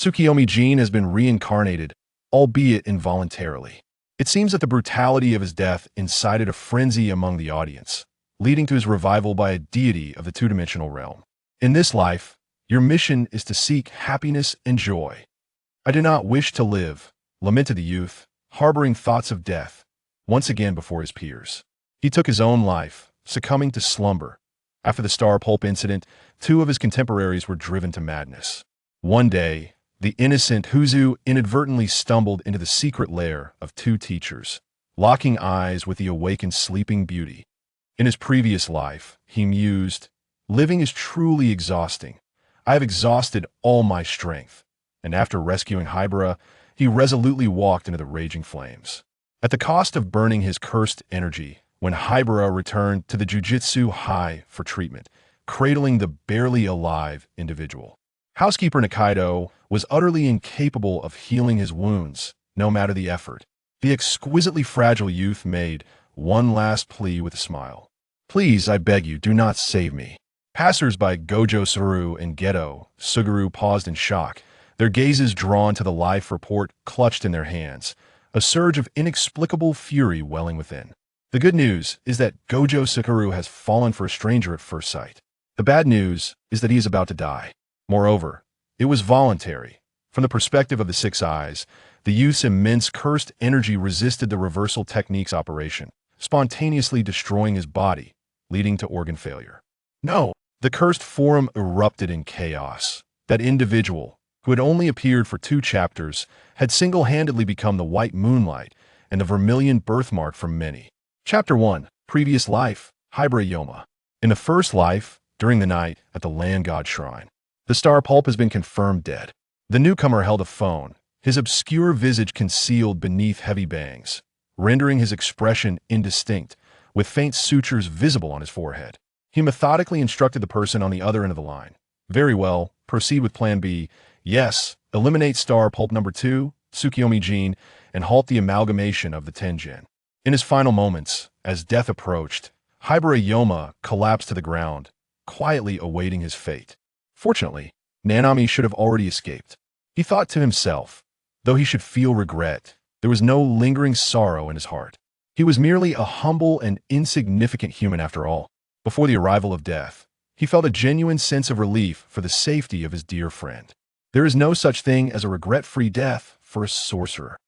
Tsukuyomi Jin has been reincarnated, albeit involuntarily. It seems that the brutality of his death incited a frenzy among the audience, leading to his revival by a deity of the two-dimensional realm. In this life, your mission is to seek happiness and joy. I do not wish to live, lamented the youth, harboring thoughts of death, once again before his peers. He took his own life, succumbing to slumber. After the Star Pulp incident, 2 of his contemporaries were driven to madness. One day, the innocent Huzu inadvertently stumbled into the secret lair of 2 teachers, locking eyes with the awakened sleeping beauty. In his previous life, he mused, "Living is truly exhausting. I have exhausted all my strength." And after rescuing Haibara, he resolutely walked into the raging flames. At the cost of burning his cursed energy, when Haibara returned to the Jujutsu High for treatment, cradling the barely alive individual. Housekeeper Nikaido was utterly incapable of healing his wounds, no matter the effort. The exquisitely fragile youth made one last plea with a smile. "Please, I beg you, do not save me." Passers-by Gojo, Satoru, and Geto, Suguru paused in shock, their gazes drawn to the life report clutched in their hands, a surge of inexplicable fury welling within. The good news is that Gojo Suguru has fallen for a stranger at first sight. The bad news is that he is about to die. Moreover, it was voluntary. From the perspective of the 6 eyes, the youth's immense cursed energy resisted the reversal technique's operation, spontaneously destroying his body, leading to organ failure. No, the cursed forum erupted in chaos. That individual, who had only appeared for 2 chapters, had single-handedly become the white moonlight and the vermilion birthmark for many. Chapter 1. Previous Life, Haibara Yoma. In the first life, during the night at the Land God Shrine, the Star Pulp has been confirmed dead. The newcomer held a phone, his obscure visage concealed beneath heavy bangs, rendering his expression indistinct, with faint sutures visible on his forehead. He methodically instructed the person on the other end of the line. "Very well, proceed with Plan B. Yes, eliminate Star Pulp number 2, Tsukuyomi Jin, and halt the amalgamation of the Tenjin." In his final moments, as death approached, Haibara Yoma collapsed to the ground, quietly awaiting his fate. Fortunately, Nanami should have already escaped. He thought to himself, though he should feel regret, there was no lingering sorrow in his heart. He was merely a humble and insignificant human after all. Before the arrival of death, he felt a genuine sense of relief for the safety of his dear friend. There is no such thing as a regret-free death for a sorcerer.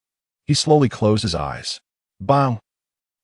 He slowly closed his eyes. Bang!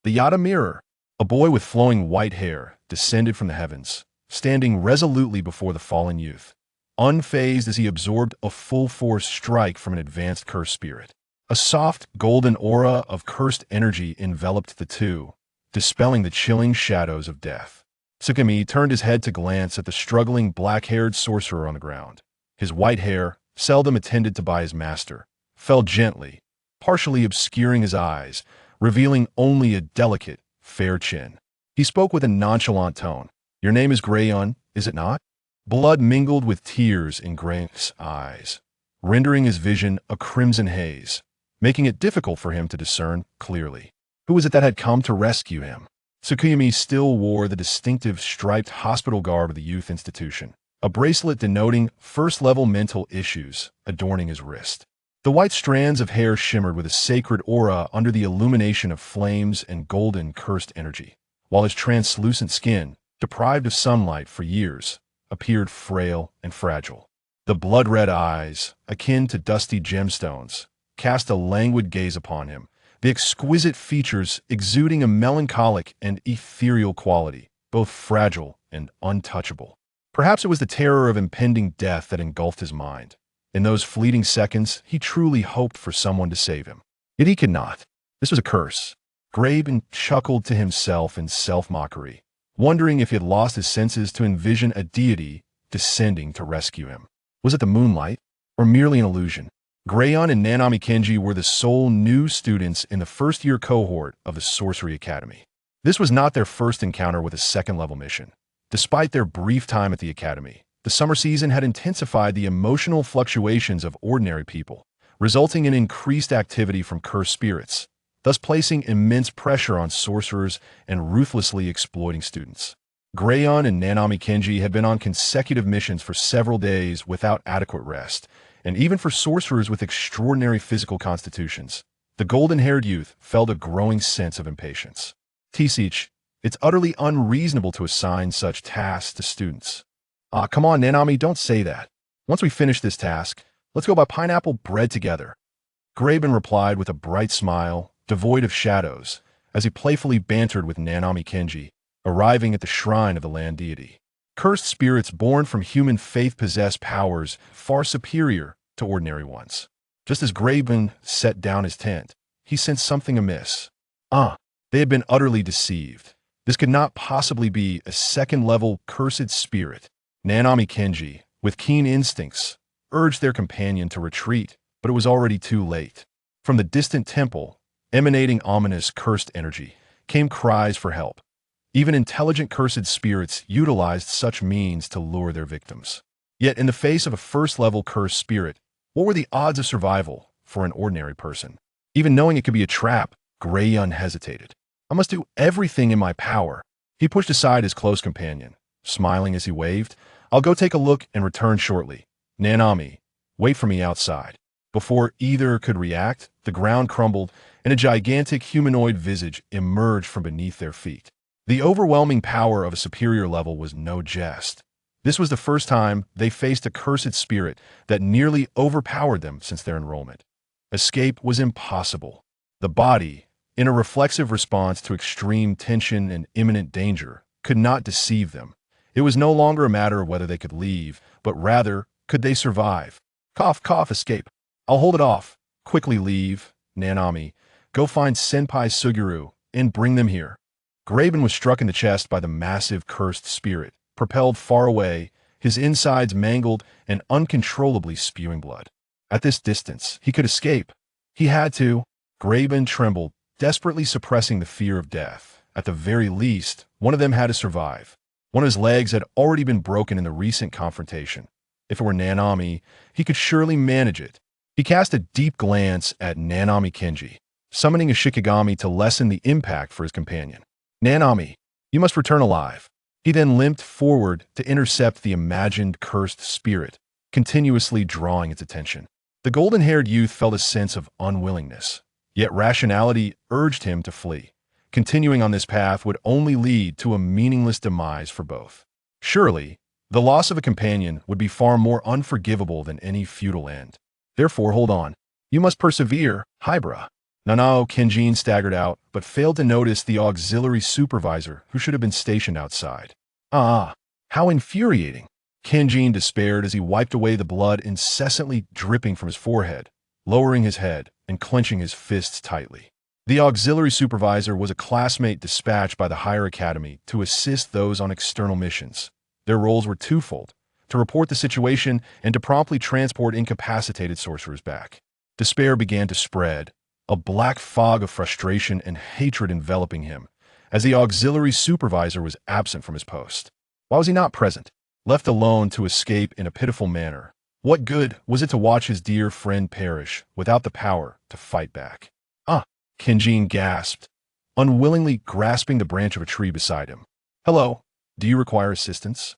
The Yada mirror, a boy with flowing white hair, descended from the heavens, standing resolutely before the fallen youth, unfazed as he absorbed a full-force strike from an advanced cursed spirit. A soft, golden aura of cursed energy enveloped the two, dispelling the chilling shadows of death. Tsukuyomi turned his head to glance at the struggling black-haired sorcerer on the ground. His white hair, seldom attended to by his master, fell gently, partially obscuring his eyes, revealing only a delicate, fair chin. He spoke with a nonchalant tone. "Your name is Grayon, is it not?" Blood mingled with tears in Grayon's eyes, rendering his vision a crimson haze, making it difficult for him to discern clearly. Who was it that had come to rescue him? Tsukuyomi still wore the distinctive striped hospital garb of the youth institution, a bracelet denoting first-level mental issues adorning his wrist. The white strands of hair shimmered with a sacred aura under the illumination of flames and golden cursed energy, while his translucent skin, deprived of sunlight for years, appeared frail and fragile. The blood-red eyes, akin to dusty gemstones, cast a languid gaze upon him, the exquisite features exuding a melancholic and ethereal quality, both fragile and untouchable. Perhaps it was the terror of impending death that engulfed his mind. In those fleeting seconds, he truly hoped for someone to save him. Yet he could not. This was a curse. Graben chuckled to himself in self-mockery, wondering if he had lost his senses to envision a deity descending to rescue him. Was it the moonlight, or merely an illusion? Grayon and Nanami Kenji were the sole new students in the first-year cohort of the Sorcery Academy. This was not their first encounter with a second-level mission. Despite their brief time at the academy, the summer season had intensified the emotional fluctuations of ordinary people, resulting in increased activity from cursed spirits, thus placing immense pressure on sorcerers and ruthlessly exploiting students. Grayon and Nanami Kenji had been on consecutive missions for several days without adequate rest, and even for sorcerers with extraordinary physical constitutions. The golden-haired youth felt a growing sense of impatience. Teach, it's utterly unreasonable to assign such tasks to students. Ah, come on, Nanami, don't say that. Once we finish this task, let's go buy pineapple bread together. Graben replied with a bright smile, devoid of shadows, as he playfully bantered with Nanami Kenji, arriving at the shrine of the land deity. Cursed spirits born from human faith possess powers far superior to ordinary ones. Just as Graben set down his tent, he sensed something amiss. They had been utterly deceived. This could not possibly be a second-level cursed spirit. Nanami Kenji, with keen instincts, urged their companion to retreat, but it was already too late. From the distant temple, emanating ominous cursed energy, came cries for help. Even intelligent cursed spirits utilized such means to lure their victims. Yet in the face of a first-level cursed spirit, what were the odds of survival for an ordinary person? Even knowing it could be a trap, Grayun hesitated. I must do everything in my power. He pushed aside his close companion, smiling as he waved. I'll go take a look and return shortly. Nanami, wait for me outside. Before either could react, the ground crumbled and a gigantic humanoid visage emerged from beneath their feet. The overwhelming power of a superior level was no jest. This was the first time they faced a cursed spirit that nearly overpowered them since their enrollment. Escape was impossible. The body, in a reflexive response to extreme tension and imminent danger, could not deceive them. It was no longer a matter of whether they could leave, but rather, could they survive? Cough, cough, escape. I'll hold it off. Quickly leave, Nanami. Go find Senpai Suguru and bring them here. Graben was struck in the chest by the massive cursed spirit, propelled far away, his insides mangled and uncontrollably spewing blood. At this distance, he could escape. He had to. Graben trembled, desperately suppressing the fear of death. At the very least, one of them had to survive. One of his legs had already been broken in the recent confrontation. If it were Nanami, he could surely manage it. He cast a deep glance at Nanami Kenji, summoning a Shikigami to lessen the impact for his companion. Nanami, you must return alive. He then limped forward to intercept the imagined cursed spirit, continuously drawing its attention. The golden-haired youth felt a sense of unwillingness, yet rationality urged him to flee. Continuing on this path would only lead to a meaningless demise for both. Surely, the loss of a companion would be far more unforgivable than any futile end. Therefore, hold on. You must persevere, Haibara. Nanao Kenjin staggered out, but failed to notice the auxiliary supervisor who should have been stationed outside. How infuriating! Kenjin despaired as he wiped away the blood incessantly dripping from his forehead, lowering his head and clenching his fists tightly. The auxiliary supervisor was a classmate dispatched by the higher academy to assist those on external missions. Their roles were twofold: to report the situation and to promptly transport incapacitated sorcerers back. Despair began to spread, a black fog of frustration and hatred enveloping him, as the auxiliary supervisor was absent from his post. Why was he not present? Left alone to escape in a pitiful manner, what good was it to watch his dear friend perish without the power to fight back? Kenjin gasped, unwillingly grasping the branch of a tree beside him. Hello, do you require assistance?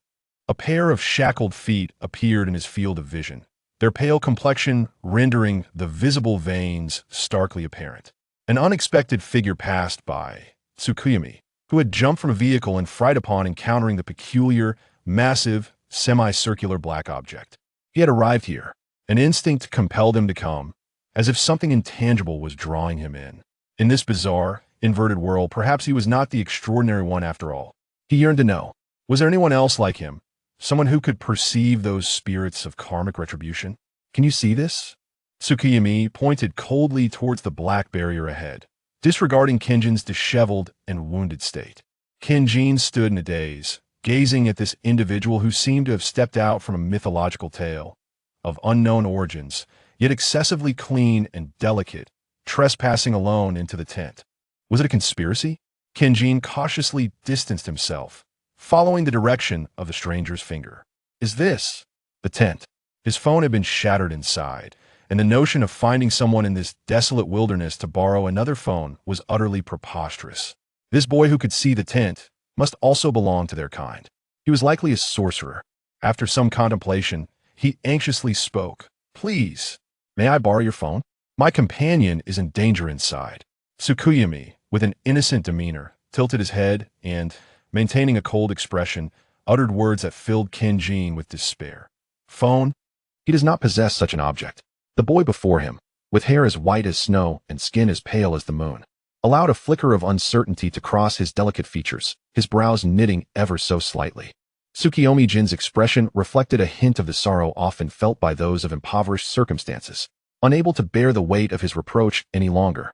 A pair of shackled feet appeared in his field of vision, their pale complexion rendering the visible veins starkly apparent. An unexpected figure passed by, Tsukuyomi, who had jumped from a vehicle in fright upon encountering the peculiar, massive, semicircular black object. He had arrived here. An instinct compelled him to come, as if something intangible was drawing him in. In this bizarre, inverted world, perhaps he was not the extraordinary one after all. He yearned to know, was there anyone else like him? Someone who could perceive those spirits of karmic retribution? Can you see this? Tsukuyomi pointed coldly towards the black barrier ahead, disregarding Kenjin's disheveled and wounded state. Kenjin stood in a daze, gazing at this individual who seemed to have stepped out from a mythological tale, of unknown origins, yet excessively clean and delicate, trespassing alone into the tent. Was it a conspiracy? Kenjin cautiously distanced himself, following the direction of the stranger's finger. Is this the tent? His phone had been shattered inside, and the notion of finding someone in this desolate wilderness to borrow another phone was utterly preposterous. This boy who could see the tent must also belong to their kind. He was likely a sorcerer. After some contemplation, he anxiously spoke. Please, may I borrow your phone? My companion is in danger inside. Tsukuyomi, with an innocent demeanor, tilted his head and, maintaining a cold expression, uttered words that filled Kenjin with despair. Phone? He does not possess such an object. The boy before him, with hair as white as snow and skin as pale as the moon, allowed a flicker of uncertainty to cross his delicate features, his brows knitting ever so slightly. Tsukuyomi Jin's expression reflected a hint of the sorrow often felt by those of impoverished circumstances, unable to bear the weight of his reproach any longer.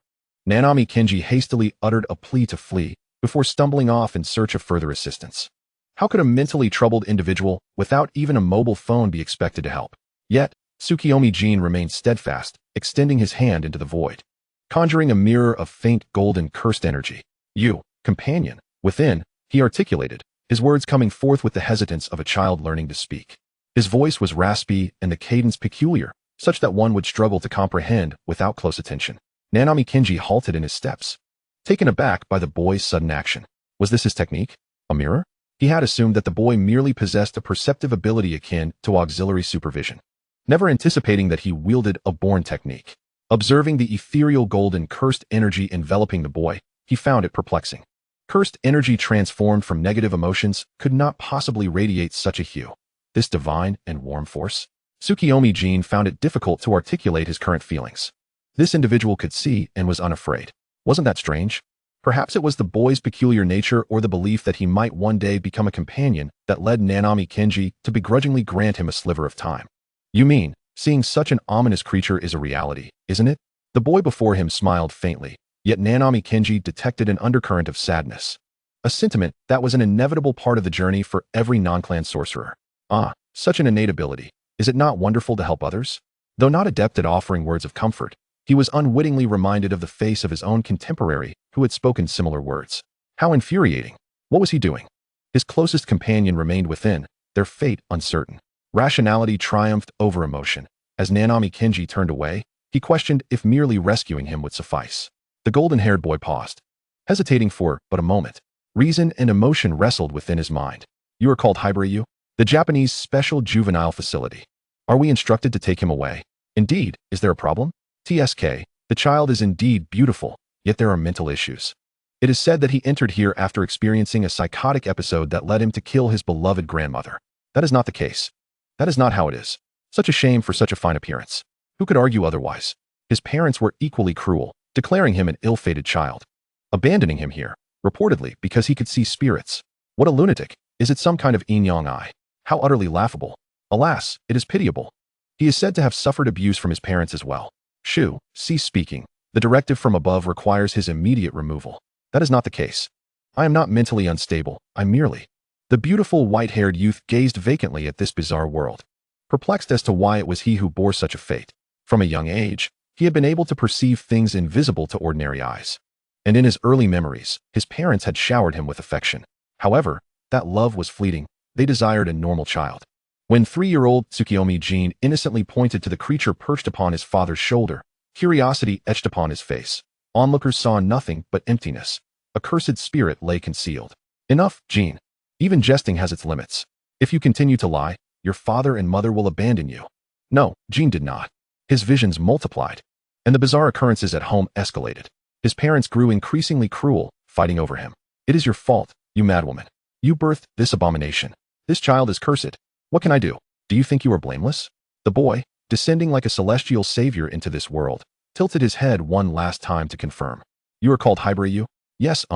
Nanami Kenji hastily uttered a plea to flee, before stumbling off in search of further assistance. How could a mentally troubled individual, without even a mobile phone, be expected to help? Yet, Tsukuyomi Jin remained steadfast, extending his hand into the void, conjuring a mirror of faint golden cursed energy. You, companion, within, he articulated, his words coming forth with the hesitance of a child learning to speak. His voice was raspy and the cadence peculiar, such that one would struggle to comprehend without close attention. Nanami Kenji halted in his steps, taken aback by the boy's sudden action. Was this his technique? A mirror? He had assumed that the boy merely possessed a perceptive ability akin to auxiliary supervision, never anticipating that he wielded a born technique. Observing the ethereal golden cursed energy enveloping the boy, he found it perplexing. Cursed energy transformed from negative emotions could not possibly radiate such a hue. This divine and warm force? Tsukuyomi Jin found it difficult to articulate his current feelings. This individual could see and was unafraid. Wasn't that strange? Perhaps it was the boy's peculiar nature or the belief that he might one day become a companion that led Nanami Kenji to begrudgingly grant him a sliver of time. You mean, seeing such an ominous creature is a reality, isn't it? The boy before him smiled faintly, yet Nanami Kenji detected an undercurrent of sadness. A sentiment that was an inevitable part of the journey for every non-clan sorcerer. Ah, such an innate ability. Is it not wonderful to help others? Though not adept at offering words of comfort, he was unwittingly reminded of the face of his own contemporary who had spoken similar words. How infuriating. What was he doing? His closest companion remained within, their fate uncertain. Rationality triumphed over emotion. As Nanami Kenji turned away, he questioned if merely rescuing him would suffice. The golden-haired boy paused, hesitating for but a moment. Reason and emotion wrestled within his mind. You are called Haibara, the Japanese Special Juvenile Facility. Are we instructed to take him away? Indeed, is there a problem? TSK, the child is indeed beautiful, yet there are mental issues. It is said that he entered here after experiencing a psychotic episode that led him to kill his beloved grandmother. That is not the case. That is not how it is. Such a shame for such a fine appearance. Who could argue otherwise? His parents were equally cruel, declaring him an ill-fated child, abandoning him here, reportedly because he could see spirits. What a lunatic. Is it some kind of yin-yang eye? How utterly laughable. Alas, it is pitiable. He is said to have suffered abuse from his parents as well. Shu, cease speaking. The directive from above requires his immediate removal. That is not the case. I am not mentally unstable, I merely. The beautiful white-haired youth gazed vacantly at this bizarre world, perplexed as to why it was he who bore such a fate. From a young age, he had been able to perceive things invisible to ordinary eyes. And in his early memories, his parents had showered him with affection. However, that love was fleeting. They desired a normal child. When 3-year-old Tsukuyomi Jin innocently pointed to the creature perched upon his father's shoulder, curiosity etched upon his face. Onlookers saw nothing but emptiness. A cursed spirit lay concealed. Enough, Jin. Even jesting has its limits. If you continue to lie, your father and mother will abandon you. No, Jin did not. His visions multiplied, and the bizarre occurrences at home escalated. His parents grew increasingly cruel, fighting over him. It is your fault, you madwoman. You birthed this abomination. This child is cursed. What can I do? Do you think you are blameless? The boy, descending like a celestial savior into this world, tilted his head one last time to confirm. You are called Haibara? Yes,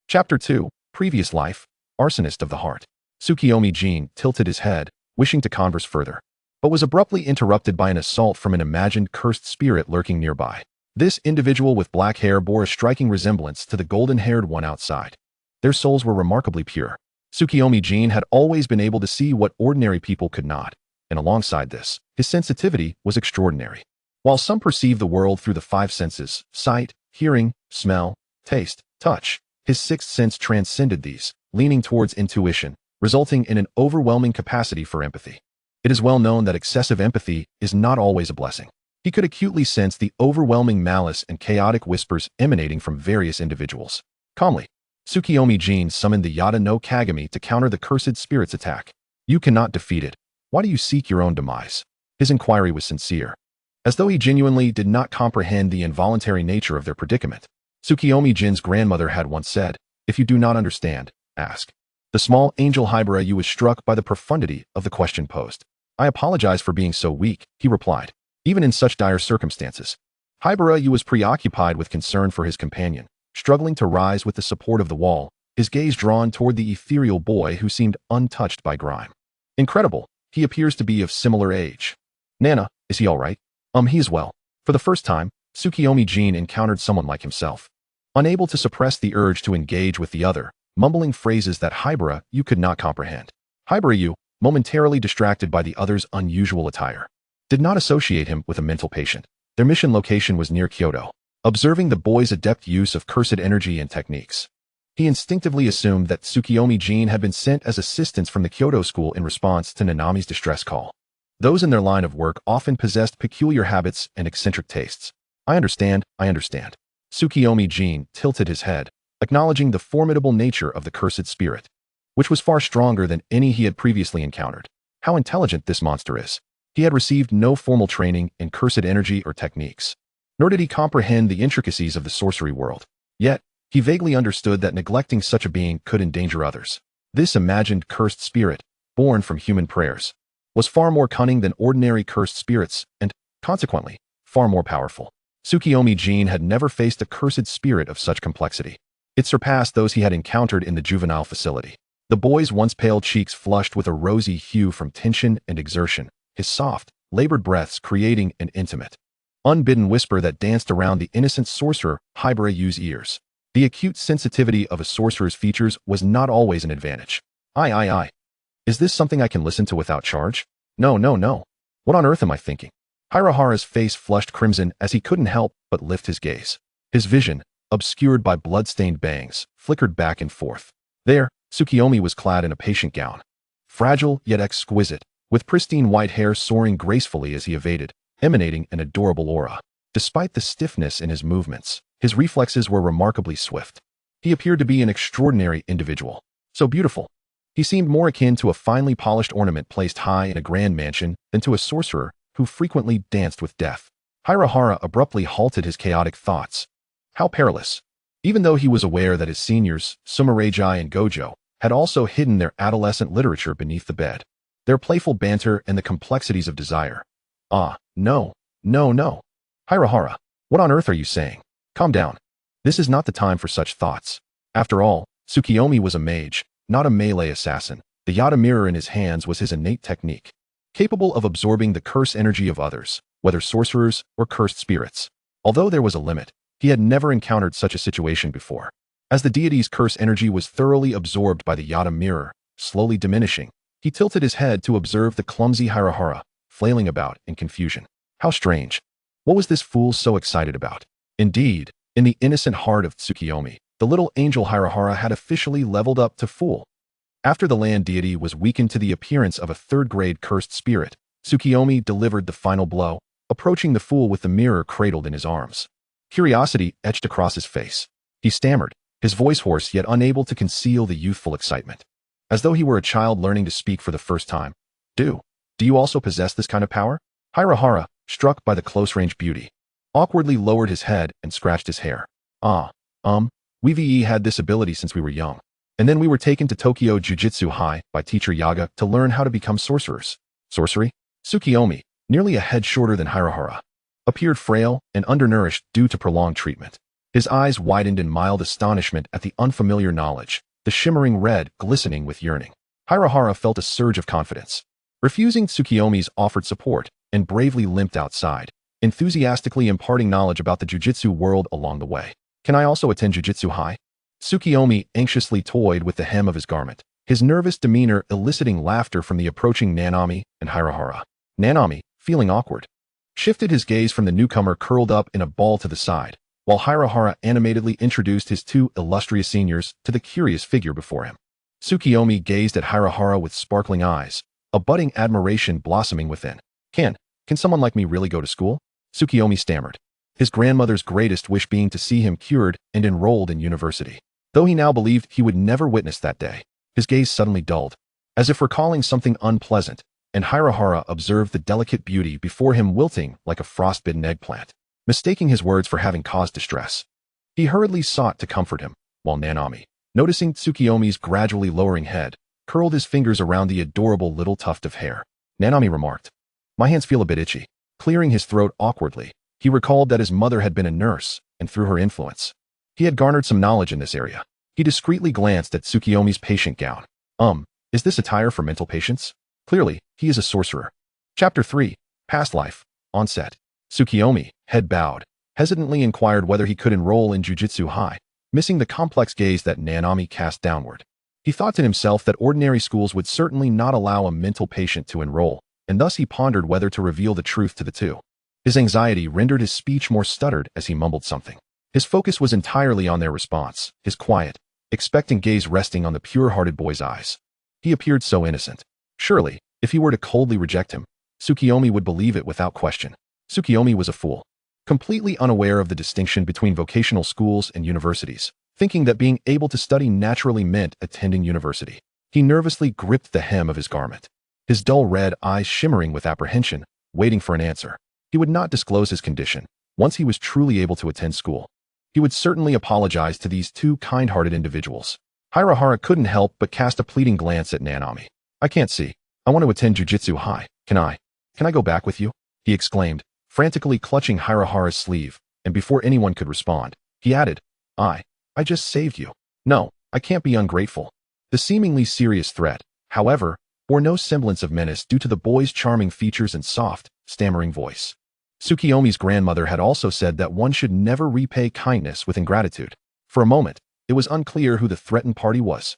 Chapter 2, Previous Life, Arsonist of the Heart. Tsukuyomi Jin tilted his head, wishing to converse further, but was abruptly interrupted by an assault from an imagined cursed spirit lurking nearby. This individual with black hair bore a striking resemblance to the golden-haired one outside. Their souls were remarkably pure. Tsukuyomi Jin had always been able to see what ordinary people could not, and alongside this, his sensitivity was extraordinary. While some perceive the world through the 5 senses, sight, hearing, smell, taste, touch, his 6th sense transcended these, leaning towards intuition, resulting in an overwhelming capacity for empathy. It is well known that excessive empathy is not always a blessing. He could acutely sense the overwhelming malice and chaotic whispers emanating from various individuals. Calmly, Tsukuyomi Jin summoned the Yada no Kagami to counter the cursed spirit's attack. You cannot defeat it. Why do you seek your own demise? His inquiry was sincere, as though he genuinely did not comprehend the involuntary nature of their predicament. Tsukuyomi Jin's grandmother had once said, "If you do not understand, ask." The small angel Haibara Yu was struck by the profundity of the question posed. "I apologize for being so weak," he replied. Even in such dire circumstances, Haibara Yu was preoccupied with concern for his companion, struggling to rise with the support of the wall, his gaze drawn toward the ethereal boy who seemed untouched by grime. "Incredible, he appears to be of similar age. Nana, is he all right?" He is well." For the first time, Tsukuyomi Jin encountered someone like himself. Unable to suppress the urge to engage with the other, mumbling phrases that Haibara Yu could not comprehend. Haibara Yu, momentarily distracted by the other's unusual attire, did not associate him with a mental patient. Their mission location was near Kyoto. Observing the boy's adept use of cursed energy and techniques, he instinctively assumed that Tsukuyomi Jin had been sent as assistants from the Kyoto school in response to Nanami's distress call. Those in their line of work often possessed peculiar habits and eccentric tastes. I understand. Tsukuyomi Jin tilted his head, acknowledging the formidable nature of the cursed spirit, which was far stronger than any he had previously encountered. How intelligent this monster is. He had received no formal training in cursed energy or techniques, nor did he comprehend the intricacies of the sorcery world. Yet, he vaguely understood that neglecting such a being could endanger others. This imagined cursed spirit, born from human prayers, was far more cunning than ordinary cursed spirits and, consequently, far more powerful. Tsukuyomi Jin had never faced a cursed spirit of such complexity. It surpassed those he had encountered in the juvenile facility. The boy's once pale cheeks flushed with a rosy hue from tension and exertion, his soft, labored breaths creating an intimate, unbidden whisper that danced around the innocent sorcerer Haibara Yu's ears. The acute sensitivity of a sorcerer's features was not always an advantage. I. Is this something I can listen to without charge? No. What on earth am I thinking? Hirahara's face flushed crimson as he couldn't help but lift his gaze. His vision, obscured by blood-stained bangs, flickered back and forth. There, Tsukuyomi was clad in a patient gown, fragile yet exquisite, with pristine white hair soaring gracefully as he evaded, emanating an adorable aura. Despite the stiffness in his movements, his reflexes were remarkably swift. He appeared to be an extraordinary individual. So beautiful. He seemed more akin to a finely polished ornament placed high in a grand mansion than to a sorcerer who frequently danced with death. Hirahara abruptly halted his chaotic thoughts. How perilous. Even though he was aware that his seniors, Sumireiji and Gojo, had also hidden their adolescent literature beneath the bed. Their playful banter and the complexities of desire. No. Hirahara, what on earth are you saying? Calm down. This is not the time for such thoughts. After all, Tsukuyomi was a mage, not a melee assassin. The Yata mirror in his hands was his innate technique, capable of absorbing the curse energy of others, whether sorcerers or cursed spirits. Although there was a limit, he had never encountered such a situation before. As the deity's curse energy was thoroughly absorbed by the Yata mirror, slowly diminishing, he tilted his head to observe the clumsy Hirahara, flailing about in confusion. How strange. What was this fool so excited about? Indeed, in the innocent heart of Tsukuyomi, the little angel Hirahara had officially leveled up to fool. After the land deity was weakened to the appearance of a third-grade cursed spirit, Tsukuyomi delivered the final blow, approaching the fool with the mirror cradled in his arms. Curiosity etched across his face. He stammered, his voice hoarse yet unable to conceal the youthful excitement, as though he were a child learning to speak for the first time. Do you also possess this kind of power? Hirahara, struck by the close-range beauty, awkwardly lowered his head and scratched his hair. We've had this ability since we were young. And then we were taken to Tokyo Jujutsu High by teacher Yaga to learn how to become sorcerers. Sorcery? Tsukuyomi, nearly a head shorter than Hirahara, appeared frail and undernourished due to prolonged treatment. His eyes widened in mild astonishment at the unfamiliar knowledge, the shimmering red glistening with yearning. Hirahara felt a surge of confidence, refusing Tsukuyomi's offered support, and bravely limped outside, enthusiastically imparting knowledge about the jujutsu world along the way. Can I also attend Jujutsu High? Tsukuyomi anxiously toyed with the hem of his garment, his nervous demeanor eliciting laughter from the approaching Nanami and Hirahara. Nanami, feeling awkward, shifted his gaze from the newcomer curled up in a ball to the side, while Hirahara animatedly introduced his two illustrious seniors to the curious figure before him. Tsukuyomi gazed at Hirahara with sparkling eyes, a budding admiration blossoming within. Can someone like me really go to school? Tsukuyomi stammered, his grandmother's greatest wish being to see him cured and enrolled in university. Though he now believed he would never witness that day, his gaze suddenly dulled, as if recalling something unpleasant. and Hirahara observed the delicate beauty before him wilting like a frostbitten eggplant. Mistaking his words for having caused distress, he hurriedly sought to comfort him, while Nanami, noticing Tsukuyomi's gradually lowering head, curled his fingers around the adorable little tuft of hair. Nanami remarked, "My hands feel a bit itchy." Clearing his throat awkwardly, he recalled that his mother had been a nurse, and through her influence, he had garnered some knowledge in this area. He discreetly glanced at Tsukuyomi's patient gown. Is this attire for mental patients? Clearly, he is a sorcerer. Chapter 3, Past Life, Onset. Tsukuyomi, head bowed, hesitantly inquired whether he could enroll in Jujutsu High, missing the complex gaze that Nanami cast downward. He thought to himself that ordinary schools would certainly not allow a mental patient to enroll, and thus he pondered whether to reveal the truth to the two. His anxiety rendered his speech more stuttered as he mumbled something. His focus was entirely on their response, his quiet, expectant gaze resting on the pure-hearted boy's eyes. He appeared so innocent. Surely, if he were to coldly reject him, Tsukuyomi would believe it without question. Tsukuyomi was a fool, completely unaware of the distinction between vocational schools and universities, thinking that being able to study naturally meant attending university. He nervously gripped the hem of his garment, his dull red eyes shimmering with apprehension, waiting for an answer. He would not disclose his condition. Once he was truly able to attend school, he would certainly apologize to these two kind-hearted individuals. Hirahara couldn't help but cast a pleading glance at Nanami. "I can't see. I want to attend Jujutsu High. Can I go back with you?" he exclaimed, frantically clutching Hirahara's sleeve, and before anyone could respond, he added, I just saved you. No, I can't be ungrateful." The seemingly serious threat, however, bore no semblance of menace due to the boy's charming features and soft, stammering voice. Tsukuyomi's grandmother had also said that one should never repay kindness with ingratitude. For a moment, it was unclear who the threatened party was.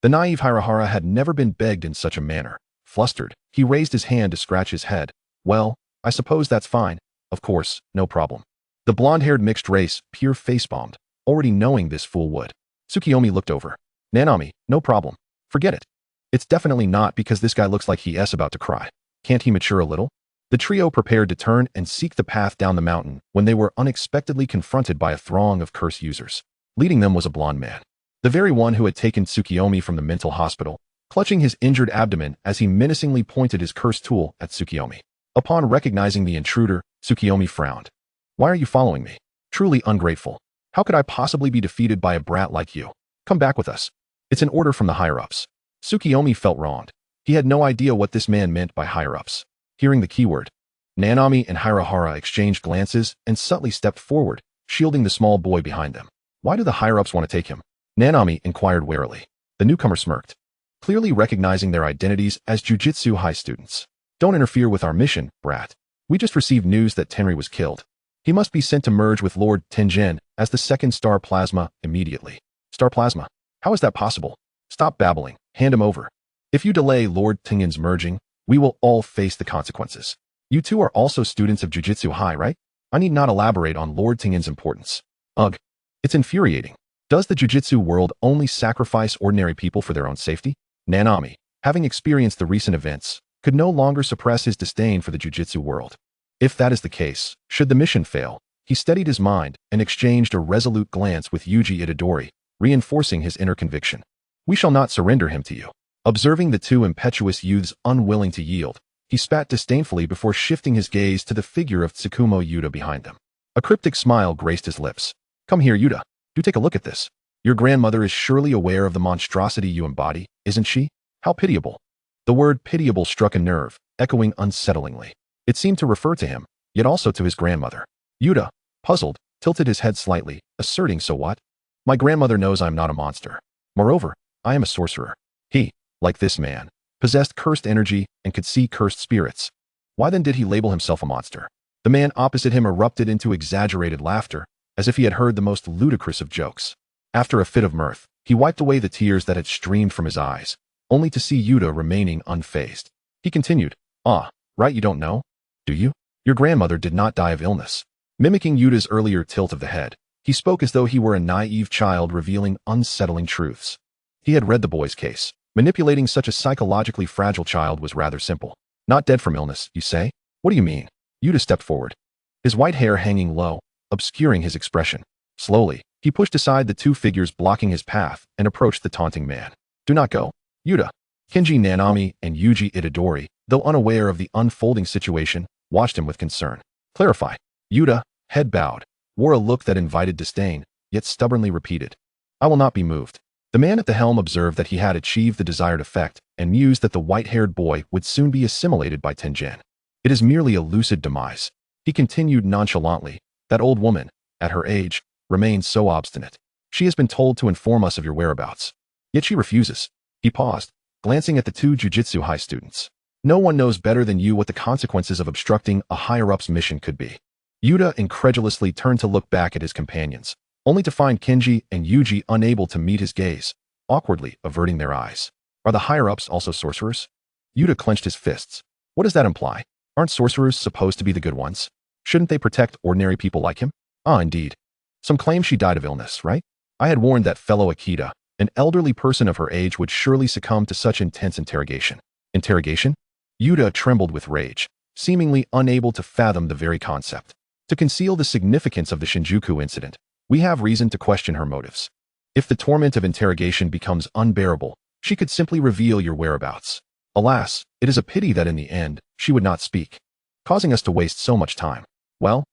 The naive Hirahara had never been begged in such a manner. Flustered, he raised his hand to scratch his head. "Well, I suppose that's fine. Of course, no problem." The blonde-haired mixed race pure face-bombed, already knowing this fool would. Tsukuyomi looked over. "Nanami, no problem. Forget it. It's definitely not because this guy looks like he's about to cry. Can't he mature a little?" The trio prepared to turn and seek the path down the mountain when they were unexpectedly confronted by a throng of curse users. Leading them was a blonde man, the very one who had taken Tsukuyomi from the mental hospital, clutching his injured abdomen as he menacingly pointed his cursed tool at Tsukuyomi. Upon recognizing the intruder, Tsukuyomi frowned. "Why are you following me? Truly ungrateful. How could I possibly be defeated by a brat like you? Come back with us. It's an order from the higher-ups." Tsukuyomi felt wronged. He had no idea what this man meant by higher-ups. Hearing the keyword, Nanami and Hirahara exchanged glances and subtly stepped forward, shielding the small boy behind them. "Why do the higher-ups want to take him?" Nanami inquired warily. The newcomer smirked, clearly recognizing their identities as Jujutsu High students. "Don't interfere with our mission, brat. We just received news that Tenri was killed. He must be sent to merge with Lord Tenjin as the second Star Plasma immediately." "Star Plasma? How is that possible?" "Stop babbling. Hand him over. If you delay Lord Tenjin's merging, we will all face the consequences. You two are also students of Jujutsu High, right? I need not elaborate on Lord Tenjin's importance." "Ugh. It's infuriating. Does the Jujutsu world only sacrifice ordinary people for their own safety?" Nanami, having experienced the recent events, could no longer suppress his disdain for the Jujutsu world. If that is the case, should the mission fail, he steadied his mind and exchanged a resolute glance with Yuji Itadori, reinforcing his inner conviction. "We shall not surrender him to you." Observing the two impetuous youths unwilling to yield, he spat disdainfully before shifting his gaze to the figure of Tsukumo Yuta behind them. A cryptic smile graced his lips. "Come here, Yuta. Do take a look at this. Your grandmother is surely aware of the monstrosity you embody, isn't she? How pitiable." The word pitiable struck a nerve, echoing unsettlingly. It seemed to refer to him, yet also to his grandmother. Yuta, puzzled, tilted his head slightly, asserting, "So what? My grandmother knows I'm not a monster. Moreover, I am a sorcerer." He, like this man, possessed cursed energy and could see cursed spirits. Why then did he label himself a monster? The man opposite him erupted into exaggerated laughter, as if he had heard the most ludicrous of jokes. After a fit of mirth, he wiped away the tears that had streamed from his eyes, only to see Yuta remaining unfazed. He continued, "Ah, right, you don't know? Do you? Your grandmother did not die of illness." Mimicking Yuta's earlier tilt of the head, he spoke as though he were a naive child revealing unsettling truths. He had read the boy's case. Manipulating such a psychologically fragile child was rather simple. "Not dead from illness, you say? What do you mean?" Yuta stepped forward, his white hair hanging low, obscuring his expression. Slowly, he pushed aside the two figures blocking his path and approached the taunting man. "Do not go. Yuta, Kenji Nanami and Yuji Itadori, though unaware of the unfolding situation, watched him with concern. Clarify. Yuta, head bowed, wore a look that invited disdain, yet stubbornly repeated, I will not be moved. The man at the helm observed that he had achieved the desired effect and mused that the white-haired boy would soon be assimilated by Tenjin. It is merely a lucid demise. He continued nonchalantly, that old woman, at her age, remains so obstinate. She has been told to inform us of your whereabouts. Yet she refuses. He paused, glancing at the two Jujutsu High students. No one knows better than you what the consequences of obstructing a higher-up's mission could be. Yuta incredulously turned to look back at his companions, only to find Kenji and Yuji unable to meet his gaze, awkwardly averting their eyes. Are the higher-ups also sorcerers? Yuta clenched his fists. What does that imply? Aren't sorcerers supposed to be the good ones? Shouldn't they protect ordinary people like him? Ah, indeed. Some claim she died of illness, right? I had warned that fellow Akita, an elderly person of her age would surely succumb to such intense interrogation. Interrogation? Yuta trembled with rage, seemingly unable to fathom the very concept. To conceal the significance of the Shinjuku incident, we have reason to question her motives. If the torment of interrogation becomes unbearable, she could simply reveal your whereabouts. Alas, it is a pity that in the end, she would not speak, causing us to waste so much time. Well,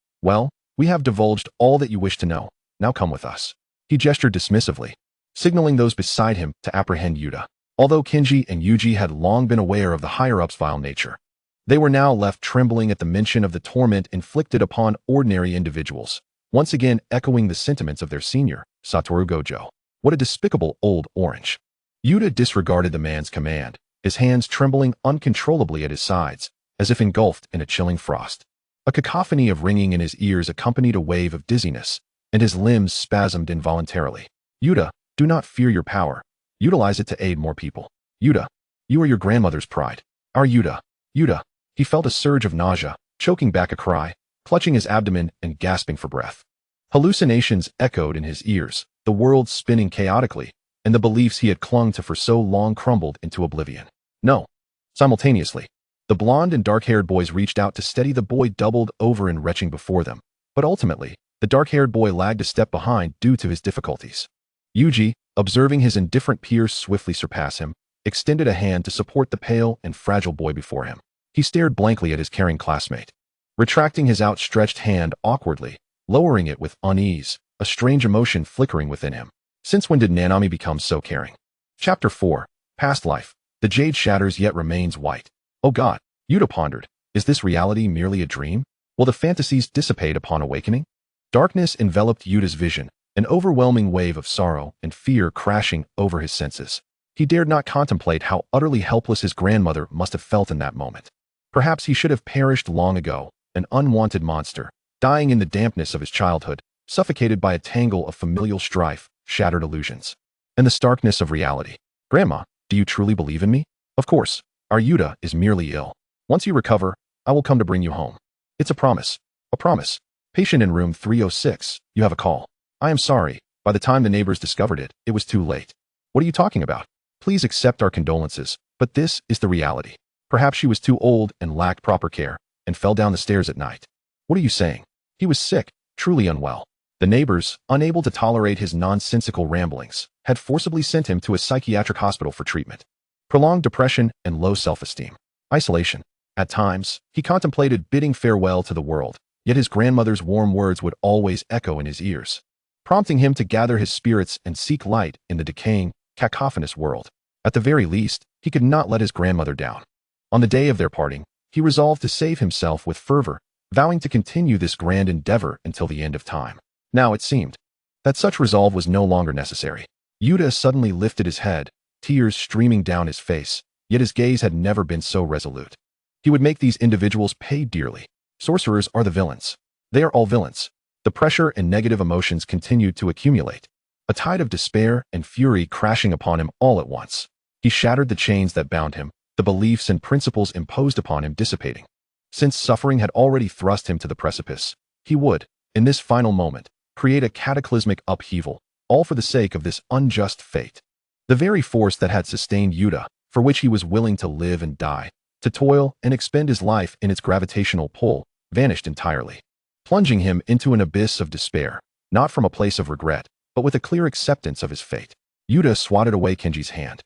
we have divulged all that you wish to know. Now come with us. He gestured dismissively, signaling those beside him to apprehend Yuta. Although Kenji and Yuji had long been aware of the higher-up's vile nature, they were now left trembling at the mention of the torment inflicted upon ordinary individuals, once again echoing the sentiments of their senior, Satoru Gojo. What a despicable old orange. Yuta disregarded the man's command, his hands trembling uncontrollably at his sides, as if engulfed in a chilling frost. A cacophony of ringing in his ears accompanied a wave of dizziness, and his limbs spasmed involuntarily. Yuta, do not fear your power. Utilize it to aid more people. Yuta, you are your grandmother's pride. Our Yuta. Yuta. He felt a surge of nausea, choking back a cry, clutching his abdomen and gasping for breath. Hallucinations echoed in his ears, the world spinning chaotically, and the beliefs he had clung to for so long crumbled into oblivion. No. Simultaneously, the blonde and dark-haired boys reached out to steady the boy doubled over and retching before them, but ultimately, the dark-haired boy lagged a step behind due to his difficulties. Yuji, observing his indifferent peers swiftly surpass him, extended a hand to support the pale and fragile boy before him. He stared blankly at his caring classmate, retracting his outstretched hand awkwardly, lowering it with unease, a strange emotion flickering within him. Since when did Nanami become so caring? Chapter 4. Past Life. The jade shatters yet remains white. Oh God, Yuta pondered, is this reality merely a dream? Will the fantasies dissipate upon awakening? Darkness enveloped Yuta's vision, an overwhelming wave of sorrow and fear crashing over his senses. He dared not contemplate how utterly helpless his grandmother must have felt in that moment. Perhaps he should have perished long ago, an unwanted monster, dying in the dampness of his childhood, suffocated by a tangle of familial strife, shattered illusions, and the starkness of reality. Grandma, do you truly believe in me? Of course. Our Yuta is merely ill. Once you recover, I will come to bring you home. It's a promise. A promise. Patient in room 306, you have a call. I am sorry. By the time the neighbors discovered it, it was too late. What are you talking about? Please accept our condolences, but this is the reality. Perhaps she was too old and lacked proper care, and fell down the stairs at night. What are you saying? He was sick, truly unwell. The neighbors, unable to tolerate his nonsensical ramblings, had forcibly sent him to a psychiatric hospital for treatment. Prolonged depression and low self-esteem. Isolation. At times, he contemplated bidding farewell to the world, yet his grandmother's warm words would always echo in his ears, prompting him to gather his spirits and seek light in the decaying, cacophonous world. At the very least, he could not let his grandmother down. On the day of their parting, he resolved to save himself with fervor, vowing to continue this grand endeavor until the end of time. Now it seemed that such resolve was no longer necessary. Yuta suddenly lifted his head, tears streaming down his face, yet his gaze had never been so resolute. He would make these individuals pay dearly. Sorcerers are the villains. They are all villains. The pressure and negative emotions continued to accumulate, a tide of despair and fury crashing upon him all at once. He shattered the chains that bound him, the beliefs and principles imposed upon him dissipating. Since suffering had already thrust him to the precipice, he would, in this final moment, create a cataclysmic upheaval, all for the sake of this unjust fate. The very force that had sustained Yuta, for which he was willing to live and die, to toil and expend his life in its gravitational pull, vanished entirely, plunging him into an abyss of despair, not from a place of regret, but with a clear acceptance of his fate. Yuta swatted away Kenji's hand.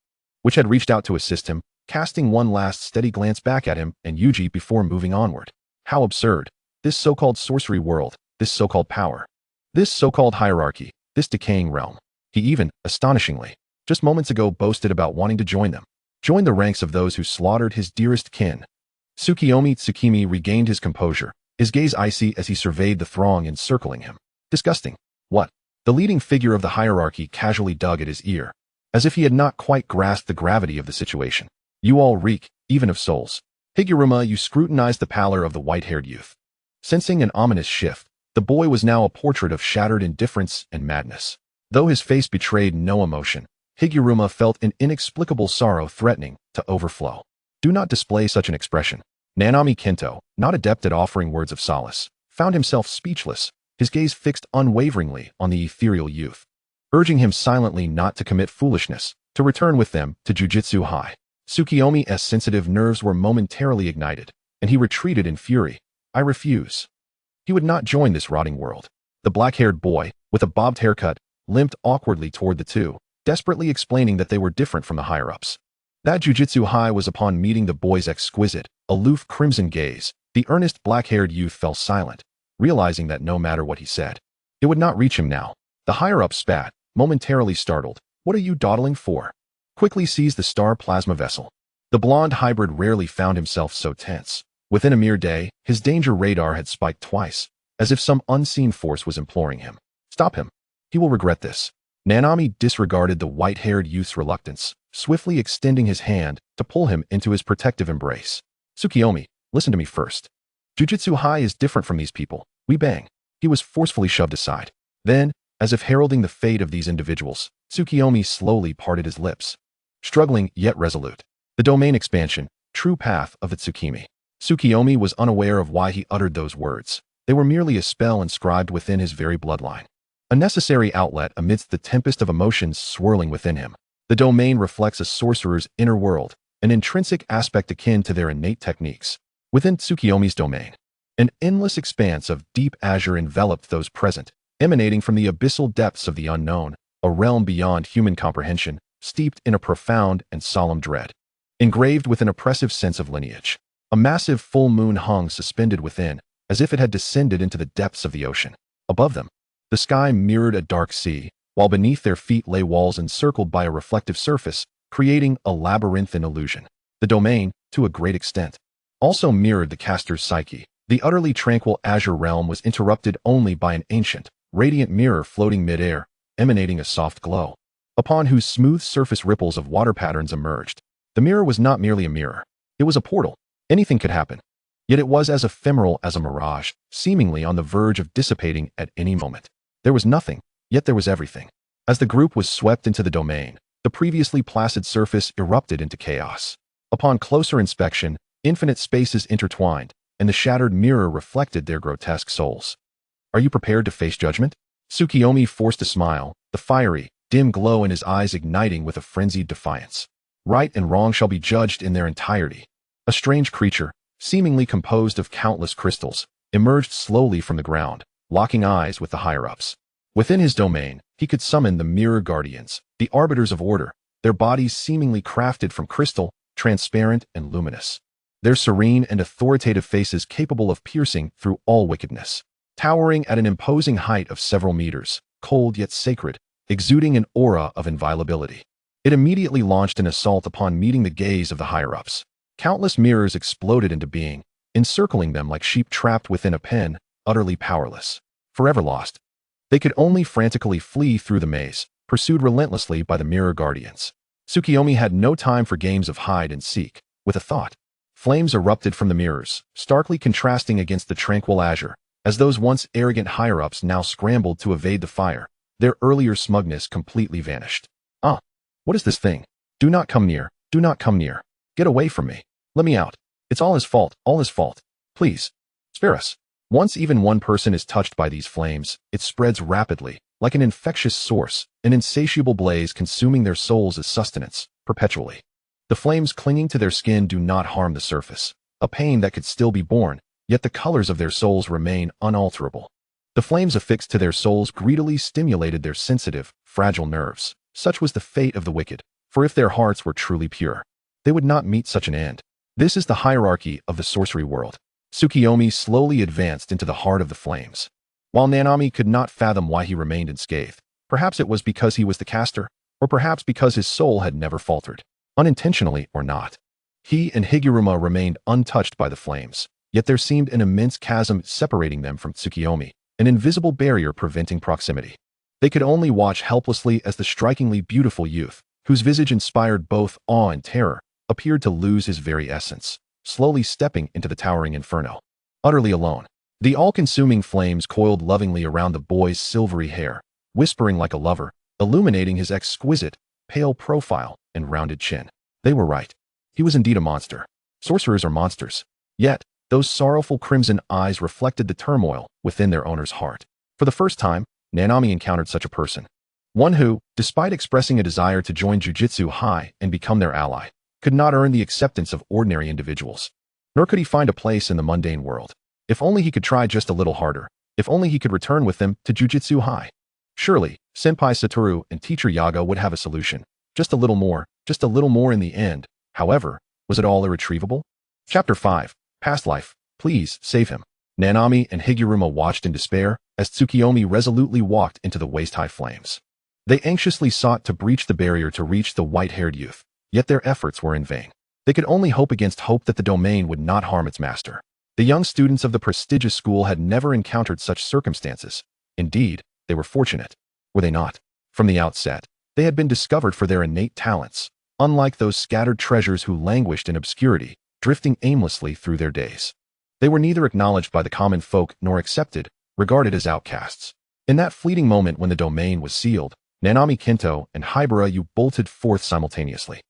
which had reached out to assist him, casting one last steady glance back at him and Yuji before moving onward. How absurd. This so-called sorcery world, this so-called power, this so-called hierarchy, this decaying realm. He even, astonishingly, just moments ago boasted about wanting to join them. Join the ranks of those who slaughtered his dearest kin. Tsukuyomi Tsu-mi regained his composure, his gaze icy as he surveyed the throng encircling him. Disgusting. What? The leading figure of the hierarchy casually dug at his ear, as if he had not quite grasped the gravity of the situation. You all reek, even of souls. Higuruma, you scrutinized the pallor of the white-haired youth. Sensing an ominous shift, the boy was now a portrait of shattered indifference and madness. Though his face betrayed no emotion, Higuruma felt an inexplicable sorrow threatening to overflow. Do not display such an expression. Nanami Kento, not adept at offering words of solace, found himself speechless, his gaze fixed unwaveringly on the ethereal youth, urging him silently not to commit foolishness, to return with them to Jujutsu High. Tsukuyomi's sensitive nerves were momentarily ignited, and he retreated in fury. I refuse. He would not join this rotting world. The black-haired boy, with a bobbed haircut, limped awkwardly toward the two, desperately explaining that they were different from the higher-ups. That Jujutsu High was upon meeting the boy's exquisite, aloof crimson gaze. The earnest black-haired youth fell silent, realizing that no matter what he said, it would not reach him now. The higher-up spat, momentarily startled. What are you dawdling for? Quickly seized the star plasma vessel. The blonde hybrid rarely found himself so tense. Within a mere day, his danger radar had spiked twice, as if some unseen force was imploring him. Stop him. He will regret this. Nanami disregarded the white-haired youth's reluctance, swiftly extending his hand to pull him into his protective embrace. Tsukuyomi, listen to me first. Jujutsu High is different from these people. We bang. He was forcefully shoved aside. Then, as if heralding the fate of these individuals, Tsukuyomi slowly parted his lips. Struggling yet resolute. The domain expansion, true path of the Tsukimi. Tsukuyomi was unaware of why he uttered those words. They were merely a spell inscribed within his very bloodline. A necessary outlet amidst the tempest of emotions swirling within him. The domain reflects a sorcerer's inner world, an intrinsic aspect akin to their innate techniques. Within Tsukuyomi's domain, an endless expanse of deep azure enveloped those present, emanating from the abyssal depths of the unknown, a realm beyond human comprehension, steeped in a profound and solemn dread. Engraved with an oppressive sense of lineage. A massive full moon hung suspended within, as if it had descended into the depths of the ocean. Above them, the sky mirrored a dark sea, while beneath their feet lay walls encircled by a reflective surface, creating a labyrinthine illusion. The domain, to a great extent, also mirrored the caster's psyche. The utterly tranquil azure realm was interrupted only by an ancient, radiant mirror floating mid-air, emanating a soft glow, upon whose smooth surface ripples of water patterns emerged. The mirror was not merely a mirror. It was a portal. Anything could happen. Yet it was as ephemeral as a mirage, seemingly on the verge of dissipating at any moment. There was nothing, yet there was everything. As the group was swept into the domain, the previously placid surface erupted into chaos. Upon closer inspection, infinite spaces intertwined, and the shattered mirror reflected their grotesque souls. Are you prepared to face judgment? Tsukuyomi forced a smile, the fiery, dim glow in his eyes igniting with a frenzied defiance. Right and wrong shall be judged in their entirety. A strange creature, seemingly composed of countless crystals, emerged slowly from the ground, locking eyes with the higher-ups. Within his domain, he could summon the Mirror Guardians, the arbiters of order, their bodies seemingly crafted from crystal, transparent and luminous. Their serene and authoritative faces capable of piercing through all wickedness. Towering at an imposing height of several meters, cold yet sacred, exuding an aura of inviolability. It immediately launched an assault upon meeting the gaze of the higher-ups. Countless mirrors exploded into being, encircling them like sheep trapped within a pen, utterly powerless. Forever lost. They could only frantically flee through the maze, pursued relentlessly by the Mirror Guardians. Tsukuyomi had no time for games of hide and seek. With a thought, flames erupted from the mirrors, starkly contrasting against the tranquil azure, as those once arrogant higher-ups now scrambled to evade the fire. Their earlier smugness completely vanished. Ah, what is this thing? Do not come near, do not come near. Get away from me. Let me out. It's all his fault, all his fault. Please, spare us. Once even one person is touched by these flames, it spreads rapidly, like an infectious source, an insatiable blaze consuming their souls as sustenance, perpetually. The flames clinging to their skin do not harm the surface, a pain that could still be borne, yet the colors of their souls remain unalterable. The flames affixed to their souls greedily stimulated their sensitive, fragile nerves. Such was the fate of the wicked, for if their hearts were truly pure, they would not meet such an end. This is the hierarchy of the sorcery world. Tsukuyomi slowly advanced into the heart of the flames. While Nanami could not fathom why he remained unscathed, perhaps it was because he was the caster, or perhaps because his soul had never faltered, unintentionally or not. He and Higuruma remained untouched by the flames, yet there seemed an immense chasm separating them from Tsukuyomi, an invisible barrier preventing proximity. They could only watch helplessly as the strikingly beautiful youth, whose visage inspired both awe and terror, appeared to lose his very essence, slowly stepping into the towering inferno. Utterly alone, the all-consuming flames coiled lovingly around the boy's silvery hair, whispering like a lover, illuminating his exquisite, pale profile and rounded chin. They were right. He was indeed a monster. Sorcerers are monsters. Yet, those sorrowful crimson eyes reflected the turmoil within their owner's heart. For the first time, Nanami encountered such a person. One who, despite expressing a desire to join Jujutsu High and become their ally, could not earn the acceptance of ordinary individuals. Nor could he find a place in the mundane world. If only he could try just a little harder. If only he could return with them to Jujutsu High. Surely, Senpai Satoru and Teacher Yaga would have a solution. Just a little more in the end. However, was it all irretrievable? Chapter 5. Past Life. Please, save him. Nanami and Higuruma watched in despair as Tsukuyomi resolutely walked into the waist-high flames. They anxiously sought to breach the barrier to reach the white-haired youth, yet their efforts were in vain. They could only hope against hope that the domain would not harm its master. The young students of the prestigious school had never encountered such circumstances. Indeed, they were fortunate, were they not? From the outset, they had been discovered for their innate talents, unlike those scattered treasures who languished in obscurity, drifting aimlessly through their days. They were neither acknowledged by the common folk nor accepted, regarded as outcasts. In that fleeting moment when the domain was sealed, Nanami Kento and Haibara bolted forth simultaneously.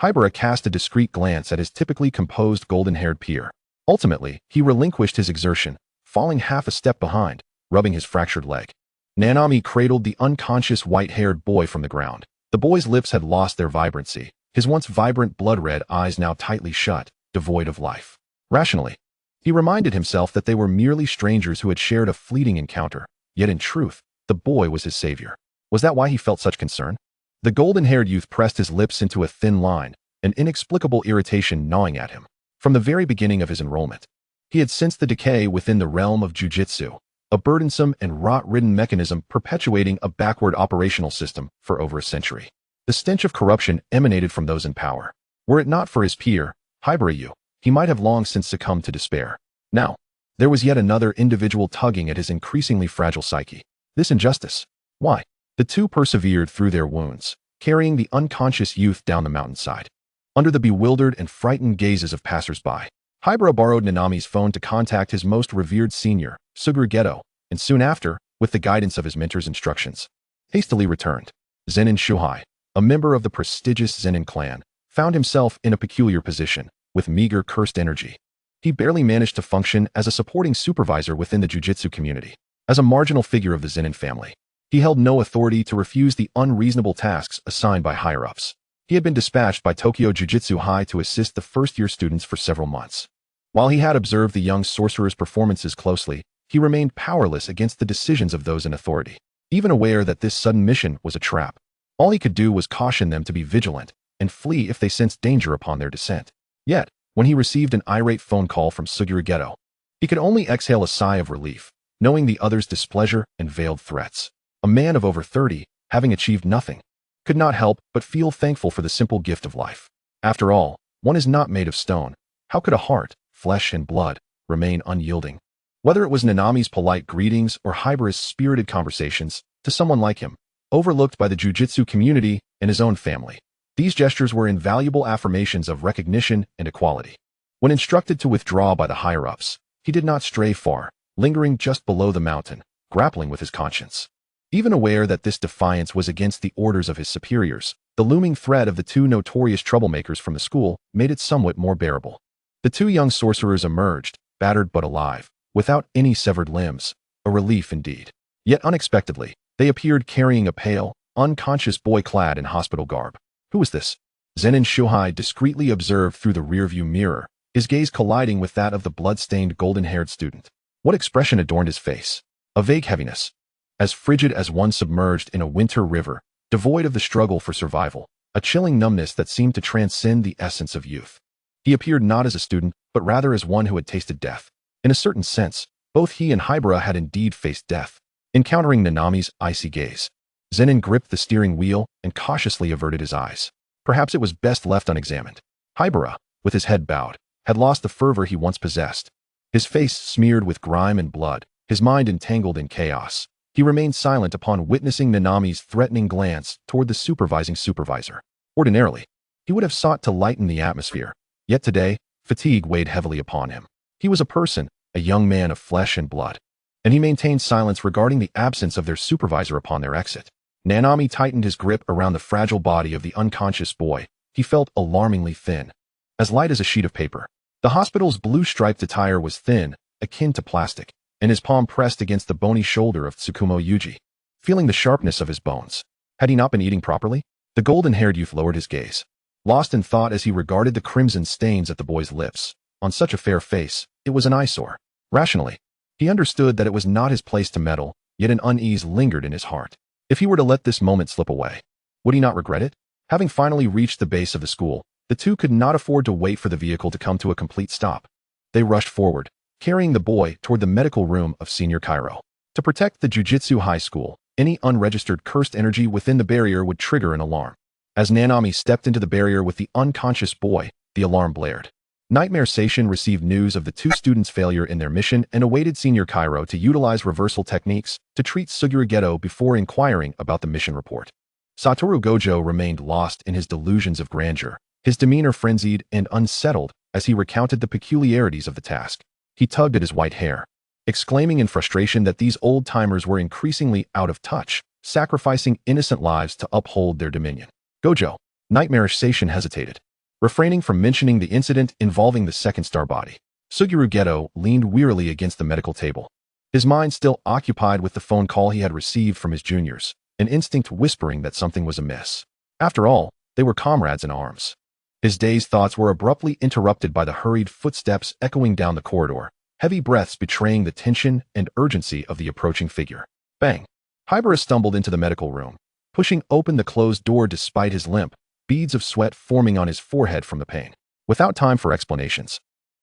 Haibara cast a discreet glance at his typically composed golden-haired peer. Ultimately, he relinquished his exertion, falling half a step behind, rubbing his fractured leg. Nanami cradled the unconscious white-haired boy from the ground. The boy's lips had lost their vibrancy, his once vibrant blood-red eyes now tightly shut, devoid of life. Rationally, he reminded himself that they were merely strangers who had shared a fleeting encounter, yet in truth, the boy was his savior. Was that why he felt such concern? The golden-haired youth pressed his lips into a thin line, an inexplicable irritation gnawing at him. From the very beginning of his enrollment, he had sensed the decay within the realm of jujitsu, a burdensome and rot-ridden mechanism perpetuating a backward operational system for over a century. The stench of corruption emanated from those in power. Were it not for his peer, Haibara, he might have long since succumbed to despair. Now, there was yet another individual tugging at his increasingly fragile psyche. This injustice. Why? The two persevered through their wounds, carrying the unconscious youth down the mountainside. Under the bewildered and frightened gazes of passers-by, Haibara borrowed Nanami's phone to contact his most revered senior, Suguru Geto, and soon after, with the guidance of his mentor's instructions, hastily returned. Zenin Shuhai, a member of the prestigious Zenin clan, found himself in a peculiar position, with meager cursed energy. He barely managed to function as a supporting supervisor within the jujitsu community. As a marginal figure of the Zenin family, he held no authority to refuse the unreasonable tasks assigned by higher-ups. He had been dispatched by Tokyo Jujutsu High to assist the first-year students for several months. While he had observed the young sorcerer's performances closely, he remained powerless against the decisions of those in authority. Even aware that this sudden mission was a trap, all he could do was caution them to be vigilant and flee if they sensed danger upon their descent. Yet, when he received an irate phone call from Suguru Geto, he could only exhale a sigh of relief, knowing the other's displeasure and veiled threats. A man of over 30, having achieved nothing, could not help but feel thankful for the simple gift of life. After all, one is not made of stone. How could a heart, flesh and blood, remain unyielding? Whether it was Nanami's polite greetings or Haibara's spirited conversations, to someone like him, overlooked by the jujitsu community and his own family, these gestures were invaluable affirmations of recognition and equality. When instructed to withdraw by the higher-ups, he did not stray far, lingering just below the mountain, grappling with his conscience. Even aware that this defiance was against the orders of his superiors, the looming threat of the two notorious troublemakers from the school made it somewhat more bearable. The two young sorcerers emerged, battered but alive, without any severed limbs, a relief indeed. Yet unexpectedly, they appeared carrying a pale, unconscious boy clad in hospital garb. Who was this? Zenin Shuhai discreetly observed through the rearview mirror, his gaze colliding with that of the blood-stained golden-haired student. What expression adorned his face? A vague heaviness, as frigid as one submerged in a winter river, devoid of the struggle for survival, a chilling numbness that seemed to transcend the essence of youth. He appeared not as a student, but rather as one who had tasted death. In a certain sense, both he and Haibara had indeed faced death. Encountering Nanami's icy gaze, Zenin gripped the steering wheel and cautiously averted his eyes. Perhaps it was best left unexamined. Haibara, with his head bowed, had lost the fervor he once possessed. His face smeared with grime and blood, his mind entangled in chaos. He remained silent upon witnessing Nanami's threatening glance toward the supervising supervisor. Ordinarily, he would have sought to lighten the atmosphere, yet today, fatigue weighed heavily upon him. He was a person, a young man of flesh and blood, and he maintained silence regarding the absence of their supervisor upon their exit. Nanami tightened his grip around the fragile body of the unconscious boy. He felt alarmingly thin, as light as a sheet of paper. The hospital's blue-striped attire was thin, akin to plastic, and his palm pressed against the bony shoulder of Tsukuyomi Yuji, feeling the sharpness of his bones. Had he not been eating properly? The golden-haired youth lowered his gaze, lost in thought as he regarded the crimson stains at the boy's lips. On such a fair face, it was an eyesore. Rationally, he understood that it was not his place to meddle, yet an unease lingered in his heart. If he were to let this moment slip away, would he not regret it? Having finally reached the base of the school, the two could not afford to wait for the vehicle to come to a complete stop. They rushed forward, carrying the boy toward the medical room of Senior Cairo. To protect the Jujutsu High School, any unregistered cursed energy within the barrier would trigger an alarm. As Nanami stepped into the barrier with the unconscious boy, the alarm blared. Nightmare Station received news of the two students' failure in their mission and awaited Senior Cairo to utilize reversal techniques to treat Suguru Geto before inquiring about the mission report. Satoru Gojo remained lost in his delusions of grandeur, his demeanor frenzied and unsettled as he recounted the peculiarities of the task. He tugged at his white hair, exclaiming in frustration that these old-timers were increasingly out of touch, sacrificing innocent lives to uphold their dominion. Gojo, Nightmare Station hesitated, refraining from mentioning the incident involving the second-star body. Suguru Geto leaned wearily against the medical table, his mind still occupied with the phone call he had received from his juniors, an instinct whispering that something was amiss. After all, they were comrades in arms. His dazed thoughts were abruptly interrupted by the hurried footsteps echoing down the corridor, heavy breaths betraying the tension and urgency of the approaching figure. Bang! Haibara stumbled into the medical room, pushing open the closed door despite his limp, beads of sweat forming on his forehead from the pain. Without time for explanations,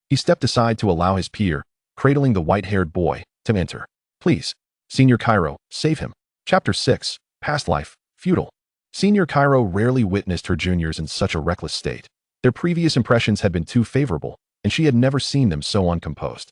he stepped aside to allow his peer, cradling the white-haired boy, to enter. Please, Senior Cairo, save him. Chapter 6, Past Life, Feudal. Senior Cairo rarely witnessed her juniors in such a reckless state. Their previous impressions had been too favorable, and she had never seen them so uncomposed.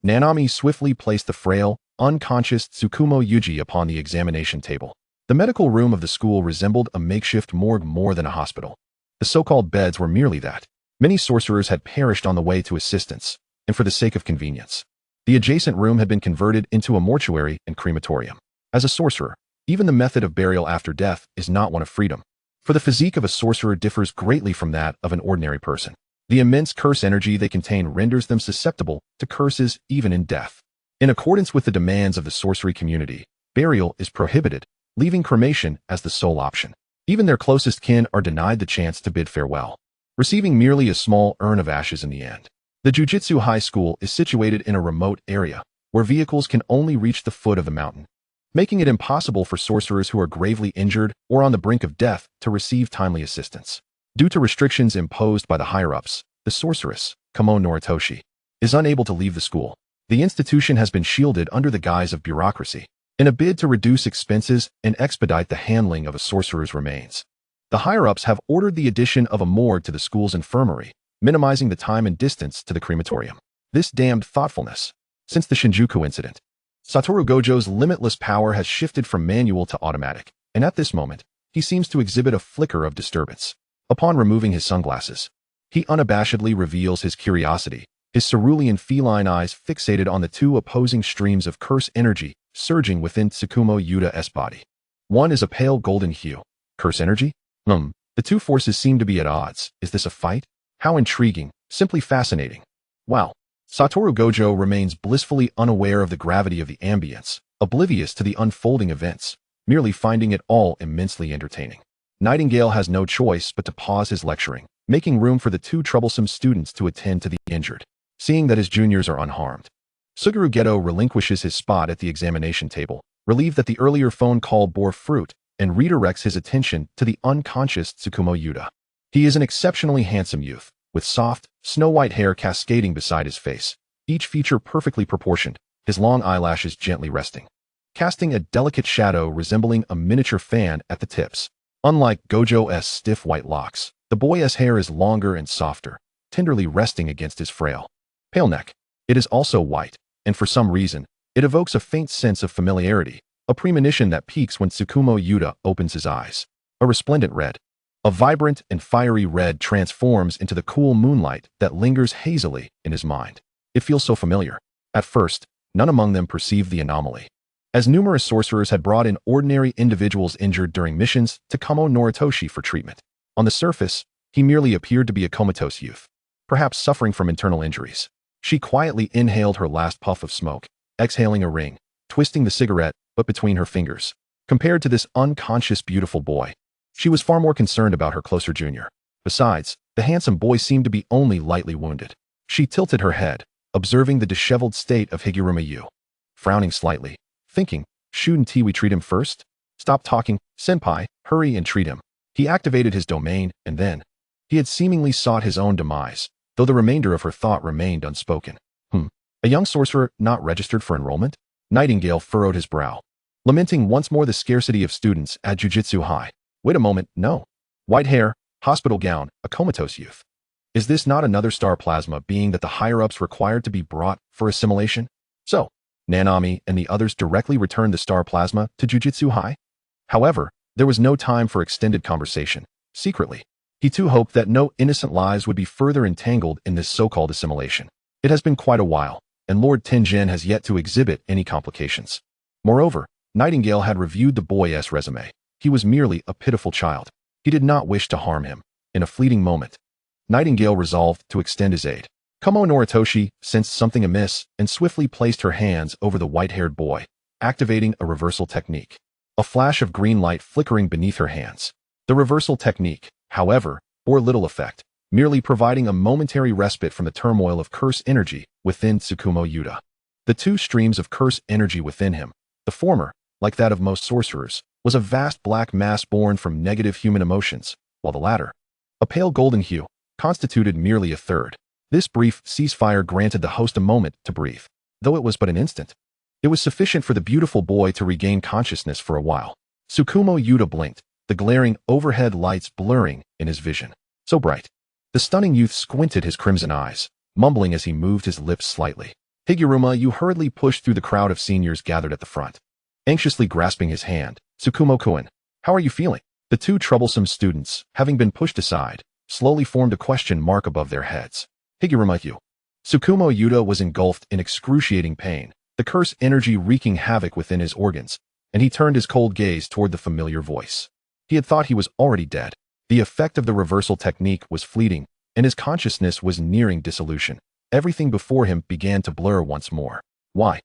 Nanami swiftly placed the frail, unconscious Tsukuyomi Yuji upon the examination table. The medical room of the school resembled a makeshift morgue more than a hospital. The so-called beds were merely that. Many sorcerers had perished on the way to assistance, and for the sake of convenience, the adjacent room had been converted into a mortuary and crematorium. As a sorcerer, even the method of burial after death is not one of freedom, for the physique of a sorcerer differs greatly from that of an ordinary person. The immense curse energy they contain renders them susceptible to curses even in death. In accordance with the demands of the sorcery community, burial is prohibited, leaving cremation as the sole option. Even their closest kin are denied the chance to bid farewell, receiving merely a small urn of ashes in the end. The Jujutsu High School is situated in a remote area, where vehicles can only reach the foot of the mountain, making it impossible for sorcerers who are gravely injured or on the brink of death to receive timely assistance. Due to restrictions imposed by the higher-ups, the sorceress, Kamo Noritoshi, is unable to leave the school. The institution has been shielded under the guise of bureaucracy, in a bid to reduce expenses and expedite the handling of a sorcerer's remains. The higher-ups have ordered the addition of a morgue to the school's infirmary, minimizing the time and distance to the crematorium. This damned thoughtfulness. Since the Shinjuku incident, Satoru Gojo's limitless power has shifted from manual to automatic, and at this moment, he seems to exhibit a flicker of disturbance. Upon removing his sunglasses, he unabashedly reveals his curiosity, his cerulean feline eyes fixated on the two opposing streams of curse energy surging within Tsukuyomi Yuda's body. One is a pale golden hue. Curse energy? The two forces seem to be at odds. Is this a fight? How intriguing, simply fascinating. Wow. Satoru Gojo remains blissfully unaware of the gravity of the ambience, oblivious to the unfolding events, merely finding it all immensely entertaining. Nightingale has no choice but to pause his lecturing, making room for the two troublesome students to attend to the injured. Seeing that his juniors are unharmed, Suguru Geto relinquishes his spot at the examination table, relieved that the earlier phone call bore fruit and redirects his attention to the unconscious Tsukuyomi Yuta. He is an exceptionally handsome youth, with soft, snow-white hair cascading beside his face, each feature perfectly proportioned, his long eyelashes gently resting, casting a delicate shadow resembling a miniature fan at the tips. Unlike Gojo's stiff white locks, the boy's hair is longer and softer, tenderly resting against his frail, pale neck. It is also white, and for some reason, it evokes a faint sense of familiarity, a premonition that peaks when Tsukuyomi Yuta opens his eyes. A resplendent red. A vibrant and fiery red transforms into the cool moonlight that lingers hazily in his mind. It feels so familiar. At first, none among them perceived the anomaly, as numerous sorcerers had brought in ordinary individuals injured during missions to Kamo Noritoshi for treatment. On the surface, he merely appeared to be a comatose youth, perhaps suffering from internal injuries. She quietly inhaled her last puff of smoke, exhaling a ring, twisting the cigarette but between her fingers. Compared to this unconscious beautiful boy, she was far more concerned about her closer junior. Besides, the handsome boy seemed to be only lightly wounded. She tilted her head, observing the disheveled state of Higuruma Yu. Frowning slightly, thinking, shouldn't we treat him first? Stop talking, senpai, hurry and treat him. He activated his domain, and then he had seemingly sought his own demise, though the remainder of her thought remained unspoken. A young sorcerer not registered for enrollment? Nightingale furrowed his brow, lamenting once more the scarcity of students at Jujutsu High. Wait a moment, no. White hair, hospital gown, a comatose youth. Is this not another star plasma being that the higher-ups required to be brought for assimilation? So, Nanami and the others directly returned the star plasma to Jujutsu High? However, there was no time for extended conversation. Secretly, he too hoped that no innocent lives would be further entangled in this so-called assimilation. It has been quite a while, and Lord Tenjin has yet to exhibit any complications. Moreover, Nightingale had reviewed the boy's resume. He was merely a pitiful child. He did not wish to harm him. In a fleeting moment, Nightingale resolved to extend his aid. Kamo Noritoshi sensed something amiss and swiftly placed her hands over the white-haired boy, activating a reversal technique. A flash of green light flickering beneath her hands. The reversal technique, however, bore little effect, merely providing a momentary respite from the turmoil of curse energy within Tsukuyomi Yuta. The two streams of curse energy within him, the former, like that of most sorcerers, was a vast black mass born from negative human emotions, while the latter, a pale golden hue, constituted merely a third. This brief ceasefire granted the host a moment to breathe, though it was but an instant. It was sufficient for the beautiful boy to regain consciousness for a while. Tsukuyomi Yuta blinked, the glaring overhead lights blurring in his vision. So bright. The stunning youth squinted his crimson eyes, mumbling as he moved his lips slightly. Higuruma Yu hurriedly pushed through the crowd of seniors gathered at the front. Anxiously grasping his hand, Tsukumo-kun, how are you feeling? The two troublesome students, having been pushed aside, slowly formed a question mark above their heads. Higuruma Yu. Tsukuyomi Yuta was engulfed in excruciating pain, the curse energy wreaking havoc within his organs, and he turned his cold gaze toward the familiar voice. He had thought he was already dead. The effect of the reversal technique was fleeting, and his consciousness was nearing dissolution. Everything before him began to blur once more. Why?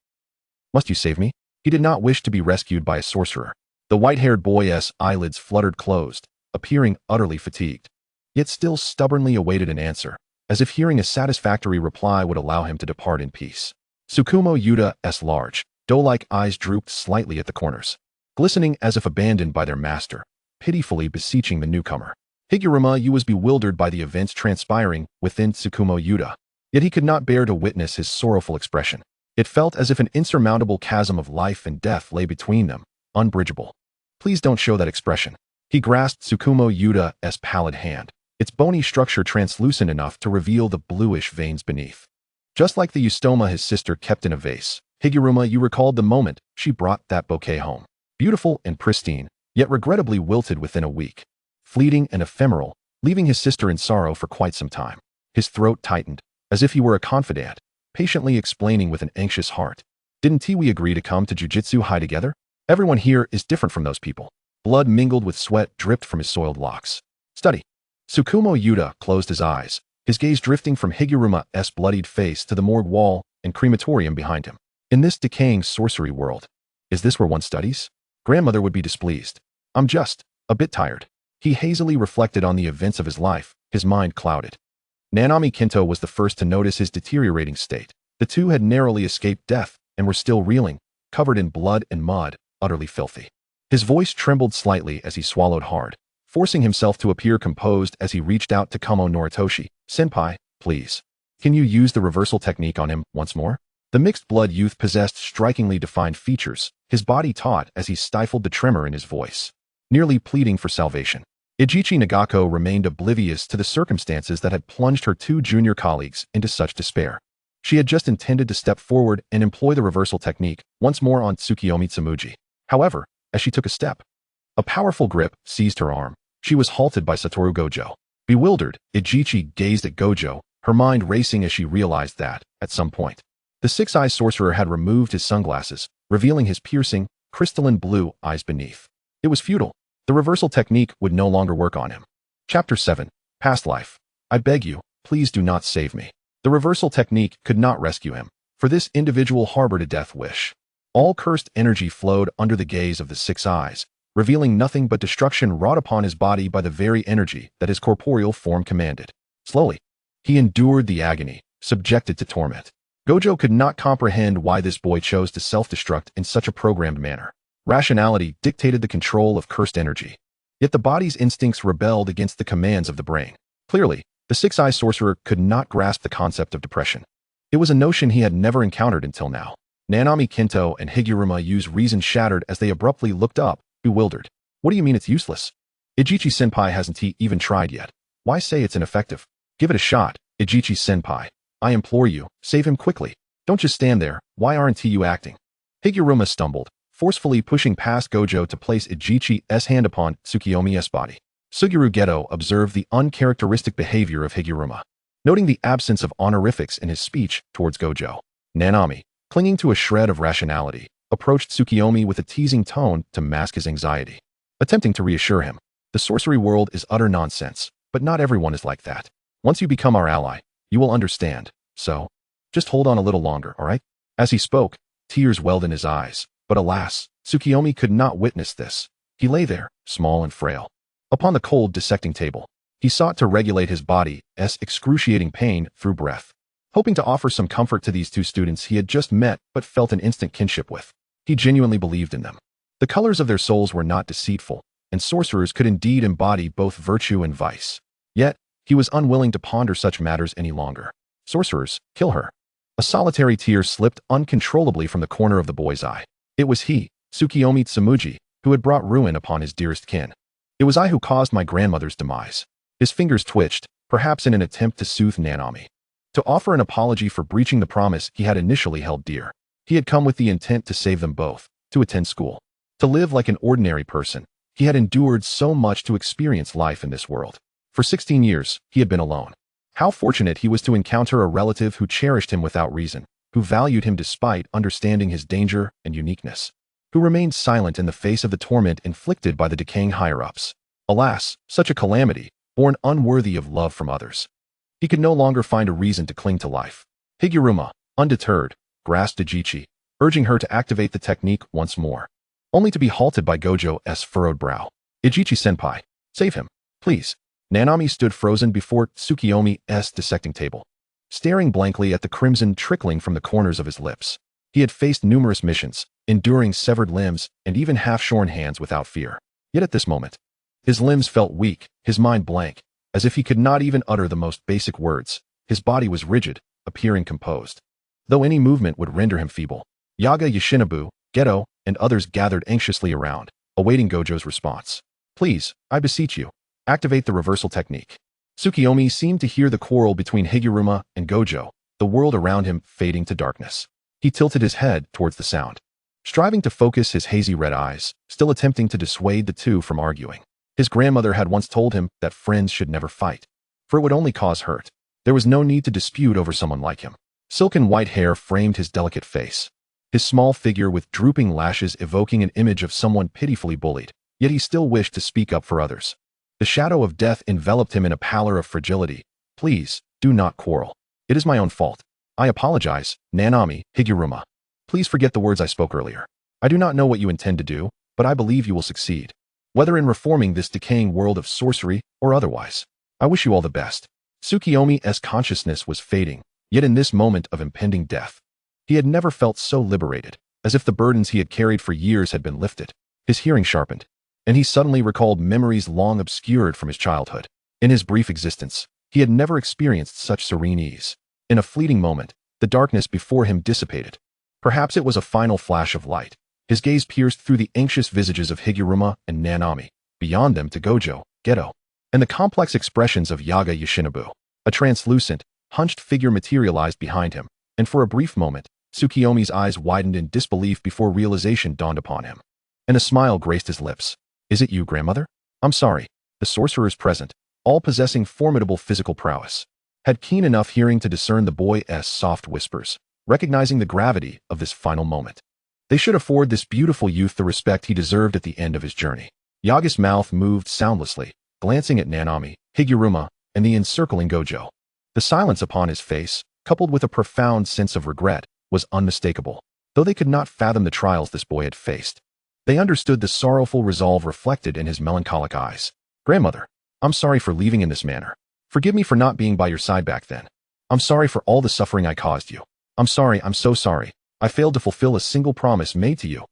Must you save me? He did not wish to be rescued by a sorcerer. The white-haired boy's eyelids fluttered closed, appearing utterly fatigued, yet still stubbornly awaited an answer, as if hearing a satisfactory reply would allow him to depart in peace. Tsukuyomi Yuta's large, doe-like eyes drooped slightly at the corners, glistening as if abandoned by their master, pitifully beseeching the newcomer. Higuruma Yu was bewildered by the events transpiring within Tsukuyomi Yuta, yet he could not bear to witness his sorrowful expression. It felt as if an insurmountable chasm of life and death lay between them, unbridgeable. Please don't show that expression. He grasped Tsukuyomi Yuta's pallid hand, its bony structure translucent enough to reveal the bluish veins beneath. Just like the eustoma his sister kept in a vase, Higuruma Yu recalled the moment she brought that bouquet home. Beautiful and pristine, yet regrettably wilted within a week. Fleeting and ephemeral, leaving his sister in sorrow for quite some time. His throat tightened, as if he were a confidant, patiently explaining with an anxious heart. Didn't we agree to come to Jujutsu High together? Everyone here is different from those people. Blood mingled with sweat dripped from his soiled locks. Study. Tsukuyomi Yuta closed his eyes, his gaze drifting from Higuruma's bloodied face to the morgue wall and crematorium behind him. In this decaying sorcery world, is this where one studies? Grandmother would be displeased. I'm just a bit tired. He hazily reflected on the events of his life, his mind clouded. Nanami Kinto was the first to notice his deteriorating state. The two had narrowly escaped death and were still reeling, covered in blood and mud, utterly filthy. His voice trembled slightly as he swallowed hard, forcing himself to appear composed as he reached out to Kamo Noritoshi. Senpai, please. Can you use the reversal technique on him once more? The mixed-blood youth possessed strikingly defined features, his body taut as he stifled the tremor in his voice, nearly pleading for salvation. Ijichi Nagako remained oblivious to the circumstances that had plunged her two junior colleagues into such despair. She had just intended to step forward and employ the reversal technique once more on Tsukuyomi Tsu-mi. However, as she took a step, a powerful grip seized her arm. She was halted by Satoru Gojo. Bewildered, Ijichi gazed at Gojo, her mind racing as she realized that, at some point, the six-eyed sorcerer had removed his sunglasses, revealing his piercing, crystalline blue eyes beneath. It was futile. The reversal technique would no longer work on him. Chapter 7. Past Life. I beg you, please do not save me. The reversal technique could not rescue him, for this individual harbored a death wish. All cursed energy flowed under the gaze of the six eyes, revealing nothing but destruction wrought upon his body by the very energy that his corporeal form commanded. Slowly, he endured the agony, subjected to torment. Gojo could not comprehend why this boy chose to self-destruct in such a programmed manner. Rationality dictated the control of cursed energy. Yet the body's instincts rebelled against the commands of the brain. Clearly, the six-eyed sorcerer could not grasp the concept of depression. It was a notion he had never encountered until now. Nanami Kinto and Higuruma used reason shattered as they abruptly looked up, bewildered. What do you mean it's useless? Ijichi-senpai hasn't he even tried yet. Why say it's ineffective? Give it a shot, Ijichi-senpai. I implore you, save him quickly. Don't just stand there, why aren't you acting? Higuruma stumbled, forcefully pushing past Gojo to place Ijichi's hand upon Tsukuyomi's body. Suguru Geto observed the uncharacteristic behavior of Higuruma, noting the absence of honorifics in his speech towards Gojo. Nanami, clinging to a shred of rationality, approached Tsukuyomi with a teasing tone to mask his anxiety, attempting to reassure him. The sorcery world is utter nonsense, but not everyone is like that. Once you become our ally, you will understand, so just hold on a little longer, all right? As he spoke, tears welled in his eyes, but alas, Tsukuyomi could not witness this. He lay there, small and frail, upon the cold dissecting table. He sought to regulate his body's excruciating pain through breath, hoping to offer some comfort to these two students he had just met but felt an instant kinship with. He genuinely believed in them. The colors of their souls were not deceitful, and sorcerers could indeed embody both virtue and vice. Yet, he was unwilling to ponder such matters any longer. Sorcerers, kill her. A solitary tear slipped uncontrollably from the corner of the boy's eye. It was he, Tsukuyomi Tsu-mi, who had brought ruin upon his dearest kin. It was I who caused my grandmother's demise. His fingers twitched, perhaps in an attempt to soothe Nanami, to offer an apology for breaching the promise he had initially held dear. He had come with the intent to save them both, to attend school, to live like an ordinary person. He had endured so much to experience life in this world. For 16 years, he had been alone. How fortunate he was to encounter a relative who cherished him without reason, who valued him despite understanding his danger and uniqueness, who remained silent in the face of the torment inflicted by the decaying higher-ups. Alas, such a calamity, born unworthy of love from others. He could no longer find a reason to cling to life. Higuruma, undeterred, grasped Ijichi, urging her to activate the technique once more, only to be halted by Gojo's furrowed brow. Ijichi-senpai, save him, please. Nanami stood frozen before Tsukuyomi's dissecting table, staring blankly at the crimson trickling from the corners of his lips. He had faced numerous missions, enduring severed limbs and even half-shorn hands without fear. Yet at this moment, his limbs felt weak, his mind blank, as if he could not even utter the most basic words. His body was rigid, appearing composed, though any movement would render him feeble. Yaga Yoshinobu, Geto, and others gathered anxiously around, awaiting Gojo's response. Please, I beseech you, activate the reversal technique. Tsukuyomi seemed to hear the quarrel between Higuruma and Gojo, the world around him fading to darkness. He tilted his head towards the sound, striving to focus his hazy red eyes, still attempting to dissuade the two from arguing. His grandmother had once told him that friends should never fight, for it would only cause hurt. There was no need to dispute over someone like him. Silken white hair framed his delicate face, his small figure with drooping lashes evoking an image of someone pitifully bullied, yet he still wished to speak up for others. The shadow of death enveloped him in a pallor of fragility. Please, do not quarrel. It is my own fault. I apologize, Nanami, Higuruma. Please forget the words I spoke earlier. I do not know what you intend to do, but I believe you will succeed, whether in reforming this decaying world of sorcery or otherwise. I wish you all the best. Tsukuyomi's consciousness was fading, yet in this moment of impending death, he had never felt so liberated, as if the burdens he had carried for years had been lifted. His hearing sharpened, and he suddenly recalled memories long obscured from his childhood. In his brief existence, he had never experienced such serene ease. In a fleeting moment, the darkness before him dissipated. Perhaps it was a final flash of light. His gaze pierced through the anxious visages of Higuruma and Nanami, beyond them to Gojo, Geto, and the complex expressions of Yaga Yoshinobu. A translucent, hunched figure materialized behind him, and for a brief moment, Tsukuyomi's eyes widened in disbelief before realization dawned upon him. And a smile graced his lips. "Is it you, grandmother?" "I'm sorry." The sorcerers present, all possessing formidable physical prowess, had keen enough hearing to discern the boy's soft whispers, recognizing the gravity of this final moment. They should afford this beautiful youth the respect he deserved at the end of his journey. Yaga's mouth moved soundlessly, glancing at Nanami, Higuruma, and the encircling Gojo. The silence upon his face, coupled with a profound sense of regret, was unmistakable. Though they could not fathom the trials this boy had faced, they understood the sorrowful resolve reflected in his melancholic eyes. "Grandmother, I'm sorry for leaving in this manner. Forgive me for not being by your side back then. I'm sorry for all the suffering I caused you. I'm sorry, I'm so sorry. I failed to fulfill a single promise made to you.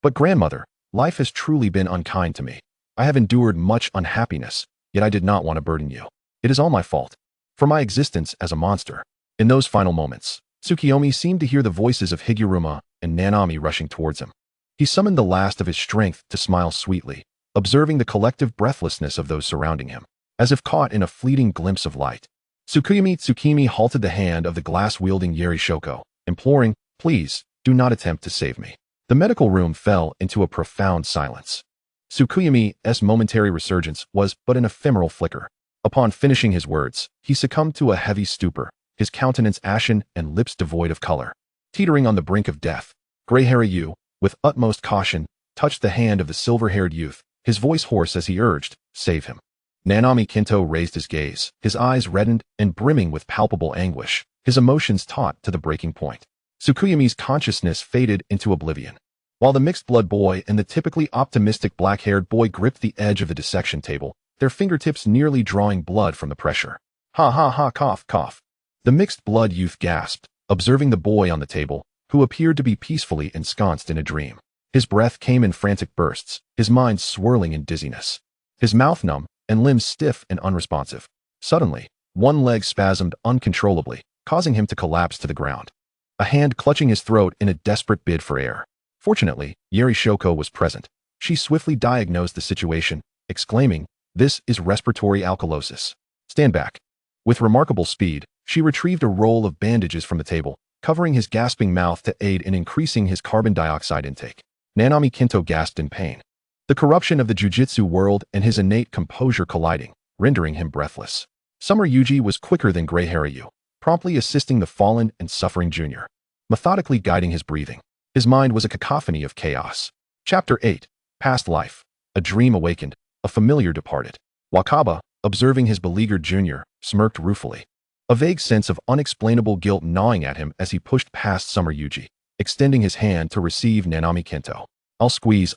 But grandmother, life has truly been unkind to me. I have endured much unhappiness, yet I did not want to burden you. It is all my fault. For my existence as a monster." In those final moments, Tsukuyomi seemed to hear the voices of Higuruma and Nanami rushing towards him. He summoned the last of his strength to smile sweetly, observing the collective breathlessness of those surrounding him, as if caught in a fleeting glimpse of light. Tsukuyomi Tsu-mi halted the hand of the glass-wielding Ieiri Shoko, imploring, "Please, do not attempt to save me." The medical room fell into a profound silence. Tsukuyomi's momentary resurgence was but an ephemeral flicker. Upon finishing his words, he succumbed to a heavy stupor, his countenance ashen and lips devoid of color. Teetering on the brink of death, gray-hairy Yu, with utmost caution, touched the hand of the silver-haired youth, his voice hoarse as he urged, "Save him." Nanami Kinto raised his gaze, his eyes reddened and brimming with palpable anguish, his emotions taut to the breaking point. Tsukuyomi's consciousness faded into oblivion, while the mixed-blood boy and the typically optimistic black-haired boy gripped the edge of the dissection table, their fingertips nearly drawing blood from the pressure. "Ha ha ha, cough, cough." The mixed-blood youth gasped, observing the boy on the table, who appeared to be peacefully ensconced in a dream. His breath came in frantic bursts, his mind swirling in dizziness, his mouth numb and limbs stiff and unresponsive. Suddenly, one leg spasmed uncontrollably, causing him to collapse to the ground, a hand clutching his throat in a desperate bid for air. Fortunately, Ieiri Shoko was present. She swiftly diagnosed the situation, exclaiming, "This is respiratory alkalosis. Stand back." With remarkable speed, she retrieved a roll of bandages from the table, covering his gasping mouth to aid in increasing his carbon dioxide intake. Nanami Kinto gasped in pain, the corruption of the jujitsu world and his innate composure colliding, rendering him breathless. Summer Yuji was quicker than gray-hairy Yu, promptly assisting the fallen and suffering junior, methodically guiding his breathing. His mind was a cacophony of chaos. Chapter 8. Past Life. A dream awakened, a familiar departed. Wakaba, observing his beleaguered junior, smirked ruefully, a vague sense of unexplainable guilt gnawing at him as he pushed past Summer Yuji, extending his hand to receive Nanami Kinto. I'll squeeze,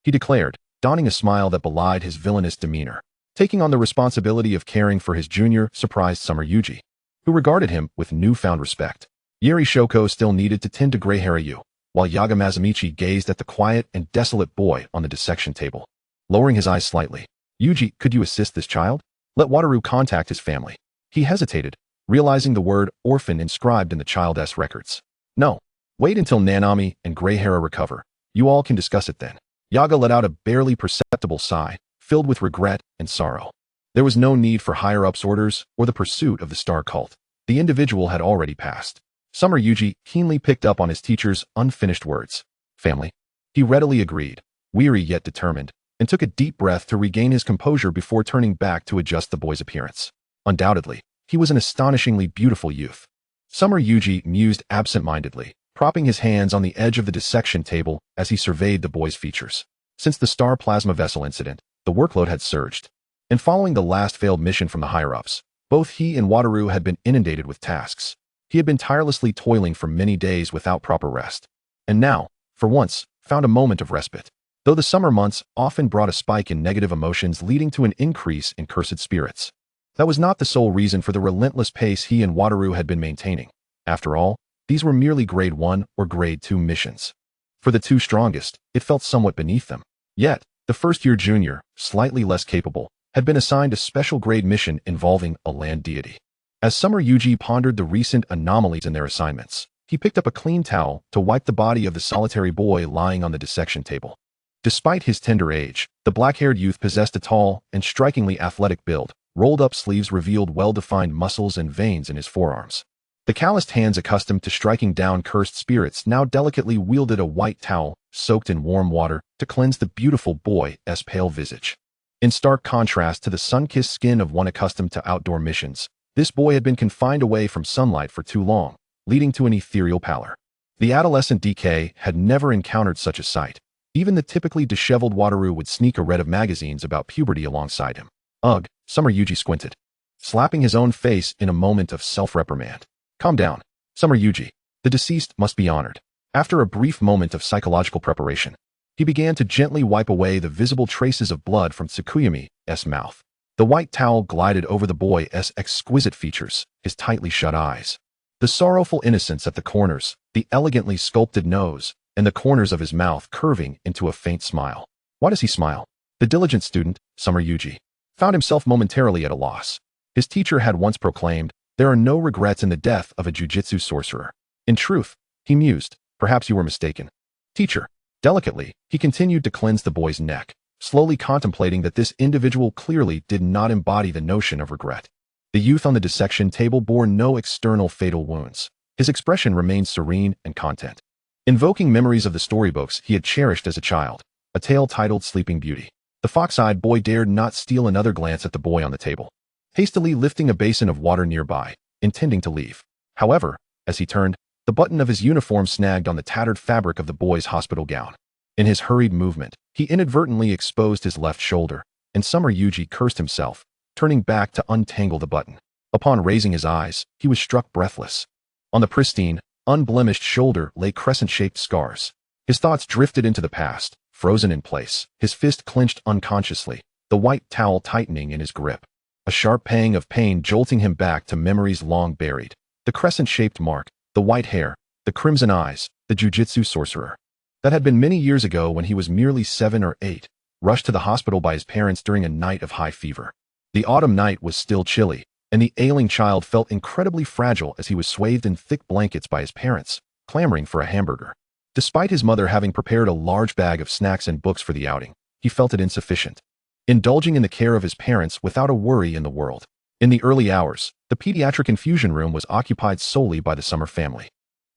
he declared, donning a smile that belied his villainous demeanor. Taking on the responsibility of caring for his junior surprised Summer Yuji, who regarded him with newfound respect. Ieiri Shoko still needed to tend to gray-hairy Yu, while Yaga Mazamichi gazed at the quiet and desolate boy on the dissection table. Lowering his eyes slightly, "Yuji, could you assist this child? Let Wataru contact his family." He hesitated, realizing the word orphan inscribed in the child's records. "No. Wait until Nanami and Grey-Hara recover. You all can discuss it then." Yaga let out a barely perceptible sigh, filled with regret and sorrow. There was no need for higher-ups' orders or the pursuit of the star cult. The individual had already passed. Summer Yuji keenly picked up on his teacher's unfinished words. "Family." He readily agreed, weary yet determined, and took a deep breath to regain his composure before turning back to adjust the boy's appearance. Undoubtedly, he was an astonishingly beautiful youth. Summer Yuji mused absent-mindedly, propping his hands on the edge of the dissection table as he surveyed the boy's features. Since the star plasma vessel incident, the workload had surged, and following the last failed mission from the higher-ups, both he and Wataru had been inundated with tasks. He had been tirelessly toiling for many days without proper rest, and now, for once, found a moment of respite. Though the summer months often brought a spike in negative emotions leading to an increase in cursed spirits, that was not the sole reason for the relentless pace he and Wataru had been maintaining. After all, these were merely Grade 1 or Grade 2 missions. For the two strongest, it felt somewhat beneath them. Yet, the first-year junior, slightly less capable, had been assigned a special grade mission involving a land deity. As Summer Yuji pondered the recent anomalies in their assignments, he picked up a clean towel to wipe the body of the solitary boy lying on the dissection table. Despite his tender age, the black-haired youth possessed a tall and strikingly athletic build. Rolled-up sleeves revealed well-defined muscles and veins in his forearms. The calloused hands accustomed to striking down cursed spirits now delicately wielded a white towel, soaked in warm water, to cleanse the beautiful boy's pale visage. In stark contrast to the sun-kissed skin of one accustomed to outdoor missions, this boy had been confined away from sunlight for too long, leading to an ethereal pallor. The adolescent DK had never encountered such a sight. Even the typically disheveled Wataru would sneak a read of magazines about puberty alongside him. Ugh, Summer Yuji squinted, slapping his own face in a moment of self-reprimand. Calm down, Summer Yuji. The deceased must be honored. After a brief moment of psychological preparation, he began to gently wipe away the visible traces of blood from Tsukuyomi's mouth. The white towel glided over the boy's exquisite features, his tightly shut eyes. The sorrowful innocence at the corners, the elegantly sculpted nose, and the corners of his mouth curving into a faint smile. Why does he smile? The diligent student, Summer Yuji, found himself momentarily at a loss. His teacher had once proclaimed, "There are no regrets in the death of a jujitsu sorcerer." In truth, he mused, perhaps you were mistaken. Teacher. Delicately, he continued to cleanse the boy's neck, slowly contemplating that this individual clearly did not embody the notion of regret. The youth on the dissection table bore no external fatal wounds. His expression remained serene and content, invoking memories of the storybooks he had cherished as a child, a tale titled Sleeping Beauty. The fox-eyed boy dared not steal another glance at the boy on the table, hastily lifting a basin of water nearby, intending to leave. However, as he turned, the button of his uniform snagged on the tattered fabric of the boy's hospital gown. In his hurried movement, he inadvertently exposed his left shoulder, and Summer Yuji cursed himself, turning back to untangle the button. Upon raising his eyes, he was struck breathless. On the pristine, unblemished shoulder lay crescent-shaped scars. His thoughts drifted into the past, frozen in place, his fist clenched unconsciously, the white towel tightening in his grip. A sharp pang of pain jolting him back to memories long buried. The crescent-shaped mark, the white hair, the crimson eyes, the jujitsu sorcerer. That had been many years ago when he was merely 7 or 8, rushed to the hospital by his parents during a night of high fever. The autumn night was still chilly, and the ailing child felt incredibly fragile as he was swathed in thick blankets by his parents, clamoring for a hamburger. Despite his mother having prepared a large bag of snacks and books for the outing, he felt it insufficient. Indulging in the care of his parents without a worry in the world. In the early hours, the pediatric infusion room was occupied solely by the Summer family.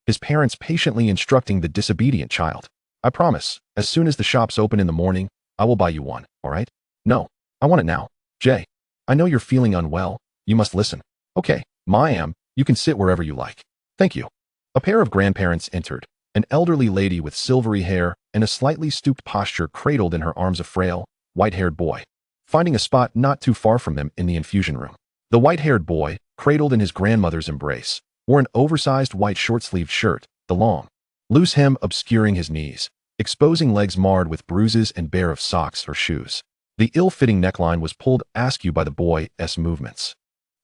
His parents patiently instructing the disobedient child. "I promise, as soon as the shops open in the morning, I will buy you one, all right?" "No, I want it now. Jay, I know you're feeling unwell. You must listen." "Okay, Ma am, you can sit wherever you like." "Thank you." A pair of grandparents entered. An elderly lady with silvery hair and a slightly stooped posture cradled in her arms a frail, white-haired boy, finding a spot not too far from them in the infusion room. The white-haired boy, cradled in his grandmother's embrace, wore an oversized white short-sleeved shirt, the long, loose hem obscuring his knees, exposing legs marred with bruises and bare of socks or shoes. The ill-fitting neckline was pulled askew by the boy's movements,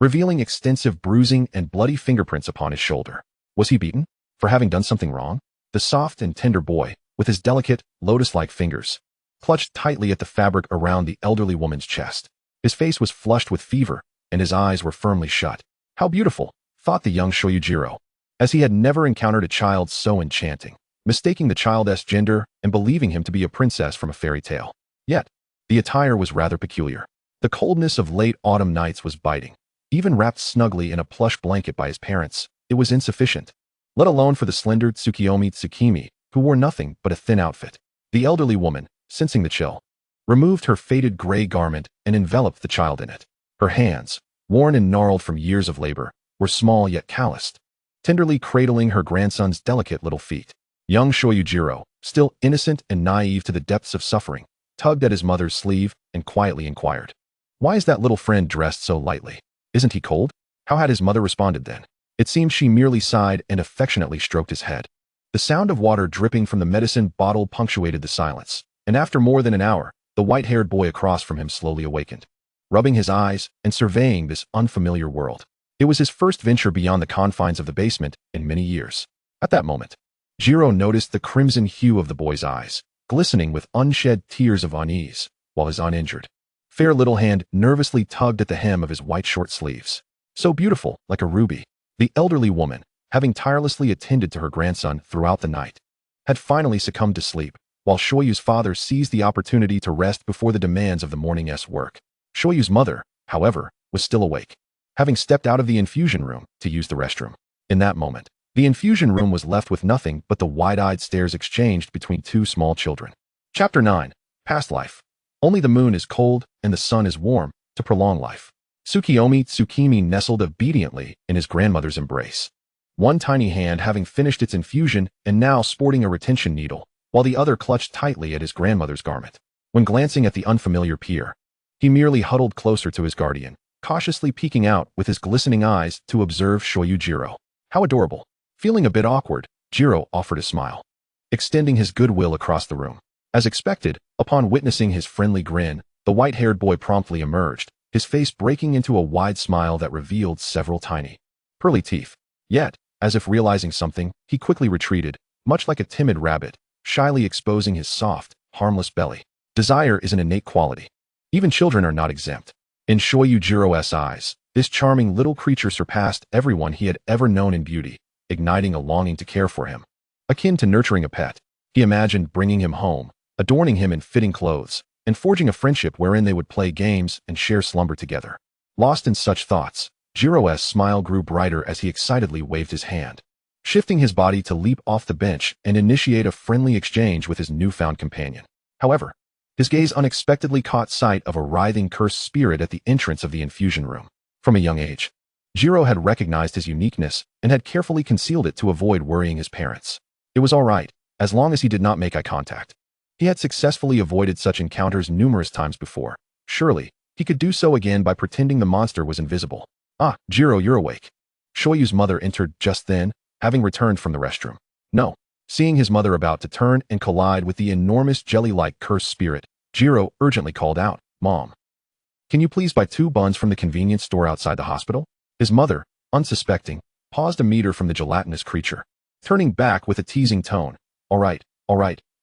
revealing extensive bruising and bloody fingerprints upon his shoulder. Was he beaten? For having done something wrong? The soft and tender boy, with his delicate, lotus-like fingers, clutched tightly at the fabric around the elderly woman's chest. His face was flushed with fever, and his eyes were firmly shut. How beautiful, thought the young Shoyujiro, as he had never encountered a child so enchanting, mistaking the child's gender and believing him to be a princess from a fairy tale. Yet, the attire was rather peculiar. The coldness of late autumn nights was biting. Even wrapped snugly in a plush blanket by his parents, it was insufficient, let alone for the slender Tsukuyomi Tsu-mi, who wore nothing but a thin outfit. The elderly woman, sensing the chill, removed her faded gray garment and enveloped the child in it. Her hands, worn and gnarled from years of labor, were small yet calloused, tenderly cradling her grandson's delicate little feet. Young Shoyujiro, still innocent and naive to the depths of suffering, tugged at his mother's sleeve and quietly inquired, "Why is that little friend dressed so lightly? Isn't he cold?" How had his mother responded then? It seemed she merely sighed and affectionately stroked his head. The sound of water dripping from the medicine bottle punctuated the silence, and after more than an hour, the white-haired boy across from him slowly awakened, rubbing his eyes and surveying this unfamiliar world. It was his first venture beyond the confines of the basement in many years. At that moment, Jiro noticed the crimson hue of the boy's eyes, glistening with unshed tears of unease, while his uninjured, fair little hand nervously tugged at the hem of his white short sleeves. So beautiful, like a ruby. The elderly woman, having tirelessly attended to her grandson throughout the night, had finally succumbed to sleep, while Shoyu's father seized the opportunity to rest before the demands of the morning's work. Shoyu's mother, however, was still awake, having stepped out of the infusion room to use the restroom. In that moment, the infusion room was left with nothing but the wide-eyed stares exchanged between two small children. Chapter 9. Past Life. Only the moon is cold and the sun is warm to prolong life. Tsukuyomi Tsu-mi nestled obediently in his grandmother's embrace, one tiny hand having finished its infusion and now sporting a retention needle, while the other clutched tightly at his grandmother's garment. When glancing at the unfamiliar peer, he merely huddled closer to his guardian, cautiously peeking out with his glistening eyes to observe Shoyu Jiro. How adorable. Feeling a bit awkward, Jiro offered a smile, extending his goodwill across the room. As expected, upon witnessing his friendly grin, the white-haired boy promptly emerged, his face breaking into a wide smile that revealed several tiny, pearly teeth. Yet, as if realizing something, he quickly retreated, much like a timid rabbit, shyly exposing his soft, harmless belly. Desire is an innate quality. Even children are not exempt. In Shoyu Jiro's eyes, this charming little creature surpassed everyone he had ever known in beauty, igniting a longing to care for him. Akin to nurturing a pet, he imagined bringing him home, adorning him in fitting clothes, and forging a friendship wherein they would play games and share slumber together. Lost in such thoughts, Jiro's smile grew brighter as he excitedly waved his hand, shifting his body to leap off the bench and initiate a friendly exchange with his newfound companion. However, his gaze unexpectedly caught sight of a writhing cursed spirit at the entrance of the infusion room. From a young age, Jiro had recognized his uniqueness and had carefully concealed it to avoid worrying his parents. It was all right, as long as he did not make eye contact. He had successfully avoided such encounters numerous times before. Surely, he could do so again by pretending the monster was invisible. Ah, Jiro, you're awake. Shoyu's mother entered just then, having returned from the restroom. No. Seeing his mother about to turn and collide with the enormous jelly-like cursed spirit, Jiro urgently called out, "Mom, can you please buy 2 buns from the convenience store outside the hospital?" His mother, unsuspecting, paused a meter from the gelatinous creature, turning back with a teasing tone. All right,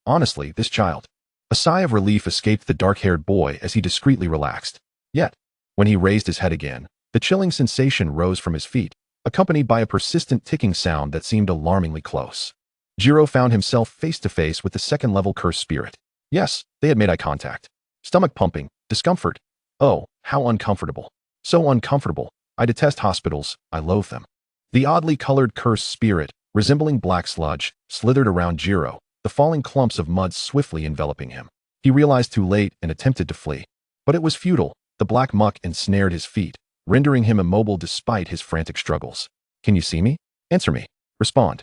honestly, this child." A sigh of relief escaped the dark-haired boy as he discreetly relaxed. Yet, when he raised his head again, the chilling sensation rose from his feet, accompanied by a persistent ticking sound that seemed alarmingly close. Jiro found himself face-to-face with the second-level cursed spirit. Yes, they had made eye contact. Stomach pumping, discomfort. Oh, how uncomfortable. So uncomfortable. I detest hospitals, I loathe them. The oddly colored cursed spirit, resembling black sludge, slithered around Jiro, the falling clumps of mud swiftly enveloping him. He realized too late and attempted to flee. But it was futile. The black muck ensnared his feet, rendering him immobile despite his frantic struggles. Can you see me? Answer me. Respond.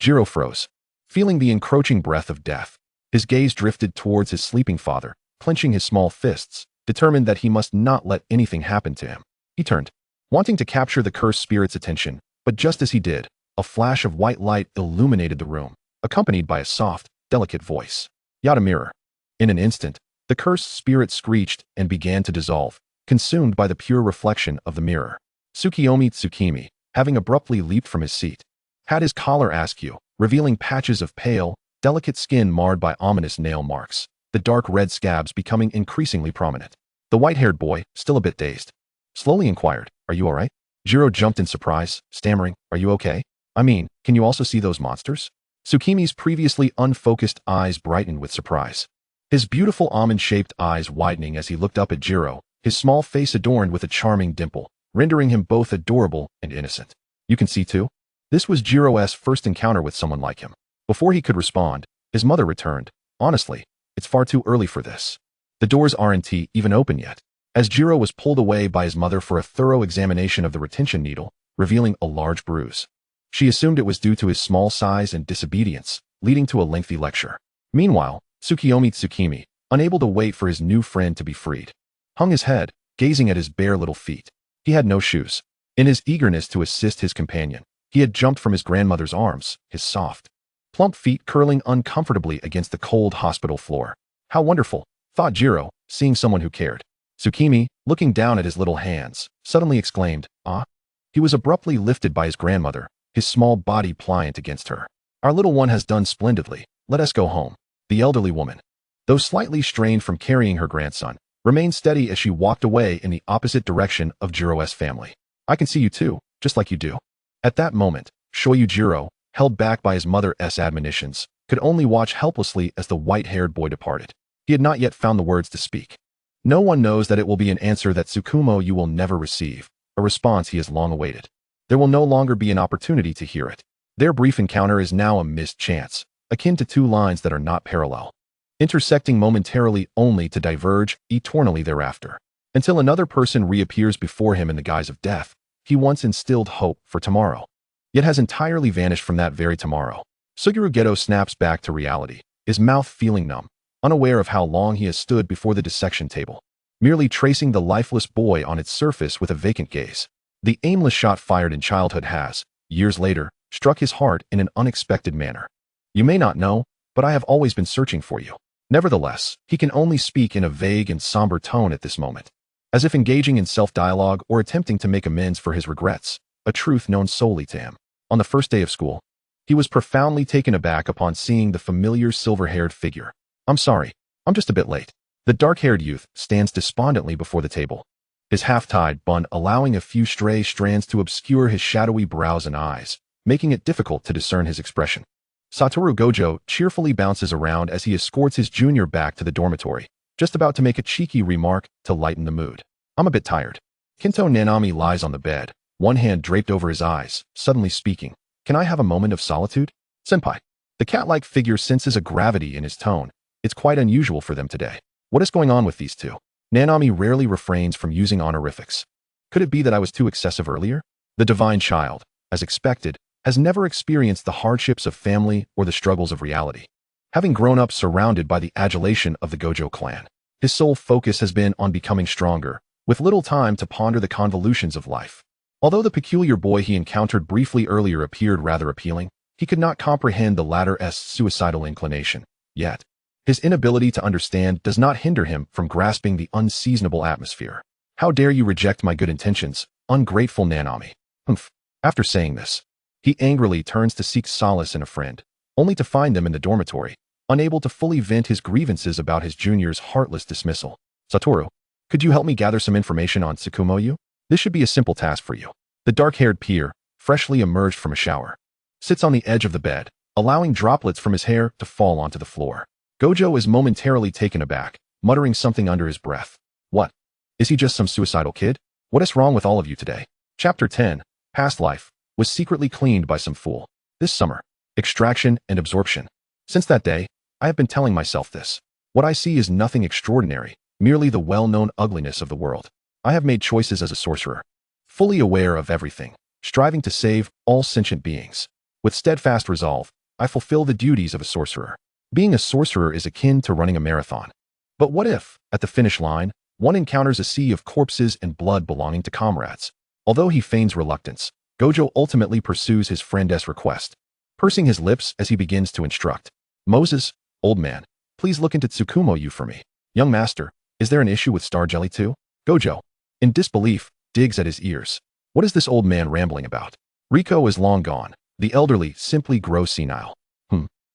Jiro froze, feeling the encroaching breath of death. His gaze drifted towards his sleeping father, clenching his small fists, determined that he must not let anything happen to him. He turned, wanting to capture the cursed spirit's attention, but just as he did, a flash of white light illuminated the room, accompanied by a soft, delicate voice. Yada mirror. In an instant, the cursed spirit screeched and began to dissolve, consumed by the pure reflection of the mirror. Tsukuyomi Tsu-mi, having abruptly leaped from his seat, had his collar askew, revealing patches of pale, delicate skin marred by ominous nail marks, the dark red scabs becoming increasingly prominent. The white-haired boy, still a bit dazed, slowly inquired, "Are you all right?" Jiro jumped in surprise, stammering, "Are you okay? I mean, can you also see those monsters?" Tsukimi's previously unfocused eyes brightened with surprise, his beautiful almond-shaped eyes widening as he looked up at Jiro, his small face adorned with a charming dimple, rendering him both adorable and innocent. "You can see too?" This was Jiro's first encounter with someone like him. Before he could respond, his mother returned, "Honestly, it's far too early for this. The doors aren't even open yet." As Jiro was pulled away by his mother for a thorough examination of the retention needle, revealing a large bruise, she assumed it was due to his small size and disobedience, leading to a lengthy lecture. Meanwhile, Tsukuyomi Tsu-mi, unable to wait for his new friend to be freed, hung his head, gazing at his bare little feet. He had no shoes. In his eagerness to assist his companion, he had jumped from his grandmother's arms, his soft, plump feet curling uncomfortably against the cold hospital floor. How wonderful, thought Jiro, seeing someone who cared. Tsukimi, looking down at his little hands, suddenly exclaimed, "Ah." He was abruptly lifted by his grandmother, his small body pliant against her. Our little one has done splendidly. Let us go home. The elderly woman, though slightly strained from carrying her grandson, remained steady as she walked away in the opposite direction of Jiro's family. I can see you too, just like you do. At that moment, Shoyu Jiro, held back by his mother's admonitions, could only watch helplessly as the white-haired boy departed. He had not yet found the words to speak. No one knows that it will be an answer that Tsukumo you will never receive, a response he has long awaited. There will no longer be an opportunity to hear it. Their brief encounter is now a missed chance, akin to two lines that are not parallel, intersecting momentarily only to diverge eternally thereafter. Until another person reappears before him in the guise of death, he once instilled hope for tomorrow, yet has entirely vanished from that very tomorrow. Suguru Geto snaps back to reality, his mouth feeling numb, unaware of how long he has stood before the dissection table, merely tracing the lifeless boy on its surface with a vacant gaze. The aimless shot fired in childhood has, years later, struck his heart in an unexpected manner. You may not know, but I have always been searching for you. Nevertheless, he can only speak in a vague and somber tone at this moment, as if engaging in self-dialogue or attempting to make amends for his regrets, a truth known solely to him. On the first day of school, he was profoundly taken aback upon seeing the familiar silver-haired figure. I'm sorry, I'm just a bit late. The dark-haired youth stands despondently before the table, his half-tied bun allowing a few stray strands to obscure his shadowy brows and eyes, making it difficult to discern his expression. Satoru Gojo cheerfully bounces around as he escorts his junior back to the dormitory, just about to make a cheeky remark to lighten the mood. I'm a bit tired. Kinto Nanami lies on the bed, one hand draped over his eyes, suddenly speaking. Can I have a moment of solitude? Senpai. The cat-like figure senses a gravity in his tone. It's quite unusual for them today. What is going on with these two? Nanami rarely refrains from using honorifics. Could it be that I was too excessive earlier? The divine child, as expected, has never experienced the hardships of family or the struggles of reality. Having grown up surrounded by the adulation of the Gojo clan, his sole focus has been on becoming stronger, with little time to ponder the convolutions of life. Although the peculiar boy he encountered briefly earlier appeared rather appealing, he could not comprehend the latter's suicidal inclination. Yet, his inability to understand does not hinder him from grasping the unseasonable atmosphere. How dare you reject my good intentions, ungrateful Nanami? Humph. After saying this, he angrily turns to seek solace in a friend, only to find them in the dormitory, unable to fully vent his grievances about his junior's heartless dismissal. Satoru, could you help me gather some information on Tsukumo? This should be a simple task for you. The dark-haired peer, freshly emerged from a shower, sits on the edge of the bed, allowing droplets from his hair to fall onto the floor. Gojo is momentarily taken aback, muttering something under his breath. What? Is he just some suicidal kid? What is wrong with all of you today? Chapter 10, Past Life, was secretly cleaned by some fool. This summer, extraction and absorption. Since that day, I have been telling myself this. What I see is nothing extraordinary, merely the well-known ugliness of the world. I have made choices as a sorcerer, fully aware of everything, striving to save all sentient beings. With steadfast resolve, I fulfill the duties of a sorcerer. Being a sorcerer is akin to running a marathon. But what if, at the finish line, one encounters a sea of corpses and blood belonging to comrades? Although he feigns reluctance, Gojo ultimately pursues his friend's request, pursing his lips as he begins to instruct. Moses, old man, please look into Tsukumo for me. Young master, is there an issue with Star Jelly too? Gojo, in disbelief, digs at his ears. What is this old man rambling about? Riko is long gone. The elderly simply grow senile.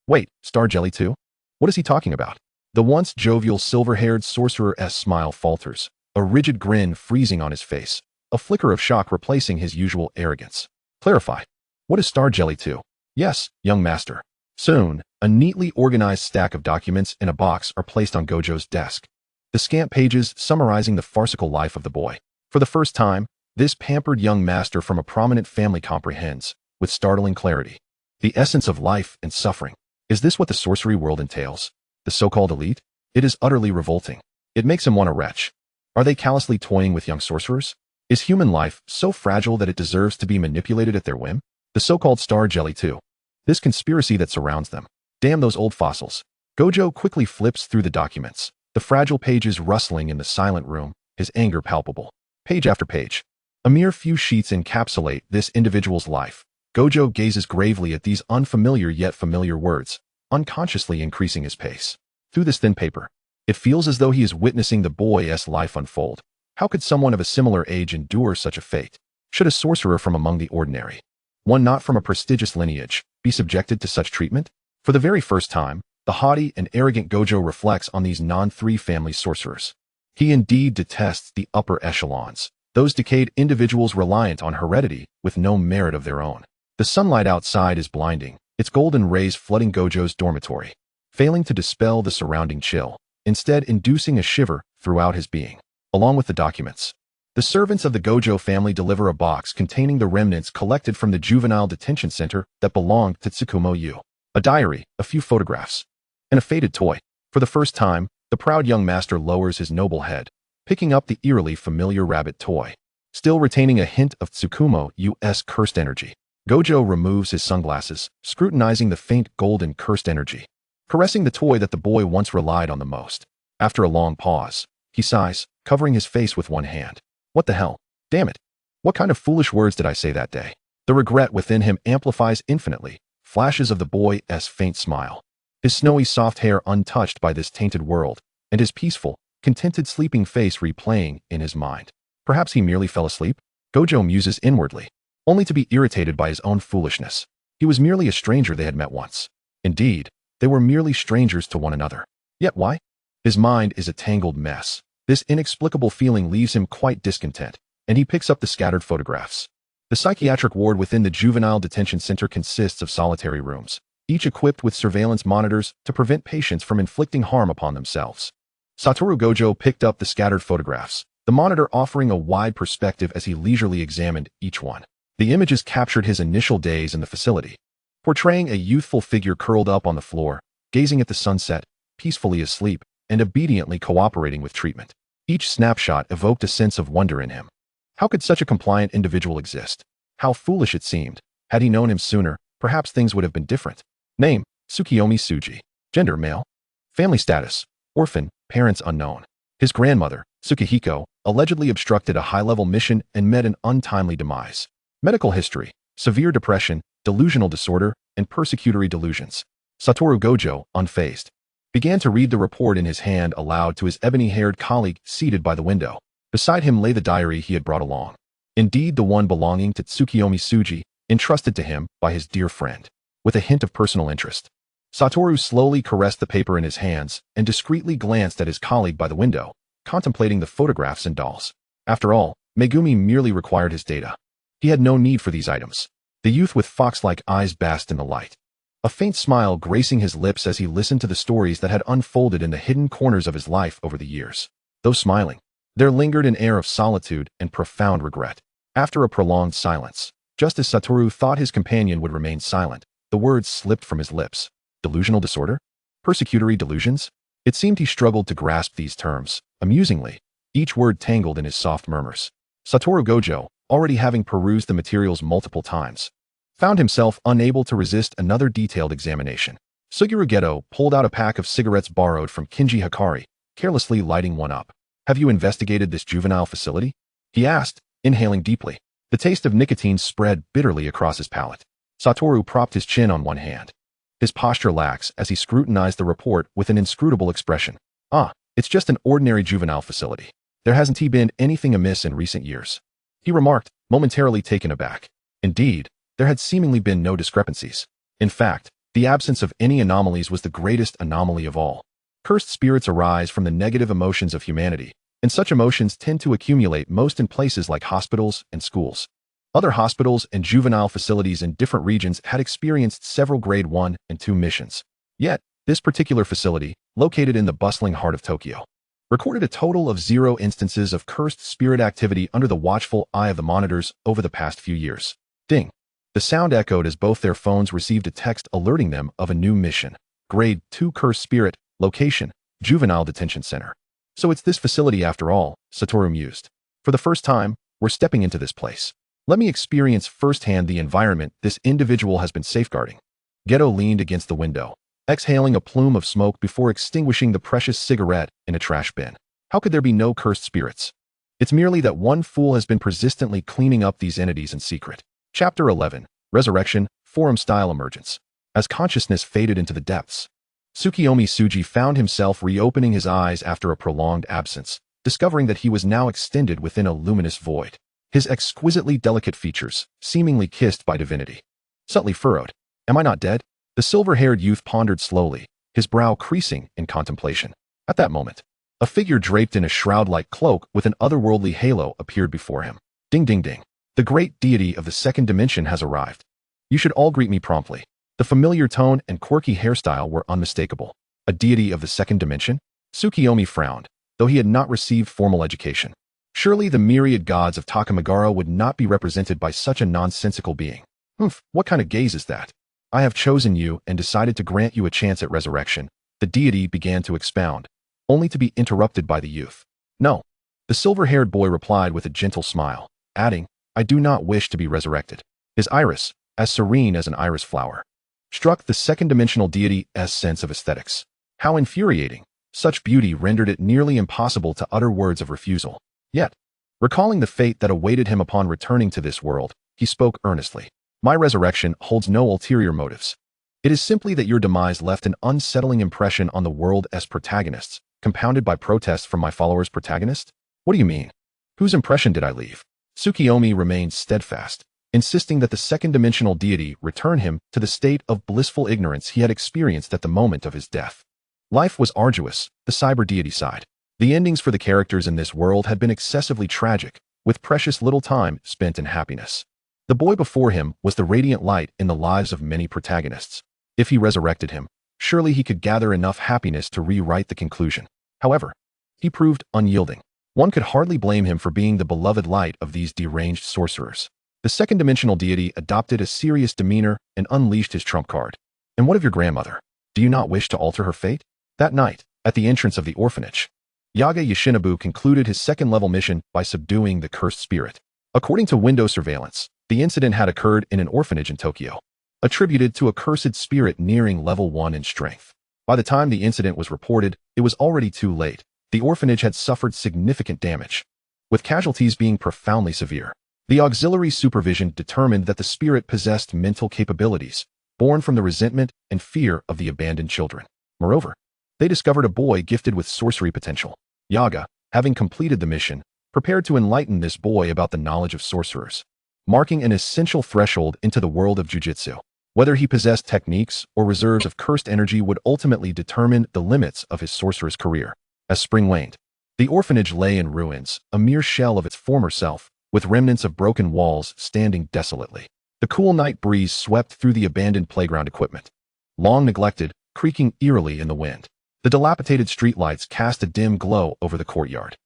Wait, Star Jelly too? What is he talking about? The once jovial silver-haired sorcerer's smile falters, a rigid grin freezing on his face, a flicker of shock replacing his usual arrogance. Clarify. What is Star Jelly too? Yes, young master. Soon, a neatly organized stack of documents in a box are placed on Gojo's desk. The scant pages summarizing the farcical life of the boy. For the first time, this pampered young master from a prominent family comprehends, with startling clarity, the essence of life and suffering. Is this what the sorcery world entails? The so-called elite? It is utterly revolting. It makes him want to retch. Are they callously toying with young sorcerers? Is human life so fragile that it deserves to be manipulated at their whim? The so-called Star Jelly too. This conspiracy that surrounds them. Damn those old fossils. Gojo quickly flips through the documents, the fragile pages rustling in the silent room, his anger palpable. Page after page. A mere few sheets encapsulate this individual's life. Gojo gazes gravely at these unfamiliar yet familiar words, unconsciously increasing his pace. Through this thin paper, it feels as though he is witnessing the boy's life unfold. How could someone of a similar age endure such a fate? Should a sorcerer from among the ordinary, one not from a prestigious lineage, be subjected to such treatment? For the very first time, the haughty and arrogant Gojo reflects on these non-3 family sorcerers. He indeed detests the upper echelons, those decayed individuals reliant on heredity with no merit of their own. The sunlight outside is blinding, its golden rays flooding Gojo's dormitory, failing to dispel the surrounding chill, instead inducing a shiver throughout his being. Along with the documents, the servants of the Gojo family deliver a box containing the remnants collected from the juvenile detention center that belonged to Tsukuyomi Yu. A diary, a few photographs, and a faded toy. For the first time, the proud young master lowers his noble head, picking up the eerily familiar rabbit toy, still retaining a hint of Tsukuyomi Yu's cursed energy. Gojo removes his sunglasses, scrutinizing the faint golden cursed energy, caressing the toy that the boy once relied on the most. After a long pause, he sighs, covering his face with one hand. What the hell? Damn it. What kind of foolish words did I say that day? The regret within him amplifies infinitely, flashes of the boy's faint smile, his snowy soft hair untouched by this tainted world, and his peaceful, contented sleeping face replaying in his mind. Perhaps he merely fell asleep? Gojo muses inwardly, only to be irritated by his own foolishness. He was merely a stranger they had met once. Indeed, they were merely strangers to one another. Yet why? His mind is a tangled mess. This inexplicable feeling leaves him quite discontent, and he picks up the scattered photographs. The psychiatric ward within the juvenile detention center consists of solitary rooms, each equipped with surveillance monitors to prevent patients from inflicting harm upon themselves. Satoru Gojo picked up the scattered photographs, the monitor offering a wide perspective as he leisurely examined each one. The images captured his initial days in the facility, portraying a youthful figure curled up on the floor, gazing at the sunset, peacefully asleep, and obediently cooperating with treatment. Each snapshot evoked a sense of wonder in him. How could such a compliant individual exist? How foolish it seemed. Had he known him sooner, perhaps things would have been different. Name, Tsukuyomi Tsu-mi. Gender, male. Family status, orphan, parents unknown. His grandmother, Tsukihiko, allegedly obstructed a high-level mission and met an untimely demise. Medical history, severe depression, delusional disorder, and persecutory delusions. Satoru Gojo, unfazed, began to read the report in his hand aloud to his ebony-haired colleague seated by the window. Beside him lay the diary he had brought along. Indeed, the one belonging to Tsukuyomi Tsu-mi, entrusted to him by his dear friend, with a hint of personal interest. Satoru slowly caressed the paper in his hands and discreetly glanced at his colleague by the window, contemplating the photographs and dolls. After all, Megumi merely required his data. He had no need for these items. The youth with fox-like eyes basked in the light, a faint smile gracing his lips as he listened to the stories that had unfolded in the hidden corners of his life over the years. Though smiling, there lingered an air of solitude and profound regret. After a prolonged silence, just as Satoru thought his companion would remain silent, the words slipped from his lips. Delusional disorder? Persecutory delusions? It seemed he struggled to grasp these terms. Amusingly, each word tangled in his soft murmurs. Satoru Gojo, already having perused the materials multiple times, found himself unable to resist another detailed examination. Suguru Geto pulled out a pack of cigarettes borrowed from Kinji Hikari, carelessly lighting one up. Have you investigated this juvenile facility? He asked, inhaling deeply. The taste of nicotine spread bitterly across his palate. Satoru propped his chin on one hand, his posture lax as he scrutinized the report with an inscrutable expression. It's just an ordinary juvenile facility. There hasn't been anything amiss in recent years, he remarked, momentarily taken aback. Indeed, there had seemingly been no discrepancies. In fact, the absence of any anomalies was the greatest anomaly of all. Cursed spirits arise from the negative emotions of humanity, and such emotions tend to accumulate most in places like hospitals and schools. Other hospitals and juvenile facilities in different regions had experienced several Grade 1 and 2 missions. Yet, this particular facility, located in the bustling heart of Tokyo, recorded a total of 0 instances of cursed spirit activity under the watchful eye of the monitors over the past few years. Ding! The sound echoed as both their phones received a text alerting them of a new mission. Grade 2 Cursed Spirit, location, Juvenile Detention Center. So it's this facility after all, Satoru mused. For the first time, we're stepping into this place. Let me experience firsthand the environment this individual has been safeguarding. Geto leaned against the window, exhaling a plume of smoke before extinguishing the precious cigarette in a trash bin. How could there be no cursed spirits? It's merely that one fool has been persistently cleaning up these entities in secret. Chapter 11, Resurrection, Forum-Style Emergence. As consciousness faded into the depths, Tsukuyomi Tsu-mi found himself reopening his eyes after a prolonged absence, discovering that he was now extended within a luminous void. His exquisitely delicate features, seemingly kissed by divinity, subtly furrowed, Am I not dead? The silver-haired youth pondered slowly, his brow creasing in contemplation. At that moment, a figure draped in a shroud-like cloak with an otherworldly halo appeared before him. Ding ding ding. The great deity of the second dimension has arrived. You should all greet me promptly. The familiar tone and quirky hairstyle were unmistakable. A deity of the second dimension? Tsukuyomi frowned, though he had not received formal education. Surely the myriad gods of Takamagara would not be represented by such a nonsensical being. What kind of gaze is that? I have chosen you and decided to grant you a chance at resurrection. The deity began to expound, only to be interrupted by the youth. No. The silver-haired boy replied with a gentle smile, adding, I do not wish to be resurrected. His iris, as serene as an iris flower, struck the second-dimensional deity's sense of aesthetics. How infuriating! Such beauty rendered it nearly impossible to utter words of refusal. Yet, recalling the fate that awaited him upon returning to this world, he spoke earnestly. My resurrection holds no ulterior motives. It is simply that your demise left an unsettling impression on the world's protagonists, compounded by protests from my followers' protagonist? What do you mean? Whose impression did I leave? Tsukuyomi remained steadfast, insisting that the second-dimensional deity return him to the state of blissful ignorance he had experienced at the moment of his death. Life was arduous, the cyber deity sighed. The endings for the characters in this world had been excessively tragic, with precious little time spent in happiness. The boy before him was the radiant light in the lives of many protagonists. If he resurrected him, surely he could gather enough happiness to rewrite the conclusion. However, he proved unyielding. One could hardly blame him for being the beloved light of these deranged sorcerers. The second-dimensional deity adopted a serious demeanor and unleashed his trump card. And what of your grandmother? Do you not wish to alter her fate? That night, at the entrance of the orphanage, Yaga Yoshinobu concluded his second-level mission by subduing the cursed spirit. According to window surveillance, the incident had occurred in an orphanage in Tokyo, attributed to a cursed spirit nearing level 1 in strength. By the time the incident was reported, it was already too late. The orphanage had suffered significant damage, with casualties being profoundly severe. The auxiliary supervision determined that the spirit possessed mental capabilities, born from the resentment and fear of the abandoned children. Moreover, they discovered a boy gifted with sorcery potential. Yaga, having completed the mission, prepared to enlighten this boy about the knowledge of sorcerers, marking an essential threshold into the world of jujitsu. Whether he possessed techniques or reserves of cursed energy would ultimately determine the limits of his sorcerer's career. As spring waned, the orphanage lay in ruins, a mere shell of its former self, with remnants of broken walls standing desolately. The cool night breeze swept through the abandoned playground equipment, long neglected, creaking eerily in the wind. The dilapidated streetlights cast a dim glow over the courtyard.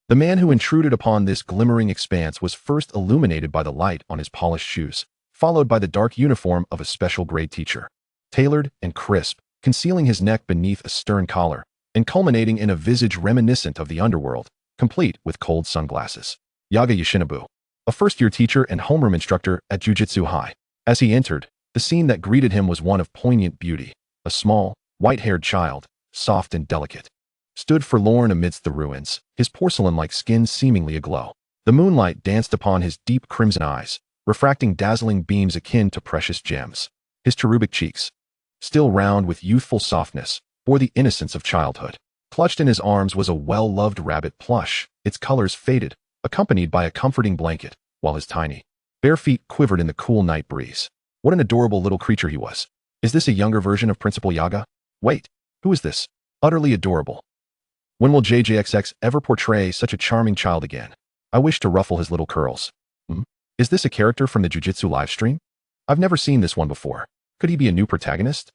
The man who intruded upon this glimmering expanse was first illuminated by the light on his polished shoes, followed by the dark uniform of a special grade teacher, tailored and crisp, concealing his neck beneath a stern collar, and culminating in a visage reminiscent of the underworld, complete with cold sunglasses. Yaga Yoshinobu, a first-year teacher and homeroom instructor at Jujutsu High. As he entered, the scene that greeted him was one of poignant beauty. A small, white-haired child, soft and delicate, stood forlorn amidst the ruins, his porcelain-like skin seemingly aglow. The moonlight danced upon his deep crimson eyes, refracting dazzling beams akin to precious gems. His cherubic cheeks, still round with youthful softness, bore the innocence of childhood. Clutched in his arms was a well-loved rabbit plush, its colors faded, accompanied by a comforting blanket, while his tiny, bare feet quivered in the cool night breeze. What an adorable little creature he was. Is this a younger version of Principal Yaga? Wait, who is this? Utterly adorable. When will JJK ever portray such a charming child again? I wish to ruffle his little curls. Is this a character from the Jujutsu livestream? I've never seen this one before. Could he be a new protagonist?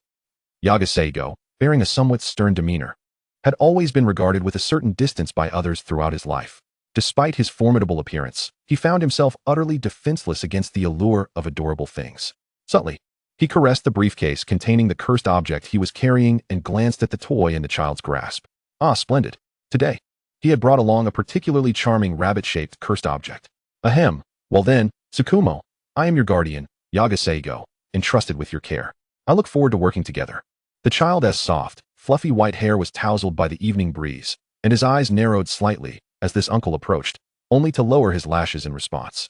Yaga Seigo, bearing a somewhat stern demeanor, had always been regarded with a certain distance by others throughout his life. Despite his formidable appearance, he found himself utterly defenseless against the allure of adorable things. Subtly, he caressed the briefcase containing the cursed object he was carrying and glanced at the toy in the child's grasp. Ah, splendid. Today, he had brought along a particularly charming rabbit-shaped cursed object. Ahem. Well then, Tsukumo, I am your guardian, Yaga Seigo, entrusted with your care. I look forward to working together. The child's soft, fluffy white hair was tousled by the evening breeze, and his eyes narrowed slightly as this uncle approached, only to lower his lashes in response.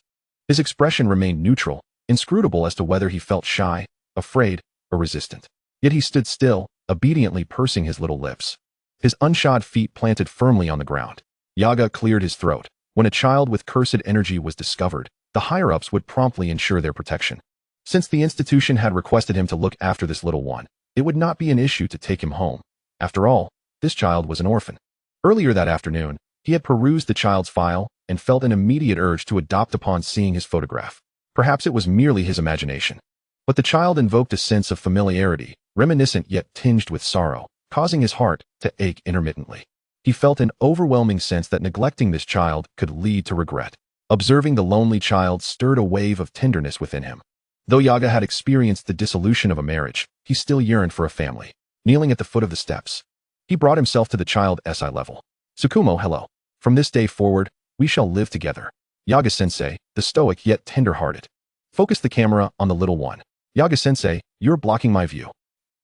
His expression remained neutral, inscrutable as to whether he felt shy, afraid, or resistant. Yet he stood still, obediently pursing his little lips, his unshod feet planted firmly on the ground. Yaga cleared his throat. When a child with cursed energy was discovered, the higher-ups would promptly ensure their protection. Since the institution had requested him to look after this little one, it would not be an issue to take him home. After all, this child was an orphan. Earlier that afternoon, he had perused the child's file and felt an immediate urge to adopt upon seeing his photograph. Perhaps it was merely his imagination. But the child invoked a sense of familiarity, reminiscent yet tinged with sorrow, causing his heart to ache intermittently. He felt an overwhelming sense that neglecting this child could lead to regret. Observing the lonely child stirred a wave of tenderness within him. Though Yaga had experienced the dissolution of a marriage, he still yearned for a family. Kneeling at the foot of the steps, he brought himself to the child's eye level. Tsukumo, hello. From this day forward, we shall live together. Yaga-sensei, the stoic yet tender-hearted. Focus the camera on the little one. Yaga-sensei, you're blocking my view.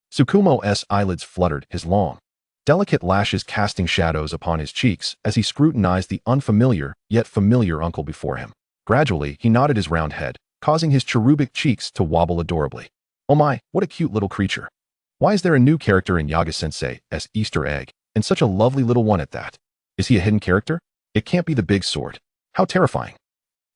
Tsukumo's eyelids fluttered, his long, delicate lashes casting shadows upon his cheeks as he scrutinized the unfamiliar yet familiar uncle before him. Gradually, he nodded his round head, causing his cherubic cheeks to wobble adorably. Oh my, what a cute little creature. Why is there a new character in Yaga-sensei's Easter egg, and such a lovely little one at that? Is he a hidden character? It can't be the big sword. How terrifying.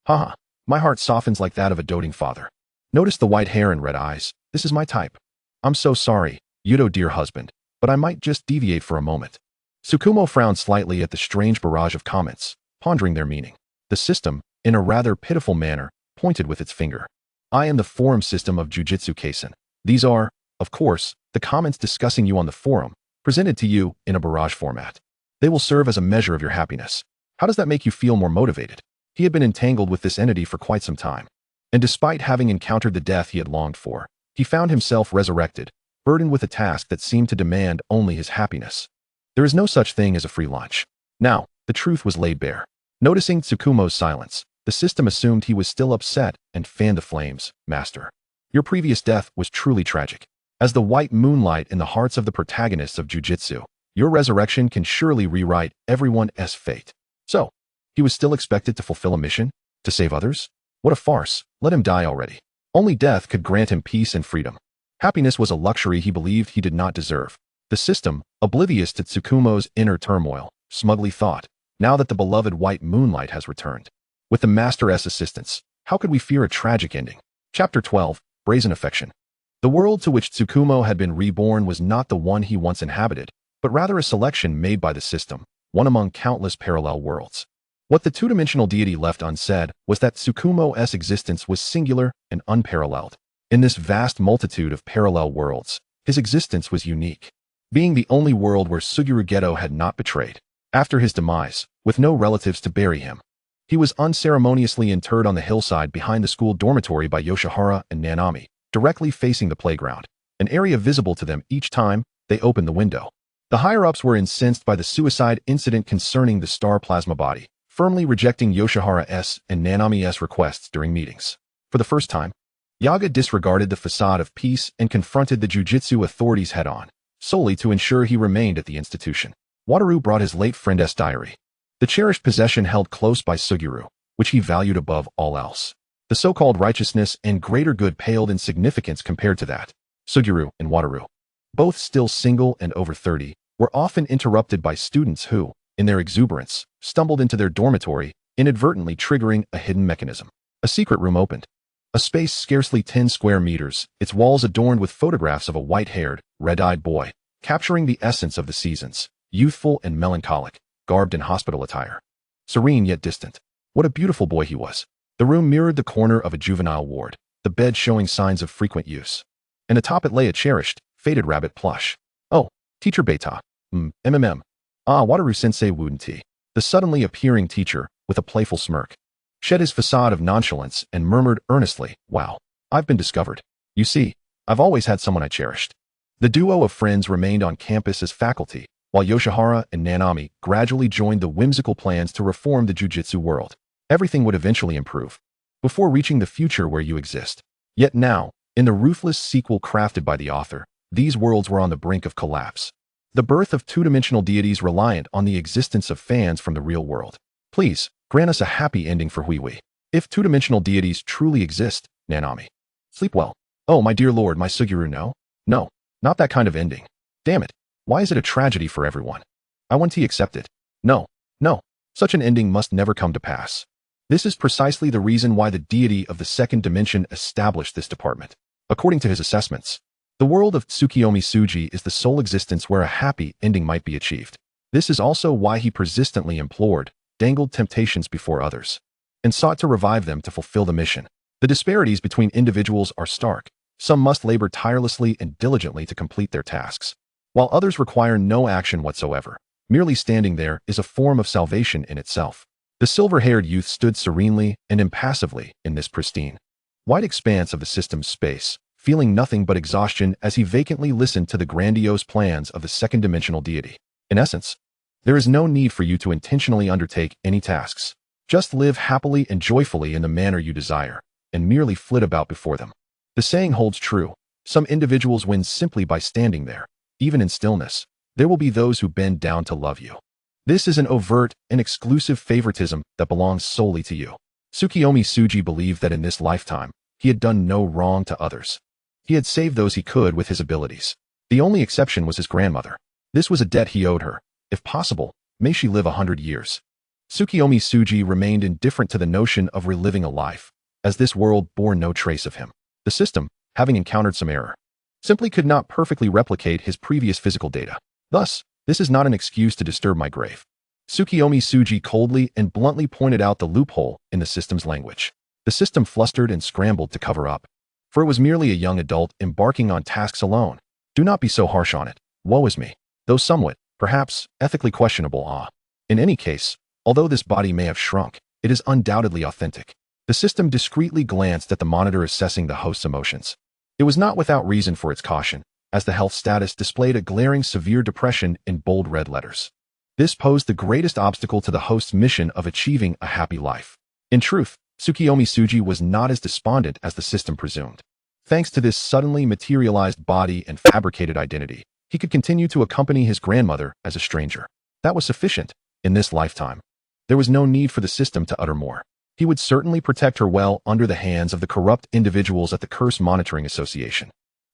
Haha, my heart softens like that of a doting father. Notice the white hair and red eyes. This is my type. I'm so sorry, Yudo dear husband, but I might just deviate for a moment. Tsukumo frowned slightly at the strange barrage of comments, pondering their meaning. The system, in a rather pitiful manner, pointed with its finger. I am the forum system of Jujutsu Kaisen. These are, of course, the comments discussing you on the forum, presented to you in a barrage format. They will serve as a measure of your happiness. How does that make you feel more motivated? He had been entangled with this entity for quite some time. And despite having encountered the death he had longed for, he found himself resurrected, burdened with a task that seemed to demand only his happiness. There is no such thing as a free lunch. Now, the truth was laid bare. Noticing Tsukumo's silence, the system assumed he was still upset and fanned the flames. Master, your previous death was truly tragic. As the white moonlight in the hearts of the protagonists of Jujutsu, your resurrection can surely rewrite everyone's fate. So, he was still expected to fulfill a mission? To save others? What a farce. Let him die already. Only death could grant him peace and freedom. Happiness was a luxury he believed he did not deserve. The system, oblivious to Tsukumo's inner turmoil, smugly thought, now that the beloved white moonlight has returned. With the Master's assistance, how could we fear a tragic ending? Chapter 12, Brazen Affection. The world to which Tsukumo had been reborn was not the one he once inhabited, but rather a selection made by the system, one among countless parallel worlds. What the two-dimensional deity left unsaid was that Tsukumo's existence was singular and unparalleled. In this vast multitude of parallel worlds, his existence was unique, being the only world where Suguru Geto had not betrayed. After his demise, with no relatives to bury him, he was unceremoniously interred on the hillside behind the school dormitory by Yoshihara and Nanami, directly facing the playground, an area visible to them each time they opened the window. The higher-ups were incensed by the suicide incident concerning the star plasma body, firmly rejecting Yoshihara's and Nanami's requests during meetings. For the first time, Yaga disregarded the facade of peace and confronted the jujitsu authorities head-on, solely to ensure he remained at the institution. Wataru brought his late friend's diary, the cherished possession held close by Suguru, which he valued above all else. The so-called righteousness and greater good paled in significance compared to that. Suguru and Wataru, both still single and over 30, were often interrupted by students who, in their exuberance, stumbled into their dormitory, inadvertently triggering a hidden mechanism. A secret room opened. A space scarcely 10 square meters, its walls adorned with photographs of a white-haired, red-eyed boy, capturing the essence of the seasons, youthful and melancholic, garbed in hospital attire. Serene yet distant. What a beautiful boy he was. The room mirrored the corner of a juvenile ward, the bed showing signs of frequent use. And atop it lay a cherished, faded rabbit plush. Oh, Teacher Beta. Ah, Wataru-sensei wouldn't. The suddenly appearing teacher, with a playful smirk, shed his facade of nonchalance and murmured earnestly, wow, I've been discovered. You see, I've always had someone I cherished. The duo of friends remained on campus as faculty, while Yoshihara and Nanami gradually joined the whimsical plans to reform the jujitsu world. Everything would eventually improve, before reaching the future where you exist. Yet now, in the ruthless sequel crafted by the author, these worlds were on the brink of collapse. The birth of two-dimensional deities reliant on the existence of fans from the real world. Please, grant us a happy ending for Huihui. If two-dimensional deities truly exist, Nanami. Sleep well. Oh, my dear lord, my Suguru, no. No, not that kind of ending. Damn it. Why is it a tragedy for everyone? I want to accept it. No, no. Such an ending must never come to pass. This is precisely the reason why the deity of the second dimension established this department. According to his assessments, the world of Tsukuyomi Tsu-mi is the sole existence where a happy ending might be achieved. This is also why he persistently implored, dangled temptations before others, and sought to revive them to fulfill the mission. The disparities between individuals are stark. Some must labor tirelessly and diligently to complete their tasks, while others require no action whatsoever. Merely standing there is a form of salvation in itself. The silver-haired youth stood serenely and impassively in this pristine, wide expanse of the system's space, feeling nothing but exhaustion as he vacantly listened to the grandiose plans of the second-dimensional deity. In essence, there is no need for you to intentionally undertake any tasks. Just live happily and joyfully in the manner you desire, and merely flit about before them. The saying holds true. Some individuals win simply by standing there. Even in stillness, there will be those who bend down to love you. This is an overt and exclusive favoritism that belongs solely to you. Tsukuyomi Tsu-mi believed that in this lifetime, he had done no wrong to others. He had saved those he could with his abilities. The only exception was his grandmother. This was a debt he owed her. If possible, may she live 100 years. Tsukuyomi Tsu-mi remained indifferent to the notion of reliving a life, as this world bore no trace of him. The system, having encountered some error, simply could not perfectly replicate his previous physical data. Thus, this is not an excuse to disturb my grave. Tsukuyomi Tsu-mi coldly and bluntly pointed out the loophole in the system's language. The system flustered and scrambled to cover up, for it was merely a young adult embarking on tasks alone. Do not be so harsh on it. Woe is me. Though somewhat, perhaps, ethically questionable. In any case, although this body may have shrunk, it is undoubtedly authentic. The system discreetly glanced at the monitor assessing the host's emotions. It was not without reason for its caution, as the health status displayed a glaring severe depression in bold red letters. This posed the greatest obstacle to the host's mission of achieving a happy life. In truth, Tsukuyomi Tsu-mi was not as despondent as the system presumed. Thanks to this suddenly materialized body and fabricated identity, he could continue to accompany his grandmother as a stranger. That was sufficient, in this lifetime. There was no need for the system to utter more. He would certainly protect her well under the hands of the corrupt individuals at the Curse Monitoring Association.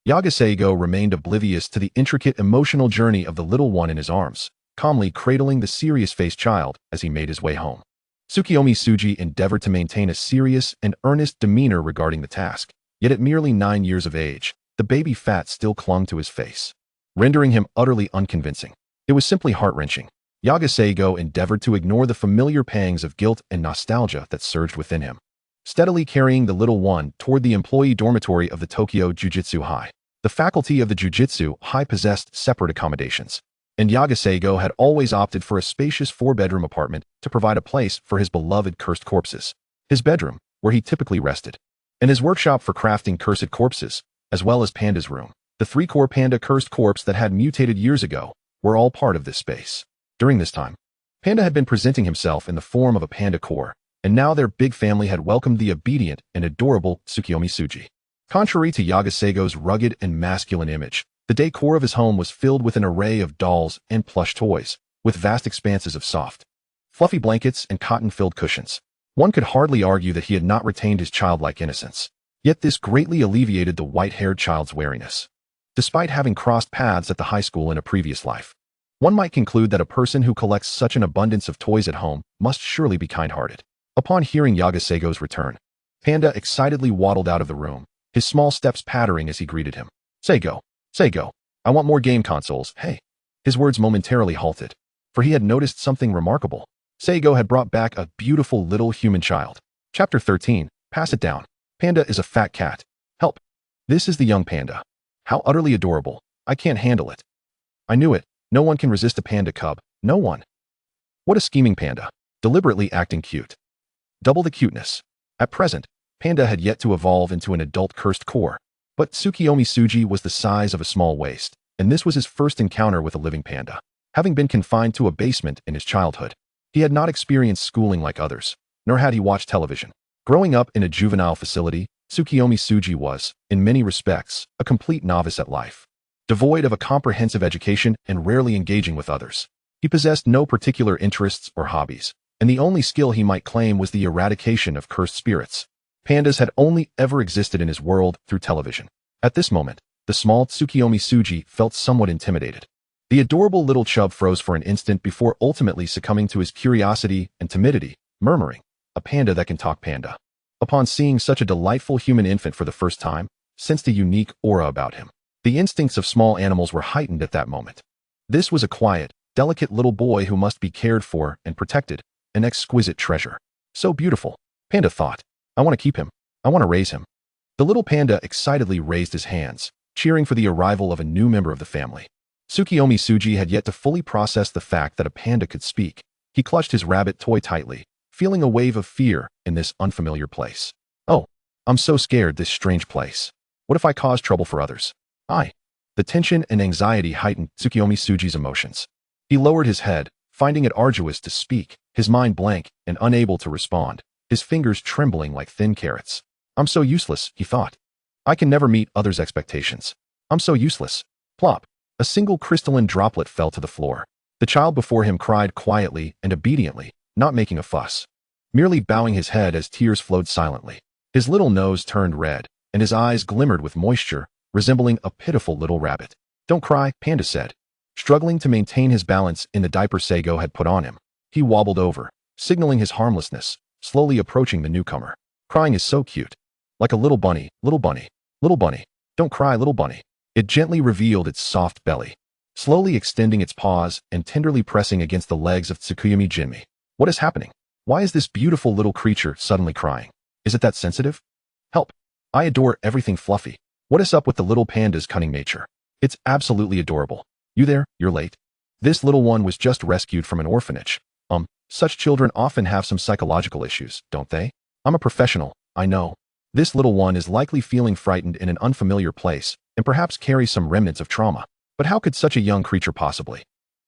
Yagaseigo remained oblivious to the intricate emotional journey of the little one in his arms, calmly cradling the serious-faced child as he made his way home. Tsukuyomi Tsu-mi endeavored to maintain a serious and earnest demeanor regarding the task, yet at merely 9 years of age, the baby fat still clung to his face, rendering him utterly unconvincing. It was simply heart-wrenching. Yagaseigo endeavored to ignore the familiar pangs of guilt and nostalgia that surged within him, steadily carrying the little one toward the employee dormitory of the Tokyo Jujutsu High. The faculty of the Jujutsu High possessed separate accommodations, and Yagaseigo had always opted for a spacious 4-bedroom apartment to provide a place for his beloved cursed corpses. His bedroom, where he typically rested, and his workshop for crafting cursed corpses, as well as Panda's room. The 3-core Panda cursed corpse that had mutated years ago were all part of this space. During this time, Panda had been presenting himself in the form of a panda core, and now their big family had welcomed the obedient and adorable Tsukuyomi Tsu-mi. Contrary to Yagaseigo's rugged and masculine image, the decor of his home was filled with an array of dolls and plush toys, with vast expanses of soft, fluffy blankets and cotton-filled cushions. One could hardly argue that he had not retained his childlike innocence. Yet this greatly alleviated the white-haired child's wariness. Despite having crossed paths at the high school in a previous life, one might conclude that a person who collects such an abundance of toys at home must surely be kind-hearted. Upon hearing Yagaseigo's return, Panda excitedly waddled out of the room, his small steps pattering as he greeted him. Seigo, I want more game consoles, hey. His words momentarily halted, for he had noticed something remarkable. Seigo had brought back a beautiful little human child. Chapter 13, Pass It Down. Panda is a fat cat. Help. This is the young panda. How utterly adorable. I can't handle it. I knew it. No one can resist a panda cub. No one. What a scheming panda. Deliberately acting cute. Double the cuteness. At present, Panda had yet to evolve into an adult cursed core, but Tsukuyomi Tsu-mi was the size of a small waist, and this was his first encounter with a living panda. Having been confined to a basement in his childhood, he had not experienced schooling like others, nor had he watched television. Growing up in a juvenile facility, Tsukuyomi Tsu-mi was, in many respects, a complete novice at life. Devoid of a comprehensive education and rarely engaging with others, he possessed no particular interests or hobbies, and the only skill he might claim was the eradication of cursed spirits. Pandas had only ever existed in his world through television. At this moment, the small Tsukuyomi Tsu-mi felt somewhat intimidated. The adorable little chub froze for an instant before ultimately succumbing to his curiosity and timidity, murmuring, a panda that can talk panda. Upon seeing such a delightful human infant for the first time, sensed a unique aura about him. The instincts of small animals were heightened at that moment. This was a quiet, delicate little boy who must be cared for and protected, an exquisite treasure. So beautiful, Panda thought. I want to keep him. I want to raise him. The little panda excitedly raised his hands, cheering for the arrival of a new member of the family. Tsukuyomi Tsu-mi had yet to fully process the fact that a panda could speak. He clutched his rabbit toy tightly, feeling a wave of fear in this unfamiliar place. Oh, I'm so scared, this strange place. What if I cause trouble for others? The tension and anxiety heightened Tsukuyomi Tsu-mi's emotions. He lowered his head, finding it arduous to speak, his mind blank and unable to respond, his fingers trembling like thin carrots. I'm so useless, he thought. I can never meet others' expectations. I'm so useless. Plop. A single crystalline droplet fell to the floor. The child before him cried quietly and obediently, not making a fuss, merely bowing his head as tears flowed silently. His little nose turned red, and his eyes glimmered with moisture, resembling a pitiful little rabbit. Don't cry, Panda said. Struggling to maintain his balance in the diaper Sago had put on him, he wobbled over, signaling his harmlessness, slowly approaching the newcomer. Crying is so cute. Like a little bunny, little bunny, little bunny. Don't cry, little bunny. It gently revealed its soft belly, slowly extending its paws and tenderly pressing against the legs of Tsukuyomi Tsu-mi. What is happening? Why is this beautiful little creature suddenly crying? Is it that sensitive? Help. I adore everything fluffy. What is up with the little panda's cunning nature? It's absolutely adorable. You there? You're late. This little one was just rescued from an orphanage. Such children often have some psychological issues, don't they? I'm a professional, I know. This little one is likely feeling frightened in an unfamiliar place and perhaps carries some remnants of trauma. But how could such a young creature possibly?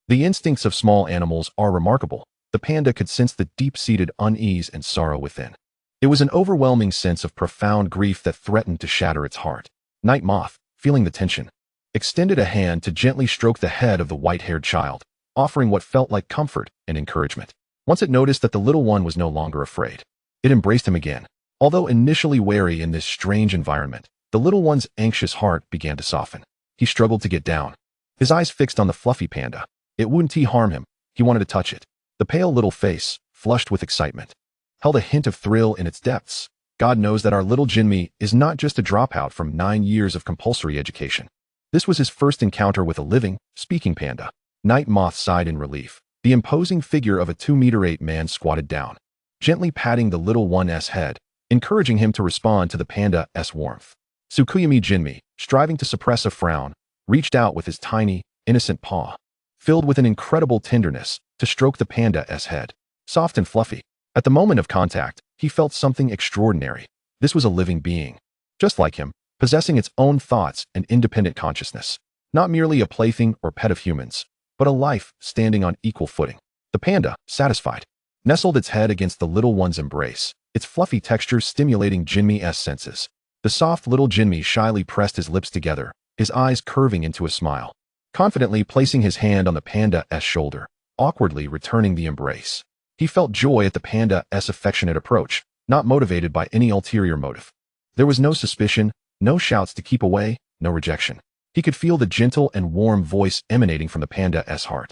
The instincts of small animals are remarkable. The panda could sense the deep-seated unease and sorrow within. It was an overwhelming sense of profound grief that threatened to shatter its heart. Night Moth, feeling the tension, extended a hand to gently stroke the head of the white-haired child, offering what felt like comfort and encouragement. Once it noticed that the little one was no longer afraid, it embraced him again. Although initially wary in this strange environment, the little one's anxious heart began to soften. He struggled to get down, his eyes fixed on the fluffy panda. It wouldn't harm him. He wanted to touch it. The pale little face, flushed with excitement, held a hint of thrill in its depths. God knows that our little Jinmi is not just a dropout from 9 years of compulsory education. This was his first encounter with a living, speaking panda. Night Moth sighed in relief. The imposing figure of a 2'8" man squatted down, gently patting the little one's head, encouraging him to respond to the panda's warmth. Tsukuyomi Tsu-mi, striving to suppress a frown, reached out with his tiny, innocent paw, filled with an incredible tenderness, to stroke the panda's head. Soft and fluffy. At the moment of contact, he felt something extraordinary. This was a living being, just like him, possessing its own thoughts and independent consciousness. Not merely a plaything or pet of humans, but a life standing on equal footing. The panda, satisfied, nestled its head against the little one's embrace, its fluffy texture stimulating Jinmi's senses. The soft little Jinmi shyly pressed his lips together, his eyes curving into a smile, confidently placing his hand on the panda's shoulder, awkwardly returning the embrace. He felt joy at the panda's affectionate approach, not motivated by any ulterior motive. There was no suspicion, no shouts to keep away, no rejection. He could feel the gentle and warm voice emanating from the panda's heart.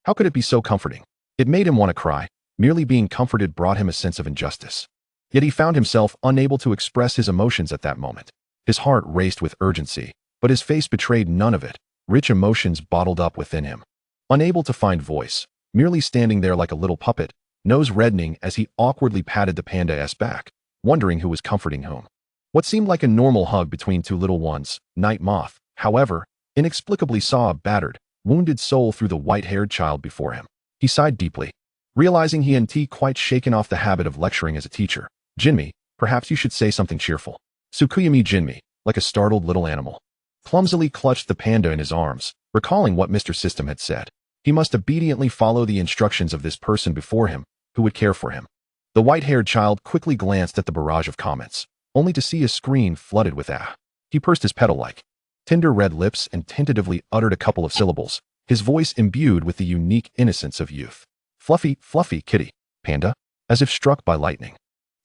How could it be so comforting? It made him want to cry. Merely being comforted brought him a sense of injustice. Yet he found himself unable to express his emotions at that moment. His heart raced with urgency, but his face betrayed none of it, rich emotions bottled up within him. Unable to find voice, merely standing there like a little puppet, nose reddening as he awkwardly patted the panda's back, wondering who was comforting whom. What seemed like a normal hug between two little ones, Night Moth, however, inexplicably saw a battered, wounded soul through the white-haired child before him. He sighed deeply, realizing he hadn't quite shaken off the habit of lecturing as a teacher. Jinmi, perhaps you should say something cheerful. Tsukuyomi Tsu-mi, like a startled little animal, clumsily clutched the panda in his arms, recalling what Mr. System had said. He must obediently follow the instructions of this person before him, who would care for him. The white-haired child quickly glanced at the barrage of comments, only to see a screen flooded with ah. He pursed his petal-like, tender red lips and tentatively uttered a couple of syllables, his voice imbued with the unique innocence of youth. Fluffy, fluffy kitty, panda, as if struck by lightning.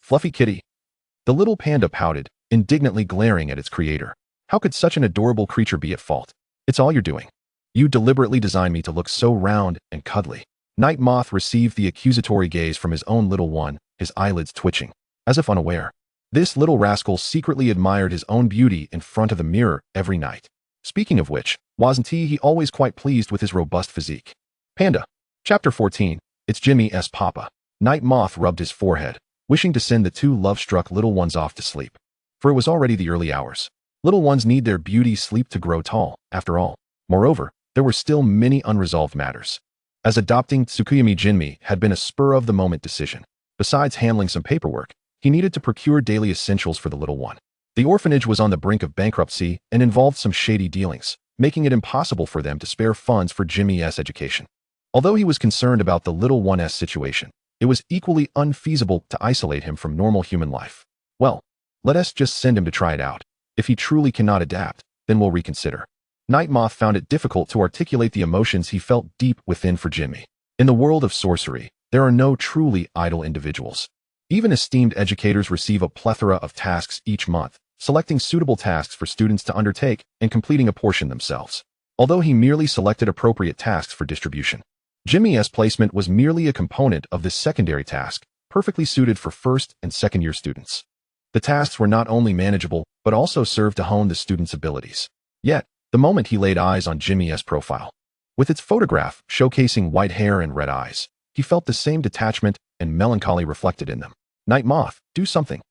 Fluffy kitty. The little panda pouted, indignantly glaring at its creator. How could such an adorable creature be at fault? It's all you're doing. You deliberately designed me to look so round and cuddly. Night Moth received the accusatory gaze from his own little one, his eyelids twitching, as if unaware. This little rascal secretly admired his own beauty in front of the mirror every night. Speaking of which, wasn't he always quite pleased with his robust physique? Panda. Chapter 14. It's Jimmy's Papa. Night Moth rubbed his forehead, wishing to send the two love-struck little ones off to sleep. For it was already the early hours. Little ones need their beauty sleep to grow tall, after all. Moreover, there were still many unresolved matters. As adopting Tsukuyomi Tsu-mi had been a spur-of-the-moment decision. Besides handling some paperwork, he needed to procure daily essentials for the little one. The orphanage was on the brink of bankruptcy and involved some shady dealings, making it impossible for them to spare funds for Jimmy's education. Although he was concerned about the little one's situation, it was equally unfeasible to isolate him from normal human life. Well, let us just send him to try it out. If he truly cannot adapt, then we'll reconsider. Night Moth found it difficult to articulate the emotions he felt deep within for Jimmy. In the world of sorcery, there are no truly idle individuals. Even esteemed educators receive a plethora of tasks each month, selecting suitable tasks for students to undertake and completing a portion themselves. Although he merely selected appropriate tasks for distribution, Jimmy's placement was merely a component of this secondary task, perfectly suited for first and second year students. The tasks were not only manageable, but also served to hone the students' abilities. Yet, the moment he laid eyes on Jimmy's profile, with its photograph showcasing white hair and red eyes, he felt the same detachment and melancholy reflected in them. Night Moth, do something.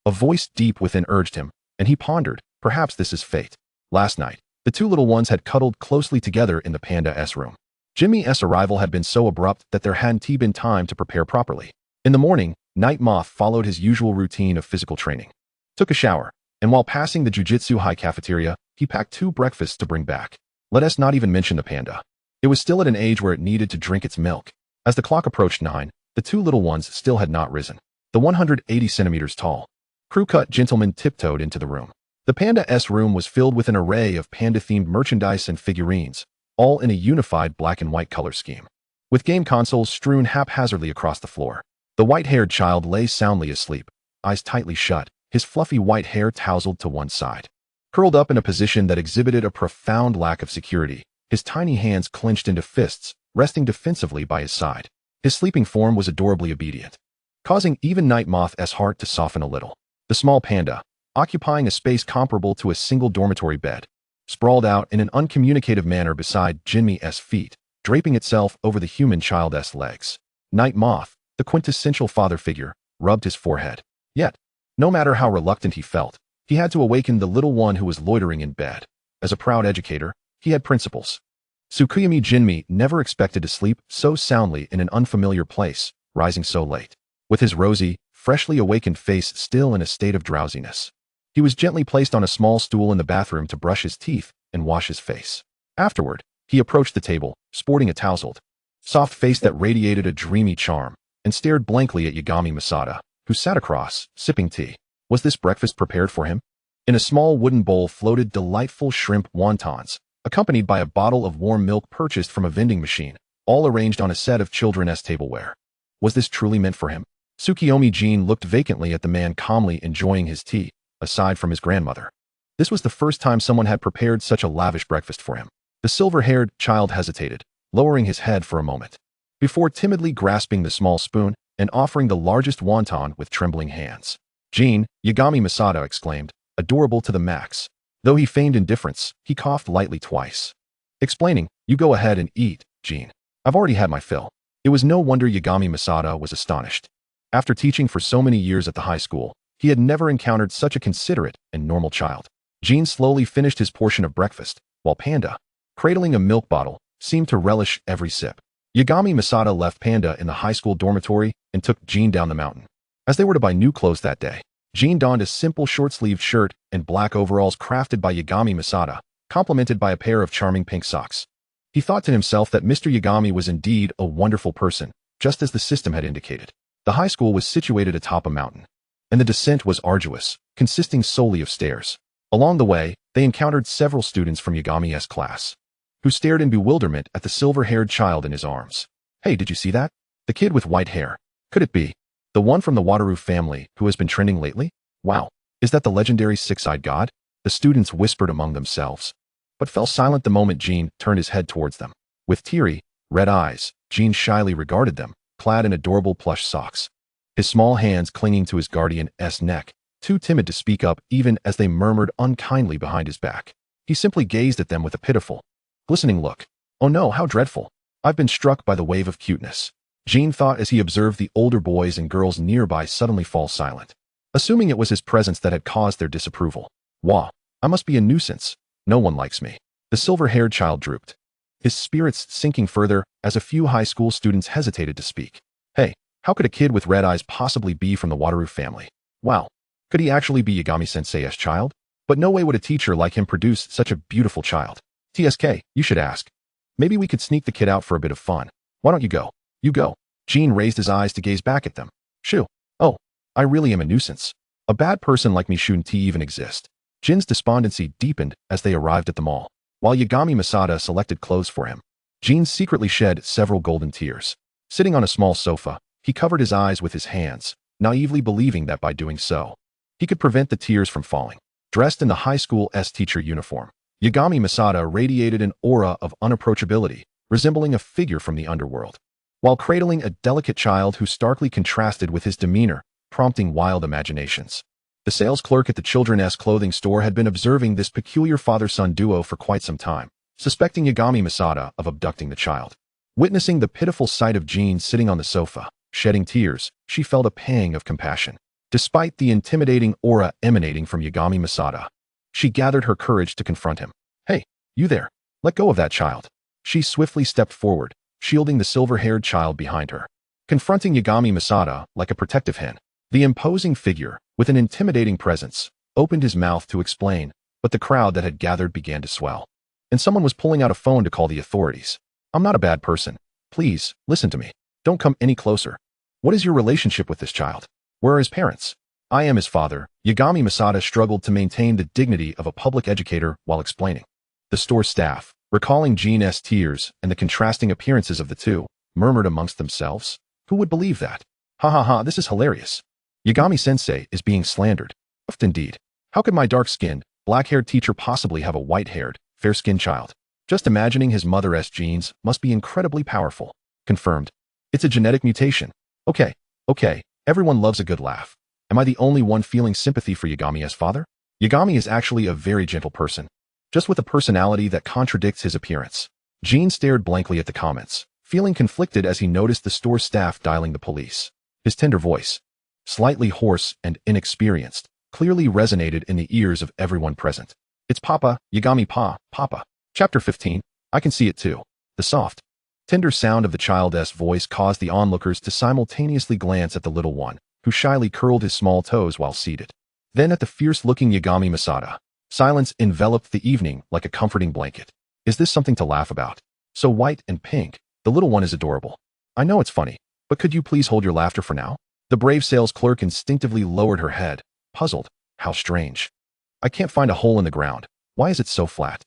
A voice deep within urged him, and he pondered, perhaps this is fate. Last night, the two little ones had cuddled closely together in the Panda's room. Jimmy's arrival had been so abrupt that there hadn't been time to prepare properly. In the morning, Night Moth followed his usual routine of physical training, took a shower, and while passing the Jujutsu High cafeteria, he packed 2 breakfasts to bring back. Let us not even mention the panda. It was still at an age where it needed to drink its milk. As the clock approached 9, the two little ones still had not risen. The 180 centimeters tall, crew-cut gentleman tiptoed into the room. The Panda's room was filled with an array of panda-themed merchandise and figurines, all in a unified black and white color scheme, with game consoles strewn haphazardly across the floor. The white-haired child lay soundly asleep, eyes tightly shut, his fluffy white hair tousled to one side. Curled up in a position that exhibited a profound lack of security, his tiny hands clenched into fists, resting defensively by his side. His sleeping form was adorably obedient, causing even Night Moth's heart to soften a little. The small panda, occupying a space comparable to a single dormitory bed, sprawled out in an uncommunicative manner beside Jimmy's feet, draping itself over the human child's legs. Night Moth, the quintessential father figure, rubbed his forehead. Yet, no matter how reluctant he felt, he had to awaken the little one who was loitering in bed. As a proud educator, he had principles. Tsukuyomi Tsu-mi never expected to sleep so soundly in an unfamiliar place, rising so late. With his rosy, freshly awakened face still in a state of drowsiness, he was gently placed on a small stool in the bathroom to brush his teeth and wash his face. Afterward, he approached the table, sporting a tousled, soft face that radiated a dreamy charm, and stared blankly at Yagami Masada, who sat across, sipping tea. Was this breakfast prepared for him? In a small wooden bowl floated delightful shrimp wontons, accompanied by a bottle of warm milk purchased from a vending machine, all arranged on a set of children's tableware. Was this truly meant for him? Tsukuyomi Jin looked vacantly at the man calmly enjoying his tea, aside from his grandmother. This was the first time someone had prepared such a lavish breakfast for him. The silver-haired child hesitated, lowering his head for a moment, before timidly grasping the small spoon and offering the largest wonton with trembling hands. Jin, Yagami Masada exclaimed, adorable to the max. Though he feigned indifference, he coughed lightly twice, explaining, you go ahead and eat, Jin. I've already had my fill. It was no wonder Yagami Masada was astonished. After teaching for so many years at the high school, he had never encountered such a considerate and normal child. Jin slowly finished his portion of breakfast, while Panda, cradling a milk bottle, seemed to relish every sip. Yagami Masada left Panda in the high school dormitory and took Jin down the mountain. As they were to buy new clothes that day, Jin donned a simple short-sleeved shirt and black overalls crafted by Yagami Masada, complemented by a pair of charming pink socks. He thought to himself that Mr. Yagami was indeed a wonderful person, just as the system had indicated. The high school was situated atop a mountain, and the descent was arduous, consisting solely of stairs. Along the way, they encountered several students from Yagami's class, who stared in bewilderment at the silver-haired child in his arms. Hey, did you see that? The kid with white hair. Could it be the one from the Wataru family who has been trending lately? Wow, is that the legendary six-eyed god? The students whispered among themselves, but fell silent the moment Jin turned his head towards them. With teary, red eyes, Jin shyly regarded them, clad in adorable plush socks. his small hands clinging to his guardian's neck, too timid to speak up even as they murmured unkindly behind his back. He simply gazed at them with a pitiful, glistening look. Oh no, how dreadful. I've been struck by the wave of cuteness. Jean thought as he observed the older boys and girls nearby suddenly fall silent, assuming it was his presence that had caused their disapproval. Wah, I must be a nuisance. No one likes me. The silver-haired child drooped, his spirits sinking further as a few high school students hesitated to speak. Hey, how could a kid with red eyes possibly be from the Wataru family? Wow, could he actually be Yagami-sensei's child? But no way would a teacher like him produce such a beautiful child. TSK, you should ask. Maybe we could sneak the kid out for a bit of fun. Why don't you go? You go. Jean raised his eyes to gaze back at them. Shoo. Oh, I really am a nuisance. A bad person like me shouldn't even exist. Jin's despondency deepened as they arrived at the mall. While Yagami Masada selected clothes for him, Jean secretly shed several golden tears. Sitting on a small sofa, he covered his eyes with his hands, naively believing that by doing so, he could prevent the tears from falling. Dressed in the high school's teacher uniform, Yagami Masada radiated an aura of unapproachability, resembling a figure from the underworld, while cradling a delicate child who starkly contrasted with his demeanor, prompting wild imaginations. The sales clerk at the children's clothing store had been observing this peculiar father-son duo for quite some time, suspecting Yagami Masada of abducting the child. Witnessing the pitiful sight of Jean sitting on the sofa, shedding tears, she felt a pang of compassion. Despite the intimidating aura emanating from Yagami Masada, she gathered her courage to confront him. Hey, you there. Let go of that child. She swiftly stepped forward, shielding the silver-haired child behind her. Confronting Yagami Masada like a protective hen, the imposing figure, with an intimidating presence, opened his mouth to explain, but the crowd that had gathered began to swell. And someone was pulling out a phone to call the authorities. I'm not a bad person. Please, listen to me. Don't come any closer. What is your relationship with this child? Where are his parents? I am his father. Yagami Masada struggled to maintain the dignity of a public educator while explaining. The store staff, recalling Jean's tears and the contrasting appearances of the two, murmured amongst themselves. Who would believe that? Ha ha ha, this is hilarious. Yagami-sensei is being slandered. Indeed. How could my dark-skinned, black-haired teacher possibly have a white-haired, fair-skinned child? Just imagining his mother's genes must be incredibly powerful. Confirmed. It's a genetic mutation. Okay, everyone loves a good laugh. Am I the only one feeling sympathy for Yagami's father? Yagami is actually a very gentle person, just with a personality that contradicts his appearance. Jean stared blankly at the comments, feeling conflicted as he noticed the store staff dialing the police. His tender voice, slightly hoarse and inexperienced, clearly resonated in the ears of everyone present. It's Papa, Papa. Chapter 15. I can see it too. The soft, tender sound of the child's voice caused the onlookers to simultaneously glance at the little one, who shyly curled his small toes while seated. Then at the fierce-looking Yagami Masada. Silence enveloped the evening like a comforting blanket. Is this something to laugh about? So white and pink, the little one is adorable. I know it's funny, but could you please hold your laughter for now? The brave sales clerk instinctively lowered her head, puzzled. How strange. I can't find a hole in the ground. Why is it so flat?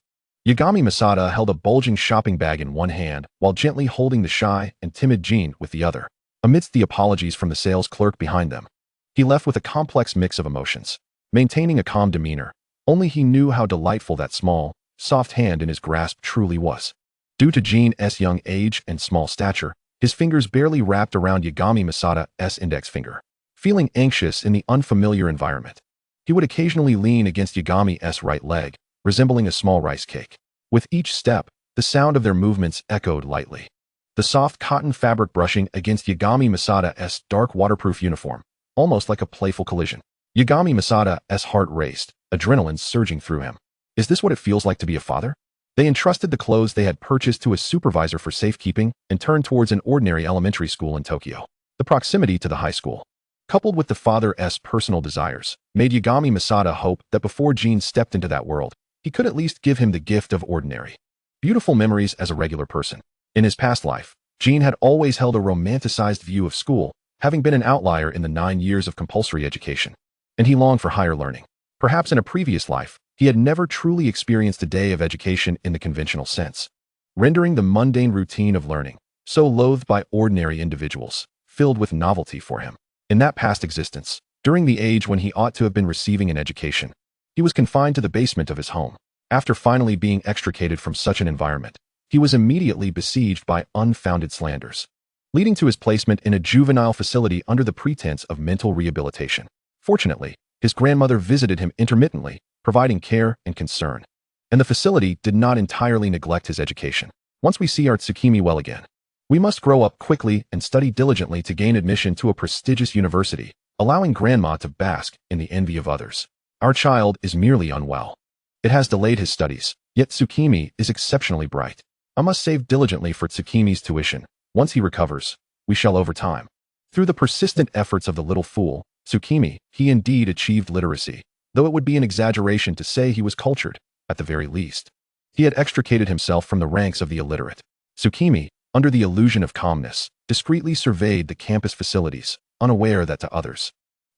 Yagami Masada held a bulging shopping bag in one hand while gently holding the shy and timid Jean with the other. Amidst the apologies from the sales clerk behind them, he left with a complex mix of emotions. Maintaining a calm demeanor, only he knew how delightful that small, soft hand in his grasp truly was. Due to Jean's young age and small stature, his fingers barely wrapped around Yagami Masada's index finger. Feeling anxious in the unfamiliar environment, he would occasionally lean against Yagami's right leg, resembling a small rice cake. With each step, the sound of their movements echoed lightly. The soft cotton fabric brushing against Yagami Masada's dark waterproof uniform, almost like a playful collision. Yagami Masada's heart raced, adrenaline surging through him. Is this what it feels like to be a father? They entrusted the clothes they had purchased to a supervisor for safekeeping and turned towards an ordinary elementary school in Tokyo. The proximity to the high school, coupled with the father's personal desires, made Yagami Masada hope that before Jean stepped into that world, he could at least give him the gift of ordinary, beautiful memories as a regular person. In his past life, Jean had always held a romanticized view of school, having been an outlier in the 9 years of compulsory education, and he longed for higher learning. Perhaps in a previous life, he had never truly experienced a day of education in the conventional sense, rendering the mundane routine of learning, so loathed by ordinary individuals, filled with novelty for him. In that past existence, during the age when he ought to have been receiving an education, he was confined to the basement of his home. After finally being extricated from such an environment, he was immediately besieged by unfounded slanders. leading to his placement in a juvenile facility under the pretense of mental rehabilitation. Fortunately, his grandmother visited him intermittently, providing care and concern. And the facility did not entirely neglect his education. Once we see our Tsukimi well again, we must grow up quickly and study diligently to gain admission to a prestigious university, allowing grandma to bask in the envy of others. Our child is merely unwell. It has delayed his studies, yet Tsukimi is exceptionally bright. I must save diligently for Tsukimi's tuition. Once he recovers, we shall over time. Through the persistent efforts of the little fool, Tsukimi, he indeed achieved literacy, though it would be an exaggeration to say he was cultured, at the very least. He had extricated himself from the ranks of the illiterate. Tsukimi, under the illusion of calmness, discreetly surveyed the campus facilities, unaware that to others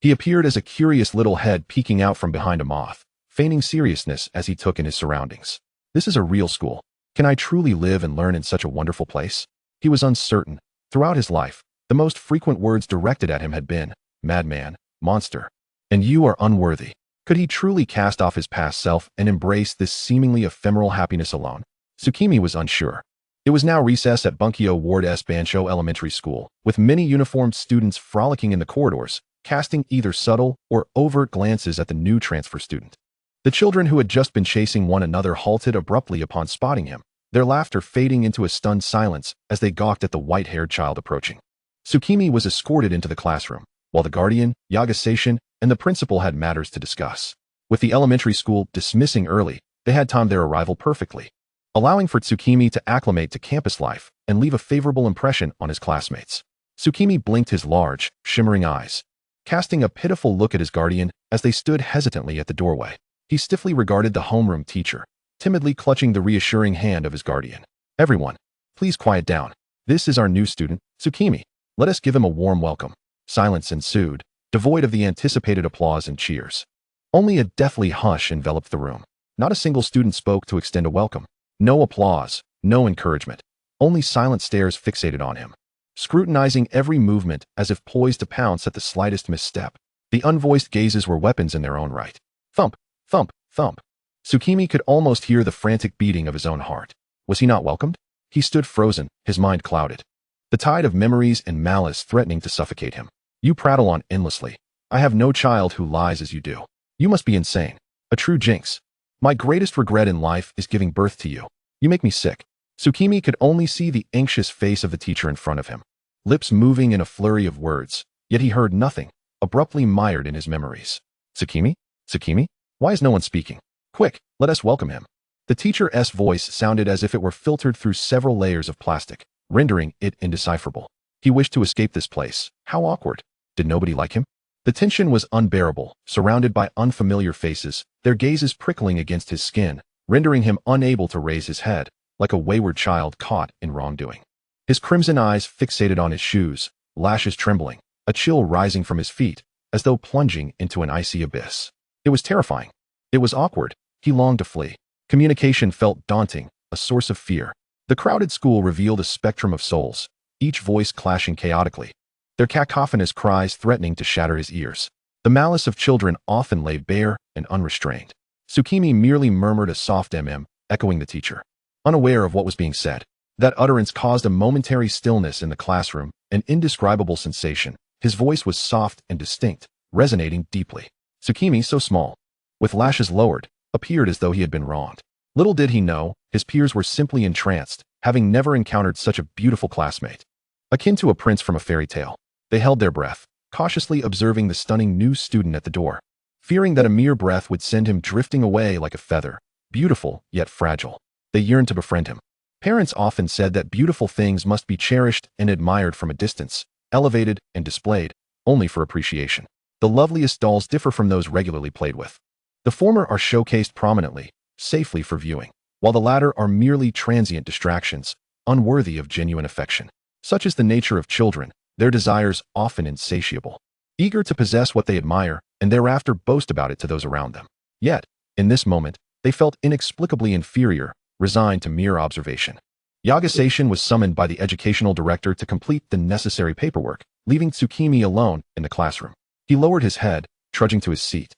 he appeared as a curious little head peeking out from behind a moth, feigning seriousness as he took in his surroundings. This is a real school. Can I truly live and learn in such a wonderful place? He was uncertain. Throughout his life, the most frequent words directed at him had been, madman, monster, and you are unworthy. Could he truly cast off his past self and embrace this seemingly ephemeral happiness alone? Tsukimi was unsure. It was now recess at Bunkyo Ward S. Bansho Elementary School, with many uniformed students frolicking in the corridors, casting either subtle or overt glances at the new transfer student. The children who had just been chasing one another halted abruptly upon spotting him, their laughter fading into a stunned silence as they gawked at the white-haired child approaching. Tsukimi was escorted into the classroom, while the guardian, Yagasation, and the principal had matters to discuss. With the elementary school dismissing early, they had timed their arrival perfectly, allowing for Tsukimi to acclimate to campus life and leave a favorable impression on his classmates. Tsukimi blinked his large, shimmering eyes, casting a pitiful look at his guardian as they stood hesitantly at the doorway. He stiffly regarded the homeroom teacher, timidly clutching the reassuring hand of his guardian. Everyone, please quiet down. This is our new student, Tsukimi. Let us give him a warm welcome. Silence ensued, devoid of the anticipated applause and cheers. Only a deathly hush enveloped the room. Not a single student spoke to extend a welcome. No applause, no encouragement. Only silent stares fixated on him, scrutinizing every movement as if poised to pounce at the slightest misstep. The unvoiced gazes were weapons in their own right. Thump, thump, thump. Tsukimi could almost hear the frantic beating of his own heart. Was he not welcomed? He stood frozen, his mind clouded, the tide of memories and malice threatening to suffocate him. You prattle on endlessly. I have no child who lies as you do. You must be insane. A true jinx. My greatest regret in life is giving birth to you. You make me sick. Tsukimi could only see the anxious face of the teacher in front of him, lips moving in a flurry of words, yet he heard nothing, abruptly mired in his memories. Tsukimi? Tsukimi? Why is no one speaking? Quick, let us welcome him. The teacher's voice sounded as if it were filtered through several layers of plastic, rendering it indecipherable. He wished to escape this place. How awkward. Did nobody like him? The tension was unbearable, surrounded by unfamiliar faces, their gazes prickling against his skin, rendering him unable to raise his head, like a wayward child caught in wrongdoing. His crimson eyes fixated on his shoes, lashes trembling, a chill rising from his feet, as though plunging into an icy abyss. It was terrifying. It was awkward. He longed to flee. Communication felt daunting, a source of fear. The crowded school revealed a spectrum of souls, each voice clashing chaotically, their cacophonous cries threatening to shatter his ears. The malice of children often lay bare and unrestrained. Tsukimi merely murmured a soft mm, echoing the teacher, unaware of what was being said. That utterance caused a momentary stillness in the classroom, an indescribable sensation. His voice was soft and distinct, resonating deeply. Tsukimi, so small, with lashes lowered, appeared as though he had been wronged. Little did he know, his peers were simply entranced, having never encountered such a beautiful classmate. Akin to a prince from a fairy tale, they held their breath, cautiously observing the stunning new student at the door, fearing that a mere breath would send him drifting away like a feather, beautiful yet fragile. They yearned to befriend him. Parents often said that beautiful things must be cherished and admired from a distance, elevated and displayed, only for appreciation. The loveliest dolls differ from those regularly played with. The former are showcased prominently, safely for viewing, while the latter are merely transient distractions, unworthy of genuine affection. Such is the nature of children, their desires often insatiable, eager to possess what they admire and thereafter boast about it to those around them. Yet, in this moment, they felt inexplicably inferior, resigned to mere observation. Yagasation was summoned by the educational director to complete the necessary paperwork, leaving Tsukimi alone in the classroom. He lowered his head, trudging to his seat,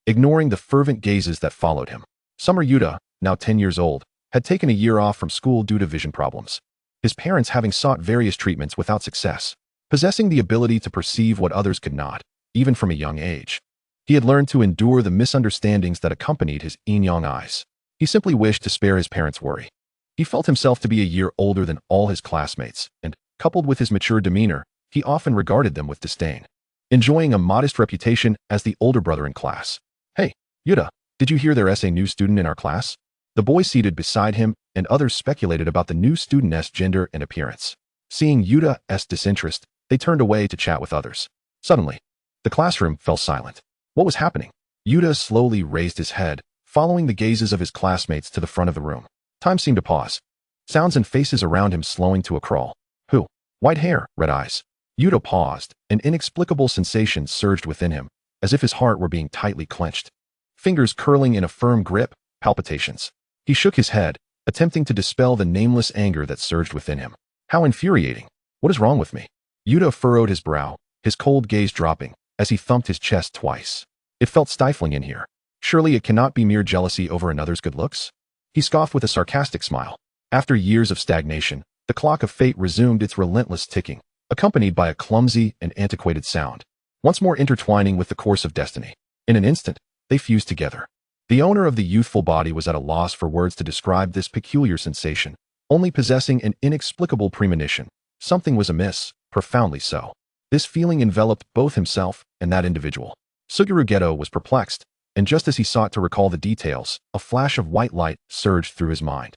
ignoring the fervent gazes that followed him. Summer Yuta, now 10 years old, had taken a year off from school due to vision problems. his parents having sought various treatments without success, possessing the ability to perceive what others could not, even from a young age. He had learned to endure the misunderstandings that accompanied his yin-yang eyes. He simply wished to spare his parents' worry. He felt himself to be a year older than all his classmates, and, coupled with his mature demeanor, he often regarded them with disdain, enjoying a modest reputation as the older brother in class. "Hey, Yuta, did you hear there's a new student in our class?" The boy seated beside him and others speculated about the new student's gender and appearance. Seeing Yuta's disinterest, they turned away to chat with others. Suddenly, the classroom fell silent. What was happening? Yuta slowly raised his head, following the gazes of his classmates to the front of the room. Time seemed to pause. Sounds and faces around him slowing to a crawl. Who? White hair, red eyes. Yuta paused. An inexplicable sensation surged within him, as if his heart were being tightly clenched. Fingers curling in a firm grip, palpitations. He shook his head, attempting to dispel the nameless anger that surged within him. How infuriating. What is wrong with me? Yuta furrowed his brow, his cold gaze dropping, as he thumped his chest twice. It felt stifling in here. Surely it cannot be mere jealousy over another's good looks? He scoffed with a sarcastic smile. After years of stagnation, the clock of fate resumed its relentless ticking, accompanied by a clumsy and antiquated sound, once more intertwining with the course of destiny. In an instant, they fused together. The owner of the youthful body was at a loss for words to describe this peculiar sensation, only possessing an inexplicable premonition. Something was amiss, profoundly so. This feeling enveloped both himself and that individual. Suguru Geto was perplexed, and just as he sought to recall the details, a flash of white light surged through his mind.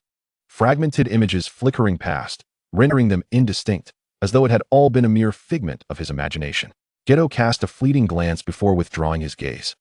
Fragmented images flickering past, rendering them indistinct, as though it had all been a mere figment of his imagination. Geto cast a fleeting glance before withdrawing his gaze,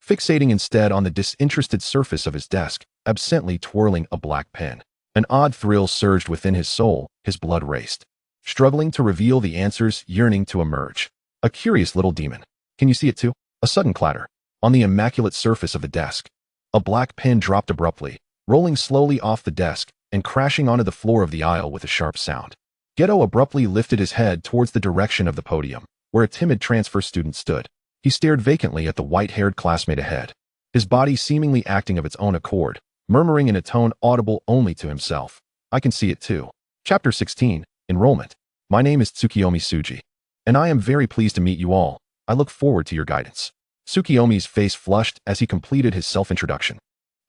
fixating instead on the disinterested surface of his desk, absently twirling a black pen. An odd thrill surged within his soul, his blood raced. Struggling to reveal the answers, yearning to emerge. A curious little demon. Can you see it too? A sudden clatter. On the immaculate surface of the desk, a black pen dropped abruptly, rolling slowly off the desk and crashing onto the floor of the aisle with a sharp sound. Geto abruptly lifted his head towards the direction of the podium, where a timid transfer student stood. He stared vacantly at the white-haired classmate ahead, his body seemingly acting of its own accord, murmuring in a tone audible only to himself. "I can see it too." Chapter 16, Enrollment. My name is Tsukuyomi Tsu-mi, and I am very pleased to meet you all. I look forward to your guidance. Tsukuyomi's face flushed as he completed his self-introduction.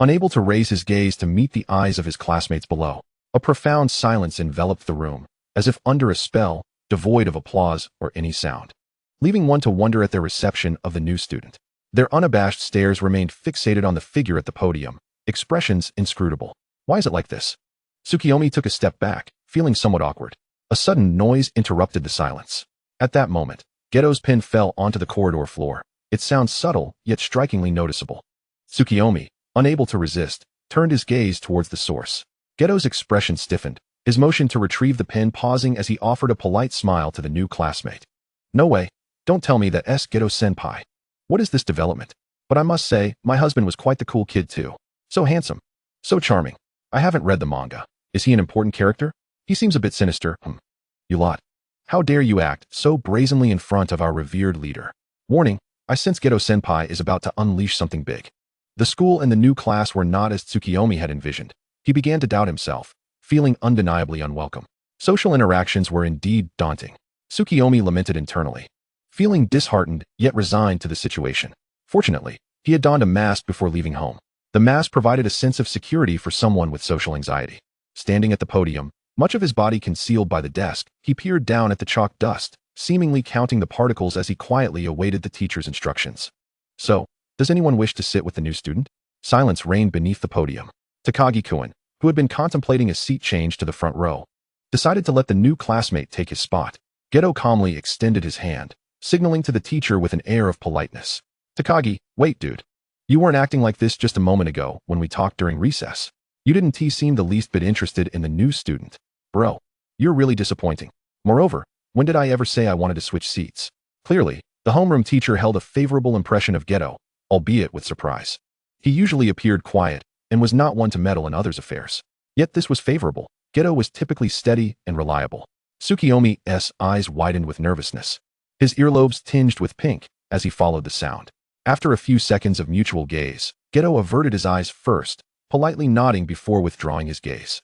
Unable to raise his gaze to meet the eyes of his classmates below, a profound silence enveloped the room, as if under a spell, devoid of applause or any sound, leaving one to wonder at their reception of the new student. Their unabashed stares remained fixated on the figure at the podium, expressions inscrutable. Why is it like this? Tsukuyomi took a step back, feeling somewhat awkward. A sudden noise interrupted the silence. At that moment, Geto's pen fell onto the corridor floor. Its sound subtle, yet strikingly noticeable. Tsukuyomi, unable to resist, turned his gaze towards the source. Geto's expression stiffened, his motion to retrieve the pen pausing as he offered a polite smile to the new classmate. "No way. Don't tell me that Geto-senpai. What is this development? But I must say, my husband was quite the cool kid too. So handsome. So charming. I haven't read the manga. Is he an important character? He seems a bit sinister. You lot. How dare you act so brazenly in front of our revered leader? Warning, I sense Geto-senpai is about to unleash something big." The school and the new class were not as Tsukuyomi had envisioned. He began to doubt himself, feeling undeniably unwelcome. Social interactions were indeed daunting. Tsukuyomi lamented internally, feeling disheartened yet resigned to the situation. Fortunately, he had donned a mask before leaving home. The mask provided a sense of security for someone with social anxiety. Standing at the podium, much of his body concealed by the desk, he peered down at the chalk dust, seemingly counting the particles as he quietly awaited the teacher's instructions. "So, does anyone wish to sit with the new student?" Silence reigned beneath the podium. Takagi-kun, who had been contemplating a seat change to the front row, decided to let the new classmate take his spot. Geto calmly extended his hand, signaling to the teacher with an air of politeness. "Takagi, wait dude. You weren't acting like this just a moment ago when we talked during recess. You didn't seem the least bit interested in the new student. Bro, you're really disappointing. Moreover, when did I ever say I wanted to switch seats?" Clearly, the homeroom teacher held a favorable impression of Geto, albeit with surprise. He usually appeared quiet and was not one to meddle in others' affairs. Yet this was favorable. Geto was typically steady and reliable. Tsukuyomi's eyes widened with nervousness. His earlobes tinged with pink as he followed the sound. After a few seconds of mutual gaze, Geto averted his eyes first, politely nodding before withdrawing his gaze.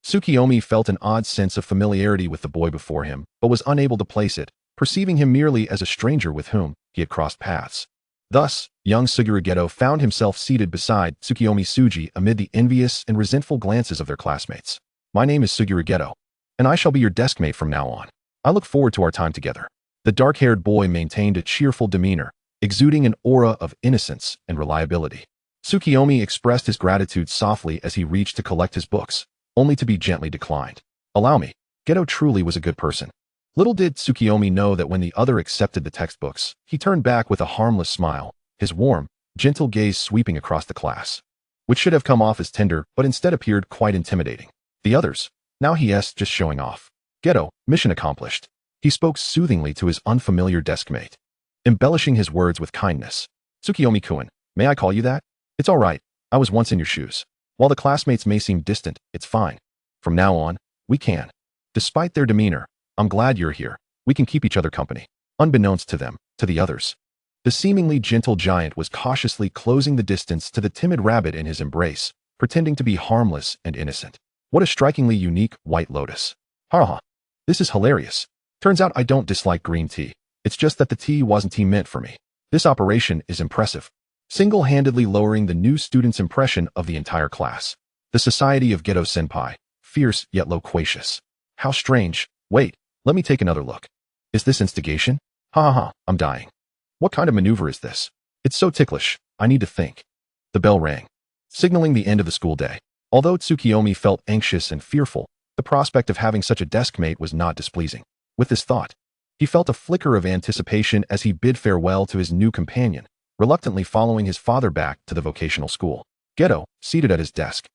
Tsukuyomi felt an odd sense of familiarity with the boy before him, but was unable to place it, perceiving him merely as a stranger with whom he had crossed paths. Thus, young Suguru Geto found himself seated beside Tsukuyomi Tsuji amid the envious and resentful glances of their classmates. "My name is Suguru Geto, and I shall be your deskmate from now on. I look forward to our time together." The dark-haired boy maintained a cheerful demeanor, exuding an aura of innocence and reliability. Tsukuyomi expressed his gratitude softly as he reached to collect his books, only to be gently declined. "Allow me." Geto truly was a good person. Little did Tsukuyomi know that when the other accepted the textbooks, he turned back with a harmless smile, his warm, gentle gaze sweeping across the class, which should have come off as tender but instead appeared quite intimidating. The others, now he's just showing off. "Geto, mission accomplished." He spoke soothingly to his unfamiliar deskmate, embellishing his words with kindness. "Tsukuyomi-kun, may I call you that? It's all right, I was once in your shoes. While the classmates may seem distant, it's fine. From now on, we can." Despite their demeanor, "I'm glad you're here. We can keep each other company." Unbeknownst to them, to the others, the seemingly gentle giant was cautiously closing the distance to the timid rabbit in his embrace, pretending to be harmless and innocent. What a strikingly unique white lotus. Haha. This is hilarious. Turns out I don't dislike green tea. It's just that the tea wasn't tea meant for me. This operation is impressive, single-handedly lowering the new student's impression of the entire class. The society of Geto Senpai, fierce yet loquacious. How strange. Wait, let me take another look. Is this instigation? Ha ha ha, I'm dying. What kind of maneuver is this? It's so ticklish, I need to think. The bell rang, signaling the end of the school day. Although Tsukuyomi felt anxious and fearful, the prospect of having such a deskmate was not displeasing. With this thought, he felt a flicker of anticipation as he bid farewell to his new companion, reluctantly following his father back to the vocational school. Geto, seated at his desk,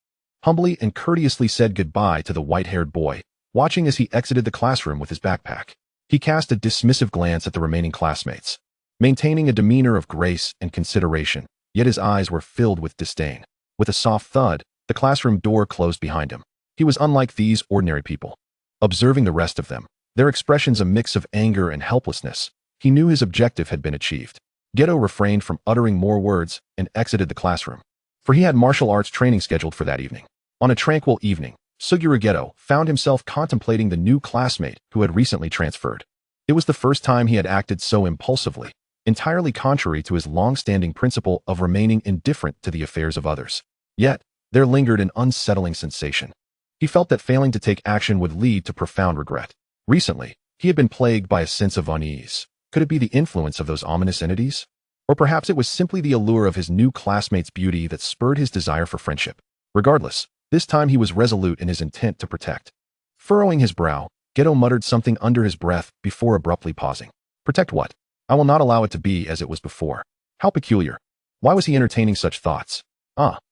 humbly and courteously said goodbye to the white-haired boy, watching as he exited the classroom with his backpack. He cast a dismissive glance at the remaining classmates, maintaining a demeanor of grace and consideration, yet his eyes were filled with disdain. With a soft thud, the classroom door closed behind him. He was unlike these ordinary people. Observing the rest of them, their expressions a mix of anger and helplessness, he knew his objective had been achieved. Geto refrained from uttering more words and exited the classroom, for he had martial arts training scheduled for that evening. On a tranquil evening, Suguru Geto found himself contemplating the new classmate who had recently transferred. It was the first time he had acted so impulsively, entirely contrary to his long-standing principle of remaining indifferent to the affairs of others. Yet, there lingered an unsettling sensation. He felt that failing to take action would lead to profound regret. Recently, he had been plagued by a sense of unease. Could it be the influence of those ominous entities? Or perhaps it was simply the allure of his new classmate's beauty that spurred his desire for friendship. Regardless, this time he was resolute in his intent to protect. Furrowing his brow, Geto muttered something under his breath before abruptly pausing. Protect what? I will not allow it to be as it was before. How peculiar. Why was he entertaining such thoughts?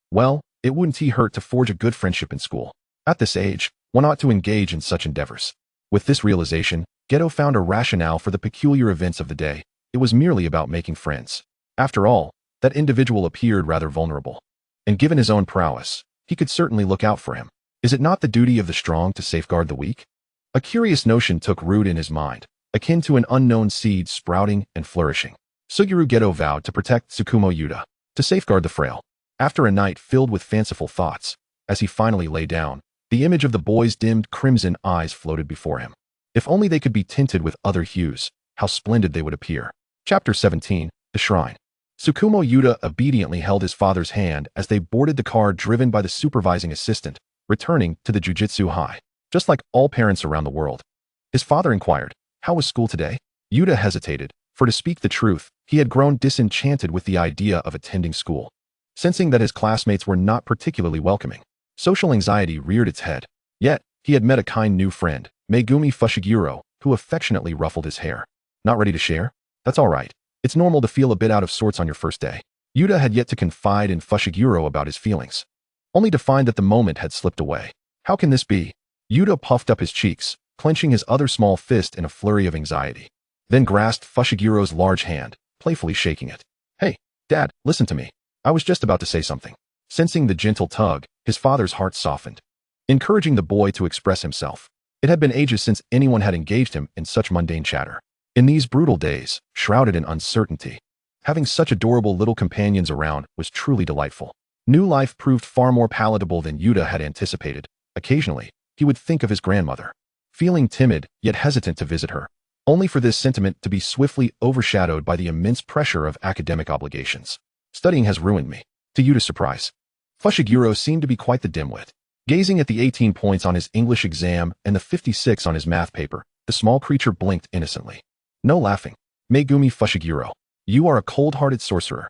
Well, it wouldn't hurt to forge a good friendship in school. At this age, one ought to engage in such endeavors. With this realization, Geto found a rationale for the peculiar events of the day. It was merely about making friends. After all, that individual appeared rather vulnerable. And given his own prowess, he could certainly look out for him. Is it not the duty of the strong to safeguard the weak? A curious notion took root in his mind, akin to an unknown seed sprouting and flourishing. Suguru Geto vowed to protect Tsukumo Yuta, to safeguard the frail. After a night filled with fanciful thoughts, as he finally lay down, the image of the boy's dimmed crimson eyes floated before him. If only they could be tinted with other hues, how splendid they would appear. Chapter 17, The Shrine. Tsukumo Yuta obediently held his father's hand as they boarded the car driven by the supervising assistant, returning to the Jujutsu High. Just like all parents around the world, his father inquired, "How was school today?" Yuta hesitated, for to speak the truth, he had grown disenchanted with the idea of attending school. Sensing that his classmates were not particularly welcoming, social anxiety reared its head. Yet, he had met a kind new friend, Megumi Fushiguro, who affectionately ruffled his hair. Not ready to share? That's all right. It's normal to feel a bit out of sorts on your first day. Yuta had yet to confide in Fushiguro about his feelings, only to find that the moment had slipped away. How can this be? Yuta puffed up his cheeks, clenching his other small fist in a flurry of anxiety, then grasped Fushiguro's large hand, playfully shaking it. "Hey, Dad, listen to me. I was just about to say something." Sensing the gentle tug, his father's heart softened, encouraging the boy to express himself. It had been ages since anyone had engaged him in such mundane chatter. In these brutal days, shrouded in uncertainty, having such adorable little companions around was truly delightful. New life proved far more palatable than Yuta had anticipated. Occasionally, he would think of his grandmother. Feeling timid, yet hesitant to visit her, only for this sentiment to be swiftly overshadowed by the immense pressure of academic obligations. Studying has ruined me. To Yuta's surprise, Fushiguro seemed to be quite the dimwit. Gazing at the 18 points on his English exam and the 56 on his math paper, the small creature blinked innocently. No laughing. Megumi Fushiguro, you are a cold-hearted sorcerer.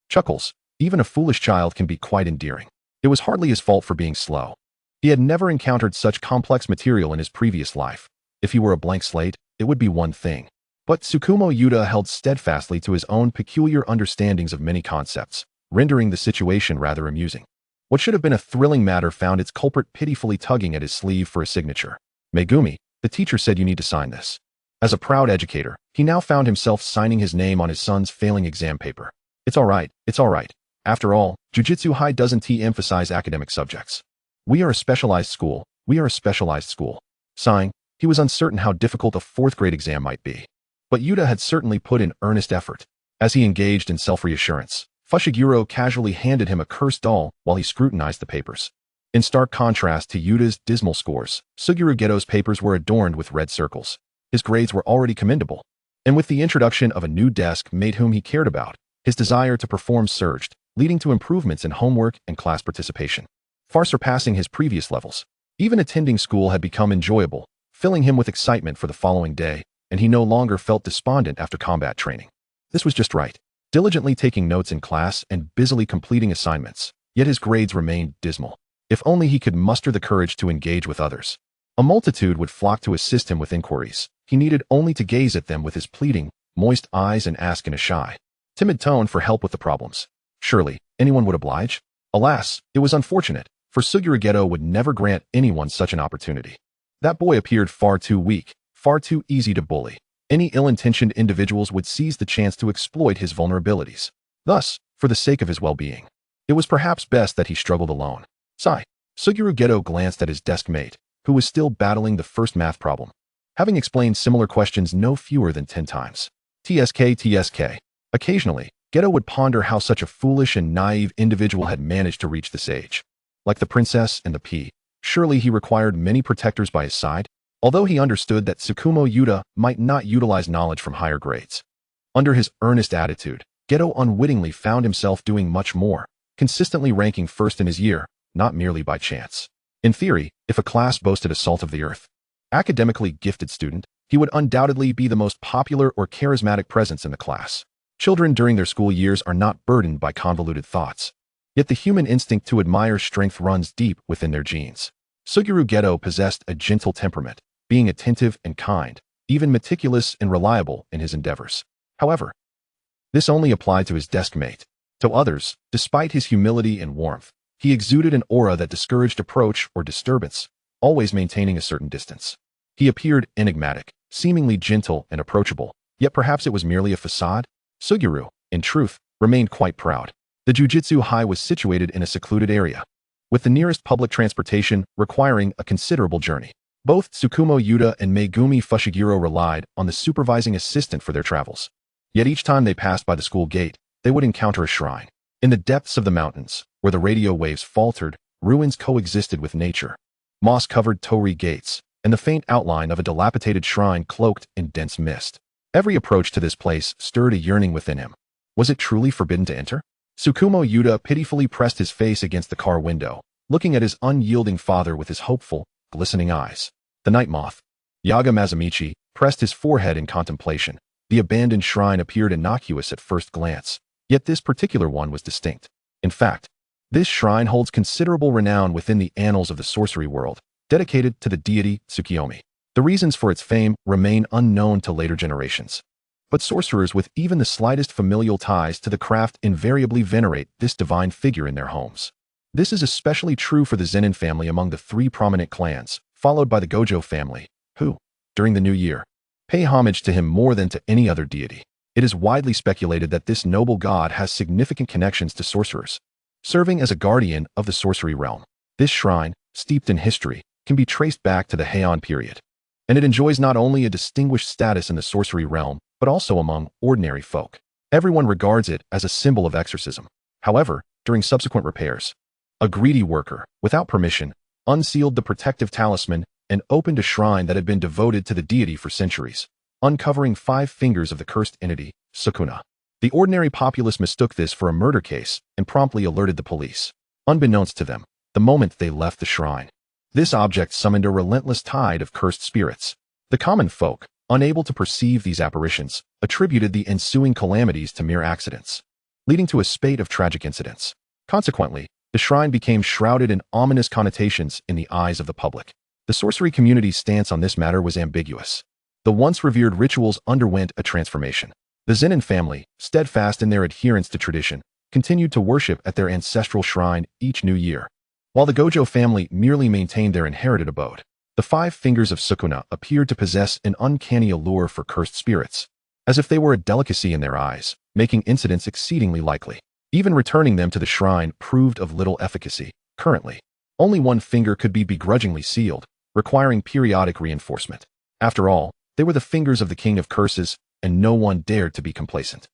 Chuckles. Even a foolish child can be quite endearing. It was hardly his fault for being slow. He had never encountered such complex material in his previous life. If he were a blank slate, it would be one thing. But Tsukumo Yuta held steadfastly to his own peculiar understandings of many concepts, rendering the situation rather amusing. What should have been a thrilling matter found its culprit pitifully tugging at his sleeve for a signature. Megumi, the teacher said you need to sign this. As a proud educator, he now found himself signing his name on his son's failing exam paper. It's all right, it's all right. After all, Jujutsu High doesn't emphasize academic subjects. We are a specialized school, we are a specialized school. Sighing, he was uncertain how difficult a fourth-grade exam might be. But Yuta had certainly put in earnest effort. As he engaged in self-reassurance, Fushiguro casually handed him a cursed doll while he scrutinized the papers. In stark contrast to Yuta's dismal scores, Suguru Geto's papers were adorned with red circles. His grades were already commendable. And with the introduction of a new desk mate whom he cared about, his desire to perform surged, leading to improvements in homework and class participation, far surpassing his previous levels. Even attending school had become enjoyable, filling him with excitement for the following day, and he no longer felt despondent after combat training. This was just right. Diligently taking notes in class and busily completing assignments, yet his grades remained dismal. If only he could muster the courage to engage with others. A multitude would flock to assist him with inquiries. He needed only to gaze at them with his pleading, moist eyes and ask in a shy, timid tone for help with the problems. Surely, anyone would oblige? Alas, it was unfortunate, for Suguru Geto would never grant anyone such an opportunity. That boy appeared far too weak, far too easy to bully. Any ill-intentioned individuals would seize the chance to exploit his vulnerabilities. Thus, for the sake of his well-being, it was perhaps best that he struggled alone. Sigh. Suguru Geto glanced at his desk mate, who was still battling the first math problem, having explained similar questions no fewer than 10 times. TSK. Occasionally, Geto would ponder how such a foolish and naive individual had managed to reach this age. Like the princess and the pea, surely he required many protectors by his side, although he understood that Tsukumo Yuta might not utilize knowledge from higher grades. Under his earnest attitude, Geto unwittingly found himself doing much more, consistently ranking first in his year, not merely by chance. In theory, if a class boasted a salt of the earth, academically gifted student, he would undoubtedly be the most popular or charismatic presence in the class. Children during their school years are not burdened by convoluted thoughts. Yet the human instinct to admire strength runs deep within their genes. Suguru Geto possessed a gentle temperament, being attentive and kind, even meticulous and reliable in his endeavors. However, this only applied to his desk mate. To others, despite his humility and warmth, he exuded an aura that discouraged approach or disturbance, always maintaining a certain distance. He appeared enigmatic, seemingly gentle and approachable, yet perhaps it was merely a facade. Suguru, in truth, remained quite proud. The Jujutsu High was situated in a secluded area, with the nearest public transportation requiring a considerable journey. Both Tsukumo Yuta and Megumi Fushiguro relied on the supervising assistant for their travels. Yet each time they passed by the school gate, they would encounter a shrine. In the depths of the mountains, where the radio waves faltered, ruins coexisted with nature. Moss-covered torii gates, and the faint outline of a dilapidated shrine cloaked in dense mist. Every approach to this place stirred a yearning within him. Was it truly forbidden to enter? Tsukumo Yuta pitifully pressed his face against the car window, looking at his unyielding father with his hopeful, glistening eyes. The night moth, Yaga Mazamichi, pressed his forehead in contemplation. The abandoned shrine appeared innocuous at first glance, yet this particular one was distinct. In fact, this shrine holds considerable renown within the annals of the sorcery world, dedicated to the deity Tsukuyomi. The reasons for its fame remain unknown to later generations. But sorcerers with even the slightest familial ties to the craft invariably venerate this divine figure in their homes. This is especially true for the Zenin family among the 3 prominent clans, followed by the Gojo family, who, during the new year, pay homage to him more than to any other deity. It is widely speculated that this noble god has significant connections to sorcerers, serving as a guardian of the sorcery realm. This shrine, steeped in history, can be traced back to the Heian period, and it enjoys not only a distinguished status in the sorcery realm, but also among ordinary folk. Everyone regards it as a symbol of exorcism. However, during subsequent repairs, a greedy worker, without permission, unsealed the protective talisman, and opened a shrine that had been devoted to the deity for centuries, uncovering 5 fingers of the cursed entity, Sukuna. The ordinary populace mistook this for a murder case and promptly alerted the police. Unbeknownst to them, the moment they left the shrine, this object summoned a relentless tide of cursed spirits. The common folk, unable to perceive these apparitions, attributed the ensuing calamities to mere accidents, leading to a spate of tragic incidents. Consequently, the shrine became shrouded in ominous connotations in the eyes of the public. The sorcery community's stance on this matter was ambiguous. The once revered rituals underwent a transformation. The Zenin family, steadfast in their adherence to tradition, continued to worship at their ancestral shrine each new year, while the Gojo family merely maintained their inherited abode. The 5 fingers of Sukuna appeared to possess an uncanny allure for cursed spirits, as if they were a delicacy in their eyes, making incidents exceedingly likely. Even returning them to the shrine proved of little efficacy. Currently, only 1 finger could be begrudgingly sealed, requiring periodic reinforcement. After all, they were the fingers of the King of Curses, and no one dared to be complacent.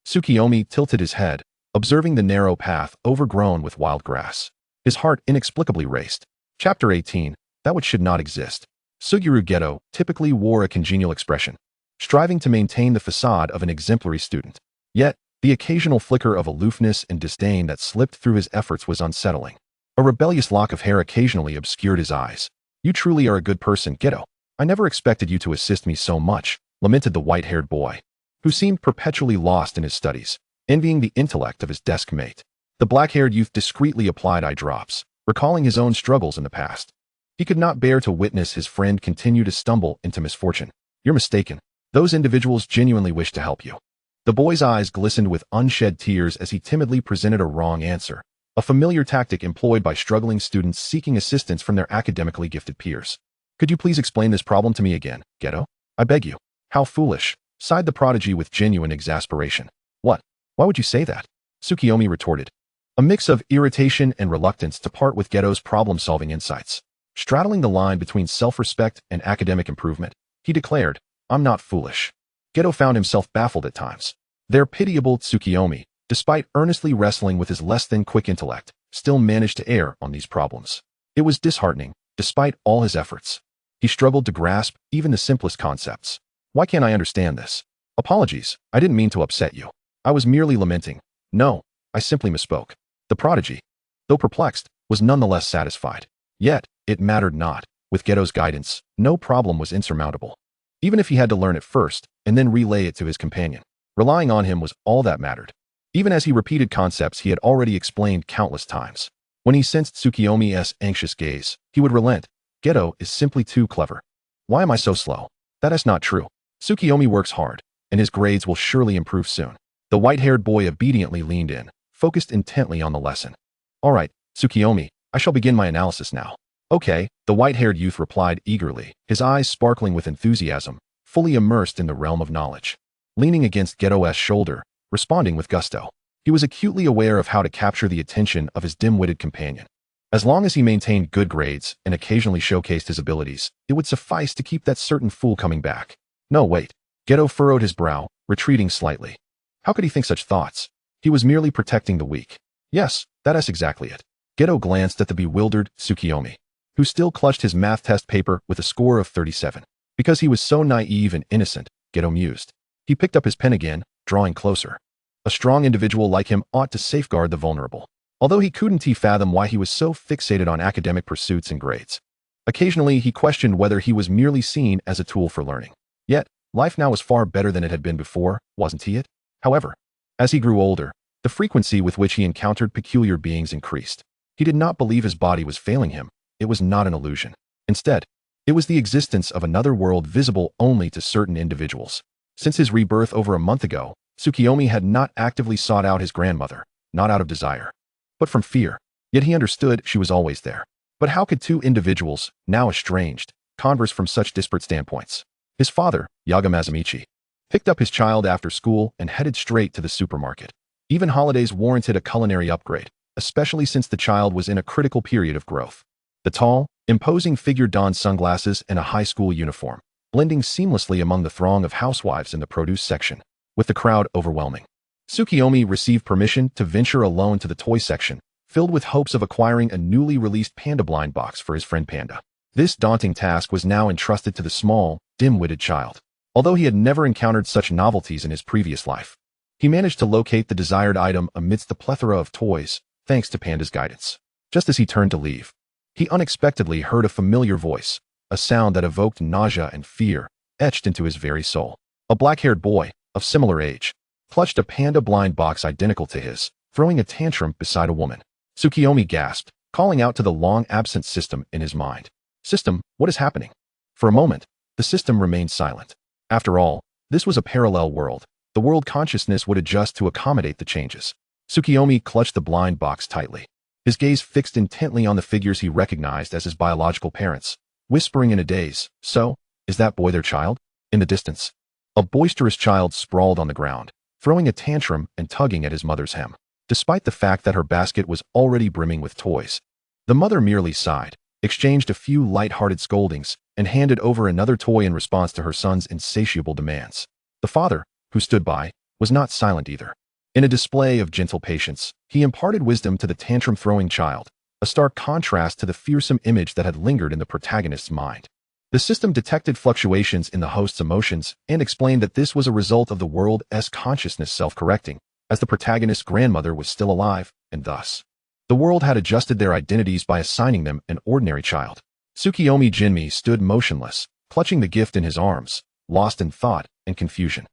Tsukuyomi tilted his head, observing the narrow path overgrown with wild grass. His heart inexplicably raced. Chapter 18, That Which Should Not Exist. Suguru Geto typically wore a congenial expression, striving to maintain the facade of an exemplary student. Yet, the occasional flicker of aloofness and disdain that slipped through his efforts was unsettling. A rebellious lock of hair occasionally obscured his eyes. "You truly are a good person, Geto. I never expected you to assist me so much," lamented the white-haired boy, who seemed perpetually lost in his studies, envying the intellect of his desk mate. The black-haired youth discreetly applied eye drops, recalling his own struggles in the past. He could not bear to witness his friend continue to stumble into misfortune. "You're mistaken. Those individuals genuinely wish to help you." The boy's eyes glistened with unshed tears as he timidly presented a wrong answer, a familiar tactic employed by struggling students seeking assistance from their academically gifted peers. "Could you please explain this problem to me again, Geto? I beg you." "How foolish," sighed the prodigy with genuine exasperation. "What? Why would you say that?" Tsukuyomi retorted, a mix of irritation and reluctance to part with Geto's problem-solving insights. Straddling the line between self-respect and academic improvement, he declared, "I'm not foolish." Geto found himself baffled at times. Their pitiable Tsukuyomi, despite earnestly wrestling with his less-than-quick intellect, still managed to err on these problems. It was disheartening, despite all his efforts. He struggled to grasp even the simplest concepts. "Why can't I understand this? Apologies, I didn't mean to upset you. I was merely lamenting. No, I simply misspoke." The prodigy, though perplexed, was nonetheless satisfied. Yet, it mattered not. With Geto's guidance, no problem was insurmountable. Even if he had to learn it first, and then relay it to his companion, relying on him was all that mattered. Even as he repeated concepts he had already explained countless times. When he sensed Tsukuyomi's anxious gaze, he would relent. "Geto is simply too clever. Why am I so slow?" "That is not true. Tsukuyomi works hard, and his grades will surely improve soon." The white-haired boy obediently leaned in, focused intently on the lesson. "All right, Tsukuyomi, I shall begin my analysis now." "Okay," the white-haired youth replied eagerly, his eyes sparkling with enthusiasm, fully immersed in the realm of knowledge. Leaning against Geto's shoulder, responding with gusto, he was acutely aware of how to capture the attention of his dim-witted companion. As long as he maintained good grades and occasionally showcased his abilities, it would suffice to keep that certain fool coming back. No, wait. Geto furrowed his brow, retreating slightly. How could he think such thoughts? He was merely protecting the weak. Yes, that is exactly it. Geto glanced at the bewildered Tsukuyomi, who still clutched his math test paper with a score of 37. Because he was so naive and innocent, Geto mused. He picked up his pen again, drawing closer. A strong individual like him ought to safeguard the vulnerable. Although he couldn't fathom why he was so fixated on academic pursuits and grades. Occasionally, he questioned whether he was merely seen as a tool for learning. Yet, life now was far better than it had been before, wasn't it? However, as he grew older, the frequency with which he encountered peculiar beings increased. He did not believe his body was failing him. It was not an illusion. Instead, it was the existence of another world visible only to certain individuals. Since his rebirth over a month ago, Tsukuyomi had not actively sought out his grandmother, not out of desire, but from fear. Yet he understood she was always there. But how could two individuals, now estranged, converse from such disparate standpoints? His father, Yagamazamichi, picked up his child after school and headed straight to the supermarket. Even holidays warranted a culinary upgrade, especially since the child was in a critical period of growth. The tall, imposing figure donned sunglasses and a high school uniform, blending seamlessly among the throng of housewives in the produce section, with the crowd overwhelming. Tsukuyomi received permission to venture alone to the toy section, filled with hopes of acquiring a newly released panda blind box for his friend Panda. This daunting task was now entrusted to the small, dim-witted child. Although he had never encountered such novelties in his previous life, he managed to locate the desired item amidst the plethora of toys, thanks to Panda's guidance. Just as he turned to leave, he unexpectedly heard a familiar voice, a sound that evoked nausea and fear, etched into his very soul. A black-haired boy, of similar age, clutched a panda blind box identical to his, throwing a tantrum beside a woman. Tsukuyomi gasped, calling out to the long-absent system in his mind. System, what is happening? For a moment, the system remained silent. After all, this was a parallel world. The world consciousness would adjust to accommodate the changes. Tsukuyomi clutched the blind box tightly, his gaze fixed intently on the figures he recognized as his biological parents, whispering in a daze, "So, is that boy their child?" In the distance, a boisterous child sprawled on the ground, throwing a tantrum and tugging at his mother's hem. Despite the fact that her basket was already brimming with toys, the mother merely sighed, exchanged a few light-hearted scoldings, and handed over another toy in response to her son's insatiable demands. The father, who stood by, was not silent either. In a display of gentle patience, he imparted wisdom to the tantrum-throwing child, a stark contrast to the fearsome image that had lingered in the protagonist's mind. The system detected fluctuations in the host's emotions and explained that this was a result of the world's consciousness self-correcting, as the protagonist's grandmother was still alive, and thus, the world had adjusted their identities by assigning them an ordinary child. Tsukuyomi Tsu-mi stood motionless, clutching the gift in his arms, lost in thought and confusion.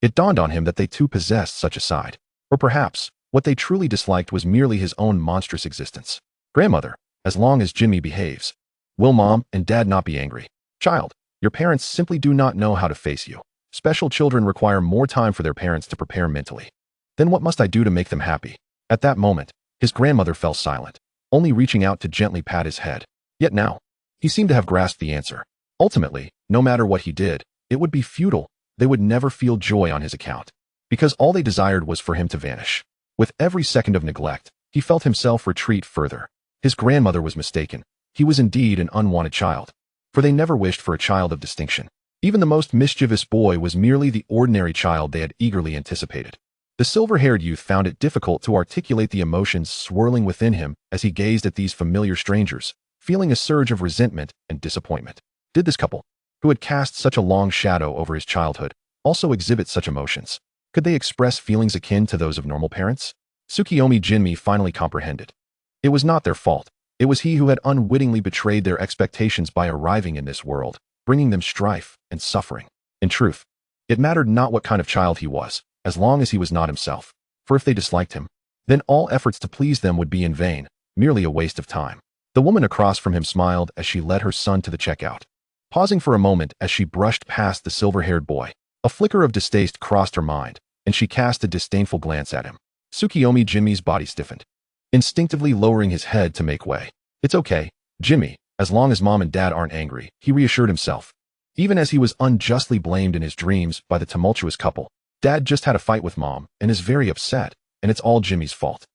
It dawned on him that they too possessed such a side. Or perhaps, what they truly disliked was merely his own monstrous existence. Grandmother, as long as Tsu-mi behaves, will mom and dad not be angry? Child, your parents simply do not know how to face you. Special children require more time for their parents to prepare mentally. Then what must I do to make them happy? At that moment, his grandmother fell silent, only reaching out to gently pat his head. Yet now, he seemed to have grasped the answer. Ultimately, no matter what he did, it would be futile. They would never feel joy on his account, because all they desired was for him to vanish. With every second of neglect, he felt himself retreat further. His grandmother was mistaken. He was indeed an unwanted child, for they never wished for a child of distinction. Even the most mischievous boy was merely the ordinary child they had eagerly anticipated. The silver-haired youth found it difficult to articulate the emotions swirling within him as he gazed at these familiar strangers, feeling a surge of resentment and disappointment. Did this couple, who had cast such a long shadow over his childhood, also exhibit such emotions? Could they express feelings akin to those of normal parents? Tsukuyomi Tsu-mi finally comprehended. It was not their fault. It was he who had unwittingly betrayed their expectations by arriving in this world, bringing them strife and suffering. In truth, it mattered not what kind of child he was, as long as he was not himself. For if they disliked him, then all efforts to please them would be in vain, merely a waste of time. The woman across from him smiled as she led her son to the checkout. Pausing for a moment as she brushed past the silver-haired boy, a flicker of distaste crossed her mind, and she cast a disdainful glance at him. Tsukuyomi Tsu-mi's body stiffened, instinctively lowering his head to make way. "It's okay, Tsu-mi, as long as mom and dad aren't angry," he reassured himself. Even as he was unjustly blamed in his dreams by the tumultuous couple, Dad just had a fight with mom and is very upset, and it's all Tsu-mi's fault.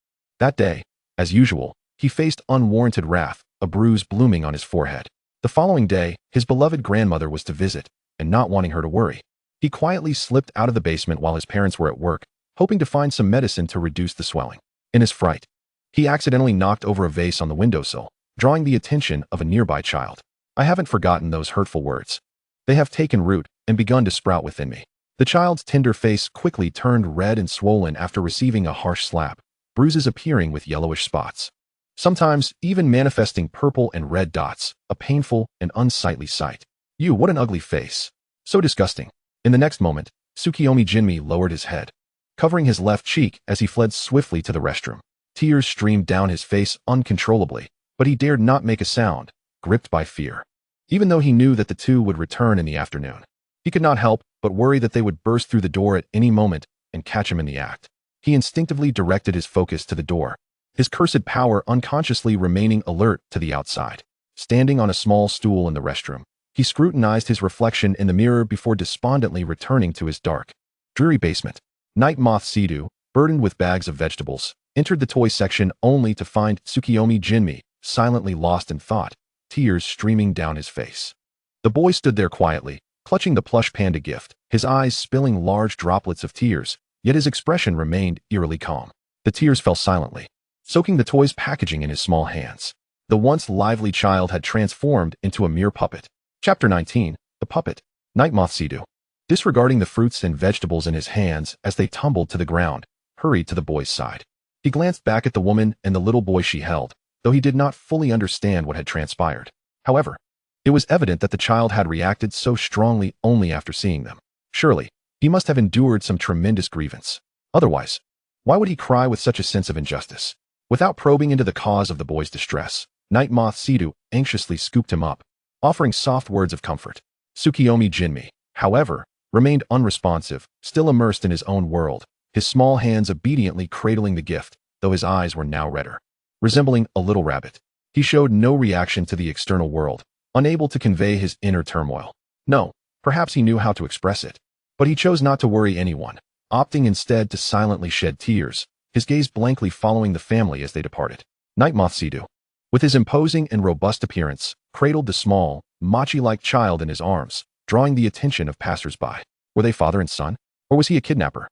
That day, as usual, he faced unwarranted wrath, a bruise blooming on his forehead. The following day, his beloved grandmother was to visit, and not wanting her to worry, he quietly slipped out of the basement while his parents were at work, hoping to find some medicine to reduce the swelling. In his fright, he accidentally knocked over a vase on the windowsill, drawing the attention of a nearby child. "I haven't forgotten those hurtful words. They have taken root and begun to sprout within me." The child's tender face quickly turned red and swollen after receiving a harsh slap, bruises appearing with yellowish spots, sometimes even manifesting purple and red dots, a painful and unsightly sight. "You, what an ugly face. So disgusting." In the next moment, Tsukuyomi Tsu-mi lowered his head, covering his left cheek as he fled swiftly to the restroom. Tears streamed down his face uncontrollably, but he dared not make a sound, gripped by fear. Even though he knew that the two would return in the afternoon, he could not help but worry that they would burst through the door at any moment and catch him in the act. He instinctively directed his focus to the door, his cursed power unconsciously remaining alert to the outside. Standing on a small stool in the restroom, he scrutinized his reflection in the mirror before despondently returning to his dark, dreary basement. Night Moth Sidu, burdened with bags of vegetables, entered the toy section only to find Tsukuyomi Tsu-mi silently lost in thought, tears streaming down his face. The boy stood there quietly, clutching the plush panda gift, his eyes spilling large droplets of tears, yet his expression remained eerily calm. The tears fell silently, soaking the toy's packaging in his small hands. The once lively child had transformed into a mere puppet. Chapter 19. The Puppet. Nightmoth Sidu, disregarding the fruits and vegetables in his hands as they tumbled to the ground, hurried to the boy's side. He glanced back at the woman and the little boy she held, though he did not fully understand what had transpired. However, it was evident that the child had reacted so strongly only after seeing them. Surely, he must have endured some tremendous grievance. Otherwise, why would he cry with such a sense of injustice? Without probing into the cause of the boy's distress, Nightmoth Sidu anxiously scooped him up, offering soft words of comfort. Tsukuyomi Tsu-mi, however, remained unresponsive, still immersed in his own world, his small hands obediently cradling the gift, though his eyes were now redder. Resembling a little rabbit, he showed no reaction to the external world, unable to convey his inner turmoil. No, perhaps he knew how to express it, but he chose not to worry anyone, opting instead to silently shed tears, his gaze blankly following the family as they departed. Nightmoth Sidu, with his imposing and robust appearance, cradled the small, mochi-like child in his arms, drawing the attention of passers-by. Were they father and son? Or was he a kidnapper?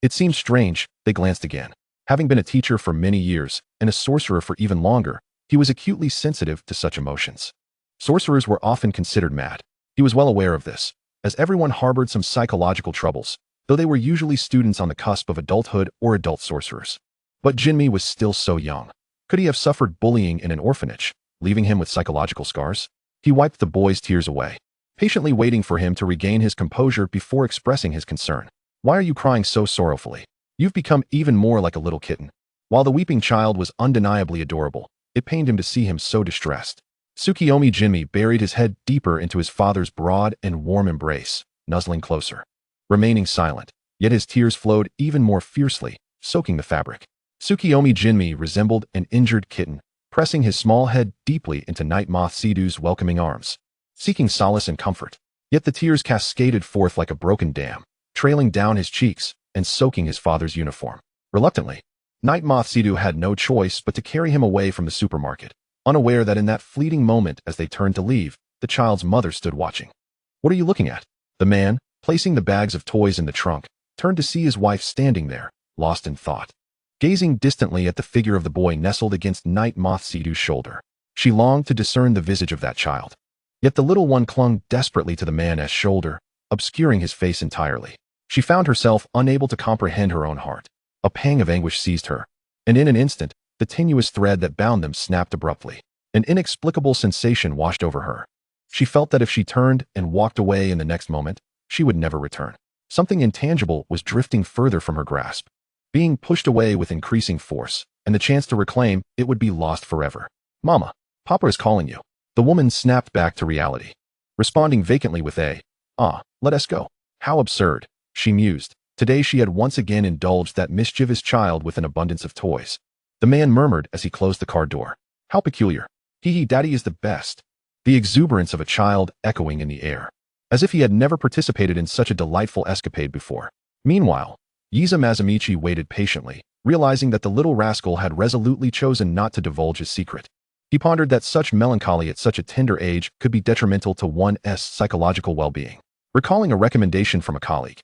It seemed strange. They glanced again. Having been a teacher for many years, and a sorcerer for even longer, he was acutely sensitive to such emotions. Sorcerers were often considered mad. He was well aware of this, as everyone harbored some psychological troubles, though they were usually students on the cusp of adulthood or adult sorcerers. But Jinmi was still so young. Could he have suffered bullying in an orphanage, leaving him with psychological scars? He wiped the boy's tears away, patiently waiting for him to regain his composure before expressing his concern. Why are you crying so sorrowfully? You've become even more like a little kitten. While the weeping child was undeniably adorable, it pained him to see him so distressed. Tsukuyomi Tsu-mi buried his head deeper into his father's broad and warm embrace, nuzzling closer. Remaining silent, yet his tears flowed even more fiercely, soaking the fabric. Tsukuyomi Tsu-mi resembled an injured kitten, pressing his small head deeply into Nightmoth Sidu's welcoming arms, seeking solace and comfort. Yet the tears cascaded forth like a broken dam, trailing down his cheeks and soaking his father's uniform. Reluctantly, Nightmoth Sidu had no choice but to carry him away from the supermarket, unaware that in that fleeting moment as they turned to leave, the child's mother stood watching. What are you looking at? The man, placing the bags of toys in the trunk, turned to see his wife standing there, lost in thought, gazing distantly at the figure of the boy nestled against Nightmoth Sidu's shoulder. She longed to discern the visage of that child. Yet the little one clung desperately to the man's shoulder, obscuring his face entirely. She found herself unable to comprehend her own heart. A pang of anguish seized her, and in an instant, the tenuous thread that bound them snapped abruptly. An inexplicable sensation washed over her. She felt that if she turned and walked away in the next moment, she would never return. Something intangible was drifting further from her grasp, being pushed away with increasing force, and the chance to reclaim it would be lost forever. Mama, Papa is calling you. The woman snapped back to reality, responding vacantly with let us go. How absurd, she mused. Today she had once again indulged that mischievous child with an abundance of toys. The man murmured as he closed the car door. How peculiar. Daddy is the best. The exuberance of a child echoing in the air, as if he had never participated in such a delightful escapade before. Meanwhile, Yiza Mazamichi waited patiently, realizing that the little rascal had resolutely chosen not to divulge his secret. He pondered that such melancholy at such a tender age could be detrimental to one's psychological well-being. Recalling a recommendation from a colleague,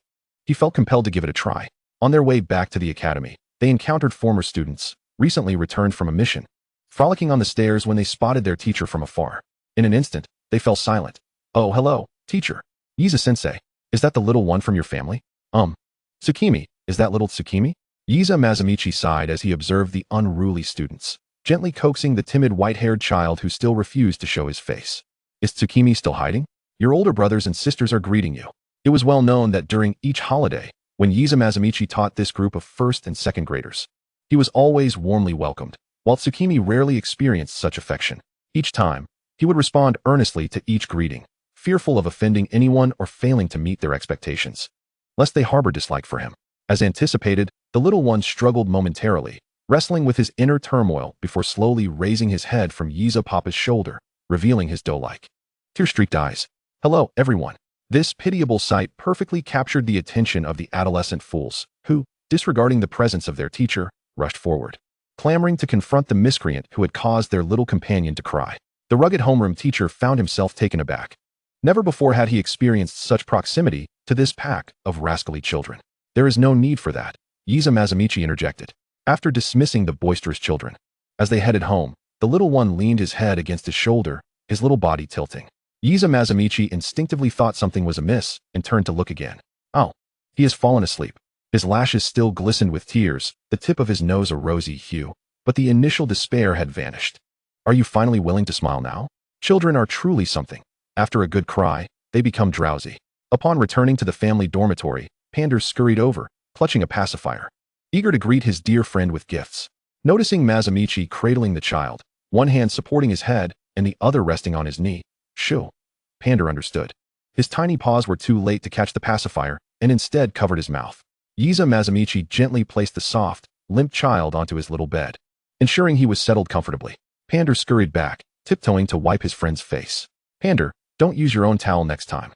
he felt compelled to give it a try. On their way back to the academy, they encountered former students, recently returned from a mission, frolicking on the stairs when they spotted their teacher from afar. In an instant, they fell silent. Oh, hello, teacher. Yiza-sensei, is that the little one from your family? Tsukimi, is that little Tsukimi? Yiza Mazamichi sighed as he observed the unruly students, gently coaxing the timid white-haired child who still refused to show his face. Is Tsukimi still hiding? Your older brothers and sisters are greeting you. It was well known that during each holiday, when Yiza Mazamichi taught this group of first and second graders, he was always warmly welcomed, while Tsukimi rarely experienced such affection. Each time, he would respond earnestly to each greeting, fearful of offending anyone or failing to meet their expectations, lest they harbor dislike for him. As anticipated, the little one struggled momentarily, wrestling with his inner turmoil before slowly raising his head from Yiza Papa's shoulder, revealing his doe-like, tear-streaked eyes. Hello, everyone. This pitiable sight perfectly captured the attention of the adolescent fools, who, disregarding the presence of their teacher, rushed forward, clamoring to confront the miscreant who had caused their little companion to cry. The rugged homeroom teacher found himself taken aback. Never before had he experienced such proximity to this pack of rascally children. There is no need for that, Yiza Mazamichi interjected. after dismissing the boisterous children. As they headed home, the little one leaned his head against his shoulder, his little body tilting. Yuji Mazamichi instinctively thought something was amiss and turned to look again. Oh, he has fallen asleep. His lashes still glistened with tears, the tip of his nose a rosy hue, but the initial despair had vanished. Are you finally willing to smile now? Children are truly something. After a good cry, they become drowsy. Upon returning to the family dormitory, Panders scurried over, clutching a pacifier, eager to greet his dear friend with gifts. Noticing Mazamichi cradling the child, one hand supporting his head and the other resting on his knee, shoo. Pander understood. His tiny paws were too late to catch the pacifier and instead covered his mouth. Yuji Mazamichi gently placed the soft, limp child onto his little bed, ensuring he was settled comfortably. Pander scurried back, tiptoeing to wipe his friend's face. Pander, don't use your own towel next time.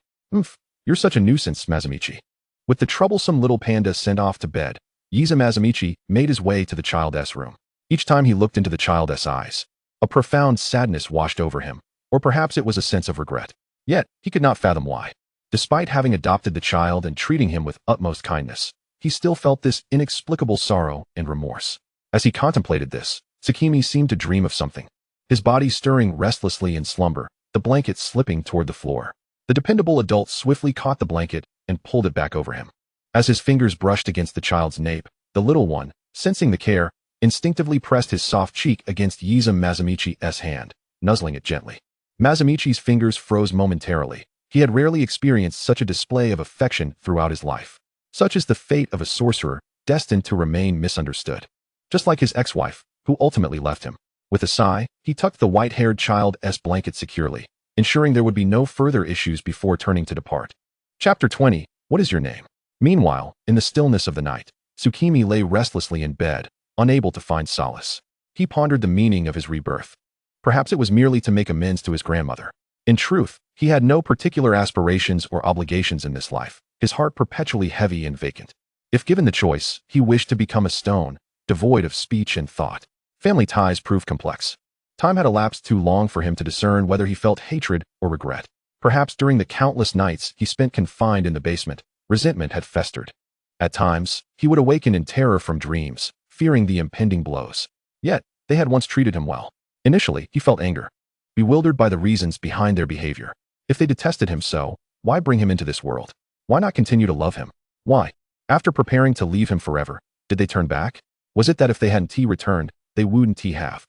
You're such a nuisance, Mazamichi. With the troublesome little panda sent off to bed, Yuji Mazamichi made his way to the child's room. Each time he looked into the child's eyes, a profound sadness washed over him, or perhaps it was a sense of regret. Yet, he could not fathom why. Despite having adopted the child and treating him with utmost kindness, he still felt this inexplicable sorrow and remorse. As he contemplated this, Tsukimi seemed to dream of something. His body stirring restlessly in slumber, the blanket slipping toward the floor. The dependable adult swiftly caught the blanket and pulled it back over him. As his fingers brushed against the child's nape, the little one, sensing the care, instinctively pressed his soft cheek against Yuji Mazamichi's hand, nuzzling it gently. Mazamichi's fingers froze momentarily. He had rarely experienced such a display of affection throughout his life. Such is the fate of a sorcerer, destined to remain misunderstood. Just like his ex-wife, who ultimately left him. With a sigh, he tucked the white-haired child's blanket securely, ensuring there would be no further issues before turning to depart. Chapter 20. What is your name? Meanwhile, in the stillness of the night, Tsukimi lay restlessly in bed, unable to find solace. He pondered the meaning of his rebirth. Perhaps it was merely to make amends to his grandmother. In truth, he had no particular aspirations or obligations in this life, his heart perpetually heavy and vacant. If given the choice, he wished to become a stone, devoid of speech and thought. Family ties proved complex. Time had elapsed too long for him to discern whether he felt hatred or regret. Perhaps during the countless nights he spent confined in the basement, resentment had festered. At times, he would awaken in terror from dreams, fearing the impending blows. Yet, they had once treated him well. Initially, he felt anger, bewildered by the reasons behind their behavior. If they detested him so, why bring him into this world? Why not continue to love him? Why, after preparing to leave him forever, did they turn back? Was it that if they hadn't returned, they wouldn't have?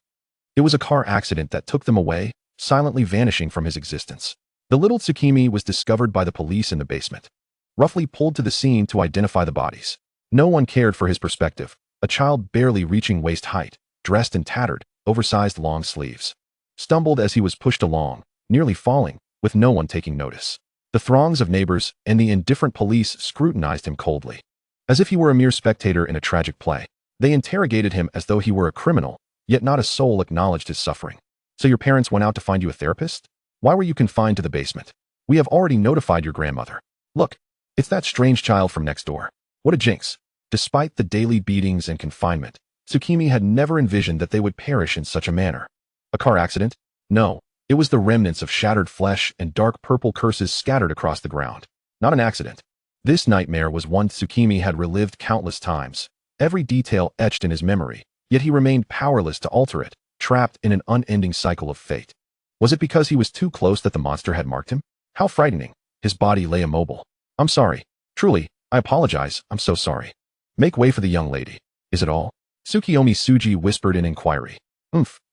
It was a car accident that took them away, silently vanishing from his existence. The little Tsukimi was discovered by the police in the basement, roughly pulled to the scene to identify the bodies. No one cared for his perspective, a child barely reaching waist height, dressed in tattered, oversized long sleeves. Stumbled as he was pushed along, nearly falling, with no one taking notice. The throngs of neighbors and the indifferent police scrutinized him coldly, as if he were a mere spectator in a tragic play. They interrogated him as though he were a criminal, yet not a soul acknowledged his suffering. So your parents went out to find you a therapist? Why were you confined to the basement? We have already notified your grandmother. Look, it's that strange child from next door. What a jinx. Despite the daily beatings and confinement, Tsukimi had never envisioned that they would perish in such a manner. A car accident? No, it was the remnants of shattered flesh and dark purple curses scattered across the ground. Not an accident. This nightmare was one Tsukimi had relived countless times, every detail etched in his memory, yet he remained powerless to alter it, trapped in an unending cycle of fate. Was it because he was too close that the monster had marked him? How frightening. His body lay immobile. I'm sorry. Truly, I apologize. I'm so sorry. Make way for the young lady. Is it all? Tsukuyomi Tsu-mi whispered in inquiry.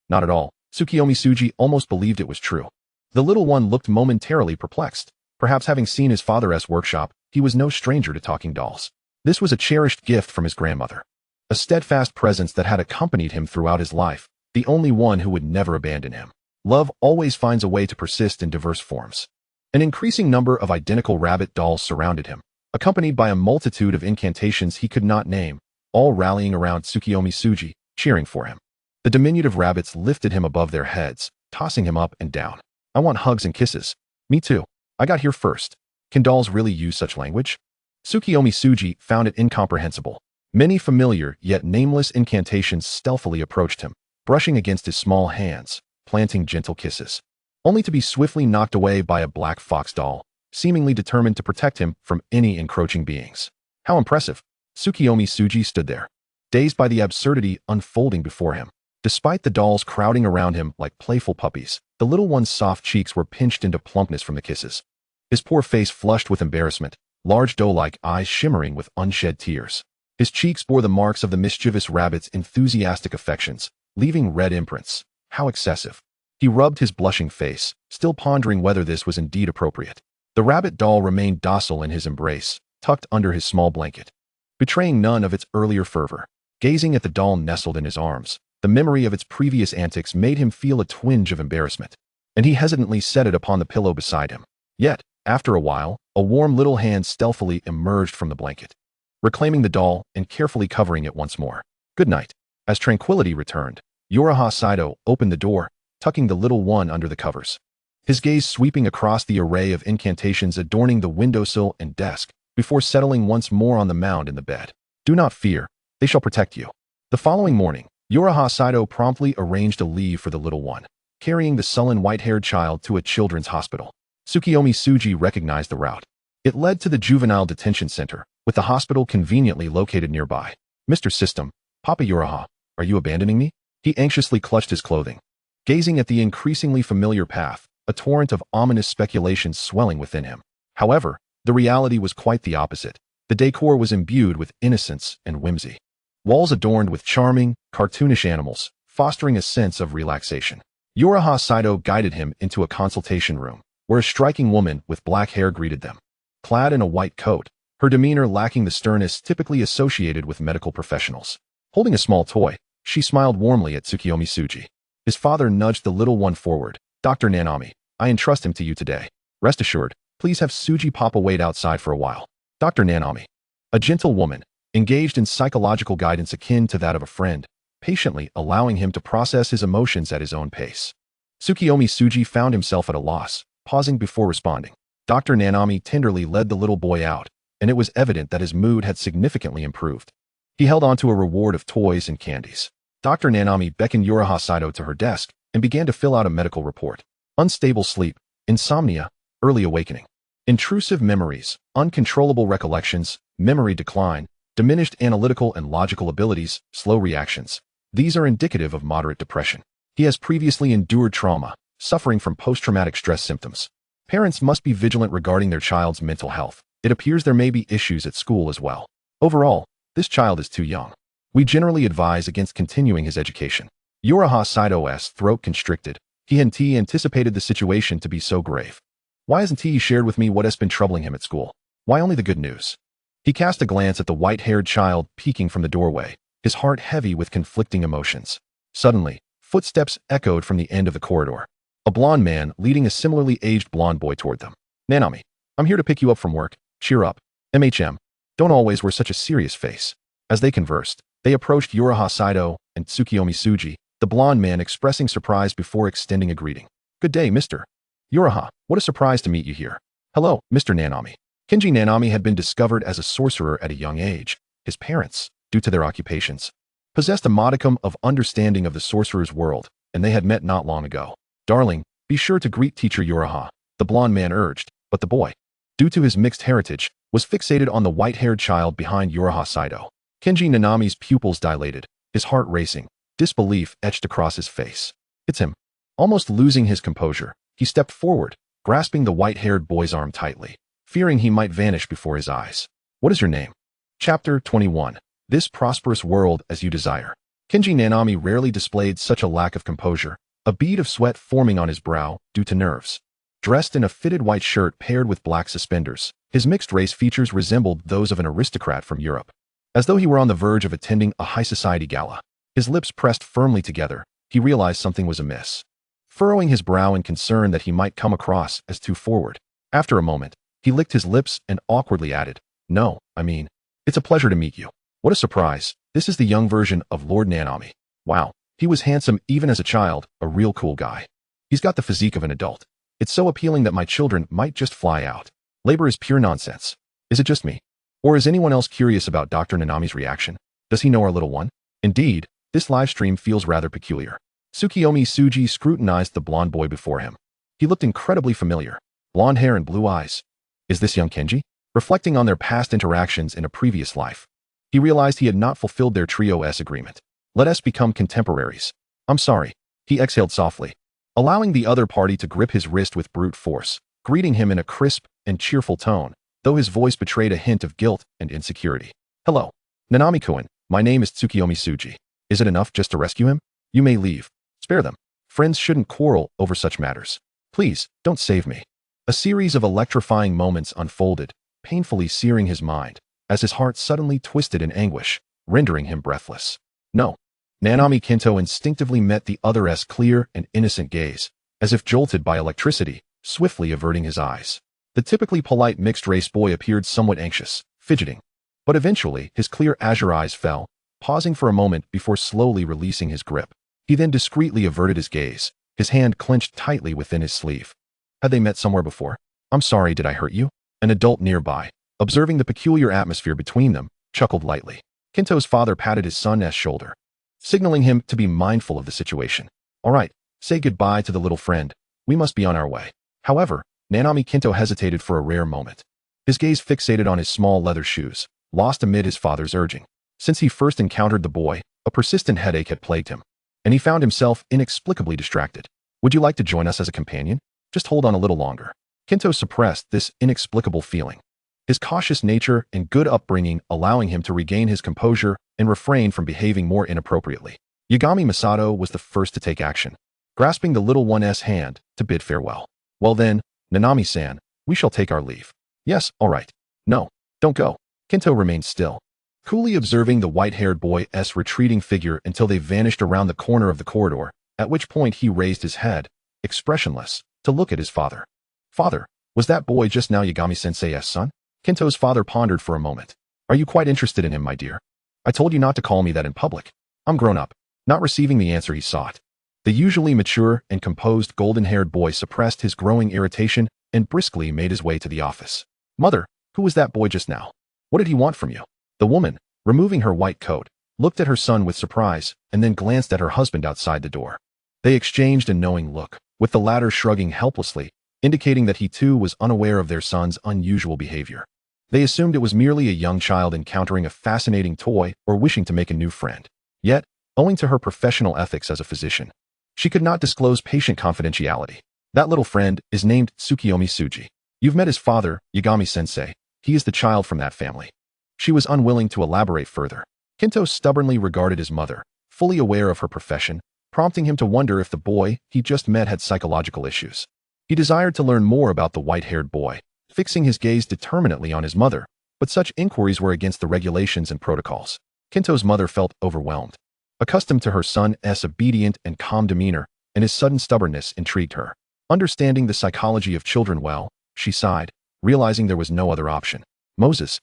Not at all. Tsukuyomi Tsu-mi almost believed it was true. The little one looked momentarily perplexed. Perhaps having seen his father's workshop, he was no stranger to talking dolls. This was a cherished gift from his grandmother. A steadfast presence that had accompanied him throughout his life, the only one who would never abandon him. Love always finds a way to persist in diverse forms. An increasing number of identical rabbit dolls surrounded him, accompanied by a multitude of incantations he could not name, all rallying around Tsukuyomi Tsu-mi, cheering for him. The diminutive rabbits lifted him above their heads, tossing him up and down. I want hugs and kisses. Me too. I got here first. Can dolls really use such language? Tsukuyomi Tsu-mi found it incomprehensible. Many familiar yet nameless incantations stealthily approached him, brushing against his small hands, planting gentle kisses, only to be swiftly knocked away by a black fox doll, seemingly determined to protect him from any encroaching beings. How impressive. Tsukuyomi Tsu-mi stood there, dazed by the absurdity unfolding before him. Despite the dolls crowding around him like playful puppies, the little one's soft cheeks were pinched into plumpness from the kisses. His poor face flushed with embarrassment, large doe-like eyes shimmering with unshed tears. His cheeks bore the marks of the mischievous rabbit's enthusiastic affections, leaving red imprints. How excessive. He rubbed his blushing face, still pondering whether this was indeed appropriate. The rabbit doll remained docile in his embrace, tucked under his small blanket, betraying none of its earlier fervor. Gazing at the doll nestled in his arms, the memory of its previous antics made him feel a twinge of embarrassment, and he hesitantly set it upon the pillow beside him. Yet, after a while, a warm little hand stealthily emerged from the blanket, reclaiming the doll and carefully covering it once more. Good night. As tranquility returned, Uraha Saito opened the door, tucking the little one under the covers. His gaze sweeping across the array of incantations adorning the windowsill and desk, before settling once more on the mound in the bed. Do not fear, they shall protect you. The following morning, Uraha Saito promptly arranged a leave for the little one, carrying the sullen white-haired child to a children's hospital. Tsukuyomi Tsu-mi recognized the route. It led to the juvenile detention center, with the hospital conveniently located nearby. Mr. System, Papa Uraha, are you abandoning me? He anxiously clutched his clothing. Gazing at the increasingly familiar path, a torrent of ominous speculations swelling within him. However, the reality was quite the opposite. The decor was imbued with innocence and whimsy. Walls adorned with charming, cartoonish animals, fostering a sense of relaxation. Uraha Saito guided him into a consultation room, where a striking woman with black hair greeted them. Clad in a white coat, her demeanor lacking the sternness typically associated with medical professionals. Holding a small toy, she smiled warmly at Tsukuyomi Tsu-mi. His father nudged the little one forward. Dr. Nanami, I entrust him to you today. Rest assured, please have Tsuji Papa wait outside for a while. Dr. Nanami, a gentle woman, engaged in psychological guidance akin to that of a friend, patiently allowing him to process his emotions at his own pace. Tsukuyomi Tsu-mi found himself at a loss, pausing before responding. Dr. Nanami tenderly led the little boy out, and it was evident that his mood had significantly improved. He held on to a reward of toys and candies. Dr. Nanami beckoned Uraha Saito to her desk and began to fill out a medical report. Unstable sleep, insomnia, early awakening, intrusive memories, uncontrollable recollections, memory decline, diminished analytical and logical abilities, slow reactions. These are indicative of moderate depression. He has previously endured trauma, suffering from post-traumatic stress symptoms. Parents must be vigilant regarding their child's mental health. It appears there may be issues at school as well. Overall, this child is too young. We generally advise against continuing his education. Uraha Saito's throat constricted. He hadn't anticipated the situation to be so grave. Why hasn't he shared with me what has been troubling him at school? Why only the good news? He cast a glance at the white-haired child peeking from the doorway, his heart heavy with conflicting emotions. Suddenly, footsteps echoed from the end of the corridor. A blonde man leading a similarly aged blonde boy toward them. Nanami, I'm here to pick you up from work. Cheer up. MHM. Don't always wear such a serious face. As they conversed, they approached Uraha Saito and Tsukuyomi Tsu-mi, the blonde man expressing surprise before extending a greeting. Good day, Mr. Uraha, what a surprise to meet you here. Hello, Mr. Nanami. Kenji Nanami had been discovered as a sorcerer at a young age. His parents, due to their occupations, possessed a modicum of understanding of the sorcerer's world, and they had met not long ago. Darling, be sure to greet teacher Uraha, the blonde man urged, but the boy, due to his mixed heritage, was fixated on the white-haired child behind Uraha Saito. Kenji Nanami's pupils dilated, his heart racing, disbelief etched across his face. It's him. Almost losing his composure, he stepped forward, grasping the white-haired boy's arm tightly, fearing he might vanish before his eyes. What is your name? Chapter 21. This prosperous world as you desire. Kenji Nanami rarely displayed such a lack of composure, a bead of sweat forming on his brow due to nerves. Dressed in a fitted white shirt paired with black suspenders, his mixed-race features resembled those of an aristocrat from Europe. As though he were on the verge of attending a high-society gala, his lips pressed firmly together, he realized something was amiss. Furrowing his brow in concern that he might come across as too forward. After a moment, he licked his lips and awkwardly added, No, it's a pleasure to meet you. What a surprise. This is the young version of Lord Nanami. Wow, he was handsome even as a child, a real cool guy. He's got the physique of an adult. It's so appealing that my children might just fly out. Labor is pure nonsense. Is it just me? Or is anyone else curious about Dr. Nanami's reaction? Does he know our little one? Indeed, this live stream feels rather peculiar. Tsukuyomi Tsu-mi scrutinized the blonde boy before him. He looked incredibly familiar. Blonde hair and blue eyes. Is this young Kenji? Reflecting on their past interactions in a previous life, He realized he had not fulfilled their Trio S agreement. Let us become contemporaries. I'm sorry. He exhaled softly, allowing the other party to grip his wrist with brute force, greeting him in a crisp and cheerful tone, though his voice betrayed a hint of guilt and insecurity. Hello. Nanami-kun, my name is Tsukuyomi Tsu-mi. Is it enough just to rescue him? You may leave. Spare them. Friends shouldn't quarrel over such matters. Please, don't save me. A series of electrifying moments unfolded, painfully searing his mind, as his heart suddenly twisted in anguish, rendering him breathless. No. Nanami Kinto instinctively met the other's clear and innocent gaze, as if jolted by electricity, swiftly averting his eyes. The typically polite mixed-race boy appeared somewhat anxious, fidgeting. But eventually, his clear azure eyes fell, pausing for a moment before slowly releasing his grip. He then discreetly averted his gaze, his hand clenched tightly within his sleeve. Had they met somewhere before? I'm sorry, did I hurt you? An adult nearby, observing the peculiar atmosphere between them, chuckled lightly. Kinto's father patted his son's shoulder, signaling him to be mindful of the situation. All right, say goodbye to the little friend. We must be on our way. However, Nanami Kinto hesitated for a rare moment. His gaze fixated on his small leather shoes, lost amid his father's urging. Since he first encountered the boy, a persistent headache had plagued him, and he found himself inexplicably distracted. Would you like to join us as a companion? Just hold on a little longer. Kinto suppressed this inexplicable feeling, his cautious nature and good upbringing allowing him to regain his composure and refrain from behaving more inappropriately. Yagami Masato was the first to take action, grasping the little one's hand to bid farewell. Well then, Nanami-san, we shall take our leave. Yes, all right. No, don't go. Kinto remained still, coolly observing the white-haired boy's retreating figure until they vanished around the corner of the corridor, at which point he raised his head, expressionless, to look at his father. Father, was that boy just now Yagami-sensei's son? Kinto's father pondered for a moment. Are you quite interested in him, my dear? I told you not to call me that in public. I'm grown up. Not receiving the answer he sought, the usually mature and composed golden-haired boy suppressed his growing irritation and briskly made his way to the office. Mother, who was that boy just now? What did he want from you? The woman, removing her white coat, looked at her son with surprise and then glanced at her husband outside the door. They exchanged a knowing look, with the latter shrugging helplessly, indicating that he too was unaware of their son's unusual behavior. They assumed it was merely a young child encountering a fascinating toy or wishing to make a new friend. Yet, owing to her professional ethics as a physician, she could not disclose patient confidentiality. That little friend is named Tsukuyomi Tsu-mi. You've met his father, Yagami-sensei. He is the child from that family. She was unwilling to elaborate further. Kinto stubbornly regarded his mother, fully aware of her profession, prompting him to wonder if the boy he just met had psychological issues. He desired to learn more about the white-haired boy, fixing his gaze determinately on his mother, but such inquiries were against the regulations and protocols. Kinto's mother felt overwhelmed. Accustomed to her son's obedient and calm demeanor, and his sudden stubbornness intrigued her. Understanding the psychology of children well, she sighed, realizing there was no other option. Moses,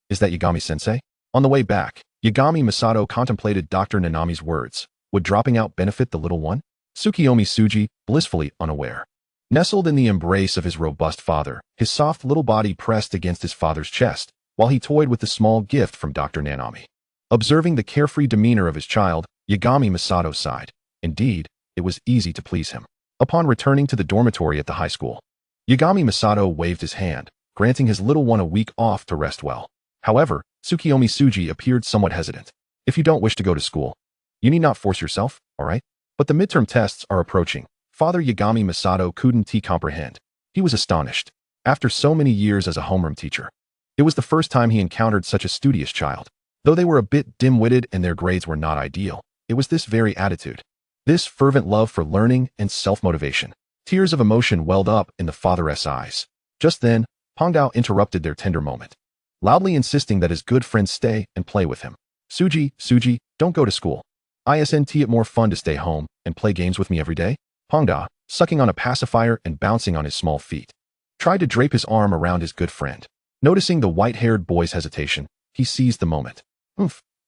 is that Yagami-sensei? On the way back, Yagami Masato contemplated Dr. Nanami's words. Would dropping out benefit the little one? Tsukuyomi Tsu-mi, blissfully unaware. Nestled in the embrace of his robust father, his soft little body pressed against his father's chest, while he toyed with the small gift from Dr. Nanami. Observing the carefree demeanor of his child, Yagami Masato sighed. Indeed, it was easy to please him. Upon returning to the dormitory at the high school, Yagami Masato waved his hand, granting his little one a week off to rest well. However, Tsukuyomi Tsu-mi appeared somewhat hesitant. If you don't wish to go to school, you need not force yourself, all right? But the midterm tests are approaching. Father Yagami Masato couldn't comprehend. He was astonished. After so many years as a homeroom teacher, it was the first time he encountered such a studious child. Though they were a bit dim-witted and their grades were not ideal, it was this very attitude, this fervent love for learning and self-motivation. Tears of emotion welled up in the father's eyes. Just then, Pongdao interrupted their tender moment, loudly insisting that his good friend stay and play with him. Suji, don't go to school. Isn't it more fun to stay home and play games with me every day? Pongdao, sucking on a pacifier and bouncing on his small feet, tried to drape his arm around his good friend. Noticing the white-haired boy's hesitation, he seized the moment.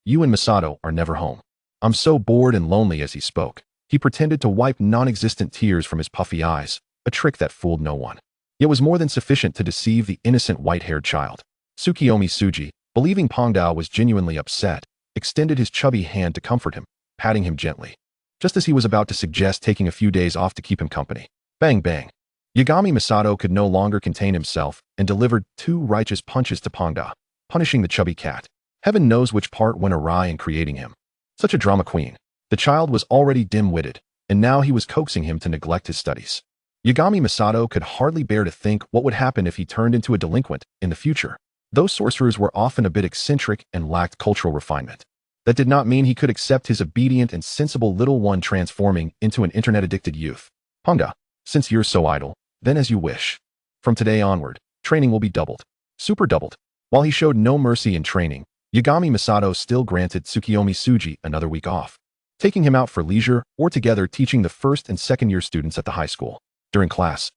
You and Masato are never home. I'm so bored and lonely. As he spoke, he pretended to wipe non-existent tears from his puffy eyes, a trick that fooled no one. Yet was more than sufficient to deceive the innocent white-haired child. Tsukuyomi Tsu-mi, believing Pongdao was genuinely upset, extended his chubby hand to comfort him, patting him gently, just as he was about to suggest taking a few days off to keep him company. Bang bang. Yagami Masato could no longer contain himself and delivered 2 righteous punches to Pongdao, punishing the chubby cat. Heaven knows which part went awry in creating him. Such a drama queen. The child was already dim-witted, and now he was coaxing him to neglect his studies. Yagami Masato could hardly bear to think what would happen if he turned into a delinquent in the future. Those sorcerers were often a bit eccentric and lacked cultural refinement. That did not mean he could accept his obedient and sensible little one transforming into an internet-addicted youth. Panda, since you're so idle, then as you wish. From today onward, training will be doubled. Super doubled. While he showed no mercy in training, Yagami Masato still granted Tsukuyomi Tsu-mi another week off, taking him out for leisure or together teaching the first and second-year students at the high school. During class,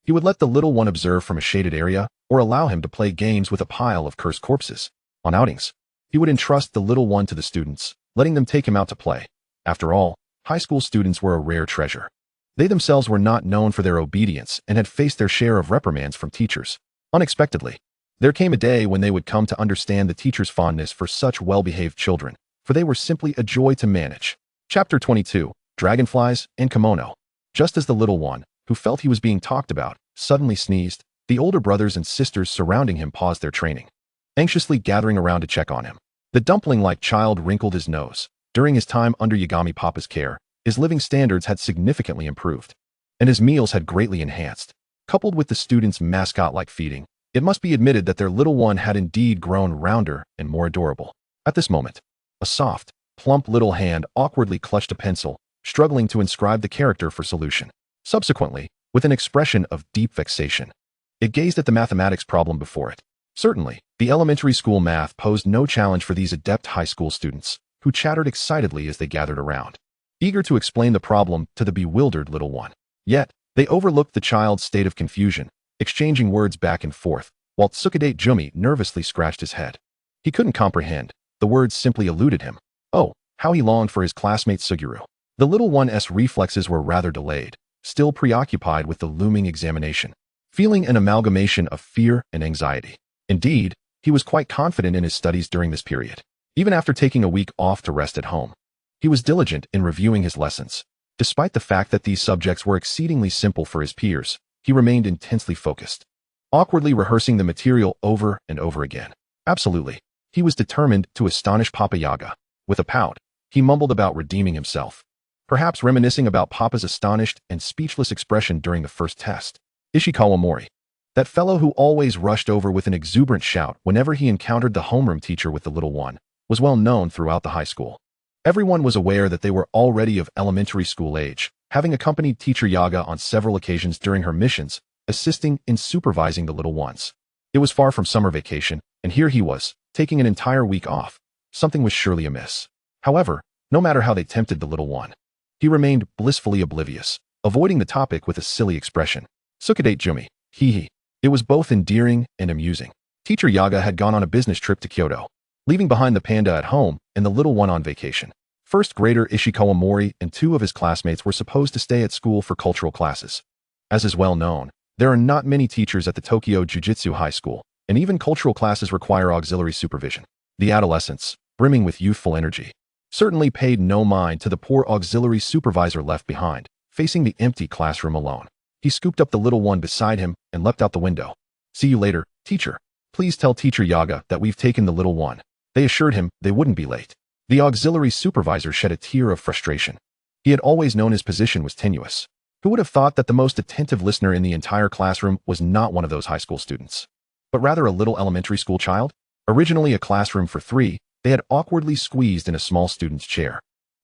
he would let the little one observe from a shaded area or allow him to play games with a pile of cursed corpses. On outings, he would entrust the little one to the students, letting them take him out to play. After all, high school students were a rare treasure. They themselves were not known for their obedience and had faced their share of reprimands from teachers. Unexpectedly, there came a day when they would come to understand the teacher's fondness for such well-behaved children, for they were simply a joy to manage. Chapter 22, Dragonflies and Kimono. Just as the little one, who felt he was being talked about, suddenly sneezed, the older brothers and sisters surrounding him paused their training, anxiously gathering around to check on him. The dumpling-like child wrinkled his nose. During his time under Yagami Papa's care, his living standards had significantly improved, and his meals had greatly enhanced. Coupled with the students' mascot-like feeding, it must be admitted that their little one had indeed grown rounder and more adorable. At this moment, a soft, plump little hand awkwardly clutched a pencil, struggling to inscribe the character for solution. Subsequently, with an expression of deep vexation, it gazed at the mathematics problem before it. Certainly, the elementary school math posed no challenge for these adept high school students, who chattered excitedly as they gathered around, eager to explain the problem to the bewildered little one. Yet, they overlooked the child's state of confusion, exchanging words back and forth, while Tsukuyomi Tsu-mi nervously scratched his head. He couldn't comprehend. The words simply eluded him. Oh, how he longed for his classmate Suguru. The little one's reflexes were rather delayed, still preoccupied with the looming examination, feeling an amalgamation of fear and anxiety. Indeed, he was quite confident in his studies during this period. Even after taking a week off to rest at home, he was diligent in reviewing his lessons. Despite the fact that these subjects were exceedingly simple for his peers, he remained intensely focused, awkwardly rehearsing the material over and over again. Absolutely, he was determined to astonish Papa Yaga. With a pout, he mumbled about redeeming himself, perhaps reminiscing about Papa's astonished and speechless expression during the first test. Ishikawa Mori, that fellow who always rushed over with an exuberant shout whenever he encountered the homeroom teacher with the little one, was well known throughout the high school. Everyone was aware that they were already of elementary school age, having accompanied teacher Yaga on several occasions during her missions, assisting in supervising the little ones. It was far from summer vacation, and here he was, taking an entire week off. Something was surely amiss. However, no matter how they tempted the little one, he remained blissfully oblivious, avoiding the topic with a silly expression. Tsukuyomi Tsu-mi, hee. It was both endearing and amusing. Teacher Yaga had gone on a business trip to Kyoto, leaving behind the panda at home and the little one on vacation. First grader Ishikawa Mori and two of his classmates were supposed to stay at school for cultural classes. As is well known, there are not many teachers at the Tokyo Jiu-Jitsu High School, and even cultural classes require auxiliary supervision. The adolescents, brimming with youthful energy, certainly paid no mind to the poor auxiliary supervisor left behind, facing the empty classroom alone. He scooped up the little one beside him and leapt out the window. See you later, teacher. Please tell teacher Yaga that we've taken the little one. They assured him they wouldn't be late. The auxiliary supervisor shed a tear of frustration. He had always known his position was tenuous. Who would have thought that the most attentive listener in the entire classroom was not one of those high school students, but rather a little elementary school child? Originally a classroom for 3, they had awkwardly squeezed in a small student's chair,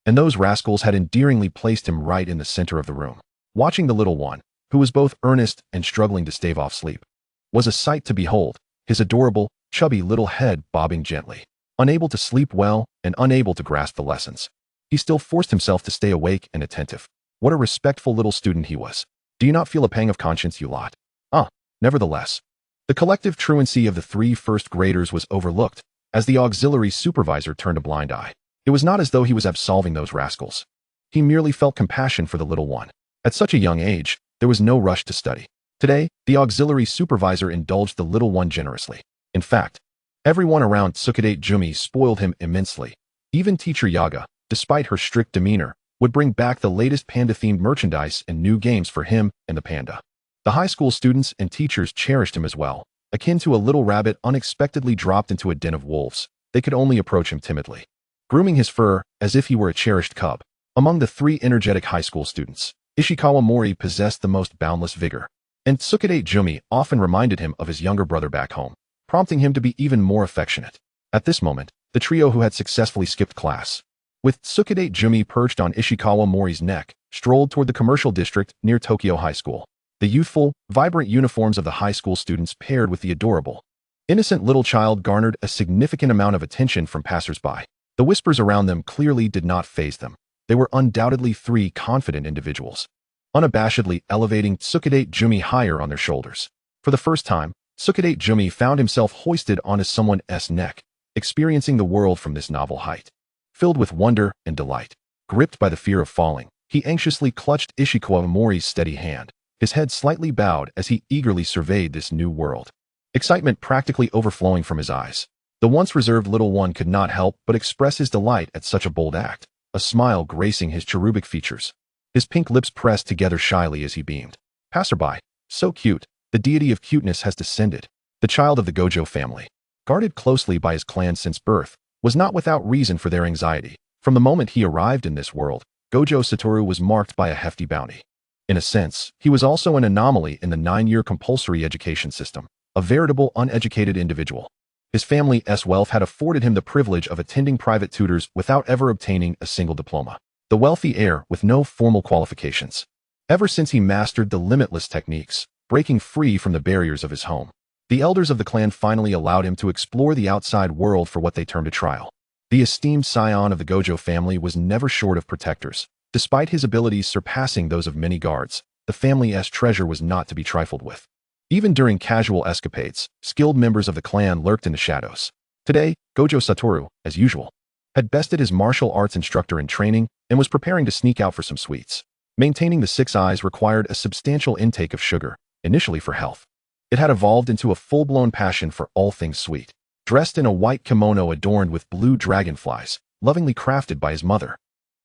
and those rascals had endearingly placed him right in the center of the room. Watching the little one, who was both earnest and struggling to stave off sleep, was a sight to behold, his adorable, chubby little head bobbing gently. Unable to sleep well and unable to grasp the lessons, he still forced himself to stay awake and attentive. What a respectful little student he was. Do you not feel a pang of conscience, you lot? Nevertheless, the collective truancy of the 3 first graders was overlooked, as the auxiliary supervisor turned a blind eye. It was not as though he was absolving those rascals. He merely felt compassion for the little one. At such a young age, there was no rush to study. Today, the auxiliary supervisor indulged the little one generously. In fact, everyone around Tsukuyomi Tsu-mi spoiled him immensely. Even teacher Yaga, despite her strict demeanor, would bring back the latest panda-themed merchandise and new games for him and the panda. The high school students and teachers cherished him as well, akin to a little rabbit unexpectedly dropped into a den of wolves. they could only approach him timidly, grooming his fur as if he were a cherished cub. Among the three energetic high school students, Ishikawa Mori possessed the most boundless vigor, and Tsukuyomi often reminded him of his younger brother back home, prompting him to be even more affectionate. At this moment, the trio who had successfully skipped class, with Tsukuyomi perched on Ishikawa Mori's neck, strolled toward the commercial district near Tokyo High School. The youthful, vibrant uniforms of the high school students paired with the adorable, innocent little child garnered a significant amount of attention from passersby. The whispers around them clearly did not faze them. They were undoubtedly three confident individuals, unabashedly elevating Tsukuyomi higher on their shoulders. For the first time, Tsukuyomi found himself hoisted onto someone's neck, experiencing the world from this novel height. Filled with wonder and delight, gripped by the fear of falling, he anxiously clutched Ishikawa Mori's steady hand, his head slightly bowed as he eagerly surveyed this new world. Excitement practically overflowing from his eyes. The once reserved little one could not help but express his delight at such a bold act, a smile gracing his cherubic features. His pink lips pressed together shyly as he beamed. Passerby, so cute, the deity of cuteness has descended. The child of the Gojo family, guarded closely by his clan since birth, was not without reason for their anxiety. From the moment he arrived in this world, Gojo Satoru was marked by a hefty bounty. In a sense, he was also an anomaly in the 9-year compulsory education system, a veritable uneducated individual. His family's wealth had afforded him the privilege of attending private tutors without ever obtaining a single diploma. The wealthy heir with no formal qualifications. Ever since he mastered the limitless techniques, breaking free from the barriers of his home, the elders of the clan finally allowed him to explore the outside world for what they termed a trial. The esteemed scion of the Gojo family was never short of protectors. Despite his abilities surpassing those of many guards, the family's treasure was not to be trifled with. Even during casual escapades, skilled members of the clan lurked in the shadows. Today, Gojo Satoru, as usual, had bested his martial arts instructor in training and was preparing to sneak out for some sweets. Maintaining the 6 eyes required a substantial intake of sugar, initially for health. It had evolved into a full-blown passion for all things sweet. Dressed in a white kimono adorned with blue dragonflies, lovingly crafted by his mother,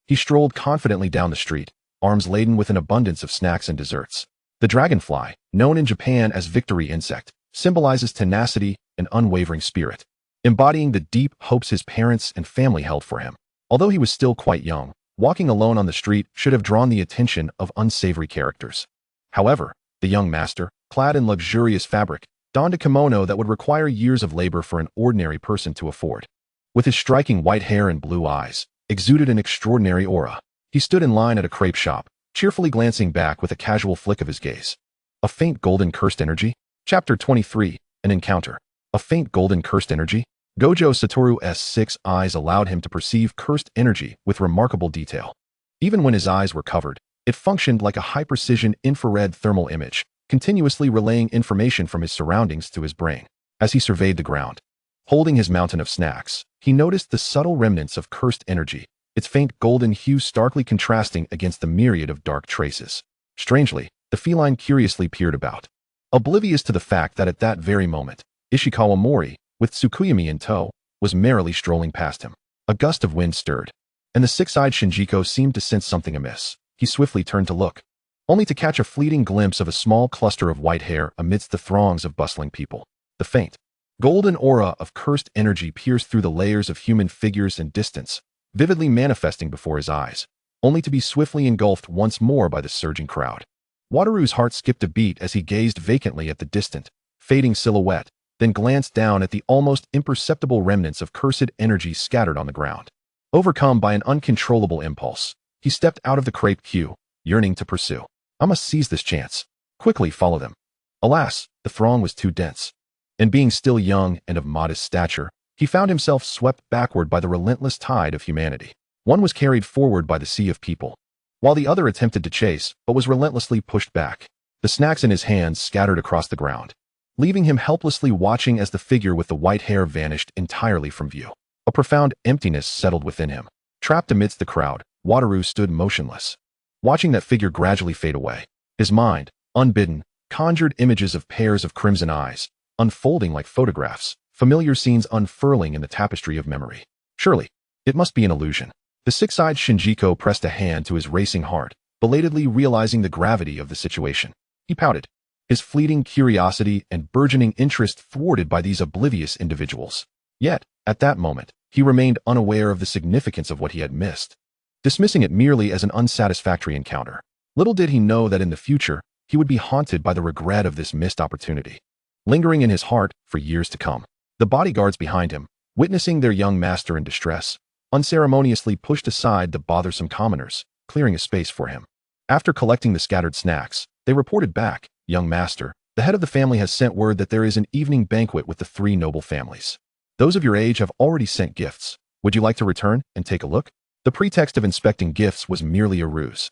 he strolled confidently down the street, arms laden with an abundance of snacks and desserts. The dragonfly, known in Japan as victory insect, symbolizes tenacity and unwavering spirit, embodying the deep hopes his parents and family held for him. Although he was still quite young, walking alone on the street should have drawn the attention of unsavory characters. However, the young master, clad in luxurious fabric, donned a kimono that would require years of labor for an ordinary person to afford. With his striking white hair and blue eyes, exuded an extraordinary aura. He stood in line at a crepe shop, cheerfully glancing back with a casual flick of his gaze. A faint golden cursed energy? Chapter 23, An Encounter. A faint golden cursed energy? Gojo Satoru's 6 eyes allowed him to perceive cursed energy with remarkable detail. Even when his eyes were covered, it functioned like a high-precision infrared thermal image, continuously relaying information from his surroundings to his brain. As he surveyed the ground, holding his mountain of snacks, he noticed the subtle remnants of cursed energy, its faint golden hue starkly contrasting against the myriad of dark traces. Strangely, the feline curiously peered about, oblivious to the fact that at that very moment, Ishikawa Mori, with Tsukuyomi in tow, was merrily strolling past him. A gust of wind stirred, and the 6-eyed Shinjiko seemed to sense something amiss. He swiftly turned to look, only to catch a fleeting glimpse of a small cluster of white hair amidst the throngs of bustling people. The faint, golden aura of cursed energy pierced through the layers of human figures and distance, vividly manifesting before his eyes, only to be swiftly engulfed once more by the surging crowd. Wataru's heart skipped a beat as he gazed vacantly at the distant, fading silhouette, then glanced down at the almost imperceptible remnants of cursed energy scattered on the ground. Overcome by an uncontrollable impulse, he stepped out of the crepe queue, yearning to pursue. I must seize this chance. Quickly follow them. Alas, the throng was too dense. And being still young and of modest stature, he found himself swept backward by the relentless tide of humanity. One was carried forward by the sea of people, while the other attempted to chase, but was relentlessly pushed back. The snacks in his hands scattered across the ground, leaving him helplessly watching as the figure with the white hair vanished entirely from view. A profound emptiness settled within him. Trapped amidst the crowd, Wataru stood motionless, watching that figure gradually fade away. His mind, unbidden, conjured images of pairs of crimson eyes, unfolding like photographs, familiar scenes unfurling in the tapestry of memory. Surely, it must be an illusion. The 6-eyed Shinjiko pressed a hand to his racing heart, belatedly realizing the gravity of the situation. He pouted, his fleeting curiosity and burgeoning interest thwarted by these oblivious individuals. Yet, At that moment, he remained unaware of the significance of what he had missed, dismissing it merely as an unsatisfactory encounter. Little did he know that in the future, he would be haunted by the regret of this missed opportunity, lingering in his heart for years to come. The bodyguards behind him, witnessing their young master in distress, unceremoniously pushed aside the bothersome commoners, clearing a space for him. After collecting the scattered snacks, they reported back, "Young master, the head of the family has sent word that there is an evening banquet with the 3 noble families. Those of your age have already sent gifts. Would you like to return and take a look?" The pretext of inspecting gifts was merely a ruse.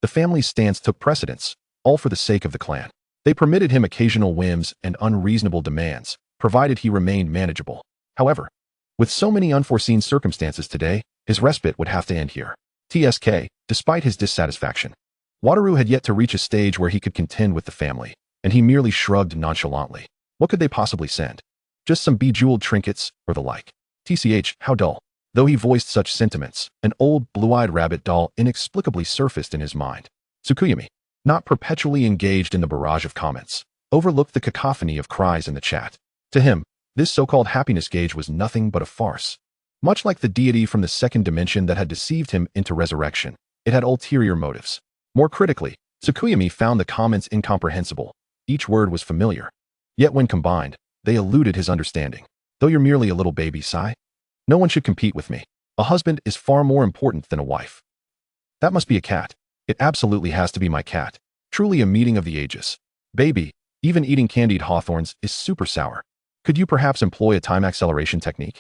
The family's stance took precedence, all for the sake of the clan. They permitted him occasional whims and unreasonable demands, provided he remained manageable. However, with so many unforeseen circumstances today, his respite would have to end here. TSK, despite his dissatisfaction, Wataru had yet to reach a stage where he could contend with the family, and he merely shrugged nonchalantly. What could they possibly send? Just some bejeweled trinkets, or the like. TCH, how dull. Though he voiced such sentiments, an old, blue-eyed rabbit doll inexplicably surfaced in his mind. Tsukuyomi, not perpetually engaged in the barrage of comments, overlooked the cacophony of cries in the chat. To him, this so-called happiness gauge was nothing but a farce. Much like the deity from the second dimension that had deceived him into resurrection, it had ulterior motives. More critically, Tsukuyomi found the comments incomprehensible. Each word was familiar. Yet when combined, they eluded his understanding. Though you're merely a little baby, sigh. No one should compete with me. A husband is far more important than a wife. That must be a cat. It absolutely has to be my cat. Truly a meeting of the ages. Baby, even eating candied hawthorns is super sour. Could you perhaps employ a time acceleration technique?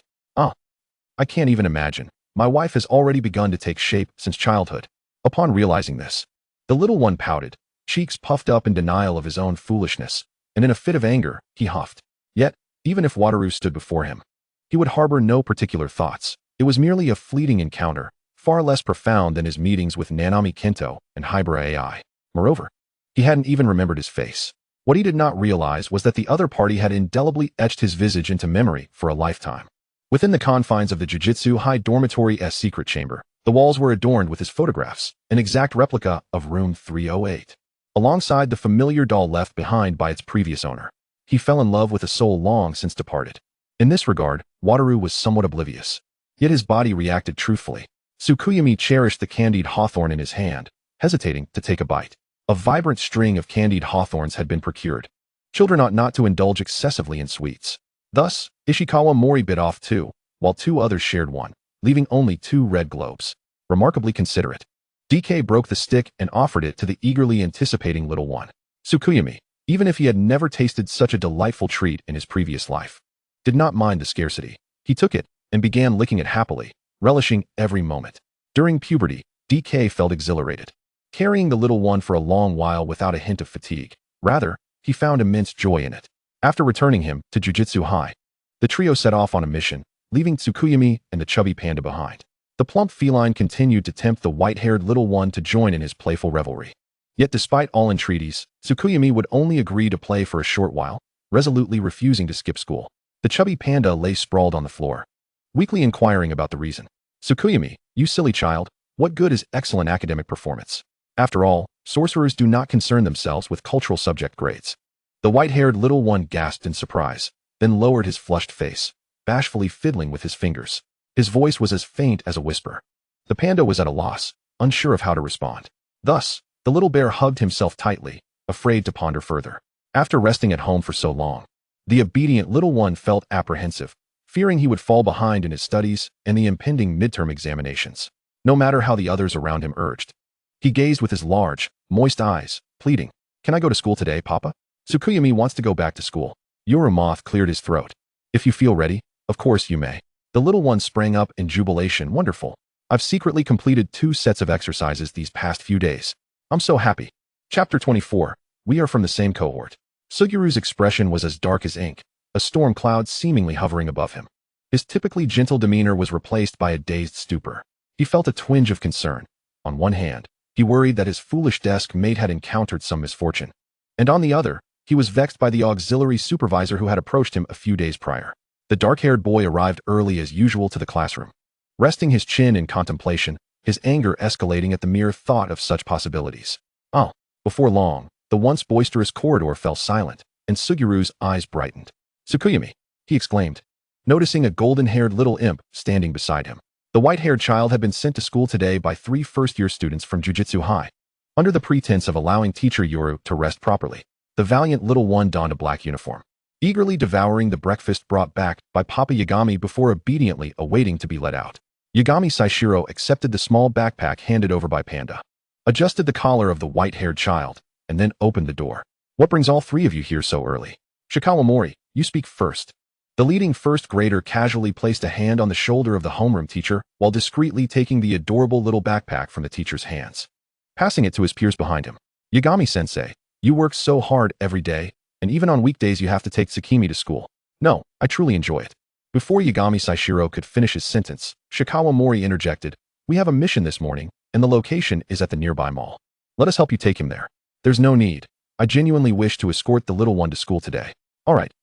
I can't even imagine. My wife has already begun to take shape since childhood. Upon realizing this, the little one pouted, cheeks puffed up in denial of his own foolishness, and in a fit of anger, he huffed. Yet, even if Wataru stood before him, he would harbor no particular thoughts. It was merely a fleeting encounter, far less profound than his meetings with Nanami Kento and Haibara AI. Moreover, he hadn't even remembered his face. What he did not realize was that the other party had indelibly etched his visage into memory for a lifetime. Within the confines of the Jujutsu High Dormitory's secret chamber, the walls were adorned with his photographs, an exact replica of room 308. Alongside the familiar doll left behind by its previous owner, he fell in love with a soul long since departed. In this regard, Wataru was somewhat oblivious. Yet his body reacted truthfully. Tsukuyomi cherished the candied hawthorn in his hand, hesitating to take a bite. A vibrant string of candied hawthorns had been procured. Children ought not to indulge excessively in sweets. Thus, Ishikawa Mori bit off 2, while 2 others shared 1, leaving only 2 red globes. Remarkably considerate. DK broke the stick and offered it to the eagerly anticipating little one. Tsukuyomi, even if he had never tasted such a delightful treat in his previous life, did not mind the scarcity. He took it and began licking it happily, relishing every moment. During puberty, DK felt exhilarated, carrying the little one for a long while without a hint of fatigue. Rather, he found immense joy in it. After returning him to Jujutsu High, the trio set off on a mission, leaving Tsukuyomi and the chubby panda behind. The plump feline continued to tempt the white-haired little one to join in his playful revelry. Yet despite all entreaties, Tsukuyomi would only agree to play for a short while, resolutely refusing to skip school. The chubby panda lay sprawled on the floor, weakly inquiring about the reason. "Tsukuyomi, you silly child, what good is excellent academic performance? After all, sorcerers do not concern themselves with cultural subject grades." The white-haired little one gasped in surprise, then lowered his flushed face, bashfully fiddling with his fingers. His voice was as faint as a whisper. The panda was at a loss, unsure of how to respond. Thus, the little bear hugged himself tightly, afraid to ponder further. After resting at home for so long, the obedient little one felt apprehensive, fearing he would fall behind in his studies and the impending midterm examinations. No matter how the others around him urged, he gazed with his large, moist eyes, pleading, "Can I go to school today, Papa? Tsukuyomi wants to go back to school." Moth cleared his throat. "If you feel ready, of course you may." The little one sprang up in jubilation. "Wonderful. I've secretly completed 2 sets of exercises these past few days. I'm so happy." Chapter 24. We are from the same cohort. Suguru's expression was as dark as ink, a storm cloud seemingly hovering above him. His typically gentle demeanor was replaced by a dazed stupor. He felt a twinge of concern. On one hand, he worried that his foolish desk mate had encountered some misfortune, and on the other, he was vexed by the auxiliary supervisor who had approached him a few days prior. The dark-haired boy arrived early as usual to the classroom. Resting his chin in contemplation, his anger escalating at the mere thought of such possibilities. Before long, the once boisterous corridor fell silent, and Suguru's eyes brightened. "Tsukuyomi," he exclaimed, noticing a golden-haired little imp standing beside him. The white-haired child had been sent to school today by 3 first-year students from Jujutsu High, under the pretense of allowing teacher Yoru to rest properly. The valiant little one donned a black uniform, eagerly devouring the breakfast brought back by Papa Yagami before obediently awaiting to be let out. Yagami Saishiro accepted the small backpack handed over by Panda, adjusted the collar of the white-haired child, and then opened the door. "What brings all 3 of you here so early?" "Shikawa Mori, you speak first." The leading first grader casually placed a hand on the shoulder of the homeroom teacher while discreetly taking the adorable little backpack from the teacher's hands, passing it to his peers behind him. "Yagami-sensei, you work so hard every day, and even on weekdays you have to take Tsukimi to school." "No, I truly enjoy it." Before Yagami Saishiro could finish his sentence, Shikawa Mori interjected, "We have a mission this morning, and the location is at the nearby mall. Let us help you take him there." "There's no need. I genuinely wish to escort the little one to school today." All right,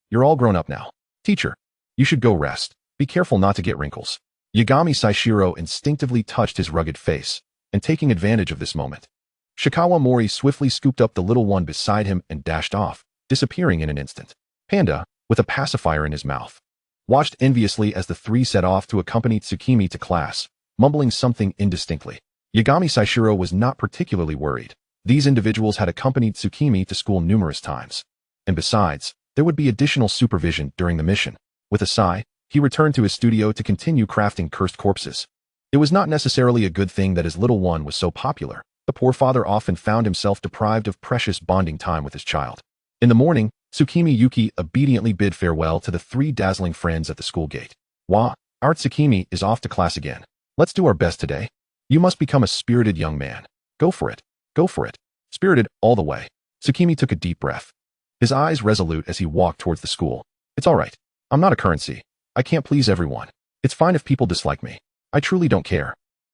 you're all grown up now. Teacher, you should go rest. Be careful not to get wrinkles." Yagami Saishiro instinctively touched his rugged face, and taking advantage of this moment, Shikawa Mori swiftly scooped up the little one beside him and dashed off, disappearing in an instant. Panda, with a pacifier in his mouth, watched enviously as the 3 set off to accompany Tsukimi to class, mumbling something indistinctly. Yagami Saishiro was not particularly worried. These individuals had accompanied Tsukimi to school numerous times. And besides, there would be additional supervision during the mission. With a sigh, he returned to his studio to continue crafting cursed corpses. It was not necessarily a good thing that his little one was so popular. The poor father often found himself deprived of precious bonding time with his child. In the morning, Tsukimi Yuki obediently bid farewell to the 3 dazzling friends at the school gate. "Wah, our Tsukimi is off to class again. Let's do our best today. You must become a spirited young man. Go for it. Go for it. Spirited all the way." Tsukimi took a deep breath, his eyes resolute as he walked towards the school. "It's all right. I'm not a currency. I can't please everyone. It's fine if people dislike me. I truly don't care.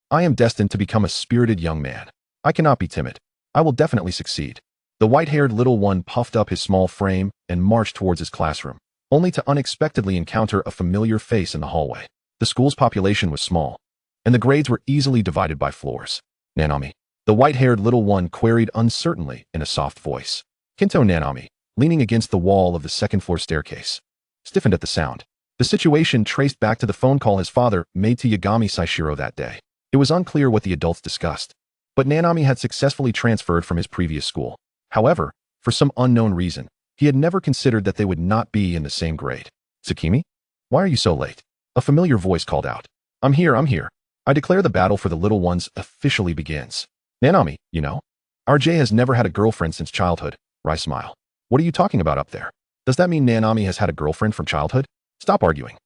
I am destined to become a spirited young man. I cannot be timid. I will definitely succeed." The white-haired little one puffed up his small frame and marched towards his classroom, only to unexpectedly encounter a familiar face in the hallway. The school's population was small, and the grades were easily divided by floors. "Nanami?" the white-haired little one queried uncertainly in a soft voice. Kinto Nanami, leaning against the wall of the second-floor staircase, stiffened at the sound. The situation traced back to the phone call his father made to Yagami Saishiro that day. It was unclear what the adults discussed, but Nanami had successfully transferred from his previous school. However, for some unknown reason, he had never considered that they would not be in the same grade. "Tsukimi? Why are you so late?" a familiar voice called out. I'm here. I declare the battle for the little ones officially begins." "Nanami, you know, RJ has never had a girlfriend since childhood." Rai smiled. "What are you talking about up there? Does that mean Nanami has had a girlfriend from childhood?" Stop arguing.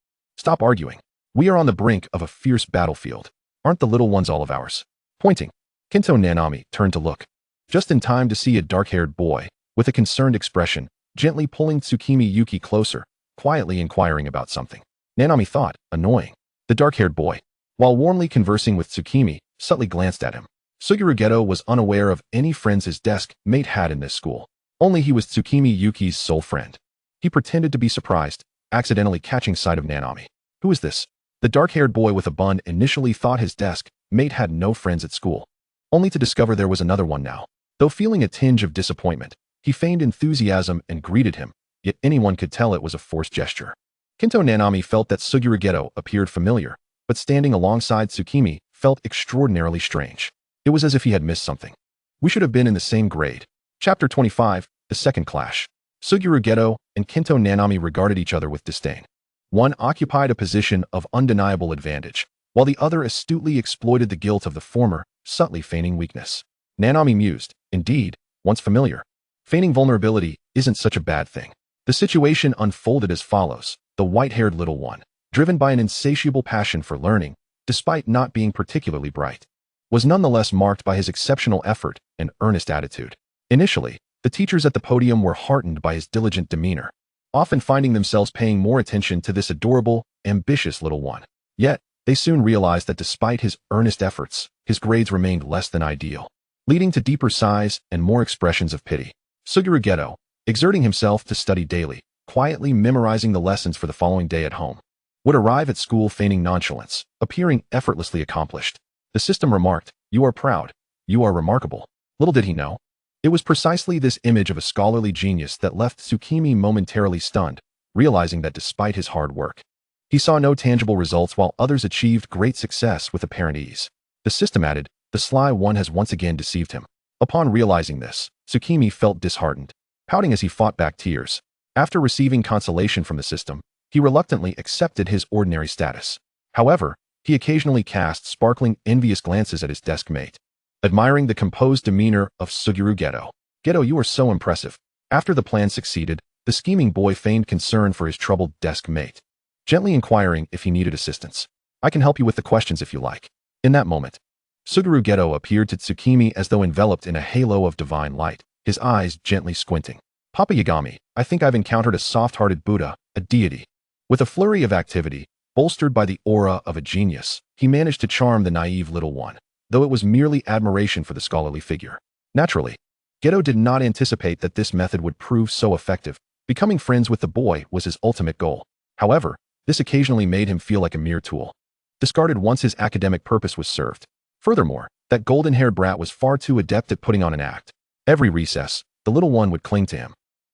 We are on the brink of a fierce battlefield. Aren't the little ones all of ours?" Pointing, Kinto Nanami turned to look, just in time to see a dark-haired boy, with a concerned expression, gently pulling Tsukimi Yuki closer, quietly inquiring about something. Nanami thought, annoying. The dark-haired boy, while warmly conversing with Tsukimi, subtly glanced at him. Suguru Geto was unaware of any friends his desk mate had in this school. Only he was Tsukimi Yuki's sole friend. He pretended to be surprised, accidentally catching sight of Nanami. "Who is this?" The dark-haired boy with a bun initially thought his desk mate had no friends at school, only to discover there was another one now. Though feeling a tinge of disappointment, he feigned enthusiasm and greeted him, yet anyone could tell it was a forced gesture. Kinto Nanami felt that Suguru Geto appeared familiar, but standing alongside Tsukimi felt extraordinarily strange. It was as if he had missed something. "We should have been in the same grade." Chapter 25, The Second Clash. Suguru Geto and Kinto Nanami regarded each other with disdain. One occupied a position of undeniable advantage, while the other astutely exploited the guilt of the former, subtly feigning weakness. Nanami mused, indeed, once familiar. Feigning vulnerability isn't such a bad thing. The situation unfolded as follows. The white-haired little one, driven by an insatiable passion for learning, despite not being particularly bright, was nonetheless marked by his exceptional effort and earnest attitude. Initially, the teachers at the podium were heartened by his diligent demeanor, often finding themselves paying more attention to this adorable, ambitious little one. Yet, they soon realized that despite his earnest efforts, his grades remained less than ideal, leading to deeper sighs and more expressions of pity. Suguru Geto, exerting himself to study daily, quietly memorizing the lessons for the following day at home, would arrive at school feigning nonchalance, appearing effortlessly accomplished. The system remarked, "You are proud. You are remarkable." Little did he know, it was precisely this image of a scholarly genius that left Tsukimi momentarily stunned, realizing that despite his hard work, he saw no tangible results while others achieved great success with apparent ease. The system added, "The sly one has once again deceived him." Upon realizing this, Tsukimi felt disheartened, pouting as he fought back tears. After receiving consolation from the system, he reluctantly accepted his ordinary status. However, he occasionally cast sparkling, envious glances at his desk mate, admiring the composed demeanor of Suguru Geto. "Geto, you are so impressive." After the plan succeeded, the scheming boy feigned concern for his troubled desk mate, gently inquiring if he needed assistance. "I can help you with the questions if you like." In that moment, Suguru Geto appeared to Tsukimi as though enveloped in a halo of divine light, his eyes gently squinting. "Papa Yagami, I think I've encountered a soft-hearted Buddha, a deity." With a flurry of activity, bolstered by the aura of a genius, he managed to charm the naive little one, though it was merely admiration for the scholarly figure. Naturally, Geto did not anticipate that this method would prove so effective. Becoming friends with the boy was his ultimate goal. However, this occasionally made him feel like a mere tool, discarded once his academic purpose was served. Furthermore, that golden-haired brat was far too adept at putting on an act. Every recess, the little one would cling to him,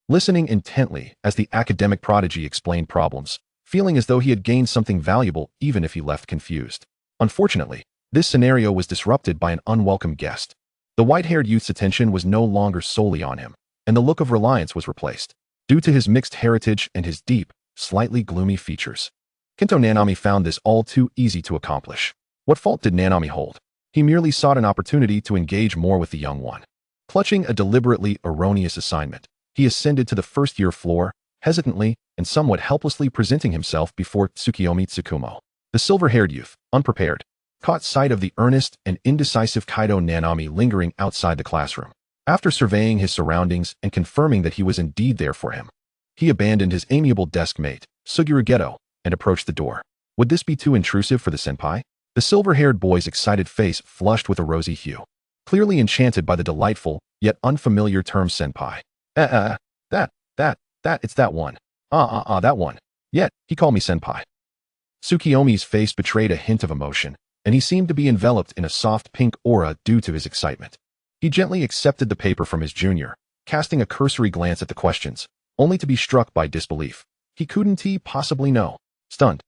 listening intently as the academic prodigy explained problems, feeling as though he had gained something valuable even if he left confused. Unfortunately, this scenario was disrupted by an unwelcome guest. The white-haired youth's attention was no longer solely on him, and the look of reliance was replaced. Due to his mixed heritage and his deep, slightly gloomy features, Kento Nanami found this all too easy to accomplish. What fault did Nanami hold? He merely sought an opportunity to engage more with the young one. Clutching a deliberately erroneous assignment, he ascended to the first-year floor, hesitantly and somewhat helplessly presenting himself before Tsukuyomi Tsu-mi. The silver-haired youth, unprepared, caught sight of the earnest and indecisive Kaido Nanami lingering outside the classroom. After surveying his surroundings and confirming that he was indeed there for him, he abandoned his amiable desk mate, Suguru Geto, and approached the door. Would this be too intrusive for the senpai? The silver-haired boy's excited face flushed with a rosy hue, clearly enchanted by the delightful, yet unfamiliar term senpai. It's that one. That one. Yet, he called me senpai." Tsukuyomi's face betrayed a hint of emotion, and he seemed to be enveloped in a soft pink aura due to his excitement. He gently accepted the paper from his junior, casting a cursory glance at the questions, only to be struck by disbelief. He couldn't possibly know. Stunned,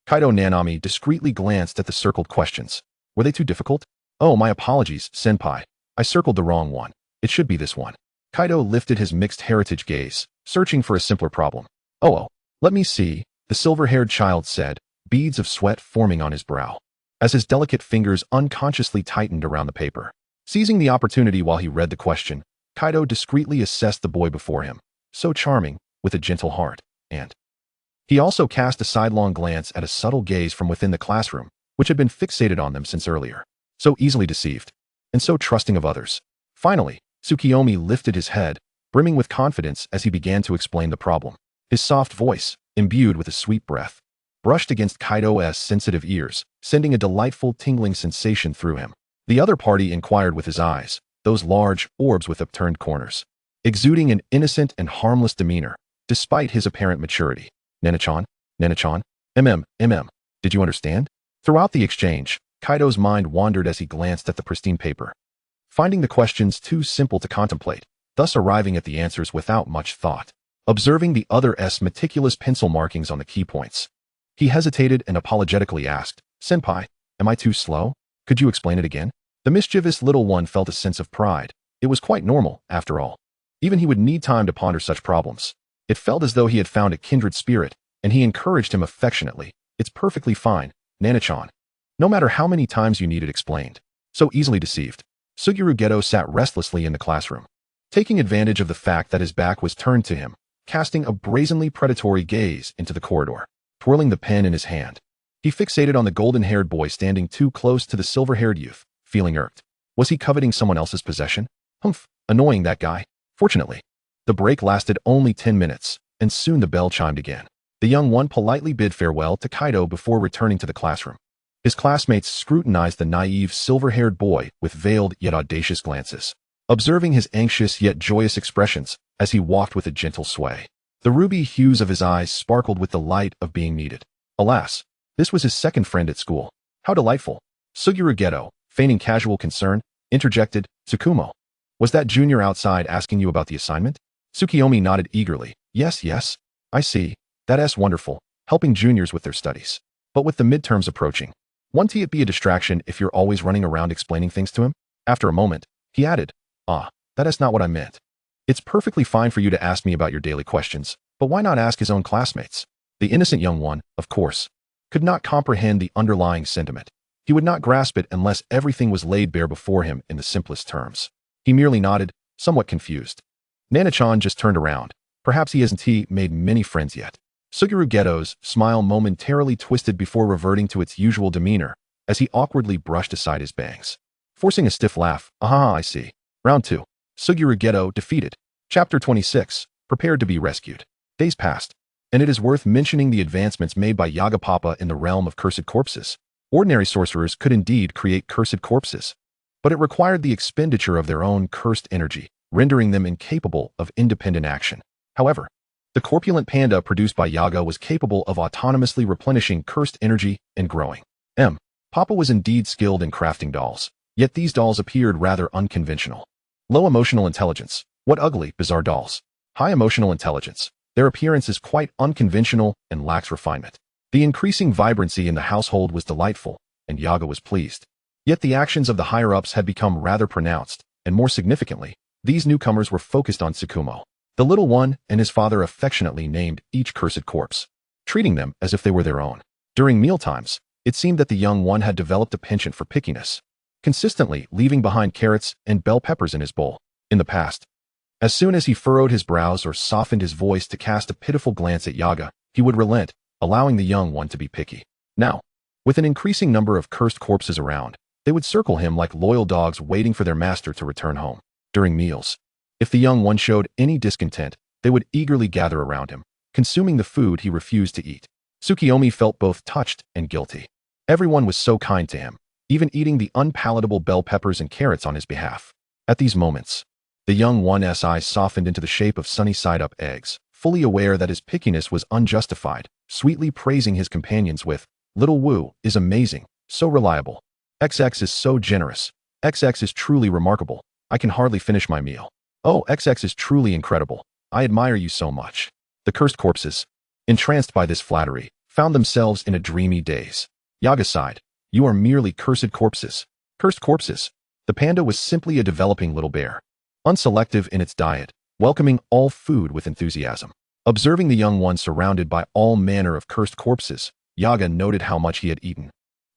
Kaido Nanami discreetly glanced at the circled questions. Were they too difficult? "Oh, my apologies, senpai. I circled the wrong one. It should be this one." Kaido lifted his mixed heritage gaze, searching for a simpler problem. Oh, let me see," the silver-haired child said, beads of sweat forming on his brow, as his delicate fingers unconsciously tightened around the paper. Seizing the opportunity while he read the question, Kaido discreetly assessed the boy before him, so charming, with a gentle heart, and he also cast a sidelong glance at a subtle gaze from within the classroom, which had been fixated on them since earlier. So easily deceived, and so trusting of others. Finally, Tsukuyomi lifted his head, brimming with confidence as he began to explain the problem. His soft voice, imbued with a sweet breath, brushed against Kaido's sensitive ears, sending a delightful tingling sensation through him. The other party inquired with his eyes, those large orbs with upturned corners, exuding an innocent and harmless demeanor, despite his apparent maturity. Nana-chan? Nana-chan? Did you understand?" Throughout the exchange, Kaido's mind wandered as he glanced at the pristine paper, finding the questions too simple to contemplate, thus arriving at the answers without much thought. Observing the other's meticulous pencil markings on the key points, he hesitated and apologetically asked, "Senpai, am I too slow? Could you explain it again?" The mischievous little one felt a sense of pride. It was quite normal, after all. Even he would need time to ponder such problems. It felt as though he had found a kindred spirit, and he encouraged him affectionately. "It's perfectly fine, Nana-chan. No matter how many times you need it explained." So easily deceived, Suguru Geto sat restlessly in the classroom, taking advantage of the fact that his back was turned to him, casting a brazenly predatory gaze into the corridor, twirling the pen in his hand. He fixated on the golden-haired boy standing too close to the silver-haired youth, feeling irked. Was he coveting someone else's possession? Humph, annoying that guy. Fortunately, the break lasted only 10 minutes, and soon the bell chimed again. The young one politely bid farewell to Kaido before returning to the classroom. His classmates scrutinized the naive silver-haired boy with veiled yet audacious glances, observing his anxious yet joyous expressions as he walked with a gentle sway. The ruby hues of his eyes sparkled with the light of being needed. Alas, this was his second friend at school. How delightful. Suguru Geto, feigning casual concern, interjected, "Tsukumo, was that junior outside asking you about the assignment?" Tsukuyomi nodded eagerly. Yes, I see. That's wonderful, helping juniors with their studies. But with the midterms approaching, won't it be a distraction if you're always running around explaining things to him? After a moment, he added, that's not what I meant. It's perfectly fine for you to ask me about your daily questions, but why not ask his own classmates? The innocent young one, of course, could not comprehend the underlying sentiment. He would not grasp it unless everything was laid bare before him in the simplest terms. He merely nodded, somewhat confused. Nana-chan just turned around. Perhaps he hasn't made many friends yet. Suguru Geto's smile momentarily twisted before reverting to its usual demeanor as he awkwardly brushed aside his bangs. Forcing a stiff laugh, I see. Round 2. Suguru Geto defeated. Chapter 26, prepared to be rescued. Days passed, and it is worth mentioning the advancements made by Yaga Papa in the realm of cursed corpses. Ordinary sorcerers could indeed create cursed corpses, but it required the expenditure of their own cursed energy, rendering them incapable of independent action. However, the corpulent panda produced by Yaga was capable of autonomously replenishing cursed energy and growing. Papa was indeed skilled in crafting dolls, yet these dolls appeared rather unconventional. Low emotional intelligence. What ugly, bizarre dolls. High emotional intelligence. Their appearance is quite unconventional and lacks refinement. The increasing vibrancy in the household was delightful, and Yaga was pleased. Yet the actions of the higher-ups had become rather pronounced, and more significantly, these newcomers were focused on Tsukumo. The little one and his father affectionately named each cursed corpse, treating them as if they were their own. During mealtimes, it seemed that the young one had developed a penchant for pickiness, consistently leaving behind carrots and bell peppers in his bowl. In the past, as soon as he furrowed his brows or softened his voice to cast a pitiful glance at Yaga, he would relent, allowing the young one to be picky. Now, with an increasing number of cursed corpses around, they would circle him like loyal dogs waiting for their master to return home. During meals, if the young one showed any discontent, they would eagerly gather around him, consuming the food he refused to eat. Tsukuyomi felt both touched and guilty. Everyone was so kind to him, even eating the unpalatable bell peppers and carrots on his behalf. At these moments, the young one's eyes softened into the shape of sunny-side-up eggs, fully aware that his pickiness was unjustified, sweetly praising his companions with, "Little Wu is amazing, so reliable. XX is so generous. XX is truly remarkable. I can hardly finish my meal. Oh, XX is truly incredible. I admire you so much." The cursed corpses, entranced by this flattery, found themselves in a dreamy daze. Yaga sighed. "You are merely cursed corpses." Cursed corpses. The panda was simply a developing little bear, unselective in its diet, welcoming all food with enthusiasm. Observing the young one surrounded by all manner of cursed corpses, Yaga noted how much he had eaten,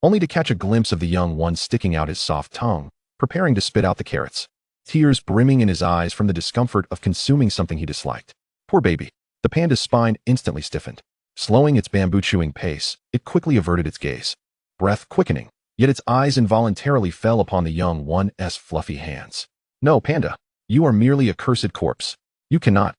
only to catch a glimpse of the young one sticking out his soft tongue, preparing to spit out the carrots, tears brimming in his eyes from the discomfort of consuming something he disliked. Poor baby. The panda's spine instantly stiffened. Slowing its bamboo-chewing pace, it quickly averted its gaze, breath quickening, yet its eyes involuntarily fell upon the young one's fluffy hands. "No, panda. You are merely a cursed corpse. You cannot.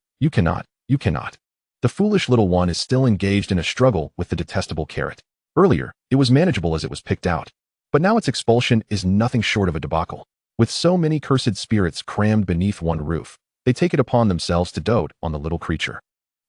The foolish little one is still engaged in a struggle with the detestable carrot. Earlier, it was manageable as it was picked out, but now its expulsion is nothing short of a debacle. With so many cursed spirits crammed beneath one roof, they take it upon themselves to dote on the little creature,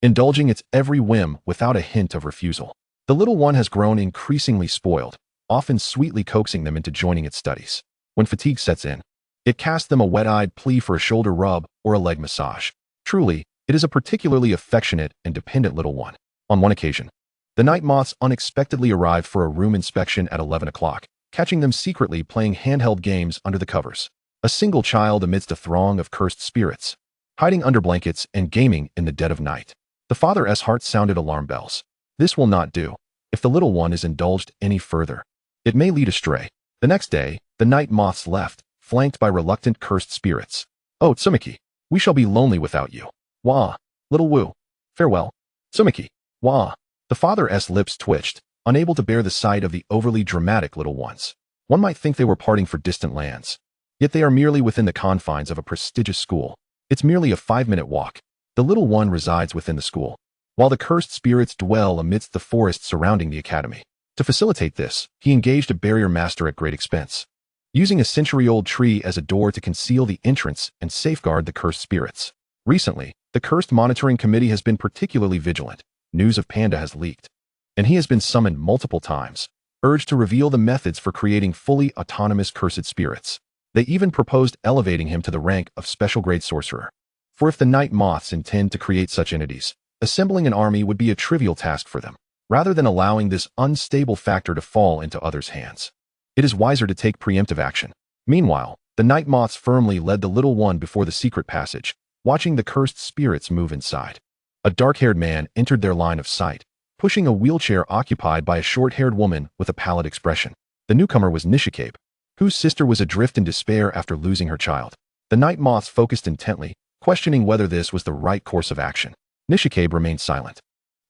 indulging its every whim without a hint of refusal. The little one has grown increasingly spoiled, often sweetly coaxing them into joining its studies. When fatigue sets in, it casts them a wet-eyed plea for a shoulder rub or a leg massage. Truly, it is a particularly affectionate and dependent little one. On one occasion, the night moths unexpectedly arrived for a room inspection at 11 o'clock, catching them secretly playing handheld games under the covers. A single child amidst a throng of cursed spirits, hiding under blankets and gaming in the dead of night. The father's heart sounded alarm bells. This will not do. If the little one is indulged any further, it may lead astray. The next day, the night moths left, flanked by reluctant cursed spirits. "Oh, Tsumiki, we shall be lonely without you. Wah, little Wu. Farewell. Tsumiki. Wah." The father's lips twitched, unable to bear the sight of the overly dramatic little ones. One might think they were parting for distant lands. Yet they are merely within the confines of a prestigious school. It's merely a 5-minute walk. The little one resides within the school, while the cursed spirits dwell amidst the forest surrounding the academy. To facilitate this, he engaged a barrier master at great expense, using a century-old tree as a door to conceal the entrance and safeguard the cursed spirits. Recently, the Cursed Monitoring Committee has been particularly vigilant. News of Panda has leaked, and he has been summoned multiple times, urged to reveal the methods for creating fully autonomous cursed spirits. They even proposed elevating him to the rank of special grade sorcerer. For if the night moths intend to create such entities, Assembling an army would be a trivial task for them, rather than allowing this unstable factor to fall into others' hands. It is wiser to take preemptive action. Meanwhile, the night moths firmly led the little one before the secret passage, watching the cursed spirits move inside. A dark-haired man entered their line of sight, pushing a wheelchair occupied by a short-haired woman with a pallid expression. The newcomer was Nishikabe, whose sister was adrift in despair after losing her child. The night moths focused intently, questioning whether this was the right course of action. Nishikabe remained silent,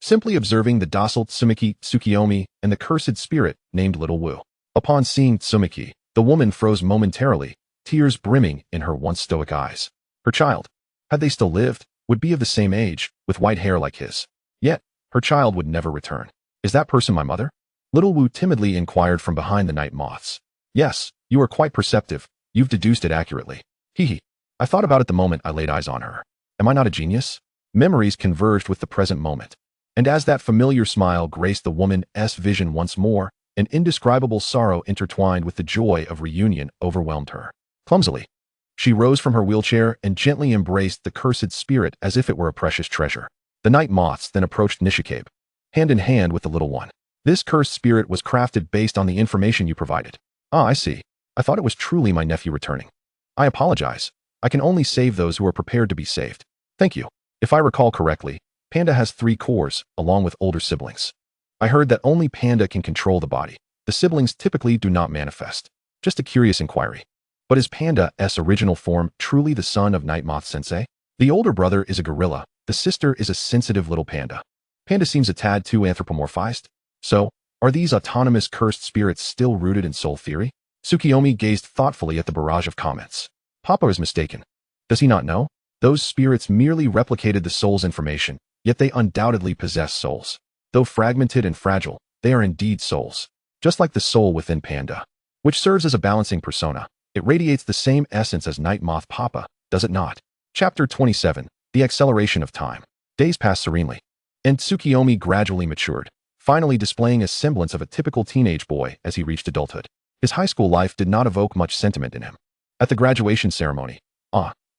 simply observing the docile Tsukuyomi and the cursed spirit named Little Wu. Upon seeing Tsumiki, the woman froze momentarily, tears brimming in her once stoic eyes. Her child, had they still lived, would be of the same age, with white hair like his. Yet, her child would never return. Is that person my mother? Little Wu timidly inquired from behind the night moths. Yes, you are quite perceptive. You've deduced it accurately. Hee. I thought about it the moment I laid eyes on her. Am I not a genius? Memories converged with the present moment. And as that familiar smile graced the woman's vision once more, an indescribable sorrow intertwined with the joy of reunion overwhelmed her. Clumsily, she rose from her wheelchair and gently embraced the cursed spirit as if it were a precious treasure. The night moths then approached Nishikabe, hand in hand with the little one. This cursed spirit was crafted based on the information you provided. Ah, I see. I thought it was truly my nephew returning. I apologize. I can only save those who are prepared to be saved. Thank you. If I recall correctly, Panda has 3 cores, along with older siblings. I heard that only Panda can control the body. The siblings typically do not manifest. Just a curious inquiry. But is Panda's original form truly the son of Night Moth Sensei? The older brother is a gorilla. The sister is a sensitive little panda. Panda seems a tad too anthropomorphized. So, are these autonomous cursed spirits still rooted in soul theory? Tsukuyomi gazed thoughtfully at the barrage of comments. Papa is mistaken. Does he not know? Those spirits merely replicated the soul's information, yet they undoubtedly possess souls. Though fragmented and fragile, they are indeed souls. Just like the soul within Panda, which serves as a balancing persona. It radiates the same essence as Night Moth Papa, does it not? Chapter 27, The Acceleration of Time. Days passed serenely, and Tsukuyomi gradually matured, finally displaying a semblance of a typical teenage boy as he reached adulthood. His high school life did not evoke much sentiment in him. At the graduation ceremony,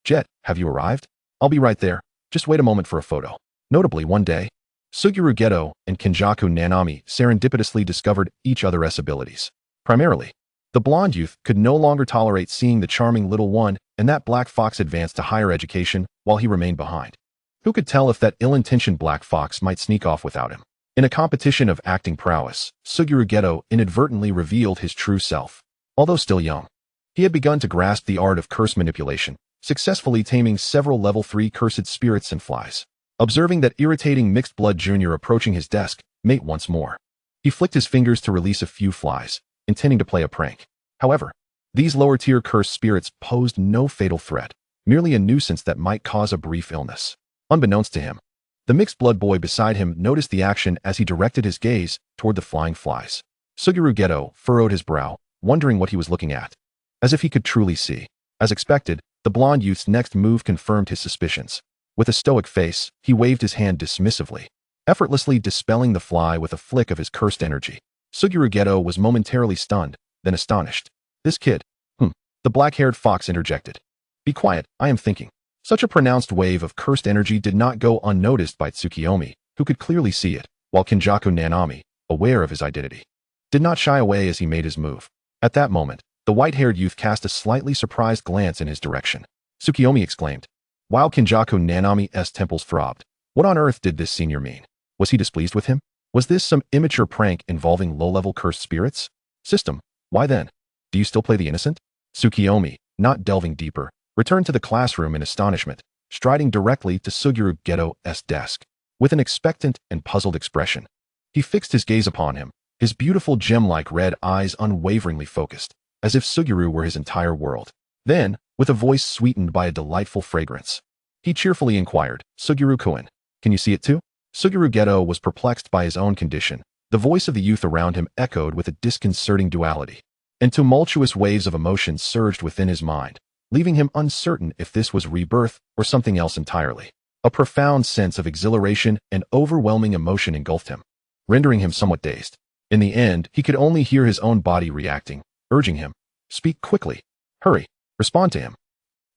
Jet, have you arrived? I'll be right there. Just wait a moment for a photo. Notably, one day, Suguru Geto and Kenjaku Nanami serendipitously discovered each other's abilities. Primarily, the blonde youth could no longer tolerate seeing the charming little one, and that black fox advanced to higher education while he remained behind. Who could tell if that ill-intentioned black fox might sneak off without him? In a competition of acting prowess, Suguru Geto inadvertently revealed his true self. Although still young, he had begun to grasp the art of curse manipulation, successfully taming several level 3 cursed spirits and flies. Observing that irritating mixed-blood junior approaching his desk, mate once more, he flicked his fingers to release a few flies, intending to play a prank. However, these lower-tier cursed spirits posed no fatal threat, merely a nuisance that might cause a brief illness. Unbeknownst to him, the mixed-blood boy beside him noticed the action as he directed his gaze toward the flying flies. Suguru Geto furrowed his brow, wondering what he was looking at, as if he could truly see. As expected, the blonde youth's next move confirmed his suspicions. With a stoic face, he waved his hand dismissively, effortlessly dispelling the fly with a flick of his cursed energy. Suguru Geto was momentarily stunned, then astonished. This kid. The black-haired fox interjected. Be quiet, I am thinking. Such a pronounced wave of cursed energy did not go unnoticed by Tsukuyomi, who could clearly see it, while Kenjaku Nanami, aware of his identity, did not shy away as he made his move. At that moment, the white-haired youth cast a slightly surprised glance in his direction. Tsukuyomi exclaimed, while Kenjaku Nanami's temples throbbed. What on earth did this senior mean? Was he displeased with him? Was this some immature prank involving low-level cursed spirits? System, why then? Do you still play the innocent? Tsukuyomi, not delving deeper, returned to the classroom in astonishment, striding directly to Suguru Geto's desk. With an expectant and puzzled expression, he fixed his gaze upon him, his beautiful gem-like red eyes unwaveringly focused, as if Suguru were his entire world. Then, with a voice sweetened by a delightful fragrance, he cheerfully inquired, Suguru-kun, can you see it too? Suguru Geto was perplexed by his own condition. The voice of the youth around him echoed with a disconcerting duality, and tumultuous waves of emotion surged within his mind, leaving him uncertain if this was rebirth or something else entirely. A profound sense of exhilaration and overwhelming emotion engulfed him, rendering him somewhat dazed. In the end, he could only hear his own body reacting, urging him, speak quickly, hurry, respond to him.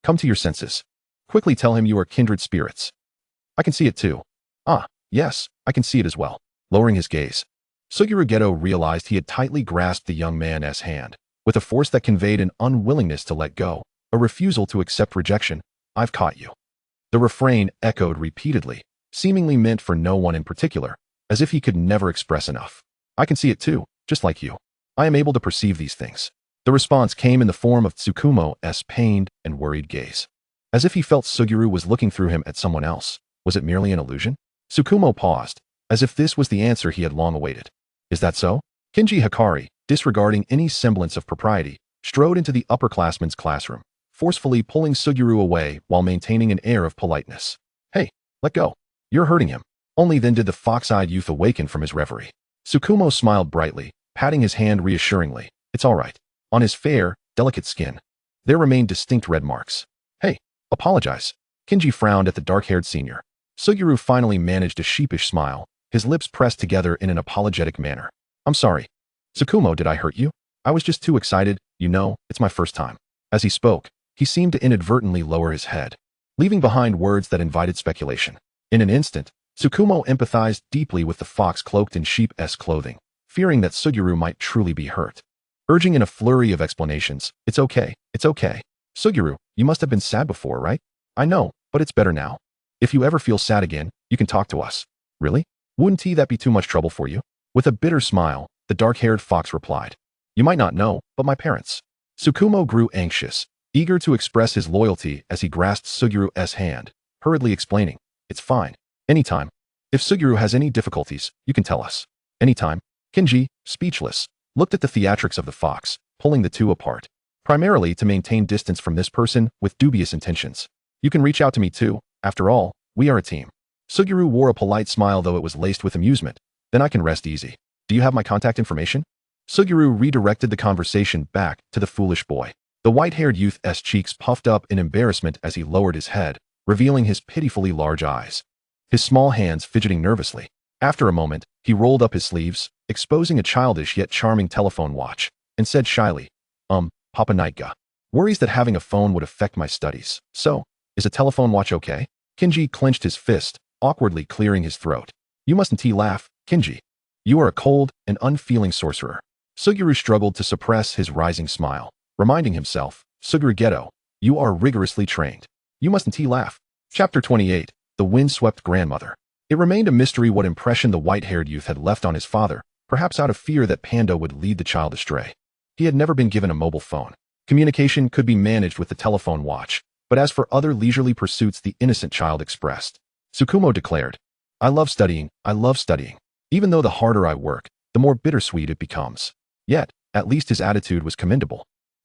Come to your senses. Quickly tell him you are kindred spirits. I can see it too. Ah, yes, I can see it as well. Lowering his gaze, Suguru Geto realized he had tightly grasped the young man's hand, with a force that conveyed an unwillingness to let go, a refusal to accept rejection. I've caught you. The refrain echoed repeatedly, seemingly meant for no one in particular, as if he could never express enough. I can see it too, just like you. I am able to perceive these things. The response came in the form of Tsukumo's pained and worried gaze. As if he felt Suguru was looking through him at someone else. Was it merely an illusion? Tsukumo paused, as if this was the answer he had long awaited. Is that so? Kinji Hikari, disregarding any semblance of propriety, strode into the upperclassman's classroom, forcefully pulling Suguru away while maintaining an air of politeness. Hey, let go. You're hurting him. Only then did the fox-eyed youth awaken from his reverie. Tsukumo smiled brightly, patting his hand reassuringly. It's all right. On his fair, delicate skin, there remained distinct red marks. Hey, apologize. Kinji frowned at the dark-haired senior. Suguru finally managed a sheepish smile, his lips pressed together in an apologetic manner. I'm sorry. Tsukumo, did I hurt you? I was just too excited, you know, it's my first time. As he spoke, he seemed to inadvertently lower his head, leaving behind words that invited speculation. In an instant, Tsukumo empathized deeply with the fox cloaked in sheep's clothing, fearing that Suguru might truly be hurt. Urging in a flurry of explanations, it's okay. Suguru, you must have been sad before, right? I know, but it's better now. If you ever feel sad again, you can talk to us. Really? Wouldn't that be too much trouble for you? With a bitter smile, the dark-haired fox replied. You might not know, but my parents. Tsukumo grew anxious, eager to express his loyalty as he grasped Suguru's hand, hurriedly explaining. It's fine. Anytime. If Suguru has any difficulties, you can tell us. Anytime. Kinji, speechless, looked at the theatrics of the fox, pulling the two apart, primarily to maintain distance from this person with dubious intentions. You can reach out to me too. After all, we are a team. Suguru wore a polite smile, though it was laced with amusement. Then I can rest easy. Do you have my contact information? Suguru redirected the conversation back to the foolish boy. The white-haired youth's cheeks puffed up in embarrassment as he lowered his head, revealing his pitifully large eyes. His small hands fidgeting nervously. After a moment, he rolled up his sleeves, exposing a childish yet charming telephone watch, and said shyly, Papa Nightga. Worries that having a phone would affect my studies. So, is a telephone watch okay? Kinji clenched his fist, awkwardly clearing his throat. You mustn't laugh, Kinji. You are a cold and unfeeling sorcerer. Suguru struggled to suppress his rising smile, reminding himself, Suguru Geto, you are rigorously trained. You mustn't laugh. Chapter 28, The Windswept Grandmother. It remained a mystery what impression the white-haired youth had left on his father, perhaps out of fear that Panda would lead the child astray. He had never been given a mobile phone. Communication could be managed with the telephone watch, but as for other leisurely pursuits the innocent child expressed, Tsukumo declared, I love studying. Even though the harder I work, the more bittersweet it becomes. Yet, at least his attitude was commendable.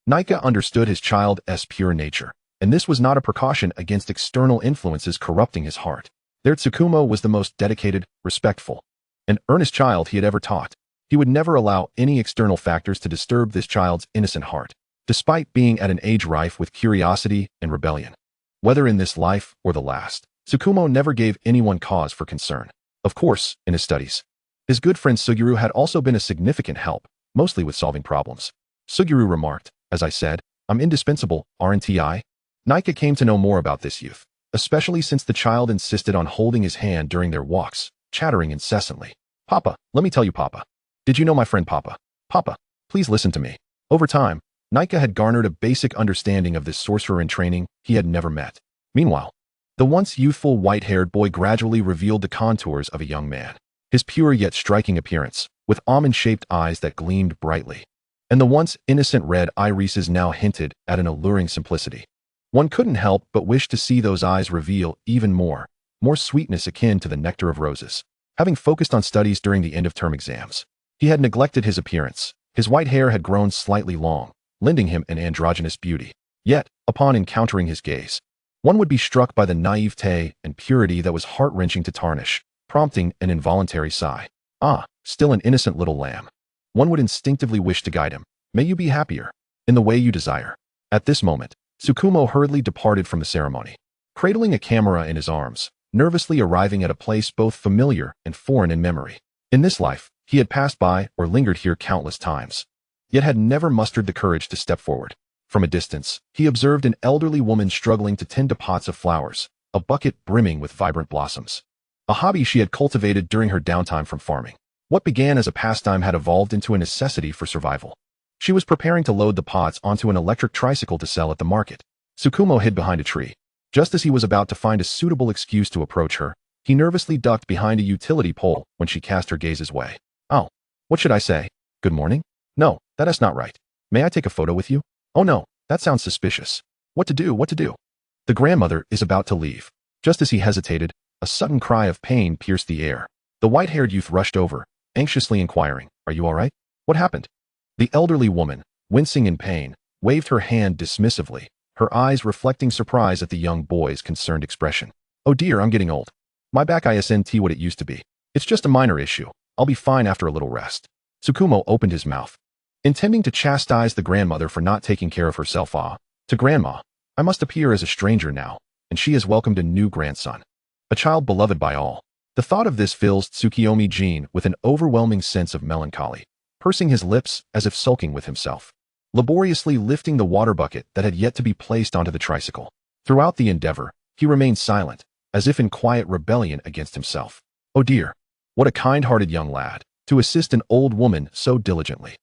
Naika understood his child's pure nature, and this was not a precaution against external influences corrupting his heart. Their Tsukumo was the most dedicated, respectful, and earnest child he had ever taught. He would never allow any external factors to disturb this child's innocent heart, despite being at an age rife with curiosity and rebellion. Whether in this life or the last, Tsukumo never gave anyone cause for concern. Of course, in his studies, his good friend Suguru had also been a significant help, mostly with solving problems. Suguru remarked, as I said, I'm indispensable, aren't I? Naika came to know more about this youth, especially since the child insisted on holding his hand during their walks, chattering incessantly. Papa, let me tell you, Papa. Did you know my friend Papa? Papa, please listen to me. Over time, Naika had garnered a basic understanding of this sorcerer in training he had never met. Meanwhile, the once youthful white-haired boy gradually revealed the contours of a young man. His pure yet striking appearance, with almond-shaped eyes that gleamed brightly, and the once innocent red irises now hinted at an alluring simplicity. One couldn't help but wish to see those eyes reveal even more sweetness akin to the nectar of roses. Having focused on studies during the end-of-term exams, he had neglected his appearance. His white hair had grown slightly long, lending him an androgynous beauty. Yet, upon encountering his gaze, one would be struck by the naivete and purity that was heart-wrenching to tarnish, prompting an involuntary sigh. Ah, still an innocent little lamb. One would instinctively wish to guide him. May you be happier, in the way you desire. At this moment, Tsukumo hurriedly departed from the ceremony, cradling a camera in his arms, nervously arriving at a place both familiar and foreign in memory. In this life, he had passed by or lingered here countless times, yet had never mustered the courage to step forward. From a distance, he observed an elderly woman struggling to tend to pots of flowers, a bucket brimming with vibrant blossoms. a hobby she had cultivated during her downtime from farming. What began as a pastime had evolved into a necessity for survival. She was preparing to load the pots onto an electric tricycle to sell at the market. Tsukumo hid behind a tree. Just as he was about to find a suitable excuse to approach her, he nervously ducked behind a utility pole when she cast her gaze his way. Oh, what should I say? Good morning? No, that is not right. May I take a photo with you? Oh no, that sounds suspicious. What to do, what to do? The grandmother is about to leave. Just as he hesitated, a sudden cry of pain pierced the air. The white-haired youth rushed over, anxiously inquiring, "Are you all right? What happened?" The elderly woman, wincing in pain, waved her hand dismissively, her eyes reflecting surprise at the young boy's concerned expression. "Oh dear, I'm getting old. My back isn't what it used to be. It's just a minor issue. I'll be fine after a little rest." Tsukumo opened his mouth, intending to chastise the grandmother for not taking care of herself. To Grandma, I must appear as a stranger now, and she has welcomed a new grandson, a child beloved by all. The thought of this fills Tsukuyomi Jin with an overwhelming sense of melancholy, pursing his lips as if sulking with himself, laboriously lifting the water bucket that had yet to be placed onto the tricycle. Throughout the endeavor, he remained silent, as if in quiet rebellion against himself. Oh dear, what a kind-hearted young lad, to assist an old woman so diligently.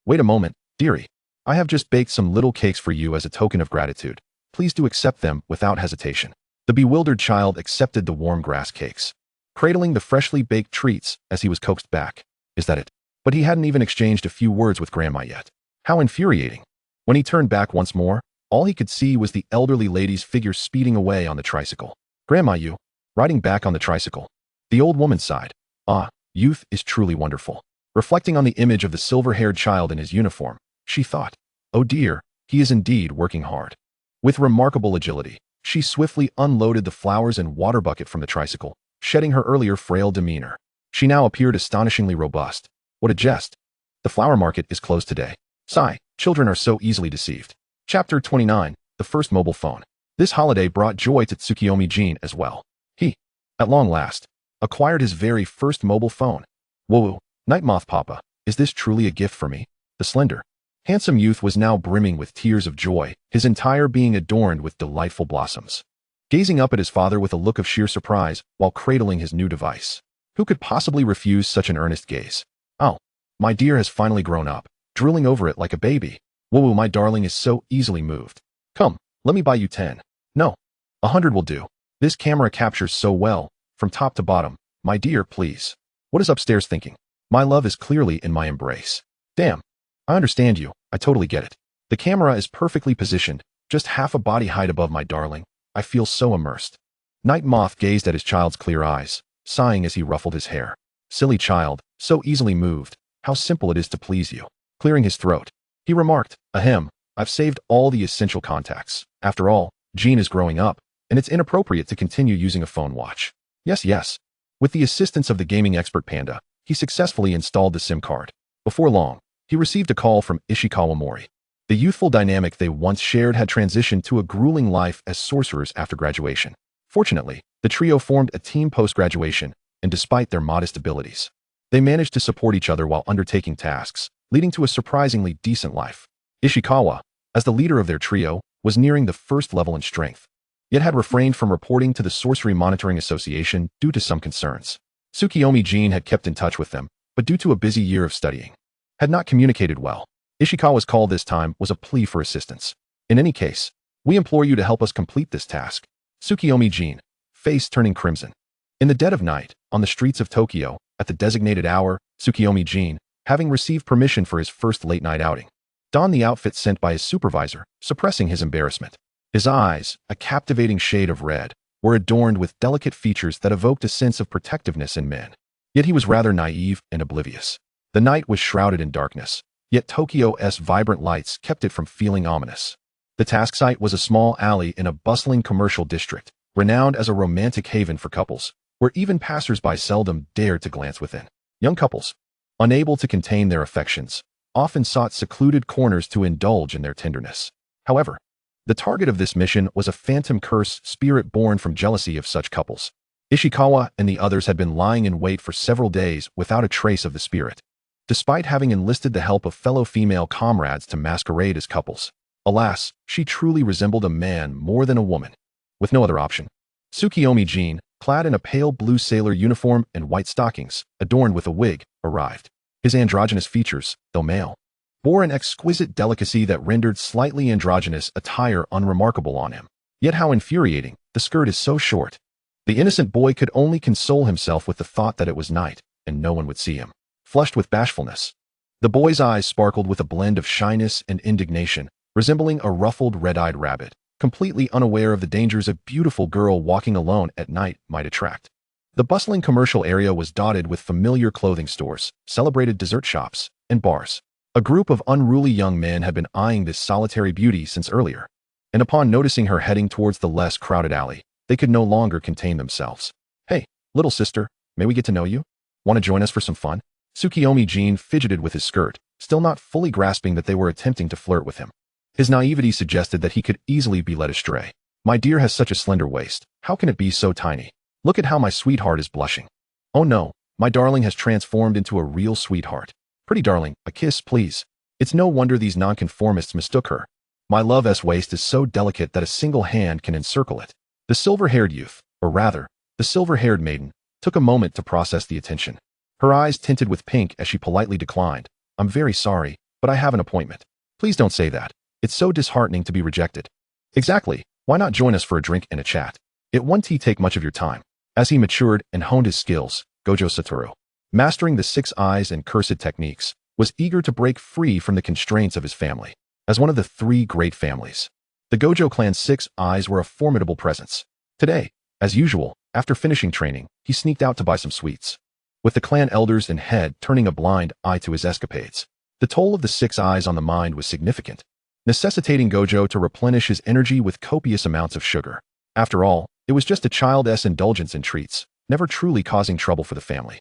Wait a moment, dearie. I have just baked some little cakes for you as a token of gratitude. Please do accept them without hesitation. The bewildered child accepted the warm grass cakes, cradling the freshly baked treats as he was coaxed back. Is that it? But he hadn't even exchanged a few words with Grandma yet. How infuriating. When he turned back once more, all he could see was the elderly lady's figure speeding away on the tricycle. Grandma, you, riding back on the tricycle. The old woman sighed. Ah, youth is truly wonderful. Reflecting on the image of the silver-haired child in his uniform, she thought, oh dear, he is indeed working hard. With remarkable agility, she swiftly unloaded the flowers and water bucket from the tricycle, shedding her earlier frail demeanor. She now appeared astonishingly robust. What a jest. The flower market is closed today. Sigh, children are so easily deceived. Chapter 29, The First Mobile Phone. This holiday brought joy to Tsukuyomi Jin as well. He, at long last, acquired his very first mobile phone. Whoa, Night Moth Papa, is this truly a gift for me? The slender, handsome youth was now brimming with tears of joy, his entire being adorned with delightful blossoms. Gazing up at his father with a look of sheer surprise while cradling his new device. Who could possibly refuse such an earnest gaze? Oh, my dear has finally grown up, drooling over it like a baby. Whoa, my darling is so easily moved. Come, let me buy you 10. No, 100 will do. This camera captures so well, from top to bottom. My dear, please. What is upstairs thinking? My love is clearly in my embrace. Damn. I understand you. I totally get it. The camera is perfectly positioned, just half a body height above my darling. I feel so immersed. Night Moth gazed at his child's clear eyes, sighing as he ruffled his hair. Silly child, so easily moved. How simple it is to please you. Clearing his throat, he remarked, ahem, I've saved all the essential contacts. After all, Jean is growing up, and it's inappropriate to continue using a phone watch. Yes. With the assistance of the gaming expert Panda, he successfully installed the SIM card. Before long, he received a call from Ishikawa Mori. The youthful dynamic they once shared had transitioned to a grueling life as sorcerers after graduation. Fortunately, the trio formed a team post-graduation, and despite their modest abilities, they managed to support each other while undertaking tasks, leading to a surprisingly decent life. Ishikawa, as the leader of their trio, was nearing the first level in strength, yet had refrained from reporting to the Sorcery Monitoring Association due to some concerns. Tsukuyomi Jin had kept in touch with them, but due to a busy year of studying, had not communicated well. Ishikawa's call this time was a plea for assistance. In any case, we implore you to help us complete this task. Tsukuyomi Jin, face turning crimson. In the dead of night, on the streets of Tokyo, at the designated hour, Tsukuyomi Jin, having received permission for his first late-night outing, donned the outfit sent by his supervisor, suppressing his embarrassment. His eyes, a captivating shade of red, were adorned with delicate features that evoked a sense of protectiveness in men. Yet he was rather naive and oblivious. The night was shrouded in darkness, yet Tokyo's vibrant lights kept it from feeling ominous. The task site was a small alley in a bustling commercial district, renowned as a romantic haven for couples, where even passers-by seldom dared to glance within. Young couples, unable to contain their affections, often sought secluded corners to indulge in their tenderness. However, the target of this mission was a phantom curse spirit born from jealousy of such couples. Ishikawa and the others had been lying in wait for several days without a trace of the spirit, despite having enlisted the help of fellow female comrades to masquerade as couples. Alas, she truly resembled a man more than a woman. With no other option, Tsukuyomi Jin, clad in a pale blue sailor uniform and white stockings, adorned with a wig, arrived. His androgynous features, though male, bore an exquisite delicacy that rendered slightly androgynous attire unremarkable on him. Yet how infuriating, the skirt is so short. The innocent boy could only console himself with the thought that it was night, and no one would see him. Flushed with bashfulness, the boy's eyes sparkled with a blend of shyness and indignation, resembling a ruffled red-eyed rabbit, completely unaware of the dangers a beautiful girl walking alone at night might attract. The bustling commercial area was dotted with familiar clothing stores, celebrated dessert shops, and bars. A group of unruly young men had been eyeing this solitary beauty since earlier, and upon noticing her heading towards the less crowded alley, they could no longer contain themselves. "Hey, little sister, may we get to know you? Want to join us for some fun?" Tsukuyomi Jean fidgeted with his skirt, still not fully grasping that they were attempting to flirt with him. His naivety suggested that he could easily be led astray. "My dear has such a slender waist. How can it be so tiny? Look at how my sweetheart is blushing. Oh no, my darling has transformed into a real sweetheart. Pretty darling, a kiss, please." It's no wonder these nonconformists mistook her. My love's waist is so delicate that a single hand can encircle it. The silver-haired youth, or rather, the silver-haired maiden, took a moment to process the attention. Her eyes tinted with pink as she politely declined. "I'm very sorry, but I have an appointment." "Please don't say that. It's so disheartening to be rejected." "Exactly. Why not join us for a drink and a chat? It won't take much of your time." As he matured and honed his skills, Gojo Satoru, mastering the 6 eyes and cursed techniques, was eager to break free from the constraints of his family. As one of the 3 great families, the Gojo clan's 6 eyes were a formidable presence. Today, as usual, after finishing training, he sneaked out to buy some sweets, with the clan elders and head turning a blind eye to his escapades. The toll of the 6 eyes on the mind was significant, necessitating Gojo to replenish his energy with copious amounts of sugar. After all, it was just a child's indulgence in treats, never truly causing trouble for the family.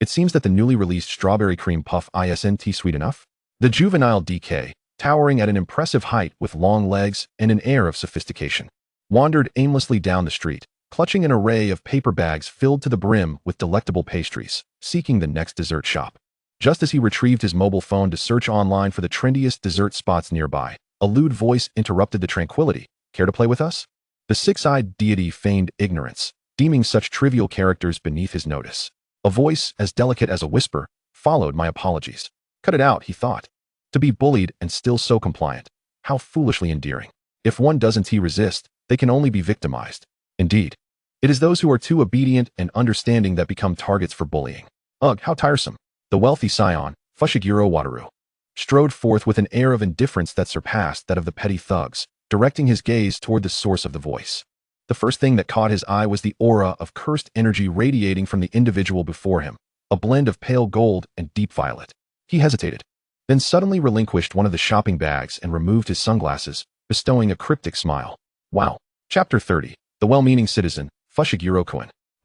It seems that the newly released strawberry cream puff isn't sweet enough. The juvenile DK, towering at an impressive height with long legs and an air of sophistication, wandered aimlessly down the street, clutching an array of paper bags filled to the brim with delectable pastries, seeking the next dessert shop. Just as he retrieved his mobile phone to search online for the trendiest dessert spots nearby, a lewd voice interrupted the tranquility. "Care to play with us?" The 6-eyed deity feigned ignorance, deeming such trivial characters beneath his notice. A voice, as delicate as a whisper, followed my apologies. Cut it out, he thought. To be bullied and still so compliant. How foolishly endearing. If one doesn't resist, they can only be victimized. Indeed, it is those who are too obedient and understanding that become targets for bullying. Ugh, how tiresome. The wealthy scion, Fushiguro Wataru, strode forth with an air of indifference that surpassed that of the petty thugs, directing his gaze toward the source of the voice. The first thing that caught his eye was the aura of cursed energy radiating from the individual before him, a blend of pale gold and deep violet. He hesitated, then suddenly relinquished one of the shopping bags and removed his sunglasses, bestowing a cryptic smile. Wow. Chapter 30. The well-meaning citizen, Fushiguro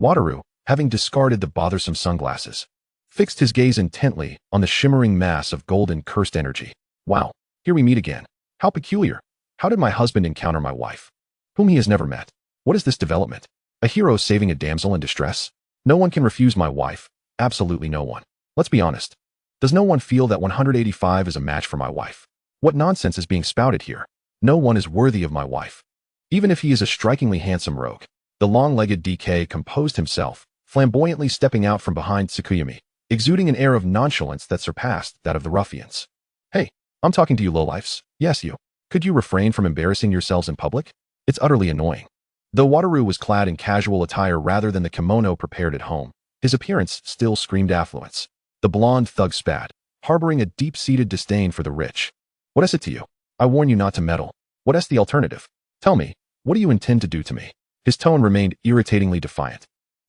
Wataru, having discarded the bothersome sunglasses, fixed his gaze intently on the shimmering mass of golden cursed energy. Wow. Here we meet again. How peculiar. How did my husband encounter my wife, whom he has never met? What is this development? A hero saving a damsel in distress? No one can refuse my wife. Absolutely no one. Let's be honest. Does no one feel that 185 is a match for my wife? What nonsense is being spouted here? No one is worthy of my wife. Even if he is a strikingly handsome rogue. The long-legged DK composed himself, flamboyantly stepping out from behind Tsukuyomi, exuding an air of nonchalance that surpassed that of the ruffians. "Hey, I'm talking to you lowlifes. Yes, you. Could you refrain from embarrassing yourselves in public? It's utterly annoying." Though Wataru was clad in casual attire rather than the kimono prepared at home, his appearance still screamed affluence. The blonde thug spat, harboring a deep-seated disdain for the rich. "What is it to you? I warn you not to meddle. What is the alternative? Tell me, what do you intend to do to me?" His tone remained irritatingly defiant,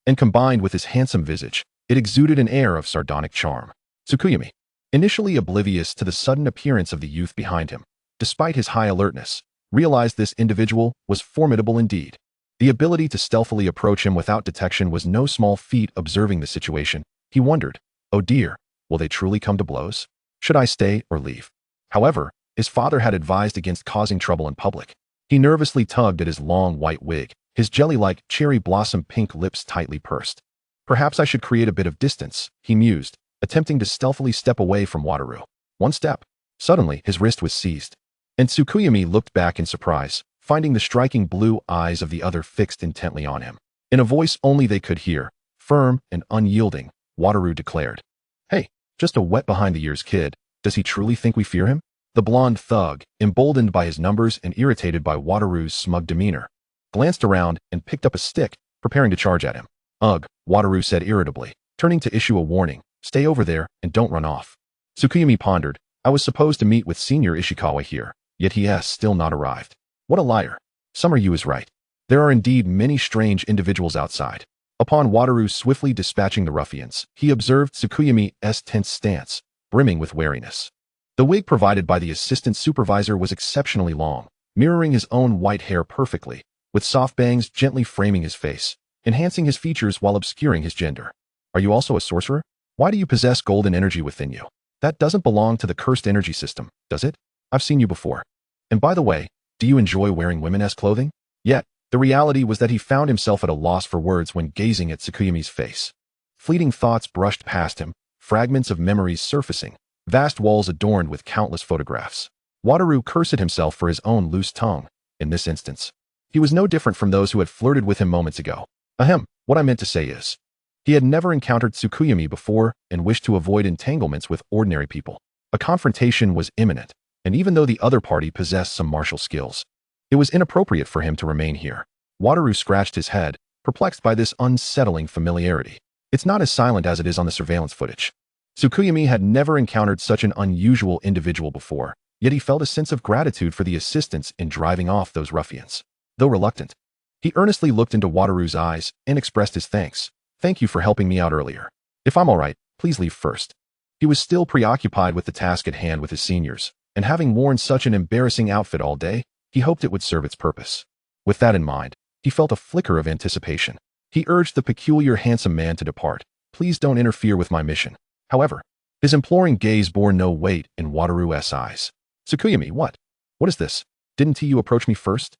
and combined with his handsome visage, it exuded an air of sardonic charm. Tsukuyomi, initially oblivious to the sudden appearance of the youth behind him, despite his high alertness, realized this individual was formidable indeed. The ability to stealthily approach him without detection was no small feat. Observing the situation, he wondered, oh dear, will they truly come to blows? Should I stay or leave? However, his father had advised against causing trouble in public. He nervously tugged at his long white wig, his jelly-like cherry blossom pink lips tightly pursed. Perhaps I should create a bit of distance, he mused, attempting to stealthily step away from Wataru. One step. Suddenly, his wrist was seized, and Tsukuyomi looked back in surprise, finding the striking blue eyes of the other fixed intently on him. In a voice only they could hear, firm and unyielding, Wataru declared. Hey, just a wet behind-the-ears kid. Does he truly think we fear him? The blonde thug, emboldened by his numbers and irritated by Wataru's smug demeanor, glanced around and picked up a stick, preparing to charge at him. Ugh, Wataru said irritably, turning to issue a warning. Stay over there and don't run off. Tsukuyomi pondered. I was supposed to meet with Senior Ishikawa here, yet he has still not arrived. What a liar. Summer Yu is right. There are indeed many strange individuals outside. Upon Wataru swiftly dispatching the ruffians, he observed Tsukuyomi's tense stance, brimming with wariness. The wig provided by the assistant supervisor was exceptionally long, mirroring his own white hair perfectly, with soft bangs gently framing his face, enhancing his features while obscuring his gender. Are you also a sorcerer? Why do you possess golden energy within you? That doesn't belong to the cursed energy system, does it? I've seen you before. And by the way, do you enjoy wearing women's clothing? Yet, the reality was that he found himself at a loss for words when gazing at Tsukuyomi's face. Fleeting thoughts brushed past him, fragments of memories surfacing, vast walls adorned with countless photographs. Wataru cursed himself for his own loose tongue. In this instance, he was no different from those who had flirted with him moments ago. Ahem, what I meant to say is, he had never encountered Tsukuyomi before and wished to avoid entanglements with ordinary people. A confrontation was imminent, and even though the other party possessed some martial skills, it was inappropriate for him to remain here. Wataru scratched his head, perplexed by this unsettling familiarity. It's not as silent as it is on the surveillance footage. Tsukuyomi had never encountered such an unusual individual before, yet he felt a sense of gratitude for the assistance in driving off those ruffians. Though reluctant, he earnestly looked into Wataru's eyes and expressed his thanks. Thank you for helping me out earlier. If I'm all right, please leave first. He was still preoccupied with the task at hand with his seniors, and having worn such an embarrassing outfit all day, he hoped it would serve its purpose. With that in mind, he felt a flicker of anticipation. He urged the peculiar handsome man to depart. Please don't interfere with my mission. However, his imploring gaze bore no weight in Wataru's eyes. Tsukuyomi, what? What is this? Didn't you approach me first?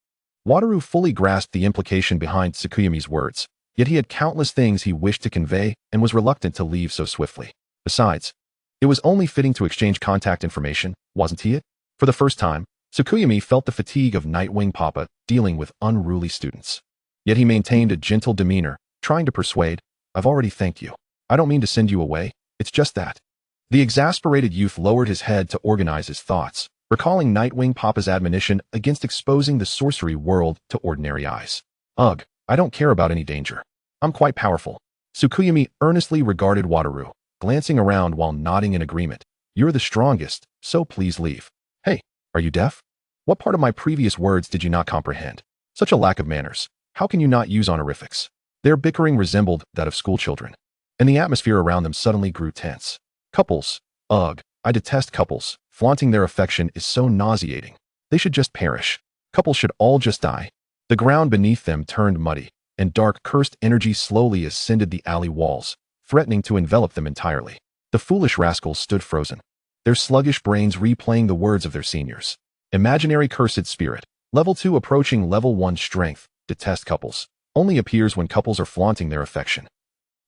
Wataru fully grasped the implication behind Tsukuyomi's words, yet he had countless things he wished to convey and was reluctant to leave so swiftly. Besides, it was only fitting to exchange contact information, wasn't he? For the first time, Tsukuyomi felt the fatigue of Nightwing Papa dealing with unruly students. Yet he maintained a gentle demeanor, trying to persuade, I've already thanked you. I don't mean to send you away, it's just that. The exasperated youth lowered his head to organize his thoughts, recalling Nightwing Papa's admonition against exposing the sorcery world to ordinary eyes. Ugh, I don't care about any danger. I'm quite powerful. Tsukuyomi earnestly regarded Wataru, glancing around while nodding in agreement. You're the strongest, so please leave. Hey, are you deaf? What part of my previous words did you not comprehend? Such a lack of manners. How can you not use honorifics? Their bickering resembled that of schoolchildren, and the atmosphere around them suddenly grew tense. Couples. Ugh, I detest couples. Flaunting their affection is so nauseating. They should just perish. Couples should all just die. The ground beneath them turned muddy, and dark cursed energy slowly ascended the alley walls, threatening to envelop them entirely. The foolish rascals stood frozen, their sluggish brains replaying the words of their seniors. Imaginary cursed spirit. Level 2 approaching level 1 strength. Detest couples. Only appears when couples are flaunting their affection.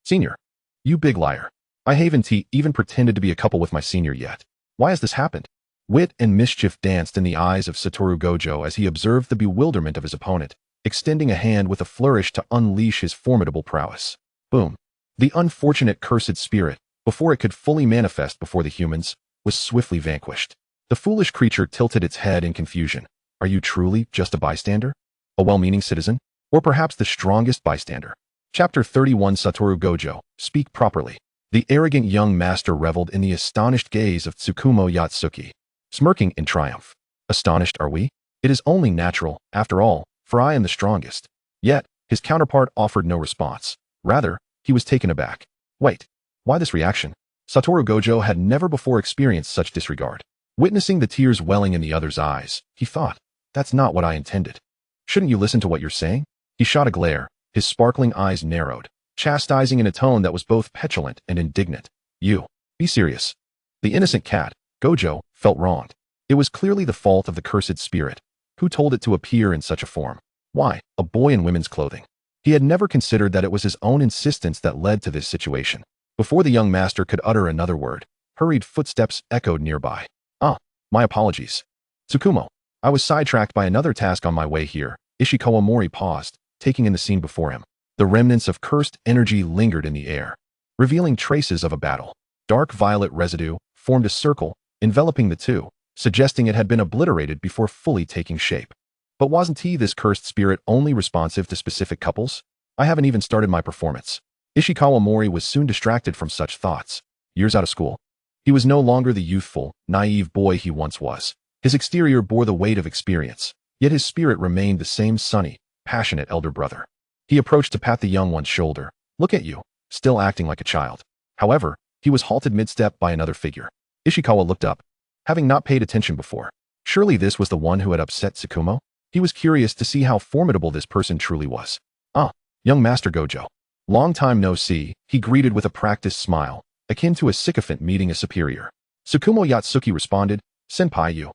Senior. You big liar. I haven't even pretended to be a couple with my senior yet. Why has this happened? Wit and mischief danced in the eyes of Satoru Gojo as he observed the bewilderment of his opponent, extending a hand with a flourish to unleash his formidable prowess. Boom. The unfortunate cursed spirit, before it could fully manifest before the humans, was swiftly vanquished. The foolish creature tilted its head in confusion. Are you truly just a bystander? A well-meaning citizen? Or perhaps the strongest bystander? Chapter 31 Satoru Gojo, Speak Properly. The arrogant young master reveled in the astonished gaze of Tsukumo Yatsuki, smirking in triumph. Astonished are we? It is only natural, after all, for I am the strongest. Yet, his counterpart offered no response. Rather, he was taken aback. Wait, why this reaction? Satoru Gojo had never before experienced such disregard. Witnessing the tears welling in the other's eyes, he thought, that's not what I intended. Shouldn't you listen to what you're saying? He shot a glare, his sparkling eyes narrowed, chastising in a tone that was both petulant and indignant. You, be serious. The innocent cat, Gojo, felt wronged. It was clearly the fault of the cursed spirit. Who told it to appear in such a form? Why, a boy in women's clothing? He had never considered that it was his own insistence that led to this situation. Before the young master could utter another word, hurried footsteps echoed nearby. Ah, my apologies. Tsukumo, I was sidetracked by another task on my way here. Ishikawa Mori paused, taking in the scene before him. The remnants of cursed energy lingered in the air, revealing traces of a battle. Dark violet residue formed a circle, enveloping the two, suggesting it had been obliterated before fully taking shape. But wasn't he, this cursed spirit, only responsive to specific couples? I haven't even started my performance. Ishikawa Mori was soon distracted from such thoughts. Years out of school, he was no longer the youthful, naive boy he once was. His exterior bore the weight of experience, yet his spirit remained the same sunny, passionate elder brother. He approached to pat the young one's shoulder. Look at you, still acting like a child. However, he was halted mid-step by another figure. Ishikawa looked up, having not paid attention before. Surely this was the one who had upset Tsukumo? He was curious to see how formidable this person truly was. Ah, young Master Gojo. Long time no see, he greeted with a practiced smile, akin to a sycophant meeting a superior. Tsukumo Yatsuki responded, Senpai you.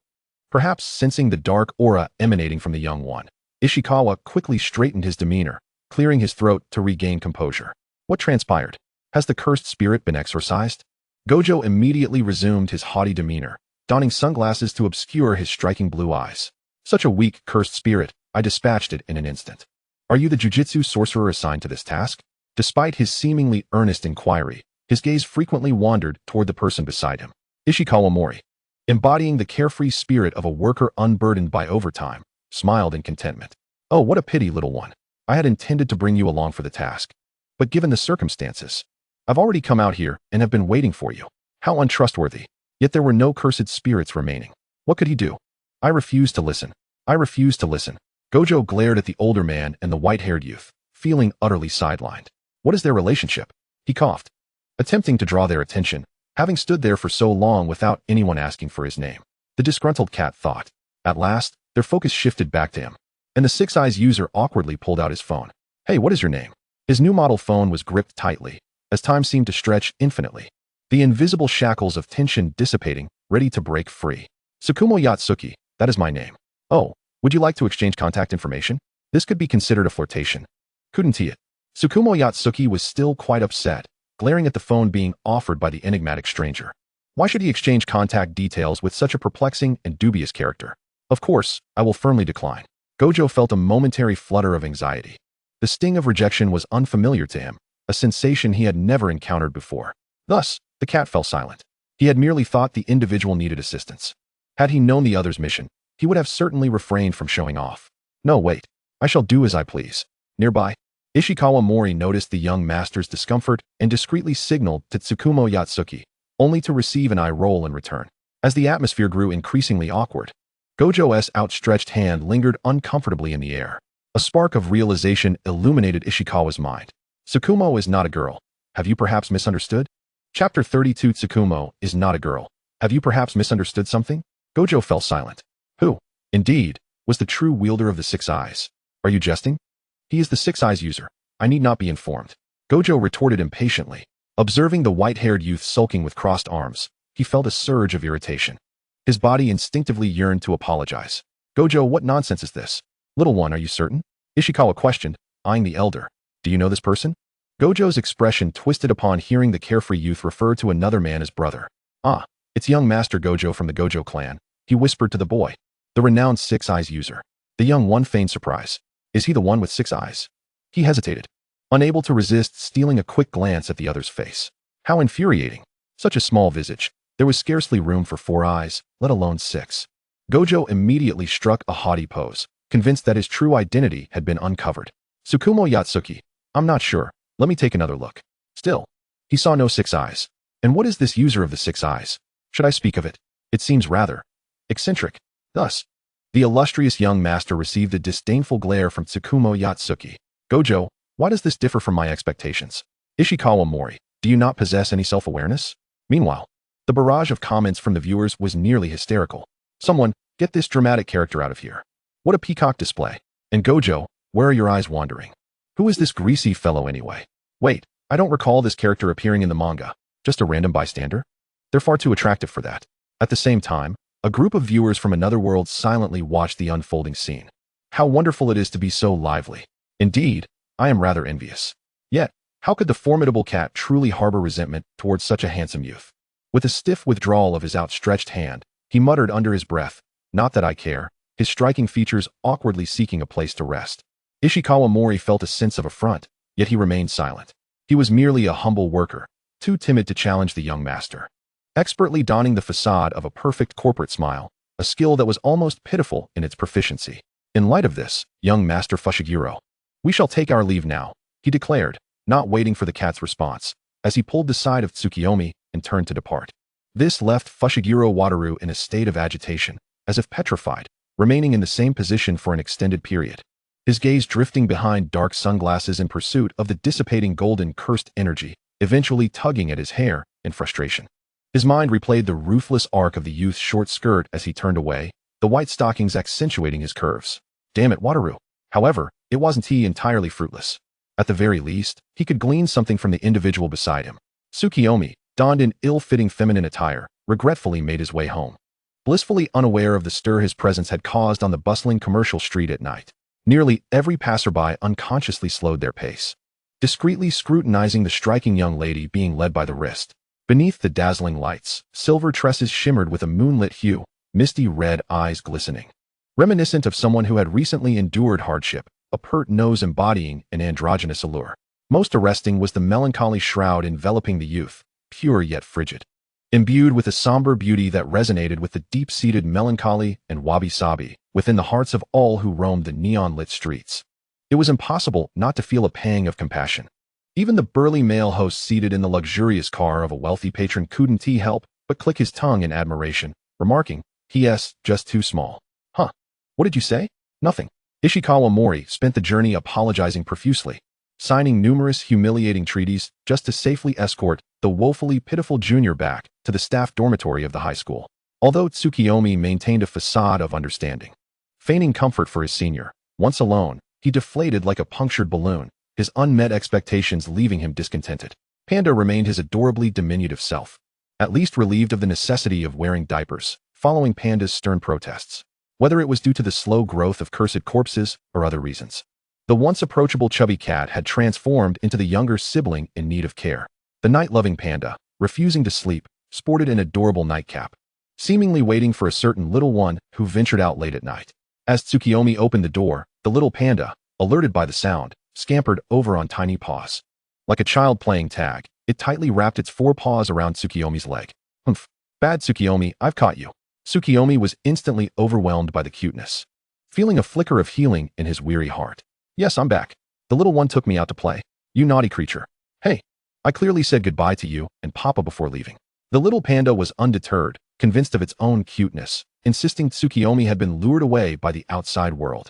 Perhaps sensing the dark aura emanating from the young one, Ishikawa quickly straightened his demeanor, clearing his throat to regain composure. What transpired? Has the cursed spirit been exorcised? Gojo immediately resumed his haughty demeanor, donning sunglasses to obscure his striking blue eyes. Such a weak, cursed spirit, I dispatched it in an instant. Are you the jujitsu sorcerer assigned to this task? Despite his seemingly earnest inquiry, his gaze frequently wandered toward the person beside him. Ishikawa Mori, embodying the carefree spirit of a worker unburdened by overtime, smiled in contentment. Oh, what a pity, little one. I had intended to bring you along for the task. But given the circumstances, I've already come out here and have been waiting for you. How untrustworthy. Yet there were no cursed spirits remaining. What could he do? I refused to listen. I refused to listen. Gojo glared at the older man and the white-haired youth, feeling utterly sidelined. What is their relationship? He coughed, attempting to draw their attention, having stood there for so long without anyone asking for his name. The disgruntled cat thought. At last, their focus shifted back to him, and the Six Eyes user awkwardly pulled out his phone. Hey, what is your name? His new model phone was gripped tightly, as time seemed to stretch infinitely, the invisible shackles of tension dissipating, ready to break free. Tsukumo Yatsuki, that is my name. Oh, would you like to exchange contact information? This could be considered a flirtation. Couldn't he? Tsukumo Yatsuki was still quite upset, glaring at the phone being offered by the enigmatic stranger. Why should he exchange contact details with such a perplexing and dubious character? Of course, I will firmly decline. Gojo felt a momentary flutter of anxiety. The sting of rejection was unfamiliar to him, a sensation he had never encountered before. Thus, the cat fell silent. He had merely thought the individual needed assistance. Had he known the other's mission, he would have certainly refrained from showing off. No, wait. I shall do as I please. Nearby, Ishikawa Mori noticed the young master's discomfort and discreetly signaled to Tsukumo Yatsuki, only to receive an eye roll in return. As the atmosphere grew increasingly awkward, Gojo's outstretched hand lingered uncomfortably in the air. A spark of realization illuminated Ishikawa's mind. Tsukumo is not a girl. Have you perhaps misunderstood? Chapter 32. Tsukumo is not a girl. Have you perhaps misunderstood something? Gojo fell silent. Who, indeed, was the true wielder of the Six Eyes? Are you jesting? He is the Six Eyes user. I need not be informed. Gojo retorted impatiently. Observing the white-haired youth sulking with crossed arms, he felt a surge of irritation. His body instinctively yearned to apologize. Gojo, what nonsense is this? Little one, are you certain? Ishikawa questioned, eyeing the elder. Do you know this person? Gojo's expression twisted upon hearing the carefree youth refer to another man as brother. Ah, it's young Master Gojo from the Gojo clan, he whispered to the boy, the renowned Six Eyes user. The young one feigned surprise. Is he the one with 6 eyes? He hesitated, unable to resist stealing a quick glance at the other's face. How infuriating. Such a small visage. There was scarcely room for 4 eyes, let alone 6. Gojo immediately struck a haughty pose, convinced that his true identity had been uncovered. Tsukumo Yatsuki, I'm not sure. Let me take another look. Still, he saw no 6 eyes. And what is this user of the 6 eyes? Should I speak of it? It seems rather eccentric. Thus, the illustrious young master received a disdainful glare from Tsukumo Yatsuki. Gojo, why does this differ from my expectations? Ishikawa Mori, do you not possess any self-awareness? Meanwhile, the barrage of comments from the viewers was nearly hysterical. Someone, get this dramatic character out of here. What a peacock display. And Gojo, where are your eyes wandering? Who is this greasy fellow anyway? Wait, I don't recall this character appearing in the manga. Just a random bystander? They're far too attractive for that. At the same time, a group of viewers from another world silently watched the unfolding scene. How wonderful it is to be so lively. Indeed, I am rather envious. Yet, how could the formidable cat truly harbor resentment towards such a handsome youth? With a stiff withdrawal of his outstretched hand, he muttered under his breath, not that I care, his striking features awkwardly seeking a place to rest. Ishikawa Mori felt a sense of affront, yet he remained silent. He was merely a humble worker, too timid to challenge the young master. Expertly donning the facade of a perfect corporate smile, a skill that was almost pitiful in its proficiency. In light of this, young Master Fushiguro, we shall take our leave now, he declared, not waiting for the cat's response, as he pulled the side of Tsukuyomi and turned to depart. This left Fushiguro Wataru in a state of agitation, as if petrified, remaining in the same position for an extended period. His gaze drifting behind dark sunglasses in pursuit of the dissipating golden cursed energy, eventually tugging at his hair in frustration. His mind replayed the ruthless arc of the youth's short skirt as he turned away, the white stockings accentuating his curves. Damn it, Wataru. However, it wasn't entirely fruitless. At the very least, he could glean something from the individual beside him. Tsukuyomi, donned in ill-fitting feminine attire, regretfully made his way home. Blissfully unaware of the stir his presence had caused on the bustling commercial street at night, nearly every passerby unconsciously slowed their pace, discreetly scrutinizing the striking young lady being led by the wrist. Beneath the dazzling lights, silver tresses shimmered with a moonlit hue, misty red eyes glistening. Reminiscent of someone who had recently endured hardship, a pert nose embodying an androgynous allure. Most arresting was the melancholy shroud enveloping the youth, pure yet frigid. Imbued with a somber beauty that resonated with the deep-seated melancholy and wabi-sabi within the hearts of all who roamed the neon-lit streets. It was impossible not to feel a pang of compassion. Even the burly male host seated in the luxurious car of a wealthy patron couldn't help but click his tongue in admiration, remarking, "P.S. just too small." Huh. What did you say? Nothing. Ishikawa Mori spent the journey apologizing profusely, signing numerous humiliating treaties just to safely escort the woefully pitiful junior back to the staff dormitory of the high school. Although Tsukuyomi maintained a facade of understanding, feigning comfort for his senior, once alone, he deflated like a punctured balloon, his unmet expectations leaving him discontented. Panda remained his adorably diminutive self, at least relieved of the necessity of wearing diapers, following Panda's stern protests, whether it was due to the slow growth of cursed corpses or other reasons. The once approachable chubby cat had transformed into the younger sibling in need of care. The night-loving panda, refusing to sleep, sported an adorable nightcap, seemingly waiting for a certain little one who ventured out late at night. As Tsukuyomi opened the door, the little panda, alerted by the sound, scampered over on tiny paws. Like a child playing tag, it tightly wrapped its forepaws around Tsukuyomi's leg. Humph. Bad Tsukuyomi, I've caught you. Tsukuyomi was instantly overwhelmed by the cuteness, feeling a flicker of healing in his weary heart. Yes, I'm back. The little one took me out to play. You naughty creature. Hey, I clearly said goodbye to you and Papa before leaving. The little panda was undeterred, convinced of its own cuteness, insisting Tsukuyomi had been lured away by the outside world.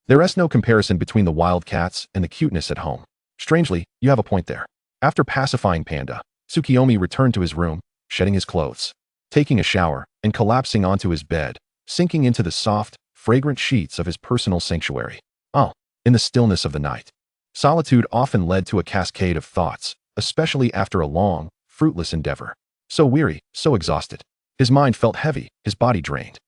There is no comparison between the wild cats and the cuteness at home. Strangely, you have a point there. After pacifying Panda, Tsukuyomi returned to his room, shedding his clothes, taking a shower, and collapsing onto his bed, sinking into the soft, fragrant sheets of his personal sanctuary. Oh, in the stillness of the night. Solitude often led to a cascade of thoughts, especially after a long, fruitless endeavor. So weary, so exhausted. His mind felt heavy, his body drained.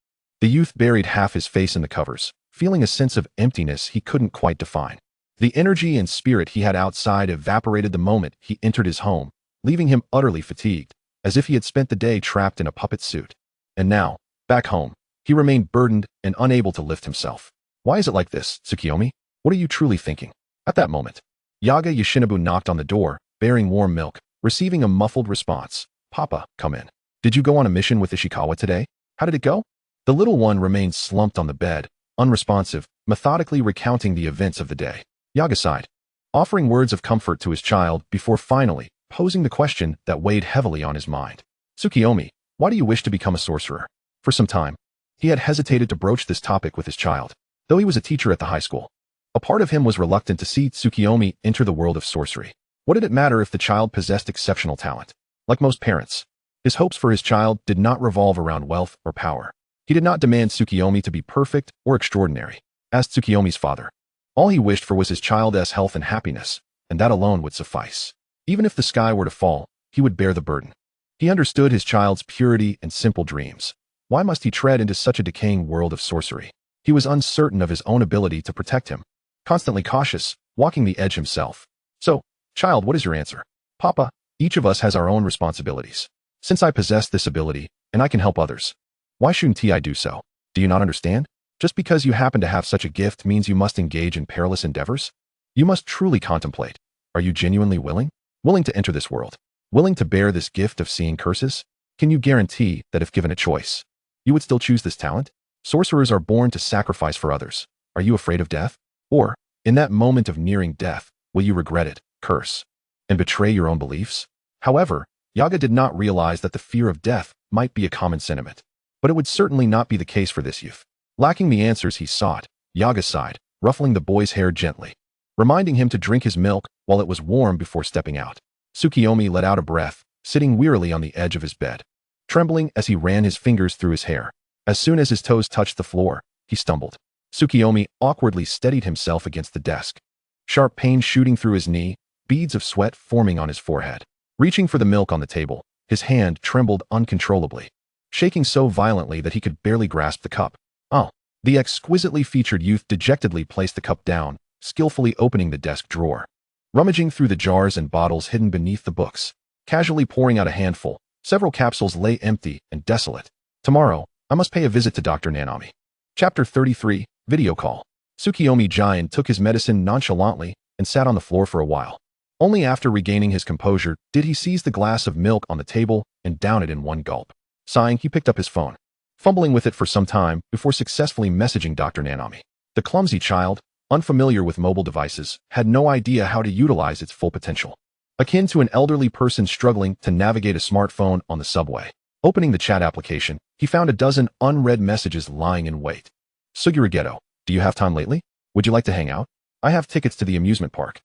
The youth buried half his face in the covers, feeling a sense of emptiness he couldn't quite define. The energy and spirit he had outside evaporated the moment he entered his home, leaving him utterly fatigued, as if he had spent the day trapped in a puppet suit. And now, back home, he remained burdened and unable to lift himself. Why is it like this, Tsukuyomi? What are you truly thinking? At that moment, Yaga Yoshinobu knocked on the door, bearing warm milk, receiving a muffled response. Papa, come in. Did you go on a mission with Ishikawa today? How did it go? The little one remained slumped on the bed, unresponsive, methodically recounting the events of the day. Yaga sighed, offering words of comfort to his child before finally posing the question that weighed heavily on his mind. Tsukuyomi, why do you wish to become a sorcerer? For some time, he had hesitated to broach this topic with his child, though he was a teacher at the high school. A part of him was reluctant to see Tsukuyomi enter the world of sorcery. What did it matter if the child possessed exceptional talent? Like most parents, his hopes for his child did not revolve around wealth or power. He did not demand Tsukuyomi to be perfect or extraordinary. As Tsukuyomi's father, all he wished for was his child's health and happiness, and that alone would suffice. Even if the sky were to fall, he would bear the burden. He understood his child's purity and simple dreams. Why must he tread into such a decaying world of sorcery? He was uncertain of his own ability to protect him, constantly cautious, walking the edge himself. So, child, what is your answer? Papa, each of us has our own responsibilities. Since I possess this ability, and I can help others, why shouldn't I do so? Do you not understand? Just because you happen to have such a gift means you must engage in perilous endeavors? You must truly contemplate. Are you genuinely willing? Willing to enter this world? Willing to bear this gift of seeing curses? Can you guarantee that if given a choice, you would still choose this talent? Sorcerers are born to sacrifice for others. Are you afraid of death? Or, in that moment of nearing death, will you regret it, curse, and betray your own beliefs? However, Yaga did not realize that the fear of death might be a common sentiment. But it would certainly not be the case for this youth. Lacking the answers he sought, Yaga sighed, ruffling the boy's hair gently, reminding him to drink his milk while it was warm before stepping out. Tsukuyomi let out a breath, sitting wearily on the edge of his bed, trembling as he ran his fingers through his hair. As soon as his toes touched the floor, he stumbled. Tsukuyomi awkwardly steadied himself against the desk, sharp pain shooting through his knee, beads of sweat forming on his forehead. Reaching for the milk on the table, his hand trembled uncontrollably, shaking so violently that he could barely grasp the cup. Oh! The exquisitely featured youth dejectedly placed the cup down, skillfully opening the desk drawer, rummaging through the jars and bottles hidden beneath the books, casually pouring out a handful. Several capsules lay empty and desolate. Tomorrow, I must pay a visit to Dr. Nanami. Chapter 33, Video Call. Tsukuyomi Giant took his medicine nonchalantly and sat on the floor for a while. Only after regaining his composure did he seize the glass of milk on the table and down it in one gulp. Sighing, he picked up his phone, fumbling with it for some time before successfully messaging Dr. Nanami. The clumsy child, unfamiliar with mobile devices, had no idea how to utilize its full potential. Akin to an elderly person struggling to navigate a smartphone on the subway. Opening the chat application, he found a dozen unread messages lying in wait. Suguru Geto, do you have time lately? Would you like to hang out? I have tickets to the amusement park.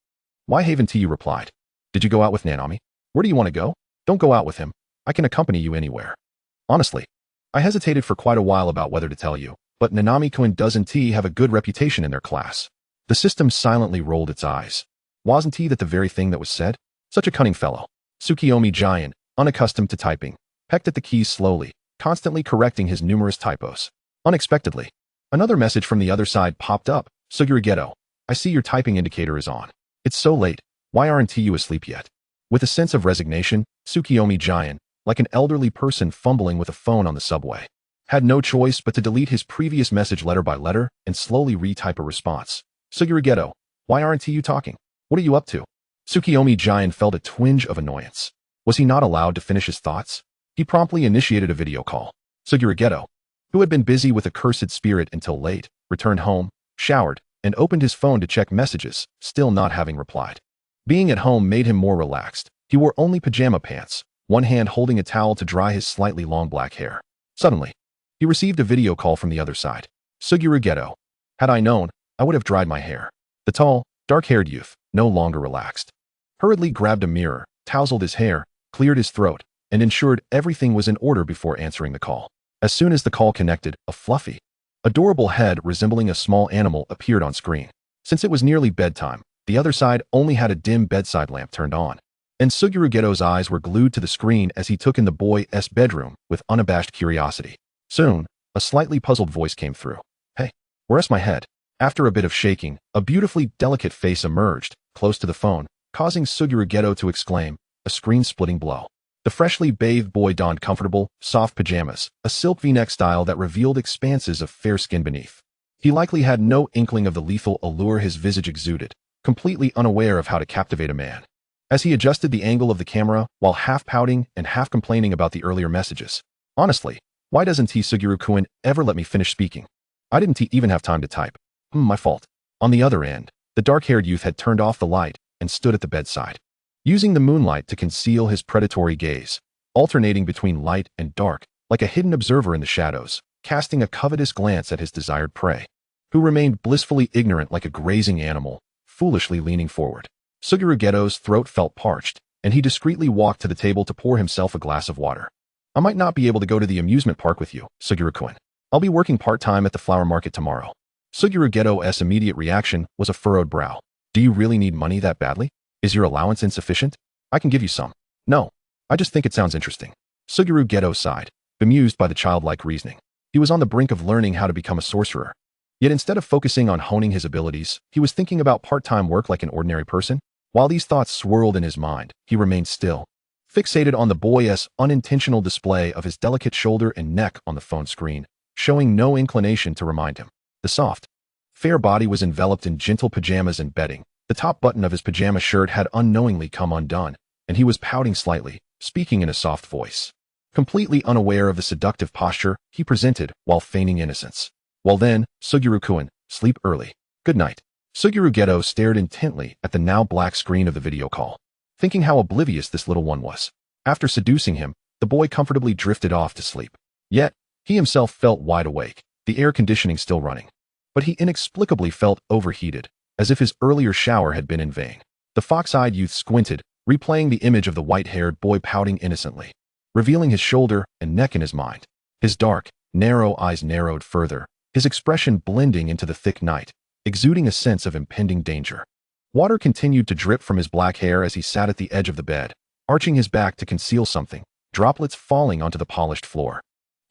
Why Haven T? You replied. Did you go out with Nanami? Where do you want to go? Don't go out with him. I can accompany you anywhere. Honestly, I hesitated for quite a while about whether to tell you, but Nanami-kun doesn't T have a good reputation in their class. The system silently rolled its eyes. Wasn't he that the very thing that was said? Such a cunning fellow. Tsukuyomi Giant, unaccustomed to typing, pecked at the keys slowly, constantly correcting his numerous typos. Unexpectedly, another message from the other side popped up. Suguru Geto, I see your typing indicator is on. It's so late. Why aren't you asleep yet? With a sense of resignation, Tsukuyomi Giant, like an elderly person fumbling with a phone on the subway, had no choice but to delete his previous message letter by letter and slowly retype a response. Suguru Geto, why aren't you talking? What are you up to? Tsukuyomi Giant felt a twinge of annoyance. Was he not allowed to finish his thoughts? He promptly initiated a video call. Suguru Geto, who had been busy with a cursed spirit until late, returned home, showered, and opened his phone to check messages, still not having replied. Being at home made him more relaxed. He wore only pajama pants, one hand holding a towel to dry his slightly long black hair. Suddenly, he received a video call from the other side. Suguru Geto, had I known, I would have dried my hair. The tall, dark-haired youth, no longer relaxed, hurriedly grabbed a mirror, tousled his hair, cleared his throat, and ensured everything was in order before answering the call. As soon as the call connected, a fluffy, adorable head resembling a small animal appeared on screen. Since it was nearly bedtime, the other side only had a dim bedside lamp turned on, and Suguru Geto's eyes were glued to the screen as he took in the boy's bedroom with unabashed curiosity. Soon, a slightly puzzled voice came through. Hey, where's my head? After a bit of shaking, a beautifully delicate face emerged, close to the phone, causing Suguru Geto to exclaim, a screen-splitting blow. The freshly bathed boy donned comfortable, soft pajamas, a silk v-neck style that revealed expanses of fair skin beneath. He likely had no inkling of the lethal allure his visage exuded, completely unaware of how to captivate a man. As he adjusted the angle of the camera while half pouting and half complaining about the earlier messages. Honestly, why doesn't Suguru-kun ever let me finish speaking? I didn't even have time to type. My fault. On the other end, the dark-haired youth had turned off the light and stood at the bedside, using the moonlight to conceal his predatory gaze, alternating between light and dark, like a hidden observer in the shadows, casting a covetous glance at his desired prey, who remained blissfully ignorant like a grazing animal, foolishly leaning forward. Suguru Geto's throat felt parched, and he discreetly walked to the table to pour himself a glass of water. I might not be able to go to the amusement park with you, Suguru-kun. I'll be working part-time at the flower market tomorrow. Suguru Geto's immediate reaction was a furrowed brow. Do you really need money that badly? Is your allowance insufficient? I can give you some. No, I just think it sounds interesting. Suguru Geto sighed, bemused by the childlike reasoning. He was on the brink of learning how to become a sorcerer. Yet instead of focusing on honing his abilities, he was thinking about part-time work like an ordinary person. While these thoughts swirled in his mind, he remained still, fixated on the boy's unintentional display of his delicate shoulder and neck on the phone screen, showing no inclination to remind him. The soft, fair body was enveloped in gentle pajamas and bedding, The top button of his pajama shirt had unknowingly come undone, and he was pouting slightly, speaking in a soft voice. Completely unaware of the seductive posture he presented while feigning innocence. Well then, Suguru-kun, sleep early. Good night. Suguru Geto stared intently at the now black screen of the video call, thinking how oblivious this little one was. After seducing him, the boy comfortably drifted off to sleep. Yet, he himself felt wide awake, the air conditioning still running. But he inexplicably felt overheated, as if his earlier shower had been in vain. The fox-eyed youth squinted, replaying the image of the white-haired boy pouting innocently, revealing his shoulder and neck in his mind. His dark, narrow eyes narrowed further, his expression blending into the thick night, exuding a sense of impending danger. Water continued to drip from his black hair as he sat at the edge of the bed, arching his back to conceal something, droplets falling onto the polished floor.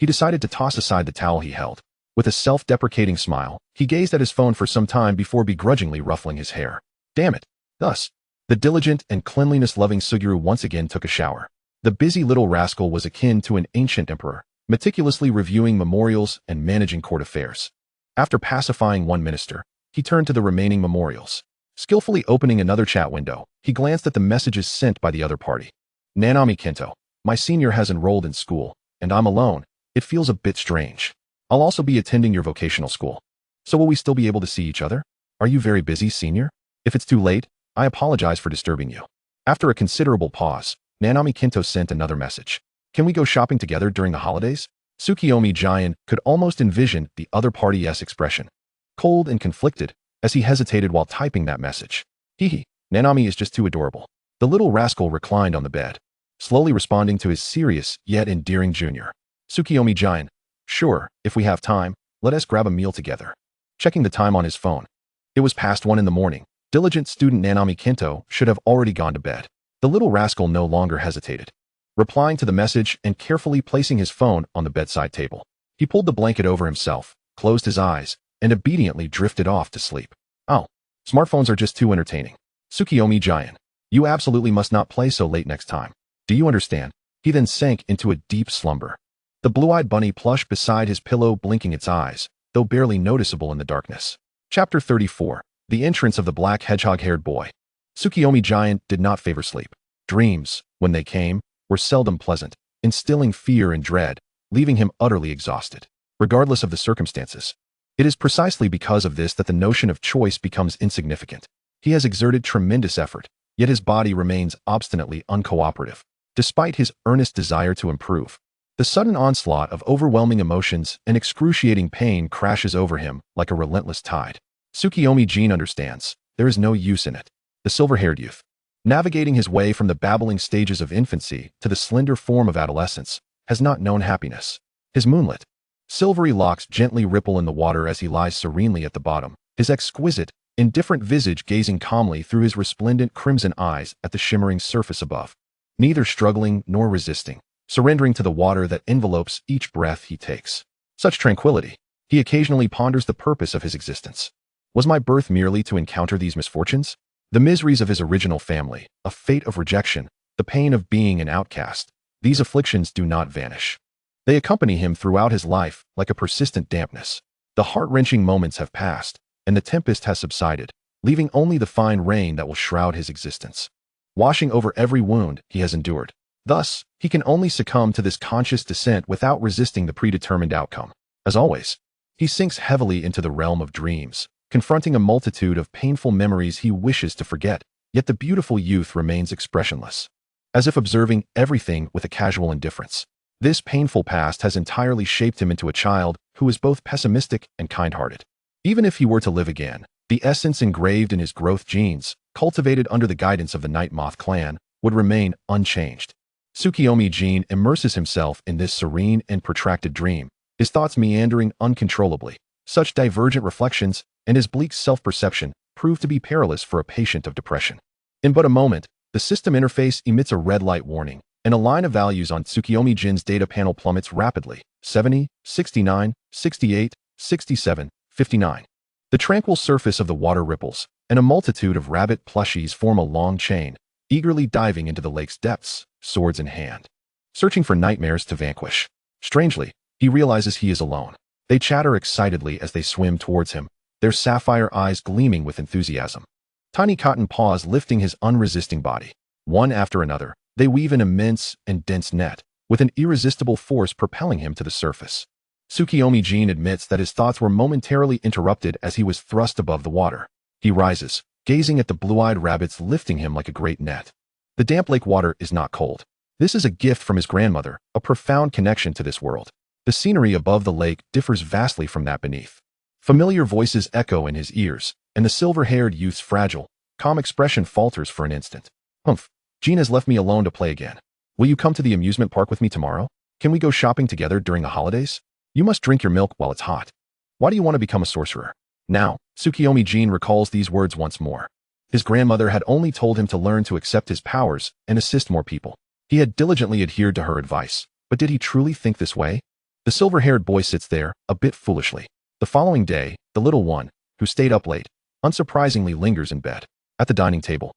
He decided to toss aside the towel he held. With a self-deprecating smile, he gazed at his phone for some time before begrudgingly ruffling his hair. Damn it. Thus, the diligent and cleanliness-loving Suguru once again took a shower. The busy little rascal was akin to an ancient emperor, meticulously reviewing memorials and managing court affairs. After pacifying one minister, he turned to the remaining memorials. Skillfully opening another chat window, he glanced at the messages sent by the other party. Nanami Kento, my senior has enrolled in school, and I'm alone. It feels a bit strange. I'll also be attending your vocational school. So will we still be able to see each other? Are you very busy, senior? If it's too late, I apologize for disturbing you. After a considerable pause, Nanami Kento sent another message. Can we go shopping together during the holidays? Tsukuyomi Giant could almost envision the other party's expression, cold and conflicted, as he hesitated while typing that message. Hehe, Nanami is just too adorable. The little rascal reclined on the bed, slowly responding to his serious yet endearing junior. Tsukuyomi Giant, sure, if we have time, let us grab a meal together. Checking the time on his phone. It was past 1 in the morning. Diligent student Nanami Kento should have already gone to bed. The little rascal no longer hesitated. Replying to the message and carefully placing his phone on the bedside table, he pulled the blanket over himself, closed his eyes, and obediently drifted off to sleep. Oh, smartphones are just too entertaining. Tsukuyomi Giant, you absolutely must not play so late next time. Do you understand? He then sank into a deep slumber. The blue-eyed bunny plush beside his pillow blinking its eyes, though barely noticeable in the darkness. Chapter 34. The entrance of the black hedgehog-haired boy. Tsukuyomi Giant did not favor sleep. Dreams, when they came, were seldom pleasant, instilling fear and dread, leaving him utterly exhausted, regardless of the circumstances. It is precisely because of this that the notion of choice becomes insignificant. He has exerted tremendous effort, yet his body remains obstinately uncooperative, despite his earnest desire to improve. The sudden onslaught of overwhelming emotions and excruciating pain crashes over him like a relentless tide. Tsukuyomi Jin understands. There is no use in it. The silver-haired youth, navigating his way from the babbling stages of infancy to the slender form of adolescence, has not known happiness. His moonlit, silvery locks gently ripple in the water as he lies serenely at the bottom, his exquisite, indifferent visage gazing calmly through his resplendent crimson eyes at the shimmering surface above, neither struggling nor resisting, surrendering to the water that envelopes each breath he takes. Such tranquility. He occasionally ponders the purpose of his existence. Was my birth merely to encounter these misfortunes? The miseries of his original family, a fate of rejection, the pain of being an outcast, these afflictions do not vanish. They accompany him throughout his life like a persistent dampness. The heart-wrenching moments have passed, and the tempest has subsided, leaving only the fine rain that will shroud his existence, washing over every wound he has endured. Thus, he can only succumb to this conscious descent without resisting the predetermined outcome. As always, he sinks heavily into the realm of dreams, confronting a multitude of painful memories he wishes to forget, yet the beautiful youth remains expressionless, as if observing everything with a casual indifference. This painful past has entirely shaped him into a child who is both pessimistic and kind-hearted. Even if he were to live again, the essence engraved in his growth genes, cultivated under the guidance of the Night Moth clan, would remain unchanged. Tsukuyomi Jin immerses himself in this serene and protracted dream, his thoughts meandering uncontrollably. Such divergent reflections and his bleak self-perception prove to be perilous for a patient of depression. In but a moment, the system interface emits a red light warning, and a line of values on Tsukuyomi Jin's data panel plummets rapidly. 70, 69, 68, 67, 59. The tranquil surface of the water ripples, and a multitude of rabbit plushies form a long chain, eagerly diving into the lake's depths, swords in hand, searching for nightmares to vanquish. Strangely, he realizes he is alone. They chatter excitedly as they swim towards him, their sapphire eyes gleaming with enthusiasm. tiny cotton paws lifting his unresisting body. One after another, they weave an immense and dense net, with an irresistible force propelling him to the surface. Tsukuyomi Jin admits that his thoughts were momentarily interrupted as he was thrust above the water. He rises, gazing at the blue-eyed rabbits lifting him like a great net. The damp lake water is not cold. This is a gift from his grandmother, a profound connection to this world. The scenery above the lake differs vastly from that beneath. Familiar voices echo in his ears, and the silver-haired youth's fragile, calm expression falters for an instant. Humph, Jean has left me alone to play again. Will you come to the amusement park with me tomorrow? Can we go shopping together during the holidays? You must drink your milk while it's hot. Why do you want to become a sorcerer? Now, Tsukuyomi Jin recalls these words once more. His grandmother had only told him to learn to accept his powers and assist more people. He had diligently adhered to her advice, but did he truly think this way? The silver-haired boy sits there, a bit foolishly. The following day, the little one, who stayed up late, unsurprisingly lingers in bed. At the dining table,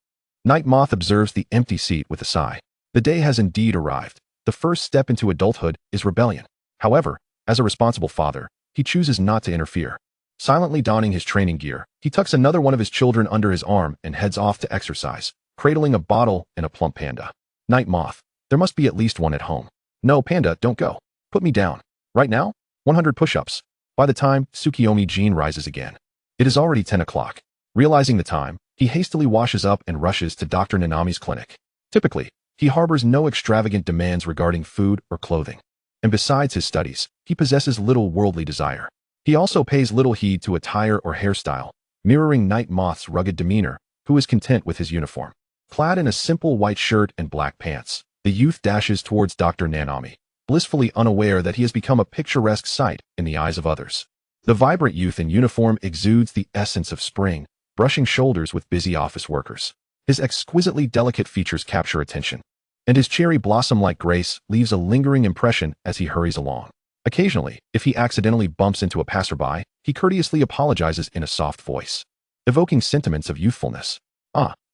Night Moth observes the empty seat with a sigh. The day has indeed arrived. The first step into adulthood is rebellion. However, as a responsible father, he chooses not to interfere. Silently donning his training gear, he tucks another one of his children under his arm and heads off to exercise, cradling a bottle and a plump panda. Night Moth, there must be at least one at home. No, panda, don't go. Put me down. Right now? 100 push-ups. By the time Tsukuyomi Jin rises again, it is already 10 o'clock. Realizing the time, he hastily washes up and rushes to Dr. Nanami's clinic. Typically, he harbors no extravagant demands regarding food or clothing. And besides his studies, he possesses little worldly desire. He also pays little heed to attire or hairstyle, mirroring Night Moth's rugged demeanor, who is content with his uniform. Clad in a simple white shirt and black pants, the youth dashes towards Dr. Nanami, blissfully unaware that he has become a picturesque sight in the eyes of others. The vibrant youth in uniform exudes the essence of spring, brushing shoulders with busy office workers. His exquisitely delicate features capture attention, and his cherry blossom-like grace leaves a lingering impression as he hurries along. Occasionally, if he accidentally bumps into a passerby, he courteously apologizes in a soft voice, evoking sentiments of youthfulness.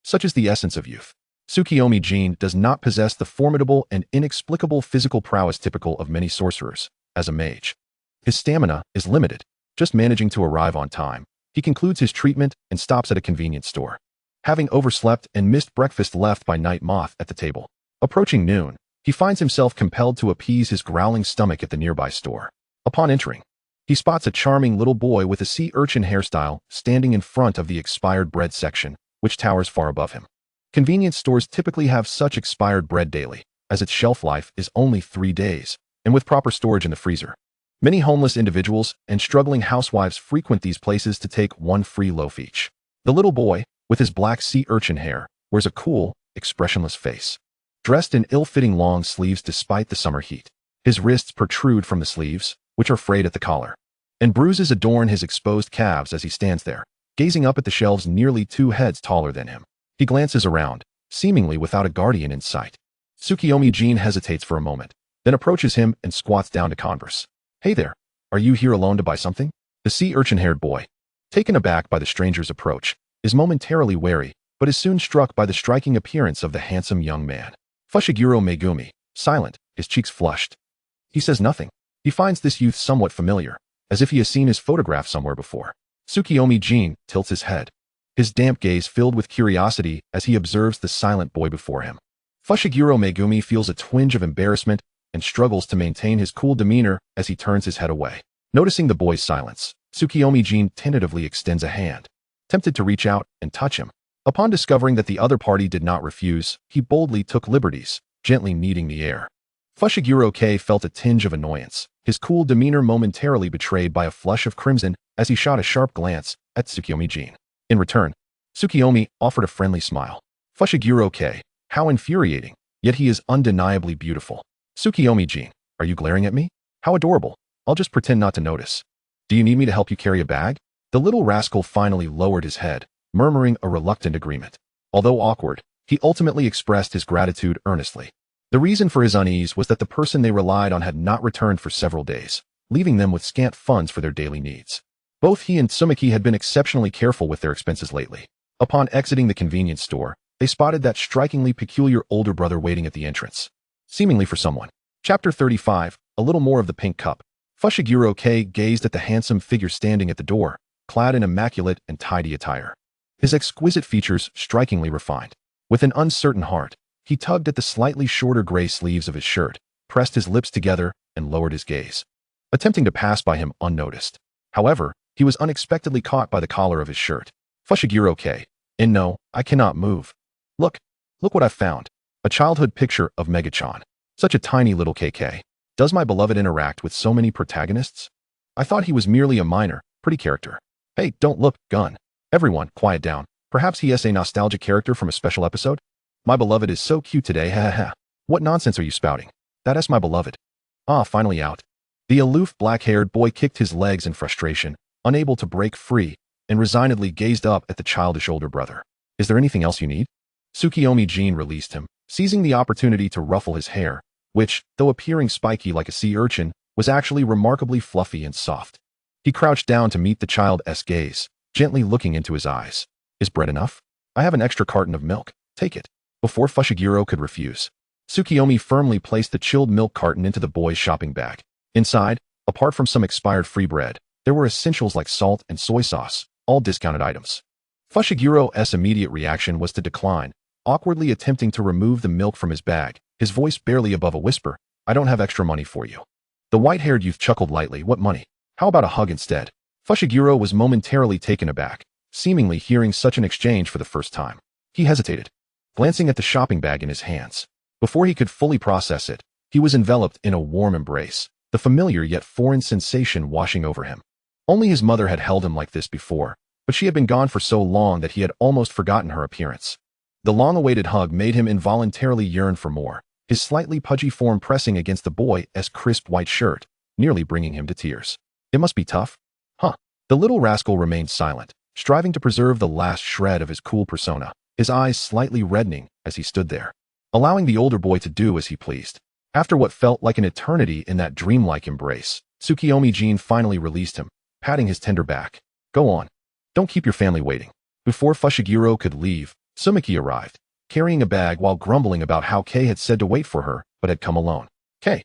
Such is the essence of youth. Tsukuyomi Jin does not possess the formidable and inexplicable physical prowess typical of many sorcerers. As a mage, his stamina is limited. Just managing to arrive on time, he concludes his treatment and stops at a convenience store. Having overslept and missed breakfast left by Night Moth at the table, approaching noon, he finds himself compelled to appease his growling stomach at the nearby store. Upon entering, he spots a charming little boy with a sea urchin hairstyle standing in front of the expired bread section, which towers far above him. Convenience stores typically have such expired bread daily, as its shelf life is only 3 days, and with proper storage in the freezer. Many homeless individuals and struggling housewives frequent these places to take one free loaf each. The little boy, with his black sea urchin hair, wears a cool, expressionless face. Dressed in ill-fitting long sleeves despite the summer heat, his wrists protrude from the sleeves, which are frayed at the collar, and bruises adorn his exposed calves as he stands there, gazing up at the shelves nearly 2 heads taller than him. He glances around, seemingly without a guardian in sight. Tsukuyomi Jin hesitates for a moment, then approaches him and squats down to converse. Hey there, are you here alone to buy something? The sea urchin-haired boy, taken aback by the stranger's approach, is momentarily wary, but is soon struck by the striking appearance of the handsome young man. Fushiguro Megumi, silent, his cheeks flushed. He says nothing. He finds this youth somewhat familiar, as if he has seen his photograph somewhere before. Tsukuyomi Jin tilts his head, his damp gaze filled with curiosity as he observes the silent boy before him. Fushiguro Megumi feels a twinge of embarrassment and struggles to maintain his cool demeanor as he turns his head away. Noticing the boy's silence, Tsukuyomi Jin tentatively extends a hand, tempted to reach out and touch him. Upon discovering that the other party did not refuse, he boldly took liberties, gently kneading the air. Fushiguro K felt a tinge of annoyance, his cool demeanor momentarily betrayed by a flush of crimson as he shot a sharp glance at Tsukuyomi Jin. In return, Tsukuyomi offered a friendly smile. Fushiguro K, how infuriating, yet he is undeniably beautiful. Tsukuyomi Jin, are you glaring at me? How adorable. I'll just pretend not to notice. Do you need me to help you carry a bag? The little rascal finally lowered his head, murmuring a reluctant agreement. Although awkward, he ultimately expressed his gratitude earnestly. The reason for his unease was that the person they relied on had not returned for several days, leaving them with scant funds for their daily needs. Both he and Tsumaki had been exceptionally careful with their expenses lately. Upon exiting the convenience store, they spotted that strikingly peculiar older brother waiting at the entrance, seemingly for someone. Chapter 35, A Little More of the Pink Cup. Fushiguro K gazed at the handsome figure standing at the door, clad in immaculate and tidy attire. his exquisite features strikingly refined. With an uncertain heart, he tugged at the slightly shorter gray sleeves of his shirt, pressed his lips together, and lowered his gaze, attempting to pass by him unnoticed. However, he was unexpectedly caught by the collar of his shirt. Fushiguro K. And no, I cannot move. Look what I've found. A childhood picture of Megachan. Such a tiny little KK. Does my beloved interact with so many protagonists? I thought he was merely a minor, pretty character. Hey, don't look, gun. Everyone, quiet down. Perhaps he is a nostalgic character from a special episode? My beloved is so cute today, ha ha ha. What nonsense are you spouting? That is my beloved. Ah, finally out. The aloof black-haired boy kicked his legs in frustration, unable to break free, and resignedly gazed up at the childish older brother. Is there anything else you need? Tsukuyomi Jin released him, seizing the opportunity to ruffle his hair, which, though appearing spiky like a sea urchin, was actually remarkably fluffy and soft. He crouched down to meet the child's gaze, gently looking into his eyes. Is bread enough? I have an extra carton of milk. Take it. Before Fushiguro could refuse, Tsukuyomi firmly placed the chilled milk carton into the boy's shopping bag. Inside, apart from some expired free bread, there were essentials like salt and soy sauce, all discounted items. Fushiguro's immediate reaction was to decline, awkwardly attempting to remove the milk from his bag, his voice barely above a whisper. I don't have extra money for you. The white-haired youth chuckled lightly. What money? How about a hug instead? Fushiguro was momentarily taken aback, seemingly hearing such an exchange for the first time. He hesitated, glancing at the shopping bag in his hands. Before he could fully process it, he was enveloped in a warm embrace, the familiar yet foreign sensation washing over him. Only his mother had held him like this before, but she had been gone for so long that he had almost forgotten her appearance. The long-awaited hug made him involuntarily yearn for more, his slightly pudgy form pressing against the boy's crisp white shirt, nearly bringing him to tears. It must be tough. Huh. The little rascal remained silent, striving to preserve the last shred of his cool persona, his eyes slightly reddening as he stood there, allowing the older boy to do as he pleased. After what felt like an eternity in that dreamlike embrace, Tsukuyomi Jin finally released him, patting his tender back. Go on. Don't keep your family waiting. Before Fushiguro could leave, Tsumiki arrived, carrying a bag while grumbling about how Kei had said to wait for her, but had come alone. Kei,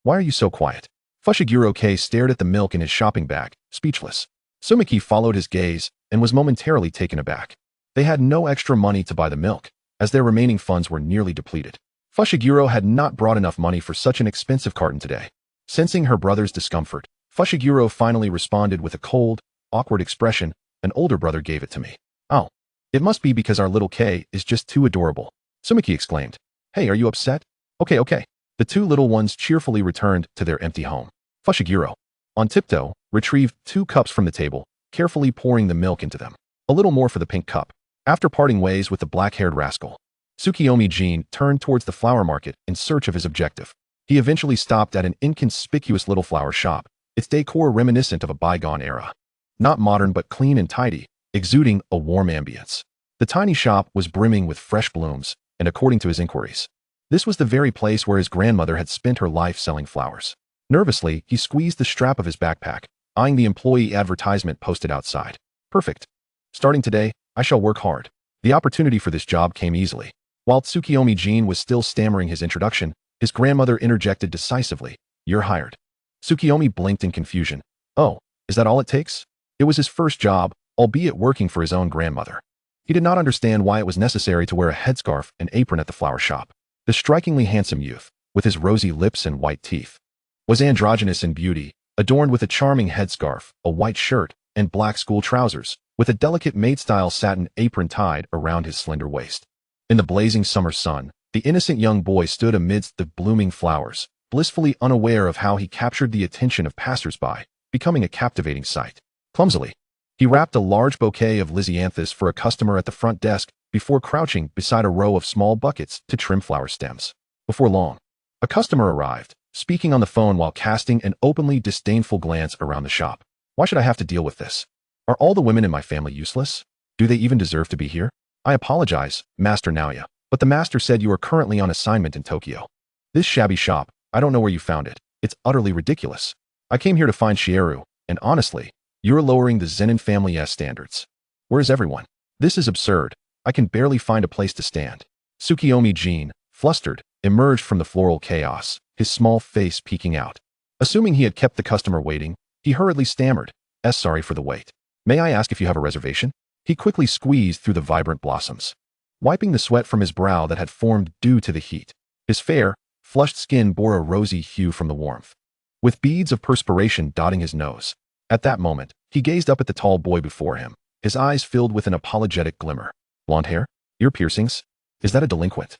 why are you so quiet? Fushiguro Kei stared at the milk in his shopping bag, speechless. Tsumiki followed his gaze and was momentarily taken aback. They had no extra money to buy the milk, as their remaining funds were nearly depleted. Fushiguro had not brought enough money for such an expensive carton today. Sensing her brother's discomfort, Fushiguro finally responded with a cold, awkward expression. An older brother gave it to me. Oh. It must be because our little Kei is just too adorable. Tsumiki exclaimed. Hey, are you upset? Okay. The two little ones cheerfully returned to their empty home. Fushiguro, on tiptoe, retrieved 2 cups from the table, carefully pouring the milk into them. A little more for the pink cup. After parting ways with the black-haired rascal, Tsukuyomi Jin turned towards the flower market in search of his objective. He eventually stopped at an inconspicuous little flower shop, its decor reminiscent of a bygone era. Not modern but clean and tidy, exuding a warm ambience. The tiny shop was brimming with fresh blooms, and according to his inquiries, this was the very place where his grandmother had spent her life selling flowers. Nervously, he squeezed the strap of his backpack, eyeing the employee advertisement posted outside. Perfect. Starting today, I shall work hard. The opportunity for this job came easily. While Tsukuyomi Jin was still stammering his introduction, his grandmother interjected decisively. You're hired. Tsukuyomi blinked in confusion. Oh, is that all it takes? It was his first job, albeit working for his own grandmother. He did not understand why it was necessary to wear a headscarf and apron at the flower shop. The strikingly handsome youth, with his rosy lips and white teeth, was androgynous in beauty, adorned with a charming headscarf, a white shirt, and black school trousers, with a delicate maid-style satin apron tied around his slender waist. In the blazing summer sun, the innocent young boy stood amidst the blooming flowers, blissfully unaware of how he captured the attention of passers-by, becoming a captivating sight. Clumsily, he wrapped a large bouquet of lisianthus for a customer at the front desk before crouching beside a row of small buckets to trim flower stems. Before long, a customer arrived, speaking on the phone while casting an openly disdainful glance around the shop. Why should I have to deal with this? Are all the women in my family useless? Do they even deserve to be here? I apologize, Master Naoya, but the master said you are currently on assignment in Tokyo. This shabby shop, I don't know where you found it. It's utterly ridiculous. I came here to find Shieru, and honestly, you're lowering the Zenin family's standards. Where is everyone? This is absurd. I can barely find a place to stand. Tsukuyomi Jin, flustered, emerged from the floral chaos, his small face peeking out. Assuming he had kept the customer waiting, he hurriedly stammered, sorry for the wait. May I ask if you have a reservation? He quickly squeezed through the vibrant blossoms, wiping the sweat from his brow that had formed due to the heat. His fair, flushed skin bore a rosy hue from the warmth, with beads of perspiration dotting his nose. At that moment, he gazed up at the tall boy before him, his eyes filled with an apologetic glimmer. Blonde hair? Ear piercings? Is that a delinquent?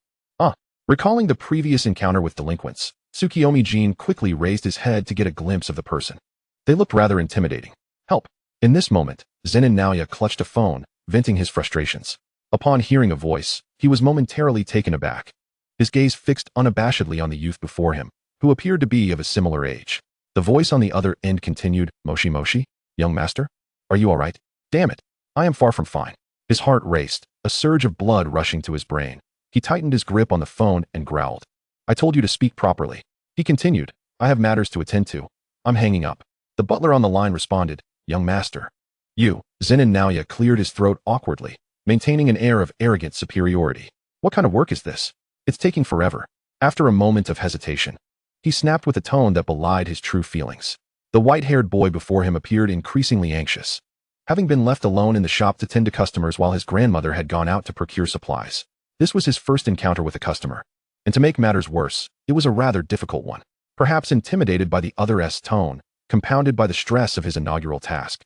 Recalling the previous encounter with delinquents, Tsukuyomi Jin quickly raised his head to get a glimpse of the person. They looked rather intimidating. Help! In this moment, Zenin Naoya clutched a phone, venting his frustrations. Upon hearing a voice, he was momentarily taken aback. His gaze fixed unabashedly on the youth before him, who appeared to be of a similar age. The voice on the other end continued, Moshi Moshi? Young master? Are you all right? Damn it! I am far from fine. His heart raced, a surge of blood rushing to his brain. He tightened his grip on the phone and growled. I told you to speak properly. He continued, I have matters to attend to. I'm hanging up. The butler on the line responded, Young master. You. Zenin Naoya cleared his throat awkwardly, maintaining an air of arrogant superiority. What kind of work is this? It's taking forever. After a moment of hesitation, he snapped with a tone that belied his true feelings. The white-haired boy before him appeared increasingly anxious, having been left alone in the shop to tend to customers while his grandmother had gone out to procure supplies. This was his first encounter with a customer, and to make matters worse, it was a rather difficult one. Perhaps intimidated by the other's tone, compounded by the stress of his inaugural task.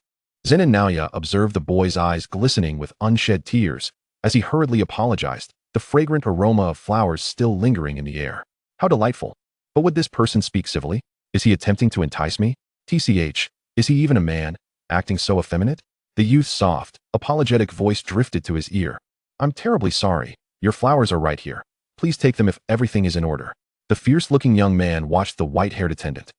Zenin Naoya observed the boy's eyes glistening with unshed tears as he hurriedly apologized, the fragrant aroma of flowers still lingering in the air. How delightful. But would this person speak civilly? Is he attempting to entice me? TCH, is he even a man, acting so effeminate? The youth's soft, apologetic voice drifted to his ear. I'm terribly sorry. Your flowers are right here. Please take them if everything is in order. The fierce-looking young man watched the white-haired attendant,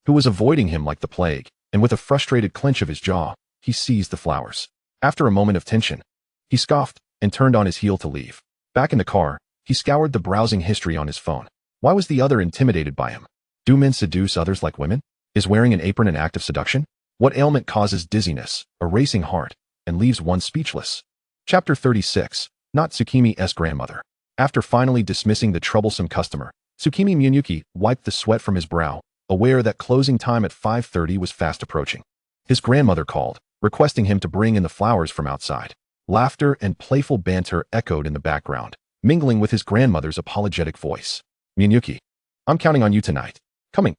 who was avoiding him like the plague, and with a frustrated clench of his jaw, he seized the flowers. After a moment of tension, he scoffed and turned on his heel to leave. Back in the car, he scoured the browsing history on his phone. Why was the other intimidated by him? Do men seduce others like women? Is wearing an apron an act of seduction? What ailment causes dizziness, a racing heart, and leaves one speechless? Chapter 36. Not Tsukimi's grandmother. After finally dismissing the troublesome customer, Tsukimi Munyuki wiped the sweat from his brow, aware that closing time at 5:30 was fast approaching. His grandmother called, requesting him to bring in the flowers from outside. Laughter and playful banter echoed in the background, mingling with his grandmother's apologetic voice. Munyuki, I'm counting on you tonight. Coming.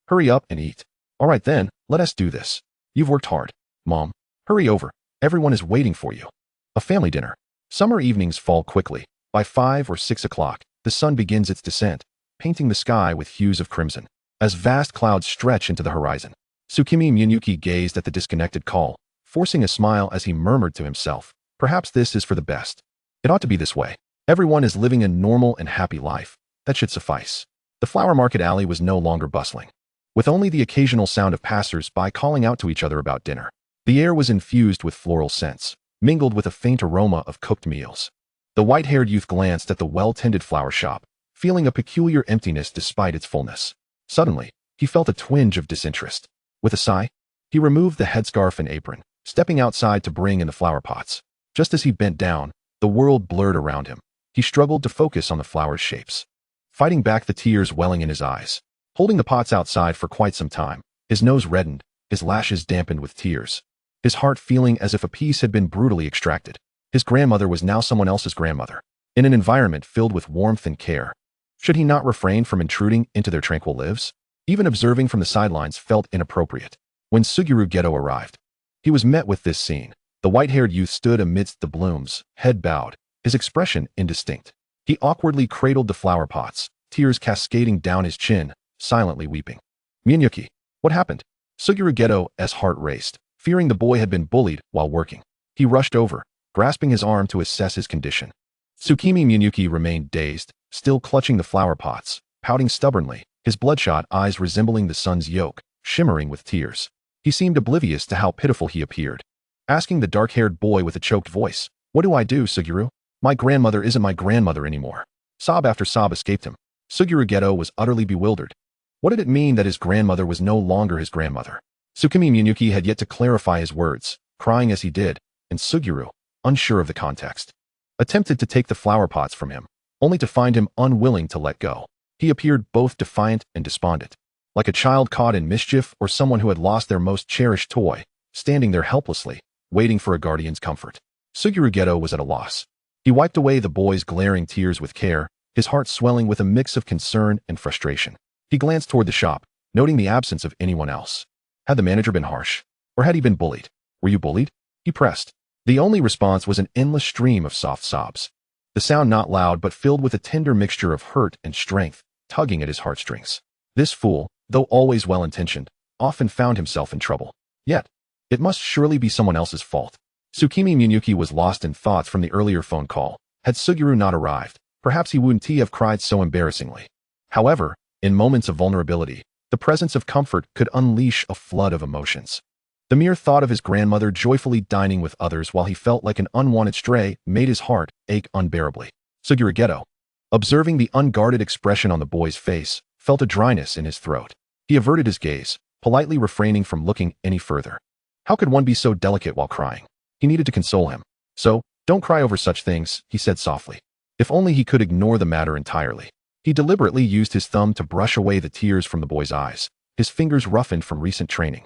Hurry up and eat. All right then, let us do this. You've worked hard. Mom, hurry over. Everyone is waiting for you. A family dinner. Summer evenings fall quickly. By 5 or 6 o'clock, the sun begins its descent, painting the sky with hues of crimson, as vast clouds stretch into the horizon. Tsukimi Munyuki gazed at the disconnected call, forcing a smile as he murmured to himself, perhaps this is for the best. It ought to be this way. Everyone is living a normal and happy life. That should suffice. The flower market alley was no longer bustling, with only the occasional sound of passers-by calling out to each other about dinner. The air was infused with floral scents, mingled with a faint aroma of cooked meals. The white-haired youth glanced at the well-tended flower shop, feeling a peculiar emptiness despite its fullness. Suddenly, he felt a twinge of disinterest. With a sigh, he removed the headscarf and apron, stepping outside to bring in the flower pots. Just as he bent down, the world blurred around him. He struggled to focus on the flower's shapes, fighting back the tears welling in his eyes. Holding the pots outside for quite some time, his nose reddened, his lashes dampened with tears, his heart feeling as if a piece had been brutally extracted. His grandmother was now someone else's grandmother, in an environment filled with warmth and care. Should he not refrain from intruding into their tranquil lives? Even observing from the sidelines felt inappropriate. When Suguru Geto arrived, he was met with this scene. The white-haired youth stood amidst the blooms, head bowed, his expression indistinct. He awkwardly cradled the flower pots, tears cascading down his chin, silently weeping. Munyuki, what happened? Suguru Geto's heart raced, fearing the boy had been bullied while working. He rushed over, grasping his arm to assess his condition. Tsukimi Munyuki remained dazed, still clutching the flower pots, pouting stubbornly, his bloodshot eyes resembling the sun's yolk, shimmering with tears. He seemed oblivious to how pitiful he appeared, asking the dark-haired boy with a choked voice, "What do I do, Suguru? My grandmother isn't my grandmother anymore." Sob after sob escaped him. Suguru Geto was utterly bewildered. What did it mean that his grandmother was no longer his grandmother? Tsukimi Munyuki had yet to clarify his words, crying as he did, and Suguru, unsure of the context, attempted to take the flower pots from him, only to find him unwilling to let go. He appeared both defiant and despondent, like a child caught in mischief or someone who had lost their most cherished toy, standing there helplessly, waiting for a guardian's comfort. Suguru Geto was at a loss. He wiped away the boy's glaring tears with care, his heart swelling with a mix of concern and frustration. He glanced toward the shop, noting the absence of anyone else. Had the manager been harsh? Or had he been bullied? Were you bullied? He pressed. The only response was an endless stream of soft sobs. The sound not loud but filled with a tender mixture of hurt and strength, tugging at his heartstrings. This fool, though always well-intentioned, often found himself in trouble. Yet, it must surely be someone else's fault. Tsukimi Miyuki was lost in thoughts from the earlier phone call. Had Suguru not arrived, perhaps he wouldn't have cried so embarrassingly. However, in moments of vulnerability, the presence of comfort could unleash a flood of emotions. The mere thought of his grandmother joyfully dining with others while he felt like an unwanted stray made his heart ache unbearably. Suguru Geto, observing the unguarded expression on the boy's face, felt a dryness in his throat. He averted his gaze, politely refraining from looking any further. How could one be so delicate while crying? He needed to console him. So, don't cry over such things, he said softly. If only he could ignore the matter entirely. He deliberately used his thumb to brush away the tears from the boy's eyes, his fingers roughened from recent training.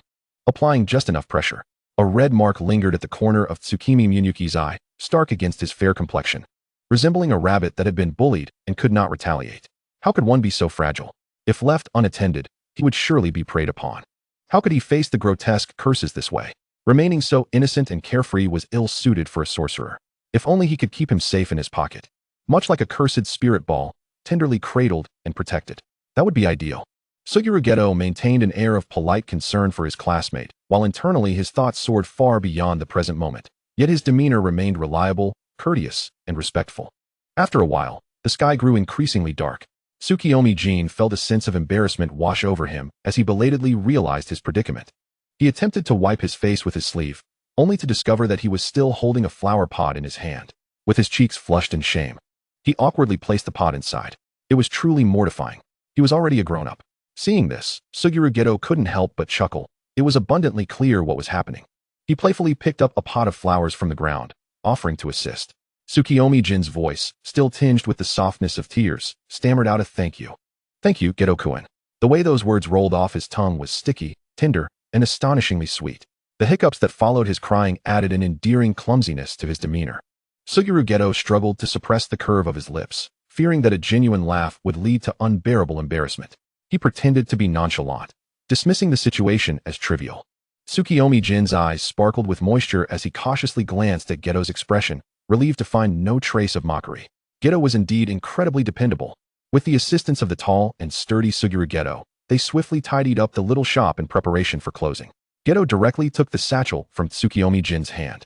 Applying just enough pressure. A red mark lingered at the corner of Tsukimi Miyuki's eye, stark against his fair complexion, resembling a rabbit that had been bullied and could not retaliate. How could one be so fragile? If left unattended, he would surely be preyed upon. How could he face the grotesque curses this way? Remaining so innocent and carefree was ill-suited for a sorcerer. If only he could keep him safe in his pocket. Much like a cursed spirit ball, tenderly cradled and protected. That would be ideal. Suguru Geto maintained an air of polite concern for his classmate, while internally his thoughts soared far beyond the present moment. Yet his demeanor remained reliable, courteous, and respectful. After a while, the sky grew increasingly dark. Tsukuyomi Jin felt a sense of embarrassment wash over him as he belatedly realized his predicament. He attempted to wipe his face with his sleeve, only to discover that he was still holding a flower pot in his hand. With his cheeks flushed in shame, he awkwardly placed the pot inside. It was truly mortifying. He was already a grown-up. Seeing this, Suguru Geto couldn't help but chuckle. It was abundantly clear what was happening. He playfully picked up a pot of flowers from the ground, offering to assist. Tsukuyomi Jin's voice, still tinged with the softness of tears, stammered out a thank you. Thank you, Geto-kun. The way those words rolled off his tongue was sticky, tender, and astonishingly sweet. The hiccups that followed his crying added an endearing clumsiness to his demeanor. Suguru Geto struggled to suppress the curve of his lips, fearing that a genuine laugh would lead to unbearable embarrassment. He pretended to be nonchalant, dismissing the situation as trivial. Tsukuyomi Jin's eyes sparkled with moisture as he cautiously glanced at Geto's expression, relieved to find no trace of mockery. Geto was indeed incredibly dependable. With the assistance of the tall and sturdy Suguru Geto, they swiftly tidied up the little shop in preparation for closing. Geto directly took the satchel from Tsukuyomi Jin's hand,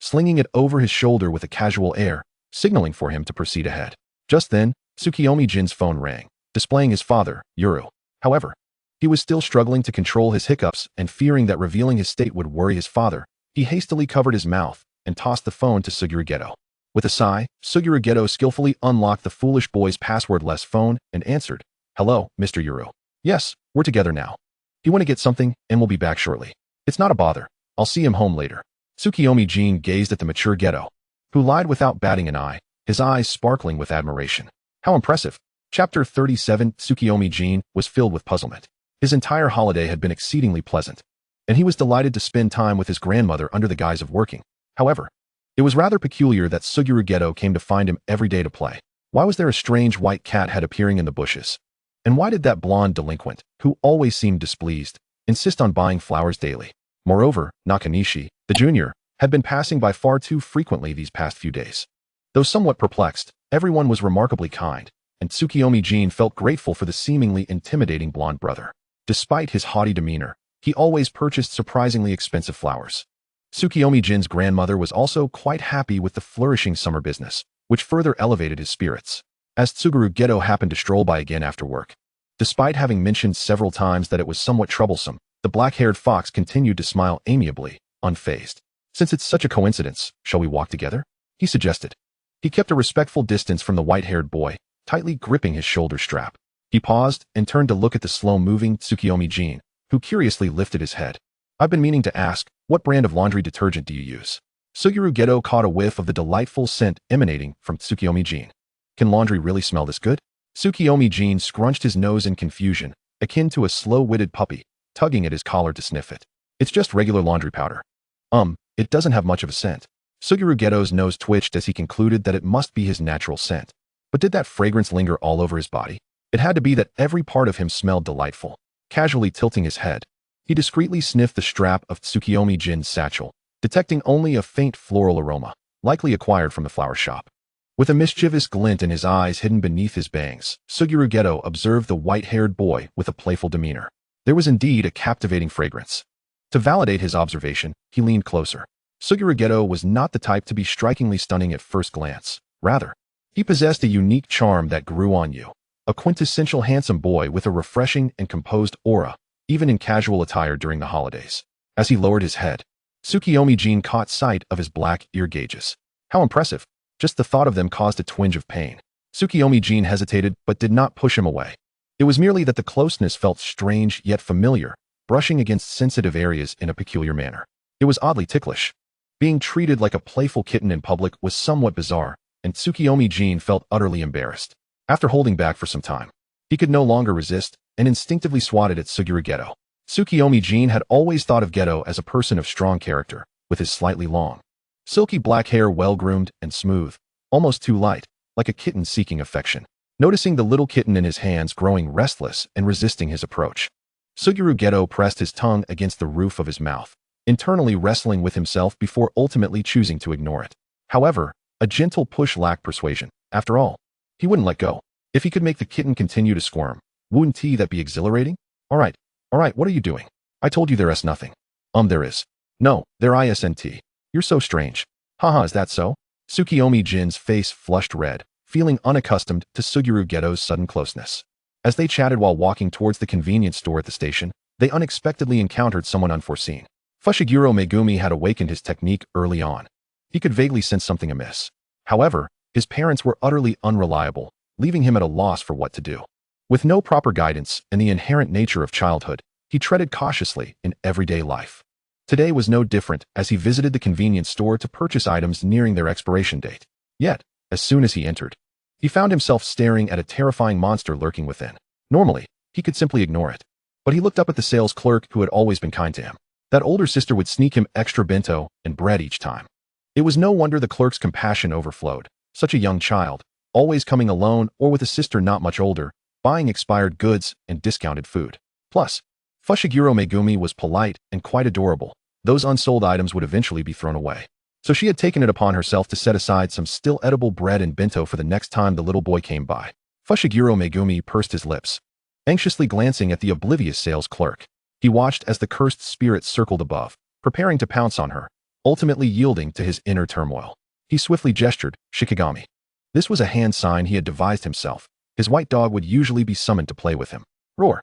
slinging it over his shoulder with a casual air, signaling for him to proceed ahead. Just then, Tsukuyomi Jin's phone rang, displaying his father, Yuru. However, he was still struggling to control his hiccups and fearing that revealing his state would worry his father. He hastily covered his mouth and tossed the phone to Suguru Geto. With a sigh, Suguru Geto skillfully unlocked the foolish boy's password-less phone and answered, "Hello, Mr. Yuru. Yes, we're together now. Do you want to get something, and we'll be back shortly. It's not a bother. I'll see him home later." Tsukuyomi Jin gazed at the mature Geto, who lied without batting an eye, his eyes sparkling with admiration. How impressive. Chapter 37. Tsukuyomi Jin was filled with puzzlement. His entire holiday had been exceedingly pleasant, and he was delighted to spend time with his grandmother under the guise of working. However, it was rather peculiar that Suguru Geto came to find him every day to play. Why was there a strange white cat head appearing in the bushes? And why did that blonde delinquent, who always seemed displeased, insist on buying flowers daily? Moreover, Nakanishi, the junior, had been passing by far too frequently these past few days. Though somewhat perplexed, everyone was remarkably kind, and Tsukuyomi Jin felt grateful for the seemingly intimidating blonde brother. Despite his haughty demeanor, he always purchased surprisingly expensive flowers. Tsukuyomi Jin's grandmother was also quite happy with the flourishing summer business, which further elevated his spirits. As Suguru Geto happened to stroll by again after work, despite having mentioned several times that it was somewhat troublesome, the black-haired fox continued to smile amiably, unfazed. "Since it's such a coincidence, shall we walk together?" he suggested. He kept a respectful distance from the white-haired boy, tightly gripping his shoulder strap. He paused and turned to look at the slow-moving Tsukuyomi Jin, who curiously lifted his head. "I've been meaning to ask, what brand of laundry detergent do you use?" Suguru Geto caught a whiff of the delightful scent emanating from Tsukuyomi Jin. "Can laundry really smell this good?" Tsukuyomi Jin scrunched his nose in confusion, akin to a slow-witted puppy, tugging at his collar to sniff it. "It's just regular laundry powder." It doesn't have much of a scent." Suguru Geto's nose twitched as he concluded that it must be his natural scent. But did that fragrance linger all over his body? It had to be that every part of him smelled delightful. Casually tilting his head, he discreetly sniffed the strap of Tsukuyomi Jin's satchel, detecting only a faint floral aroma, likely acquired from the flower shop. With a mischievous glint in his eyes hidden beneath his bangs, Suguru Geto observed the white-haired boy with a playful demeanor. There was indeed a captivating fragrance. To validate his observation, he leaned closer. Suguru Geto was not the type to be strikingly stunning at first glance. Rather, he possessed a unique charm that grew on you. A quintessential handsome boy with a refreshing and composed aura, even in casual attire during the holidays. As he lowered his head, Tsukuyomi Jin caught sight of his black ear gauges. How impressive! Just the thought of them caused a twinge of pain. Tsukuyomi Jin hesitated but did not push him away. It was merely that the closeness felt strange yet familiar, brushing against sensitive areas in a peculiar manner. It was oddly ticklish. Being treated like a playful kitten in public was somewhat bizarre, and Tsukuyomi Jin felt utterly embarrassed. After holding back for some time, he could no longer resist and instinctively swatted at Suguru Geto. Tsukuyomi Jin had always thought of Geto as a person of strong character, with his slightly long, silky black hair well-groomed and smooth, almost too light, like a kitten seeking affection. Noticing the little kitten in his hands growing restless and resisting his approach, Suguru Geto pressed his tongue against the roof of his mouth, internally wrestling with himself before ultimately choosing to ignore it. However, a gentle push lacked persuasion. After all, he wouldn't let go. If he could make the kitten continue to squirm, wouldn't that be exhilarating? All right, what are you doing? I told you there is nothing. There is. No, there isn't. You're so strange. Haha, is that so? Tsukuyomi Jin's face flushed red, feeling unaccustomed to Suguru Geto's sudden closeness. As they chatted while walking towards the convenience store at the station, they unexpectedly encountered someone unforeseen. Fushiguro Megumi had awakened his technique early on. He could vaguely sense something amiss. However, his parents were utterly unreliable, leaving him at a loss for what to do. With no proper guidance and the inherent nature of childhood, he treaded cautiously in everyday life. Today was no different as he visited the convenience store to purchase items nearing their expiration date. Yet, as soon as he entered, he found himself staring at a terrifying monster lurking within. Normally, he could simply ignore it. But he looked up at the sales clerk who had always been kind to him. That older sister would sneak him extra bento and bread each time. It was no wonder the clerk's compassion overflowed. Such a young child, always coming alone or with a sister not much older, buying expired goods and discounted food. Plus, Fushiguro Megumi was polite and quite adorable. Those unsold items would eventually be thrown away. So she had taken it upon herself to set aside some still edible bread and bento for the next time the little boy came by. Fushiguro Megumi pursed his lips, anxiously glancing at the oblivious sales clerk. He watched as the cursed spirit circled above, preparing to pounce on her, ultimately yielding to his inner turmoil. He swiftly gestured, "Shikigami." This was a hand sign he had devised himself. His white dog would usually be summoned to play with him. Roar.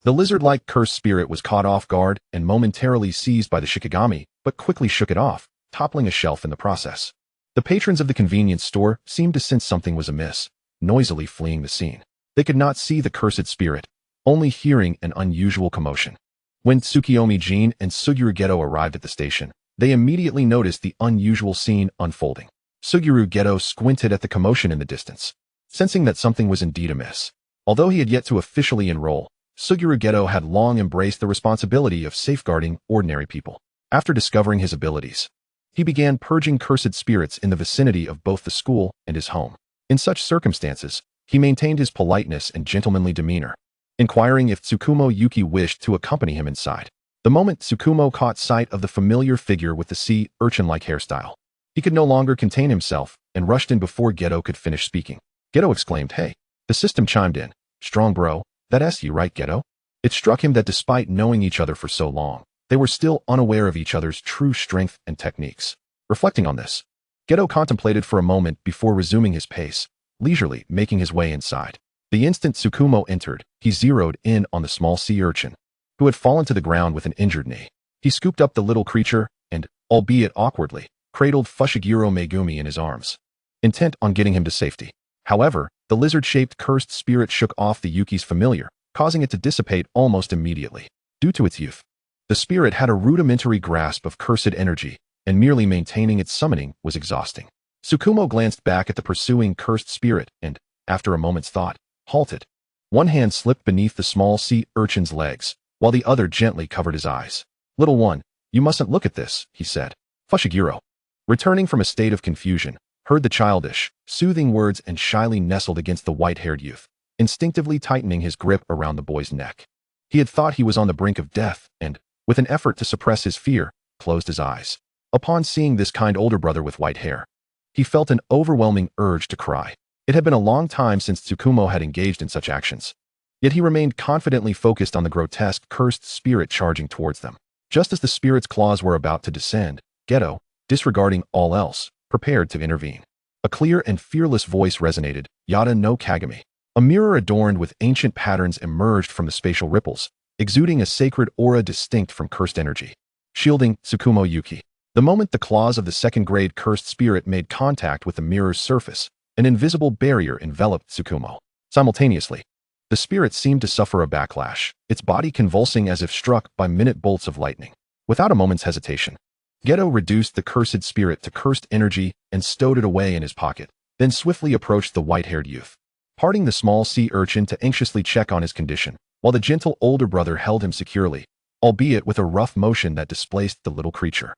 The lizard-like cursed spirit was caught off guard and momentarily seized by the Shikigami, but quickly shook it off, toppling a shelf in the process. The patrons of the convenience store seemed to sense something was amiss, noisily fleeing the scene. They could not see the cursed spirit, only hearing an unusual commotion. When Tsukuyomi Jin and Suguru Geto arrived at the station, they immediately noticed the unusual scene unfolding. Suguru Geto squinted at the commotion in the distance, sensing that something was indeed amiss. Although he had yet to officially enroll, Suguru Geto had long embraced the responsibility of safeguarding ordinary people. After discovering his abilities, he began purging cursed spirits in the vicinity of both the school and his home. In such circumstances, he maintained his politeness and gentlemanly demeanor, inquiring if Tsukumo Yuki wished to accompany him inside. The moment Tsukumo caught sight of the familiar figure with the sea urchin-like hairstyle, he could no longer contain himself and rushed in before Geto could finish speaking. Geto exclaimed, "Hey." The system chimed in, "Strong bro, that's you right, Geto?" It struck him that despite knowing each other for so long, they were still unaware of each other's true strength and techniques. Reflecting on this, Geto contemplated for a moment before resuming his pace, leisurely making his way inside. The instant Tsukumo entered, he zeroed in on the small sea urchin, who had fallen to the ground with an injured knee. He scooped up the little creature and, albeit awkwardly, cradled Fushiguro Megumi in his arms, intent on getting him to safety. However, the lizard-shaped cursed spirit shook off the Yuki's familiar, causing it to dissipate almost immediately. Due to its youth, the spirit had a rudimentary grasp of cursed energy, and merely maintaining its summoning was exhausting. Tsukumo glanced back at the pursuing cursed spirit and, after a moment's thought, halted. One hand slipped beneath the small sea urchin's legs, while the other gently covered his eyes. "Little one, you mustn't look at this," he said. "Fushiguro." Returning from a state of confusion, heard the childish, soothing words and shyly nestled against the white-haired youth, instinctively tightening his grip around the boy's neck. He had thought he was on the brink of death and, with an effort to suppress his fear, closed his eyes. Upon seeing this kind older brother with white hair, he felt an overwhelming urge to cry. It had been a long time since Tsukuyomi had engaged in such actions. Yet he remained confidently focused on the grotesque, cursed spirit charging towards them. Just as the spirit's claws were about to descend, Geto, disregarding all else, prepared to intervene. A clear and fearless voice resonated, "Yada no Kagami." A mirror adorned with ancient patterns emerged from the spatial ripples, exuding a sacred aura distinct from cursed energy. Shielding Tsukuyomi Yuki. The moment the claws of the second-grade cursed spirit made contact with the mirror's surface, an invisible barrier enveloped Tsukuyomi. Simultaneously, the spirit seemed to suffer a backlash, its body convulsing as if struck by minute bolts of lightning. Without a moment's hesitation, Geto reduced the cursed spirit to cursed energy and stowed it away in his pocket, then swiftly approached the white-haired youth, parting the small sea urchin to anxiously check on his condition, while the gentle older brother held him securely, albeit with a rough motion that displaced the little creature.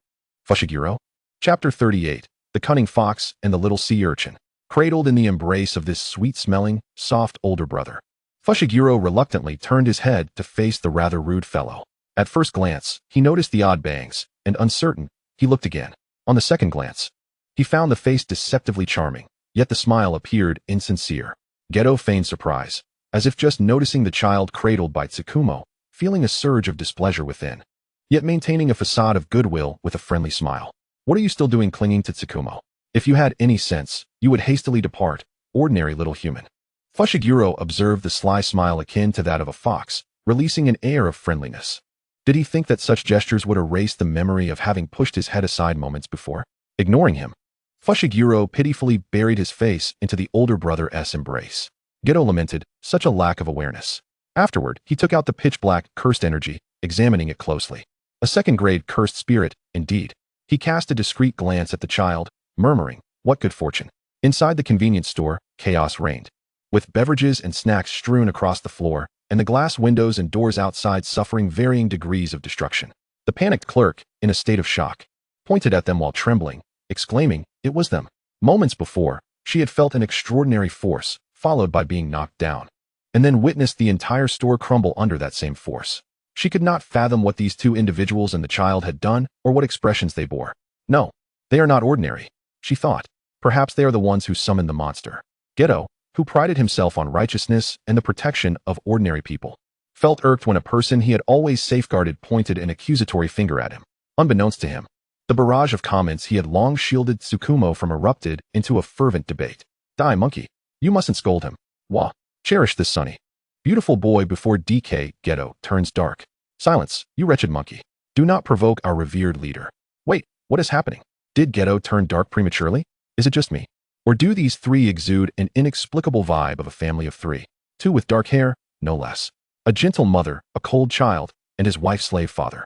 Fushiguro? Chapter 38, The Cunning Fox and the Little Sea Urchin. Cradled in the embrace of this sweet-smelling, soft older brother, Fushiguro reluctantly turned his head to face the rather rude fellow. At first glance, he noticed the odd bangs, and uncertain, he looked again. On the second glance, he found the face deceptively charming, yet the smile appeared insincere. Geto feigned surprise, as if just noticing the child cradled by Tsukuyomi, feeling a surge of displeasure within, yet maintaining a facade of goodwill with a friendly smile. "What are you still doing clinging to Tsukuyomi? If you had any sense, you would hastily depart, ordinary little human." Fushiguro observed the sly smile akin to that of a fox, releasing an air of friendliness. Did he think that such gestures would erase the memory of having pushed his head aside moments before? Ignoring him, Fushiguro pitifully buried his face into the older brother's embrace. Geto lamented, such a lack of awareness. Afterward, he took out the pitch-black, cursed energy, examining it closely. A second-grade cursed spirit, indeed. He cast a discreet glance at the child, murmuring, "What good fortune." Inside the convenience store, chaos reigned, with beverages and snacks strewn across the floor, and the glass windows and doors outside suffering varying degrees of destruction. The panicked clerk, in a state of shock, pointed at them while trembling, exclaiming, it was them. Moments before, she had felt an extraordinary force, followed by being knocked down, and then witnessed the entire store crumble under that same force. She could not fathom what these two individuals and the child had done, or what expressions they bore. No, they are not ordinary, she thought. Perhaps they are the ones who summoned the monster. Geto, who prided himself on righteousness and the protection of ordinary people, felt irked when a person he had always safeguarded pointed an accusatory finger at him. Unbeknownst to him, the barrage of comments he had long shielded Tsukuyomi from erupted into a fervent debate. "Die, monkey. You mustn't scold him. Wah. Cherish this sonny, beautiful boy before DK Geto turns dark. Silence, you wretched monkey. Do not provoke our revered leader." Wait, what is happening? Did Geto turn dark prematurely? Is it just me? Or do these three exude an inexplicable vibe of a family of three? Two with dark hair, no less. A gentle mother, a cold child, and his wife's-slave father.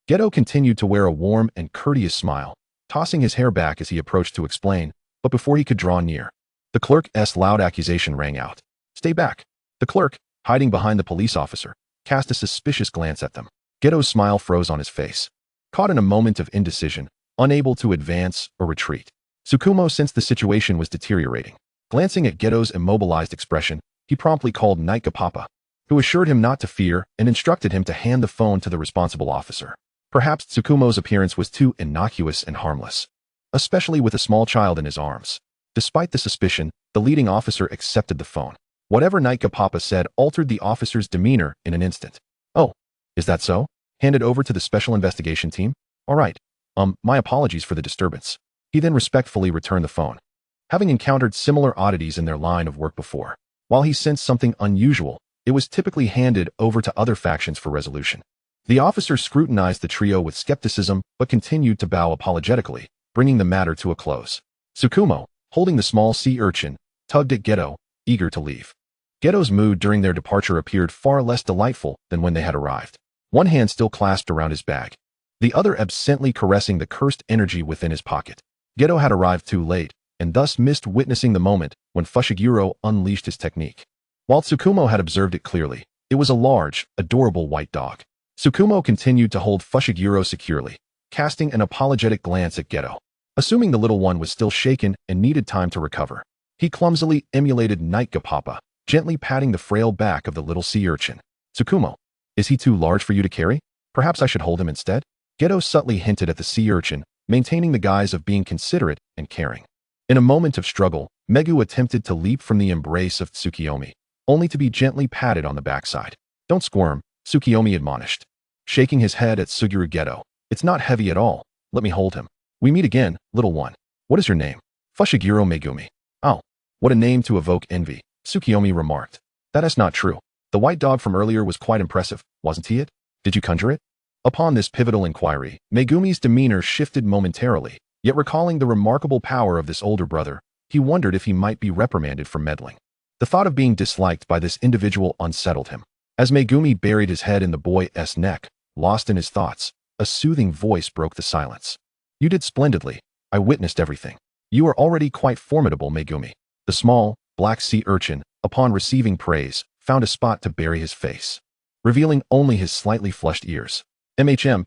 Geto continued to wear a warm and courteous smile, tossing his hair back as he approached to explain, but before he could draw near, the clerk's loud accusation rang out. "Stay back." The clerk, hiding behind the police officer, cast a suspicious glance at them. Geto's smile froze on his face, caught in a moment of indecision, unable to advance or retreat. Tsukuyomi sensed the situation was deteriorating. Glancing at Geto's immobilized expression, he promptly called Papa, who assured him not to fear and instructed him to hand the phone to the responsible officer. Perhaps Tsukuyomi's appearance was too innocuous and harmless, especially with a small child in his arms. Despite the suspicion, the leading officer accepted the phone. Whatever Papa said altered the officer's demeanor in an instant. "Oh, is that so? Hand it over to the special investigation team? All right. My apologies for the disturbance." He then respectfully returned the phone, having encountered similar oddities in their line of work before. While he sensed something unusual, it was typically handed over to other factions for resolution. The officer scrutinized the trio with skepticism but continued to bow apologetically, bringing the matter to a close. Tsukuyomi, holding the small sea urchin, tugged at Geto, eager to leave. Geto's mood during their departure appeared far less delightful than when they had arrived. One hand still clasped around his bag, the other absently caressing the cursed energy within his pocket. Geto had arrived too late, and thus missed witnessing the moment when Fushiguro unleashed his technique. While Tsukuyomi had observed it clearly, it was a large, adorable white dog. Tsukuyomi continued to hold Fushiguro securely, casting an apologetic glance at Geto. Assuming the little one was still shaken and needed time to recover, he clumsily emulated Night Gapapa, gently patting the frail back of the little sea urchin. Tsukumo, is he too large for you to carry? Perhaps I should hold him instead? Geto subtly hinted at the sea urchin, maintaining the guise of being considerate and caring. In a moment of struggle, Megu attempted to leap from the embrace of Tsukuyomi, only to be gently patted on the backside. Don't squirm, Tsukuyomi admonished, shaking his head at Suguru. Geto, it's not heavy at all. Let me hold him. We meet again, little one. What is your name? Fushiguro Megumi. Oh, what a name to evoke envy, Tsukuyomi remarked. That is not true. The white dog from earlier was quite impressive, wasn't he it? Did you conjure it? Upon this pivotal inquiry, Megumi's demeanor shifted momentarily, yet recalling the remarkable power of this older brother, he wondered if he might be reprimanded for meddling. The thought of being disliked by this individual unsettled him. As Megumi buried his head in the boy's neck, lost in his thoughts, a soothing voice broke the silence. You did splendidly. I witnessed everything. You are already quite formidable, Megumi. The small, black sea urchin, upon receiving praise, found a spot to bury his face, revealing only his slightly flushed ears.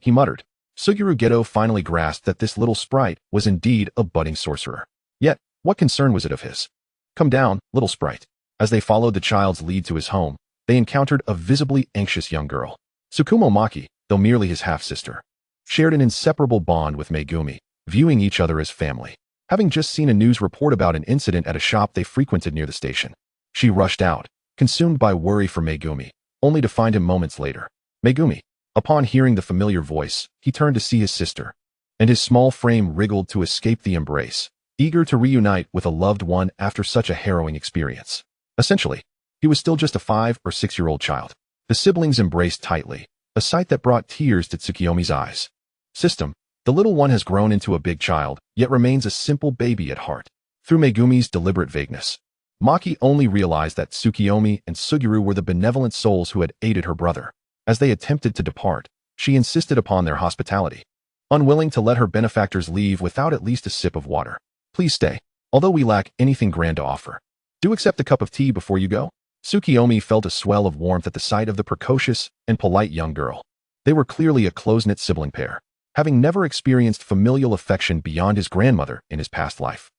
He muttered. Suguru. Geto finally grasped that this little sprite was indeed a budding sorcerer. Yet, what concern was it of his? Come down, little sprite. As they followed the child's lead to his home, they encountered a visibly anxious young girl. Tsukumo Maki, though merely his half-sister, shared an inseparable bond with Megumi, viewing each other as family. Having just seen a news report about an incident at a shop they frequented near the station, she rushed out, consumed by worry for Megumi, only to find him moments later. Megumi. Upon hearing the familiar voice, he turned to see his sister, and his small frame wriggled to escape the embrace, eager to reunite with a loved one after such a harrowing experience. Essentially, he was still just a 5 or 6-year-old child. The siblings embraced tightly, a sight that brought tears to Tsukuyomi's eyes. System, the little one has grown into a big child, yet remains a simple baby at heart. Through Megumi's deliberate vagueness, Maki only realized that Tsukuyomi and Suguru were the benevolent souls who had aided her brother. As they attempted to depart, she insisted upon their hospitality, unwilling to let her benefactors leave without at least a sip of water. Please stay, although we lack anything grand to offer. Do accept a cup of tea before you go. Tsukuyomi felt a swell of warmth at the sight of the precocious and polite young girl. They were clearly a close-knit sibling pair, having never experienced familial affection beyond his grandmother in his past life.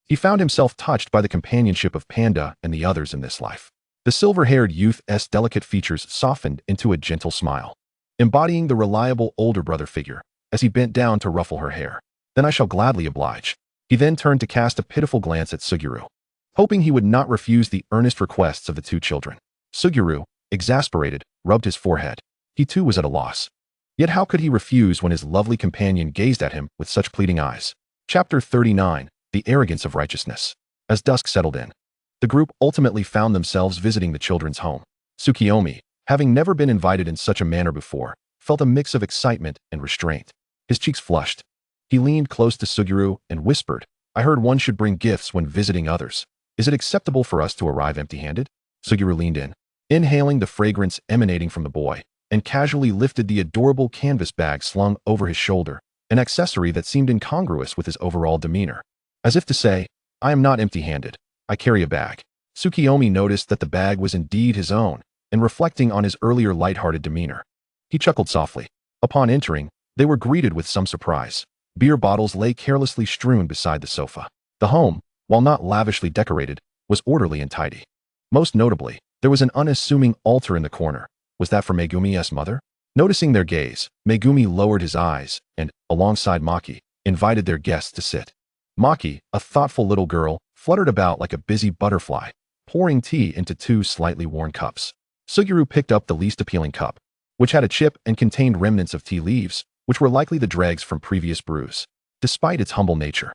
He found himself touched by the companionship of Panda and the others in this life. The silver-haired youth's delicate features softened into a gentle smile, embodying the reliable older brother figure, as he bent down to ruffle her hair. Then I shall gladly oblige. He then turned to cast a pitiful glance at Suguru, hoping he would not refuse the earnest requests of the two children. Suguru, exasperated, rubbed his forehead. He too was at a loss. Yet how could he refuse when his lovely companion gazed at him with such pleading eyes? Chapter 39, The Arrogance of Righteousness. As dusk settled in, the group ultimately found themselves visiting the children's home. Tsukuyomi, having never been invited in such a manner before, felt a mix of excitement and restraint. His cheeks flushed. He leaned close to Suguru and whispered, I heard one should bring gifts when visiting others. Is it acceptable for us to arrive empty-handed? Suguru leaned in, inhaling the fragrance emanating from the boy, and casually lifted the adorable canvas bag slung over his shoulder, an accessory that seemed incongruous with his overall demeanor. As if to say, I am not empty-handed. I carry a bag. Tsukuyomi noticed that the bag was indeed his own, and reflecting on his earlier light-hearted demeanor, he chuckled softly. Upon entering, they were greeted with some surprise. Beer bottles lay carelessly strewn beside the sofa. The home, while not lavishly decorated, was orderly and tidy. Most notably, there was an unassuming altar in the corner. Was that for Megumi's mother? Noticing their gaze, Megumi lowered his eyes and, alongside Maki, invited their guests to sit. Maki, a thoughtful little girl, fluttered about like a busy butterfly, pouring tea into 2 slightly worn cups. Suguru picked up the least appealing cup, which had a chip and contained remnants of tea leaves, which were likely the dregs from previous brews. Despite its humble nature,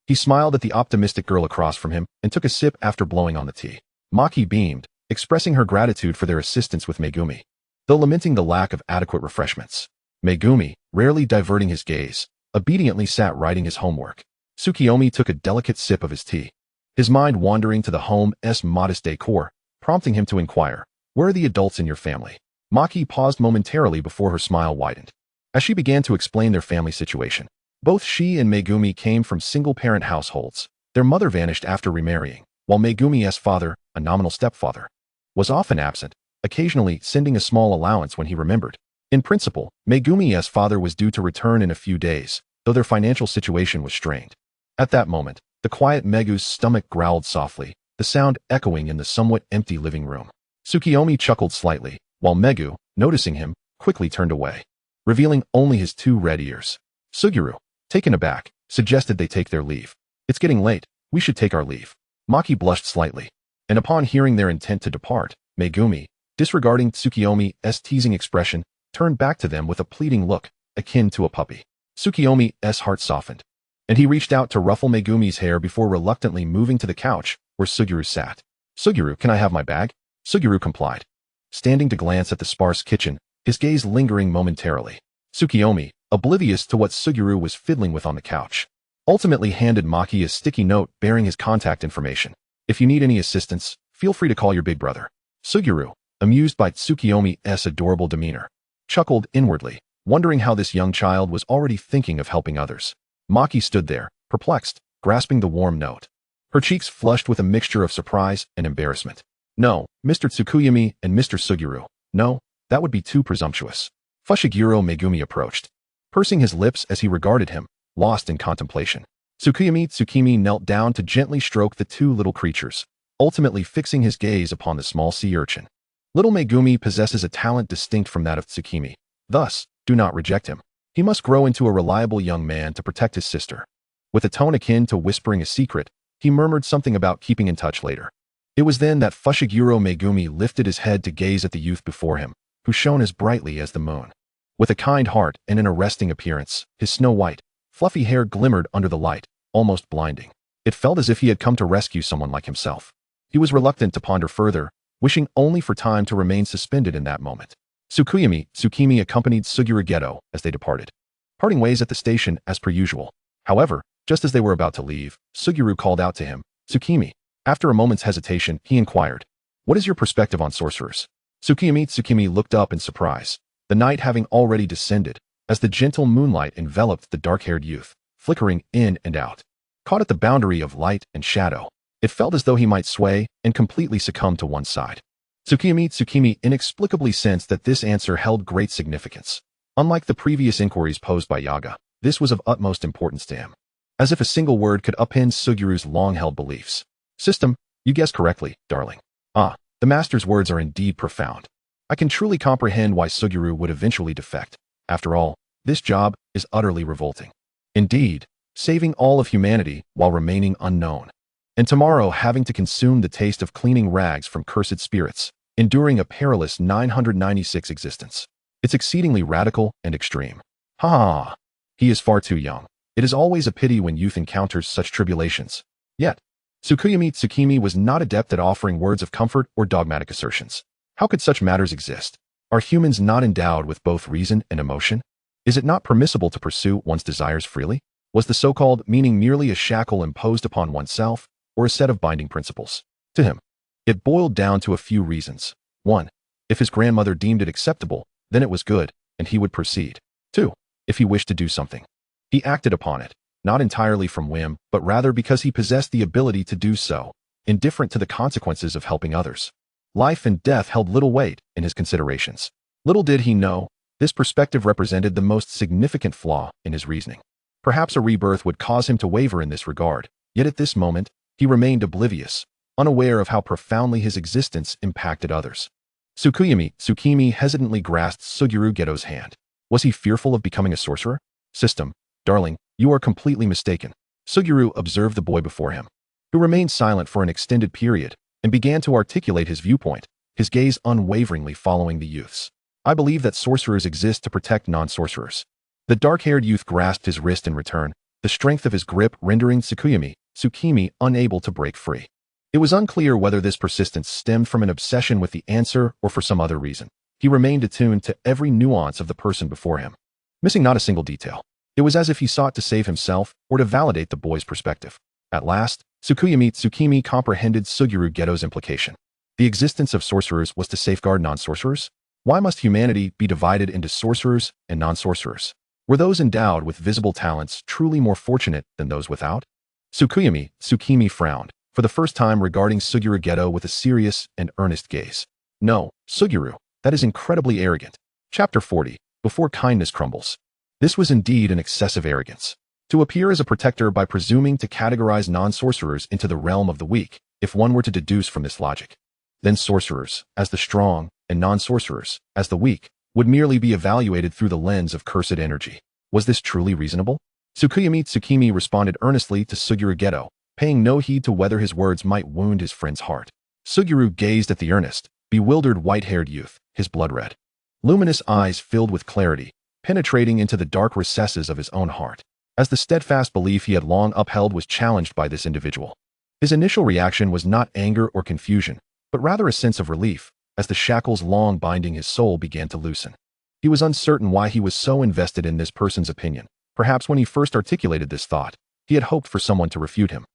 he smiled at the optimistic girl across from him and took a sip after blowing on the tea. Maki beamed, expressing her gratitude for their assistance with Megumi, though lamenting the lack of adequate refreshments. Megumi, rarely diverting his gaze, obediently sat writing his homework. Tsukuyomi took a delicate sip of his tea, his mind wandering to the home's modest decor, prompting him to inquire, where are the adults in your family? Maki paused momentarily before her smile widened. As she began to explain their family situation, both she and Megumi came from single-parent households. Their mother vanished after remarrying, while Megumi's father, a nominal stepfather, was often absent, occasionally sending a small allowance when he remembered. In principle, Megumi's father was due to return in a few days, though their financial situation was strained. At that moment, the quiet Megu's stomach growled softly, the sound echoing in the somewhat empty living room. Tsukuyomi chuckled slightly, while Megu, noticing him, quickly turned away, revealing only his two red ears. Suguru, taken aback, suggested they take their leave. It's getting late, we should take our leave. Maki blushed slightly, and upon hearing their intent to depart, Megumi, disregarding Tsukuyomi's teasing expression, turned back to them with a pleading look, akin to a puppy. Tsukuyomi's heart softened, and he reached out to ruffle Megumi's hair before reluctantly moving to the couch where Suguru sat. Suguru, can I have my bag? Suguru complied, standing to glance at the sparse kitchen, his gaze lingering momentarily. Tsukuyomi, oblivious to what Suguru was fiddling with on the couch, ultimately handed Maki a sticky note bearing his contact information. If you need any assistance, feel free to call your big brother. Suguru, amused by Tsukuyomi's adorable demeanor, chuckled inwardly, wondering how this young child was already thinking of helping others. Maki stood there, perplexed, grasping the warm note. Her cheeks flushed with a mixture of surprise and embarrassment. No, Mr. Tsukuyomi and Mr. Suguru, no, that would be too presumptuous. Fushiguro Megumi approached, pursing his lips as he regarded him, lost in contemplation. Tsukuyomi Tsu-mi knelt down to gently stroke the two little creatures, ultimately fixing his gaze upon the small sea urchin. Little Megumi possesses a talent distinct from that of Tsukimi. Thus, do not reject him. He must grow into a reliable young man to protect his sister. With a tone akin to whispering a secret, he murmured something about keeping in touch later. It was then that Fushiguro Megumi lifted his head to gaze at the youth before him, who shone as brightly as the moon. With a kind heart and an arresting appearance, his snow-white, fluffy hair glimmered under the light, almost blinding. It felt as if he had come to rescue someone like himself. He was reluctant to ponder further, wishing only for time to remain suspended in that moment. Tsukuyomi Tsu-mi accompanied Suguru Geto as they departed, parting ways at the station as per usual. However, just as they were about to leave, Suguru called out to him, Tsukimi. After a moment's hesitation, he inquired, what is your perspective on sorcerers? Tsukuyomi Tsu-mi looked up in surprise, the night having already descended, as the gentle moonlight enveloped the dark-haired youth, flickering in and out. Caught at the boundary of light and shadow, it felt as though he might sway and completely succumb to one side. Tsukuyomi Tsu-mi inexplicably sensed that this answer held great significance. Unlike the previous inquiries posed by Yaga, this was of utmost importance to him. As if a single word could upend Suguru's long-held beliefs. System, you guessed correctly, darling. Ah, the master's words are indeed profound. I can truly comprehend why Suguru would eventually defect. After all, this job is utterly revolting. Indeed, saving all of humanity while remaining unknown. And tomorrow having to consume the taste of cleaning rags from cursed spirits, enduring a perilous 996 existence. It's exceedingly radical and extreme. Ha ha ha. He is far too young. It is always a pity when youth encounters such tribulations. Yet, Tsukuyomi Tsu-mi was not adept at offering words of comfort or dogmatic assertions. How could such matters exist? Are humans not endowed with both reason and emotion? Is it not permissible to pursue one's desires freely? Was the so-called meaning merely a shackle imposed upon oneself, or a set of binding principles? To him, it boiled down to a few reasons. 1. If his grandmother deemed it acceptable, then it was good, and he would proceed. 2. If he wished to do something, he acted upon it, not entirely from whim, but rather because he possessed the ability to do so, indifferent to the consequences of helping others. Life and death held little weight in his considerations. Little did he know, this perspective represented the most significant flaw in his reasoning. Perhaps a rebirth would cause him to waver in this regard, yet at this moment, he remained oblivious, unaware of how profoundly his existence impacted others. Tsukuyomi Tsu-mi hesitantly grasped Suguru Geto's hand. Was he fearful of becoming a sorcerer? System, darling, you are completely mistaken. Suguru observed the boy before him, who remained silent for an extended period, and began to articulate his viewpoint, his gaze unwaveringly following the youth's. I believe that sorcerers exist to protect non-sorcerers. The dark-haired youth grasped his wrist in return, the strength of his grip rendering Tsukuyomi Tsu-mi unable to break free. It was unclear whether this persistence stemmed from an obsession with the answer or for some other reason. He remained attuned to every nuance of the person before him, missing not a single detail. It was as if he sought to save himself or to validate the boy's perspective. At last, Tsukuyomi Tsu-mi comprehended Suguru Geto's implication. The existence of sorcerers was to safeguard non-sorcerers? Why must humanity be divided into sorcerers and non-sorcerers? Were those endowed with visible talents truly more fortunate than those without? Tsukuyomi Tsu-mi frowned, for the first time regarding Suguru Geto with a serious and earnest gaze. No, Suguru, that is incredibly arrogant. Chapter 40, Before Kindness Crumbles. This was indeed an excessive arrogance. To appear as a protector by presuming to categorize non-sorcerers into the realm of the weak, if one were to deduce from this logic. Then sorcerers, as the strong, and non-sorcerers, as the weak, would merely be evaluated through the lens of cursed energy. Was this truly reasonable? Tsukuyomi Tsu-mi responded earnestly to Suguru Geto, paying no heed to whether his words might wound his friend's heart. Suguru gazed at the earnest, bewildered white-haired youth, his blood red. Luminous eyes filled with clarity, penetrating into the dark recesses of his own heart. As the steadfast belief he had long upheld was challenged by this individual. His initial reaction was not anger or confusion, but rather a sense of relief, as the shackles long binding his soul began to loosen. He was uncertain why he was so invested in this person's opinion. Perhaps when he first articulated this thought, he had hoped for someone to refute him.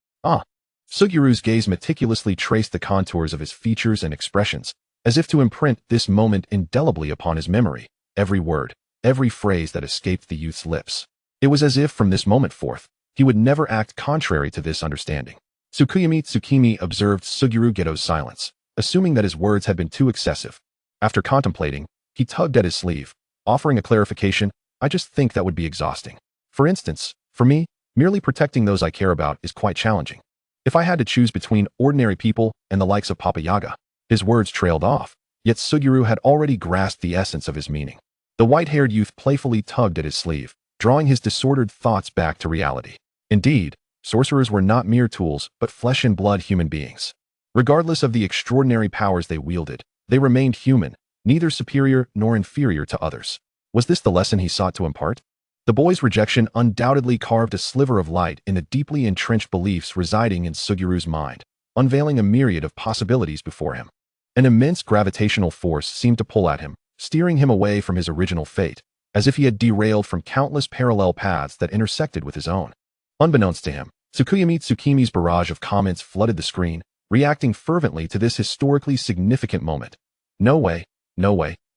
Suguru's gaze meticulously traced the contours of his features and expressions, as if to imprint this moment indelibly upon his memory, every word, every phrase that escaped the youth's lips. It was as if from this moment forth, he would never act contrary to this understanding. Tsukuyomi Tsu-mi observed Suguru Geto's silence, assuming that his words had been too excessive. After contemplating, he tugged at his sleeve, offering a clarification. I just think that would be exhausting. For instance, for me, merely protecting those I care about is quite challenging. If I had to choose between ordinary people and the likes of Papa Yaga. His words trailed off, yet Suguru had already grasped the essence of his meaning. The white-haired youth playfully tugged at his sleeve, drawing his disordered thoughts back to reality. Indeed, sorcerers were not mere tools, but flesh-and-blood human beings. Regardless of the extraordinary powers they wielded, they remained human, neither superior nor inferior to others. Was this the lesson he sought to impart? The boy's rejection undoubtedly carved a sliver of light in the deeply entrenched beliefs residing in Suguru's mind, unveiling a myriad of possibilities before him. An immense gravitational force seemed to pull at him, steering him away from his original fate, as if he had derailed from countless parallel paths that intersected with his own. Unbeknownst to him, Tsukuyomi Tsu-mi's barrage of comments flooded the screen, reacting fervently to this historically significant moment. No way,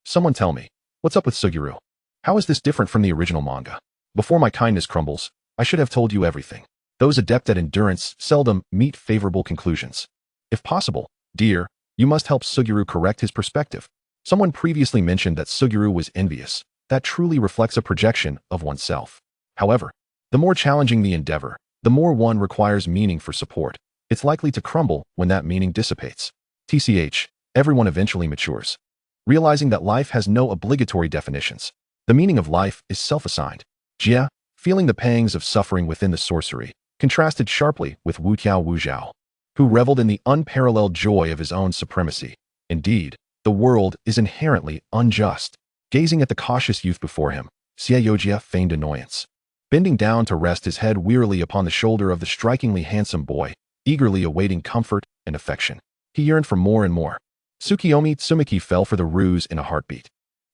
someone tell me, what's up with Suguru? How is this different from the original manga? Before my kindness crumbles, I should have told you everything. Those adept at endurance seldom meet favorable conclusions. If possible, dear, you must help Suguru correct his perspective. Someone previously mentioned that Suguru was envious. That truly reflects a projection of oneself. However, the more challenging the endeavor, the more one requires meaning for support. It's likely to crumble when that meaning dissipates. TCH, everyone eventually matures. Realizing that life has no obligatory definitions. The meaning of life is self-assigned. Jia, feeling the pangs of suffering within the sorcery, contrasted sharply with Wu Tiao Wu Zhao, who reveled in the unparalleled joy of his own supremacy. Indeed, the world is inherently unjust. Gazing at the cautious youth before him, Xie Yojia feigned annoyance. Bending down to rest his head wearily upon the shoulder of the strikingly handsome boy, eagerly awaiting comfort and affection. He yearned for more and more. Tsukuyomi Tsu-mi fell for the ruse in a heartbeat.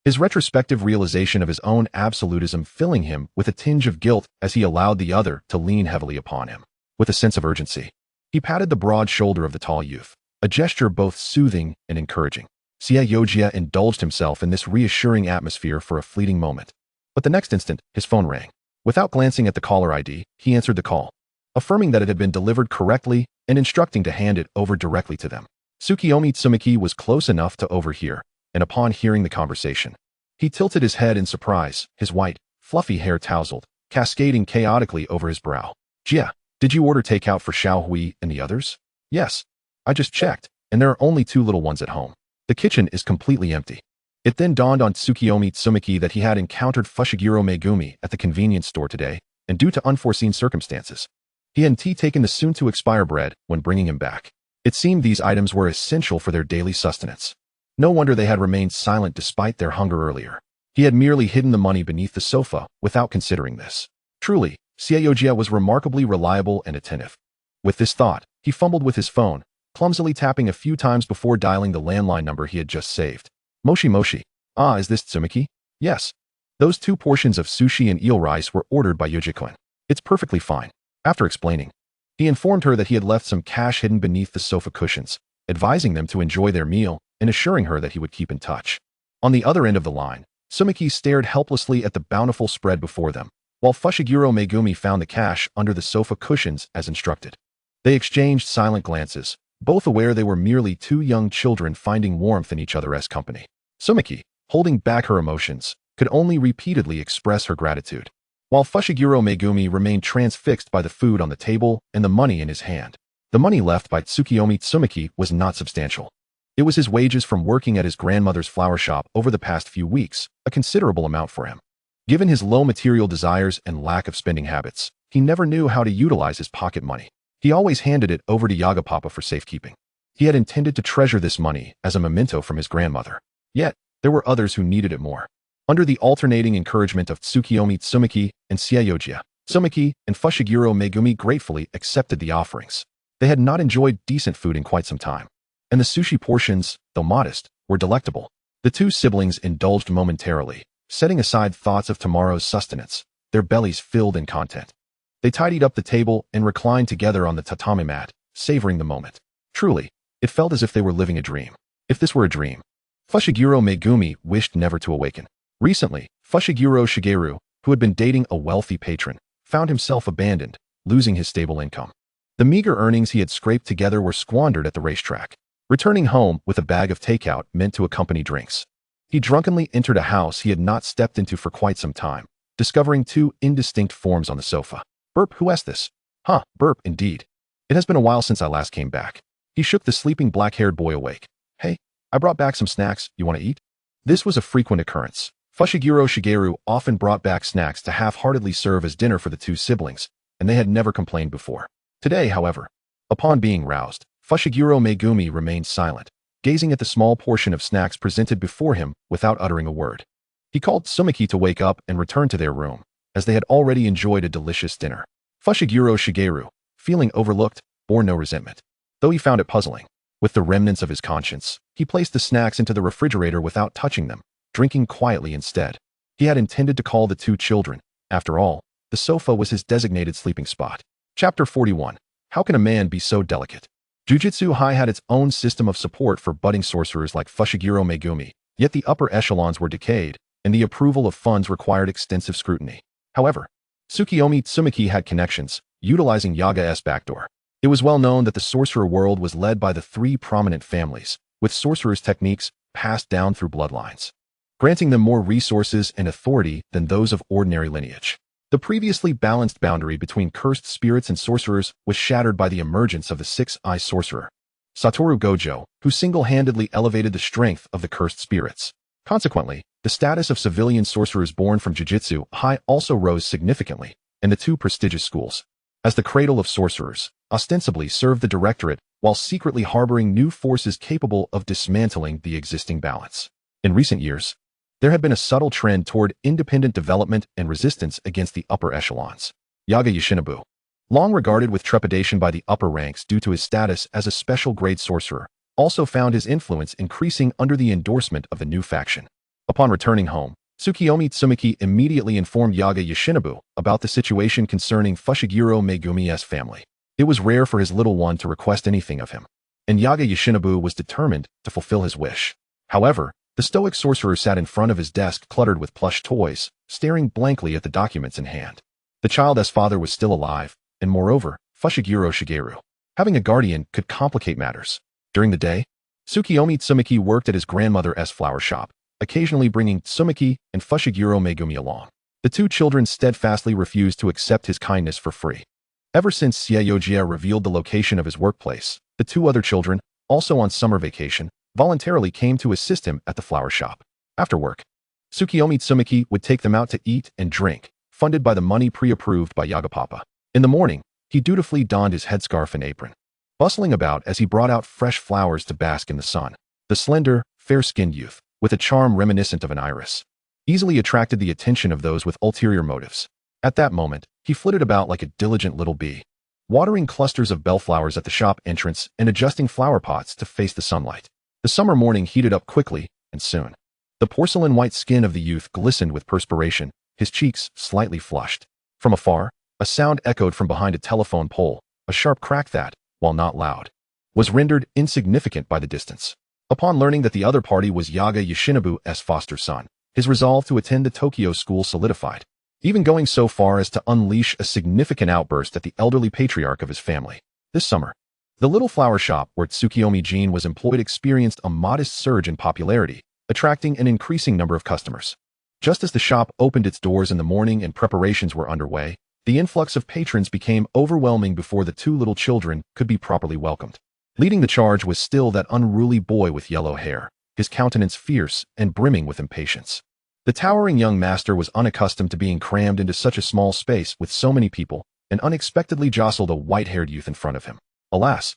His retrospective realization of his own absolutism filling him with a tinge of guilt as he allowed the other to lean heavily upon him. With a sense of urgency, he patted the broad shoulder of the tall youth, a gesture both soothing and encouraging. Xie Yojia indulged himself in this reassuring atmosphere for a fleeting moment. But the next instant, his phone rang. Without glancing at the caller ID, he answered the call, affirming that it had been delivered correctly and instructing to hand it over directly to them. Tsukuyomi Tsu-mi was close enough to overhear, and upon hearing the conversation, he tilted his head in surprise, his white, fluffy hair tousled, cascading chaotically over his brow. Jia, did you order takeout for Xiao Hui and the others? Yes. I just checked, and there are only 2 little ones at home. The kitchen is completely empty. It then dawned on Tsukuyomi Tsu-mi that he had encountered Fushiguro Megumi at the convenience store today, and due to unforeseen circumstances, he hadn't taken the soon-to-expire bread when bringing him back. It seemed these items were essential for their daily sustenance. No wonder they had remained silent despite their hunger earlier. He had merely hidden the money beneath the sofa without considering this. Truly, Xie Yojia was remarkably reliable and attentive. With this thought, he fumbled with his phone, clumsily tapping a few times before dialing the landline number he had just saved. Moshi Moshi. Is this Tsu-mi? Yes. Those 2 portions of sushi and eel rice were ordered by JJK. It's perfectly fine. After explaining, he informed her that he had left some cash hidden beneath the sofa cushions, advising them to enjoy their meal and assuring her that he would keep in touch. On the other end of the line, Tsu-mi stared helplessly at the bountiful spread before them, while Fushiguro Megumi found the cash under the sofa cushions as instructed. They exchanged silent glances, both aware they were merely 2 young children finding warmth in each other's company. Tsu-mi, holding back her emotions, could only repeatedly express her gratitude. while Fushiguro Megumi remained transfixed by the food on the table and the money in his hand. The money left by Tsukuyomi Tsu-mi was not substantial. It was his wages from working at his grandmother's flower shop over the past few weeks, a considerable amount for him. Given his low material desires and lack of spending habits, he never knew how to utilize his pocket money. He always handed it over to Yagapapa for safekeeping. He had intended to treasure this money as a memento from his grandmother. Yet, there were others who needed it more. Under the alternating encouragement of Tsukuyomi Tsu-mi and Tsuyoji, Tsu-mi and Fushiguro Megumi gratefully accepted the offerings. They had not enjoyed decent food in quite some time, and the sushi portions, though modest, were delectable. The two siblings indulged momentarily, setting aside thoughts of tomorrow's sustenance, their bellies filled in content. They tidied up the table and reclined together on the tatami mat, savoring the moment. Truly, it felt as if they were living a dream. If this were a dream, Fushiguro Megumi wished never to awaken. Recently, Fushiguro Shigeru, who had been dating a wealthy patron, found himself abandoned, losing his stable income. The meager earnings he had scraped together were squandered at the racetrack. Returning home with a bag of takeout meant to accompany drinks. He drunkenly entered a house he had not stepped into for quite some time, discovering two indistinct forms on the sofa. Burp, who asked this? Huh, Burp, indeed. It has been a while since I last came back. He shook the sleeping black-haired boy awake. Hey, I brought back some snacks, you want to eat? This was a frequent occurrence. Fushiguro Shigeru often brought back snacks to half-heartedly serve as dinner for the two siblings, and they had never complained before. Today, however, upon being roused, Fushiguro Megumi remained silent, gazing at the small portion of snacks presented before him without uttering a word. He called Tsu-mi to wake up and return to their room, as they had already enjoyed a delicious dinner. Fushiguro Shigeru, feeling overlooked, bore no resentment, though he found it puzzling. With the remnants of his conscience, he placed the snacks into the refrigerator without touching them, drinking quietly instead. He had intended to call the two children. After all, the sofa was his designated sleeping spot. Chapter 41. How can a man be so delicate? Jujutsu High had its own system of support for budding sorcerers like Fushiguro Megumi, yet the upper echelons were decayed, and the approval of funds required extensive scrutiny. However, Tsukuyomi Tsu-mi had connections, utilizing Yaga's backdoor. It was well known that the sorcerer world was led by the three prominent families, with sorcerers' techniques passed down through bloodlines, granting them more resources and authority than those of ordinary lineage. The previously balanced boundary between cursed spirits and sorcerers was shattered by the emergence of the six-eye sorcerer, Satoru Gojo, who single-handedly elevated the strength of the cursed spirits. Consequently, the status of civilian sorcerers born from Jujutsu High also rose significantly, and the two prestigious schools, as the cradle of sorcerers, ostensibly served the directorate while secretly harboring new forces capable of dismantling the existing balance. In recent years, there had been a subtle trend toward independent development and resistance against the upper echelons. Yaga Yoshinobu, long regarded with trepidation by the upper ranks due to his status as a special grade sorcerer, also found his influence increasing under the endorsement of the new faction. Upon returning home, Tsukuyomi Tsu-mi immediately informed Yaga Yoshinobu about the situation concerning Fushiguro Megumi's family. It was rare for his little one to request anything of him, and Yaga Yoshinobu was determined to fulfill his wish. However, the stoic sorcerer sat in front of his desk cluttered with plush toys, staring blankly at the documents in hand. The child's father was still alive, and moreover, Fushiguro Shigeru, having a guardian, could complicate matters. During the day, Tsukuyomi Tsu-mi worked at his grandmother's flower shop, occasionally bringing Tsu-mi and Fushiguro Megumi along. The two children steadfastly refused to accept his kindness for free. Ever since Tsuyoji revealed the location of his workplace, the two other children, also on summer vacation, voluntarily came to assist him at the flower shop. After work, Tsukuyomi Tsu-mi would take them out to eat and drink, funded by the money pre-approved by Yagapapa. In the morning, he dutifully donned his headscarf and apron, bustling about as he brought out fresh flowers to bask in the sun. The slender, fair-skinned youth, with a charm reminiscent of an iris, easily attracted the attention of those with ulterior motives. At that moment, he flitted about like a diligent little bee, watering clusters of bellflowers at the shop entrance and adjusting flower pots to face the sunlight. The summer morning heated up quickly, and soon, the porcelain white skin of the youth glistened with perspiration, his cheeks slightly flushed. From afar, a sound echoed from behind a telephone pole, a sharp crack that, while not loud, was rendered insignificant by the distance. Upon learning that the other party was Yaga Yoshinobu's foster son, his resolve to attend the Tokyo school solidified, even going so far as to unleash a significant outburst at the elderly patriarch of his family. This summer, the little flower shop where Tsukuyomi was employed experienced a modest surge in popularity, attracting an increasing number of customers. Just as the shop opened its doors in the morning and preparations were underway, the influx of patrons became overwhelming before the two little children could be properly welcomed. Leading the charge was still that unruly boy with yellow hair, his countenance fierce and brimming with impatience. The towering young master was unaccustomed to being crammed into such a small space with so many people, and unexpectedly jostled a white-haired youth in front of him. Alas,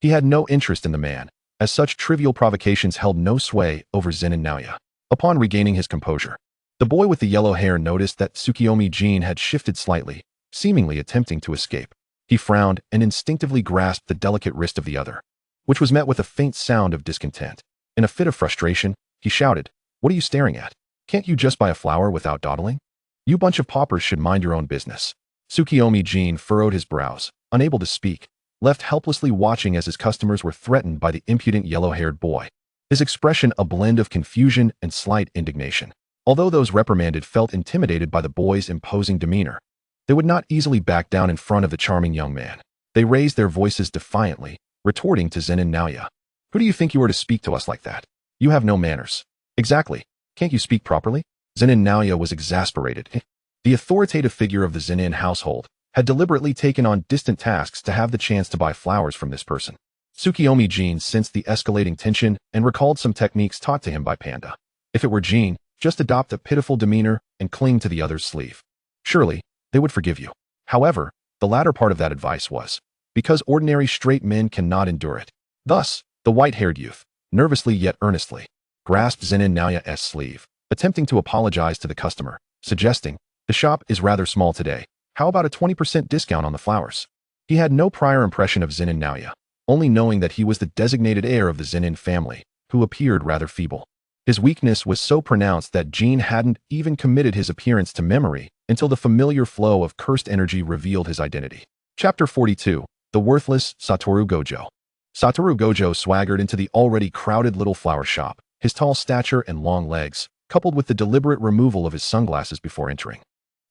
he had no interest in the man, as such trivial provocations held no sway over Zen and Naoya. Upon regaining his composure, the boy with the yellow hair noticed that Tsukuyomi Jin had shifted slightly, seemingly attempting to escape. He frowned and instinctively grasped the delicate wrist of the other, which was met with a faint sound of discontent. In a fit of frustration, he shouted, "What are you staring at? Can't you just buy a flower without dawdling? You bunch of paupers should mind your own business." Tsukuyomi Jin furrowed his brows, unable to speak, left helplessly watching as his customers were threatened by the impudent yellow-haired boy, his expression a blend of confusion and slight indignation. Although those reprimanded felt intimidated by the boy's imposing demeanor, they would not easily back down in front of the charming young man. They raised their voices defiantly, retorting to Zen and Naoya, "Who do you think you are to speak to us like that? You have no manners." "Exactly. Can't you speak properly?" Zen and Naoya was exasperated. The authoritative figure of the Zenin household had deliberately taken on distant tasks to have the chance to buy flowers from this person. Tsukuyomi Jin sensed the escalating tension and recalled some techniques taught to him by Panda. If it were Jin, just adopt a pitiful demeanor and cling to the other's sleeve. Surely, they would forgive you. However, the latter part of that advice was, because ordinary straight men cannot endure it. Thus, the white-haired youth, nervously yet earnestly, grasped Zen and Naoya's sleeve, attempting to apologize to the customer, suggesting, "The shop is rather small today. How about a 20% discount on the flowers?" He had no prior impression of Zen and Naoya, only knowing that he was the designated heir of the Zenin family, who appeared rather feeble. His weakness was so pronounced that Jin hadn't even committed his appearance to memory until the familiar flow of cursed energy revealed his identity. Chapter 42. The Worthless Satoru Gojo. Satoru Gojo swaggered into the already crowded little flower shop, his tall stature and long legs, coupled with the deliberate removal of his sunglasses before entering,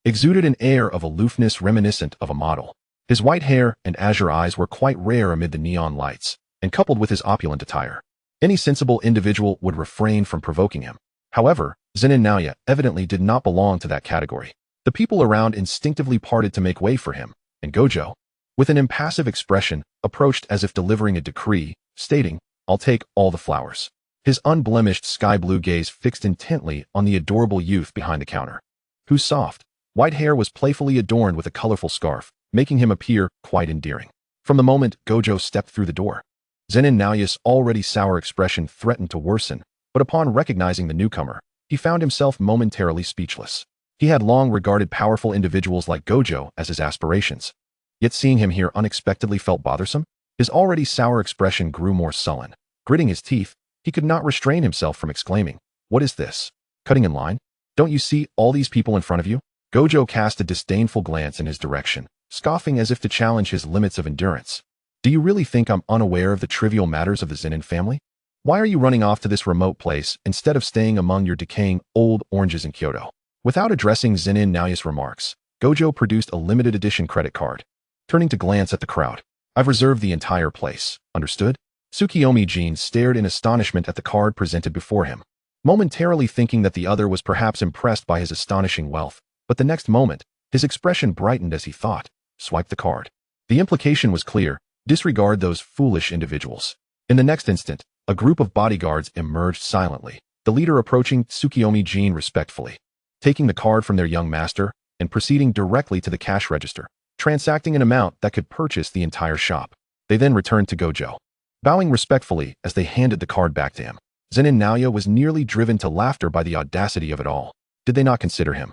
exuded an air of aloofness reminiscent of a model. His white hair and azure eyes were quite rare amid the neon lights, and coupled with his opulent attire, any sensible individual would refrain from provoking him. However, Zen and Naoya evidently did not belong to that category. The people around instinctively parted to make way for him, and Gojo, with an impassive expression, approached as if delivering a decree, stating, "I'll take all the flowers." His unblemished sky-blue gaze fixed intently on the adorable youth behind the counter, whose soft, white hair was playfully adorned with a colorful scarf, making him appear quite endearing. From the moment Gojo stepped through the door, Zen and Naoya's already sour expression threatened to worsen, but upon recognizing the newcomer, he found himself momentarily speechless. He had long regarded powerful individuals like Gojo as his aspirations, yet seeing him here unexpectedly felt bothersome. His already sour expression grew more sullen. Gritting his teeth, he could not restrain himself from exclaiming, "What is this? Cutting in line? Don't you see all these people in front of you?" Gojo cast a disdainful glance in his direction, scoffing as if to challenge his limits of endurance. "Do you really think I'm unaware of the trivial matters of the Zenin family? Why are you running off to this remote place instead of staying among your decaying old oranges in Kyoto?" Without addressing Zenin Naoya's remarks, Gojo produced a limited edition credit card. Turning to glance at the crowd, "I've reserved the entire place, understood?" Tsukuyomi Jin stared in astonishment at the card presented before him, momentarily thinking that the other was perhaps impressed by his astonishing wealth, but the next moment, his expression brightened as he thought, "Swipe the card." The implication was clear: disregard those foolish individuals. In the next instant, a group of bodyguards emerged silently, the leader approaching Tsukuyomi Jin respectfully, taking the card from their young master, and proceeding directly to the cash register, transacting an amount that could purchase the entire shop. They then returned to Gojo, bowing respectfully as they handed the card back to him. Zen and Naoya was nearly driven to laughter by the audacity of it all. Did they not consider him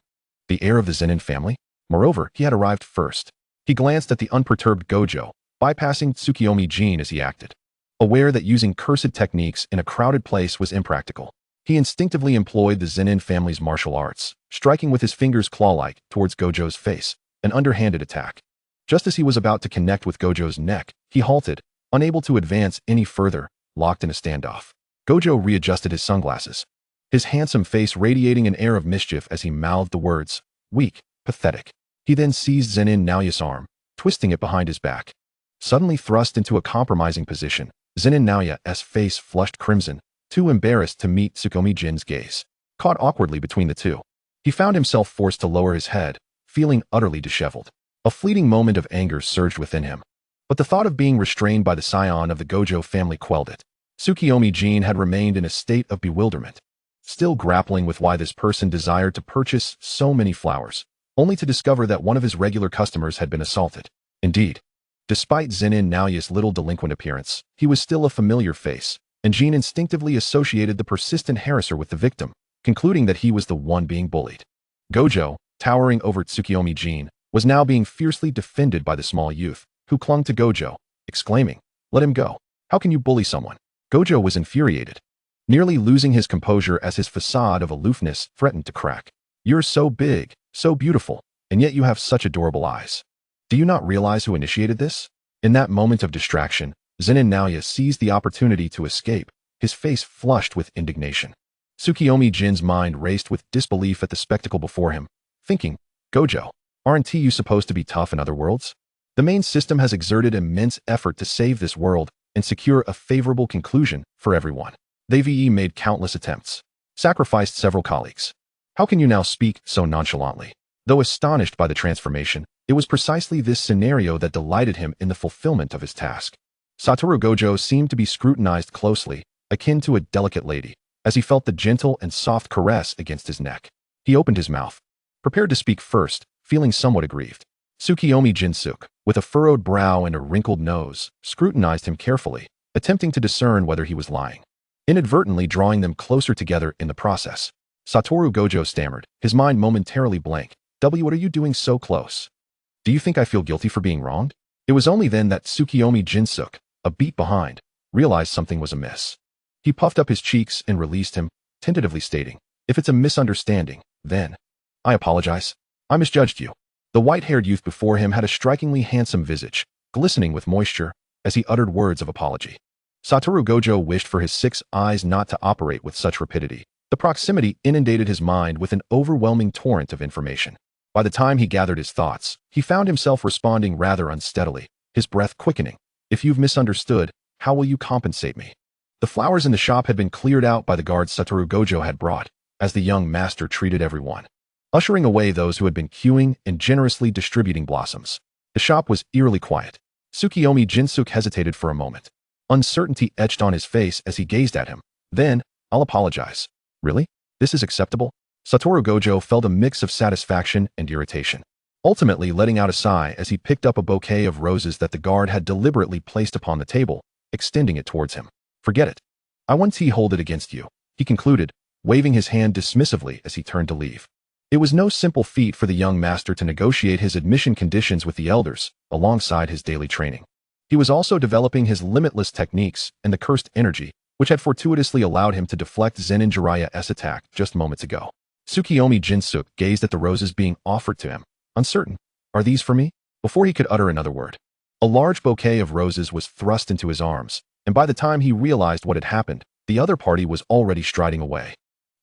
the heir of the Zenin family? Moreover, he had arrived first. He glanced at the unperturbed Gojo, bypassing Tsukuyomi Jin as he acted. Aware that using cursed techniques in a crowded place was impractical, he instinctively employed the Zenin family's martial arts, striking with his fingers claw-like towards Gojo's face, an underhanded attack. Just as he was about to connect with Gojo's neck, he halted, unable to advance any further, locked in a standoff. Gojo readjusted his sunglasses, his handsome face radiating an air of mischief as he mouthed the words, "Weak, pathetic." He then seized Zenin Naoya's arm, twisting it behind his back. Suddenly thrust into a compromising position, Zenin Naoya's face flushed crimson, too embarrassed to meet Tsukuyomi Jin's gaze. Caught awkwardly between the two, He found himself forced to lower his head, feeling utterly disheveled. A fleeting moment of anger surged within him, but the thought of being restrained by the scion of the Gojo family quelled it. Tsukuyomi Jin had remained in a state of bewilderment, still grappling with why this person desired to purchase so many flowers, only to discover that one of his regular customers had been assaulted. Indeed, despite Zenin Naoya's little delinquent appearance, he was still a familiar face, and Jin instinctively associated the persistent harasser with the victim, concluding that he was the one being bullied. Gojo, towering over Tsukuyomi Jin, was now being fiercely defended by the small youth, who clung to Gojo, exclaiming, "Let him go. How can you bully someone?" Gojo was infuriated, nearly losing his composure as his facade of aloofness threatened to crack. "You're so big, so beautiful, and yet you have such adorable eyes. Do you not realize who initiated this?" In that moment of distraction, Zenin Naoya seized the opportunity to escape, his face flushed with indignation. Tsukuyomi Jin's mind raced with disbelief at the spectacle before him, thinking, "Gojo, aren't you supposed to be tough in other worlds? The main system has exerted immense effort to save this world and secure a favorable conclusion for everyone. They've made countless attempts, sacrificed several colleagues. How can you now speak so nonchalantly?" Though astonished by the transformation, it was precisely this scenario that delighted him in the fulfillment of his task. Satoru Gojo seemed to be scrutinized closely, akin to a delicate lady, as he felt the gentle and soft caress against his neck. He opened his mouth, prepared to speak first, feeling somewhat aggrieved. Tsukuyomi Jinsuk, with a furrowed brow and a wrinkled nose, scrutinized him carefully, attempting to discern whether he was lying, inadvertently drawing them closer together in the process. Satoru Gojo stammered, his mind momentarily blank. What are you doing so close? Do you think I feel guilty for being wronged?" It was only then that Tsukuyomi Jinsuk, a beat behind, realized something was amiss. He puffed up his cheeks and released him, tentatively stating, "If it's a misunderstanding, then I apologize. I misjudged you." The white-haired youth before him had a strikingly handsome visage, glistening with moisture, as he uttered words of apology. Satoru Gojo wished for his 6 eyes not to operate with such rapidity. The proximity inundated his mind with an overwhelming torrent of information. By the time he gathered his thoughts, he found himself responding rather unsteadily, his breath quickening. "If you've misunderstood, how will you compensate me?" The flowers in the shop had been cleared out by the guards Satoru Gojo had brought, as the young master treated everyone, ushering away those who had been queuing and generously distributing blossoms. The shop was eerily quiet. Tsukuyomi Jinsuk hesitated for a moment. Uncertainty etched on his face as he gazed at him. Then, "I'll apologize." "Really? This is acceptable?" Satoru Gojo felt a mix of satisfaction and irritation, ultimately letting out a sigh as he picked up a bouquet of roses that the guard had deliberately placed upon the table, extending it towards him. "Forget it. I won't hold it against you," he concluded, waving his hand dismissively as he turned to leave. It was no simple feat for the young master to negotiate his admission conditions with the elders, alongside his daily training. He was also developing his limitless techniques and the cursed energy, which had fortuitously allowed him to deflect Zenin Jiraya's attack just moments ago. Tsukuyomi Jinsuk gazed at the roses being offered to him, uncertain. "Are these for me?" Before he could utter another word, a large bouquet of roses was thrust into his arms, and by the time he realized what had happened, the other party was already striding away.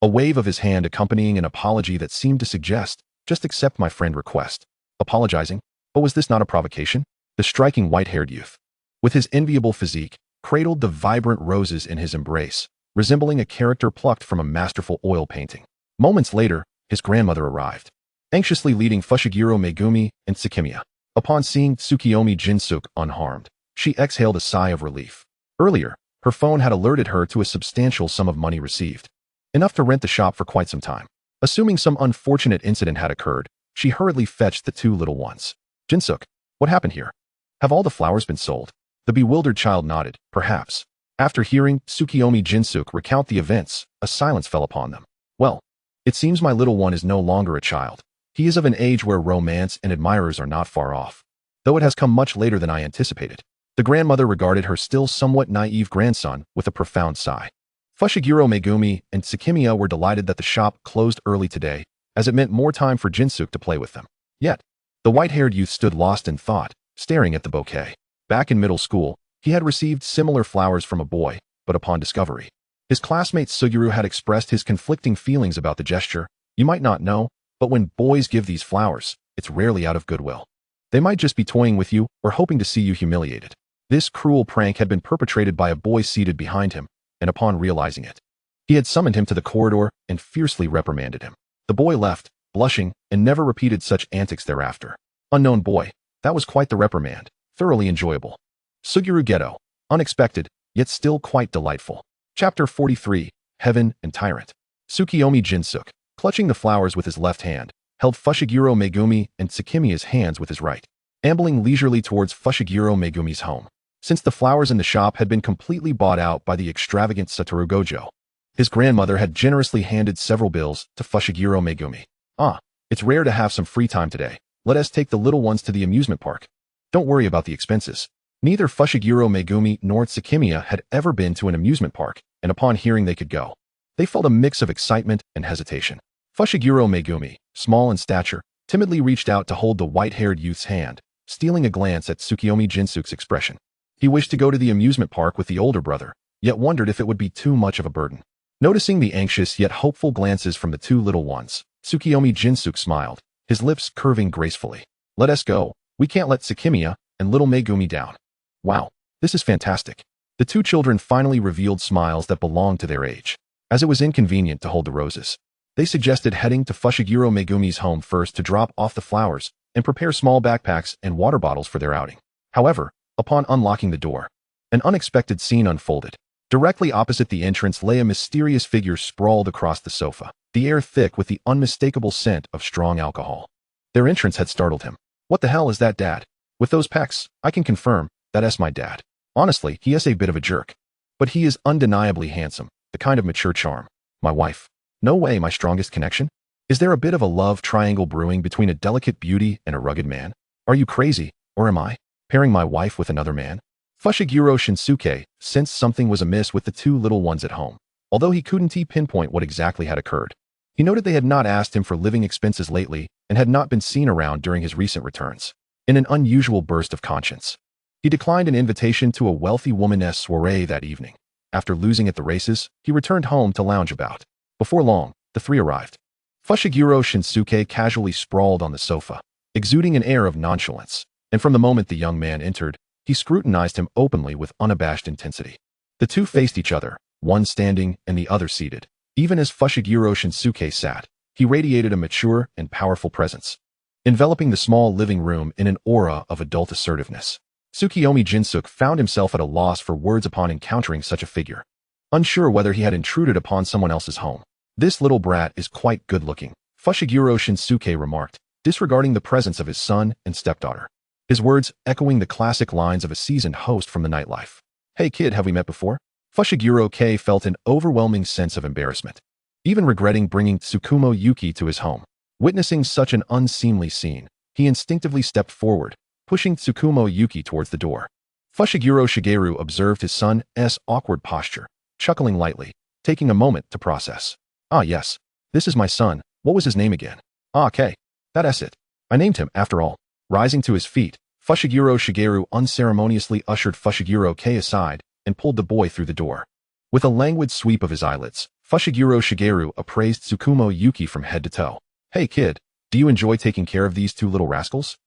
A wave of his hand accompanying an apology that seemed to suggest, "Just accept my friend's request." Apologizing? But was this not a provocation? The striking white-haired youth, with his enviable physique, cradled the vibrant roses in his embrace, resembling a character plucked from a masterful oil painting. Moments later, his grandmother arrived, anxiously leading Fushiguro Megumi and Tsukimiya. Upon seeing Tsukuyomi Jinsuk unharmed, she exhaled a sigh of relief. Earlier, her phone had alerted her to a substantial sum of money received, enough to rent the shop for quite some time. Assuming some unfortunate incident had occurred, she hurriedly fetched the 2 little ones. "Jinsuk, what happened here? Have all the flowers been sold?" The bewildered child nodded, perhaps. After hearing Tsukuyomi Jinsuk recount the events, a silence fell upon them. "Well, it seems my little one is no longer a child. He is of an age where romance and admirers are not far off, though it has come much later than I anticipated." The grandmother regarded her still somewhat naive grandson with a profound sigh. Fushiguro Megumi and Tsukimiya were delighted that the shop closed early today, as it meant more time for Jinsuk to play with them. Yet, the white-haired youth stood lost in thought, staring at the bouquet. Back in middle school, he had received similar flowers from a boy, but upon discovery, his classmate Suguru had expressed his conflicting feelings about the gesture. "You might not know, but when boys give these flowers, it's rarely out of goodwill. They might just be toying with you or hoping to see you humiliated." This cruel prank had been perpetrated by a boy seated behind him, and upon realizing it, he had summoned him to the corridor and fiercely reprimanded him. The boy left, blushing, and never repeated such antics thereafter. Unknown boy, that was quite the reprimand, thoroughly enjoyable. Suguru Geto, unexpected, yet still quite delightful. Chapter 43, Heaven and Tyrant. Tsukuyomi Jinsuke, clutching the flowers with his left hand, held Fushiguro Megumi and Tsukimiya's hands with his right, ambling leisurely towards Fushiguro Megumi's home. Since the flowers in the shop had been completely bought out by the extravagant Satoru Gojo, his grandmother had generously handed several bills to Fushiguro Megumi. "Ah, it's rare to have some free time today. Let us take the little ones to the amusement park. Don't worry about the expenses." Neither Fushiguro Megumi nor Tsukimiya had ever been to an amusement park, and upon hearing they could go, they felt a mix of excitement and hesitation. Fushiguro Megumi, small in stature, timidly reached out to hold the white-haired youth's hand, stealing a glance at Tsukuyomi Jinsuke's expression. He wished to go to the amusement park with the older brother, yet wondered if it would be too much of a burden. Noticing the anxious yet hopeful glances from the two little ones, Tsukuyomi Jinsuke smiled, his lips curving gracefully. "Let us go. We can't let Tsukimiya and little Megumi down." "Wow, this is fantastic." The two children finally revealed smiles that belonged to their age. As it was inconvenient to hold the roses, they suggested heading to Fushiguro Megumi's home first to drop off the flowers and prepare small backpacks and water bottles for their outing. However, upon unlocking the door, an unexpected scene unfolded. Directly opposite the entrance lay a mysterious figure sprawled across the sofa, the air thick with the unmistakable scent of strong alcohol. Their entrance had startled him. "What the hell is that, Dad? With those pecs, I can confirm, that's my dad. Honestly, he is a bit of a jerk. But he is undeniably handsome, the kind of mature charm. My wife. No way my strongest connection? Is there a bit of a love triangle brewing between a delicate beauty and a rugged man? Are you crazy, or am I pairing my wife with another man?" Fushiguro Shinsuke sensed something was amiss with the two little ones at home, although he couldn't pinpoint what exactly had occurred. He noted they had not asked him for living expenses lately and had not been seen around during his recent returns. In an unusual burst of conscience, he declined an invitation to a wealthy womaness soiree that evening. After losing at the races, he returned home to lounge about. Before long, the three arrived. Fushiguro Shinsuke casually sprawled on the sofa, exuding an air of nonchalance, and from the moment the young man entered, he scrutinized him openly with unabashed intensity. The two faced each other, one standing and the other seated. Even as Fushiguro Shinsuke sat, he radiated a mature and powerful presence, enveloping the small living room in an aura of adult assertiveness. Tsukuyomi Jinsuke found himself at a loss for words upon encountering such a figure, unsure whether he had intruded upon someone else's home. "This little brat is quite good-looking," Fushiguro Shinsuke remarked, disregarding the presence of his son and stepdaughter. His words echoing the classic lines of a seasoned host from the nightlife. "Hey kid, have we met before?" Fushiguro K felt an overwhelming sense of embarrassment, even regretting bringing Tsukumo Yuki to his home. Witnessing such an unseemly scene, he instinctively stepped forward, pushing Tsukumo Yuki towards the door. Fushiguro Shigeru observed his son's awkward posture, chuckling lightly, taking a moment to process. "Ah yes, this is my son. What was his name again?" "Ah K. That's it. I named him after all." Rising to his feet, Fushiguro Shigeru unceremoniously ushered Fushiguro K aside and pulled the boy through the door. With a languid sweep of his eyelids, Fushiguro Shigeru appraised Tsukumo Yuki from head to toe. "Hey kid, do you enjoy taking care of these two little rascals?"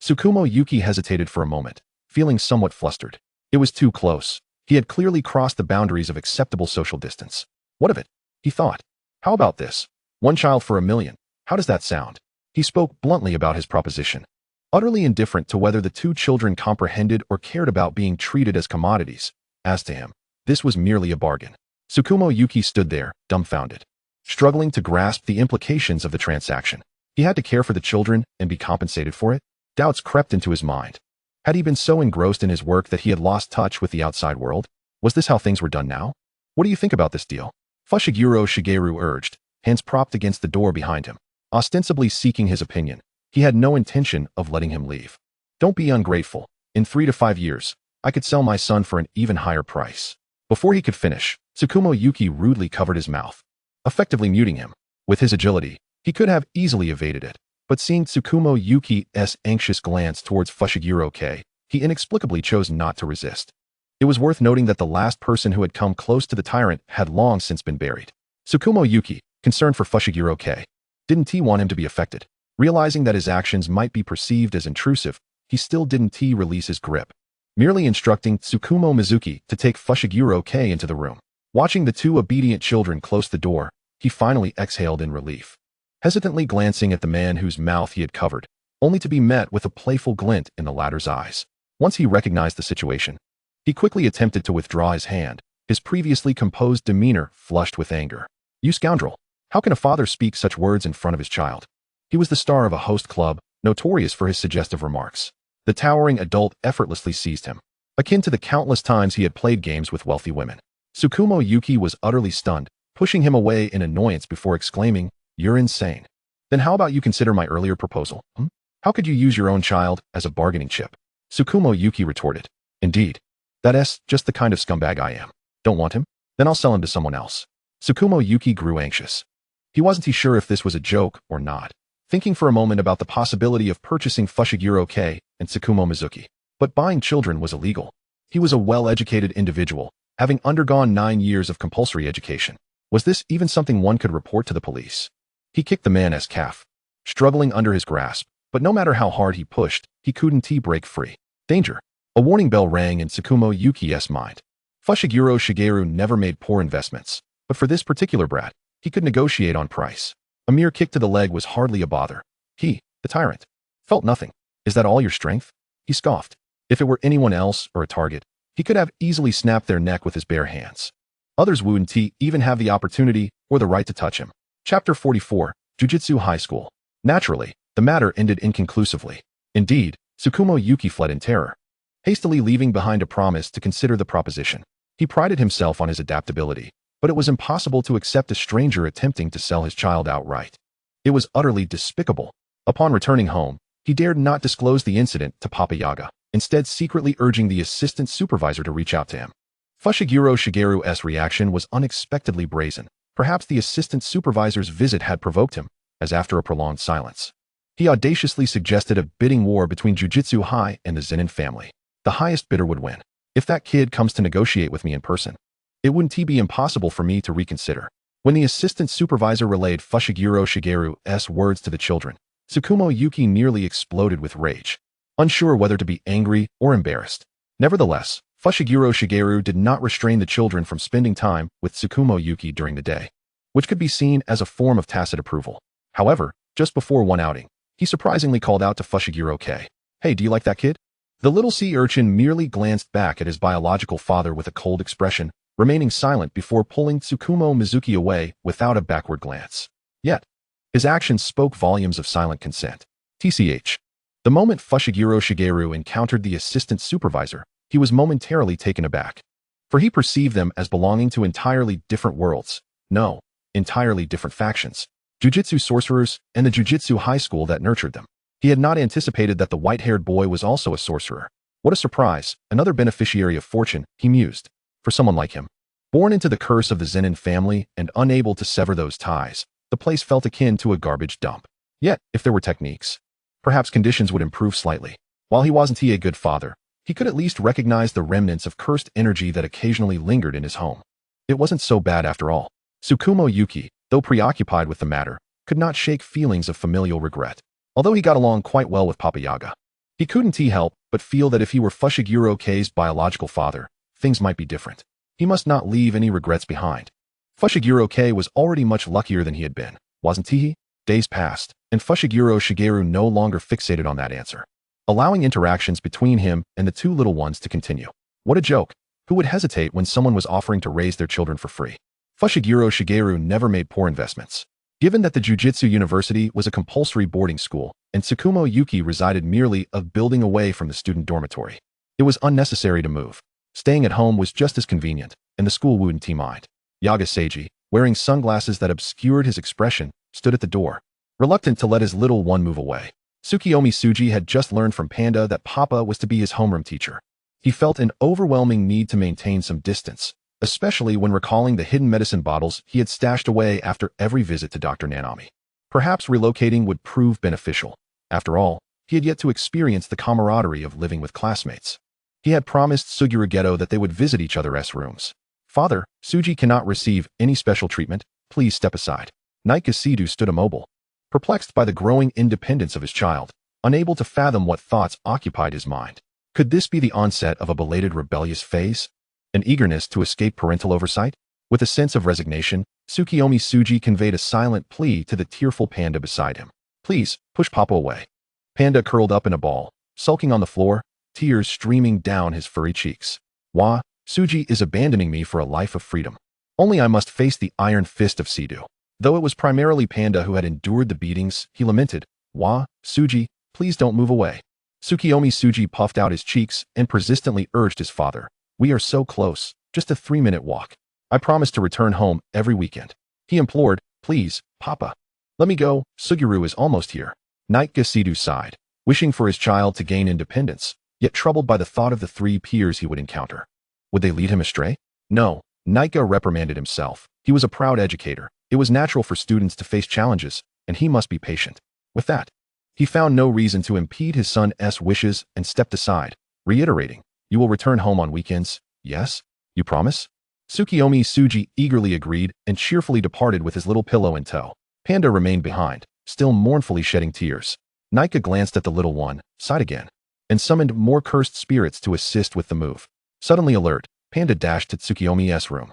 Tsukumo Yuki hesitated for a moment, feeling somewhat flustered. It was too close. He had clearly crossed the boundaries of acceptable social distance. What of it? He thought. How about this? One child for 1,000,000. How does that sound? He spoke bluntly about his proposition, utterly indifferent to whether the two children comprehended or cared about being treated as commodities. As to him, this was merely a bargain. Tsukumo Yuki stood there, dumbfounded, struggling to grasp the implications of the transaction. He had to care for the children and be compensated for it? Doubts crept into his mind. Had he been so engrossed in his work that he had lost touch with the outside world? Was this how things were done now? "What do you think about this deal?" Fushiguro Shigeru urged, hands propped against the door behind him, ostensibly seeking his opinion. He had no intention of letting him leave. "Don't be ungrateful. In 3 to 5 years, I could sell my son for an even higher price." Before he could finish, Tsukumo Yuki rudely covered his mouth, effectively muting him. With his agility, he could have easily evaded it, but seeing Tsukumo Yuki's anxious glance towards Fushiguro K, he inexplicably chose not to resist. It was worth noting that the last person who had come close to the tyrant had long since been buried. Tsukumo Yuki, concerned for Fushiguro K, didn't want him to be affected. Realizing that his actions might be perceived as intrusive, he still didn't release his grip, merely instructing Tsukumo Mizuki to take Fushiguro K into the room. Watching the two obedient children close the door, he finally exhaled in relief. hesitantly glancing at the man whose mouth he had covered, only to be met with a playful glint in the latter's eyes. Once he recognized the situation, he quickly attempted to withdraw his hand, his previously composed demeanor flushed with anger. "You scoundrel! How can a father speak such words in front of his child?" He was the star of a host club, notorious for his suggestive remarks. The towering adult effortlessly seized him, akin to the countless times he had played games with wealthy women. Tsukumo Yuki was utterly stunned, pushing him away in annoyance before exclaiming, "You're insane. Then how about you consider my earlier proposal? How could you use your own child as a bargaining chip?" Tsukumo Yuki retorted, "Indeed. That's just the kind of scumbag I am. Don't want him? Then I'll sell him to someone else." Tsukumo Yuki grew anxious. He wasn't sure if this was a joke or not, thinking for a moment about the possibility of purchasing Fushiguro Kei and Tsukumo Mizuki. But buying children was illegal. He was a well-educated individual, having undergone 9 years of compulsory education. Was this even something one could report to the police? He kicked the man's calf, struggling under his grasp, but no matter how hard he pushed, he couldn't break free. Danger. A warning bell rang in Tsukumo Yuki's mind. Fushiguro Shigeru never made poor investments, but for this particular brat, he could negotiate on price. A mere kick to the leg was hardly a bother. He, the tyrant, felt nothing. "Is that all your strength?" he scoffed. If it were anyone else or a target, he could have easily snapped their neck with his bare hands. Others wouldn't even have the opportunity or the right to touch him. Chapter 44, Jujutsu High School. Naturally, the matter ended inconclusively. Indeed, Tsukumo Yuki fled in terror, hastily leaving behind a promise to consider the proposition. He prided himself on his adaptability, but it was impossible to accept a stranger attempting to sell his child outright. It was utterly despicable. Upon returning home, he dared not disclose the incident to Papa Yaga, instead secretly urging the assistant supervisor to reach out to him. Fushiguro Shigeru's reaction was unexpectedly brazen. Perhaps the assistant supervisor's visit had provoked him, as after a prolonged silence, he audaciously suggested a bidding war between Jujutsu High and the Zenin family. The highest bidder would win. "If that kid comes to negotiate with me in person, it wouldn't be impossible for me to reconsider." When the assistant supervisor relayed Fushiguro Shigeru's words to the children, Tsukumo Yuki nearly exploded with rage, unsure whether to be angry or embarrassed. Nevertheless, Fushiguro Shigeru did not restrain the children from spending time with Tsukumo Yuki during the day, which could be seen as a form of tacit approval. However, just before one outing, he surprisingly called out to Fushiguro Kei, "Hey, do you like that kid?" The little sea urchin merely glanced back at his biological father with a cold expression, remaining silent before pulling Tsukumo Mizuki away without a backward glance. Yet, his actions spoke volumes of silent consent. TCH. The moment Fushiguro Shigeru encountered the assistant supervisor, he was momentarily taken aback, for he perceived them as belonging to entirely different worlds. No, entirely different factions. Jujutsu sorcerers and the Jujutsu high school that nurtured them. He had not anticipated that the white-haired boy was also a sorcerer. What a surprise, another beneficiary of fortune, he mused. For someone like him, born into the curse of the Zenin family and unable to sever those ties, the place felt akin to a garbage dump. Yet, if there were techniques, perhaps conditions would improve slightly. While he wasn't a good father, he could at least recognize the remnants of cursed energy that occasionally lingered in his home. It wasn't so bad after all. Tsukumo Yuki, though preoccupied with the matter, could not shake feelings of familial regret. Although he got along quite well with Papa Yaga, he couldn't help but feel that if he were Fushiguro Kei's biological father, things might be different. He must not leave any regrets behind. Fushiguro Kei was already much luckier than he had been, wasn't he? Days passed, and Fushiguro Shigeru no longer fixated on that answer, allowing interactions between him and the two little ones to continue. What a joke! Who would hesitate when someone was offering to raise their children for free? Fushiguro Shigeru never made poor investments. Given that the Jujutsu University was a compulsory boarding school, and Tsukumo Yuki resided merely a building away from the student dormitory, it was unnecessary to move. Staying at home was just as convenient, and the school wouldn't mind. Yaga Seiji, wearing sunglasses that obscured his expression, stood at the door, reluctant to let his little one move away. Tsukuyomi Tsuji had just learned from Panda that Papa was to be his homeroom teacher. He felt an overwhelming need to maintain some distance, especially when recalling the hidden medicine bottles he had stashed away after every visit to Dr. Nanami. Perhaps relocating would prove beneficial. After all, he had yet to experience the camaraderie of living with classmates. He had promised Suguru Geto that they would visit each other's rooms. "Father, Tsuji cannot receive any special treatment. Please step aside." Naikasidu stood immobile, perplexed by the growing independence of his child, unable to fathom what thoughts occupied his mind. Could this be the onset of a belated rebellious phase? An eagerness to escape parental oversight? With a sense of resignation, Tsukuyomi Tsu-mi conveyed a silent plea to the tearful panda beside him. Please, push Papa away. Panda curled up in a ball, sulking on the floor, tears streaming down his furry cheeks. Wah, Tsuji is abandoning me for a life of freedom. Only I must face the iron fist of Sidu. Though it was primarily Panda who had endured the beatings, he lamented, Wah, Tsuji, please don't move away. Tsukuyomi Tsu-mi puffed out his cheeks and persistently urged his father. We are so close, just a 3-minute walk. I promise to return home every weekend. He implored, please, Papa. Let me go, Suguru is almost here. Nitka Sidu sighed, wishing for his child to gain independence, yet troubled by the thought of the 3 peers he would encounter. Would they lead him astray? No, Nitka reprimanded himself. He was a proud educator. It was natural for students to face challenges, and he must be patient. With that, he found no reason to impede his son's wishes and stepped aside, reiterating, You will return home on weekends, yes? You promise? Tsukuyomi Tsu-mi eagerly agreed and cheerfully departed with his little pillow in tow. Panda remained behind, still mournfully shedding tears. Nitka glanced at the little one, sighed again, and summoned more cursed spirits to assist with the move. Suddenly alert, Panda dashed to Tsukuyomi's room,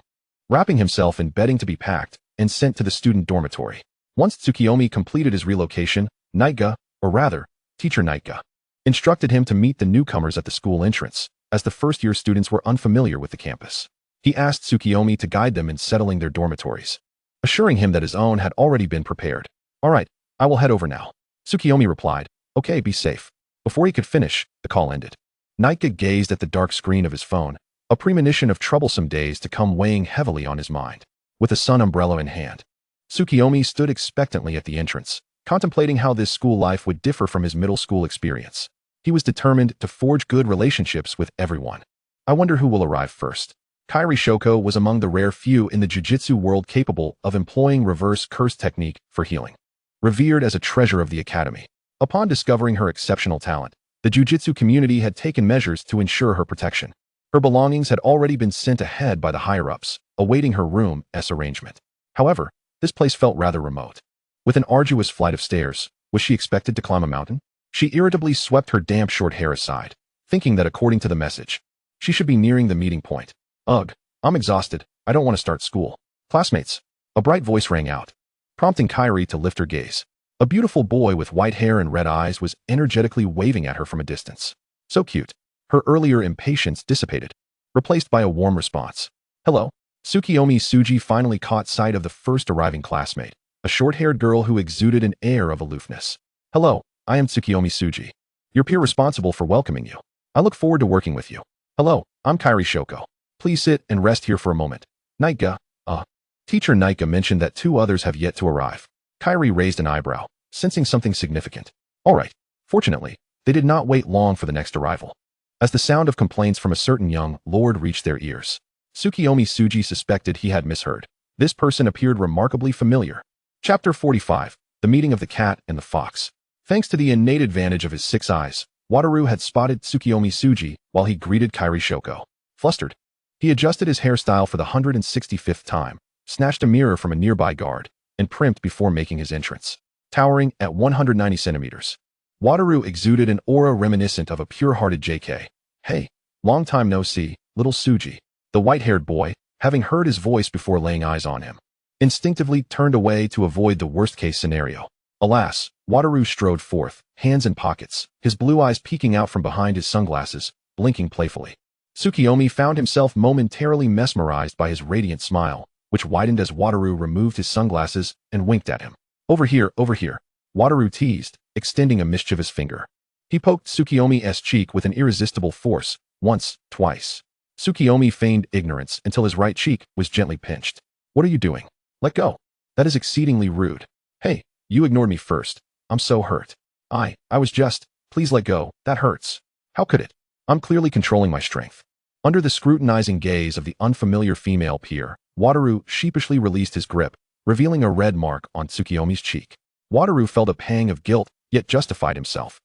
wrapping himself in bedding to be packed and sent to the student dormitory. Once Tsukuyomi completed his relocation, Nitka, or rather, Teacher Nitka, instructed him to meet the newcomers at the school entrance, as the first-year students were unfamiliar with the campus. He asked Tsukuyomi to guide them in settling their dormitories, assuring him that his own had already been prepared. All right, I will head over now. Tsukuyomi replied, Okay, be safe. Before he could finish, the call ended. Nitka gazed at the dark screen of his phone, a premonition of troublesome days to come weighing heavily on his mind. With a sun umbrella in hand, Tsukuyomi stood expectantly at the entrance, contemplating how this school life would differ from his middle school experience. He was determined to forge good relationships with everyone. I wonder who will arrive first. Kairi Shoko was among the rare few in the jiu-jitsu world capable of employing reverse curse technique for healing. Revered as a treasure of the academy, upon discovering her exceptional talent, the jiu-jitsu community had taken measures to ensure her protection. Her belongings had already been sent ahead by the higher-ups, awaiting her room's arrangement. However, this place felt rather remote. With an arduous flight of stairs, was she expected to climb a mountain? She irritably swept her damp short hair aside, thinking that according to the message, she should be nearing the meeting point. Ugh, I'm exhausted. I don't want to start school. Classmates, a bright voice rang out, prompting Kairi to lift her gaze. A beautiful boy with white hair and red eyes was energetically waving at her from a distance. So cute. Her earlier impatience dissipated, replaced by a warm response. Hello. Tsukuyomi Tsu-mi finally caught sight of the first arriving classmate, a short-haired girl who exuded an air of aloofness. Hello, I am Tsukuyomi Tsu-mi, your peer responsible for welcoming you. I look forward to working with you. Hello, I'm Kairi Shoko. Please sit and rest here for a moment. Nitka, Teacher Nitka mentioned that 2 others have yet to arrive. Kairi raised an eyebrow, sensing something significant. All right. Fortunately, they did not wait long for the next arrival. As the sound of complaints from a certain young lord reached their ears, Tsukuyomi Tsu-mi suspected he had misheard. This person appeared remarkably familiar. Chapter 45, The Meeting of the Cat and the Fox. Thanks to the innate advantage of his 6 eyes, Wataru had spotted Tsukuyomi Tsu-mi while he greeted Kairi Shoko. Flustered, he adjusted his hairstyle for the 165th time, snatched a mirror from a nearby guard, and primped before making his entrance. Towering at 190 centimeters, Wataru exuded an aura reminiscent of a pure-hearted JK. Hey, long time no see, little Tsuji. The white-haired boy, having heard his voice before laying eyes on him, instinctively turned away to avoid the worst-case scenario. Alas, Wataru strode forth, hands in pockets, his blue eyes peeking out from behind his sunglasses, blinking playfully. Tsukuyomi found himself momentarily mesmerized by his radiant smile, which widened as Wataru removed his sunglasses and winked at him. Over here, Wataru teased, extending a mischievous finger. He poked Tsukuyomi's cheek with an irresistible force, once, twice. Tsukuyomi feigned ignorance until his right cheek was gently pinched. What are you doing? Let go. That is exceedingly rude. Hey, you ignored me first. I'm so hurt. I was just, please let go, that hurts. How could it? I'm clearly controlling my strength. Under the scrutinizing gaze of the unfamiliar female peer, Wataru sheepishly released his grip, revealing a red mark on Tsukuyomi's cheek. Wataru felt a pang of guilt, yet justified himself.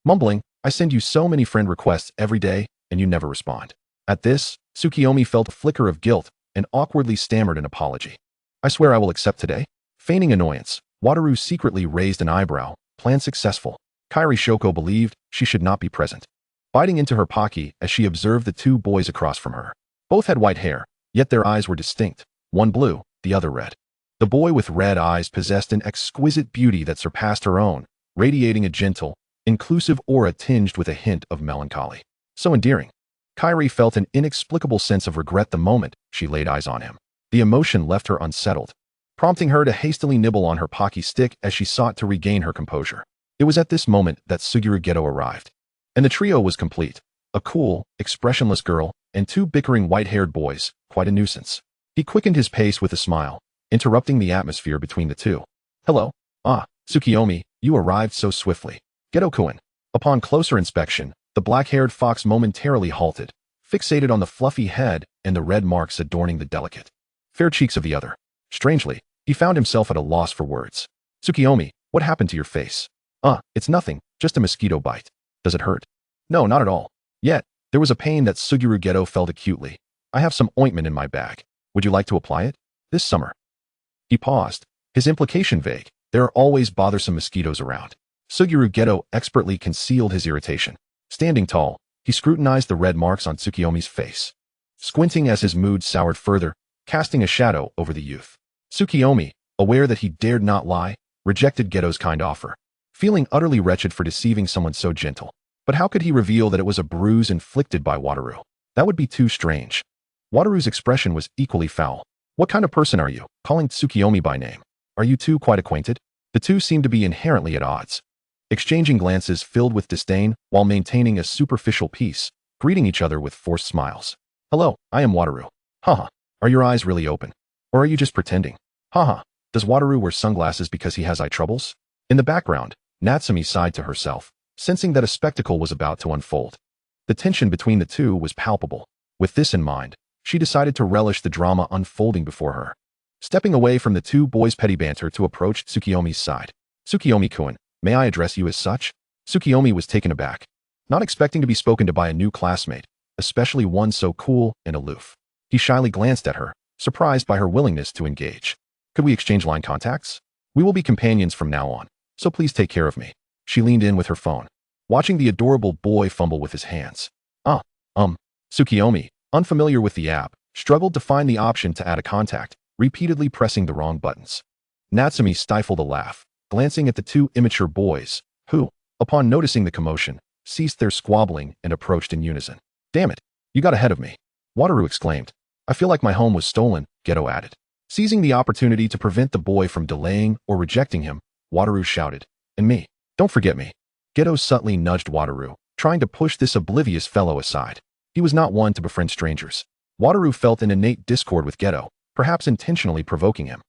Mumbling, I send you so many friend requests every day, and you never respond. At this, Tsukuyomi felt a flicker of guilt and awkwardly stammered an apology. I swear I will accept today. Feigning annoyance, Wataru secretly raised an eyebrow, plan successful. Kairi Shoko believed she should not be present, biting into her pocky as she observed the 2 boys across from her. Both had white hair, yet their eyes were distinct, one blue, the other red. The boy with red eyes possessed an exquisite beauty that surpassed her own, radiating a gentle, inclusive aura tinged with a hint of melancholy. So endearing. Kairi felt an inexplicable sense of regret the moment she laid eyes on him. The emotion left her unsettled, prompting her to hastily nibble on her pocky stick as she sought to regain her composure. It was at this moment that Suguru Geto arrived, and the trio was complete. A cool, expressionless girl and two bickering white-haired boys, quite a nuisance. He quickened his pace with a smile, interrupting the atmosphere between the two. Hello. Ah, Tsukuyomi, you arrived so swiftly. Geto-kun. Upon closer inspection, the black-haired fox momentarily halted, fixated on the fluffy head and the red marks adorning the delicate, fair cheeks of the other. Strangely, he found himself at a loss for words. Tsukuyomi, what happened to your face? It's nothing, just a mosquito bite. Does it hurt? No, not at all. Yet, there was a pain that Suguru Geto felt acutely. I have some ointment in my bag. Would you like to apply it? This summer. He paused, his implication vague. There are always bothersome mosquitoes around. Suguru Geto expertly concealed his irritation. Standing tall, he scrutinized the red marks on Tsukuyomi's face, squinting as his mood soured further, casting a shadow over the youth. Tsukuyomi, aware that he dared not lie, rejected Geto's kind offer, feeling utterly wretched for deceiving someone so gentle. But how could he reveal that it was a bruise inflicted by Wataru? That would be too strange. Wataru's expression was equally foul. What kind of person are you, calling Tsukuyomi by name? Are you two quite acquainted? The two seemed to be inherently at odds, exchanging glances filled with disdain while maintaining a superficial peace, greeting each other with forced smiles. Hello, I am Wataru. Haha. Are your eyes really open? Or are you just pretending? Haha. Does Wataru wear sunglasses because he has eye troubles? In the background, Natsumi sighed to herself, sensing that a spectacle was about to unfold. The tension between the two was palpable. With this in mind, she decided to relish the drama unfolding before her. Stepping away from the two boys' petty banter to approach Tsukuyomi's side. Tsukuyomi-kun, may I address you as such? Tsukuyomi was taken aback, not expecting to be spoken to by a new classmate, especially one so cool and aloof. He shyly glanced at her, surprised by her willingness to engage. Could we exchange line contacts? We will be companions from now on, so please take care of me. She leaned in with her phone, watching the adorable boy fumble with his hands. Tsukuyomi, unfamiliar with the app, struggled to find the option to add a contact, repeatedly pressing the wrong buttons. Natsumi stifled a laugh, glancing at the two immature boys, who, upon noticing the commotion, ceased their squabbling and approached in unison. Damn it, you got ahead of me. Wataru exclaimed. I feel like my home was stolen, Geto added. Seizing the opportunity to prevent the boy from delaying or rejecting him, Wataru shouted, And me. Don't forget me. Geto subtly nudged Wataru, trying to push this oblivious fellow aside. He was not one to befriend strangers. Wataru felt an innate discord with Geto, perhaps intentionally provoking him.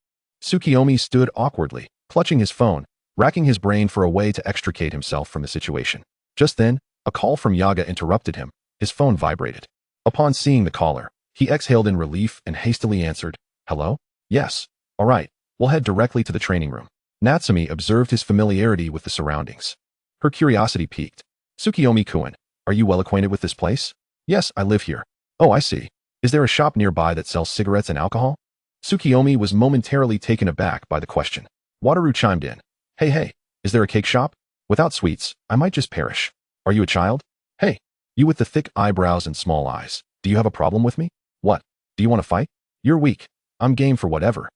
Tsukuyomi stood awkwardly, clutching his phone, racking his brain for a way to extricate himself from the situation. Just then, a call from Yaga interrupted him. His phone vibrated. Upon seeing the caller, he exhaled in relief and hastily answered, Hello? Yes. All right, we'll head directly to the training room. Natsumi observed his familiarity with the surroundings. Her curiosity piqued. Tsukuyomi-kun, are you well acquainted with this place? Yes, I live here. Oh, I see. Is there a shop nearby that sells cigarettes and alcohol? Tsukuyomi was momentarily taken aback by the question. Wataru chimed in. Hey, is there a cake shop? Without sweets, I might just perish. Are you a child? Hey, you with the thick eyebrows and small eyes. Do you have a problem with me? What? Do you want to fight? You're weak. I'm game for whatever.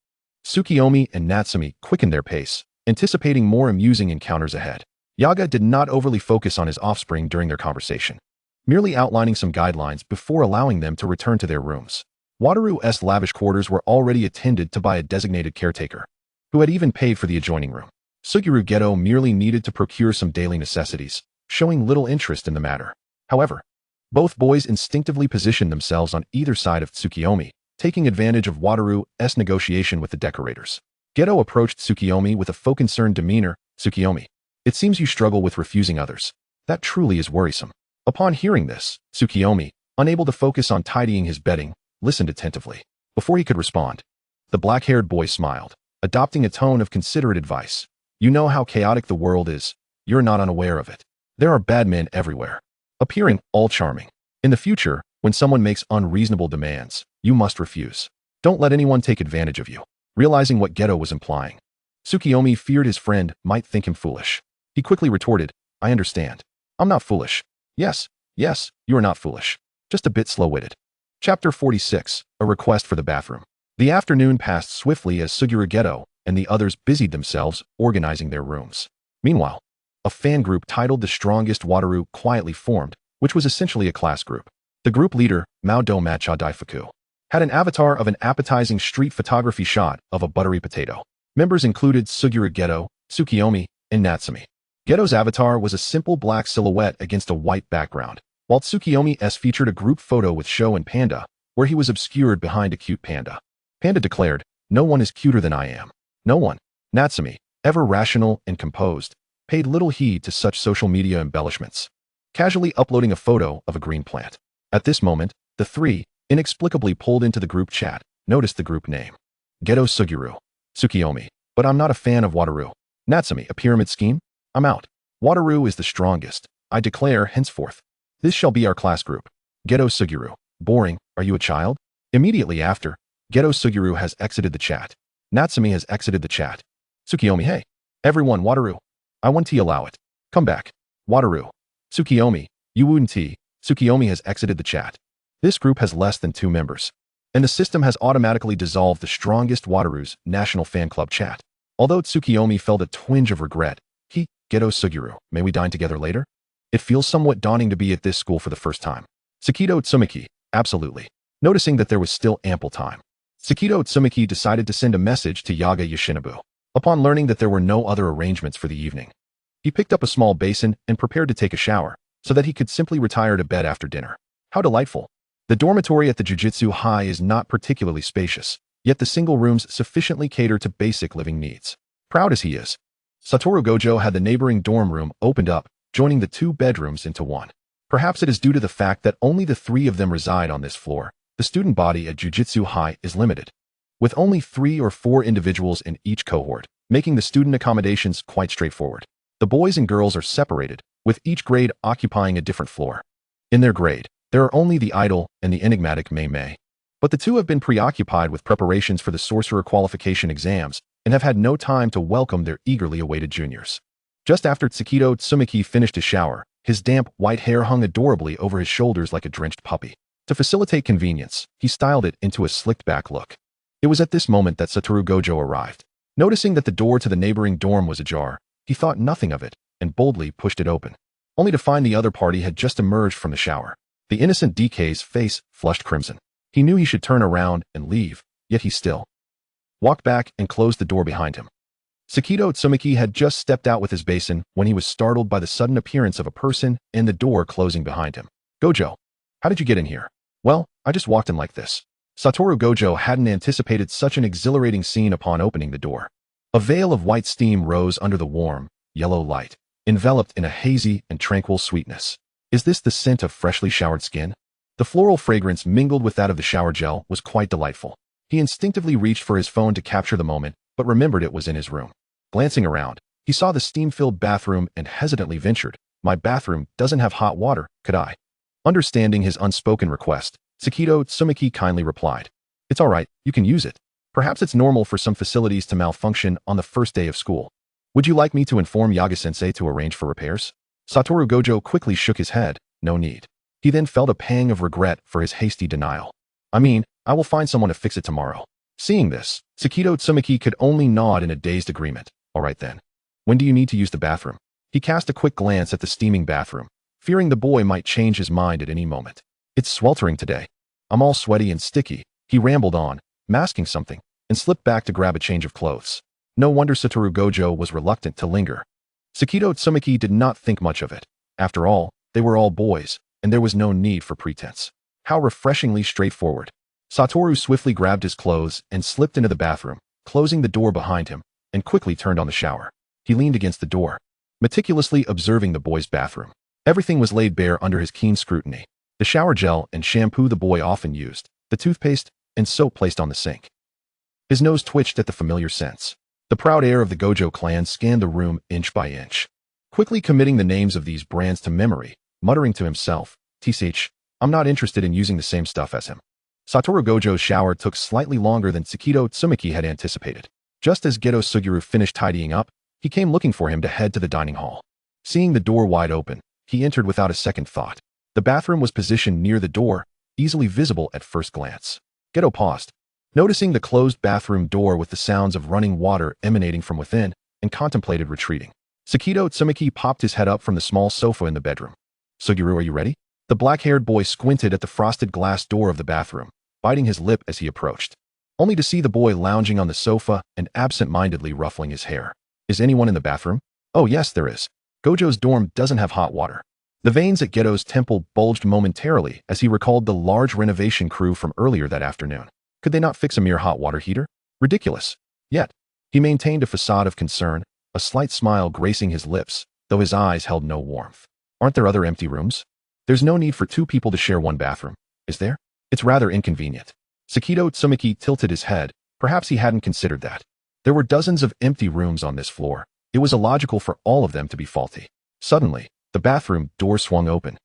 Tsukuyomi and Natsumi quickened their pace, anticipating more amusing encounters ahead. Yaga did not overly focus on his offspring during their conversation, merely outlining some guidelines before allowing them to return to their rooms. Wataru's lavish quarters were already attended to by a designated caretaker, who had even paid for the adjoining room. Suguru Geto merely needed to procure some daily necessities, showing little interest in the matter. However, both boys instinctively positioned themselves on either side of Tsukuyomi, taking advantage of Wataru's negotiation with the decorators. Geto approached Tsukuyomi with a faux-concerned demeanor. Tsukuyomi, it seems you struggle with refusing others. That truly is worrisome. Upon hearing this, Tsukuyomi, unable to focus on tidying his bedding, listened attentively. Before he could respond, the black-haired boy smiled, adopting a tone of considerate advice. You know how chaotic the world is. You're not unaware of it. There are bad men everywhere, appearing all charming. In the future, when someone makes unreasonable demands, you must refuse. Don't let anyone take advantage of you. Realizing what Geto was implying, Tsukuyomi feared his friend might think him foolish. He quickly retorted, I understand. I'm not foolish. Yes, you are not foolish. Just a bit slow-witted. Chapter 46, A Request for the Bathroom. The afternoon passed swiftly as Suguru, Geto, and the others busied themselves organizing their rooms. Meanwhile, a fan group titled The Strongest Wataru quietly formed, which was essentially a class group. The group leader, Mao-do Macha Daifuku, had an avatar of an appetizing street photography shot of a buttery potato. Members included Suguru, Geto, Tsukuyomi, and Natsumi. Geto's avatar was a simple black silhouette against a white background, while Tsukuyomi's featured a group photo with Sho and Panda, where he was obscured behind a cute panda. Panda declared, "No one is cuter than I am." No one. Natsumi, ever rational and composed, paid little heed to such social media embellishments, casually uploading a photo of a green plant. At this moment, the three, inexplicably pulled into the group chat, noticed the group name. Geto, Suguru. Tsukuyomi. But I'm not a fan of Wataru. Natsumi, a pyramid scheme? I'm out. Wataru is the strongest. I declare henceforth. This shall be our class group. Geto, Suguru. Boring. Are you a child? Immediately after, Geto Suguru has exited the chat. Natsumi has exited the chat. Tsukuyomi, hey. Everyone, Wataru. I want to allow it. Come back. Wataru. Tsukuyomi. You wouldn't. Tsukuyomi has exited the chat. This group has less than 2 members, and the system has automatically dissolved the strongest Wataru's national fan club chat. Although Tsukuyomi felt a twinge of regret, Geto, Suguru, may we dine together later? It feels somewhat daunting to be at this school for the first time. Sakito Tsumiki, absolutely. Noticing that there was still ample time, Sakito Tsumiki decided to send a message to Yaga Yoshinobu. Upon learning that there were no other arrangements for the evening, he picked up a small basin and prepared to take a shower, so that he could simply retire to bed after dinner. How delightful. The dormitory at the Jujutsu High is not particularly spacious, yet the single rooms sufficiently cater to basic living needs. Proud as he is, Satoru Gojo had the neighboring dorm room opened up, joining the 2 bedrooms into one. Perhaps it is due to the fact that only the 3 of them reside on this floor. The student body at Jujutsu High is limited, with only 3 or 4 individuals in each cohort, making the student accommodations quite straightforward. The boys and girls are separated, with each grade occupying a different floor. In their grade, there are only the idle and the enigmatic Mei. But the 2 have been preoccupied with preparations for the sorcerer qualification exams and have had no time to welcome their eagerly awaited juniors. Just after Sakito Tsumiki finished his shower, his damp white hair hung adorably over his shoulders like a drenched puppy. To facilitate convenience, he styled it into a slicked-back look. It was at this moment that Satoru Gojo arrived. Noticing that the door to the neighboring dorm was ajar, he thought nothing of it and boldly pushed it open, only to find the other party had just emerged from the shower. The innocent DK's face flushed crimson. He knew he should turn around and leave, yet he still walked back and closed the door behind him. Sakito Tsumiki had just stepped out with his basin when he was startled by the sudden appearance of a person and the door closing behind him. Gojo, how did you get in here? Well, I just walked in like this. Satoru Gojo hadn't anticipated such an exhilarating scene upon opening the door. A veil of white steam rose under the warm, yellow light, enveloped in a hazy and tranquil sweetness. Is this the scent of freshly showered skin? The floral fragrance mingled with that of the shower gel was quite delightful. He instinctively reached for his phone to capture the moment, but remembered it was in his room. Glancing around, he saw the steam-filled bathroom and hesitantly ventured, "My bathroom doesn't have hot water, could I?" Understanding his unspoken request, Sakito Tsumiki kindly replied, "It's all right, you can use it. Perhaps it's normal for some facilities to malfunction on the first day of school. Would you like me to inform Yaga-sensei to arrange for repairs?" Satoru Gojo quickly shook his head, "No need." He then felt a pang of regret for his hasty denial. "I mean, I will find someone to fix it tomorrow." Seeing this, Sakito Tsumiki could only nod in a dazed agreement. "All right then. When do you need to use the bathroom?" He cast a quick glance at the steaming bathroom, fearing the boy might change his mind at any moment. "It's sweltering today. I'm all sweaty and sticky," he rambled on, masking something, and slipped back to grab a change of clothes. No wonder Satoru Gojo was reluctant to linger. Sakito Tsumiki did not think much of it. After all, they were all boys, and there was no need for pretense. How refreshingly straightforward. Satoru swiftly grabbed his clothes and slipped into the bathroom, closing the door behind him, and quickly turned on the shower. He leaned against the door, meticulously observing the boy's bathroom. Everything was laid bare under his keen scrutiny. The shower gel and shampoo the boy often used, the toothpaste and soap placed on the sink. His nose twitched at the familiar scents. The proud heir of the Gojo clan scanned the room inch by inch, quickly committing the names of these brands to memory, muttering to himself, "TCH, I'm not interested in using the same stuff as him." Satoru Gojo's shower took slightly longer than Sakito Tsumiki had anticipated. Just as Geto Suguru finished tidying up, he came looking for him to head to the dining hall. Seeing the door wide open, he entered without a second thought. The bathroom was positioned near the door, easily visible at first glance. Geto paused. noticing the closed bathroom door with the sounds of running water emanating from within, and contemplated retreating. Geto Tsu-mi popped his head up from the small sofa in the bedroom. "Suguru, are you ready?" The black-haired boy squinted at the frosted glass door of the bathroom, biting his lip as he approached, only to see the boy lounging on the sofa and absent-mindedly ruffling his hair. "Is anyone in the bathroom?" "Oh yes, there is. Gojo's dorm doesn't have hot water." The veins at Geto's temple bulged momentarily as he recalled the large renovation crew from earlier that afternoon. Could they not fix a mere hot water heater? Ridiculous. Yet, he maintained a facade of concern, a slight smile gracing his lips, though his eyes held no warmth. "Aren't there other empty rooms? There's no need for two people to share one bathroom, is there? It's rather inconvenient." Geto Tsu-mi tilted his head. Perhaps he hadn't considered that. There were dozens of empty rooms on this floor. It was illogical for all of them to be faulty. Suddenly, the bathroom door swung open,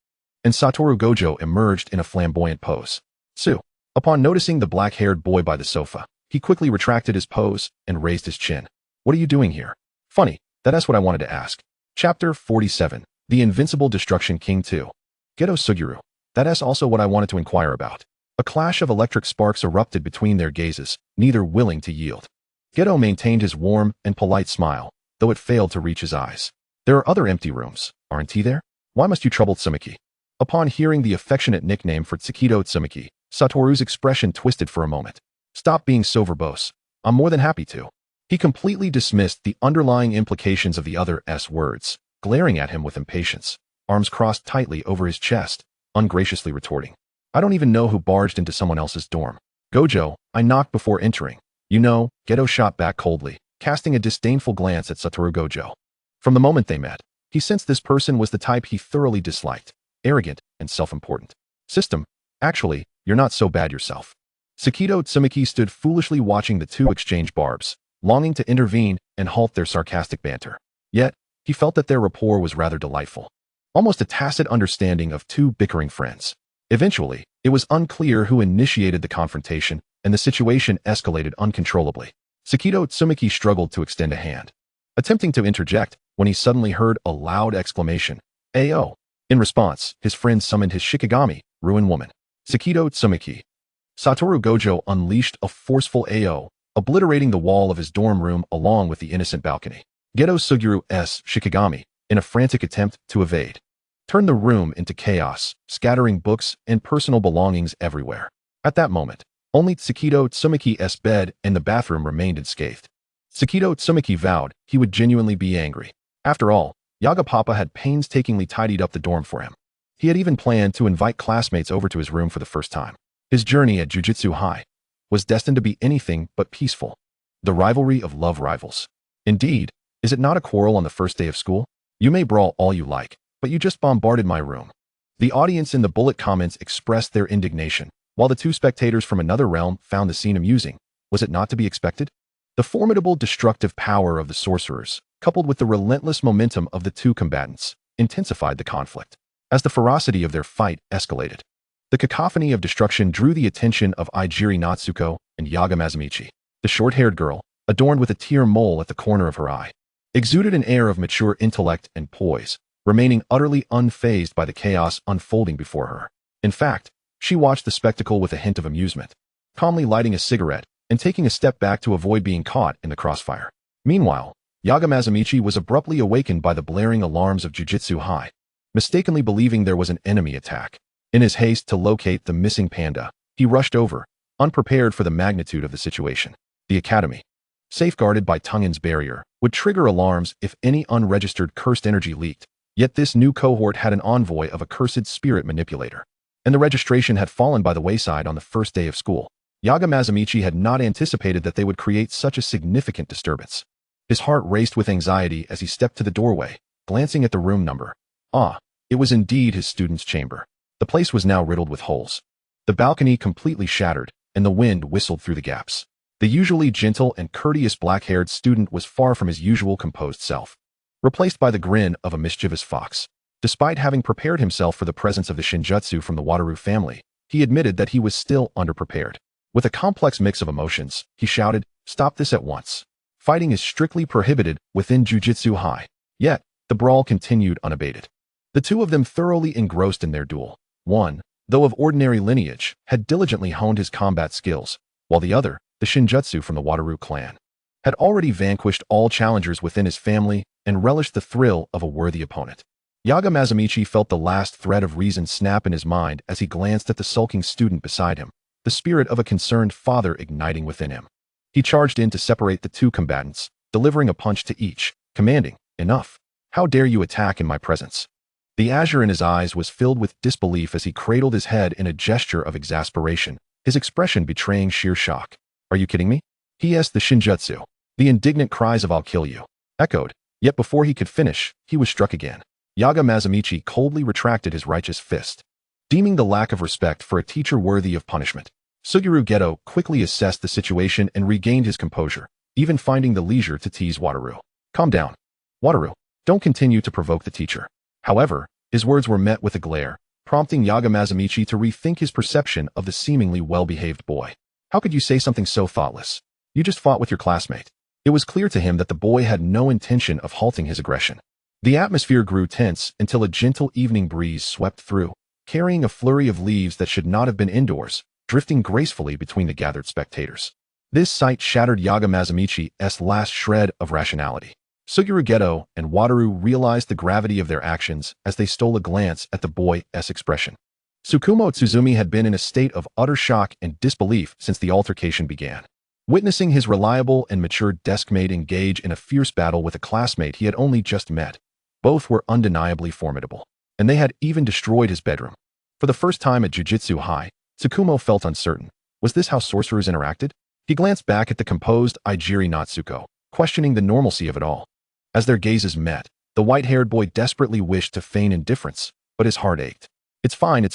and Satoru Gojo emerged in a flamboyant pose. "Tsu." Upon noticing the black-haired boy by the sofa, he quickly retracted his pose and raised his chin. "What are you doing here?" "Funny, that's what I wanted to ask." Chapter 47, The Invincible Destruction King 2. "Geto Suguru, that's also what I wanted to inquire about." A clash of electric sparks erupted between their gazes, neither willing to yield. Geto maintained his warm and polite smile, though it failed to reach his eyes. "There are other empty rooms, aren't there? Why must you trouble Tsu-mi?" Upon hearing the affectionate nickname for Geto Tsu-mi, Satoru's expression twisted for a moment. "Stop being so verbose. I'm more than happy to." He completely dismissed the underlying implications of the other's words, glaring at him with impatience, arms crossed tightly over his chest, ungraciously retorting, "I don't even know who barged into someone else's dorm. Gojo, I knocked before entering." "You know," Geto shot back coldly, casting a disdainful glance at Satoru Gojo. From the moment they met, he sensed this person was the type he thoroughly disliked, arrogant and self-important. "System, actually, you're not so bad yourself." Geto Tsu-mi stood foolishly watching the two exchange barbs, longing to intervene and halt their sarcastic banter. Yet, he felt that their rapport was rather delightful, almost a tacit understanding of two bickering friends. Eventually, it was unclear who initiated the confrontation, and the situation escalated uncontrollably. Geto Tsu-mi struggled to extend a hand, attempting to interject, when he suddenly heard a loud exclamation, "Ayo!" In response, his friend summoned his Shikigami, Ruin Woman. Geto Tsu-mi. Satoru Gojo unleashed a forceful Ayo, obliterating the wall of his dorm room along with the innocent balcony. Geto Suguru's Shikigami, in a frantic attempt to evade, turned the room into chaos, scattering books and personal belongings everywhere. At that moment, only Geto Tsu-mi's bed and the bathroom remained unscathed. Geto Tsu-mi vowed he would genuinely be angry. After all, Yaga Papa had painstakingly tidied up the dorm for him. He had even planned to invite classmates over to his room for the first time. His journey at Jujutsu High was destined to be anything but peaceful. The rivalry of love rivals. Indeed, is it not a quarrel on the first day of school? You may brawl all you like, but you just bombarded my room. The audience in the bullet comments expressed their indignation, while the two spectators from another realm found the scene amusing. Was it not to be expected? The formidable destructive power of the sorcerers, coupled with the relentless momentum of the two combatants, intensified the conflict. As the ferocity of their fight escalated, the cacophony of destruction drew the attention of Ieiri Natsuko and Yaga Mazamichi. The short-haired girl, adorned with a tear mole at the corner of her eye, exuded an air of mature intellect and poise, remaining utterly unfazed by the chaos unfolding before her. In fact, she watched the spectacle with a hint of amusement, calmly lighting a cigarette and taking a step back to avoid being caught in the crossfire. Meanwhile, Yaga Mazamichi was abruptly awakened by the blaring alarms of Jujutsu High, mistakenly believing there was an enemy attack. In his haste to locate the missing panda, he rushed over, unprepared for the magnitude of the situation. The academy, safeguarded by Tungin's barrier, would trigger alarms if any unregistered cursed energy leaked. Yet this new cohort had an envoy of a cursed spirit manipulator, and the registration had fallen by the wayside on the first day of school. Yaga Mazamichi had not anticipated that they would create such a significant disturbance. His heart raced with anxiety as he stepped to the doorway, glancing at the room number. It was indeed his student's chamber. The place was now riddled with holes, the balcony completely shattered, and the wind whistled through the gaps. The usually gentle and courteous black-haired student was far from his usual composed self, replaced by the grin of a mischievous fox. Despite having prepared himself for the presence of the Shinjutsu from the Wataru family, he admitted that he was still underprepared. With a complex mix of emotions, he shouted, "Stop this at once. Fighting is strictly prohibited within Jujutsu High." Yet, the brawl continued unabated. The two of them thoroughly engrossed in their duel. One, though of ordinary lineage, had diligently honed his combat skills, while the other, the Shinjutsu from the Wataru clan, had already vanquished all challengers within his family and relished the thrill of a worthy opponent. Yaga Mazamichi felt the last thread of reason snap in his mind as he glanced at the sulking student beside him, the spirit of a concerned father igniting within him. He charged in to separate the two combatants, delivering a punch to each, commanding, "Enough! How dare you attack in my presence?" The azure in his eyes was filled with disbelief as he cradled his head in a gesture of exasperation, his expression betraying sheer shock. "Are you kidding me?" he asked the Shinjutsu. The indignant cries of "I'll kill you" echoed, yet before he could finish, he was struck again. Yaga Mazamichi coldly retracted his righteous fist, deeming the lack of respect for a teacher worthy of punishment. Suguru Geto quickly assessed the situation and regained his composure, even finding the leisure to tease Wataru. "Calm down. Wataru, don't continue to provoke the teacher." However, his words were met with a glare, prompting Yaga Mazamichi to rethink his perception of the seemingly well-behaved boy. "How could you say something so thoughtless? You just fought with your classmate." It was clear to him that the boy had no intention of halting his aggression. The atmosphere grew tense until a gentle evening breeze swept through, carrying a flurry of leaves that should not have been indoors, drifting gracefully between the gathered spectators. This sight shattered Yaga Mazamichi's last shred of rationality. Suguru Geto and Wataru realized the gravity of their actions as they stole a glance at the boy's expression. Tsukuyomi Tsu-mi had been in a state of utter shock and disbelief since the altercation began. Witnessing his reliable and mature deskmate engage in a fierce battle with a classmate he had only just met, both were undeniably formidable, and they had even destroyed his bedroom. For the first time at Jujutsu High, Tsukuyomi felt uncertain. Was this how sorcerers interacted? He glanced back at the composed Ieiri Natsuko, questioning the normalcy of it all. As their gazes met, the white-haired boy desperately wished to feign indifference, but his heart ached. It's fine.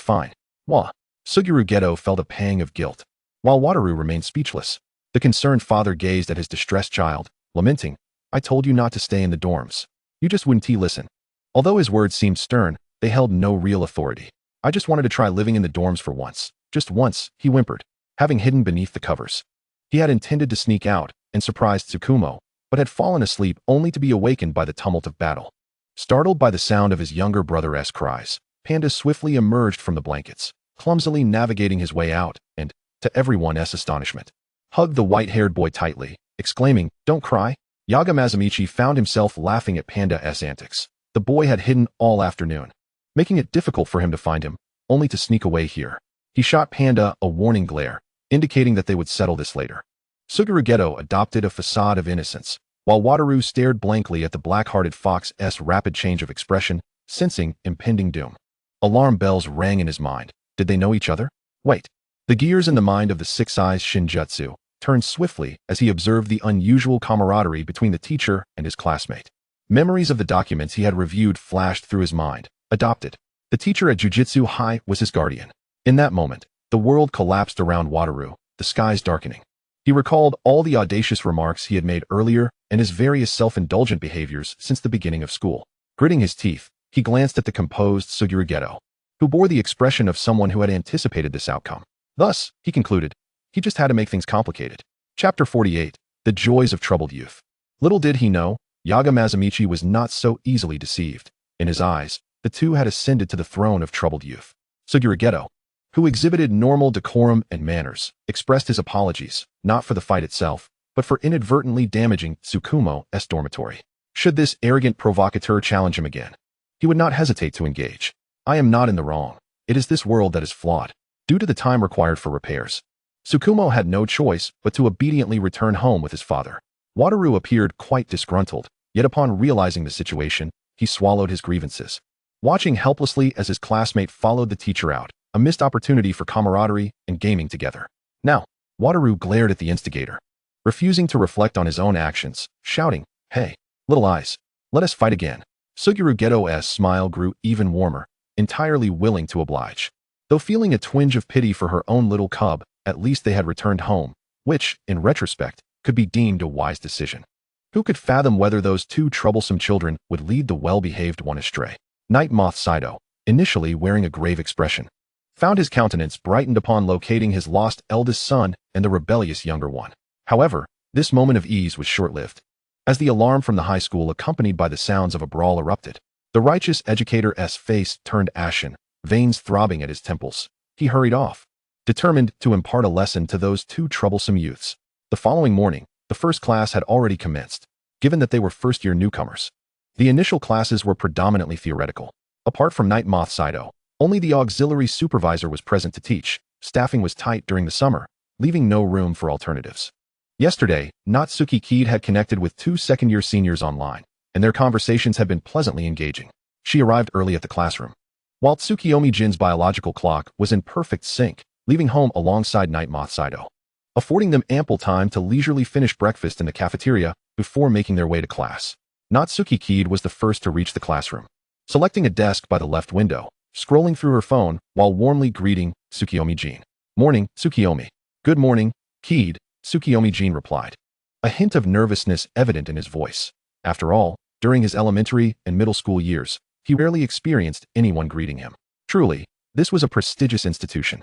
Wah." Suguru Geto felt a pang of guilt, while Wataru remained speechless. The concerned father gazed at his distressed child, lamenting, "I told you not to stay in the dorms. You just wouldn't listen." Although his words seemed stern, they held no real authority. "I just wanted to try living in the dorms for once. Just once," he whimpered, having hidden beneath the covers. He had intended to sneak out and surprise Tsukuyomi, but had fallen asleep only to be awakened by the tumult of battle. Startled by the sound of his younger brother's cries, Panda swiftly emerged from the blankets, clumsily navigating his way out, and, to everyone's astonishment, hugged the white-haired boy tightly, exclaiming, "Don't cry." Yaga Mazamichi found himself laughing at Panda's antics. The boy had hidden all afternoon, making it difficult for him to find him, only to sneak away here. He shot Panda a warning glare, indicating that they would settle this later. Suguru Geto adopted a facade of innocence, while Wataru stared blankly at the black-hearted fox's rapid change of expression, sensing impending doom. Alarm bells rang in his mind. Did they know each other? Wait. The gears in the mind of the six-eyes Shinjutsu turned swiftly as he observed the unusual camaraderie between the teacher and his classmate. Memories of the documents he had reviewed flashed through his mind. Adopted. The teacher at Jujutsu High was his guardian. In that moment, the world collapsed around Wataru, the skies darkening. He recalled all the audacious remarks he had made earlier and his various self-indulgent behaviors since the beginning of school. Gritting his teeth, he glanced at the composed Suguru Geto, who bore the expression of someone who had anticipated this outcome. Thus, he concluded, he just had to make things complicated. Chapter 48. The Joys of Troubled Youth. Little did he know, Yaga Mazamichi was not so easily deceived. In his eyes, the two had ascended to the throne of troubled youth. Suguru Geto, who exhibited normal decorum and manners, expressed his apologies, not for the fight itself, but for inadvertently damaging Tsukuyomi's dormitory. Should this arrogant provocateur challenge him again, he would not hesitate to engage. "I am not in the wrong. It is this world that is flawed, due to the time required for repairs." Tsukuyomi had no choice but to obediently return home with his father. Wataru appeared quite disgruntled, yet upon realizing the situation, he swallowed his grievances. Watching helplessly as his classmate followed the teacher out, a missed opportunity for camaraderie and gaming together. Now, Wataru glared at the instigator, refusing to reflect on his own actions, shouting, "Hey, little eyes, let us fight again." Suguru Geto's smile grew even warmer, entirely willing to oblige. Though feeling a twinge of pity for her own little cub, at least they had returned home, which, in retrospect, could be deemed a wise decision. Who could fathom whether those two troublesome children would lead the well-behaved one astray? Night Moth Saito, initially wearing a grave expression, found his countenance brightened upon locating his lost eldest son and the rebellious younger one. However, this moment of ease was short-lived. As the alarm from the high school accompanied by the sounds of a brawl erupted, the righteous educator's face turned ashen, veins throbbing at his temples. He hurried off, determined to impart a lesson to those two troublesome youths. The following morning, the first class had already commenced, given that they were first-year newcomers. The initial classes were predominantly theoretical. Apart from Night Moth Saito, only the auxiliary supervisor was present to teach. Staffing was tight during the summer, leaving no room for alternatives. Yesterday, Natsuki Kid had connected with two second-year seniors online, and their conversations had been pleasantly engaging. She arrived early at the classroom. While Tsukuyomi Jin's biological clock was in perfect sync, leaving home alongside Night Moth Saito, affording them ample time to leisurely finish breakfast in the cafeteria before making their way to class. Natsuki Kid was the first to reach the classroom, selecting a desk by the left window, scrolling through her phone while warmly greeting Tsukuyomi Jin. "Morning, Tsukuyomi." "Good morning, Kid," Tsukuyomi Jin replied, a hint of nervousness evident in his voice. After all, during his elementary and middle school years, he rarely experienced anyone greeting him. Truly, this was a prestigious institution.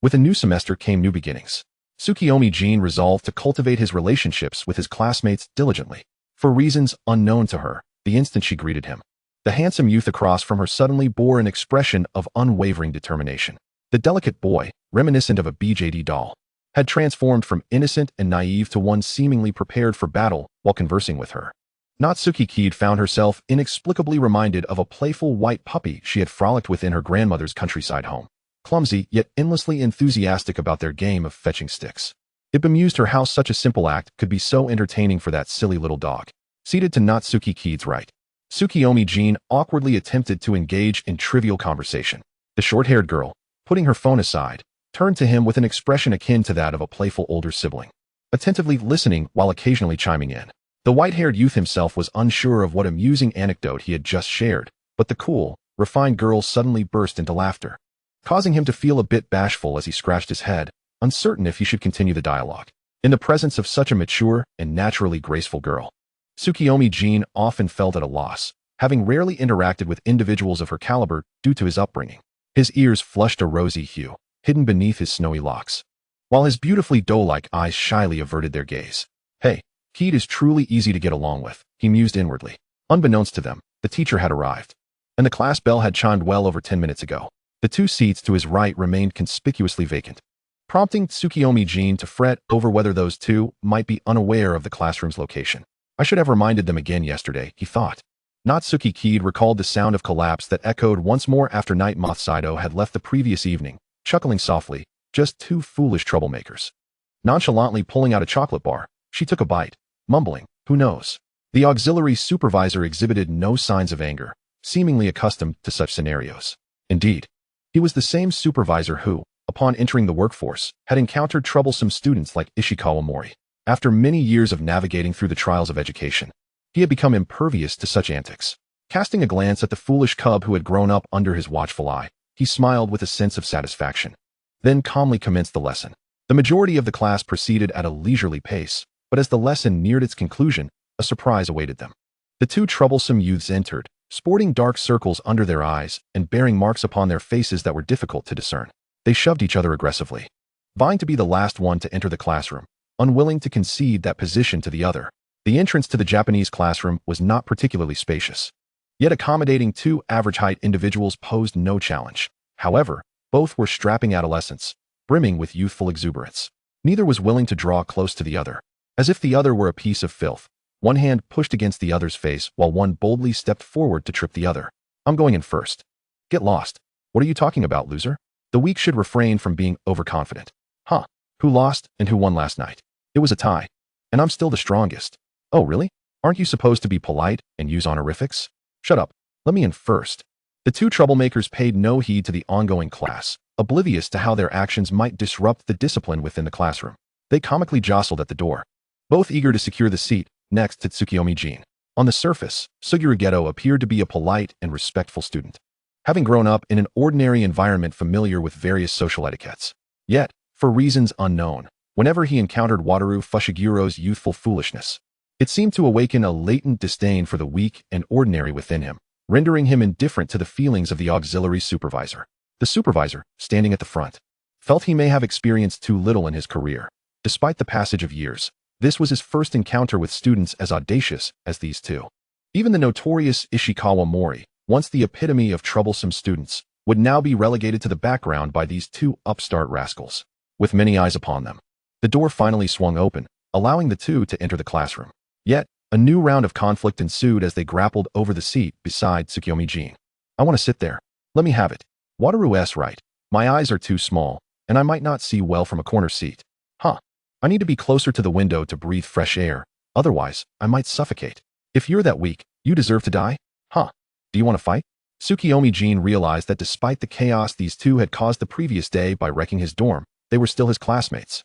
With a new semester came new beginnings. Tsukuyomi Jin resolved to cultivate his relationships with his classmates diligently. For reasons unknown to her, the instant she greeted him, the handsome youth across from her suddenly bore an expression of unwavering determination. The delicate boy, reminiscent of a BJD doll, had transformed from innocent and naive to one seemingly prepared for battle while conversing with her. Natsuki Kid found herself inexplicably reminded of a playful white puppy she had frolicked with in her grandmother's countryside home, clumsy yet endlessly enthusiastic about their game of fetching sticks. It bemused her how such a simple act could be so entertaining for that silly little dog. Seated to Natsuki Kid's right, Tsukuyomi Jin awkwardly attempted to engage in trivial conversation. The short-haired girl, putting her phone aside, turned to him with an expression akin to that of a playful older sibling, attentively listening while occasionally chiming in. The white-haired youth himself was unsure of what amusing anecdote he had just shared, but the cool, refined girl suddenly burst into laughter, causing him to feel a bit bashful as he scratched his head, uncertain if he should continue the dialogue. In the presence of such a mature and naturally graceful girl, Tsukuyomi Jin often felt at a loss, having rarely interacted with individuals of her caliber due to his upbringing. His ears flushed a rosy hue, hidden beneath his snowy locks, while his beautifully doe-like eyes shyly averted their gaze. "Hey, Kid is truly easy to get along with," he mused inwardly. Unbeknownst to them, the teacher had arrived, and the class bell had chimed well over 10 minutes ago. The two seats to his right remained conspicuously vacant, prompting Tsukuyomi Jin to fret over whether those two might be unaware of the classroom's location. "I should have reminded them again yesterday," he thought. Natsuki Kid recalled the sound of collapse that echoed once more after Night Moth Saito had left the previous evening, chuckling softly, "Just two foolish troublemakers." Nonchalantly pulling out a chocolate bar, she took a bite, mumbling, "Who knows?" The auxiliary supervisor exhibited no signs of anger, seemingly accustomed to such scenarios. Indeed, he was the same supervisor who, upon entering the workforce, had encountered troublesome students like Ishikawa Mori. After many years of navigating through the trials of education, he had become impervious to such antics. Casting a glance at the foolish cub who had grown up under his watchful eye, he smiled with a sense of satisfaction, then calmly commenced the lesson. The majority of the class proceeded at a leisurely pace, but as the lesson neared its conclusion, a surprise awaited them. The two troublesome youths entered, sporting dark circles under their eyes and bearing marks upon their faces that were difficult to discern. They shoved each other aggressively, vying to be the last one to enter the classroom, unwilling to concede that position to the other. The entrance to the Japanese classroom was not particularly spacious, yet accommodating two average-height individuals posed no challenge. However, both were strapping adolescents, brimming with youthful exuberance. Neither was willing to draw close to the other, as if the other were a piece of filth. One hand pushed against the other's face while one boldly stepped forward to trip the other. "I'm going in first." "Get lost. What are you talking about, loser?" The weak should refrain from being overconfident. "Huh. Who lost and who won last night?" "It was a tie. And I'm still the strongest." "Oh, really? Aren't you supposed to be polite and use honorifics?" "Shut up. Let me in first." The two troublemakers paid no heed to the ongoing class, oblivious to how their actions might disrupt the discipline within the classroom. They comically jostled at the door, both eager to secure the seat next to Tsukuyomi Jin. On the surface, Suguru Geto appeared to be a polite and respectful student, having grown up in an ordinary environment familiar with various social etiquettes. Yet, for reasons unknown, whenever he encountered Wataru Fushigiro's youthful foolishness, it seemed to awaken a latent disdain for the weak and ordinary within him, rendering him indifferent to the feelings of the auxiliary supervisor. The supervisor, standing at the front, felt he may have experienced too little in his career. Despite the passage of years, this was his first encounter with students as audacious as these two. Even the notorious Ishikawa Mori, once the epitome of troublesome students, would now be relegated to the background by these two upstart rascals, with many eyes upon them. The door finally swung open, allowing the two to enter the classroom. Yet, a new round of conflict ensued as they grappled over the seat beside Tsukuyomi-jin. I want to sit there. Let me have it. Wataru's right. My eyes are too small, and I might not see well from a corner seat. Huh. I need to be closer to the window to breathe fresh air, otherwise, I might suffocate. If you're that weak, you deserve to die? Huh. Do you want to fight? Tsukuyomi-jin realized that despite the chaos these two had caused the previous day by wrecking his dorm, they were still his classmates.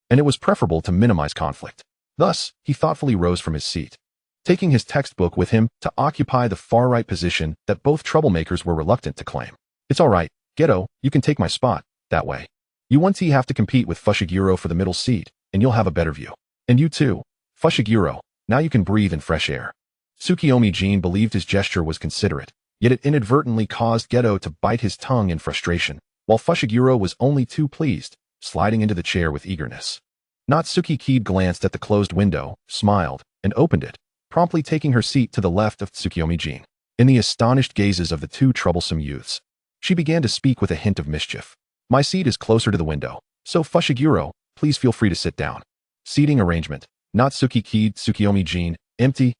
And it was preferable to minimize conflict. Thus, he thoughtfully rose from his seat, taking his textbook with him to occupy the far-right position that both troublemakers were reluctant to claim. It's all right, Geto, you can take my spot, that way. You once have to compete with Fushiguro for the middle seat, and you'll have a better view. And you too, Fushiguro, now you can breathe in fresh air. Tsukuyomi-jin believed his gesture was considerate, yet it inadvertently caused Geto to bite his tongue in frustration, while Fushiguro was only too pleased, sliding into the chair with eagerness. Natsuki glanced at the closed window, smiled, and opened it, promptly taking her seat to the left of Tsukuyomi-jin. In the astonished gazes of the two troublesome youths, she began to speak with a hint of mischief. My seat is closer to the window, so Fushiguro, please feel free to sit down. Seating arrangement. Natsuki Tsukuyomi-jin, empty,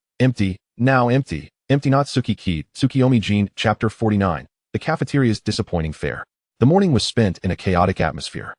now empty, Natsuki Tsukuyomi-jin, Chapter 49, The Cafeteria's Disappointing Fare. The morning was spent in a chaotic atmosphere.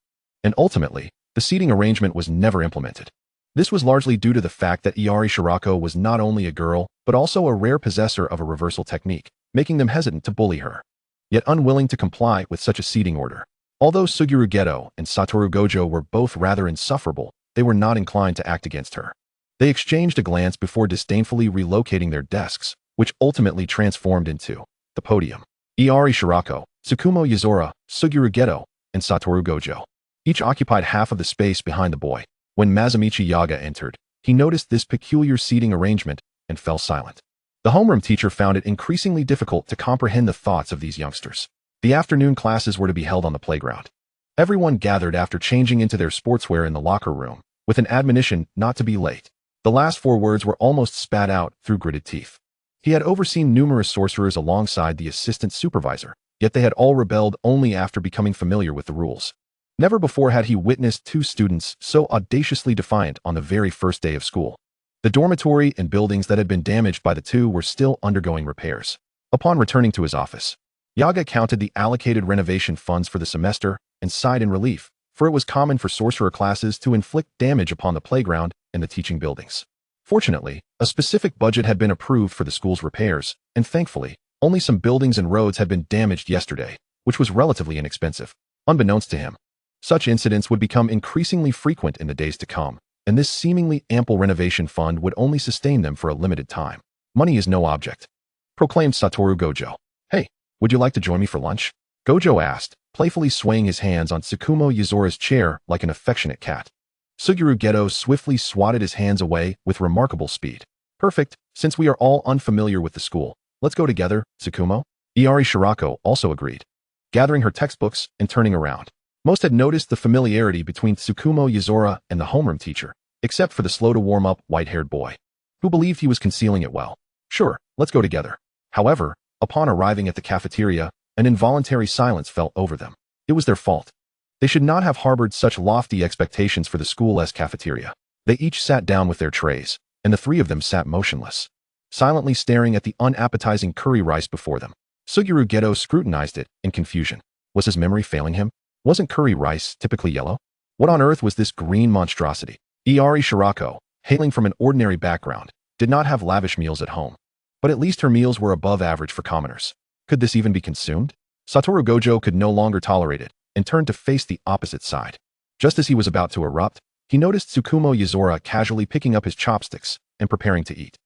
And ultimately, the seating arrangement was never implemented. This was largely due to the fact that Ieiri Shirako was not only a girl, but also a rare possessor of a reversal technique, making them hesitant to bully her. Yet unwilling to comply with such a seating order. Although Suguru Geto and Satoru Gojo were both rather insufferable, they were not inclined to act against her. They exchanged a glance before disdainfully relocating their desks, which ultimately transformed into the podium. Ieiri Shirako, Tsukumo Yuzora, Suguru Geto, and Satoru Gojo each occupied half of the space behind the boy. When Mazumichi Yaga entered, he noticed this peculiar seating arrangement and fell silent. The homeroom teacher found it increasingly difficult to comprehend the thoughts of these youngsters. The afternoon classes were to be held on the playground. Everyone gathered after changing into their sportswear in the locker room, with an admonition not to be late. The last 4 words were almost spat out through gritted teeth. He had overseen numerous sorcerers alongside the assistant supervisor, yet they had all rebelled only after becoming familiar with the rules. Never before had he witnessed 2 students so audaciously defiant on the very first day of school. The dormitory and buildings that had been damaged by the two were still undergoing repairs. Upon returning to his office, Yaga counted the allocated renovation funds for the semester and sighed in relief, for it was common for sorcerer classes to inflict damage upon the playground and the teaching buildings. Fortunately, a specific budget had been approved for the school's repairs, and thankfully, only some buildings and roads had been damaged yesterday, which was relatively inexpensive. Unbeknownst to him, such incidents would become increasingly frequent in the days to come, and this seemingly ample renovation fund would only sustain them for a limited time. Money is no object, proclaimed Satoru Gojo. Hey, would you like to join me for lunch? Gojo asked, playfully swaying his hands on Tsukumo Yuzora's chair like an affectionate cat. Suguru Geto swiftly swatted his hands away with remarkable speed. Perfect, since we are all unfamiliar with the school. Let's go together, Tsukumo. Ieiri Shirako also agreed, gathering her textbooks and turning around. Most had noticed the familiarity between Tsukumo Yuzora and the homeroom teacher, except for the slow-to-warm-up white-haired boy, who believed he was concealing it well. Sure, let's go together. However, upon arriving at the cafeteria, an involuntary silence fell over them. It was their fault. They should not have harbored such lofty expectations for the school-esque cafeteria. They each sat down with their trays, and the 3 of them sat motionless, silently staring at the unappetizing curry rice before them. Suguru Geto scrutinized it in confusion. Was his memory failing him? Wasn't curry rice typically yellow? What on earth was this green monstrosity? Ieiri Shirako, hailing from an ordinary background, did not have lavish meals at home. But at least her meals were above average for commoners. Could this even be consumed? Satoru Gojo could no longer tolerate it, and turned to face the opposite side. Just as he was about to erupt, he noticed Tsukumo Yuzora casually picking up his chopsticks and preparing to eat.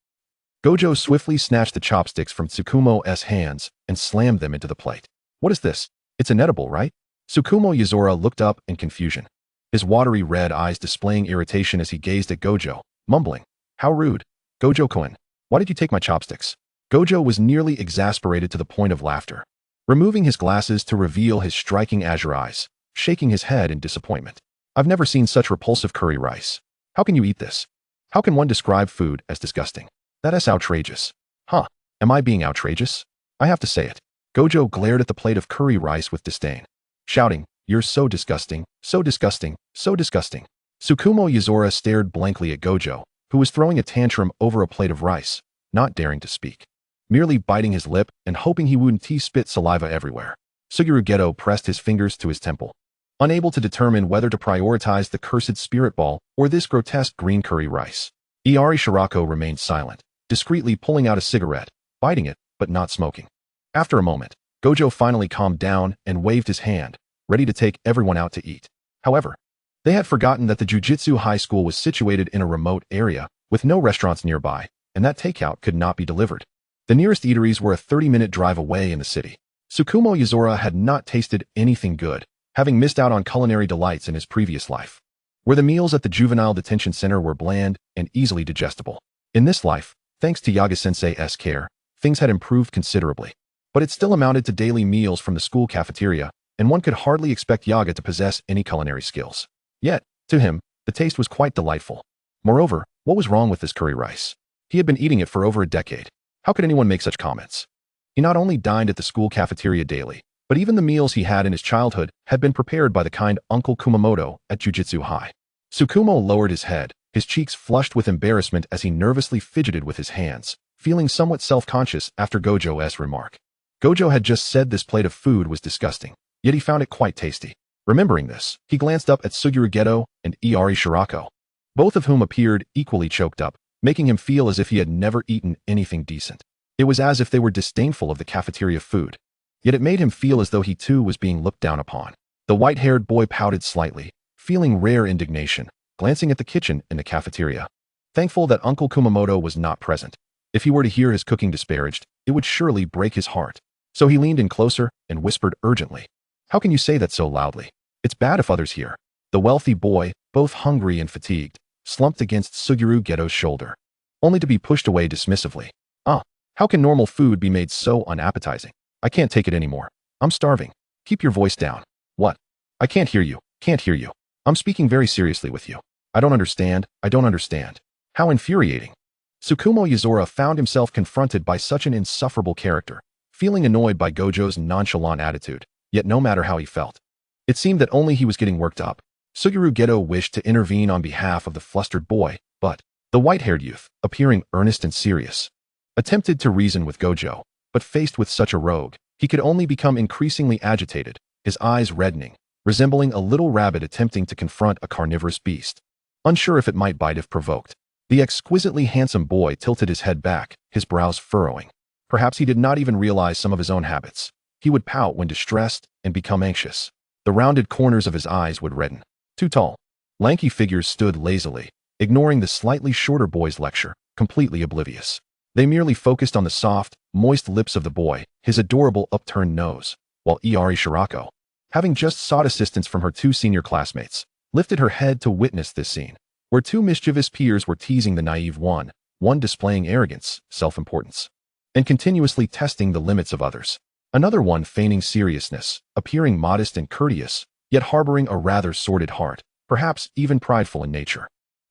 Gojo swiftly snatched the chopsticks from Tsukumo's hands and slammed them into the plate. What is this? It's inedible, right? Tsukumo Yuzora looked up in confusion, his watery red eyes displaying irritation as he gazed at Gojo, mumbling, "How rude. Gojo-kun, why did you take my chopsticks?" Gojo was nearly exasperated to the point of laughter, removing his glasses to reveal his striking azure eyes, shaking his head in disappointment. "I've never seen such repulsive curry rice. How can you eat this? How can one describe food as disgusting? That is outrageous." Huh, am I being outrageous? I have to say it. Gojo glared at the plate of curry rice with disdain, shouting, "You're so disgusting, so disgusting, so disgusting." Tsukuyomi Yuzora stared blankly at Gojo, who was throwing a tantrum over a plate of rice, not daring to speak, merely biting his lip and hoping he wouldn't spit saliva everywhere. Suguru Geto pressed his fingers to his temple, unable to determine whether to prioritize the cursed spirit ball or this grotesque green curry rice. Ieiri Shirako remained silent, discreetly pulling out a cigarette, biting it, but not smoking. After a moment, Gojo finally calmed down and waved his hand, ready to take everyone out to eat. However, they had forgotten that the Jujutsu High School was situated in a remote area, with no restaurants nearby, and that takeout could not be delivered. The nearest eateries were a 30-minute drive away in the city. Tsukuyomi Yuzora had not tasted anything good, having missed out on culinary delights in his previous life, where the meals at the juvenile detention center were bland and easily digestible. In this life, thanks to Yaga-sensei's care, things had improved considerably. But it still amounted to daily meals from the school cafeteria, and one could hardly expect Yaga to possess any culinary skills. Yet, to him, the taste was quite delightful. Moreover, what was wrong with this curry rice? He had been eating it for over a decade. How could anyone make such comments? He not only dined at the school cafeteria daily, but even the meals he had in his childhood had been prepared by the kind Uncle Kumamoto at Jujutsu High. Tsukuyomi lowered his head, his cheeks flushed with embarrassment as he nervously fidgeted with his hands, feeling somewhat self-conscious after Gojo's remark. Gojo had just said this plate of food was disgusting, yet he found it quite tasty. Remembering this, he glanced up at Suguru Geto and Ieiri Shirako, both of whom appeared equally choked up, making him feel as if he had never eaten anything decent. It was as if they were disdainful of the cafeteria food, yet it made him feel as though he too was being looked down upon. The white-haired boy pouted slightly, feeling rare indignation, glancing at the kitchen in the cafeteria, thankful that Uncle Kumamoto was not present. If he were to hear his cooking disparaged, it would surely break his heart. So he leaned in closer and whispered urgently, "How can you say that so loudly? It's bad if others hear." The wealthy boy, both hungry and fatigued, slumped against Suguru Geto's shoulder, only to be pushed away dismissively. How can normal food be made so unappetizing? I can't take it anymore. I'm starving. Keep your voice down. What? I can't hear you. Can't hear you. I'm speaking very seriously with you. I don't understand. I don't understand. How infuriating. Tsukuyomi Yuzora found himself confronted by such an insufferable character, feeling annoyed by Gojo's nonchalant attitude, yet no matter how he felt, it seemed that only he was getting worked up. Suguru Geto wished to intervene on behalf of the flustered boy, but the white-haired youth, appearing earnest and serious, attempted to reason with Gojo, but faced with such a rogue, he could only become increasingly agitated, his eyes reddening, resembling a little rabbit attempting to confront a carnivorous beast, unsure if it might bite if provoked. The exquisitely handsome boy tilted his head back, his brows furrowing. Perhaps he did not even realize some of his own habits. He would pout when distressed and become anxious. The rounded corners of his eyes would redden. Two tall, lanky figures stood lazily, ignoring the slightly shorter boy's lecture, completely oblivious. They merely focused on the soft, moist lips of the boy, his adorable upturned nose, while Ieiri Shirako, having just sought assistance from her two senior classmates, lifted her head to witness this scene, where two mischievous peers were teasing the naive one displaying arrogance, self-importance, and continuously testing the limits of others. Another one feigning seriousness, appearing modest and courteous, yet harboring a rather sordid heart, perhaps even prideful in nature.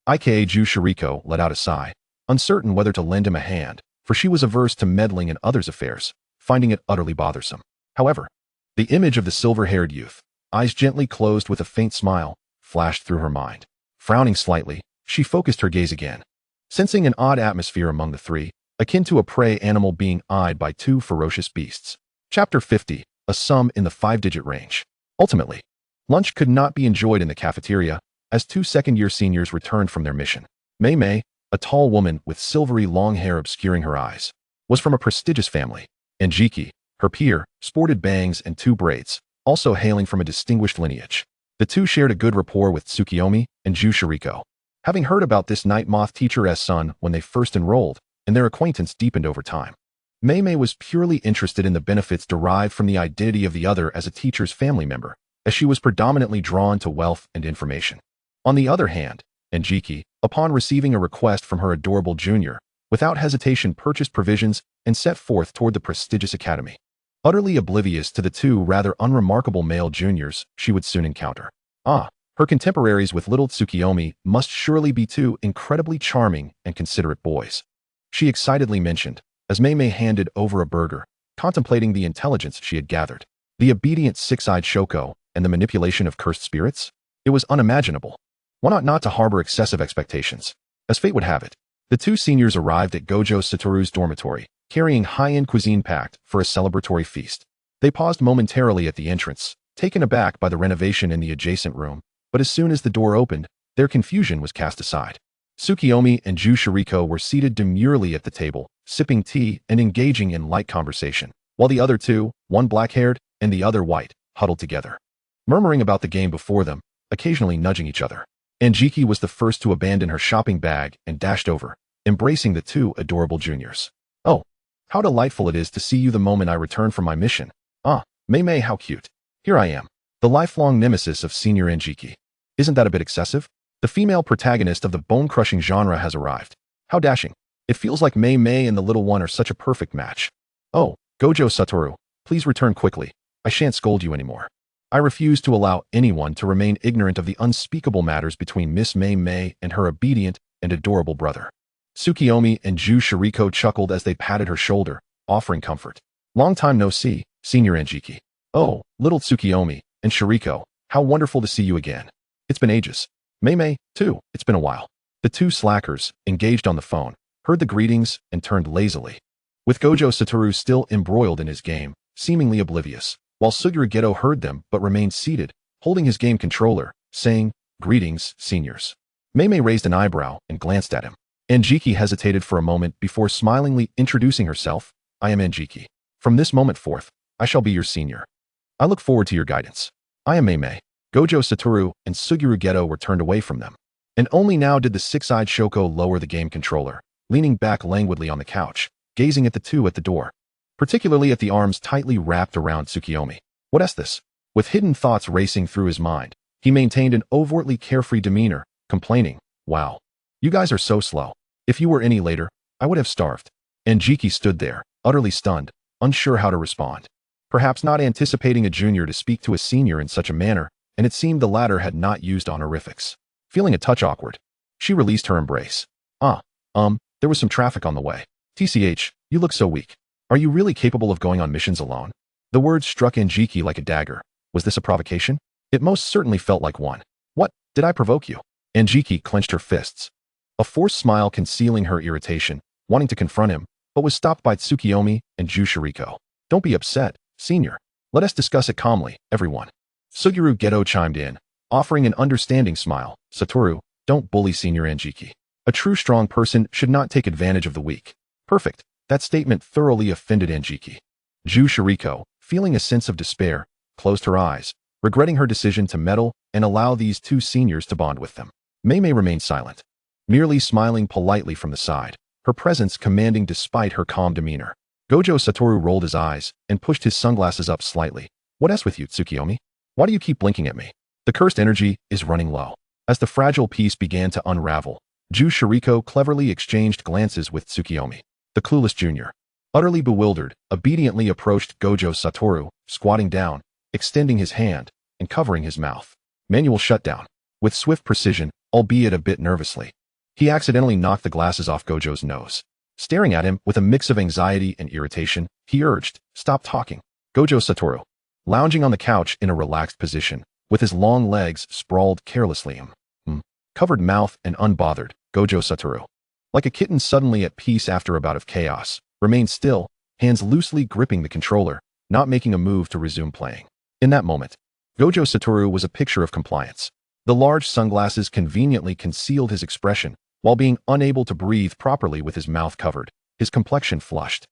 Ju Shiriko let out a sigh, uncertain whether to lend him a hand, for she was averse to meddling in others' affairs, finding it utterly bothersome. However, the image of the silver-haired youth, eyes gently closed with a faint smile, flashed through her mind. Frowning slightly, she focused her gaze again, sensing an odd atmosphere among the three, akin to a prey animal being eyed by two ferocious beasts. Chapter 50, a sum in the 5-digit range. Ultimately, lunch could not be enjoyed in the cafeteria, as two second-year seniors returned from their mission. Mei, a tall woman with silvery long hair obscuring her eyes, was from a prestigious family, and Jiki, her peer, sported bangs and two braids, also hailing from a distinguished lineage. The two shared a good rapport with Tsukuyomi and Ju Shiriko, having heard about this night moth teacher's son when they first enrolled, and their acquaintance deepened over time. Mei was purely interested in the benefits derived from the identity of the other as a teacher's family member, as she was predominantly drawn to wealth and information. On the other hand, Jiki, upon receiving a request from her adorable junior, without hesitation purchased provisions and set forth toward the prestigious academy, utterly oblivious to the two rather unremarkable male juniors she would soon encounter. Her contemporaries with little Tsukuyomi must surely be two incredibly charming and considerate boys, she excitedly mentioned, as Mei handed over a burger, contemplating the intelligence she had gathered. The obedient six-eyed Shoko and the manipulation of cursed spirits? It was unimaginable. One ought not to harbor excessive expectations. As fate would have it, the two seniors arrived at Gojo Satoru's dormitory, carrying high-end cuisine packed for a celebratory feast. They paused momentarily at the entrance, taken aback by the renovation in the adjacent room, but as soon as the door opened, their confusion was cast aside. Tsukuyomi and Ju Shiriko were seated demurely at the table, sipping tea and engaging in light conversation, while the other two, one black-haired and the other white, huddled together, murmuring about the game before them, occasionally nudging each other. Anjiki was the first to abandon her shopping bag and dashed over, embracing the two adorable juniors. "Oh, how delightful it is to see you the moment I return from my mission. Ah, Mei, how cute. Here I am, the lifelong nemesis of Senior Anjiki. Isn't that a bit excessive? The female protagonist of the bone-crushing genre has arrived. How dashing. It feels like Mei and the little one are such a perfect match. Oh, Gojo Satoru, please return quickly. I shan't scold you anymore. I refuse to allow anyone to remain ignorant of the unspeakable matters between Miss Mei and her obedient and adorable brother." Tsukuyomi and Ju Shiriko chuckled as they patted her shoulder, offering comfort. "Long time no see, Senior Anjiki. Oh, little Tsukuyomi and Shiriko, how wonderful to see you again. It's been ages. Mei, too, it's been a while." The two slackers, engaged on the phone, heard the greetings and turned lazily, with Gojo Satoru still embroiled in his game, seemingly oblivious, while Suguru Geto heard them but remained seated, holding his game controller, saying, "Greetings, seniors." Mei raised an eyebrow and glanced at him. Anjiki hesitated for a moment before smilingly introducing herself. "I am Anjiki. From this moment forth, I shall be your senior. I look forward to your guidance." "I am Mei." Gojo Satoru and Suguru Geto were turned away from them, and only now did the six-eyed Shoko lower the game controller, leaning back languidly on the couch, gazing at the two at the door, particularly at the arms tightly wrapped around Tsukuyomi. What is this? With hidden thoughts racing through his mind, he maintained an overtly carefree demeanor, complaining, "Wow, you guys are so slow. If you were any later, I would have starved." Anjiki stood there, utterly stunned, unsure how to respond. Perhaps not anticipating a junior to speak to a senior in such a manner, and it seemed the latter had not used honorifics. Feeling a touch awkward, she released her embrace. There was some traffic on the way. TCH, you look so weak. Are you really capable of going on missions alone?" The words struck Anjiki like a dagger. Was this a provocation? It most certainly felt like one. "What, did I provoke you?" Anjiki clenched her fists, a forced smile concealing her irritation, wanting to confront him, but was stopped by Tsukuyomi and Ju Shiriko. "Don't be upset, senior. Let us discuss it calmly, everyone." Suguru Geto chimed in, offering an understanding smile. "Satoru, don't bully Senior Anjiki. A true strong person should not take advantage of the weak." "Perfect." That statement thoroughly offended Anjiki. Ju Shiriko, feeling a sense of despair, closed her eyes, regretting her decision to meddle and allow these two seniors to bond with them. Mei remained silent, merely smiling politely from the side, her presence commanding despite her calm demeanor. Gojo Satoru rolled his eyes and pushed his sunglasses up slightly. "What is with you, Tsukuyomi? Why do you keep blinking at me?" The cursed energy is running low. As the fragile piece began to unravel, Ju Shiriko cleverly exchanged glances with Tsukuyomi. The clueless junior, utterly bewildered, obediently approached Gojo Satoru, squatting down, extending his hand, and covering his mouth. Manual shutdown. With swift precision, albeit a bit nervously, he accidentally knocked the glasses off Gojo's nose. Staring at him with a mix of anxiety and irritation, he urged, "Stop talking." Gojo Satoru, lounging on the couch in a relaxed position, with his long legs sprawled carelessly, covered mouth and unbothered, Gojo Satoru, like a kitten suddenly at peace after a bout of chaos, remained still, hands loosely gripping the controller, not making a move to resume playing. In that moment, Gojo Satoru was a picture of compliance. The large sunglasses conveniently concealed his expression, while being unable to breathe properly with his mouth covered, his complexion flushed,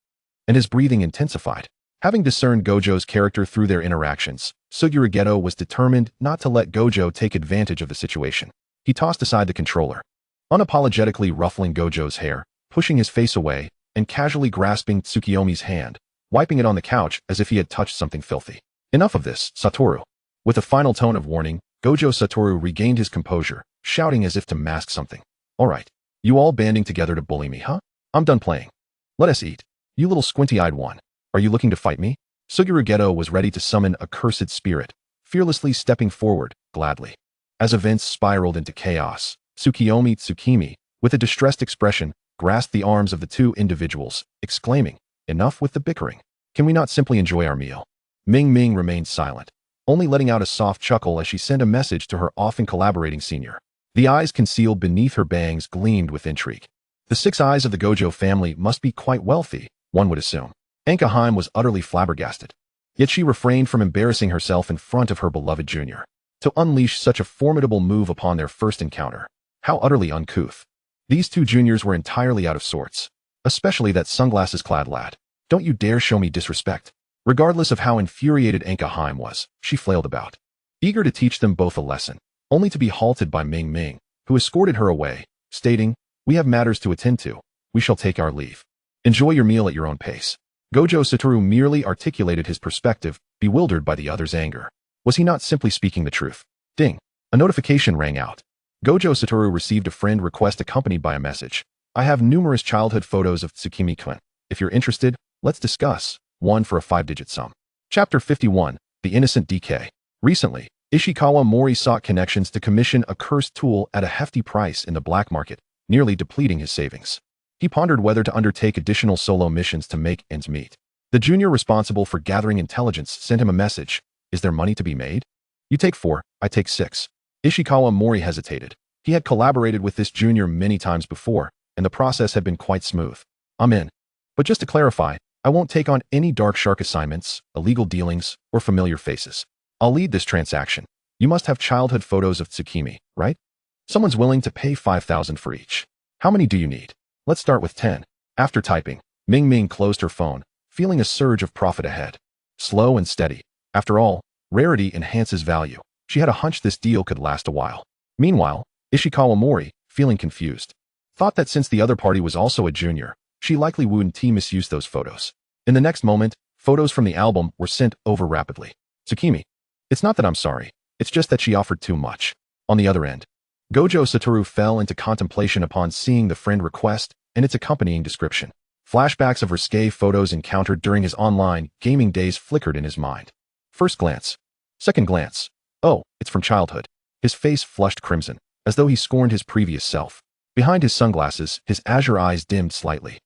and his breathing intensified. Having discerned Gojo's character through their interactions, Suguru Geto was determined not to let Gojo take advantage of the situation. He tossed aside the controller, unapologetically ruffling Gojo's hair, pushing his face away, and casually grasping Tsukuyomi's hand, wiping it on the couch as if he had touched something filthy. "Enough of this, Satoru." With a final tone of warning, Gojo Satoru regained his composure, shouting as if to mask something. "All right, you all banding together to bully me, huh? I'm done playing. Let us eat. You little squinty-eyed one. Are you looking to fight me?" Suguru Geto was ready to summon a cursed spirit, fearlessly stepping forward, gladly. As events spiraled into chaos, Tsukuyomi Tsu-mi, with a distressed expression, grasped the arms of the two individuals, exclaiming, "Enough with the bickering. Can we not simply enjoy our meal? Ming Ming remained silent, only letting out a soft chuckle as she sent a message to her often collaborating senior. The eyes concealed beneath her bangs gleamed with intrigue. The 6 eyes of the Gojo family must be quite wealthy, one would assume. Anka was utterly flabbergasted. Yet she refrained from embarrassing herself in front of her beloved junior. To unleash such a formidable move upon their first encounter. How utterly uncouth. These 2 juniors were entirely out of sorts. Especially that sunglasses-clad lad. Don't you dare show me disrespect. Regardless of how infuriated Anka was, she flailed about, eager to teach them both a lesson, only to be halted by Ming Ming, who escorted her away, stating, "We have matters to attend to. We shall take our leave. Enjoy your meal at your own pace." Gojo Satoru merely articulated his perspective, bewildered by the other's anger. Was he not simply speaking the truth? Ding. A notification rang out. Gojo Satoru received a friend request accompanied by a message. "I have numerous childhood photos of Tsukimi-kun. If you're interested, let's discuss. 1 for a 5-digit sum." Chapter 51, The Innocent DK. Recently, Ishikawa Mori sought connections to commission a cursed tool at a hefty price in the black market, nearly depleting his savings. He pondered whether to undertake additional solo missions to make ends meet. The junior responsible for gathering intelligence sent him a message. "Is there money to be made? You take 4, I take 6. Ishikawa Mori hesitated. He had collaborated with this junior many times before, and the process had been quite smooth. "I'm in. But just to clarify, I won't take on any dark shark assignments, illegal dealings, or familiar faces. I'll lead this transaction. You must have childhood photos of Tsukimi, right? Someone's willing to pay 5,000 for each. How many do you need? Let's start with 10. After typing, Ming Ming closed her phone, feeling a surge of profit ahead. Slow and steady. After all, rarity enhances value. She had a hunch this deal could last a while. Meanwhile, Ishikawa Mori, feeling confused, thought that since the other party was also a junior, she likely wouldn't misuse those photos. In the next moment, photos from the album were sent over rapidly. "Tsukimi, it's not that I'm sorry, it's just that she offered too much." On the other end, Gojo Satoru fell into contemplation upon seeing the friend request and its accompanying description. Flashbacks of risque photos encountered during his online gaming days flickered in his mind. First glance. Second glance. Oh, it's from childhood. His face flushed crimson, as though he scorned his previous self. Behind his sunglasses, his azure eyes dimmed slightly.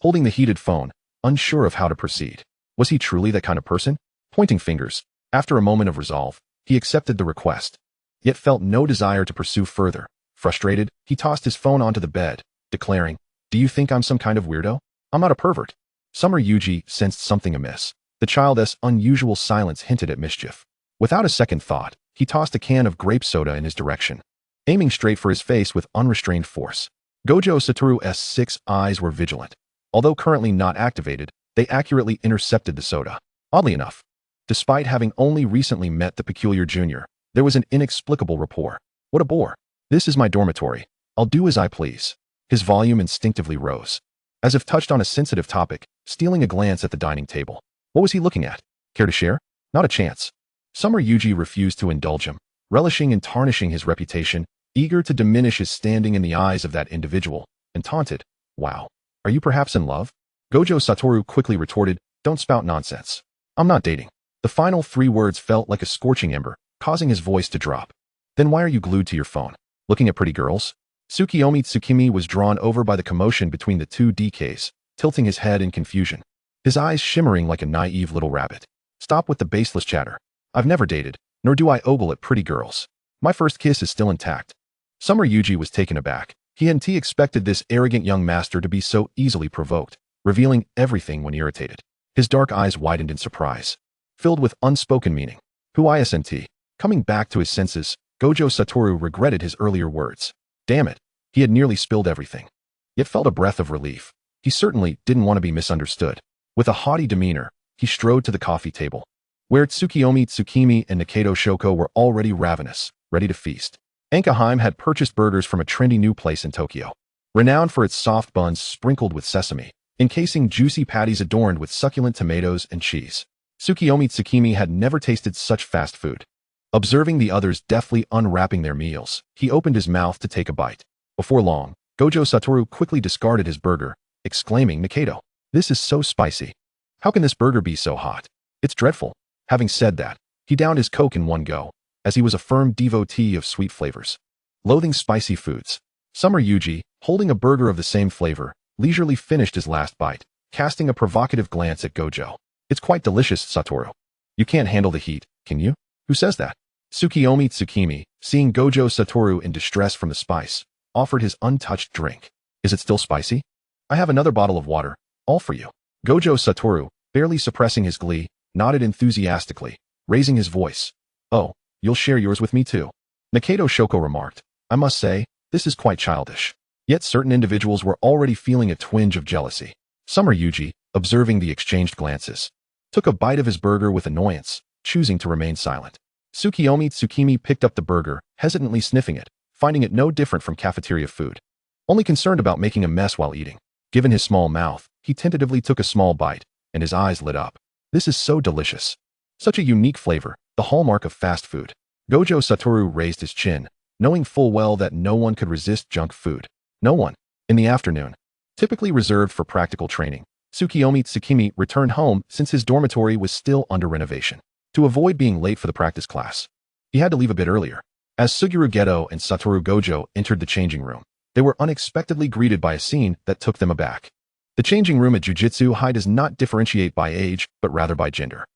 Holding the heated phone, unsure of how to proceed. Was he truly that kind of person? Pointing fingers, after a moment of resolve, he accepted the request, yet felt no desire to pursue further. Frustrated, he tossed his phone onto the bed, declaring, "Do you think I'm some kind of weirdo? I'm not a pervert." Summer Yuji sensed something amiss. The child's unusual silence hinted at mischief. Without a second thought, he tossed a can of grape soda in his direction, aiming straight for his face with unrestrained force. Gojo Satoru's 6 eyes were vigilant. Although currently not activated, they accurately intercepted the soda. Oddly enough, despite having only recently met the peculiar junior, there was an inexplicable rapport. What a bore. "This is my dormitory. I'll do as I please." His volume instinctively rose, as if touched on a sensitive topic, stealing a glance at the dining table. What was he looking at? Care to share? Not a chance. Summer Yuji refused to indulge him, relishing in tarnishing his reputation, eager to diminish his standing in the eyes of that individual, and taunted, "Wow. Are you perhaps in love?" Gojo Satoru quickly retorted, "Don't spout nonsense. I'm not dating." The final 3 words felt like a scorching ember, causing his voice to drop. "Then why are you glued to your phone? Looking at pretty girls?" Tsukuyomi Tsu-mi was drawn over by the commotion between the 2 DKs, tilting his head in confusion, his eyes shimmering like a naive little rabbit. "Stop with the baseless chatter. I've never dated, nor do I ogle at pretty girls. My first kiss is still intact." Summer Yuji was taken aback. He hadn't expected this arrogant young master to be so easily provoked, revealing everything when irritated. His dark eyes widened in surprise, filled with unspoken meaning. "Who isn't?" Coming back to his senses, Gojo Satoru regretted his earlier words. Damn it, he had nearly spilled everything, yet felt a breath of relief. He certainly didn't want to be misunderstood. With a haughty demeanor, he strode to the coffee table, where Tsukuyomi Tsu-mi and Geto Shoko were already ravenous, ready to feast. Anka had purchased burgers from a trendy new place in Tokyo, renowned for its soft buns sprinkled with sesame, encasing juicy patties adorned with succulent tomatoes and cheese. Tsukuyomi Tsu-mi had never tasted such fast food. Observing the others deftly unwrapping their meals, he opened his mouth to take a bite. Before long, Gojo Satoru quickly discarded his burger, exclaiming, "Geto, this is so spicy. How can this burger be so hot? It's dreadful." Having said that, he downed his Coke in one go, as he was a firm devotee of sweet flavors. Loathing spicy foods, Summer Yuji, holding a burger of the same flavor, leisurely finished his last bite, casting a provocative glance at Gojo. It's quite delicious, Satoru. You can't handle the heat, can you? Who says that? Tsukuyomi Tsu-mi, seeing Gojo Satoru in distress from the spice, offered his untouched drink. Is it still spicy? I have another bottle of water, all for you. Gojo Satoru, barely suppressing his glee, nodded enthusiastically, raising his voice. Oh, you'll share yours with me too. Nakato Shoko remarked. I must say, this is quite childish. Yet certain individuals were already feeling a twinge of jealousy. Summer Yuji, observing the exchanged glances, took a bite of his burger with annoyance, choosing to remain silent. Tsukuyomi Tsu-mi picked up the burger, hesitantly sniffing it, finding it no different from cafeteria food. Only concerned about making a mess while eating. Given his small mouth, he tentatively took a small bite, and his eyes lit up. This is so delicious. Such a unique flavor, the hallmark of fast food. Gojo Satoru raised his chin, knowing full well that no one could resist junk food. No one. In the afternoon, typically reserved for practical training, Tsukuyomi Tsu-mi returned home since his dormitory was still under renovation. To avoid being late for the practice class, he had to leave a bit earlier. As Suguru, Geto, and Satoru Gojo entered the changing room, they were unexpectedly greeted by a scene that took them aback. The changing room at Jujutsu High does not differentiate by age, but rather by gender.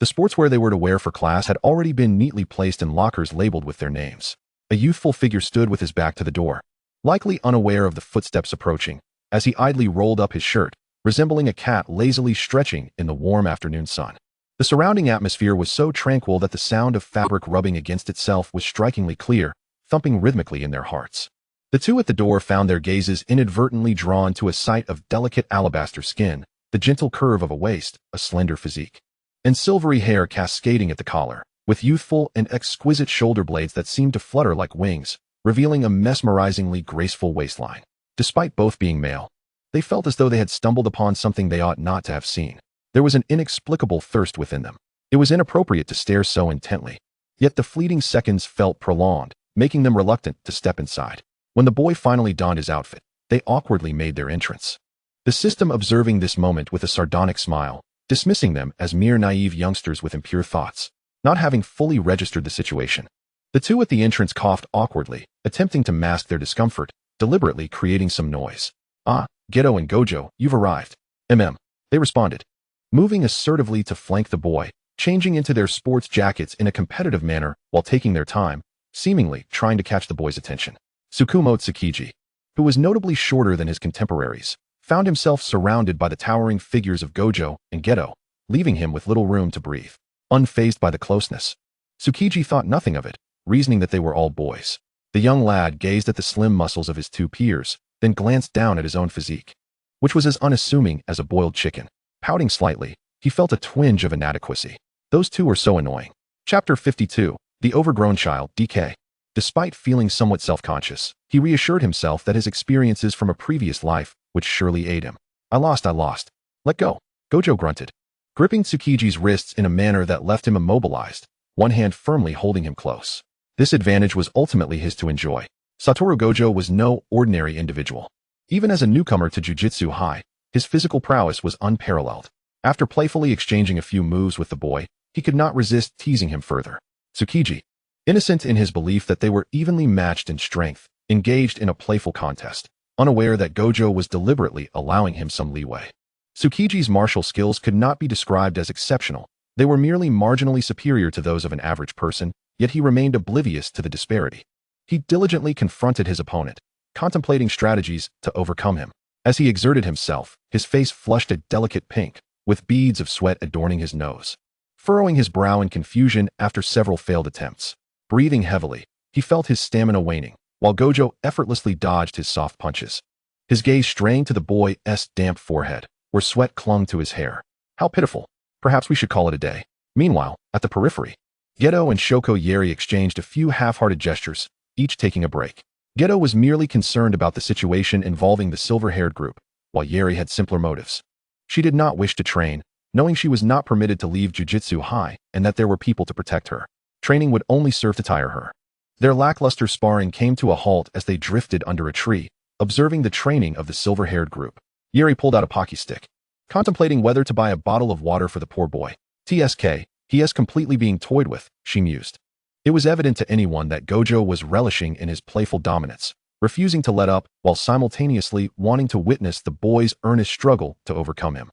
The sportswear they were to wear for class had already been neatly placed in lockers labeled with their names. A youthful figure stood with his back to the door, likely unaware of the footsteps approaching, as he idly rolled up his shirt, resembling a cat lazily stretching in the warm afternoon sun. The surrounding atmosphere was so tranquil that the sound of fabric rubbing against itself was strikingly clear, thumping rhythmically in their hearts. The two at the door found their gazes inadvertently drawn to a sight of delicate alabaster skin, the gentle curve of a waist, a slender physique, and silvery hair cascading at the collar, with youthful and exquisite shoulder blades that seemed to flutter like wings, revealing a mesmerizingly graceful waistline. Despite both being male, they felt as though they had stumbled upon something they ought not to have seen. There was an inexplicable thirst within them. It was inappropriate to stare so intently. Yet the fleeting seconds felt prolonged, making them reluctant to step inside. When the boy finally donned his outfit, they awkwardly made their entrance. The system observing this moment with a sardonic smile, dismissing them as mere naive youngsters with impure thoughts, not having fully registered the situation. The two at the entrance coughed awkwardly, attempting to mask their discomfort, deliberately creating some noise. Ah, Geto and Gojo, you've arrived. They responded, moving assertively to flank the boy, changing into their sports jackets in a competitive manner while taking their time, seemingly trying to catch the boy's attention. Tsukumo Tsukiji, who was notably shorter than his contemporaries, found himself surrounded by the towering figures of Gojo and Geto, leaving him with little room to breathe. Unfazed by the closeness, Tsukiji thought nothing of it, reasoning that they were all boys. The young lad gazed at the slim muscles of his two peers, then glanced down at his own physique, which was as unassuming as a boiled chicken. Pouting slightly, he felt a twinge of inadequacy. Those two were so annoying. Chapter 52, The Overgrown Child, DK. Despite feeling somewhat self-conscious, he reassured himself that his experiences from a previous life would surely aid him. I lost. Let go. Gojo grunted, gripping Tsukiji's wrists in a manner that left him immobilized, one hand firmly holding him close. This advantage was ultimately his to enjoy. Satoru Gojo was no ordinary individual. Even as a newcomer to Jujutsu High, his physical prowess was unparalleled. After playfully exchanging a few moves with the boy, he could not resist teasing him further. Tsukiji, innocent in his belief that they were evenly matched in strength, engaged in a playful contest, unaware that Gojo was deliberately allowing him some leeway. Tsukiji's martial skills could not be described as exceptional. They were merely marginally superior to those of an average person, yet he remained oblivious to the disparity. He diligently confronted his opponent, contemplating strategies to overcome him. As he exerted himself, his face flushed a delicate pink, with beads of sweat adorning his nose, furrowing his brow in confusion after several failed attempts. Breathing heavily, he felt his stamina waning, while Gojo effortlessly dodged his soft punches. His gaze straying to the boy's damp forehead, where sweat clung to his hair. How pitiful. Perhaps we should call it a day. Meanwhile, at the periphery, Geto and Shoko Ieiri exchanged a few half-hearted gestures, each taking a break. Geto was merely concerned about the situation involving the silver-haired group, while Ieiri had simpler motives. She did not wish to train, knowing she was not permitted to leave Jujutsu High and that there were people to protect her. Training would only serve to tire her. Their lackluster sparring came to a halt as they drifted under a tree, observing the training of the silver-haired group. Ieiri pulled out a pocky stick, contemplating whether to buy a bottle of water for the poor boy. TSK, he is completely being toyed with, she mused. It was evident to anyone that Gojo was relishing in his playful dominance, refusing to let up while simultaneously wanting to witness the boy's earnest struggle to overcome him.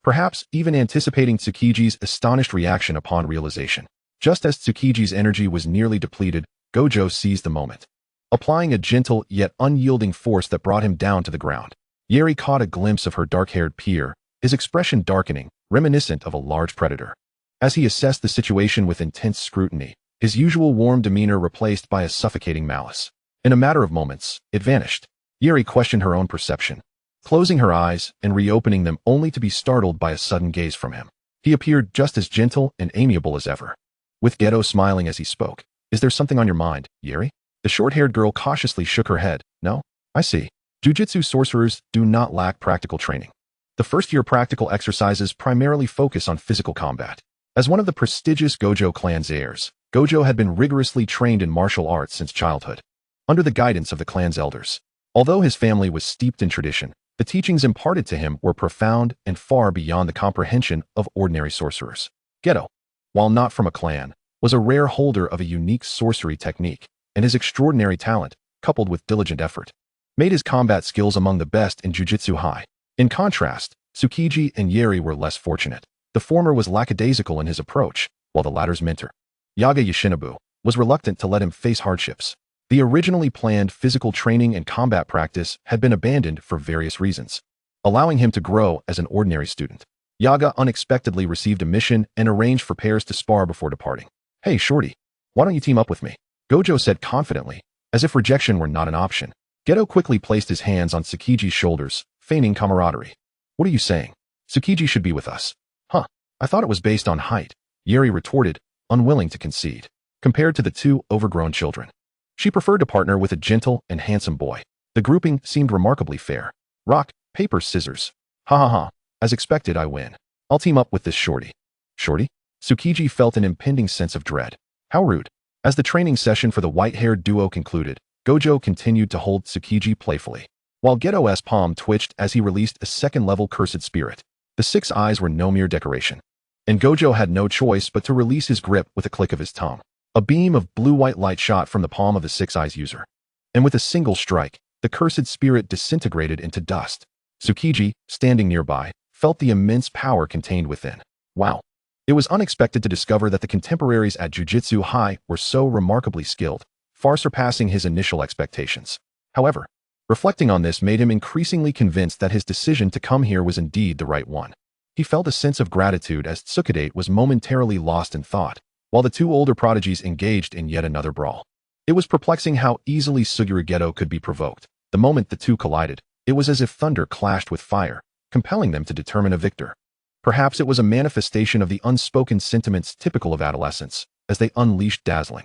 perhaps even anticipating Tsukiji's astonished reaction upon realization. Just as Tsukiji's energy was nearly depleted, Gojo seized the moment, applying a gentle yet unyielding force that brought him down to the ground. Ieiri caught a glimpse of her dark-haired peer, his expression darkening, reminiscent of a large predator. As he assessed the situation with intense scrutiny, his usual warm demeanor replaced by a suffocating malice. In a matter of moments, it vanished. Ieiri questioned her own perception, closing her eyes and reopening them only to be startled by a sudden gaze from him. He appeared just as gentle and amiable as ever, with Geto smiling as he spoke. "Is there something on your mind, Ieiri?" The short-haired girl cautiously shook her head. "No, I see. Jujutsu sorcerers do not lack practical training. The first-year practical exercises primarily focus on physical combat." As one of the prestigious Gojo clan's heirs, Gojo had been rigorously trained in martial arts since childhood, under the guidance of the clan's elders. Although his family was steeped in tradition, the teachings imparted to him were profound and far beyond the comprehension of ordinary sorcerers. Geto, while not from a clan, was a rare holder of a unique sorcery technique, and his extraordinary talent, coupled with diligent effort, made his combat skills among the best in Jujutsu high. In contrast, Tsukiji and Ieiri were less fortunate. The former was lackadaisical in his approach, while the latter's mentor, Yaga Yoshinobu, was reluctant to let him face hardships. The originally planned physical training and combat practice had been abandoned for various reasons, allowing him to grow as an ordinary student. Yaga unexpectedly received a mission and arranged for pairs to spar before departing. "Hey, shorty, why don't you team up with me?" Gojo said confidently, as if rejection were not an option. Geto quickly placed his hands on Tsukiji's shoulders, feigning camaraderie. "What are you saying? Tsukiji should be with us." "Huh, I thought it was based on height," Ieiri retorted, unwilling to concede. Compared to the two overgrown children, she preferred to partner with a gentle and handsome boy. The grouping seemed remarkably fair. "Rock, paper, scissors. Ha ha ha. As expected, I win. I'll team up with this shorty." "Shorty?" Tsukiji felt an impending sense of dread. How rude. As the training session for the white-haired duo concluded, Gojo continued to hold Tsukiji playfully, while Geto's palm twitched as he released a second-level cursed spirit. The six eyes were no mere decoration, and Gojo had no choice but to release his grip with a click of his tongue. A beam of blue-white light shot from the palm of the Six Eyes user, and with a single strike, the cursed spirit disintegrated into dust. Tsukiji, standing nearby, felt the immense power contained within. Wow. It was unexpected to discover that the contemporaries at Jujutsu High were so remarkably skilled, far surpassing his initial expectations. However, reflecting on this made him increasingly convinced that his decision to come here was indeed the right one. He felt a sense of gratitude as Tsukade was momentarily lost in thought, while the two older prodigies engaged in yet another brawl. It was perplexing how easily Suguru Geto could be provoked. The moment the two collided, it was as if thunder clashed with fire, compelling them to determine a victor. Perhaps it was a manifestation of the unspoken sentiments typical of adolescence, as they unleashed dazzling,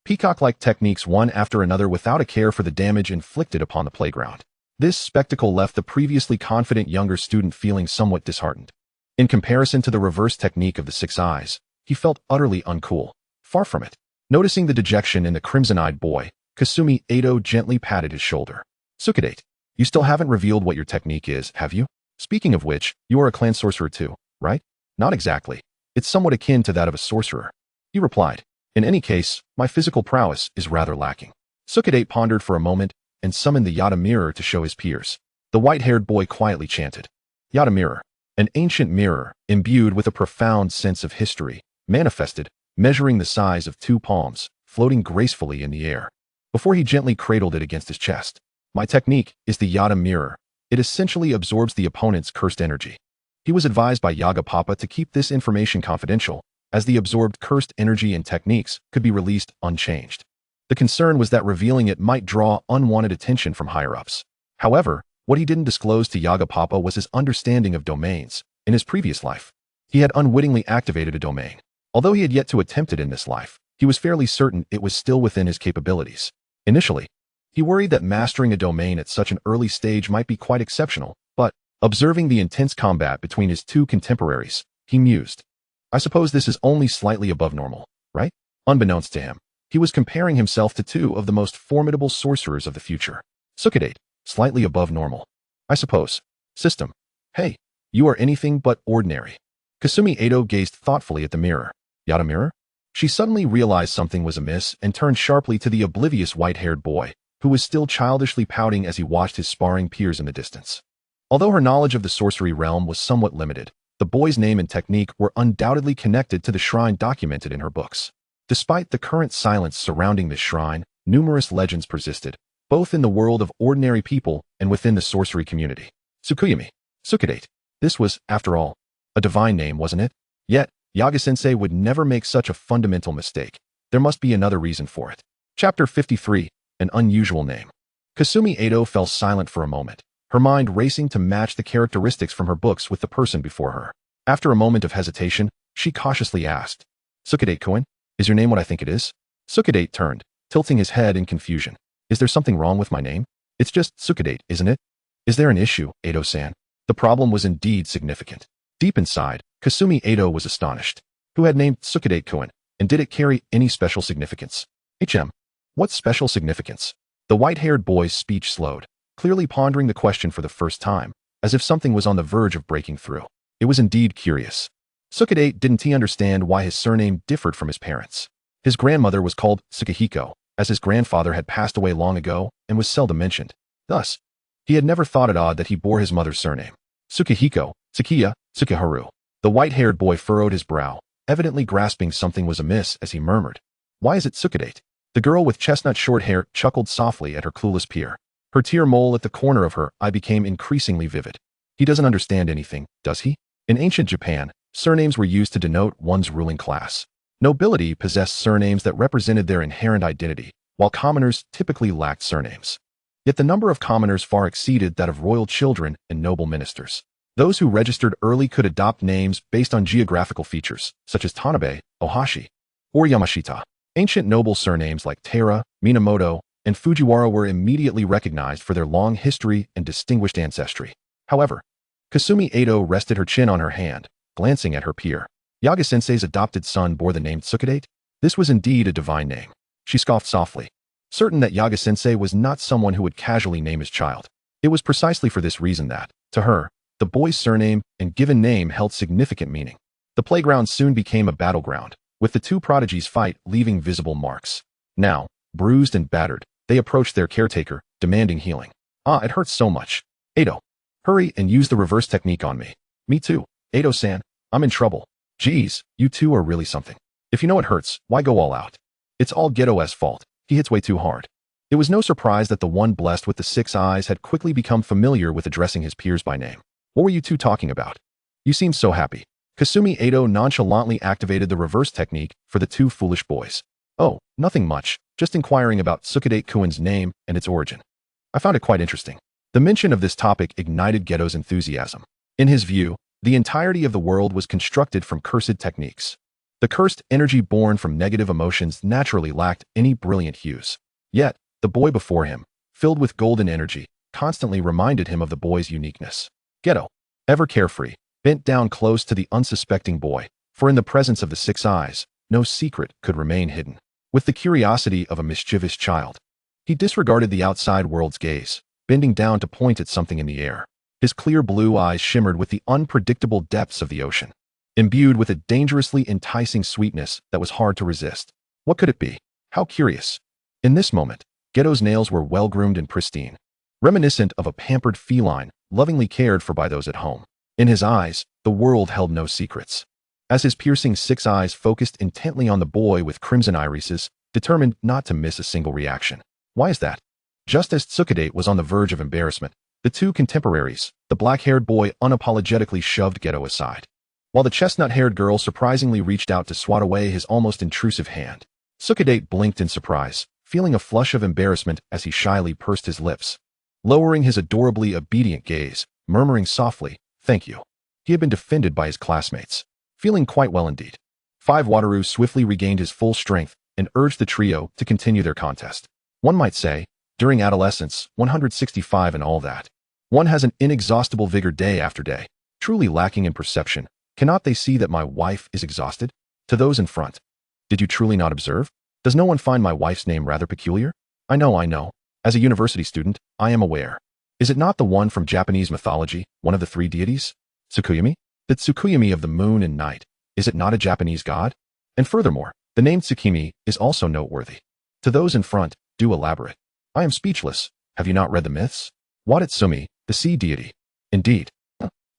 peacock-like techniques one after another without a care for the damage inflicted upon the playground. This spectacle left the previously confident younger student feeling somewhat disheartened. In comparison to the reverse technique of the Six Eyes, he felt utterly uncool. Far from it. Noticing the dejection in the crimson-eyed boy, Kasumi Edo gently patted his shoulder. "Tsukade, you still haven't revealed what your technique is, have you? Speaking of which, you are a clan sorcerer too, right?" "Not exactly. It's somewhat akin to that of a sorcerer," he replied. "In any case, my physical prowess is rather lacking." Tsukade pondered for a moment and summoned the Yada mirror to show his peers. The white-haired boy quietly chanted, "Yada mirror." An ancient mirror, imbued with a profound sense of history, manifested, measuring the size of 2 palms, floating gracefully in the air, before he gently cradled it against his chest. "My technique is the Yada mirror. It essentially absorbs the opponent's cursed energy." He was advised by Yaga Papa to keep this information confidential, as the absorbed cursed energy and techniques could be released unchanged. The concern was that revealing it might draw unwanted attention from higher-ups. However, what he didn't disclose to Yaga Papa was his understanding of domains. In his previous life, he had unwittingly activated a domain. Although he had yet to attempt it in this life, he was fairly certain it was still within his capabilities. Initially, he worried that mastering a domain at such an early stage might be quite exceptional, but, observing the intense combat between his two contemporaries, he mused, "I suppose this is only slightly above normal, right?" Unbeknownst to him, he was comparing himself to two of the most formidable sorcerers of the future. Tsukade, slightly above normal. "I suppose. System. Hey, you are anything but ordinary." Kasumi Edo gazed thoughtfully at the mirror. "Yada mirror?" She suddenly realized something was amiss and turned sharply to the oblivious white-haired boy, who was still childishly pouting as he watched his sparring peers in the distance. Although her knowledge of the sorcery realm was somewhat limited, The boy's name and technique were undoubtedly connected to the shrine documented in her books. Despite the current silence surrounding this shrine, numerous legends persisted, both in the world of ordinary people and within the sorcery community. Tsukuyomi Tsu-mi. This was, after all, a divine name, wasn't it? Yet, Yaga-sensei would never make such a fundamental mistake. There must be another reason for it. Chapter 53, An Unusual Name. Kasumi Edo fell silent for a moment, her mind racing to match the characteristics from her books with the person before her. After a moment of hesitation, she cautiously asked, Tsukudate-kun, is your name what I think it is? Tsukudate turned, tilting his head in confusion. Is there something wrong with my name? It's just Tsukudate, isn't it? Is there an issue, Edo-san? The problem was indeed significant. Deep inside, Kasumi Edo was astonished. Who had named Tsukudate-kun, and did it carry any special significance? What special significance? The white-haired boy's speech slowed, clearly pondering the question for the first time, as if something was on the verge of breaking through. It was indeed curious. Tsukudate didn't he understand why his surname differed from his parents. His grandmother was called Tsukihiko, as his grandfather had passed away long ago and was seldom mentioned. Thus, he had never thought it odd that he bore his mother's surname. Tsukihiko, Tsukiya, Tsukiharu. The white-haired boy furrowed his brow, evidently grasping something was amiss as he murmured, Why is it Tsukudate? The girl with chestnut short hair chuckled softly at her clueless peer. Her tear mole at the corner of her eye became increasingly vivid. He doesn't understand anything, does he? In ancient Japan, surnames were used to denote one's ruling class. Nobility possessed surnames that represented their inherent identity, while commoners typically lacked surnames. Yet the number of commoners far exceeded that of royal children and noble ministers. Those who registered early could adopt names based on geographical features, such as Tanabe, Ohashi, or Yamashita. Ancient noble surnames like Taira, Minamoto, and Fujiwara were immediately recognized for their long history and distinguished ancestry. However, Kasumi Edo rested her chin on her hand, glancing at her peer. Yaga-sensei's adopted son bore the name Tsukudate? This was indeed a divine name. She scoffed softly, certain that Yaga-sensei was not someone who would casually name his child. It was precisely for this reason that, to her, the boy's surname and given name held significant meaning. The playground soon became a battleground, with the two prodigies' fight leaving visible marks. Now, bruised and battered, they approached their caretaker, demanding healing. It hurts so much. Edo, hurry and use the reverse technique on me. Me too. Edo-san, I'm in trouble. Geez, you two are really something. If you know it hurts, why go all out? It's all Geto's fault. He hits way too hard. It was no surprise that the one blessed with the 6 eyes had quickly become familiar with addressing his peers by name. What were you two talking about? You seem so happy. Kasumi Edo nonchalantly activated the reverse technique for the two foolish boys. Oh, nothing much, just inquiring about Tsukudate-kun's name and its origin. I found it quite interesting. The mention of this topic ignited Geto's enthusiasm. In his view, the entirety of the world was constructed from cursed techniques. The cursed energy born from negative emotions naturally lacked any brilliant hues. Yet, the boy before him, filled with golden energy, constantly reminded him of the boy's uniqueness. Geto, ever carefree, bent down close to the unsuspecting boy, for in the presence of the 6 eyes, no secret could remain hidden. With the curiosity of a mischievous child, he disregarded the outside world's gaze, bending down to point at something in the air. His clear blue eyes shimmered with the unpredictable depths of the ocean, imbued with a dangerously enticing sweetness that was hard to resist. What could it be? How curious. In this moment, Geto's nails were well-groomed and pristine, reminiscent of a pampered feline lovingly cared for by those at home. In his eyes, the world held no secrets. As his piercing 6 eyes focused intently on the boy with crimson irises, determined not to miss a single reaction. Why is that? Just as Tsukudate was on the verge of embarrassment, the two contemporaries, the black-haired boy unapologetically shoved Geto aside, while the chestnut-haired girl surprisingly reached out to swat away his almost intrusive hand. Tsukudate blinked in surprise, feeling a flush of embarrassment as he shyly pursed his lips, lowering his adorably obedient gaze, murmuring softly, Thank you. He had been defended by his classmates, feeling quite well indeed. 5 Wataru swiftly regained his full strength and urged the trio to continue their contest. One might say, during adolescence, 165 and all that, one has an inexhaustible vigor day after day, truly lacking in perception. Cannot they see that my wife is exhausted? To those in front, did you truly not observe? Does no one find my wife's name rather peculiar? I know. As a university student, I am aware. Is it not the one from Japanese mythology, one of the 3 deities? Tsukuyomi? The Tsukuyomi of the moon and night. Is it not a Japanese god? And furthermore, the name Tsukimi is also noteworthy. To those in front, do elaborate. I am speechless. Have you not read the myths? Wadat Sumi, the sea deity. Indeed.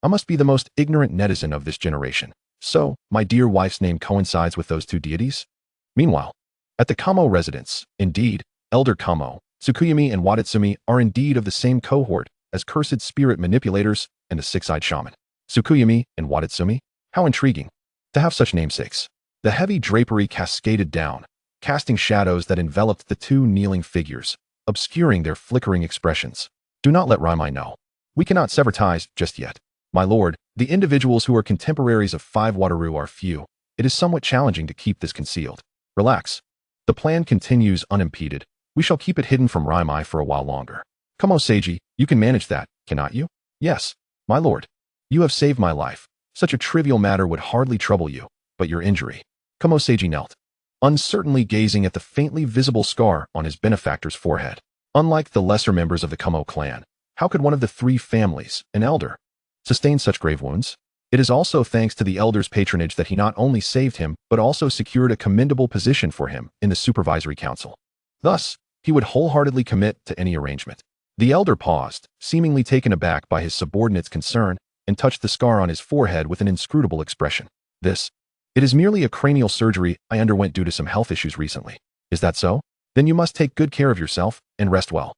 I must be the most ignorant netizen of this generation. So, my dear wife's name coincides with those two deities? Meanwhile, at the Kamo residence, indeed, Elder Kamo, Tsukuyomi and Tsu-mi are indeed of the same cohort as cursed spirit manipulators and the six-eyed shaman. Tsukuyomi and Tsu-mi? How intriguing. To have such namesakes. The heavy drapery cascaded down, casting shadows that enveloped the two kneeling figures, obscuring their flickering expressions. Do not let Raimai know. We cannot sever ties just yet. My lord, the individuals who are contemporaries of Five Wataru are few. It is somewhat challenging to keep this concealed. Relax. The plan continues unimpeded. We shall keep it hidden from Raimai for a while longer. Kamo Seiji, you can manage that, cannot you? Yes, my lord. You have saved my life. Such a trivial matter would hardly trouble you, but your injury. Kamo Seiji knelt, uncertainly gazing at the faintly visible scar on his benefactor's forehead. Unlike the lesser members of the Kamo clan, how could one of the three families, an elder, sustain such grave wounds? It is also thanks to the elder's patronage that he not only saved him, but also secured a commendable position for him in the supervisory council. Thus, he would wholeheartedly commit to any arrangement. The elder paused, seemingly taken aback by his subordinate's concern, and touched the scar on his forehead with an inscrutable expression. It is merely a cranial surgery I underwent due to some health issues recently. Is that so? Then you must take good care of yourself and rest well.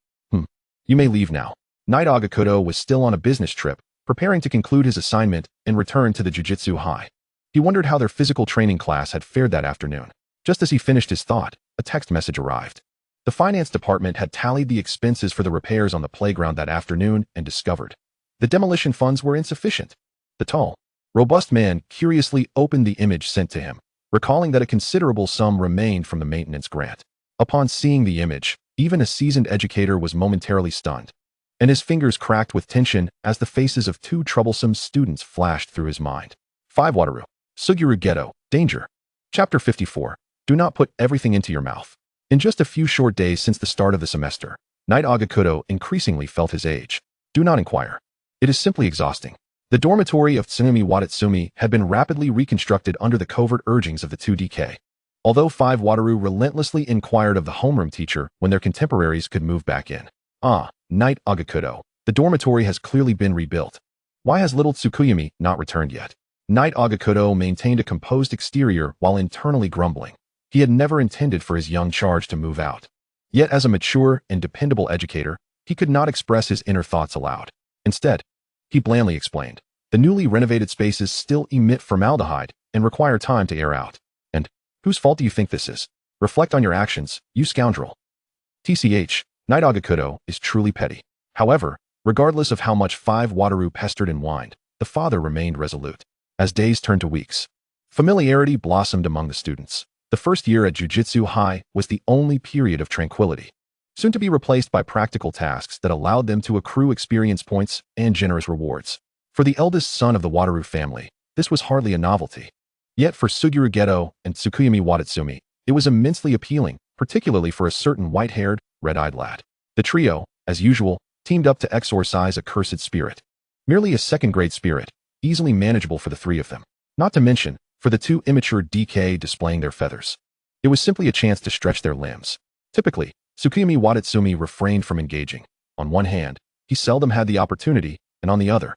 You may leave now. Knight Agakudo was still on a business trip, preparing to conclude his assignment and return to the Jujutsu High. He wondered how their physical training class had fared that afternoon. Just as he finished his thought, a text message arrived. The finance department had tallied the expenses for the repairs on the playground that afternoon and discovered the demolition funds were insufficient. The tall, robust man curiously opened the image sent to him, recalling that a considerable sum remained from the maintenance grant. Upon seeing the image, even a seasoned educator was momentarily stunned, and his fingers cracked with tension as the faces of two troublesome students flashed through his mind. 5 Wataru. Suguru Geto. Danger. Chapter 54. Do not put everything into your mouth. In just a few short days since the start of the semester, Knight Agakudo increasingly felt his age. Do not inquire. It is simply exhausting. The dormitory of Tsukuyomi Tsu-mi had been rapidly reconstructed under the covert urgings of the 2DK. Although 5 Wataru relentlessly inquired of the homeroom teacher when their contemporaries could move back in. Knight Agakudo, the dormitory has clearly been rebuilt. Why has little Tsukuyomi not returned yet? Knight Agakudo maintained a composed exterior while internally grumbling. He had never intended for his young charge to move out. Yet as a mature and dependable educator, he could not express his inner thoughts aloud. Instead, he blandly explained, the newly renovated spaces still emit formaldehyde and require time to air out. And whose fault do you think this is? Reflect on your actions, you scoundrel. TCH, Knight Agakudo is truly petty. However, regardless of how much 5 Wataru pestered and whined, the father remained resolute. As days turned to weeks, familiarity blossomed among the students. The first year at Jujutsu High was the only period of tranquility, soon to be replaced by practical tasks that allowed them to accrue experience points and generous rewards. For the eldest son of the Wataru family, this was hardly a novelty. Yet for Suguru Geto and Tsukuyomi Tsu-mi, it was immensely appealing, particularly for a certain white-haired, red-eyed lad. The trio, as usual, teamed up to exorcise a cursed spirit. Merely a second-grade spirit, easily manageable for the three of them. Not to mention, for the two immature DK displaying their feathers. It was simply a chance to stretch their limbs. Typically, Tsukuyomi Tsu-mi refrained from engaging. On one hand, he seldom had the opportunity, and on the other,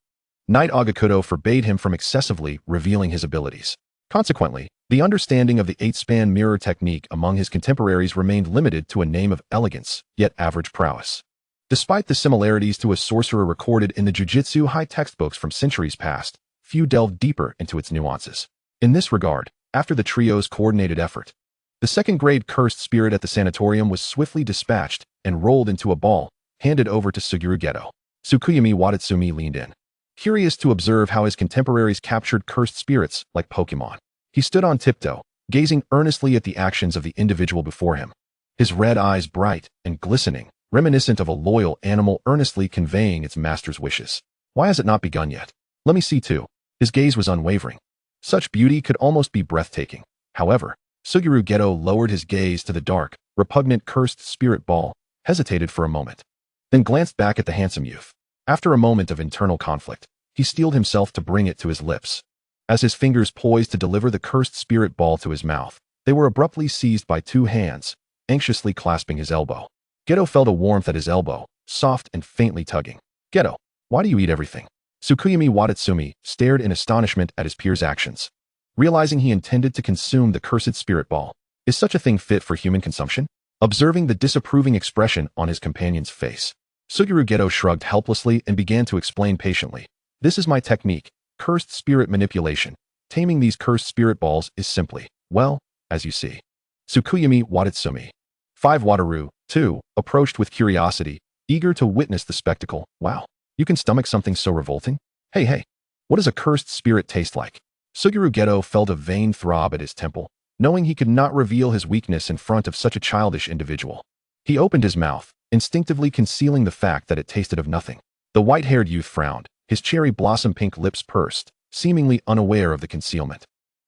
Knight Agakudo forbade him from excessively revealing his abilities. Consequently, the understanding of the 8-span mirror technique among his contemporaries remained limited to a name of elegance, yet average prowess. Despite the similarities to a sorcerer recorded in the Jujutsu High textbooks from centuries past, few delved deeper into its nuances. In this regard, after the trio's coordinated effort, the second-grade cursed spirit at the sanatorium was swiftly dispatched and rolled into a ball, handed over to Suguru Geto. Tsukuyomi Tsu-mi leaned in, curious to observe how his contemporaries captured cursed spirits like Pokemon. He stood on tiptoe, gazing earnestly at the actions of the individual before him, his red eyes bright and glistening, reminiscent of a loyal animal earnestly conveying its master's wishes. Why has it not begun yet? Let me see too. His gaze was unwavering. Such beauty could almost be breathtaking. However, Suguru Geto lowered his gaze to the dark, repugnant cursed spirit ball, hesitated for a moment, then glanced back at the handsome youth. After a moment of internal conflict, he steeled himself to bring it to his lips. As his fingers poised to deliver the cursed spirit ball to his mouth, they were abruptly seized by two hands, anxiously clasping his elbow. Geto felt a warmth at his elbow, soft and faintly tugging. Geto, why do you eat everything? Tsukuyomi Tsu-mi stared in astonishment at his peer's actions. Realizing he intended to consume the cursed spirit ball. Is such a thing fit for human consumption? Observing the disapproving expression on his companion's face, Suguru Geto shrugged helplessly and began to explain patiently. This is my technique, cursed spirit manipulation. Taming these cursed spirit balls is simply, well, as you see. Tsukuyomi Tsu-mi. 5 Wataru, too, approached with curiosity, eager to witness the spectacle. Wow, you can stomach something so revolting? Hey, what does a cursed spirit taste like? Suguru Geto felt a vain throb at his temple, knowing he could not reveal his weakness in front of such a childish individual. He opened his mouth, instinctively concealing the fact that it tasted of nothing. The white-haired youth frowned, his cherry blossom pink lips pursed, seemingly unaware of the concealment.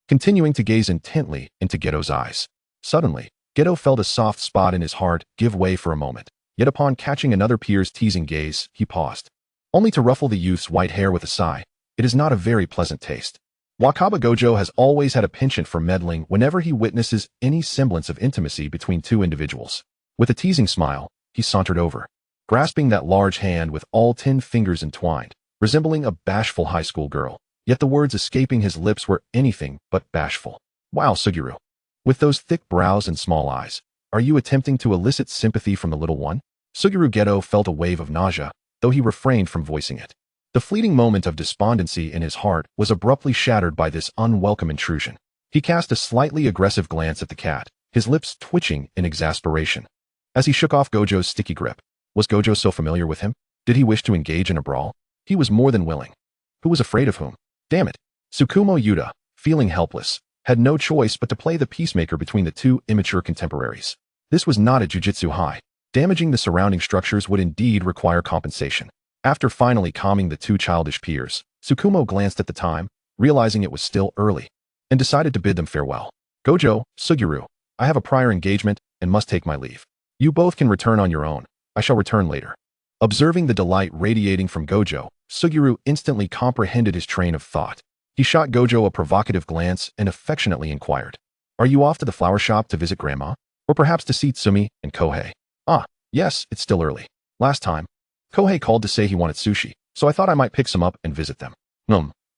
Continuing to gaze intently into Geto's eyes. Suddenly, Geto felt a soft spot in his heart give way for a moment, yet upon catching another peer's teasing gaze, he paused. Only to ruffle the youth's white hair with a sigh. It is not a very pleasant taste. Wakaba Gojo has always had a penchant for meddling whenever he witnesses any semblance of intimacy between two individuals. With a teasing smile, he sauntered over, grasping that large hand with all 10 fingers entwined, resembling a bashful high school girl, yet the words escaping his lips were anything but bashful. Wow, Suguru. With those thick brows and small eyes, are you attempting to elicit sympathy from the little one? Suguru Geto felt a wave of nausea, though he refrained from voicing it. The fleeting moment of despondency in his heart was abruptly shattered by this unwelcome intrusion. He cast a slightly aggressive glance at the cat, his lips twitching in exasperation. As he shook off Gojo's sticky grip, was Gojo so familiar with him? Did he wish to engage in a brawl? He was more than willing. Who was afraid of whom? Damn it. Tsukumo Yuta, feeling helpless, had no choice but to play the peacemaker between the two immature contemporaries. This was not a jujutsu high. Damaging the surrounding structures would indeed require compensation. After finally calming the two childish peers, Tsukumo glanced at the time, realizing it was still early, and decided to bid them farewell. Gojo, Suguru, I have a prior engagement and must take my leave. You both can return on your own. I shall return later. Observing the delight radiating from Gojo, Suguru instantly comprehended his train of thought. He shot Gojo a provocative glance and affectionately inquired, Are you off to the flower shop to visit Grandma? Or perhaps to see Tsumi and Kohei? Ah, yes, it's still early. Last time, Kohei called to say he wanted sushi, so I thought I might pick some up and visit them.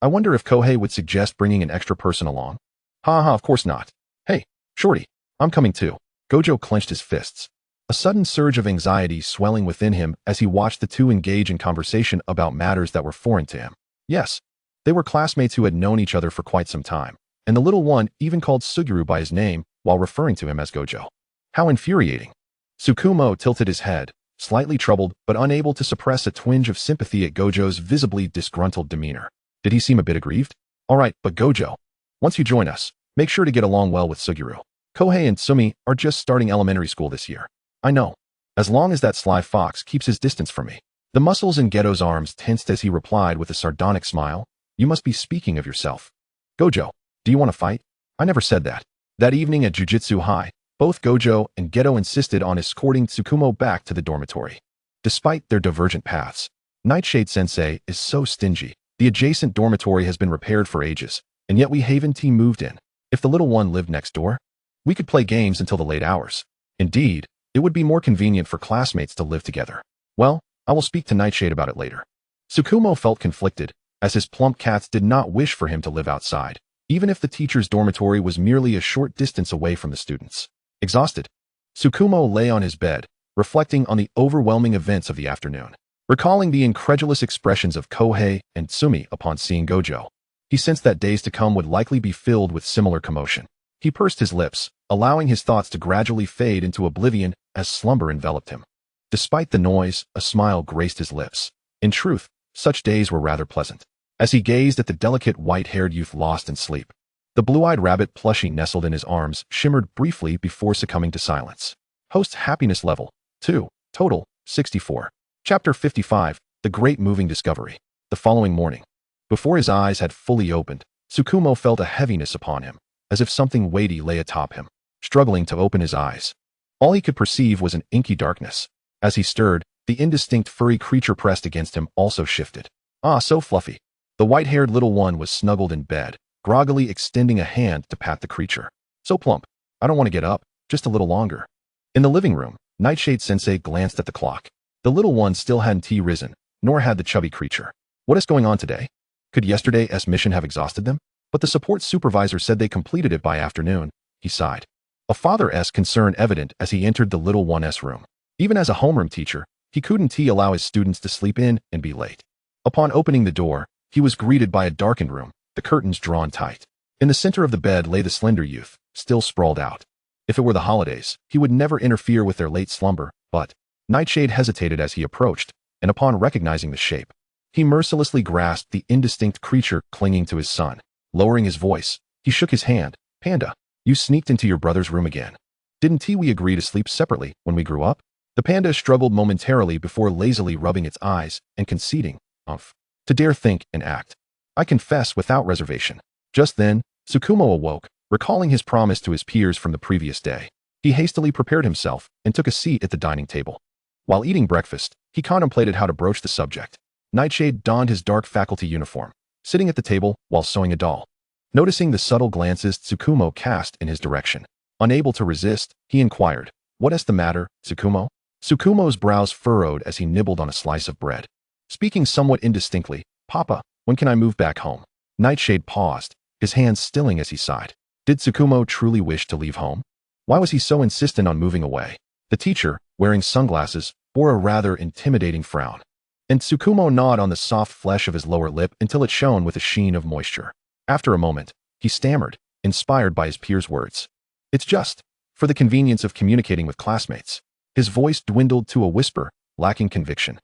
I wonder if Kohei would suggest bringing an extra person along. Of course not. Hey, shorty, I'm coming too. Gojo clenched his fists. A sudden surge of anxiety swelling within him as he watched the two engage in conversation about matters that were foreign to him. Yes, they were classmates who had known each other for quite some time, and the little one even called Suguru by his name while referring to him as Gojo. How infuriating. Tsukumo tilted his head, slightly troubled but unable to suppress a twinge of sympathy at Gojo's visibly disgruntled demeanor. Did he seem a bit aggrieved? All right, but Gojo, once you join us, make sure to get along well with Suguru. Kohei and Tsumi are just starting elementary school this year. I know. As long as that sly fox keeps his distance from me. The muscles in Geto's arms tensed as he replied with a sardonic smile. You must be speaking of yourself. Gojo, do you want to fight? I never said that. That evening at Jujutsu High, both Gojo and Geto insisted on escorting Tsukumo back to the dormitory. Despite their divergent paths, Nightshade-sensei is so stingy. The adjacent dormitory has been repaired for ages, and yet we Haven team moved in. If the little one lived next door, we could play games until the late hours. Indeed, it would be more convenient for classmates to live together. Well, I will speak to Nightshade about it later. Tsukumo felt conflicted, as his plump cats did not wish for him to live outside, even if the teacher's dormitory was merely a short distance away from the students. Exhausted, Tsukumo lay on his bed, reflecting on the overwhelming events of the afternoon. Recalling the incredulous expressions of Kohei and Tsumi upon seeing Gojo, he sensed that days to come would likely be filled with similar commotion. He pursed his lips, allowing his thoughts to gradually fade into oblivion as slumber enveloped him. Despite the noise, a smile graced his lips. In truth, such days were rather pleasant. As he gazed at the delicate white-haired youth lost in sleep, the blue-eyed rabbit plushie nestled in his arms shimmered briefly before succumbing to silence. Host's happiness level, 2, total, 64. Chapter 55, The Great Moving Discovery. The following morning, before his eyes had fully opened, Tsukumo felt a heaviness upon him, as if something weighty lay atop him. Struggling to open his eyes, all he could perceive was an inky darkness. As he stirred, the indistinct furry creature pressed against him also shifted. Ah, so fluffy. The white-haired little one was snuggled in bed, groggily extending a hand to pat the creature. So plump. I don't want to get up, just a little longer. In the living room, Nightshade-sensei glanced at the clock. The little one still hadn't risen, nor had the chubby creature. What is going on today? Could yesterday's mission have exhausted them? But the support supervisor said they completed it by afternoon. He sighed. A father's concern evident as he entered the little one's room. Even as a homeroom teacher, he couldn't allow his students to sleep in and be late. Upon opening the door, he was greeted by a darkened room, the curtains drawn tight. In the center of the bed lay the slender youth, still sprawled out. If it were the holidays, he would never interfere with their late slumber, but Nightshade hesitated as he approached, and upon recognizing the shape, he mercilessly grasped the indistinct creature clinging to his son. Lowering his voice, he shook his hand. Panda, you sneaked into your brother's room again. Didn't we agree to sleep separately when we grew up? The panda struggled momentarily before lazily rubbing its eyes and conceding, to dare think and act. I confess without reservation. Just then, Tsukumo awoke, recalling his promise to his peers from the previous day. He hastily prepared himself and took a seat at the dining table. While eating breakfast, he contemplated how to broach the subject. Nightshade donned his dark faculty uniform, sitting at the table while sewing a doll. Noticing the subtle glances Tsukumo cast in his direction, unable to resist, he inquired, "What is the matter, Tsukumo?" Tsukumo's brows furrowed as he nibbled on a slice of bread. Speaking somewhat indistinctly, "Papa, when can I move back home?" Nightshade paused, his hands stilling as he sighed. Did Tsukumo truly wish to leave home? Why was he so insistent on moving away? The teacher, wearing sunglasses, bore a rather intimidating frown. And Tsukumo gnawed on the soft flesh of his lower lip until it shone with a sheen of moisture. After a moment, he stammered, inspired by his peers' words. "It's just for the convenience of communicating with classmates." His voice dwindled to a whisper, lacking conviction.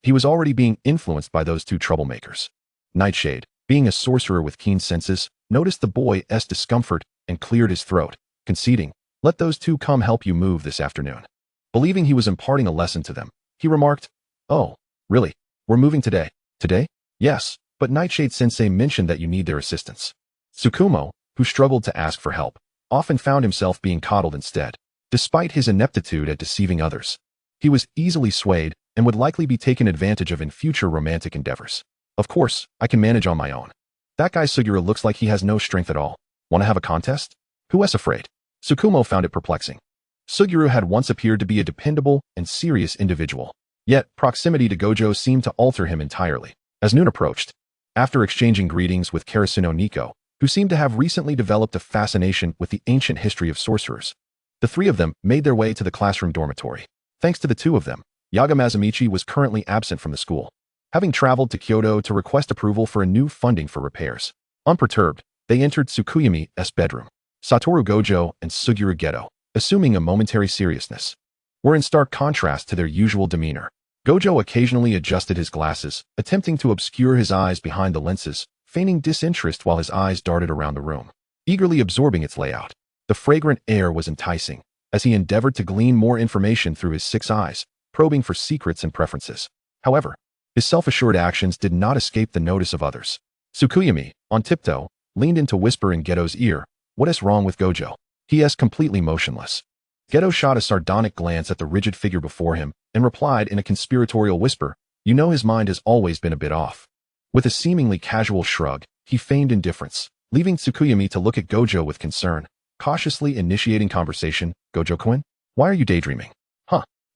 He was already being influenced by those two troublemakers. Nightshade, being a sorcerer with keen senses, noticed the boy's discomfort and cleared his throat, conceding, "Let those two come help you move this afternoon." Believing he was imparting a lesson to them, he remarked, "Oh, really? We're moving today?" "Today? Yes, but Nightshade-sensei mentioned that you need their assistance." Tsukumo, who struggled to ask for help, often found himself being coddled instead. Despite his ineptitude at deceiving others, he was easily swayed and would likely be taken advantage of in future romantic endeavors. "Of course, I can manage on my own. That guy Suguru looks like he has no strength at all. Want to have a contest? Who is afraid?" Tsukumo found it perplexing. Suguru had once appeared to be a dependable and serious individual, yet proximity to Gojo seemed to alter him entirely. As noon approached, after exchanging greetings with Karasuno Nico, who seemed to have recently developed a fascination with the ancient history of sorcerers, the three of them made their way to the classroom dormitory. Thanks to the two of them, Yaga Mazumichi was currently absent from the school, having traveled to Kyoto to request approval for a new funding for repairs. Unperturbed, they entered Tsukuyomi's bedroom. Satoru Gojo and Suguru Geto, assuming a momentary seriousness, were in stark contrast to their usual demeanor. Gojo occasionally adjusted his glasses, attempting to obscure his eyes behind the lenses, feigning disinterest while his eyes darted around the room, eagerly absorbing its layout. The fragrant air was enticing, as he endeavored to glean more information through his 6 eyes, probing for secrets and preferences. However, his self-assured actions did not escape the notice of others. Tsukuyomi, on tiptoe, leaned in to whisper in Geto's ear, "What is wrong with Gojo? He is completely motionless." Geto shot a sardonic glance at the rigid figure before him and replied in a conspiratorial whisper, "You know his mind has always been a bit off." With a seemingly casual shrug, he feigned indifference, leaving Tsukuyomi to look at Gojo with concern, cautiously initiating conversation. "Gojo-kun? Why are you daydreaming?"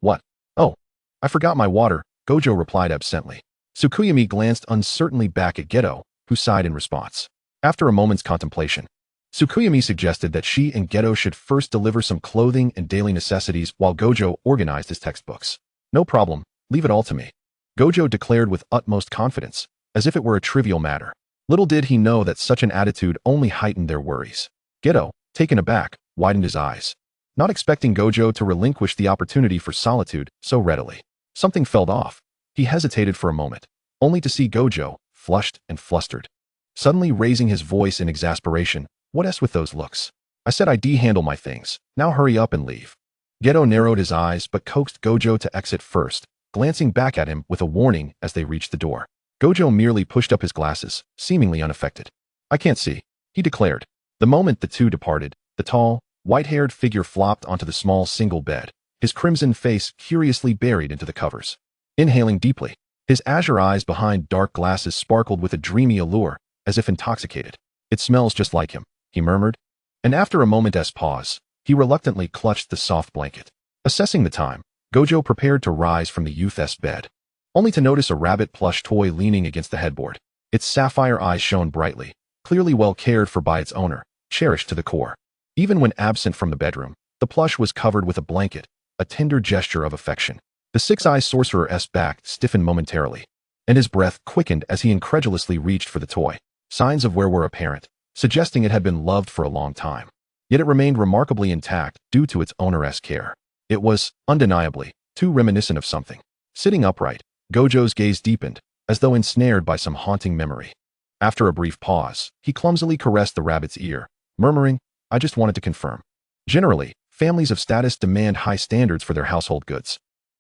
What? "Oh, I forgot my water," Gojo replied absently. Tsukuyomi glanced uncertainly back at Geto, who sighed in response. After a moment's contemplation, Tsukuyomi suggested that she and Geto should first deliver some clothing and daily necessities while Gojo organized his textbooks. "No problem, leave it all to me," Gojo declared with utmost confidence, as if it were a trivial matter. Little did he know that such an attitude only heightened their worries. Geto, taken aback, widened his eyes, not expecting Gojo to relinquish the opportunity for solitude so readily. Something felt off. He hesitated for a moment, only to see Gojo, flushed and flustered, suddenly raising his voice in exasperation. "What is with those looks? I said I'd handle my things. Now hurry up and leave." Geto narrowed his eyes but coaxed Gojo to exit first, glancing back at him with a warning as they reached the door. Gojo merely pushed up his glasses, seemingly unaffected. "I can't see," he declared. The moment the two departed, the tall, white-haired figure flopped onto the small single bed, his crimson face curiously buried into the covers. Inhaling deeply, his azure eyes behind dark glasses sparkled with a dreamy allure, as if intoxicated. "It smells just like him," he murmured, and after a moment's pause, he reluctantly clutched the soft blanket. Assessing the time, Gojo prepared to rise from the youth's bed. only to notice a rabbit plush toy leaning against the headboard. Its sapphire eyes shone brightly, clearly well cared for by its owner, cherished to the core. Even when absent from the bedroom, the plush was covered with a blanket, a tender gesture of affection. The six-eyed sorcerer's back stiffened momentarily, and his breath quickened as he incredulously reached for the toy. Signs of wear were apparent, suggesting it had been loved for a long time. Yet it remained remarkably intact due to its owner's care. It was, undeniably, too reminiscent of something. Sitting upright, Gojo's gaze deepened, as though ensnared by some haunting memory. After a brief pause, he clumsily caressed the rabbit's ear, murmuring, "I just wanted to confirm. Generally, families of status demand high standards for their household goods.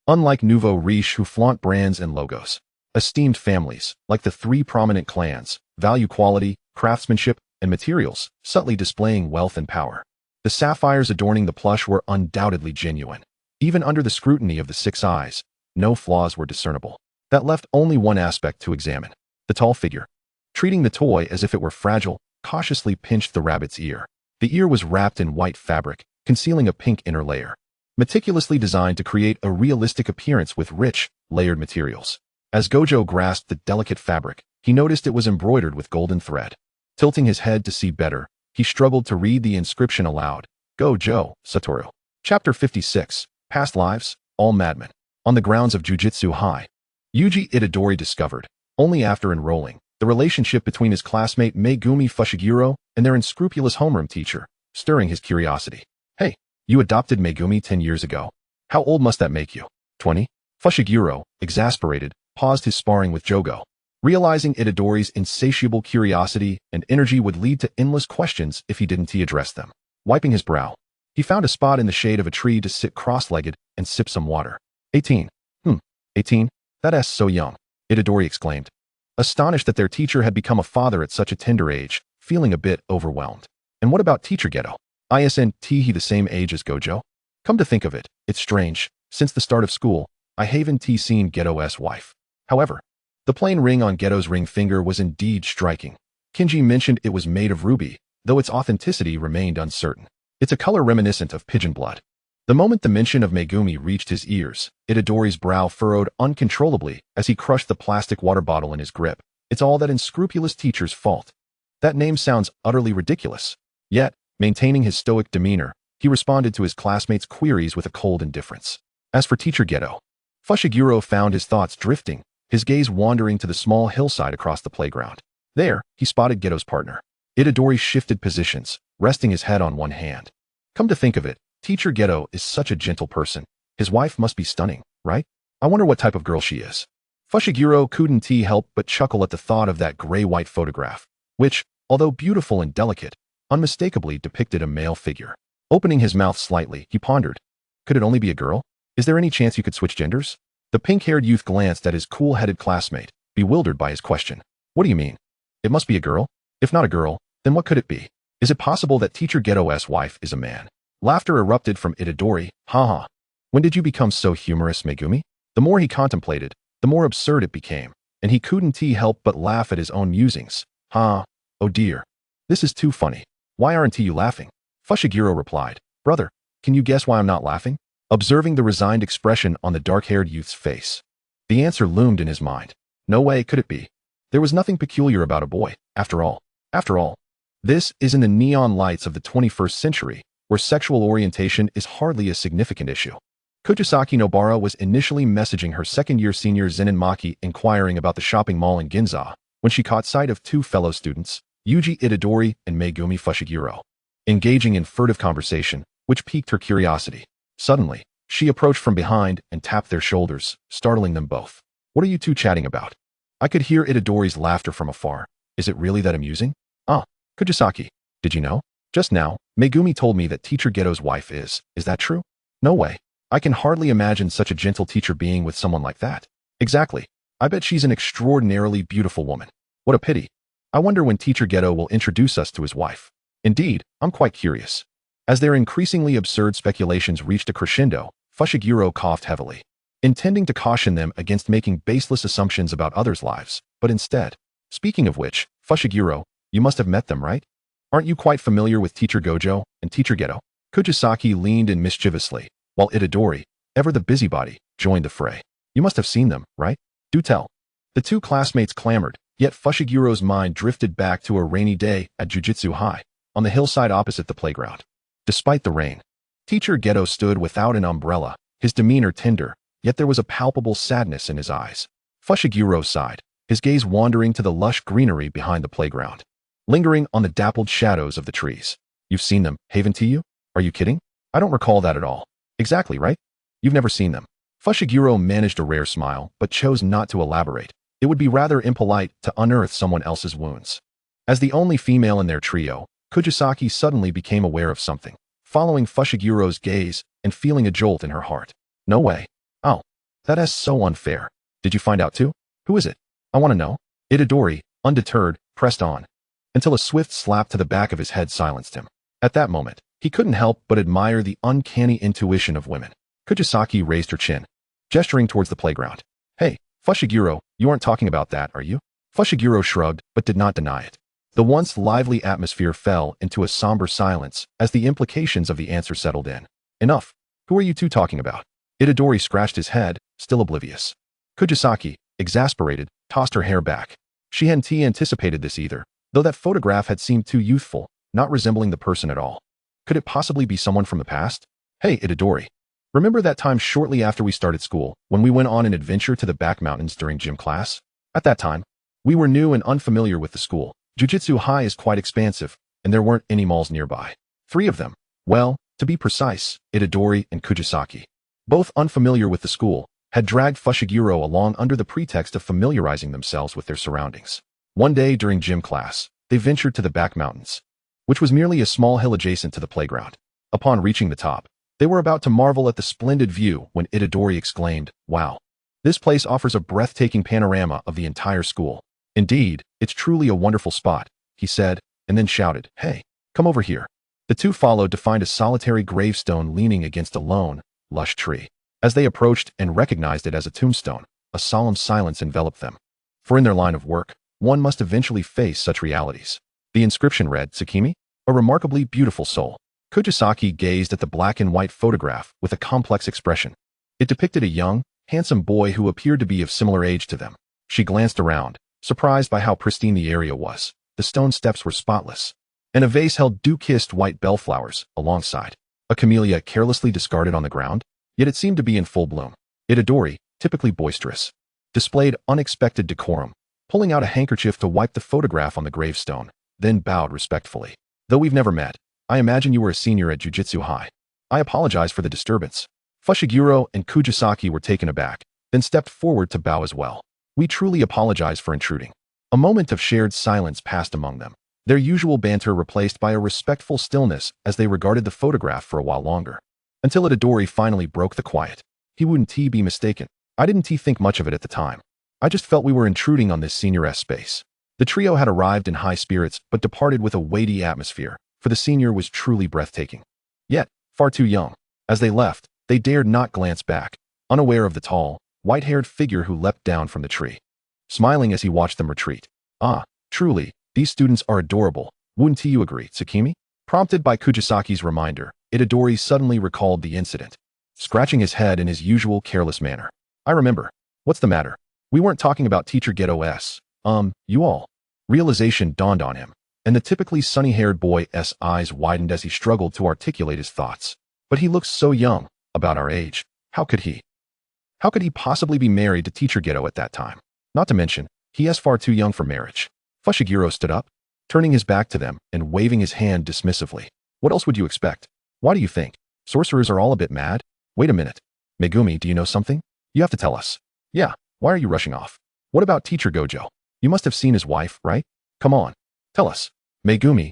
Unlike nouveau riche who flaunt brands and logos, esteemed families, like the three prominent clans, value quality, craftsmanship, and materials, subtly displaying wealth and power." The sapphires adorning the plush were undoubtedly genuine. Even under the scrutiny of the six eyes, no flaws were discernible. That left only one aspect to examine: the tall figure. Treating the toy as if it were fragile, cautiously pinched the rabbit's ear. The ear was wrapped in white fabric, concealing a pink inner layer, meticulously designed to create a realistic appearance with rich, layered materials. As Gojo grasped the delicate fabric, he noticed it was embroidered with golden thread. Tilting his head to see better, he struggled to read the inscription aloud. Gojo, Satoru. Chapter 56, Past Lives, All Madmen. On the grounds of Jujutsu High, Yuji Itadori discovered, only after enrolling, the relationship between his classmate Megumi Fushiguro and their unscrupulous homeroom teacher, stirring his curiosity. "Hey, you adopted Megumi 10 years ago. How old must that make you? 20? Fushiguro, exasperated, paused his sparring with Jogo. Realizing Itadori's insatiable curiosity and energy would lead to endless questions if he didn't address them. Wiping his brow, he found a spot in the shade of a tree to sit cross-legged and sip some water. 18. 18? That's so young, Itadori exclaimed, astonished that their teacher had become a father at such a tender age, feeling a bit overwhelmed. And what about teacher Geto? Isn't he the same age as Gojo? Come to think of it, it's strange. Since the start of school, I haven't seen Geto's wife. However, the plain ring on Geto's ring finger was indeed striking. Kinji mentioned it was made of ruby, though its authenticity remained uncertain. It's a color reminiscent of pigeon blood. The moment the mention of Megumi reached his ears, Itadori's brow furrowed uncontrollably as he crushed the plastic water bottle in his grip. It's all that unscrupulous teacher's fault. That name sounds utterly ridiculous. Yet, maintaining his stoic demeanor, he responded to his classmates' queries with a cold indifference. As for teacher Geto, Fushiguro found his thoughts drifting, his gaze wandering to the small hillside across the playground. There, he spotted Geto's partner. Itadori shifted positions, resting his head on one hand. Come to think of it, teacher Geto is such a gentle person. His wife must be stunning, right? I wonder what type of girl she is. Fushiguro couldn't help but chuckle at the thought of that gray-white photograph, which, although beautiful and delicate, unmistakably depicted a male figure. Opening his mouth slightly, he pondered. Could it only be a girl? Is there any chance you could switch genders? The pink-haired youth glanced at his cool-headed classmate, bewildered by his question. What do you mean? It must be a girl? If not a girl, then what could it be? Is it possible that teacher Geto's wife is a man? Laughter erupted from Itadori. Ha. When did you become so humorous, Megumi? The more he contemplated, the more absurd it became, and he couldn't help but laugh at his own musings. Ha. Oh dear. This is too funny. Why aren't you laughing? Fushiguro replied. Brother, can you guess why I'm not laughing? Observing the resigned expression on the dark-haired youth's face, the answer loomed in his mind. No way could it be. There was nothing peculiar about a boy, after all. This is in the neon lights of the 21st century, where sexual orientation is hardly a significant issue. Kuchisaki Nobara was initially messaging her second-year senior Zenin Maki inquiring about the shopping mall in Ginza, when she caught sight of two fellow students, Yuji Itadori and Megumi Fushiguro, engaging in furtive conversation, which piqued her curiosity. Suddenly, she approached from behind and tapped their shoulders, startling them both. What are you two chatting about? I could hear Itadori's laughter from afar. Is it really that amusing? Kuchisaki, did you know? Just now, Megumi told me that teacher Geto's wife is that true? No way. I can hardly imagine such a gentle teacher being with someone like that. Exactly. I bet she's an extraordinarily beautiful woman. What a pity. I wonder when teacher Geto will introduce us to his wife. Indeed, I'm quite curious. As their increasingly absurd speculations reached a crescendo, Fushiguro coughed heavily, intending to caution them against making baseless assumptions about others' lives, but instead. Speaking of which, Fushiguro, you must have met them, right? Aren't you quite familiar with teacher Gojo and teacher Geto? Kuchisaki leaned in mischievously, while Itadori, ever the busybody, joined the fray. You must have seen them, right? Do tell. The two classmates clamored, yet Fushiguro's mind drifted back to a rainy day at Jujutsu High, on the hillside opposite the playground. Despite the rain, Teacher Geto stood without an umbrella, his demeanor tender, yet there was a palpable sadness in his eyes. Fushiguro sighed, his gaze wandering to the lush greenery behind the playground, lingering on the dappled shadows of the trees. You've seen them, haven't you? Are you kidding? I don't recall that at all. Exactly, right? You've never seen them. Fushiguro managed a rare smile, but chose not to elaborate. It would be rather impolite to unearth someone else's wounds. As the only female in their trio, Kujisaki suddenly became aware of something, following Fushiguro's gaze and feeling a jolt in her heart. No way. Oh, that is so unfair. Did you find out too? Who is it? I want to know. Itadori, undeterred, pressed on, until a swift slap to the back of his head silenced him. At that moment, he couldn't help but admire the uncanny intuition of women. Kujisaki raised her chin, gesturing towards the playground. Hey, Fushiguro, you aren't talking about that, are you? Fushiguro shrugged, but did not deny it. The once lively atmosphere fell into a somber silence as the implications of the answer settled in. Enough. Who are you two talking about? Itadori scratched his head, still oblivious. Kujisaki, exasperated, tossed her hair back. She hadn't anticipated this either, though that photograph had seemed too youthful, not resembling the person at all. Could it possibly be someone from the past? Hey, Itadori. Remember that time shortly after we started school, when we went on an adventure to the back mountains during gym class? At that time, we were new and unfamiliar with the school. Jujutsu High is quite expansive, and there weren't any malls nearby. 3 of them. Well, to be precise, Itadori and Kujisaki, both unfamiliar with the school, had dragged Fushiguro along under the pretext of familiarizing themselves with their surroundings. One day during gym class, they ventured to the back mountains, which was merely a small hill adjacent to the playground. Upon reaching the top, they were about to marvel at the splendid view when Itadori exclaimed, "Wow! This place offers a breathtaking panorama of the entire school. Indeed, it's truly a wonderful spot," he said, and then shouted, "Hey, come over here." The two followed to find a solitary gravestone leaning against a lone, lush tree. As they approached and recognized it as a tombstone, a solemn silence enveloped them. For in their line of work, one must eventually face such realities. The inscription read, "Tsukimi, a remarkably beautiful soul." Kujisaki gazed at the black and white photograph with a complex expression. It depicted a young, handsome boy who appeared to be of similar age to them. She glanced around, surprised by how pristine the area was. The stone steps were spotless, and a vase held dew-kissed white bellflowers alongside. A camellia carelessly discarded on the ground, yet it seemed to be in full bloom. Itadori, typically boisterous, displayed unexpected decorum, pulling out a handkerchief to wipe the photograph on the gravestone, then bowed respectfully. "Though we've never met, I imagine you were a senior at Jujutsu High. I apologize for the disturbance." Fushiguro and Kujisaki were taken aback, then stepped forward to bow as well. "We truly apologize for intruding." A moment of shared silence passed among them, their usual banter replaced by a respectful stillness as they regarded the photograph for a while longer. Until Itadori finally broke the quiet. "He wouldn't be mistaken. I didn't think much of it at the time. I just felt we were intruding on this senior-s space." The trio had arrived in high spirits but departed with a weighty atmosphere, for the senior was truly breathtaking. Yet, far too young. As they left, they dared not glance back, unaware of the tall, white-haired figure who leapt down from the tree, smiling as he watched them retreat. "Ah, truly, these students are adorable. Wouldn't you agree, Tsukimi?" Prompted by Kujisaki's reminder, Itadori suddenly recalled the incident, scratching his head in his usual careless manner. "I remember. What's the matter? We weren't talking about Teacher Geto's, you all." Realization dawned on him, and the typically sunny-haired boy's eyes widened as he struggled to articulate his thoughts. "But he looks so young, about our age. How could he possibly be married to Teacher Geto at that time? Not to mention, he is far too young for marriage." Fushiguro stood up, turning his back to them and waving his hand dismissively. "What else would you expect? Why do you think? Sorcerers are all a bit mad? Wait a minute. Megumi, do you know something? You have to tell us." "Yeah, why are you rushing off? What about Teacher Gojo? You must have seen his wife, right? Come on, tell us." Megumi.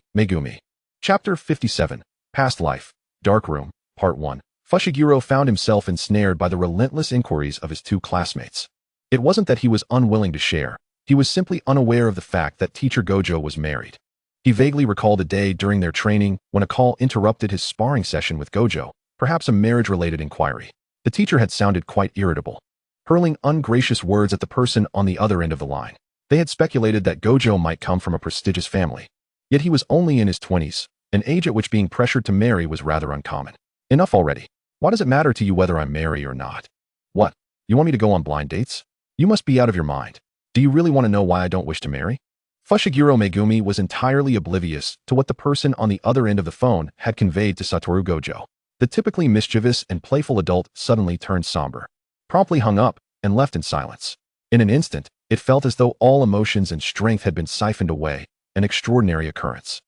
Chapter 57, Past Life, Dark Room, Part 1. Fushiguro found himself ensnared by the relentless inquiries of his two classmates. It wasn't that he was unwilling to share, he was simply unaware of the fact that Teacher Gojo was married. He vaguely recalled a day during their training when a call interrupted his sparring session with Gojo, perhaps a marriage-related inquiry. The teacher had sounded quite irritable, hurling ungracious words at the person on the other end of the line. They had speculated that Gojo might come from a prestigious family. Yet he was only in his 20s, an age at which being pressured to marry was rather uncommon. "Enough already. Why does it matter to you whether I'm married or not? What, you want me to go on blind dates? You must be out of your mind. Do you really want to know why I don't wish to marry? Fushiguro Megumi was entirely oblivious to what the person on the other end of the phone had conveyed to Satoru Gojo. The typically mischievous and playful adult suddenly turned somber, promptly hung up, and left in silence. In an instant, it felt as though all emotions and strength had been siphoned away, an extraordinary occurrence.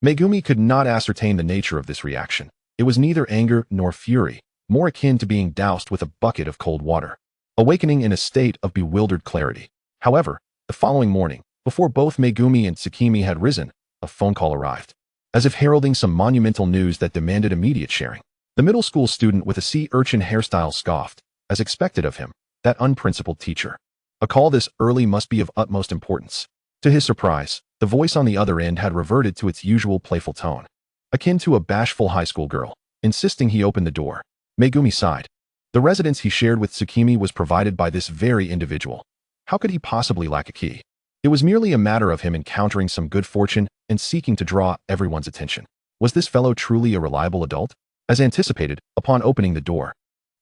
Megumi could not ascertain the nature of this reaction. It was neither anger nor fury, more akin to being doused with a bucket of cold water, awakening in a state of bewildered clarity. However, the following morning, before both Megumi and Tsukimi had risen, a phone call arrived, as if heralding some monumental news that demanded immediate sharing. The middle school student with a sea urchin hairstyle scoffed, as expected of him, that unprincipled teacher. A call this early must be of utmost importance. To his surprise, the voice on the other end had reverted to its usual playful tone, akin to a bashful high school girl, insisting he open the door. Megumi sighed. The residence he shared with Tsukimi was provided by this very individual. How could he possibly lack a key? It was merely a matter of him encountering some good fortune and seeking to draw everyone's attention. Was this fellow truly a reliable adult? As anticipated, upon opening the door,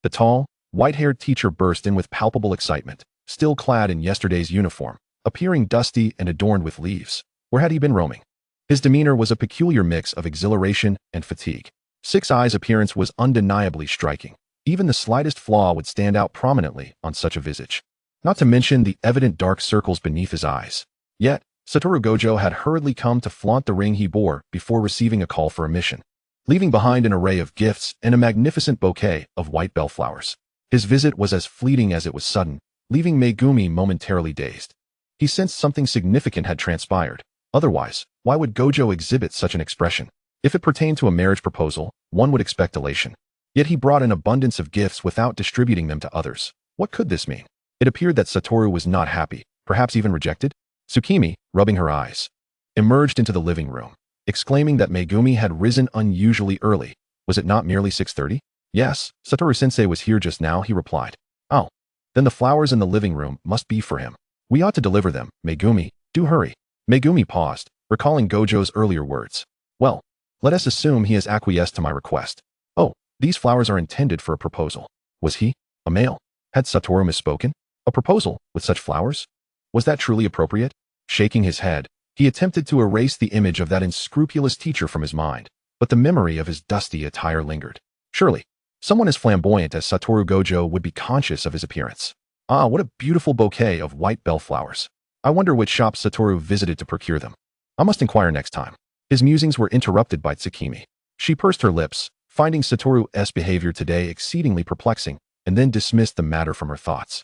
the tall, white-haired teacher burst in with palpable excitement, still clad in yesterday's uniform, appearing dusty and adorned with leaves. Where had he been roaming? His demeanor was a peculiar mix of exhilaration and fatigue. Six Eyes' appearance was undeniably striking. Even the slightest flaw would stand out prominently on such a visage, not to mention the evident dark circles beneath his eyes. Yet, Satoru Gojo had hurriedly come to flaunt the ring he bore before receiving a call for a mission, leaving behind an array of gifts and a magnificent bouquet of white bellflowers. His visit was as fleeting as it was sudden, leaving Megumi momentarily dazed. He sensed something significant had transpired. Otherwise, why would Gojo exhibit such an expression? If it pertained to a marriage proposal, one would expect elation. Yet he brought an abundance of gifts without distributing them to others. What could this mean? It appeared that Satoru was not happy, perhaps even rejected. Tsukimi, rubbing her eyes, emerged into the living room, exclaiming that Megumi had risen unusually early. Was it not merely 6:30? Yes, Satoru-sensei was here just now, he replied. Oh, then the flowers in the living room must be for him. We ought to deliver them, Megumi. Do hurry. Megumi paused, recalling Gojo's earlier words. Well, let us assume he has acquiesced to my request. Oh, these flowers are intended for a proposal. Was he a male? Had Satoru misspoken? A proposal with such flowers? Was that truly appropriate? Shaking his head, he attempted to erase the image of that unscrupulous teacher from his mind, but the memory of his dusty attire lingered. Surely, someone as flamboyant as Satoru Gojo would be conscious of his appearance. Ah, what a beautiful bouquet of white bellflowers. I wonder which shop Satoru visited to procure them. I must inquire next time. His musings were interrupted by Tsukimi. She pursed her lips, finding Satoru's behavior today exceedingly perplexing, and then dismissed the matter from her thoughts.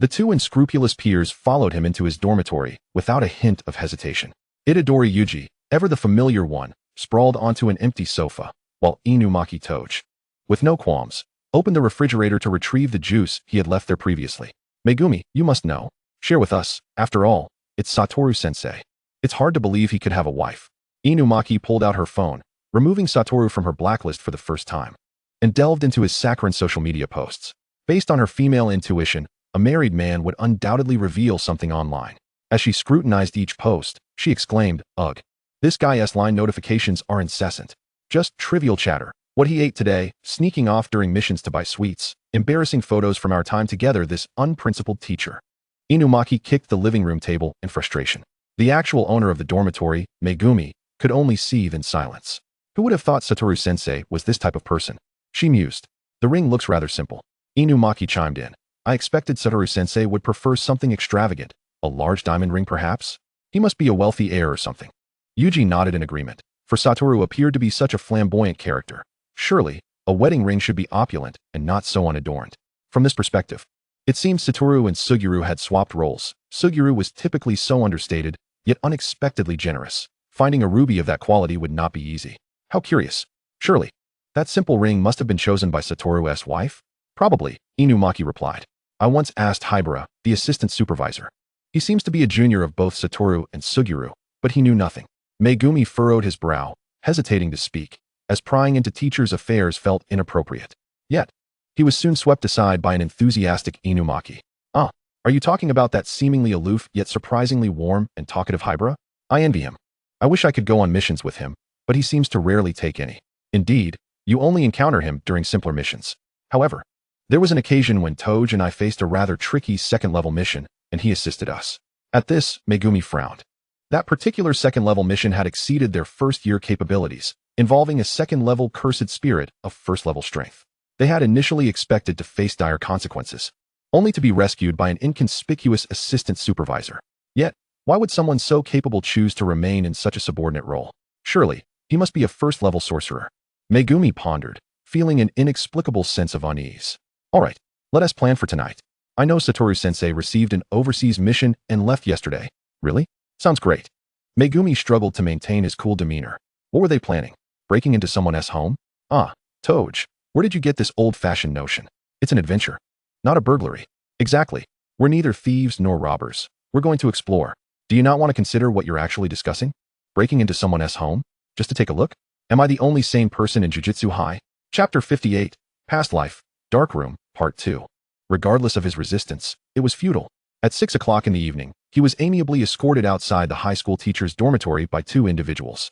The two unscrupulous peers followed him into his dormitory without a hint of hesitation. Itadori Yuji, ever the familiar one, sprawled onto an empty sofa, while Inumaki Toge, with no qualms, opened the refrigerator to retrieve the juice he had left there previously. Megumi, you must know. Share with us. After all, it's Satoru-sensei. It's hard to believe he could have a wife. Inumaki pulled out her phone, removing Satoru from her blacklist for the first time, and delved into his saccharine social media posts. Based on her female intuition, a married man would undoubtedly reveal something online. As she scrutinized each post, she exclaimed, "Ugh. This guy's line notifications are incessant. Just trivial chatter. What he ate today, sneaking off during missions to buy sweets, embarrassing photos from our time together, this unprincipled teacher." Inumaki kicked the living room table in frustration. The actual owner of the dormitory, Megumi, could only seethe in silence. Who would have thought Satoru-sensei was this type of person? She mused. The ring looks rather simple. Inumaki chimed in. I expected Satoru-sensei would prefer something extravagant. A large diamond ring, perhaps? He must be a wealthy heir or something. Yuji nodded in agreement, for Satoru appeared to be such a flamboyant character. Surely, a wedding ring should be opulent and not so unadorned. From this perspective, it seems Satoru and Suguru had swapped roles. Suguru was typically so understated, yet unexpectedly generous. Finding a ruby of that quality would not be easy. How curious. Surely, that simple ring must have been chosen by Satoru's wife? Probably, Inumaki replied. I once asked Haibara, the assistant supervisor. He seems to be a junior of both Satoru and Suguru, but he knew nothing. Megumi furrowed his brow, hesitating to speak, as prying into teachers' affairs felt inappropriate. Yet, he was soon swept aside by an enthusiastic Inumaki. Ah, are you talking about that seemingly aloof yet surprisingly warm and talkative Haibara? I envy him. I wish I could go on missions with him, but he seems to rarely take any. Indeed, you only encounter him during simpler missions. However, There was an occasion when Toge and I faced a rather tricky second-level mission, and he assisted us. At this, Megumi frowned. That particular second-level mission had exceeded their first-year capabilities, involving a second-level cursed spirit of first-level strength. They had initially expected to face dire consequences, only to be rescued by an inconspicuous assistant supervisor. Yet, why would someone so capable choose to remain in such a subordinate role? Surely, he must be a first-level sorcerer. Megumi pondered, feeling an inexplicable sense of unease. All right, let us plan for tonight. I know Satoru-sensei received an overseas mission and left yesterday. Really? Sounds great. Megumi struggled to maintain his cool demeanor. What were they planning? Breaking into someone else's home? Ah, Toge, where did you get this old-fashioned notion? It's an adventure. Not a burglary. Exactly. We're neither thieves nor robbers. We're going to explore. Do you not want to consider what you're actually discussing? Breaking into someone else's home? Just to take a look? Am I the only sane person in Jujutsu High? Chapter 58, Past Life, Dark Room, Part 2. Regardless of his resistance, it was futile. At 6 o'clock in the evening, he was amiably escorted outside the high school teacher's dormitory by two individuals.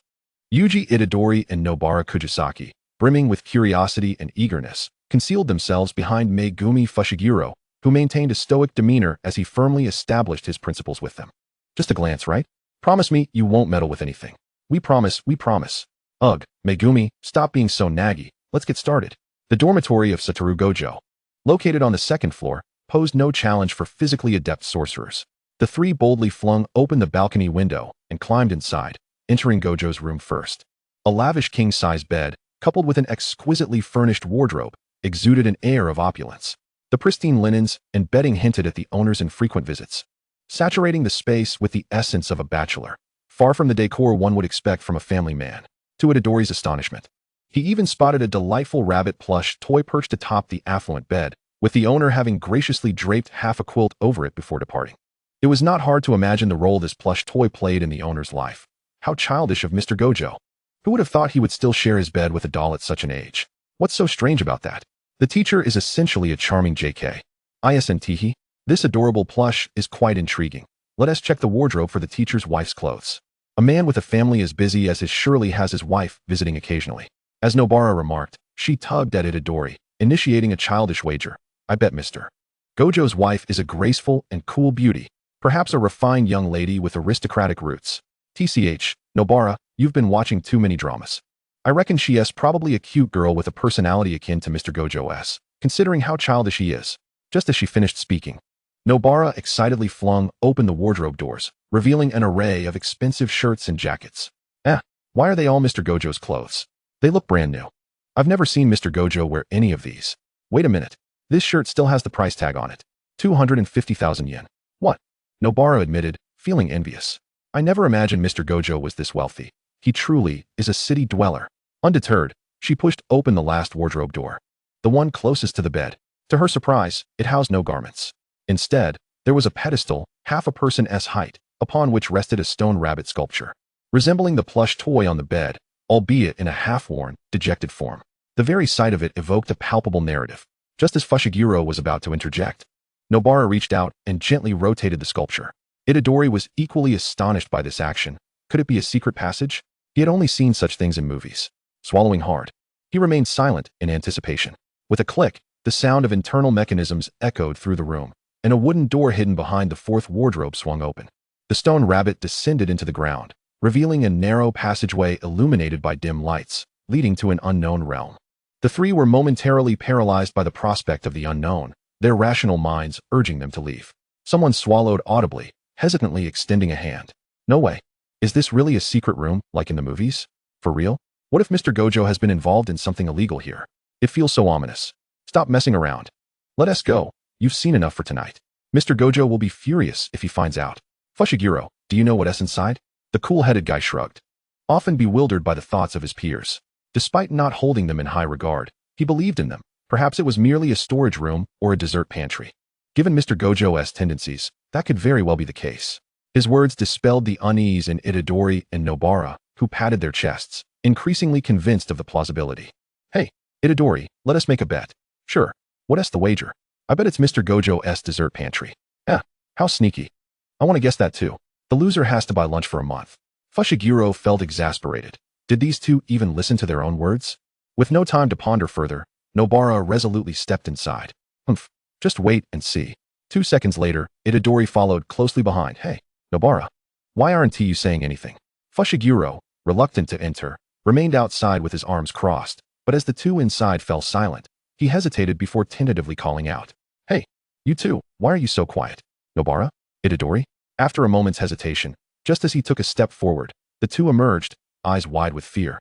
Yuji Itadori and Nobara Kujisaki, brimming with curiosity and eagerness, concealed themselves behind Megumi Fushiguro, who maintained a stoic demeanor as he firmly established his principles with them. Just a glance, right? Promise me you won't meddle with anything. We promise, we promise. Ugh, Megumi, stop being so naggy. Let's get started. The dormitory of Satoru Gojo, located on the second floor, posed no challenge for physically adept sorcerers. The three boldly flung open the balcony window and climbed inside, entering Gojo's room first. A lavish king-size bed, coupled with an exquisitely furnished wardrobe, exuded an air of opulence. The pristine linens and bedding hinted at the owner's infrequent visits, saturating the space with the essence of a bachelor, far from the decor one would expect from a family man. To Itadori's astonishment, he even spotted a delightful rabbit plush toy perched atop the affluent bed, with the owner having graciously draped half a quilt over it before departing. It was not hard to imagine the role this plush toy played in the owner's life. How childish of Mr. Gojo. Who would have thought he would still share his bed with a doll at such an age? What's so strange about that? The teacher is essentially a charming JK. ISNThe. This adorable plush is quite intriguing. Let us check the wardrobe for the teacher's wife's clothes. A man with a family as busy as his surely has his wife visiting occasionally. As Nobara remarked, she tugged at Itadori, initiating a childish wager. I bet Mr. Gojo's wife is a graceful and cool beauty, perhaps a refined young lady with aristocratic roots. TCH, Nobara, you've been watching too many dramas. I reckon she's probably a cute girl with a personality akin to Mr. Gojo's, considering how childish he is. Just as she finished speaking, Nobara excitedly flung open the wardrobe doors, revealing an array of expensive shirts and jackets. Why are they all Mr. Gojo's clothes? They look brand new. I've never seen Mr. Gojo wear any of these. Wait a minute. This shirt still has the price tag on it. 250,000 yen. What? Nobara admitted, feeling envious. I never imagined Mr. Gojo was this wealthy. He truly is a city dweller. Undeterred, she pushed open the last wardrobe door, the one closest to the bed. To her surprise, it housed no garments. Instead, there was a pedestal, half a person's height, upon which rested a stone rabbit sculpture, resembling the plush toy on the bed, albeit in a half-worn, dejected form. The very sight of it evoked a palpable narrative. Just as Fushiguro was about to interject, Nobara reached out and gently rotated the sculpture. Itadori was equally astonished by this action. Could it be a secret passage? He had only seen such things in movies. Swallowing hard, he remained silent in anticipation. With a click, the sound of internal mechanisms echoed through the room, and a wooden door hidden behind the fourth wardrobe swung open. The stone rabbit descended into the ground, revealing a narrow passageway illuminated by dim lights, leading to an unknown realm. The three were momentarily paralyzed by the prospect of the unknown, their rational minds urging them to leave. Someone swallowed audibly, hesitantly extending a hand. No way. Is this really a secret room, like in the movies? For real? What if Mr. Gojo has been involved in something illegal here? It feels so ominous. Stop messing around. Let us go. You've seen enough for tonight. Mr. Gojo will be furious if he finds out. Fushiguro, do you know what's inside? The cool-headed guy shrugged, often bewildered by the thoughts of his peers. Despite not holding them in high regard, he believed in them. Perhaps it was merely a storage room or a dessert pantry. Given Mr. Gojo's tendencies, that could very well be the case. His words dispelled the unease in Itadori and Nobara, who patted their chests, increasingly convinced of the plausibility. Hey, Itadori, let us make a bet. Sure. What's the wager? I bet it's Mr. Gojo's dessert pantry. How sneaky. I want to guess that too. The loser has to buy lunch for a month. Fushiguro felt exasperated. Did these two even listen to their own words? With no time to ponder further, Nobara resolutely stepped inside. Humph. Just wait and see. 2 seconds later, Itadori followed closely behind. Hey, Nobara. Why aren't you saying anything? Fushiguro, reluctant to enter, remained outside with his arms crossed, but as the two inside fell silent, he hesitated before tentatively calling out. Hey, you two, why are you so quiet? Nobara? Itadori? After a moment's hesitation, just as he took a step forward, the two emerged, eyes wide with fear.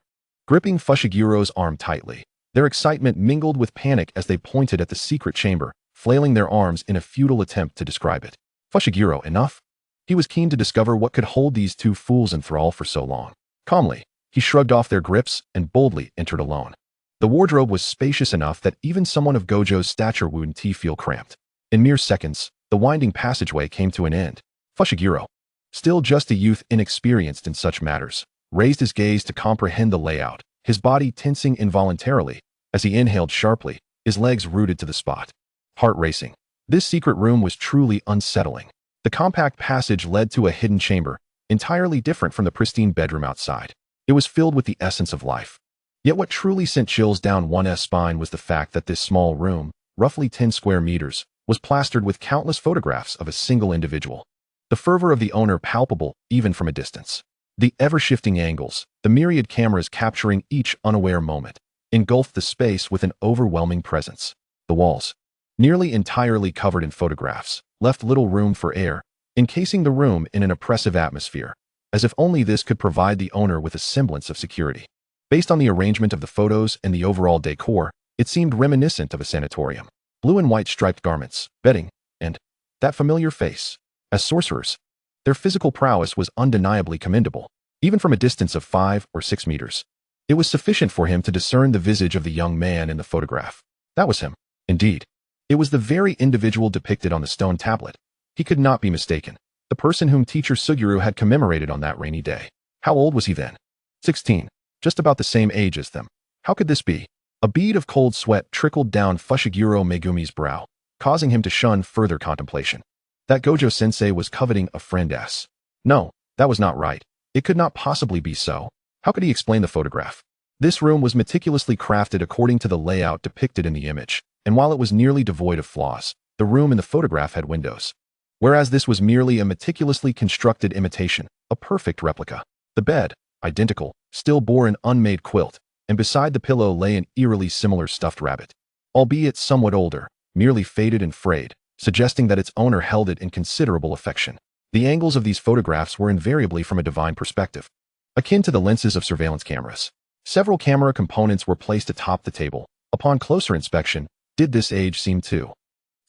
Gripping Fushiguro's arm tightly, their excitement mingled with panic as they pointed at the secret chamber, flailing their arms in a futile attempt to describe it. Fushiguro, enough? He was keen to discover what could hold these two fools in thrall for so long. Calmly, he shrugged off their grips and boldly entered alone. The wardrobe was spacious enough that even someone of Gojo's stature wouldn't feel cramped. In mere seconds, the winding passageway came to an end. Fushiguro, still just a youth inexperienced in such matters, raised his gaze to comprehend the layout, his body tensing involuntarily as he inhaled sharply, his legs rooted to the spot. Heart racing. This secret room was truly unsettling. The compact passage led to a hidden chamber, entirely different from the pristine bedroom outside. It was filled with the essence of life. Yet what truly sent chills down one's spine was the fact that this small room, roughly 10 square meters, was plastered with countless photographs of a single individual. The fervor of the owner palpable even from a distance. The ever-shifting angles, the myriad cameras capturing each unaware moment, engulfed the space with an overwhelming presence. The walls, nearly entirely covered in photographs, left little room for air, encasing the room in an oppressive atmosphere, as if only this could provide the owner with a semblance of security. Based on the arrangement of the photos and the overall decor, it seemed reminiscent of a sanatorium. Blue and white striped garments, bedding, and that familiar face. As sorcerers, their physical prowess was undeniably commendable, even from a distance of 5 or 6 meters. It was sufficient for him to discern the visage of the young man in the photograph. That was him. Indeed, it was the very individual depicted on the stone tablet. He could not be mistaken. The person whom teacher Suguru had commemorated on that rainy day. How old was he then? 16. Just about the same age as them. How could this be? A bead of cold sweat trickled down Fushiguro Megumi's brow, causing him to shun further contemplation. That Gojo-sensei was coveting a friend-s. No, that was not right. It could not possibly be so. How could he explain the photograph? This room was meticulously crafted according to the layout depicted in the image, and while it was nearly devoid of flaws, the room in the photograph had windows. Whereas this was merely a meticulously constructed imitation, a perfect replica. The bed, identical, still bore an unmade quilt, and beside the pillow lay an eerily similar stuffed rabbit, albeit somewhat older, merely faded and frayed, suggesting that its owner held it in considerable affection. The angles of these photographs were invariably from a divine perspective, akin to the lenses of surveillance cameras. Several camera components were placed atop the table. Upon closer inspection, did this age seem to?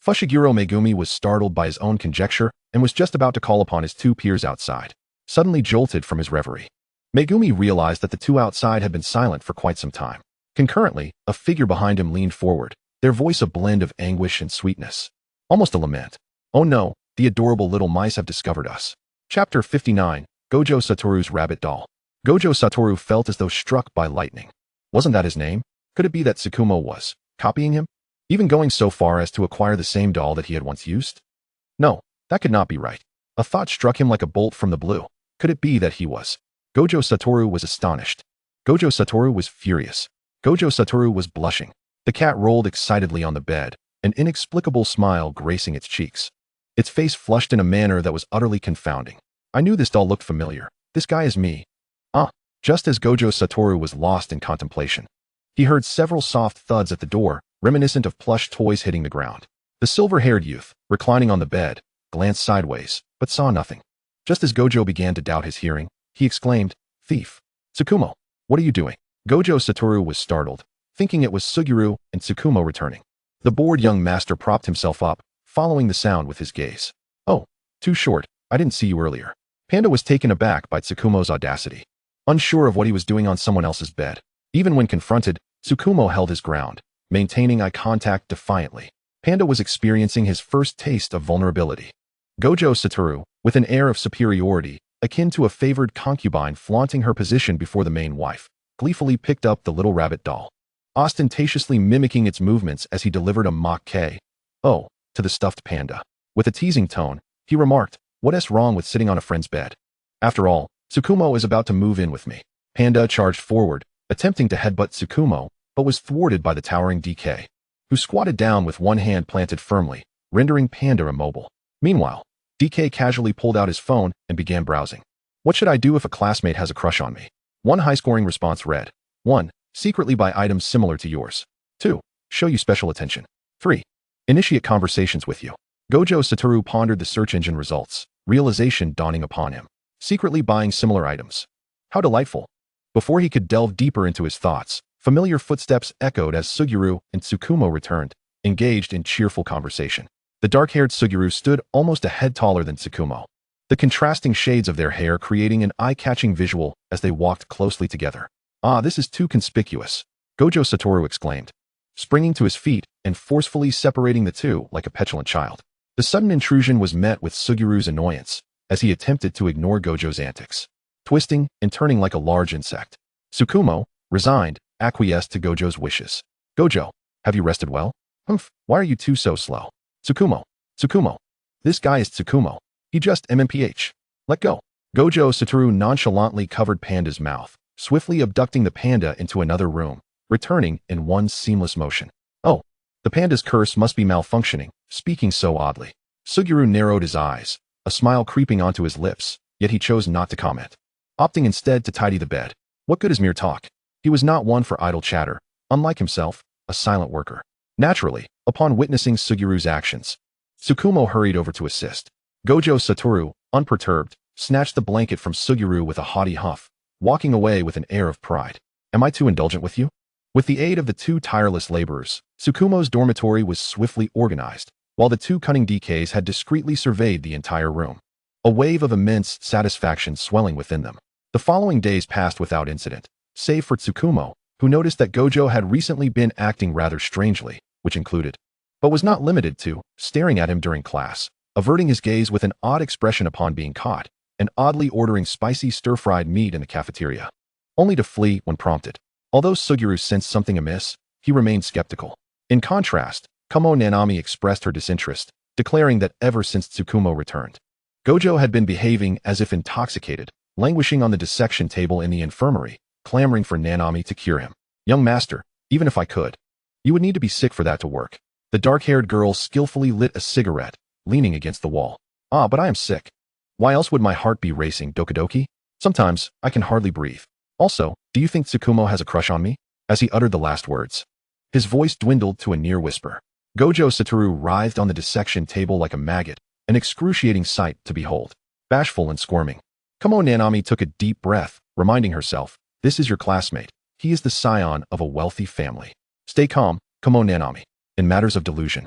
Fushiguro Megumi was startled by his own conjecture and was just about to call upon his two peers outside, suddenly jolted from his reverie. Megumi realized that the two outside had been silent for quite some time. Concurrently, a figure behind him leaned forward, their voice a blend of anguish and sweetness. Almost a lament. Oh no, the adorable little mice have discovered us. Chapter 59, Gojo Satoru's Rabbit Doll. Gojo Satoru felt as though struck by lightning. Wasn't that his name? Could it be that Tsukumo was copying him? Even going so far as to acquire the same doll that he had once used? No, that could not be right. A thought struck him like a bolt from the blue. Could it be that he was? Gojo Satoru was astonished. Gojo Satoru was furious. Gojo Satoru was blushing. The cat rolled excitedly on the bed, an inexplicable smile gracing its cheeks. Its face flushed in a manner that was utterly confounding. I knew this doll looked familiar. This guy is me. Just as Gojo Satoru was lost in contemplation, he heard several soft thuds at the door, reminiscent of plush toys hitting the ground. The silver-haired youth, reclining on the bed, glanced sideways, but saw nothing. Just as Gojo began to doubt his hearing, he exclaimed, "Thief! Tsukumo, what are you doing?" Gojo Satoru was startled, thinking it was Suguru and Tsukumo returning. The bored young master propped himself up, following the sound with his gaze. "Oh, too short, I didn't see you earlier." Panda was taken aback by Tsukumo's audacity, unsure of what he was doing on someone else's bed. Even when confronted, Tsukumo held his ground, maintaining eye contact defiantly. Panda was experiencing his first taste of vulnerability. Gojo Satoru, with an air of superiority, akin to a favored concubine flaunting her position before the main wife, gleefully picked up the little rabbit doll, ostentatiously mimicking its movements as he delivered a mock "Oh," to the stuffed panda. With a teasing tone, he remarked, "What's wrong with sitting on a friend's bed? After all, Tsukumo is about to move in with me." Panda charged forward, attempting to headbutt Tsukumo, but was thwarted by the towering DK. who squatted down with one hand planted firmly, rendering Panda immobile. Meanwhile, DK casually pulled out his phone and began browsing. What should I do if a classmate has a crush on me? One high-scoring response read. 1. Secretly buy items similar to yours. 2. Show you special attention. 3. Initiate conversations with you. Gojo Satoru pondered the search engine results, realization dawning upon him. Secretly buying similar items. How delightful. Before he could delve deeper into his thoughts, familiar footsteps echoed as Suguru and Tsukumo returned, engaged in cheerful conversation. The dark-haired Suguru stood almost a head taller than Tsukumo, the contrasting shades of their hair creating an eye-catching visual as they walked closely together. Ah, this is too conspicuous, Gojo Satoru exclaimed, springing to his feet and forcefully separating the two like a petulant child. The sudden intrusion was met with Suguru's annoyance as he attempted to ignore Gojo's antics, twisting and turning like a large insect. Tsukumo, resigned, acquiesced to Gojo's wishes. Gojo, have you rested well? Humph, why are you two so slow? Tsukumo. This guy is Tsukumo. He just MMPH. Let go. Gojo Satoru nonchalantly covered Panda's mouth, swiftly abducting the panda into another room, returning in one seamless motion. Oh, the panda's curse must be malfunctioning, speaking so oddly. Suguru narrowed his eyes, a smile creeping onto his lips, yet he chose not to comment, opting instead to tidy the bed. What good is mere talk? He was not one for idle chatter, unlike himself, a silent worker. Naturally, upon witnessing Suguru's actions, Tsukumo hurried over to assist. Gojo Satoru, unperturbed, snatched the blanket from Suguru with a haughty huff, walking away with an air of pride. Am I too indulgent with you? With the aid of the two tireless laborers, Tsukumo's dormitory was swiftly organized, while the two cunning DKs had discreetly surveyed the entire room, a wave of immense satisfaction swelling within them. The following days passed without incident, save for Tsukumo, who noticed that Gojo had recently been acting rather strangely, which included, but was not limited to, staring at him during class, averting his gaze with an odd expression upon being caught, and oddly ordering spicy stir-fried meat in the cafeteria, only to flee when prompted. Although Suguru sensed something amiss, he remained skeptical. In contrast, Kumo Nanami expressed her disinterest, declaring that ever since Tsukumo returned, Gojo had been behaving as if intoxicated, languishing on the dissection table in the infirmary, clamoring for Nanami to cure him. Young master, even if I could, you would need to be sick for that to work. The dark-haired girl skillfully lit a cigarette, leaning against the wall. Ah, but I am sick. Why else would my heart be racing, Dokidoki? Sometimes, I can hardly breathe. Also, do you think Tsukumo has a crush on me? As he uttered the last words, his voice dwindled to a near whisper. Gojo Satoru writhed on the dissection table like a maggot, an excruciating sight to behold. Bashful and squirming, Kumo Nanami took a deep breath, reminding herself, this is your classmate. He is the scion of a wealthy family. Stay calm, Kumo Nanami. In matters of delusion,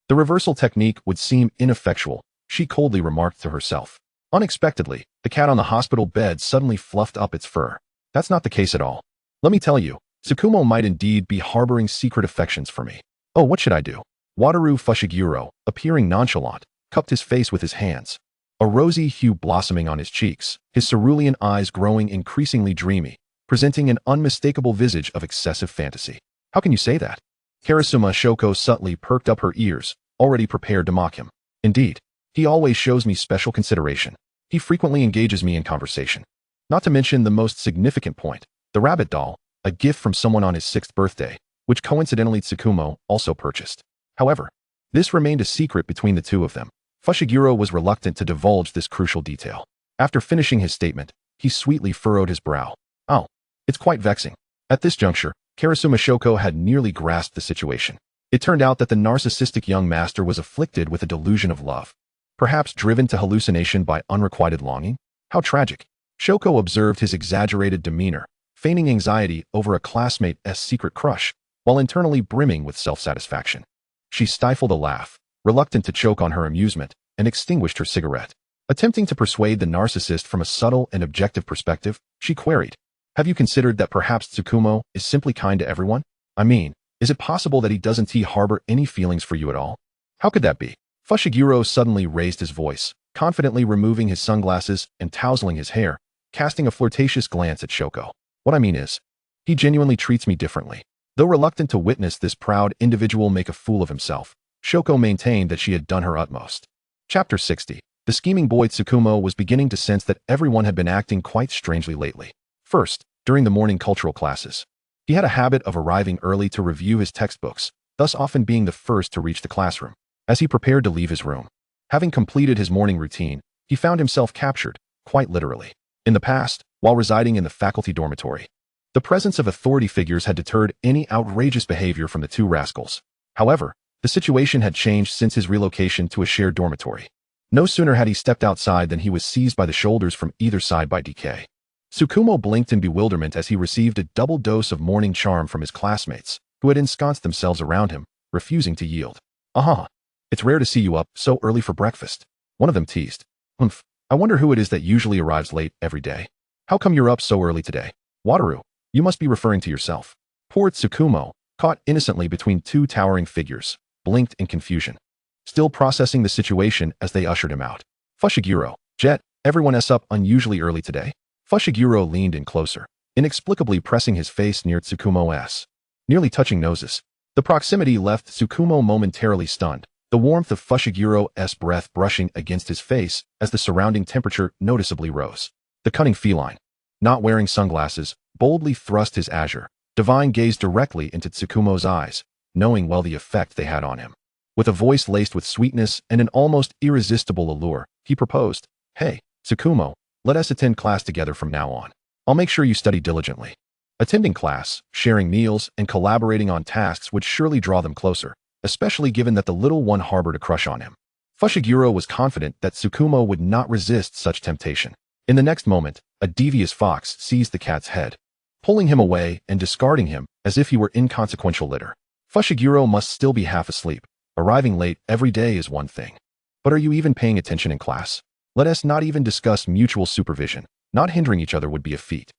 the reversal technique would seem ineffectual, she coldly remarked to herself. Unexpectedly, the cat on the hospital bed suddenly fluffed up its fur. That's not the case at all. Let me tell you, Tsukumo might indeed be harboring secret affections for me. Oh, what should I do? Wataru Fushiguro, appearing nonchalant, cupped his face with his hands, a rosy hue blossoming on his cheeks, his cerulean eyes growing increasingly dreamy, presenting an unmistakable visage of excessive fantasy. How can you say that? Karasuma Shoko subtly perked up her ears, already prepared to mock him. Indeed, he always shows me special consideration. He frequently engages me in conversation. Not to mention the most significant point, the rabbit doll, a gift from someone on his 6th birthday, which coincidentally Tsukumo also purchased. However, this remained a secret between the two of them. Fushiguro was reluctant to divulge this crucial detail. After finishing his statement, he sweetly furrowed his brow. Oh, it's quite vexing. At this juncture, Karasuma Shoko had nearly grasped the situation. It turned out that the narcissistic young master was afflicted with a delusion of love, perhaps driven to hallucination by unrequited longing. How tragic. Shoko observed his exaggerated demeanor, feigning anxiety over a classmate's secret crush, while internally brimming with self-satisfaction. She stifled a laugh, reluctant to choke on her amusement, and extinguished her cigarette. Attempting to persuade the narcissist from a subtle and objective perspective, she queried, have you considered that perhaps Tsukumo is simply kind to everyone? I mean, is it possible that he doesn't harbor any feelings for you at all? How could that be? Fushiguro suddenly raised his voice, confidently removing his sunglasses and tousling his hair, casting a flirtatious glance at Shoko. What I mean is, he genuinely treats me differently. Though reluctant to witness this proud individual make a fool of himself, Shoko maintained that she had done her utmost. Chapter 60. The scheming boy Tsukumo was beginning to sense that everyone had been acting quite strangely lately. First, during the morning cultural classes, he had a habit of arriving early to review his textbooks, thus often being the first to reach the classroom. As he prepared to leave his room, having completed his morning routine, he found himself captured, quite literally. In the past, while residing in the faculty dormitory, the presence of authority figures had deterred any outrageous behavior from the two rascals. However, the situation had changed since his relocation to a shared dormitory. No sooner had he stepped outside than he was seized by the shoulders from either side by DK. Tsukumo blinked in bewilderment as he received a double dose of morning charm from his classmates, who had ensconced themselves around him, refusing to yield. "Aha! It's rare to see you up so early for breakfast," one of them teased. "Humph, I wonder who it is that usually arrives late every day. How come you're up so early today? Wataru, you must be referring to yourself." Poor Tsukumo, caught innocently between two towering figures, blinked in confusion, still processing the situation as they ushered him out. "Fushiguro, Jet, everyone's up unusually early today." Fushiguro leaned in closer, inexplicably pressing his face near Tsukumo's, nearly touching noses. The proximity left Tsukumo momentarily stunned, the warmth of Fushiguro's breath brushing against his face as the surrounding temperature noticeably rose. The cunning feline, not wearing sunglasses, boldly thrust his azure, divine gaze directly into Tsukumo's eyes, knowing well the effect they had on him. With a voice laced with sweetness and an almost irresistible allure, he proposed, "Hey, Tsukumo, let us attend class together from now on. I'll make sure you study diligently." Attending class, sharing meals, and collaborating on tasks would surely draw them closer, especially given that the little one harbored a crush on him. Fushiguro was confident that Tsukumo would not resist such temptation. In the next moment, a devious fox seized the cat's head, pulling him away and discarding him as if he were inconsequential litter. Fushiguro must still be half asleep. Arriving late every day is one thing. But are you even paying attention in class? Let us not even discuss mutual supervision. Not hindering each other would be a feat.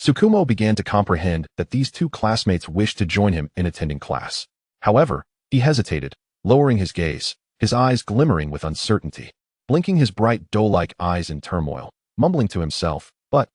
Tsukumo began to comprehend that these two classmates wished to join him in attending class. However, he hesitated, lowering his gaze, his eyes glimmering with uncertainty, blinking his bright doe-like eyes in turmoil, mumbling to himself, but,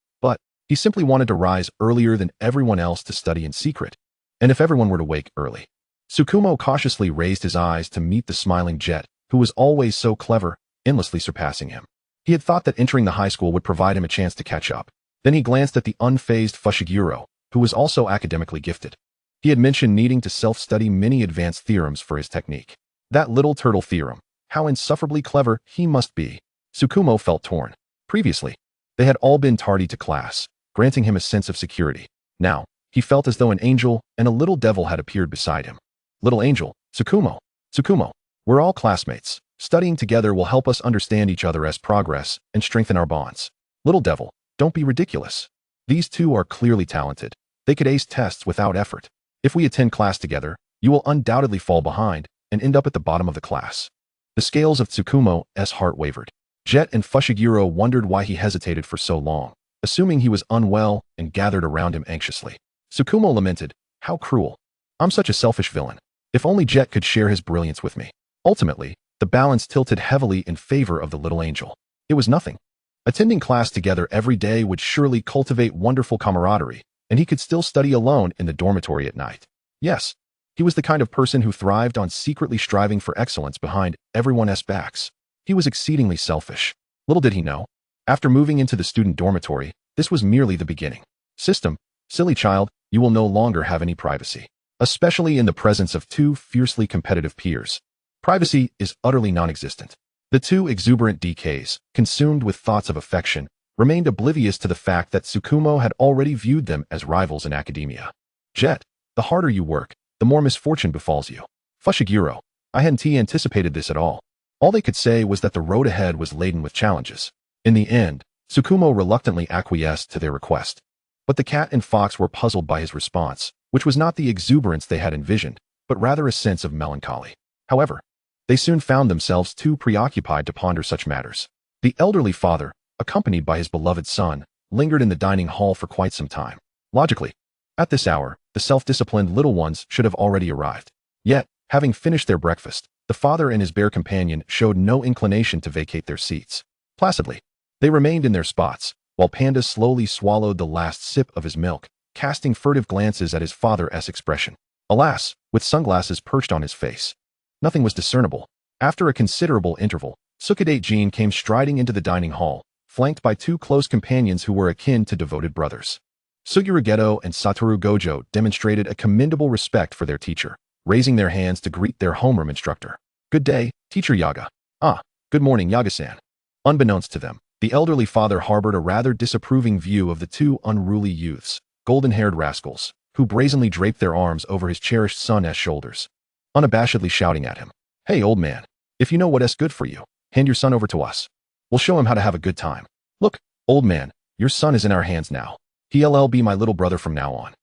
he simply wanted to rise earlier than everyone else to study in secret. And if everyone were to wake early? Tsukumo cautiously raised his eyes to meet the smiling Jet, who was always so clever, endlessly surpassing him. He had thought that entering the high school would provide him a chance to catch up. Then he glanced at the unfazed Fushiguro, who was also academically gifted. He had mentioned needing to self-study many advanced theorems for his technique. That little turtle theorem, how insufferably clever he must be. Tsukumo felt torn. Previously, they had all been tardy to class, granting him a sense of security. Now, he felt as though an angel and a little devil had appeared beside him. "Little angel, Tsukumo, we're all classmates. Studying together will help us understand each other as progress and strengthen our bonds. Little devil, don't be ridiculous. These two are clearly talented. They could ace tests without effort. If we attend class together, you will undoubtedly fall behind and end up at the bottom of the class." The scales of Tsukumo's heart wavered. Jet and Fushiguro wondered why he hesitated for so long, assuming he was unwell, and gathered around him anxiously. Tsukumo lamented, "How cruel. I'm such a selfish villain. If only Jet could share his brilliance with me." Ultimately, the balance tilted heavily in favor of the little angel. It was nothing. Attending class together every day would surely cultivate wonderful camaraderie, and he could still study alone in the dormitory at night. Yes, he was the kind of person who thrived on secretly striving for excellence behind everyone's backs. He was exceedingly selfish. Little did he know, after moving into the student dormitory, this was merely the beginning. System, silly child, you will no longer have any privacy, especially in the presence of two fiercely competitive peers. Privacy is utterly non-existent. The two exuberant DKs, consumed with thoughts of affection, remained oblivious to the fact that Tsukumo had already viewed them as rivals in academia. "Jet, the harder you work, the more misfortune befalls you." "Fushiguro, I hadn't anticipated this at all." All they could say was that the road ahead was laden with challenges. In the end, Tsukumo reluctantly acquiesced to their request. But the cat and fox were puzzled by his response, which was not the exuberance they had envisioned, but rather a sense of melancholy. However, they soon found themselves too preoccupied to ponder such matters. The elderly father, accompanied by his beloved son, lingered in the dining hall for quite some time. Logically, at this hour, the self-disciplined little ones should have already arrived. Yet, having finished their breakfast, the father and his bear companion showed no inclination to vacate their seats. Placidly, they remained in their spots, while Panda slowly swallowed the last sip of his milk, casting furtive glances at his father's expression. Alas, with sunglasses perched on his face, nothing was discernible. After a considerable interval, Tsukade-jin came striding into the dining hall, flanked by two close companions who were akin to devoted brothers. Suguru Geto and Satoru Gojo demonstrated a commendable respect for their teacher, raising their hands to greet their homeroom instructor. Good day, Teacher Yaga. Ah, good morning, Yaga-san. Unbeknownst to them, the elderly father harbored a rather disapproving view of the two unruly youths, golden-haired rascals, who brazenly draped their arms over his cherished son's shoulders, unabashedly shouting at him. Hey, old man, if you know what's good for you, hand your son over to us. We'll show him how to have a good time. Look, old man, your son is in our hands now. He'll be my little brother from now on.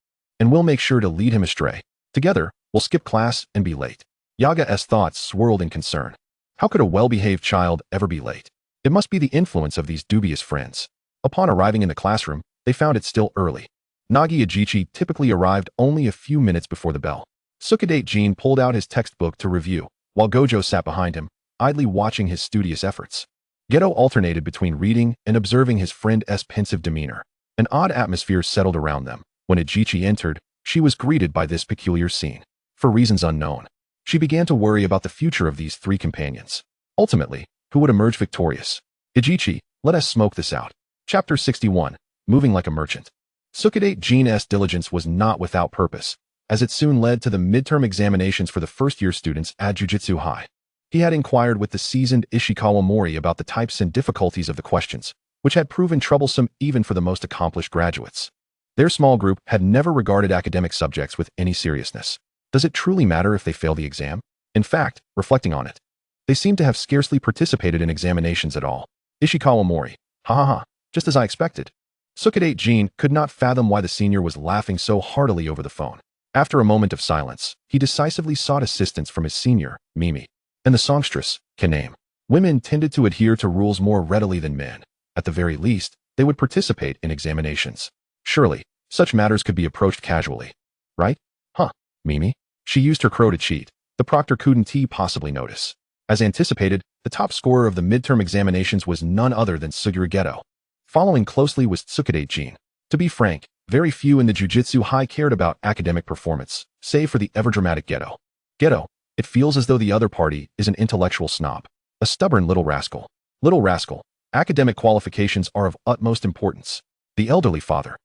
And we'll make sure to lead him astray. Together, we'll skip class and be late. Yaga's thoughts swirled in concern. How could a well-behaved child ever be late? It must be the influence of these dubious friends. Upon arriving in the classroom, they found it still early. Nagi Ajichi typically arrived only a few minutes before the bell. Tsukuyomi pulled out his textbook to review, while Gojo sat behind him, idly watching his studious efforts. Geto alternated between reading and observing his friend's pensive demeanor. An odd atmosphere settled around them. When Ajichi entered, she was greeted by this peculiar scene. For reasons unknown, she began to worry about the future of these three companions. Ultimately, who would emerge victorious? Ajichi, let us smoke this out. Chapter 61, Moving Like a Merchant. Tsukuyomi's diligence was not without purpose, as it soon led to the midterm examinations for the first-year students at Jujutsu High. He had inquired with the seasoned Ishikawa Mori about the types and difficulties of the questions, which had proven troublesome even for the most accomplished graduates. Their small group had never regarded academic subjects with any seriousness. Does it truly matter if they fail the exam? In fact, reflecting on it, they seemed to have scarcely participated in examinations at all. Ishikawa Mori, ha ha ha, just as I expected. Tsukuyomi could not fathom why the senior was laughing so heartily over the phone. After a moment of silence, he decisively sought assistance from his senior, Mimi, and the songstress, Kaname. Women tended to adhere to rules more readily than men. At the very least, they would participate in examinations. Surely, such matters could be approached casually. Right? Huh, Mimi? She used her crow to cheat. The proctor couldn't possibly notice. As anticipated, the top scorer of the midterm examinations was none other than Suguru Geto. Following closely was Tsukuyomi. To be frank, very few in the Jujutsu High cared about academic performance, save for the ever-dramatic Geto. Geto, it feels as though the other party is an intellectual snob. A stubborn little rascal. Little rascal, academic qualifications are of utmost importance. The elderly father,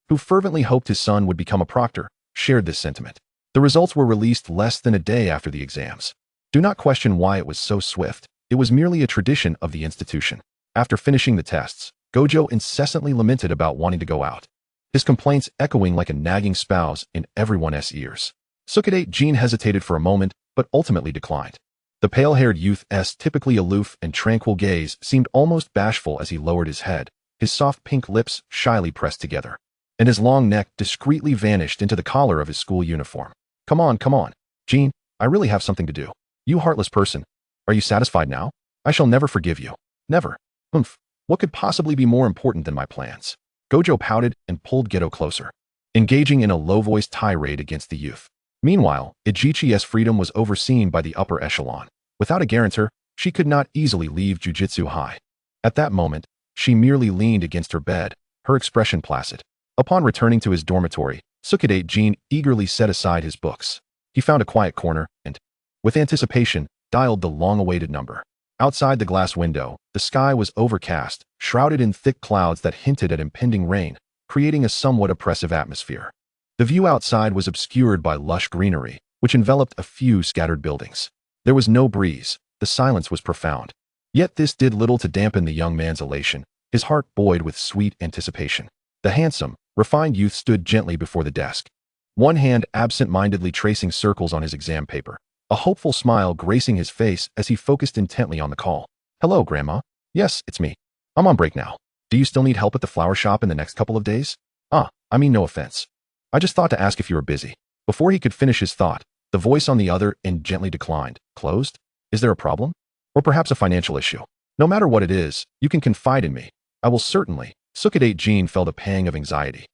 who fervently hoped his son would become a proctor, shared this sentiment. The results were released less than a day after the exams. Do not question why it was so swift. It was merely a tradition of the institution. After finishing the tests, Gojo incessantly lamented about wanting to go out, his complaints echoing like a nagging spouse in everyone's ears. Tsukuyomi hesitated for a moment, but ultimately declined. The pale-haired youth's typically aloof and tranquil gaze seemed almost bashful as he lowered his head, his soft pink lips shyly pressed together, and his long neck discreetly vanished into the collar of his school uniform. Come on, Jean, I really have something to do. You heartless person. Are you satisfied now? I shall never forgive you. Never. Humph. What could possibly be more important than my plans? Gojo pouted and pulled Geto closer, engaging in a low-voiced tirade against the youth. Meanwhile, Ajichi's freedom was overseen by the upper echelon. Without a guarantor, she could not easily leave Jujutsu High. At that moment, she merely leaned against her bed, her expression placid. Upon returning to his dormitory, Tsukuyomi eagerly set aside his books. He found a quiet corner and, with anticipation, dialed the long-awaited number. Outside the glass window, the sky was overcast, shrouded in thick clouds that hinted at impending rain, creating a somewhat oppressive atmosphere. The view outside was obscured by lush greenery, which enveloped a few scattered buildings. There was no breeze. The silence was profound. Yet this did little to dampen the young man's elation, his heart buoyed with sweet anticipation. The handsome, refined youth stood gently before the desk, one hand absent-mindedly tracing circles on his exam paper, a hopeful smile gracing his face as he focused intently on the call. Hello, Grandma. Yes, it's me. I'm on break now. Do you still need help at the flower shop in the next couple of days? I mean no offense. I just thought to ask if you were busy. Before he could finish his thought, the voice on the other end gently declined. Closed? Is there a problem? Or perhaps a financial issue? No matter what it is, you can confide in me. I will certainly. Tsukuyomi felt a pang of anxiety.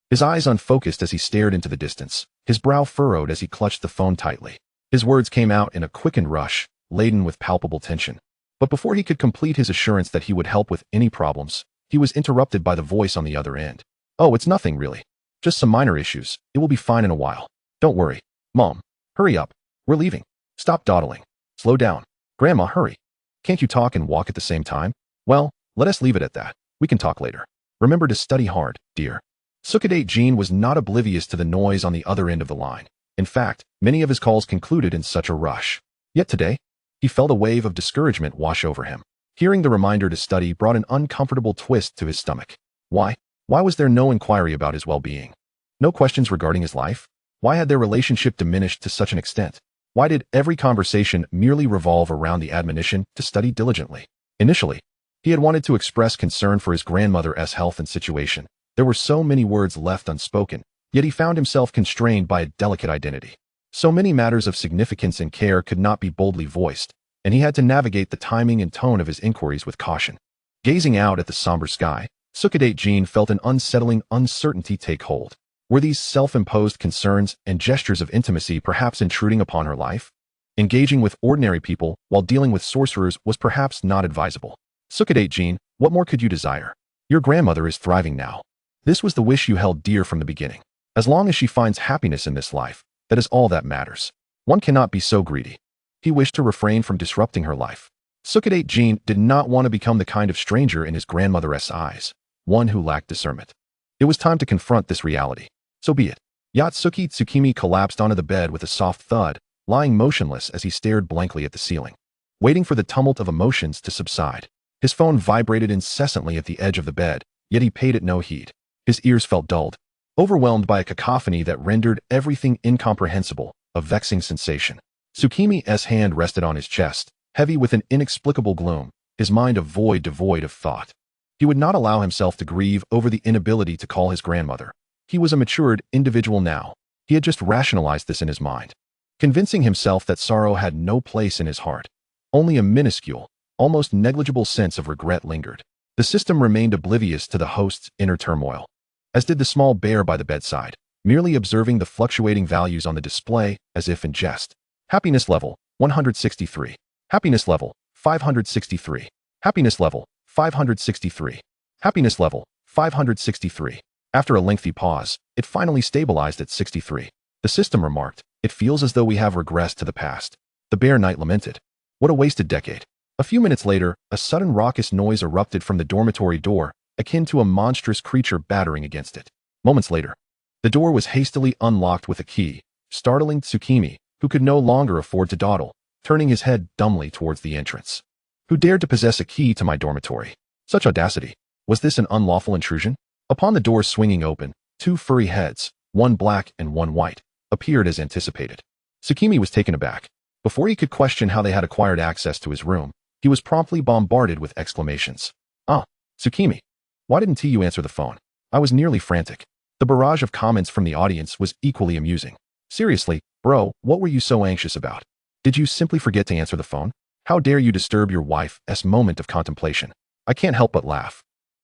His eyes unfocused as he stared into the distance, his brow furrowed as he clutched the phone tightly. His words came out in a quickened rush, laden with palpable tension. But before he could complete his assurance that he would help with any problems, he was interrupted by the voice on the other end. Oh, it's nothing really. Just some minor issues. It will be fine in a while. Don't worry. Mom, hurry up. We're leaving. Stop dawdling. Slow down. Grandma, hurry. Can't you talk and walk at the same time? Well, let us leave it at that. We can talk later. Remember to study hard, dear. Tsukuyomi was not oblivious to the noise on the other end of the line. In fact, many of his calls concluded in such a rush. Yet today, he felt a wave of discouragement wash over him. Hearing the reminder to study brought an uncomfortable twist to his stomach. Why? Why was there no inquiry about his well-being? No questions regarding his life? Why had their relationship diminished to such an extent? Why did every conversation merely revolve around the admonition to study diligently? Initially, he had wanted to express concern for his grandmother's health and situation. There were so many words left unspoken, yet he found himself constrained by a delicate identity. So many matters of significance and care could not be boldly voiced, and he had to navigate the timing and tone of his inquiries with caution. Gazing out at the somber sky, Tsukuyomi felt an unsettling uncertainty take hold. Were these self-imposed concerns and gestures of intimacy perhaps intruding upon her life? Engaging with ordinary people while dealing with sorcerers was perhaps not advisable. Tsukuyomi, what more could you desire? Your grandmother is thriving now. This was the wish you held dear from the beginning. As long as she finds happiness in this life, that is all that matters. One cannot be so greedy. He wished to refrain from disrupting her life. Tsukuyomi did not want to become the kind of stranger in his grandmother's eyes, one who lacked discernment. It was time to confront this reality. So be it. Yatsuki Tsukimi collapsed onto the bed with a soft thud, lying motionless as he stared blankly at the ceiling, waiting for the tumult of emotions to subside. His phone vibrated incessantly at the edge of the bed, yet he paid it no heed. His ears felt dulled, overwhelmed by a cacophony that rendered everything incomprehensible, a vexing sensation. Tsukimi's hand rested on his chest, heavy with an inexplicable gloom, his mind a void devoid of thought. He would not allow himself to grieve over the inability to call his grandmother. He was a matured individual now. He had just rationalized this in his mind, convincing himself that sorrow had no place in his heart. Only a minuscule, almost negligible sense of regret lingered. The system remained oblivious to the host's inner turmoil, as did the small bear by the bedside, merely observing the fluctuating values on the display as if in jest. Happiness level, 163. Happiness level, 563. Happiness level, 563. Happiness level, 563. After a lengthy pause, it finally stabilized at 63. The system remarked, "It feels as though we have regressed to the past." The bear knight lamented. What a wasted decade. A few minutes later, a sudden raucous noise erupted from the dormitory door, akin to a monstrous creature battering against it. Moments later, the door was hastily unlocked with a key, startling Tsukimi, who could no longer afford to dawdle, turning his head dumbly towards the entrance. Who dared to possess a key to my dormitory? Such audacity. Was this an unlawful intrusion? Upon the door swinging open, two furry heads, one black and one white, appeared as anticipated. Tsukimi was taken aback. Before he could question how they had acquired access to his room, he was promptly bombarded with exclamations. "Ah, Tsukimi. Why didn't you answer the phone?" I was nearly frantic. The barrage of comments from the audience was equally amusing. "Seriously, bro, what were you so anxious about? Did you simply forget to answer the phone? How dare you disturb your wife's moment of contemplation?" I can't help but laugh.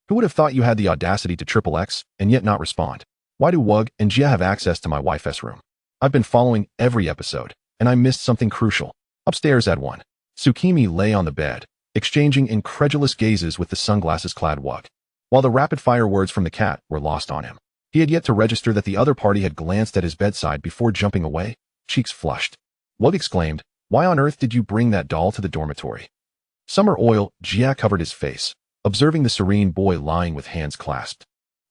Who would have thought you had the audacity to triple X and yet not respond? Why do Wug and Jia have access to my wife's room? I've been following every episode, and I missed something crucial. Upstairs at 1. Tsukimi lay on the bed, exchanging incredulous gazes with the sunglasses-clad Wug, while the rapid-fire words from the cat were lost on him. He had yet to register that the other party had glanced at his bedside before jumping away, cheeks flushed. Wug exclaimed, "Why on earth did you bring that doll to the dormitory?" Summer oil, Jia covered his face, observing the serene boy lying with hands clasped,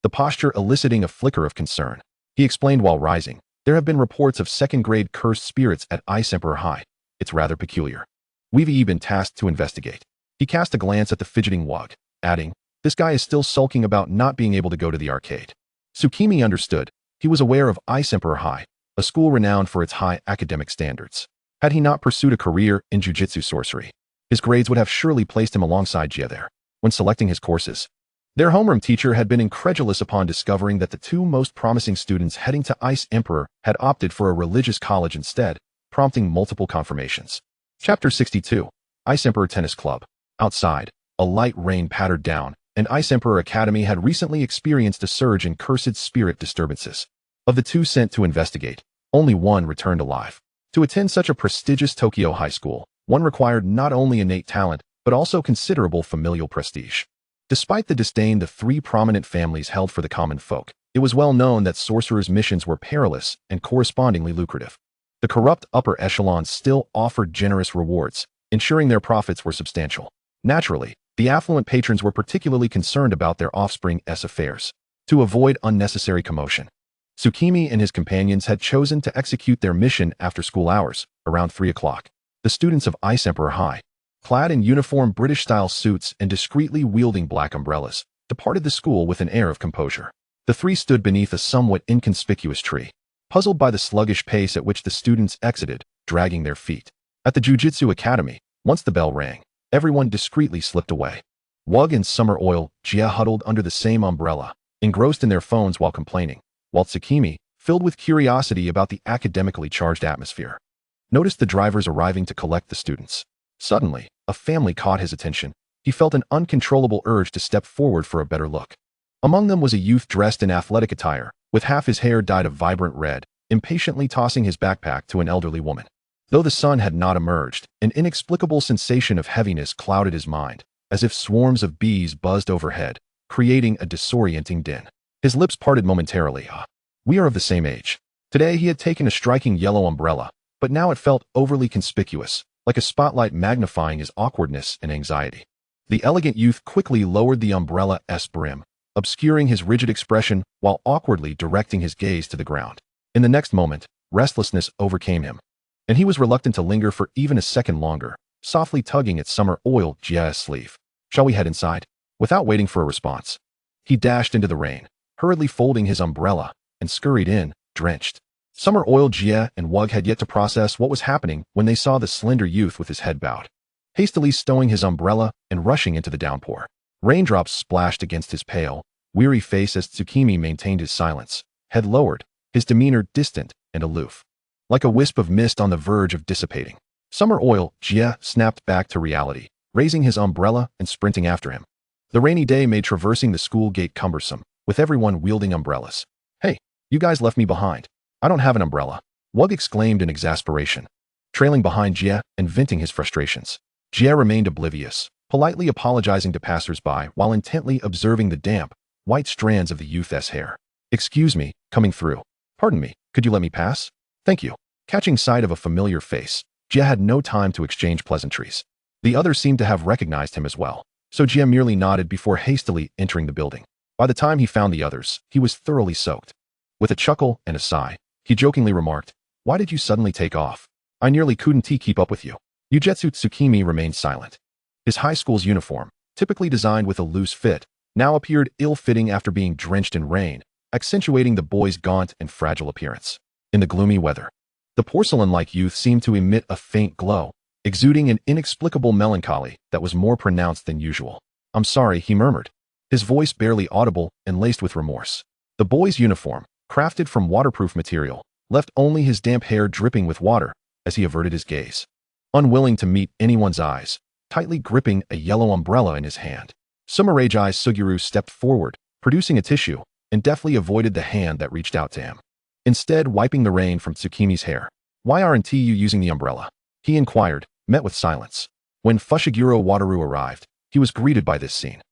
the posture eliciting a flicker of concern. He explained while rising, "There have been reports of second-grade cursed spirits at Ice Emperor High. It's rather peculiar. We've been tasked to investigate." He cast a glance at the fidgeting Wug, adding, "This guy is still sulking about not being able to go to the arcade." Tsukimi understood. He was aware of Ice Emperor High, a school renowned for its high academic standards. Had he not pursued a career in jujitsu sorcery, his grades would have surely placed him alongside Jia there. When selecting his courses, their homeroom teacher had been incredulous upon discovering that the two most promising students heading to Ice Emperor had opted for a religious college instead, prompting multiple confirmations. Chapter 62. Ice Emperor Tennis Club. Outside, a light rain pattered down, and Ice Emperor Academy had recently experienced a surge in cursed spirit disturbances. Of the two sent to investigate, only one returned alive. To attend such a prestigious Tokyo high school, one required not only innate talent, but also considerable familial prestige. Despite the disdain the three prominent families held for the common folk, it was well known that sorcerers' missions were perilous and correspondingly lucrative. The corrupt upper echelons still offered generous rewards, ensuring their profits were substantial. Naturally, the affluent patrons were particularly concerned about their offspring's affairs. To avoid unnecessary commotion, Tsukimi and his companions had chosen to execute their mission after school hours, around 3 o'clock. The students of Ice Emperor High, clad in uniform British-style suits and discreetly wielding black umbrellas, departed the school with an air of composure. The three stood beneath a somewhat inconspicuous tree, puzzled by the sluggish pace at which the students exited, dragging their feet. At the Jujutsu Academy, once the bell rang, everyone discreetly slipped away. Wug and Summer Oil Jia huddled under the same umbrella, engrossed in their phones while complaining, while Tsukimi, filled with curiosity about the academically charged atmosphere, noticed the drivers arriving to collect the students. Suddenly, a family caught his attention. He felt an uncontrollable urge to step forward for a better look. Among them was a youth dressed in athletic attire, with half his hair dyed a vibrant red, impatiently tossing his backpack to an elderly woman. Though the sun had not emerged, an inexplicable sensation of heaviness clouded his mind, as if swarms of bees buzzed overhead, creating a disorienting din. His lips parted momentarily. We are of the same age. Today he had taken a striking yellow umbrella, but now it felt overly conspicuous, like a spotlight magnifying his awkwardness and anxiety. The elegant youth quickly lowered the umbrella's brim, obscuring his rigid expression while awkwardly directing his gaze to the ground. In the next moment, restlessness overcame him, and he was reluctant to linger for even a second longer, softly tugging at Summer Oil Jia's sleeve. Shall we head inside? Without waiting for a response, he dashed into the rain, hurriedly folding his umbrella, and scurried in, drenched. Summer Oil Jia and Wug had yet to process what was happening when they saw the slender youth with his head bowed, hastily stowing his umbrella and rushing into the downpour. Raindrops splashed against his pale, weary face as Tsukimi maintained his silence, head lowered, his demeanor distant and aloof, like a wisp of mist on the verge of dissipating. Summer Oil Jia snapped back to reality, raising his umbrella and sprinting after him. The rainy day made traversing the school gate cumbersome, with everyone wielding umbrellas. Hey, you guys left me behind. I don't have an umbrella, Wug exclaimed in exasperation, trailing behind Jia and venting his frustrations. Jia remained oblivious, politely apologizing to passers-by while intently observing the damp, white strands of the youth's hair. Excuse me, coming through. Pardon me, could you let me pass? Thank you. Catching sight of a familiar face, Jia had no time to exchange pleasantries. The others seemed to have recognized him as well, so Jia merely nodded before hastily entering the building. By the time he found the others, he was thoroughly soaked. With a chuckle and a sigh, he jokingly remarked, "Why did you suddenly take off? I nearly couldn't keep up with you." Yujetsu Tsukimi remained silent. His high school's uniform, typically designed with a loose fit, now appeared ill-fitting after being drenched in rain, accentuating the boy's gaunt and fragile appearance. In the gloomy weather, the porcelain-like youth seemed to emit a faint glow, exuding an inexplicable melancholy that was more pronounced than usual. "I'm sorry," he murmured, his voice barely audible and laced with remorse. The boy's uniform, crafted from waterproof material, left only his damp hair dripping with water as he averted his gaze. Unwilling to meet anyone's eyes, tightly gripping a yellow umbrella in his hand, Sumeragi Suguru stepped forward, producing a tissue, and deftly avoided the hand that reached out to him, instead wiping the rain from Tsukimi's hair. "Why aren't you using the umbrella?" he inquired, met with silence. When Fushiguro Wataru arrived, he was greeted by this scene.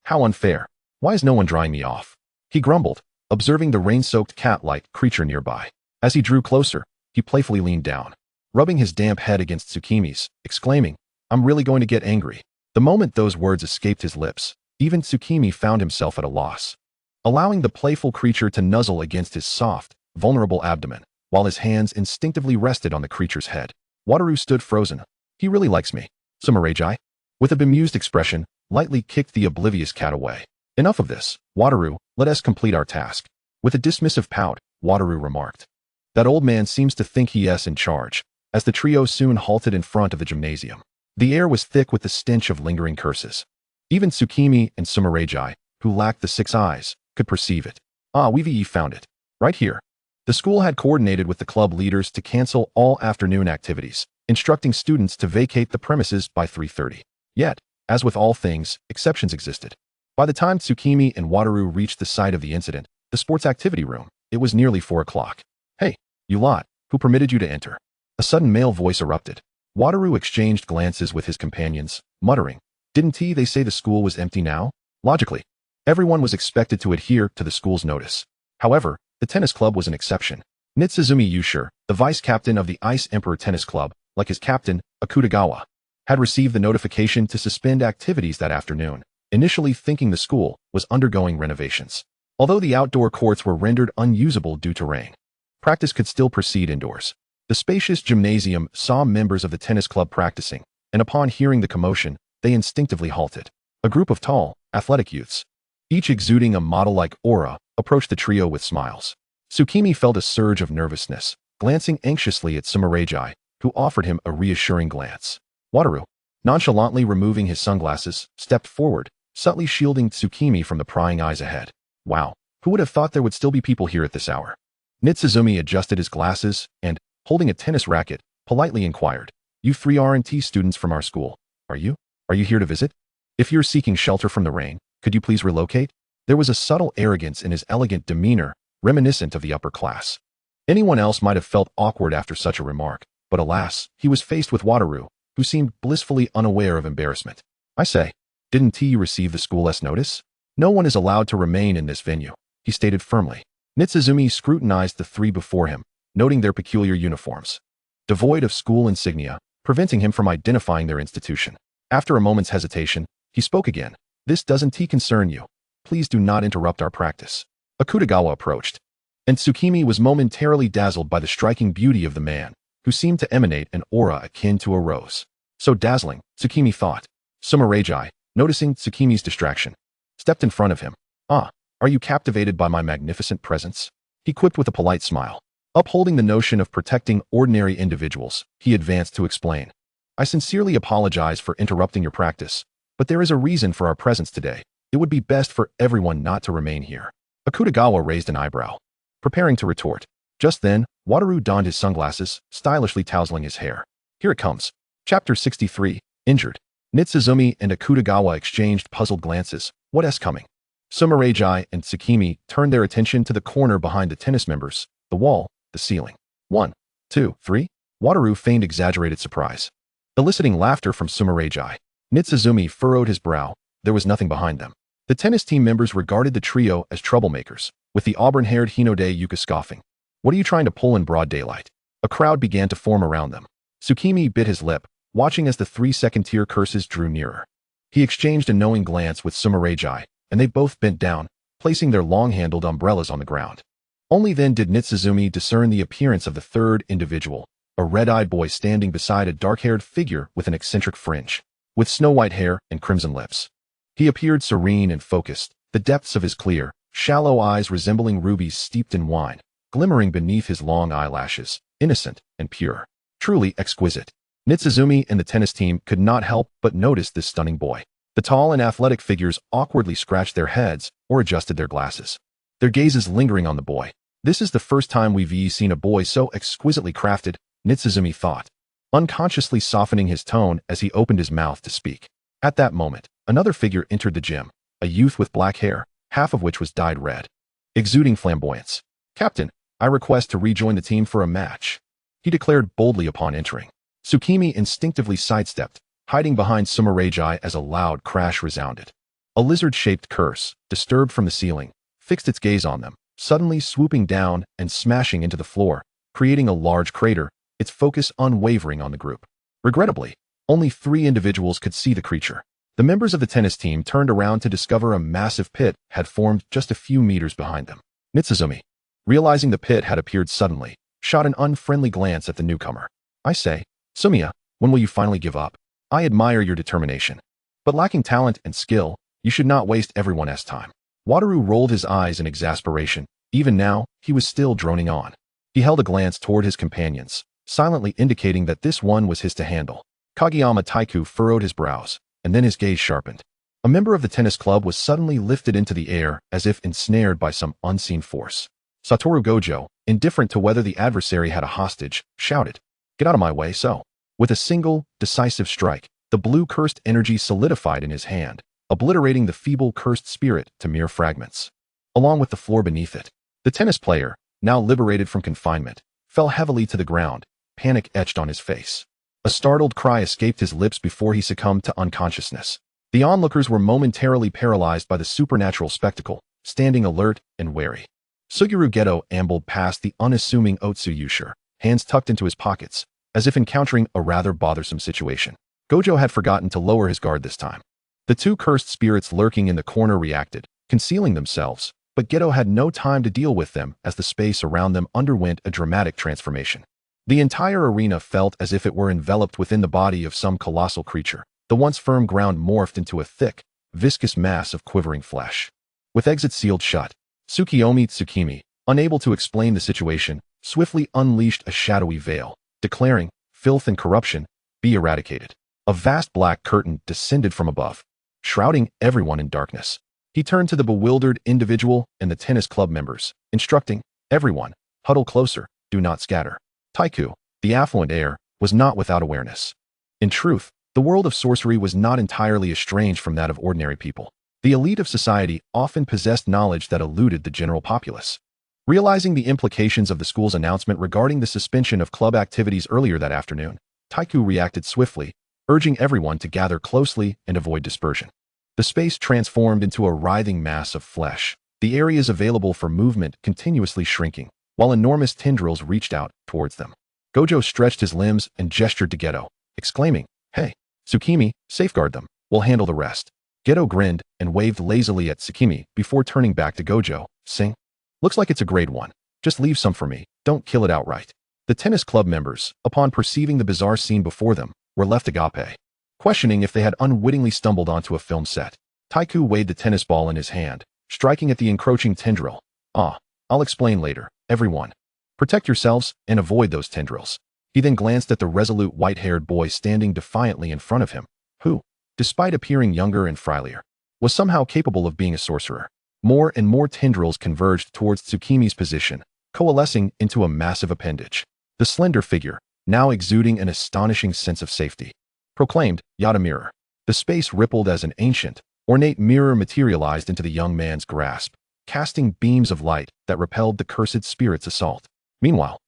How unfair. Why is no one drying me off?" he grumbled, observing the rain-soaked cat-like creature nearby. As he drew closer, he playfully leaned down, rubbing his damp head against Tsukimi's, exclaiming, "I'm really going to get angry." The moment those words escaped his lips, even Tsukimi found himself at a loss. Allowing the playful creature to nuzzle against his soft, vulnerable abdomen, while his hands instinctively rested on the creature's head, Wataru stood frozen. "He really likes me." Sumeragi, with a bemused expression, lightly kicked the oblivious cat away. "Enough of this, Wataru, let us complete our task." With a dismissive pout, Wataru remarked, "That old man seems to think he is in charge," as the trio soon halted in front of the gymnasium. The air was thick with the stench of lingering curses. Even Tsukimi and Sumeragi, who lacked the 6 eyes, could perceive it. We've found it. Right here. The school had coordinated with the club leaders to cancel all afternoon activities, instructing students to vacate the premises by 3:30. Yet, as with all things, exceptions existed. By the time Tsukimi and Wataru reached the site of the incident, the sports activity room, it was nearly 4 o'clock. "Hey, you lot, who permitted you to enter?" A sudden male voice erupted. Wataru exchanged glances with his companions, muttering, "Didn't they say the school was empty now?" Logically, everyone was expected to adhere to the school's notice. However, the tennis club was an exception. Nitsuzumi Yushir, the vice-captain of the Ice Emperor Tennis Club, like his captain, Akutagawa, had received the notification to suspend activities that afternoon, initially thinking the school was undergoing renovations. Although the outdoor courts were rendered unusable due to rain, practice could still proceed indoors. The spacious gymnasium saw members of the tennis club practicing, and upon hearing the commotion, they instinctively halted. A group of tall, athletic youths, each exuding a model-like aura, approached the trio with smiles. Tsukimi felt a surge of nervousness, glancing anxiously at Sumeragi, who offered him a reassuring glance. Wataru, nonchalantly removing his sunglasses, stepped forward, subtly shielding Tsukimi from the prying eyes ahead. Wow, who would have thought there would still be people here at this hour? Nitsuzumi adjusted his glasses and, holding a tennis racket, politely inquired, "You three R&T students from our school, are you? Are you here to visit? If you're seeking shelter from the rain, could you please relocate?" There was a subtle arrogance in his elegant demeanor, reminiscent of the upper class. Anyone else might have felt awkward after such a remark, but alas, he was faced with Wataru, who seemed blissfully unaware of embarrassment. "I say, didn't you receive the school's notice? No one is allowed to remain in this venue," he stated firmly. Nitsuzumi scrutinized the three before him, noting their peculiar uniforms, devoid of school insignia, preventing him from identifying their institution. After a moment's hesitation, he spoke again. "This doesn't concern you. Please do not interrupt our practice." Akutagawa approached, and Tsukimi was momentarily dazzled by the striking beauty of the man, who seemed to emanate an aura akin to a rose. So dazzling, Tsukimi thought. Sumeragi, noticing Tsukimi's distraction, stepped in front of him. "Ah, are you captivated by my magnificent presence?" he quipped with a polite smile. Upholding the notion of protecting ordinary individuals, he advanced to explain. "I sincerely apologize for interrupting your practice, but there is a reason for our presence today. It would be best for everyone not to remain here." Akutagawa raised an eyebrow, preparing to retort. Just then, Wataru donned his sunglasses, stylishly tousling his hair. Here it comes. Chapter 63, Injured. Nitsuzumi and Akutagawa exchanged puzzled glances. What's coming? Sumeragi and Tsukimi turned their attention to the corner behind the tennis members, the wall, the ceiling. 1, 2, 3? Wataru feigned exaggerated surprise, eliciting laughter from Sumeragi. Nitsuzumi furrowed his brow. There was nothing behind them. The tennis team members regarded the trio as troublemakers, with the auburn-haired Hinode Yuka scoffing. "What are you trying to pull in broad daylight?" A crowd began to form around them. Tsukimi bit his lip, watching as the 3 second-tier curses drew nearer. He exchanged a knowing glance with Sumeragi, and they both bent down, placing their long-handled umbrellas on the ground. Only then did Nitsuzumi discern the appearance of the third individual, a red-eyed boy standing beside a dark-haired figure with an eccentric fringe, with snow-white hair and crimson lips. He appeared serene and focused, the depths of his clear, shallow eyes resembling rubies steeped in wine, glimmering beneath his long eyelashes, innocent and pure. Truly exquisite. Nitsuzumi and the tennis team could not help but notice this stunning boy. The tall and athletic figures awkwardly scratched their heads or adjusted their glasses, their gazes lingering on the boy. This is the first time we've seen a boy so exquisitely crafted, Nitsuzumi thought, unconsciously softening his tone as he opened his mouth to speak. At that moment, another figure entered the gym, a youth with black hair, half of which was dyed red, exuding flamboyance. "Captain, I request to rejoin the team for a match," he declared boldly upon entering. Tsukimi instinctively sidestepped, hiding behind Sumeragi as a loud crash resounded. A lizard-shaped curse, disturbed from the ceiling, fixed its gaze on them, suddenly swooping down and smashing into the floor, creating a large crater, its focus unwavering on the group. Regrettably, only 3 individuals could see the creature. The members of the tennis team turned around to discover a massive pit had formed just a few meters behind them. Nitsuzumi, realizing the pit had appeared suddenly, shot an unfriendly glance at the newcomer. "I say, Sumiya, when will you finally give up? I admire your determination. But lacking talent and skill, you should not waste everyone's time." Wataru rolled his eyes in exasperation. Even now, he was still droning on. He held a glance toward his companions, silently indicating that this one was his to handle. Kageyama Taiku furrowed his brows, and then his gaze sharpened. A member of the tennis club was suddenly lifted into the air as if ensnared by some unseen force. Satoru Gojo, indifferent to whether the adversary had a hostage, shouted, "Get out of my way!" So, with a single, decisive strike, the blue cursed energy solidified in his hand, obliterating the feeble cursed spirit to mere fragments, along with the floor beneath it. The tennis player, now liberated from confinement, fell heavily to the ground, panic etched on his face. A startled cry escaped his lips before he succumbed to unconsciousness. The onlookers were momentarily paralyzed by the supernatural spectacle, standing alert and wary. Suguru Geto ambled past the unassuming Otsuyusher, hands tucked into his pockets, as if encountering a rather bothersome situation. Gojo had forgotten to lower his guard this time. The 2 cursed spirits lurking in the corner reacted, concealing themselves, but Geto had no time to deal with them as the space around them underwent a dramatic transformation. The entire arena felt as if it were enveloped within the body of some colossal creature. The once firm ground morphed into a thick, viscous mass of quivering flesh. With exits sealed shut, Tsukuyomi Tsu-mi, unable to explain the situation, swiftly unleashed a shadowy veil, declaring, "Filth and corruption, be eradicated." A vast black curtain descended from above, shrouding everyone in darkness. He turned to the bewildered individual and the tennis club members, instructing, "Everyone, huddle closer, do not scatter." Taiku, the affluent heir, was not without awareness. In truth, the world of sorcery was not entirely estranged from that of ordinary people. The elite of society often possessed knowledge that eluded the general populace. Realizing the implications of the school's announcement regarding the suspension of club activities earlier that afternoon, Taiku reacted swiftly, urging everyone to gather closely and avoid dispersion. The space transformed into a writhing mass of flesh, the areas available for movement continuously shrinking, while enormous tendrils reached out towards them. Gojo stretched his limbs and gestured to Geto, exclaiming, "Hey, Tsukimi, safeguard them, we'll handle the rest." Geto grinned and waved lazily at Tsukimi before turning back to Gojo, saying, "Looks like it's a grade 1. Just leave some for me, don't kill it outright." The tennis club members, upon perceiving the bizarre scene before them, were left agape, questioning if they had unwittingly stumbled onto a film set. Taiku weighed the tennis ball in his hand, striking at the encroaching tendril. I'll explain later, everyone. Protect yourselves and avoid those tendrils." He then glanced at the resolute white-haired boy standing defiantly in front of him, who, despite appearing younger and frilier, was somehow capable of being a sorcerer. More and more tendrils converged towards Tsukimi's position, coalescing into a massive appendage. The slender figure, now exuding an astonishing sense of safety, proclaimed, "Yada mirror." The space rippled as an ancient, ornate mirror materialized into the young man's grasp, casting beams of light that repelled the cursed spirit's assault. Meanwhile,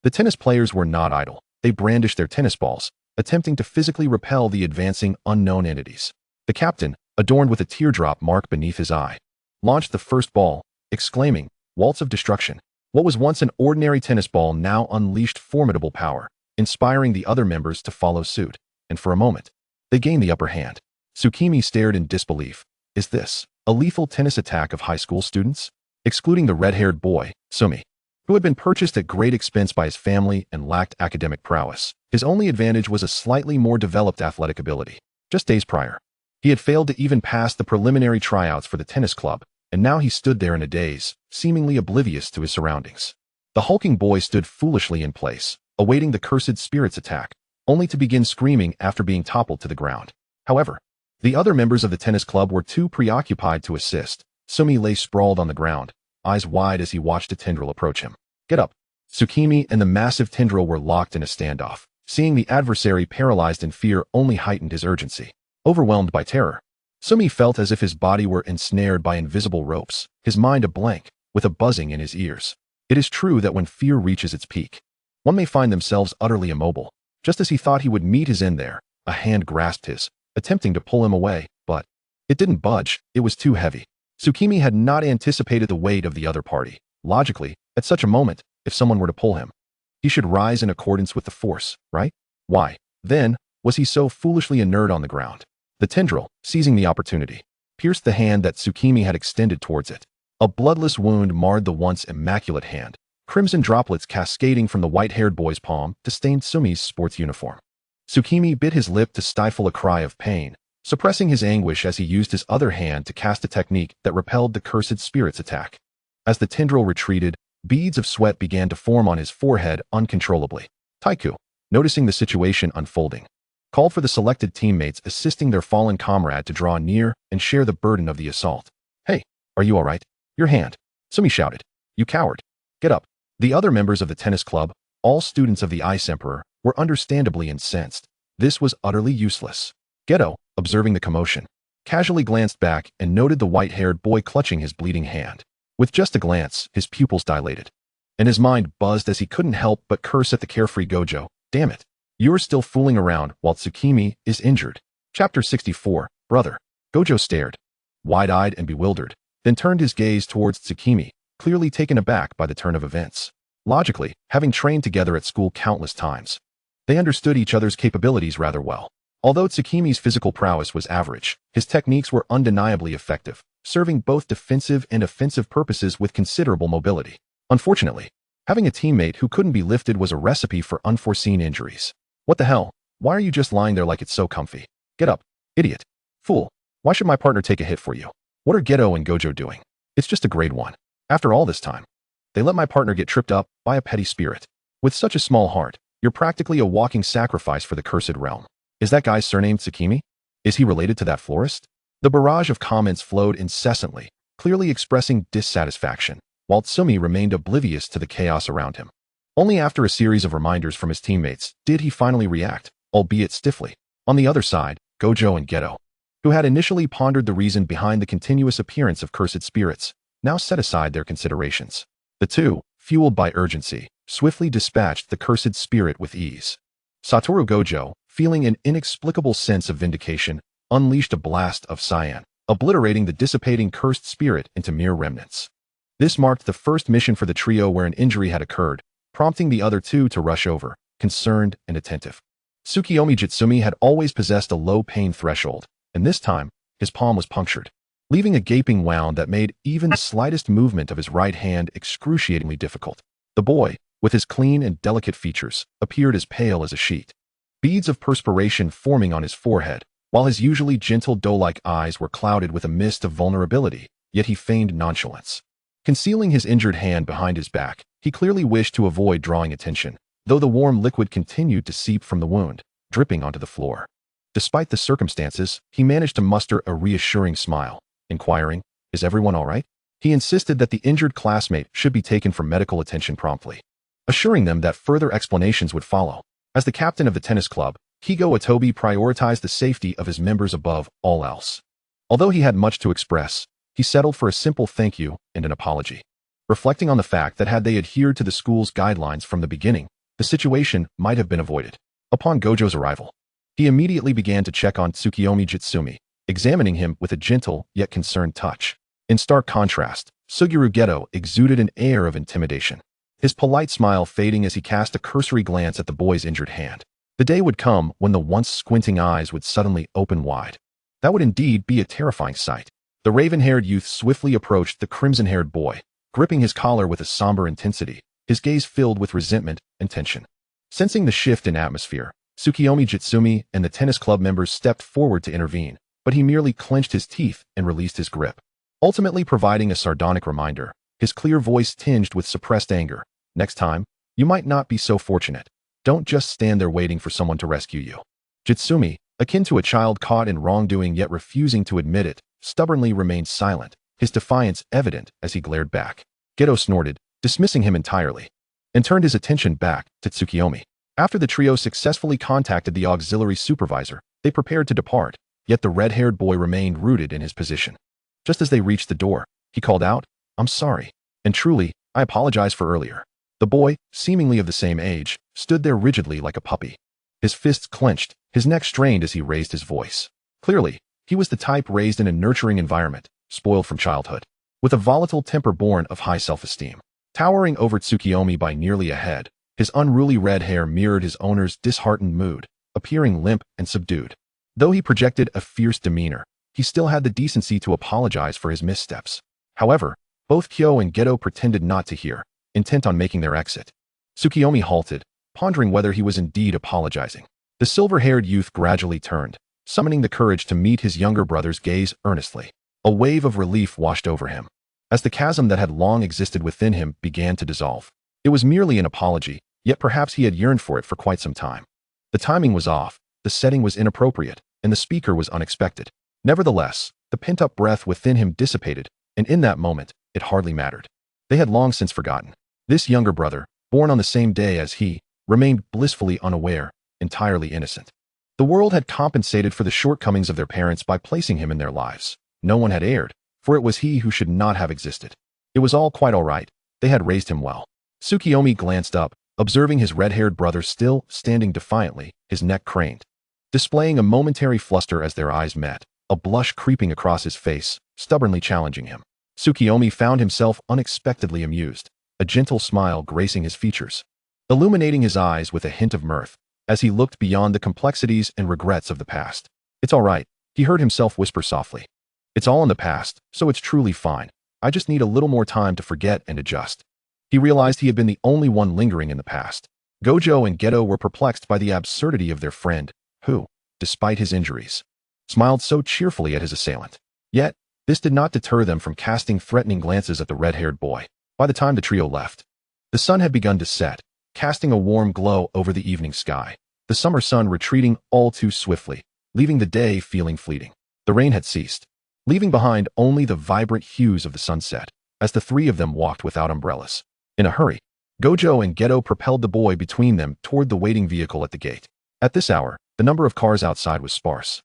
the tennis players were not idle. They brandished their tennis balls, attempting to physically repel the advancing unknown entities. The captain, adorned with a teardrop mark beneath his eye, launched the first ball, exclaiming, "Waltz of destruction." What was once an ordinary tennis ball now unleashed formidable power, inspiring the other members to follow suit, and for a moment, they gained the upper hand. Tsukimi stared in disbelief. Is this a lethal tennis attack of high school students? Excluding the red-haired boy, Tsu-mi, who had been purchased at great expense by his family and lacked academic prowess, his only advantage was a slightly more developed athletic ability. Just days prior, he had failed to even pass the preliminary tryouts for the tennis club, and now he stood there in a daze, seemingly oblivious to his surroundings. The hulking boy stood foolishly in place, awaiting the cursed spirit's attack, only to begin screaming after being toppled to the ground. However, the other members of the tennis club were too preoccupied to assist. Tsu-mi lay sprawled on the ground, eyes wide as he watched a tendril approach him. "Get up." Tsukimi and the massive tendril were locked in a standoff. Seeing the adversary paralyzed in fear only heightened his urgency. Overwhelmed by terror, Tsu-mi felt as if his body were ensnared by invisible ropes, his mind a blank, with a buzzing in his ears. It is true that when fear reaches its peak, one may find themselves utterly immobile. Just as he thought he would meet his end there, a hand grasped his, attempting to pull him away, but it didn't budge. It was too heavy. Tsukimi had not anticipated the weight of the other party. Logically, at such a moment, if someone were to pull him, he should rise in accordance with the force, right? Why, then, was he so foolishly inert on the ground? The tendril, seizing the opportunity, pierced the hand that Tsukimi had extended towards it. A bloodless wound marred the once immaculate hand, crimson droplets cascading from the white-haired boy's palm to stain Tsumi's sports uniform. Tsukimi bit his lip to stifle a cry of pain, suppressing his anguish as he used his other hand to cast a technique that repelled the cursed spirit's attack. As the tendril retreated, beads of sweat began to form on his forehead uncontrollably. Taiku, noticing the situation unfolding, called for the selected teammates assisting their fallen comrade to draw near and share the burden of the assault. "Hey, are you all right? Your hand," Tsu-mi shouted. "You coward. Get up." The other members of the tennis club, all students of the Ice Emperor, were understandably incensed. This was utterly useless. Geto, observing the commotion, casually glanced back and noted the white-haired boy clutching his bleeding hand. With just a glance, his pupils dilated, and his mind buzzed as he couldn't help but curse at the carefree Gojo. "Damn it. You're still fooling around while Tsukimi is injured." Chapter 64, Brother. Gojo stared, wide-eyed and bewildered, then turned his gaze towards Tsukimi, clearly taken aback by the turn of events. Logically, having trained together at school countless times, they understood each other's capabilities rather well. Although Tsukimi's physical prowess was average, his techniques were undeniably effective, serving both defensive and offensive purposes with considerable mobility. Unfortunately, having a teammate who couldn't be lifted was a recipe for unforeseen injuries. What the hell? Why are you just lying there like it's so comfy? Get up, idiot. Fool. Why should my partner take a hit for you? What are Geto and Gojo doing? It's just a grade 1. After all this time, they let my partner get tripped up by a petty spirit. With such a small heart, you're practically a walking sacrifice for the cursed realm. Is that guy's surname Tsukimi? Is he related to that florist? The barrage of comments flowed incessantly, clearly expressing dissatisfaction, while Tsu-mi remained oblivious to the chaos around him. Only after a series of reminders from his teammates did he finally react, albeit stiffly. On the other side, Gojo and Geto, who had initially pondered the reason behind the continuous appearance of cursed spirits, now set aside their considerations. The two, fueled by urgency, swiftly dispatched the cursed spirit with ease. Satoru Gojo, feeling an inexplicable sense of vindication, unleashed a blast of cyan, obliterating the dissipating cursed spirit into mere remnants. This marked the first mission for the trio where an injury had occurred, prompting the other two to rush over, concerned and attentive. Tsukuyomi Tsu-mi had always possessed a low pain threshold, and this time, his palm was punctured, leaving a gaping wound that made even the slightest movement of his right hand excruciatingly difficult. The boy, with his clean and delicate features, appeared as pale as a sheet, beads of perspiration forming on his forehead, while his usually gentle doe-like eyes were clouded with a mist of vulnerability, yet he feigned nonchalance. Concealing his injured hand behind his back, he clearly wished to avoid drawing attention, though the warm liquid continued to seep from the wound, dripping onto the floor. Despite the circumstances, he managed to muster a reassuring smile, inquiring, "Is everyone all right?" He insisted that the injured classmate should be taken for medical attention promptly, assuring them that further explanations would follow. As the captain of the tennis club, Higo Itobi prioritized the safety of his members above all else. Although he had much to express, he settled for a simple thank you and an apology, reflecting on the fact that had they adhered to the school's guidelines from the beginning, the situation might have been avoided. Upon Gojo's arrival, he immediately began to check on Tsukuyomi Tsu-mi, examining him with a gentle yet concerned touch. In stark contrast, Suguru Geto exuded an air of intimidation, his polite smile fading as he cast a cursory glance at the boy's injured hand. The day would come when the once squinting eyes would suddenly open wide. That would indeed be a terrifying sight. The raven-haired youth swiftly approached the crimson-haired boy, gripping his collar with a somber intensity, his gaze filled with resentment and tension. Sensing the shift in atmosphere, Tsukuyomi Tsu-mi and the tennis club members stepped forward to intervene, but he merely clenched his teeth and released his grip, ultimately providing a sardonic reminder, his clear voice tinged with suppressed anger. "Next time, you might not be so fortunate. Don't just stand there waiting for someone to rescue you." Tsu-mi, akin to a child caught in wrongdoing yet refusing to admit it, stubbornly remained silent, his defiance evident as he glared back. Geto snorted, dismissing him entirely, and turned his attention back to Tsukuyomi. After the trio successfully contacted the auxiliary supervisor, they prepared to depart, yet the red-haired boy remained rooted in his position. Just as they reached the door, he called out, "I'm sorry, and truly, I apologize for earlier." The boy, seemingly of the same age, stood there rigidly like a puppy. His fists clenched, his neck strained as he raised his voice. Clearly, he was the type raised in a nurturing environment, spoiled from childhood, with a volatile temper born of high self-esteem. Towering over Tsukuyomi by nearly a head, his unruly red hair mirrored his owner's disheartened mood, appearing limp and subdued. Though he projected a fierce demeanor, he still had the decency to apologize for his missteps. However, both Kyo and Geto pretended not to hear, intent on making their exit. Tsukuyomi halted, pondering whether he was indeed apologizing. The silver-haired youth gradually turned, summoning the courage to meet his younger brother's gaze earnestly. A wave of relief washed over him, as the chasm that had long existed within him began to dissolve. It was merely an apology, yet perhaps he had yearned for it for quite some time. The timing was off, the setting was inappropriate, and the speaker was unexpected. Nevertheless, the pent-up breath within him dissipated, and in that moment, it hardly mattered. They had long since forgotten. This younger brother, born on the same day as he, remained blissfully unaware, entirely innocent. The world had compensated for the shortcomings of their parents by placing him in their lives. No one had erred, for it was he who should not have existed. It was all quite all right. They had raised him well. Tsukuyomi glanced up, observing his red-haired brother still standing defiantly, his neck craned, displaying a momentary fluster as their eyes met, a blush creeping across his face, stubbornly challenging him. Tsukuyomi found himself unexpectedly amused, a gentle smile gracing his features, illuminating his eyes with a hint of mirth, as he looked beyond the complexities and regrets of the past. "It's all right," he heard himself whisper softly. It's all in the past, so it's truly fine. I just need a little more time to forget and adjust. He realized he had been the only one lingering in the past. Gojo and Geto were perplexed by the absurdity of their friend, who, despite his injuries, smiled so cheerfully at his assailant. Yet, this did not deter them from casting threatening glances at the red-haired boy. By the time the trio left, the sun had begun to set, casting a warm glow over the evening sky, the summer sun retreating all too swiftly, leaving the day feeling fleeting. The rain had ceased, leaving behind only the vibrant hues of the sunset, as the three of them walked without umbrellas. In a hurry, Gojo and Geto propelled the boy between them toward the waiting vehicle at the gate. At this hour, the number of cars outside was sparse.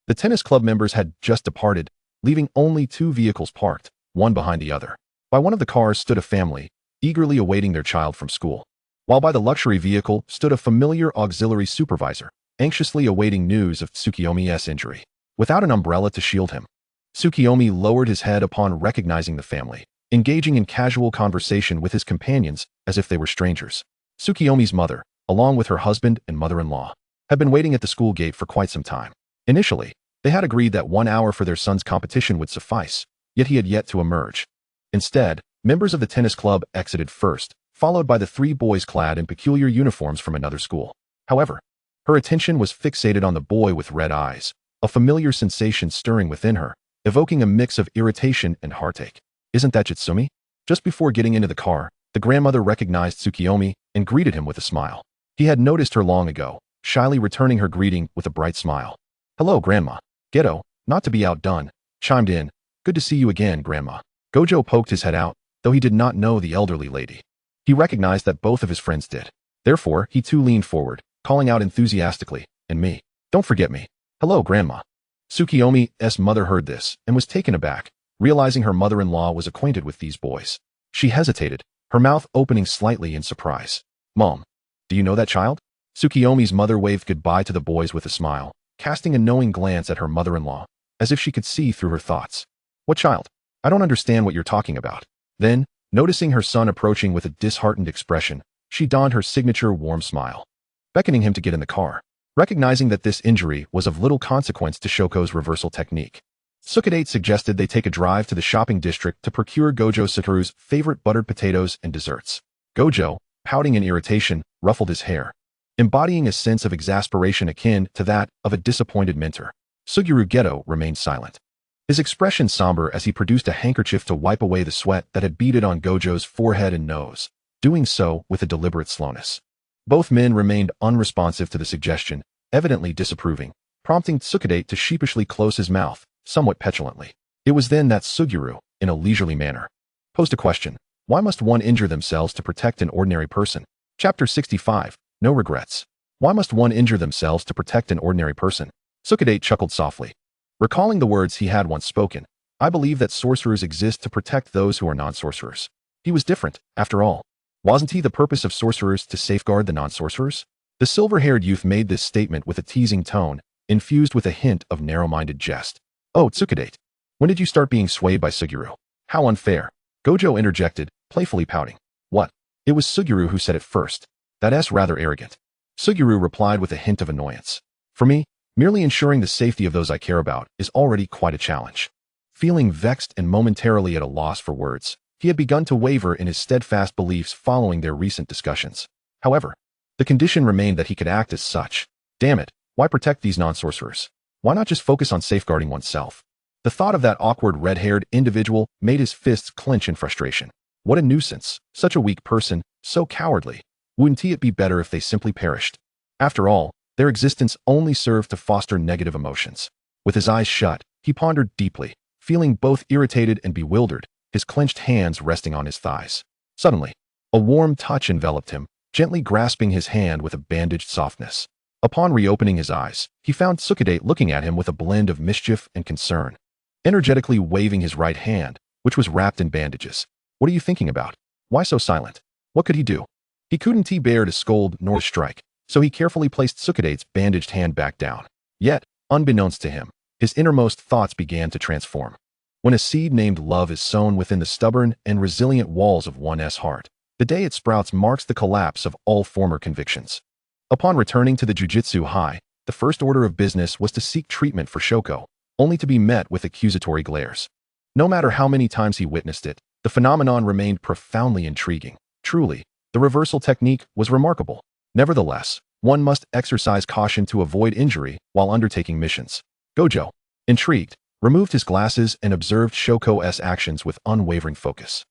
The tennis club members had just departed, leaving only 2 vehicles parked, one behind the other. By one of the cars stood a family, eagerly awaiting their child from school, while by the luxury vehicle stood a familiar auxiliary supervisor, anxiously awaiting news of Tsukuyomi's injury. Without an umbrella to shield him, Tsukuyomi lowered his head upon recognizing the family, engaging in casual conversation with his companions as if they were strangers. Tsukuyomi's mother, along with her husband and mother-in-law, had been waiting at the school gate for quite some time. Initially, they had agreed that 1 hour for their son's competition would suffice, yet he had yet to emerge. Instead, members of the tennis club exited first, followed by the 3 boys clad in peculiar uniforms from another school. However, her attention was fixated on the boy with red eyes, a familiar sensation stirring within her, evoking a mix of irritation and heartache. Isn't that Jitsumi? Just before getting into the car, the grandmother recognized Tsukuyomi and greeted him with a smile. He had noticed her long ago, shyly returning her greeting with a bright smile. Hello, Grandma. Geto, not to be outdone, chimed in. Good to see you again, Grandma. Gojo poked his head out, though he did not know the elderly lady. He recognized that both of his friends did. Therefore, he too leaned forward, calling out enthusiastically, and me. Don't forget me. Hello, Grandma. Tsukuyomi's mother heard this and was taken aback, realizing her mother-in-law was acquainted with these boys. She hesitated, her mouth opening slightly in surprise. Mom, do you know that child? Tsukuyomi's mother waved goodbye to the boys with a smile, casting a knowing glance at her mother-in-law, as if she could see through her thoughts. What child? I don't understand what you're talking about. Then, noticing her son approaching with a disheartened expression, she donned her signature warm smile, beckoning him to get in the car. Recognizing that this injury was of little consequence to Shoko's reversal technique, Suguru suggested they take a drive to the shopping district to procure Gojo Satoru's favorite buttered potatoes and desserts. Gojo, pouting in irritation, ruffled his hair, embodying a sense of exasperation akin to that of a disappointed mentor. Suguru Geto remained silent, his expression somber as he produced a handkerchief to wipe away the sweat that had beaded on Gojo's forehead and nose, doing so with a deliberate slowness. Both men remained unresponsive to the suggestion, evidently disapproving, prompting Tsukuyomi to sheepishly close his mouth, somewhat petulantly. It was then that Suguru, in a leisurely manner, posed a question. Why must one injure themselves to protect an ordinary person? Chapter 65. No regrets. Why must one injure themselves to protect an ordinary person? Tsukuyomi chuckled softly, recalling the words he had once spoken. I believe that sorcerers exist to protect those who are non-sorcerers. He was different, after all. Wasn't he the purpose of sorcerers to safeguard the non-sorcerers? The silver-haired youth made this statement with a teasing tone, infused with a hint of narrow-minded jest. Oh, Tsukuyomi, when did you start being swayed by Suguru? How unfair. Gojo interjected, playfully pouting. What? It was Suguru who said it first. That's rather arrogant. Suguru replied with a hint of annoyance. For me, merely ensuring the safety of those I care about is already quite a challenge. Feeling vexed and momentarily at a loss for words, he had begun to waver in his steadfast beliefs following their recent discussions. However, the condition remained that he could act as such. Damn it, why protect these non-sorcerers? Why not just focus on safeguarding oneself? The thought of that awkward red-haired individual made his fists clench in frustration. What a nuisance, such a weak person, so cowardly. Wouldn't it be better if they simply perished? After all, their existence only served to foster negative emotions. With his eyes shut, he pondered deeply, feeling both irritated and bewildered, his clenched hands resting on his thighs. Suddenly, a warm touch enveloped him, gently grasping his hand with a bandaged softness. Upon reopening his eyes, he found Tsukuyomi looking at him with a blend of mischief and concern, energetically waving his right hand, which was wrapped in bandages. What are you thinking about? Why so silent? What could he do? He couldn't bear to scold nor strike, so he carefully placed Tsukuyomi's bandaged hand back down. Yet, unbeknownst to him, his innermost thoughts began to transform. When a seed named love is sown within the stubborn and resilient walls of one's heart, the day it sprouts marks the collapse of all former convictions. Upon returning to the Jujutsu High, the first order of business was to seek treatment for Shoko, only to be met with accusatory glares. No matter how many times he witnessed it, the phenomenon remained profoundly intriguing. Truly, the reversal technique was remarkable. Nevertheless, one must exercise caution to avoid injury while undertaking missions. Gojo, intrigued, removed his glasses and observed Shoko's actions with unwavering focus.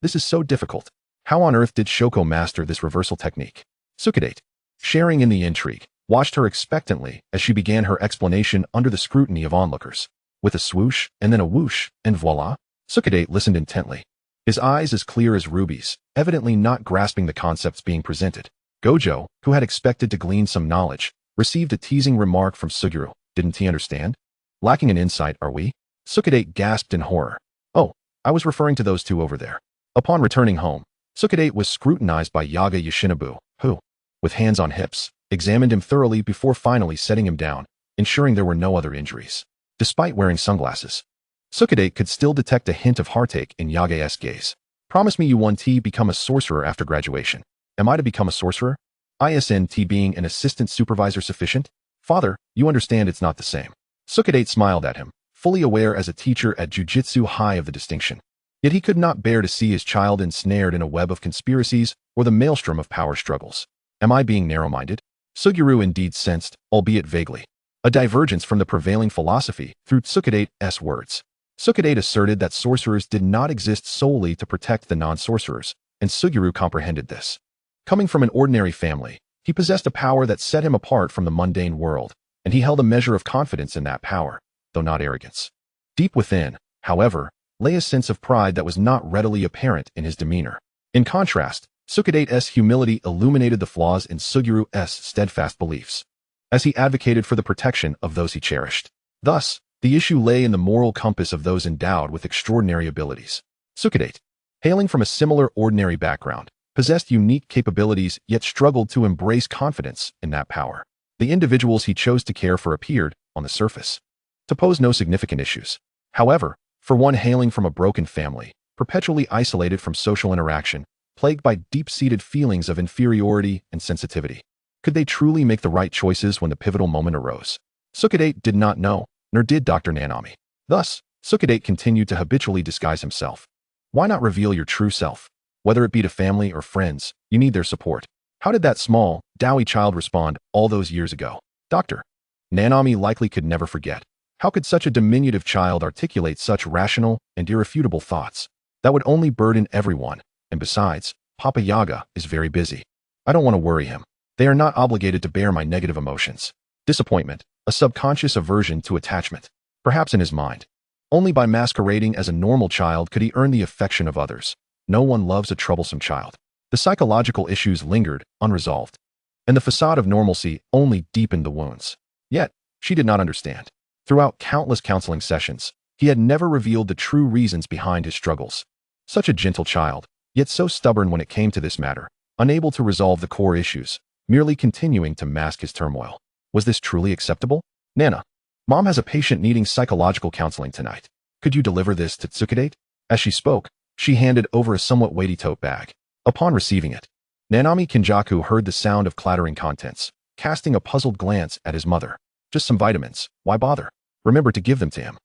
This is so difficult. How on earth did Shoko master this reversal technique? Tsukade, sharing in the intrigue, watched her expectantly as she began her explanation under the scrutiny of onlookers. With a swoosh, and then a whoosh, and voila, Tsukade listened intently. His eyes as clear as rubies, evidently not grasping the concepts being presented. Gojo, who had expected to glean some knowledge, received a teasing remark from Suguru. Didn't he understand? Lacking in insight, are we? Tsukade gasped in horror. Oh, I was referring to those two over there. Upon returning home, Tsukade was scrutinized by Yaga Yoshinobu, who, with hands on hips, examined him thoroughly before finally setting him down, ensuring there were no other injuries. Despite wearing sunglasses, Tsukade could still detect a hint of heartache in Yaga's gaze. Promise me you won't become a sorcerer after graduation. Am I to become a sorcerer? Isn't being an assistant supervisor sufficient? Father, you understand it's not the same. Tsukade smiled at him, fully aware as a teacher at Jujutsu High of the distinction. Yet he could not bear to see his child ensnared in a web of conspiracies or the maelstrom of power struggles. Am I being narrow-minded? Suguru indeed sensed, albeit vaguely, a divergence from the prevailing philosophy through Tsukade's words. Tsukade asserted that sorcerers did not exist solely to protect the non-sorcerers, and Suguru comprehended this. Coming from an ordinary family, he possessed a power that set him apart from the mundane world, and he held a measure of confidence in that power, though not arrogance. Deep within, however, lay a sense of pride that was not readily apparent in his demeanor. In contrast, Tsukade's humility illuminated the flaws in Suguru's steadfast beliefs, as he advocated for the protection of those he cherished. Thus, the issue lay in the moral compass of those endowed with extraordinary abilities. Tsukade, hailing from a similar ordinary background, possessed unique capabilities yet struggled to embrace confidence in that power. The individuals he chose to care for appeared, on the surface, to pose no significant issues. However, for one hailing from a broken family, perpetually isolated from social interaction, plagued by deep-seated feelings of inferiority and sensitivity, could they truly make the right choices when the pivotal moment arose? Tsukade did not know, nor did Dr. Nanami. Thus, Tsukade continued to habitually disguise himself. Why not reveal your true self? Whether it be to family or friends, you need their support. How did that small, doughy child respond all those years ago? Dr. Nanami likely could never forget. How could such a diminutive child articulate such rational and irrefutable thoughts? That would only burden everyone, and besides, Papa Yaga is very busy. I don't want to worry him. They are not obligated to bear my negative emotions. Disappointment, a subconscious aversion to attachment, perhaps in his mind. Only by masquerading as a normal child could he earn the affection of others. No one loves a troublesome child. The psychological issues lingered, unresolved, and the facade of normalcy only deepened the wounds. Yet, she did not understand. Throughout countless counseling sessions, he had never revealed the true reasons behind his struggles. Such a gentle child, yet so stubborn when it came to this matter, unable to resolve the core issues, merely continuing to mask his turmoil. Was this truly acceptable? Nana, Mom has a patient needing psychological counseling tonight. Could you deliver this to Tsukade? As she spoke, she handed over a somewhat weighty tote bag. Upon receiving it, Nanami Kinjaku heard the sound of clattering contents, casting a puzzled glance at his mother. Just some vitamins, why bother? Remember to give them to him.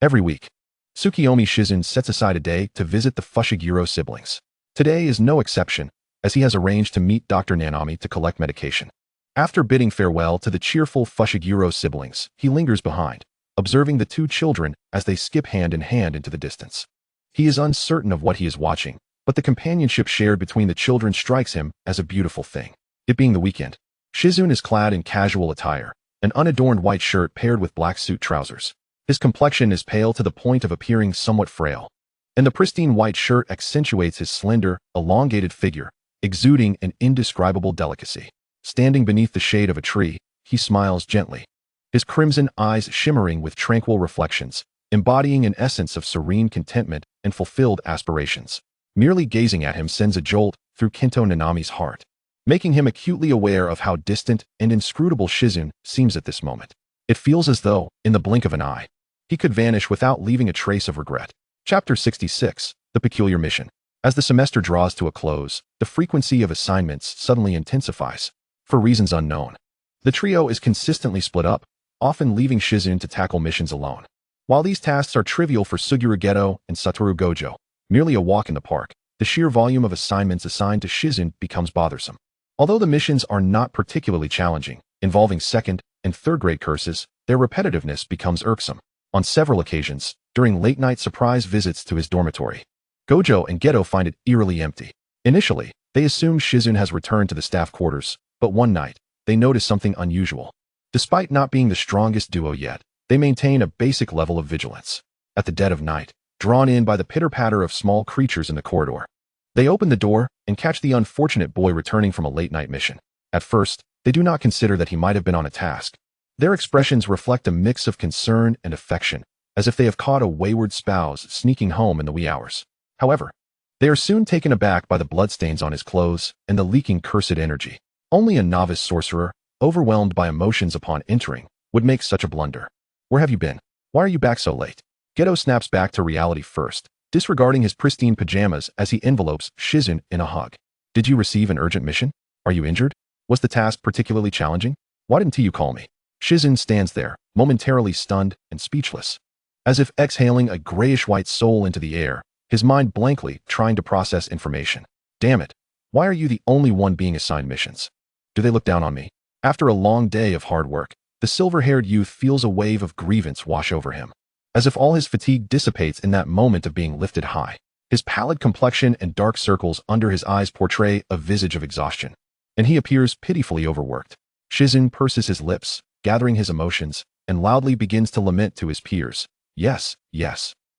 Every week. Tsukuyomi Shizun sets aside a day to visit the Fushiguro siblings. Today is no exception, as he has arranged to meet Dr. Nanami to collect medication. After bidding farewell to the cheerful Fushiguro siblings, he lingers behind, observing the two children as they skip hand in hand into the distance. He is uncertain of what he is watching, but the companionship shared between the children strikes him as a beautiful thing. It being the weekend, Shizun is clad in casual attire, an unadorned white shirt paired with black suit trousers. His complexion is pale to the point of appearing somewhat frail, and the pristine white shirt accentuates his slender, elongated figure, exuding an indescribable delicacy. Standing beneath the shade of a tree, he smiles gently, his crimson eyes shimmering with tranquil reflections, embodying an essence of serene contentment and fulfilled aspirations. Merely gazing at him sends a jolt through Kento Nanami's heart, making him acutely aware of how distant and inscrutable Shizun seems at this moment. It feels as though, in the blink of an eye, he could vanish without leaving a trace of regret. Chapter 66, The Peculiar Mission. As the semester draws to a close, the frequency of assignments suddenly intensifies. For reasons unknown, the trio is consistently split up, often leaving Shizune to tackle missions alone. While these tasks are trivial for Suguru Geto and Satoru Gojo, merely a walk in the park, the sheer volume of assignments assigned to Shizune becomes bothersome. Although the missions are not particularly challenging, involving second and third grade curses, their repetitiveness becomes irksome. On several occasions, during late-night surprise visits to his dormitory, Gojo and Geto find it eerily empty. Initially, they assume Shizune has returned to the staff quarters, but one night, they notice something unusual. Despite not being the strongest duo yet, they maintain a basic level of vigilance. At the dead of night, drawn in by the pitter-patter of small creatures in the corridor, they open the door and catch the unfortunate boy returning from a late-night mission. At first, they do not consider that he might have been on a task. Their expressions reflect a mix of concern and affection, as if they have caught a wayward spouse sneaking home in the wee hours. However, they are soon taken aback by the bloodstains on his clothes and the leaking cursed energy. Only a novice sorcerer, overwhelmed by emotions upon entering, would make such a blunder. Where have you been? Why are you back so late? Geto snaps back to reality first, disregarding his pristine pajamas as he envelopes Shizune in a hug. Did you receive an urgent mission? Are you injured? Was the task particularly challenging? Why didn't you call me? Shizune stands there, momentarily stunned and speechless. As if exhaling a grayish-white soul into the air, his mind blankly trying to process information. Damn it. Why are you the only one being assigned missions? Do they look down on me? After a long day of hard work, the silver-haired youth feels a wave of grievance wash over him. As if all his fatigue dissipates in that moment of being lifted high. His pallid complexion and dark circles under his eyes portray a visage of exhaustion, and he appears pitifully overworked. Shizune purses his lips, gathering his emotions, and loudly begins to lament to his peers. Yes,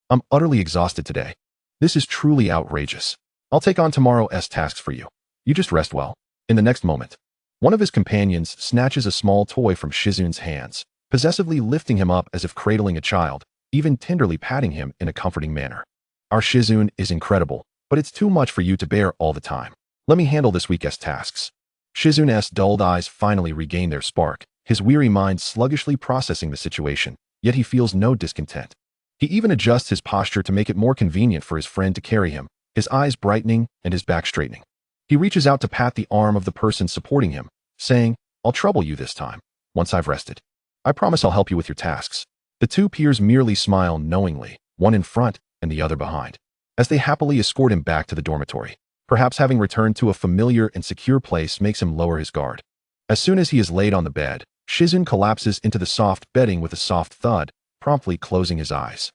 I'm utterly exhausted today. This is truly outrageous. I'll take on tomorrow's tasks for you. You just rest well. In the next moment, one of his companions snatches a small toy from Shizune's hands, possessively lifting him up as if cradling a child, even tenderly patting him in a comforting manner. Our Shizune is incredible, but it's too much for you to bear all the time. Let me handle this week's tasks. Shizune's dulled eyes finally regain their spark, his weary mind sluggishly processing the situation, yet he feels no discontent. He even adjusts his posture to make it more convenient for his friend to carry him, his eyes brightening and his back straightening. He reaches out to pat the arm of the person supporting him, saying, I'll trouble you this time, once I've rested. I promise I'll help you with your tasks. The two peers merely smile knowingly, one in front and the other behind, as they happily escort him back to the dormitory. Perhaps having returned to a familiar and secure place makes him lower his guard. As soon as he is laid on the bed, Shizune collapses into the soft bedding with a soft thud, promptly closing his eyes.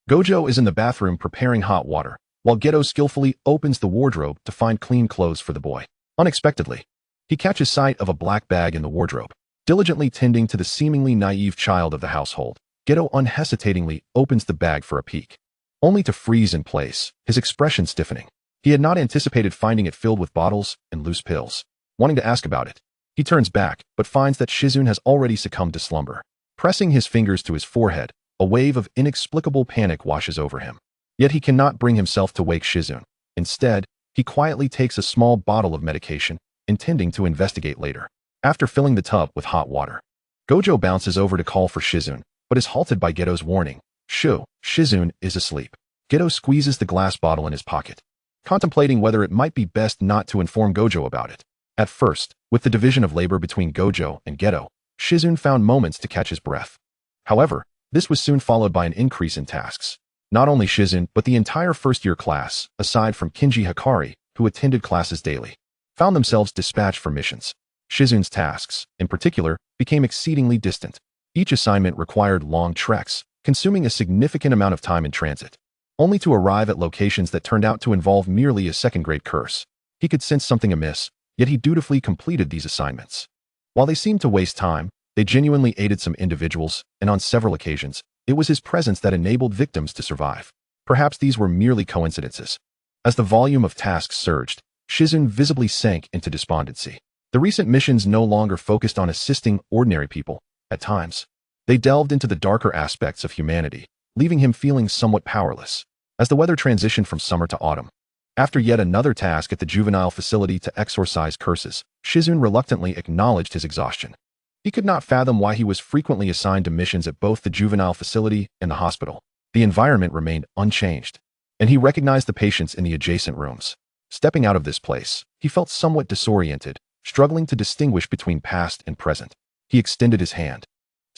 Gojo is in the bathroom preparing hot water, while Geto skillfully opens the wardrobe to find clean clothes for the boy. Unexpectedly, he catches sight of a black bag in the wardrobe. Diligently tending to the seemingly naive child of the household, Geto unhesitatingly opens the bag for a peek, only to freeze in place, his expression stiffening. He had not anticipated finding it filled with bottles and loose pills. Wanting to ask about it, he turns back, but finds that Shizune has already succumbed to slumber. Pressing his fingers to his forehead, a wave of inexplicable panic washes over him. Yet he cannot bring himself to wake Shizune. Instead, he quietly takes a small bottle of medication, intending to investigate later. After filling the tub with hot water, Gojo bounces over to call for Shizune, but is halted by Geto's warning. Shizune is asleep. Geto squeezes the glass bottle in his pocket, contemplating whether it might be best not to inform Gojo about it. At first, with the division of labor between Gojo and Geto, Shizune found moments to catch his breath. However, this was soon followed by an increase in tasks. Not only Shizune, but the entire first-year class, aside from Kinji Hikari, who attended classes daily, found themselves dispatched for missions. Shizune's tasks, in particular, became exceedingly distant. Each assignment required long treks, consuming a significant amount of time in transit, only to arrive at locations that turned out to involve merely a second-grade curse. He could sense something amiss, yet he dutifully completed these assignments. While they seemed to waste time, they genuinely aided some individuals, and on several occasions, it was his presence that enabled victims to survive. Perhaps these were merely coincidences. As the volume of tasks surged, Shizune visibly sank into despondency. The recent missions no longer focused on assisting ordinary people. At times, they delved into the darker aspects of humanity, leaving him feeling somewhat powerless. As the weather transitioned from summer to autumn, after yet another task at the juvenile facility to exorcise curses, Shizune reluctantly acknowledged his exhaustion. He could not fathom why he was frequently assigned to missions at both the juvenile facility and the hospital. The environment remained unchanged, and he recognized the patients in the adjacent rooms. Stepping out of this place, he felt somewhat disoriented, struggling to distinguish between past and present. He extended his hand,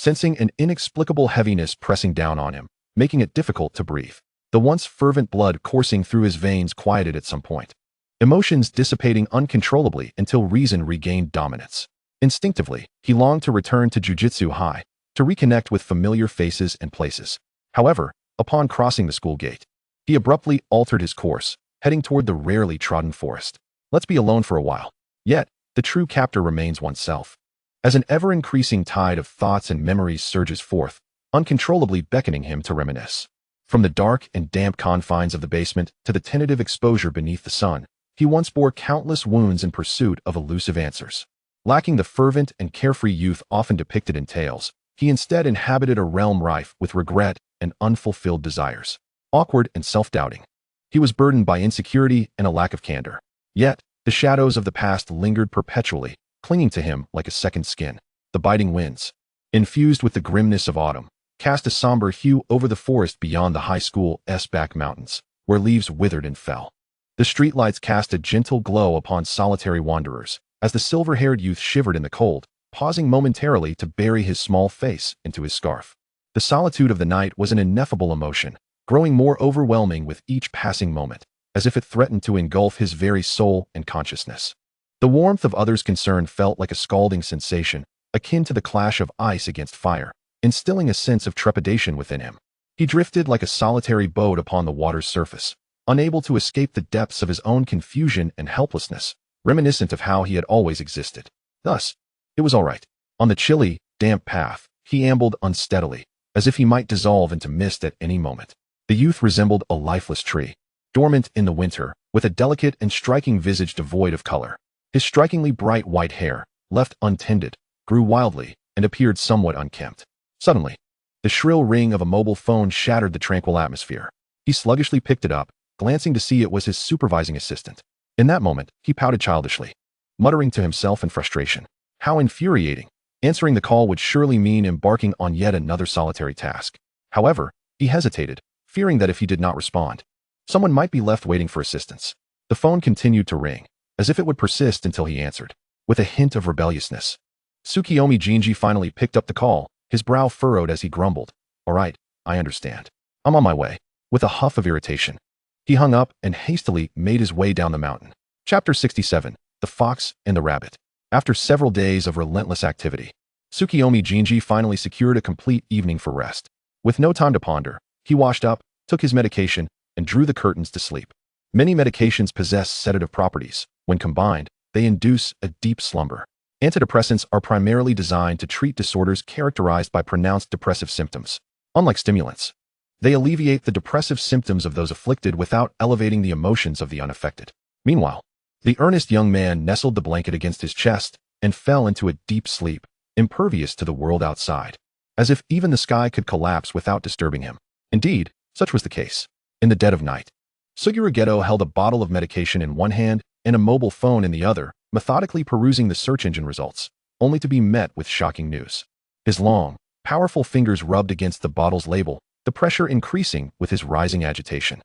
sensing an inexplicable heaviness pressing down on him, making it difficult to breathe. The once fervent blood coursing through his veins quieted at some point, emotions dissipating uncontrollably until reason regained dominance. Instinctively, he longed to return to Jujutsu High, to reconnect with familiar faces and places. However, upon crossing the school gate, he abruptly altered his course, heading toward the rarely trodden forest. Let's be alone for a while. Yet, the true captor remains oneself. As an ever-increasing tide of thoughts and memories surges forth, uncontrollably beckoning him to reminisce. From the dark and damp confines of the basement to the tentative exposure beneath the sun, he once bore countless wounds in pursuit of elusive answers. Lacking the fervent and carefree youth often depicted in tales, he instead inhabited a realm rife with regret and unfulfilled desires. Awkward and self-doubting, he was burdened by insecurity and a lack of candor. Yet, the shadows of the past lingered perpetually, clinging to him like a second skin. The biting winds, infused with the grimness of autumn, cast a somber hue over the forest beyond the high school's back mountains, where leaves withered and fell. The streetlights cast a gentle glow upon solitary wanderers, as the silver-haired youth shivered in the cold, pausing momentarily to bury his small face into his scarf. The solitude of the night was an ineffable emotion, growing more overwhelming with each passing moment, as if it threatened to engulf his very soul and consciousness. The warmth of others' concern felt like a scalding sensation, akin to the clash of ice against fire, instilling a sense of trepidation within him. He drifted like a solitary boat upon the water's surface, unable to escape the depths of his own confusion and helplessness, reminiscent of how he had always existed. Thus, it was all right. On the chilly, damp path, he ambled unsteadily, as if he might dissolve into mist at any moment. The youth resembled a lifeless tree, dormant in the winter, with a delicate and striking visage devoid of color. His strikingly bright white hair, left untended, grew wildly and appeared somewhat unkempt. Suddenly, the shrill ring of a mobile phone shattered the tranquil atmosphere. He sluggishly picked it up, glancing to see it was his supervising assistant. In that moment, he pouted childishly, muttering to himself in frustration. How infuriating! Answering the call would surely mean embarking on yet another solitary task. However, he hesitated, fearing that if he did not respond, someone might be left waiting for assistance. The phone continued to ring, as if it would persist until he answered, with a hint of rebelliousness. Tsukuyomi Tsu-mi finally picked up the call, his brow furrowed as he grumbled. All right, I understand. I'm on my way. With a huff of irritation, he hung up and hastily made his way down the mountain. Chapter 67, The Fox and the Rabbit. After several days of relentless activity, Tsukuyomi Tsu-mi finally secured a complete evening for rest. With no time to ponder, he washed up, took his medication, and drew the curtains to sleep. Many medications possess sedative properties. When combined, they induce a deep slumber. Antidepressants are primarily designed to treat disorders characterized by pronounced depressive symptoms. Unlike stimulants, they alleviate the depressive symptoms of those afflicted without elevating the emotions of the unaffected. Meanwhile, the earnest young man nestled the blanket against his chest and fell into a deep sleep, impervious to the world outside, as if even the sky could collapse without disturbing him. Indeed, such was the case. In the dead of night, Suguru Geto held a bottle of medication in one hand and a mobile phone in the other, methodically perusing the search engine results, only to be met with shocking news. His long, powerful fingers rubbed against the bottle's label, the pressure increasing with his rising agitation.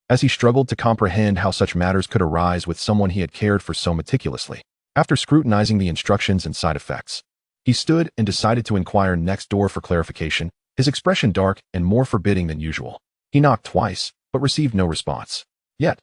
As he struggled to comprehend how such matters could arise with someone he had cared for so meticulously, after scrutinizing the instructions and side effects, he stood and decided to inquire next door for clarification, his expression dark and more forbidding than usual. He knocked twice, but received no response. Yet,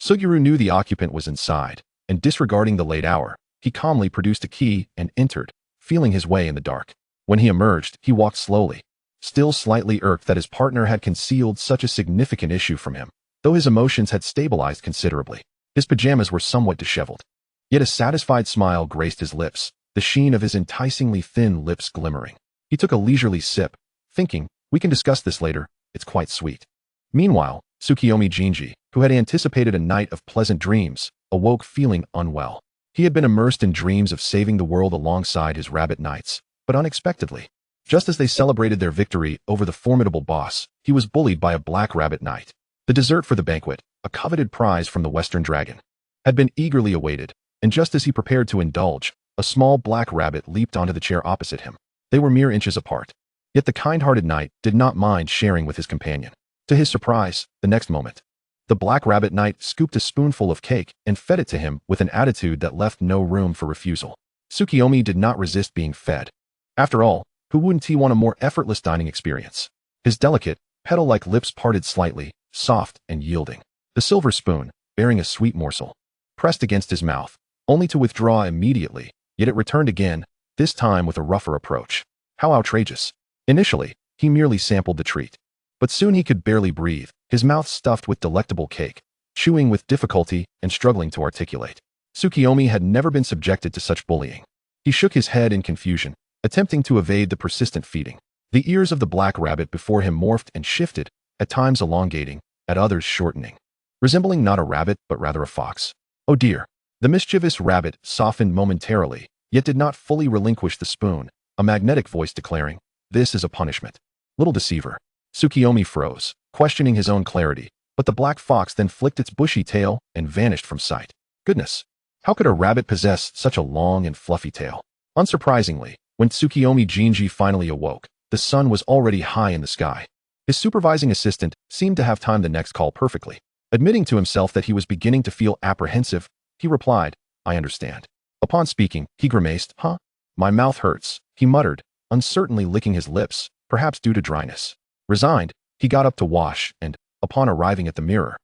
Suguru knew the occupant was inside, and disregarding the late hour, he calmly produced a key and entered, feeling his way in the dark. When he emerged, he walked slowly, still slightly irked that his partner had concealed such a significant issue from him, though his emotions had stabilized considerably. His pajamas were somewhat disheveled, yet a satisfied smile graced his lips, the sheen of his enticingly thin lips glimmering. He took a leisurely sip, thinking, we can discuss this later, it's quite sweet. Meanwhile, Tsukuyomi Tsu-mi, who had anticipated a night of pleasant dreams, awoke feeling unwell. He had been immersed in dreams of saving the world alongside his rabbit knights, but unexpectedly, just as they celebrated their victory over the formidable boss, he was bullied by a black rabbit knight. The dessert for the banquet, a coveted prize from the Western Dragon, had been eagerly awaited, and just as he prepared to indulge, a small black rabbit leaped onto the chair opposite him. They were mere inches apart. Yet the kind-hearted knight did not mind sharing with his companion. To his surprise, the next moment, the black rabbit knight scooped a spoonful of cake and fed it to him with an attitude that left no room for refusal. Tsukuyomi did not resist being fed. After all, Who wouldn't he want a more effortless dining experience? His delicate, petal-like lips parted slightly, soft and yielding. The silver spoon, bearing a sweet morsel, pressed against his mouth, only to withdraw immediately, yet it returned again, this time with a rougher approach. How outrageous. Initially, he merely sampled the treat. But soon he could barely breathe, his mouth stuffed with delectable cake, chewing with difficulty and struggling to articulate. Tsukuyomi had never been subjected to such bullying. He shook his head in confusion, attempting to evade the persistent feeding. The ears of the black rabbit before him morphed and shifted, at times elongating, at others shortening, resembling not a rabbit but rather a fox. Oh dear. The mischievous rabbit softened momentarily, yet did not fully relinquish the spoon, a magnetic voice declaring, "This is a punishment." Little deceiver. Tsukuyomi froze, questioning his own clarity, but the black fox then flicked its bushy tail and vanished from sight. Goodness. How could a rabbit possess such a long and fluffy tail? Unsurprisingly, when Tsukuyomi Jinji finally awoke, the sun was already high in the sky. His supervising assistant seemed to have timed the next call perfectly. Admitting to himself that he was beginning to feel apprehensive, he replied, "I understand." Upon speaking, he grimaced, "Huh? My mouth hurts," he muttered, uncertainly licking his lips, perhaps due to dryness. Resigned, he got up to wash and, upon arriving at the mirror,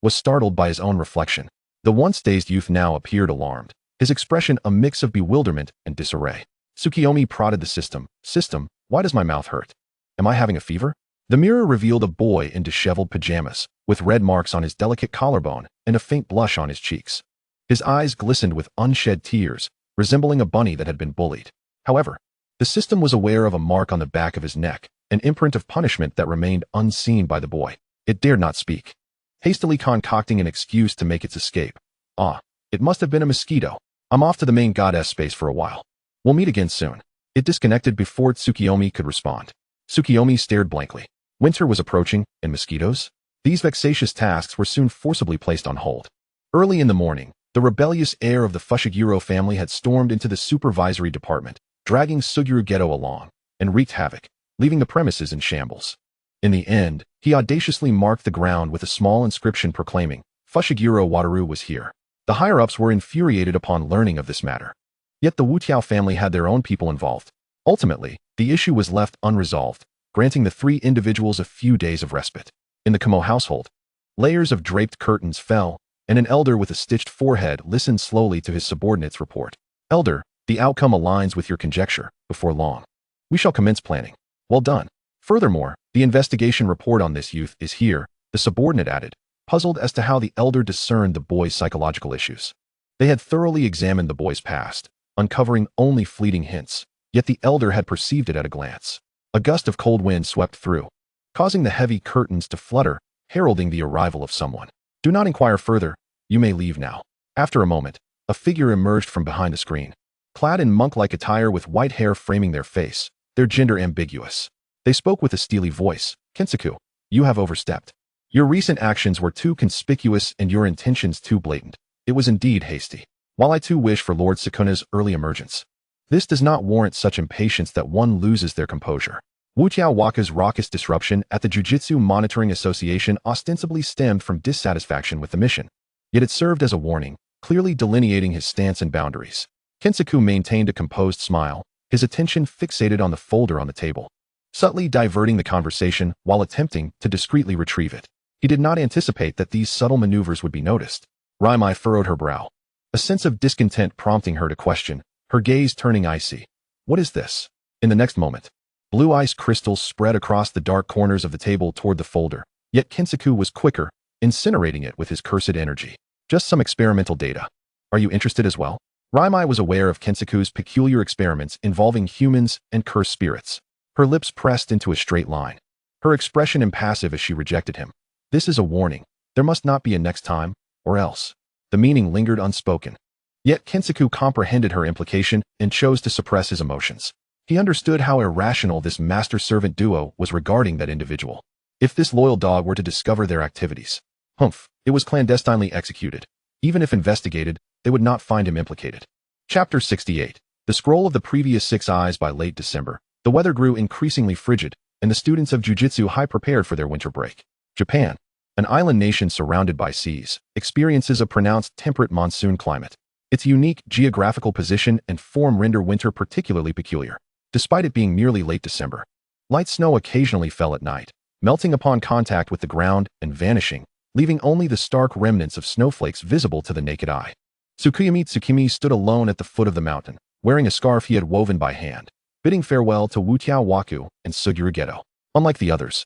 was startled by his own reflection. The once dazed youth now appeared alarmed, his expression a mix of bewilderment and disarray. Tsukuyomi prodded the system. "System, why does my mouth hurt? Am I having a fever?" The mirror revealed a boy in disheveled pajamas, with red marks on his delicate collarbone and a faint blush on his cheeks. His eyes glistened with unshed tears, resembling a bunny that had been bullied. However, the system was aware of a mark on the back of his neck, an imprint of punishment that remained unseen by the boy. It dared not speak, hastily concocting an excuse to make its escape. "Ah, it must have been a mosquito. I'm off to the main goddess space for a while. We'll meet again soon." It disconnected before Tsukuyomi could respond. Tsukuyomi stared blankly. Winter was approaching, and mosquitoes? These vexatious tasks were soon forcibly placed on hold. Early in the morning, the rebellious heir of the Fushiguro family had stormed into the supervisory department, dragging Suguru Geto along, and wreaked havoc, leaving the premises in shambles. In the end, he audaciously marked the ground with a small inscription proclaiming, "Fushiguro Wataru was here." The higher-ups were infuriated upon learning of this matter. Yet the Wutiao family had their own people involved. Ultimately, the issue was left unresolved, granting the three individuals a few days of respite. In the Kumo household, layers of draped curtains fell, and an elder with a stitched forehead listened slowly to his subordinate's report. "Elder, the outcome aligns with your conjecture. Before long, we shall commence planning." "Well done. Furthermore, the investigation report on this youth is here," the subordinate added, puzzled as to how the elder discerned the boy's psychological issues. They had thoroughly examined the boy's past, uncovering only fleeting hints, yet the elder had perceived it at a glance. A gust of cold wind swept through, causing the heavy curtains to flutter, heralding the arrival of someone. "Do not inquire further. You may leave now." After a moment, a figure emerged from behind the screen, clad in monk-like attire with white hair framing their face, their gender ambiguous. They spoke with a steely voice. "Kensaku, you have overstepped. Your recent actions were too conspicuous and your intentions too blatant. It was indeed hasty. While I too wish for Lord Sukuna's early emergence, this does not warrant such impatience that one loses their composure." Wutiao Waka's raucous disruption at the Jujitsu Monitoring Association ostensibly stemmed from dissatisfaction with the mission. Yet it served as a warning, clearly delineating his stance and boundaries. Kensaku maintained a composed smile, his attention fixated on the folder on the table, subtly diverting the conversation while attempting to discreetly retrieve it. He did not anticipate that these subtle maneuvers would be noticed. Raimai furrowed her brow, a sense of discontent prompting her to question, her gaze turning icy. "What is this?" In the next moment, blue ice crystals spread across the dark corners of the table toward the folder, yet Kensaku was quicker, incinerating it with his cursed energy. "Just some experimental data. Are you interested as well?" Raimai was aware of Kensaku's peculiar experiments involving humans and cursed spirits. Her lips pressed into a straight line, her expression impassive as she rejected him. "This is a warning. There must not be a next time, or else." The meaning lingered unspoken. Yet Kensaku comprehended her implication and chose to suppress his emotions. He understood how irrational this master-servant duo was regarding that individual. If this loyal dog were to discover their activities, it was clandestinely executed. Even if investigated, they would not find him implicated. Chapter 68. The Scroll of the Previous 6 Eyes. By late December, the weather grew increasingly frigid, and the students of Jujitsu High prepared for their winter break. Japan, an island nation surrounded by seas, experiences a pronounced temperate monsoon climate. Its unique geographical position and form render winter particularly peculiar. Despite it being nearly late December, light snow occasionally fell at night, melting upon contact with the ground and vanishing, leaving only the stark remnants of snowflakes visible to the naked eye. Tsukuyomi Tsu-mi stood alone at the foot of the mountain, wearing a scarf he had woven by hand, bidding farewell to Wutiao and Suguru Geto. Unlike the others,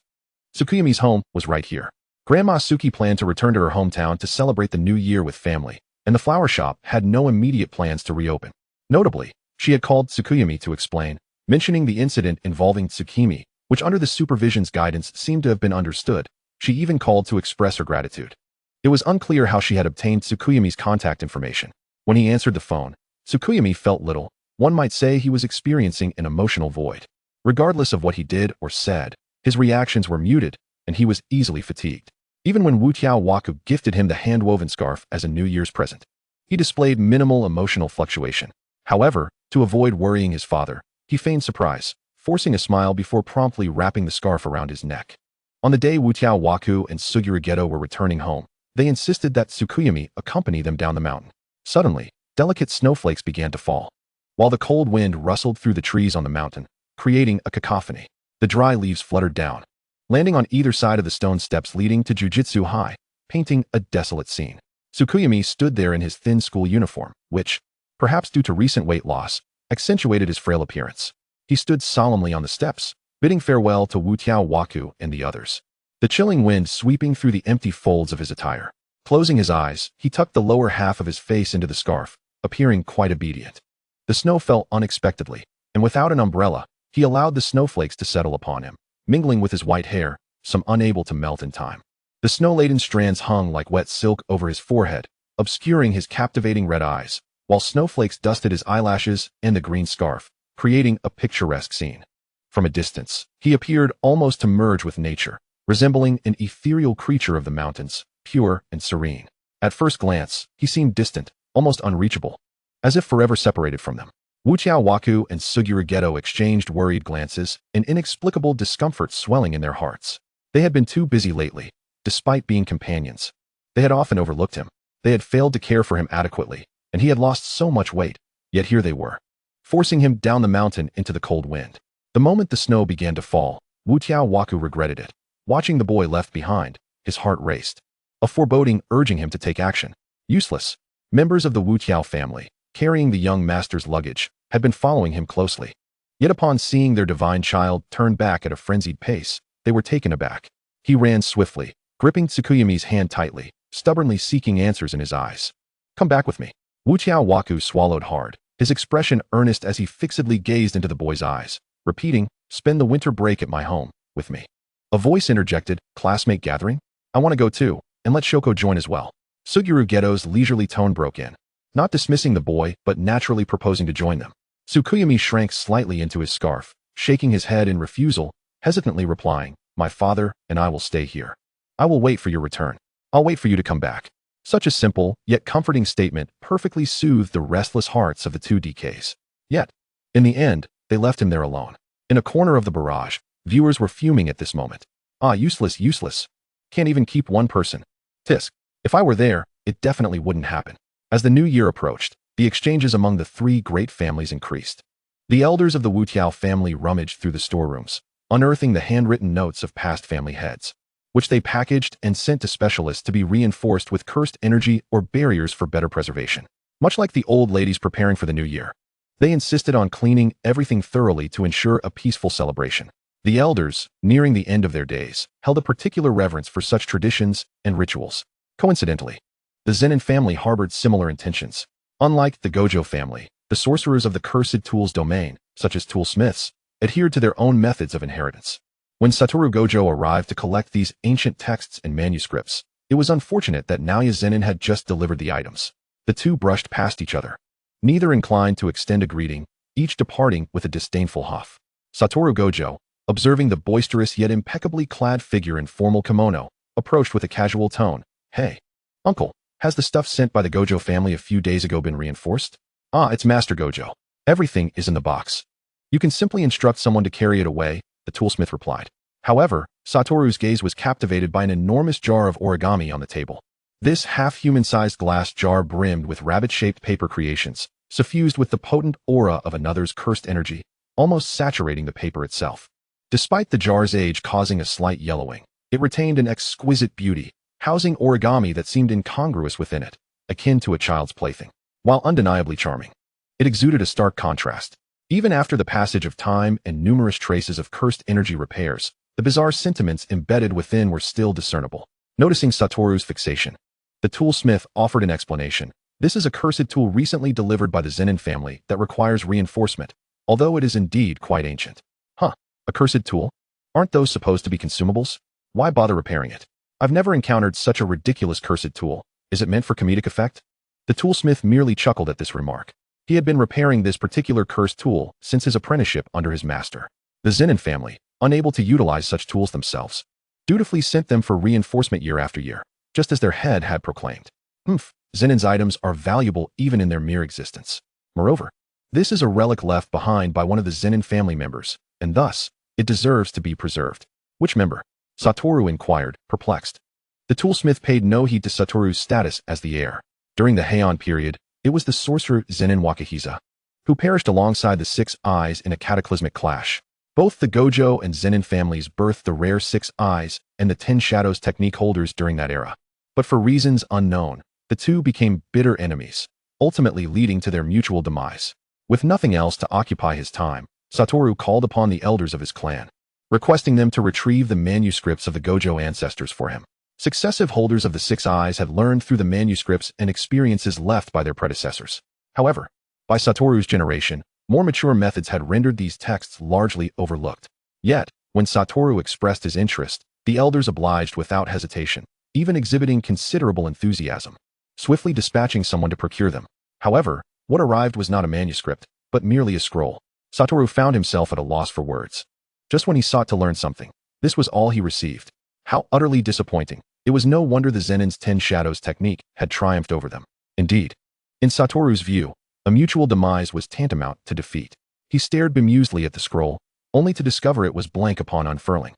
Tsukuyomi's home was right here. Grandma Suki planned to return to her hometown to celebrate the new year with family, and the flower shop had no immediate plans to reopen. Notably, she had called Tsukuyomi to explain, mentioning the incident involving Tsukimi, which under the supervision's guidance seemed to have been understood. She even called to express her gratitude. It was unclear how she had obtained Tsukuyomi's contact information. When he answered the phone, Tsukuyomi felt little. One might say he was experiencing an emotional void. Regardless of what he did or said, his reactions were muted, and he was easily fatigued. Even when Wutiao gifted him the hand-woven scarf as a New Year's present, he displayed minimal emotional fluctuation. However, to avoid worrying his father, he feigned surprise, forcing a smile before promptly wrapping the scarf around his neck. On the day Wutiao and Suguru Geto were returning home, they insisted that Tsukuyomi accompany them down the mountain. Suddenly, delicate snowflakes began to fall, while the cold wind rustled through the trees on the mountain, creating a cacophony. The dry leaves fluttered down, landing on either side of the stone steps leading to Jujutsu High, painting a desolate scene. Tsukuyomi stood there in his thin school uniform, which, perhaps due to recent weight loss, accentuated his frail appearance. He stood solemnly on the steps, bidding farewell to Wutiao and the others, the chilling wind sweeping through the empty folds of his attire. Closing his eyes, he tucked the lower half of his face into the scarf, appearing quite obedient. The snow fell unexpectedly, and without an umbrella, he allowed the snowflakes to settle upon him, mingling with his white hair, some unable to melt in time. The snow-laden strands hung like wet silk over his forehead, obscuring his captivating red eyes, while snowflakes dusted his eyelashes and the green scarf, creating a picturesque scene. From a distance, he appeared almost to merge with nature, resembling an ethereal creature of the mountains, pure and serene. At first glance, he seemed distant, almost unreachable, as if forever separated from them. Wutiao and Suguru Geto exchanged worried glances, an inexplicable discomfort swelling in their hearts. They had been too busy lately, despite being companions. They had often overlooked him. They had failed to care for him adequately, and he had lost so much weight, yet here they were, forcing him down the mountain into the cold wind. The moment the snow began to fall, Wutiao regretted it. Watching the boy left behind, his heart raced, a foreboding urging him to take action. Useless. Members of the Wutiao family, carrying the young master's luggage, had been following him closely. Yet upon seeing their divine child turn back at a frenzied pace, they were taken aback. He ran swiftly, gripping Tsukuyomi's hand tightly, stubbornly seeking answers in his eyes. "Come back with me." Wutiao swallowed hard, his expression earnest as he fixedly gazed into the boy's eyes, repeating, "Spend the winter break at my home, with me." A voice interjected, "Classmate gathering? I want to go too, and let Shoko join as well." Suguru Geto's leisurely tone broke in, not dismissing the boy, but naturally proposing to join them. Tsukuyomi shrank slightly into his scarf, shaking his head in refusal, hesitantly replying, "My father and I will stay here. I will wait for your return. I'll wait for you to come back." Such a simple, yet comforting statement perfectly soothed the restless hearts of the two DKs. Yet, in the end, they left him there alone. In a corner of the barrage, viewers were fuming at this moment. Useless, useless. Can't even keep one person. Tisk. If I were there, it definitely wouldn't happen. As the new year approached, the exchanges among the three great families increased. The elders of the Wutiao family rummaged through the storerooms, unearthing the handwritten notes of past family heads, which they packaged and sent to specialists to be reinforced with cursed energy or barriers for better preservation. Much like the old ladies preparing for the new year, they insisted on cleaning everything thoroughly to ensure a peaceful celebration. The elders, nearing the end of their days, held a particular reverence for such traditions and rituals. Coincidentally, the Zenin family harbored similar intentions. Unlike the Gojo family, the sorcerers of the cursed tools domain, such as toolsmiths, adhered to their own methods of inheritance. When Satoru Gojo arrived to collect these ancient texts and manuscripts, it was unfortunate that Naoya Zenin had just delivered the items. The two brushed past each other, neither inclined to extend a greeting, each departing with a disdainful huff. Satoru Gojo, observing the boisterous yet impeccably clad figure in formal kimono, approached with a casual tone. "Hey, uncle, has the stuff sent by the Gojo family a few days ago been reinforced?" It's Master Gojo. Everything is in the box. You can simply instruct someone to carry it away," the toolsmith replied. However, Satoru's gaze was captivated by an enormous jar of origami on the table. This half-human-sized glass jar brimmed with rabbit-shaped paper creations, suffused with the potent aura of another's cursed energy, almost saturating the paper itself. Despite the jar's age causing a slight yellowing, it retained an exquisite beauty, housing origami that seemed incongruous within it, akin to a child's plaything. While undeniably charming, it exuded a stark contrast. Even after the passage of time and numerous traces of cursed energy repairs, the bizarre sentiments embedded within were still discernible. Noticing Satoru's fixation, the toolsmith offered an explanation. This is a cursed tool recently delivered by the Zenin family that requires reinforcement, although it is indeed quite ancient. Huh, a cursed tool? Aren't those supposed to be consumables? Why bother repairing it? I've never encountered such a ridiculous cursed tool. Is it meant for comedic effect? The toolsmith merely chuckled at this remark. He had been repairing this particular cursed tool since his apprenticeship under his master. The Zenin family, unable to utilize such tools themselves, dutifully sent them for reinforcement year after year, just as their head had proclaimed. Zenin's items are valuable even in their mere existence. Moreover, this is a relic left behind by one of the Zenin family members, and thus, it deserves to be preserved. Which member? Satoru inquired, perplexed. The toolsmith paid no heed to Satoru's status as the heir. During the Heian period, it was the sorcerer Zenin Wakahiza, who perished alongside the Six Eyes in a cataclysmic clash. Both the Gojo and Zenin families birthed the rare Six Eyes and the Ten Shadows technique holders during that era. But for reasons unknown, the two became bitter enemies, ultimately leading to their mutual demise. With nothing else to occupy his time, Satoru called upon the elders of his clan, requesting them to retrieve the manuscripts of the Gojo ancestors for him. Successive holders of the Six Eyes had learned through the manuscripts and experiences left by their predecessors. However, by Satoru's generation, more mature methods had rendered these texts largely overlooked. Yet, when Satoru expressed his interest, the elders obliged without hesitation, even exhibiting considerable enthusiasm, swiftly dispatching someone to procure them. However, what arrived was not a manuscript, but merely a scroll. Satoru found himself at a loss for words. Just when he sought to learn something, this was all he received. How utterly disappointing. It was no wonder the Zenin's Ten Shadows technique had triumphed over them. Indeed, in Satoru's view, a mutual demise was tantamount to defeat. He stared bemusedly at the scroll, only to discover it was blank upon unfurling.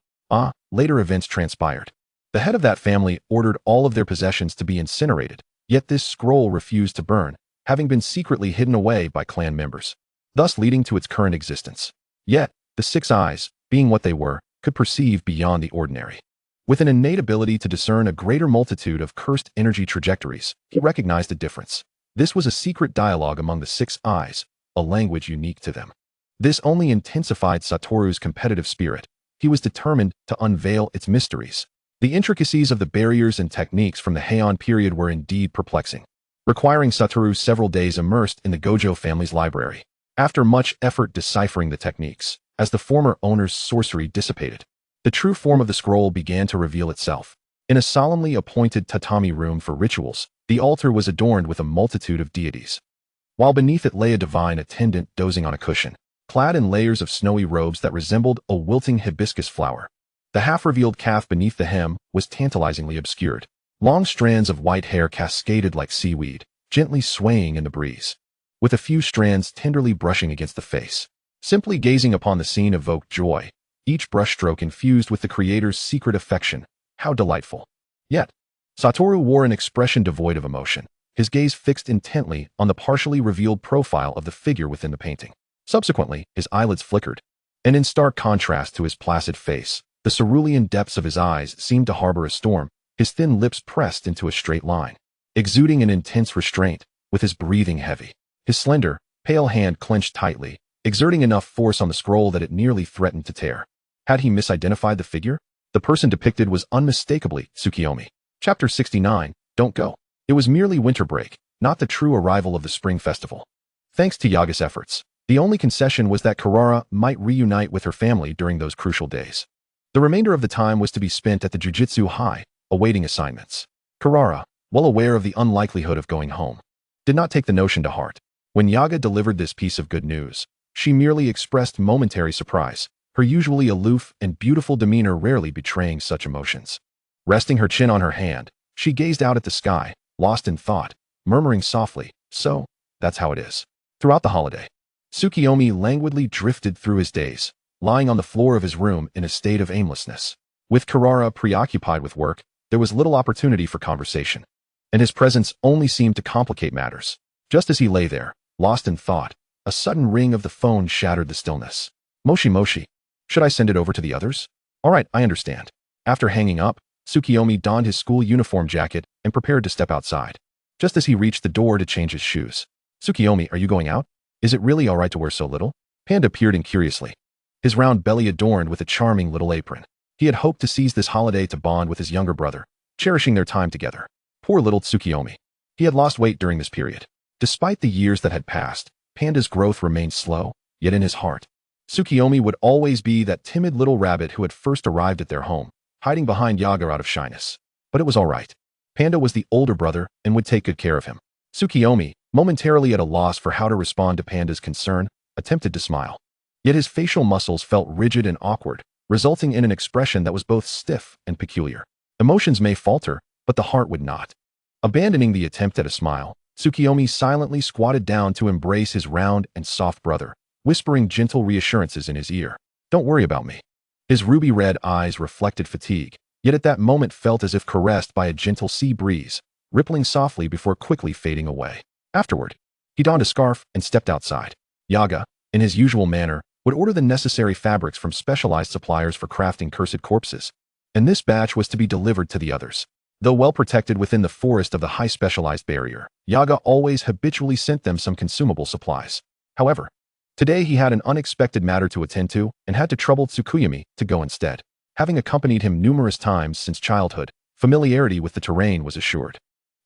Later events transpired. The head of that family ordered all of their possessions to be incinerated, yet this scroll refused to burn, having been secretly hidden away by clan members, thus leading to its current existence. Yet, the Six Eyes, being what they were, could perceive beyond the ordinary. With an innate ability to discern a greater multitude of cursed energy trajectories, he recognized a difference. This was a secret dialogue among the Six Eyes, a language unique to them. This only intensified Satoru's competitive spirit. He was determined to unveil its mysteries. The intricacies of the barriers and techniques from the Heian period were indeed perplexing, requiring Satoru several days immersed in the Gojo family's library. After much effort deciphering the techniques, as the former owner's sorcery dissipated, the true form of the scroll began to reveal itself. In a solemnly appointed tatami room for rituals, the altar was adorned with a multitude of deities, while beneath it lay a divine attendant dozing on a cushion, clad in layers of snowy robes that resembled a wilting hibiscus flower. The half-revealed calf beneath the hem was tantalizingly obscured. Long strands of white hair cascaded like seaweed, gently swaying in the breeze, with a few strands tenderly brushing against the face. Simply gazing upon the scene evoked joy, each brushstroke infused with the creator's secret affection. How delightful. Yet, Satoru wore an expression devoid of emotion, his gaze fixed intently on the partially revealed profile of the figure within the painting. Subsequently, his eyelids flickered, and in stark contrast to his placid face, the cerulean depths of his eyes seemed to harbor a storm, his thin lips pressed into a straight line, exuding an intense restraint, with his breathing heavy, his slender, pale hand clenched tightly, exerting enough force on the scroll that it nearly threatened to tear. Had he misidentified the figure? The person depicted was unmistakably Tsukuyomi. Chapter 69, Don't Go. It was merely winter break, not the true arrival of the spring festival. Thanks to Yaga's efforts, the only concession was that Karara might reunite with her family during those crucial days. The remainder of the time was to be spent at the Jujutsu High, awaiting assignments. Karara, well aware of the unlikelihood of going home, did not take the notion to heart. When Yaga delivered this piece of good news, she merely expressed momentary surprise, her usually aloof and beautiful demeanor rarely betraying such emotions. Resting her chin on her hand, she gazed out at the sky, lost in thought, murmuring softly, "So, that's how it is." Throughout the holiday, Tsukuyomi languidly drifted through his days, lying on the floor of his room in a state of aimlessness. With Karara preoccupied with work, there was little opportunity for conversation, and his presence only seemed to complicate matters. Just as he lay there, lost in thought, A sudden ring of the phone shattered the stillness. Moshi Moshi. Should I send it over to the others? All right, I understand. After hanging up, Tsukuyomi donned his school uniform jacket and prepared to step outside. Just as he reached the door to change his shoes. Tsukuyomi, are you going out? Is it really all right to wear so little? Panda peered in curiously, his round belly adorned with a charming little apron. He had hoped to seize this holiday to bond with his younger brother, cherishing their time together. Poor little Tsukuyomi. He had lost weight during this period. Despite the years that had passed, Panda's growth remained slow, yet in his heart, Tsukuyomi would always be that timid little rabbit who had first arrived at their home, hiding behind Yaga out of shyness. But it was all right. Panda was the older brother and would take good care of him. Tsukuyomi, momentarily at a loss for how to respond to Panda's concern, attempted to smile. Yet his facial muscles felt rigid and awkward, resulting in an expression that was both stiff and peculiar. Emotions may falter, but the heart would not. Abandoning the attempt at a smile, Tsukuyomi silently squatted down to embrace his round and soft brother, whispering gentle reassurances in his ear. Don't worry about me. His ruby-red eyes reflected fatigue, yet at that moment felt as if caressed by a gentle sea breeze, rippling softly before quickly fading away. Afterward, he donned a scarf and stepped outside. Yaga, in his usual manner, would order the necessary fabrics from specialized suppliers for crafting cursed corpses, and this batch was to be delivered to the others. Though well protected within the forest of the high specialized barrier, Yaga always habitually sent them some consumable supplies. However, today he had an unexpected matter to attend to and had to trouble Tsukuyomi to go instead. Having accompanied him numerous times since childhood, familiarity with the terrain was assured.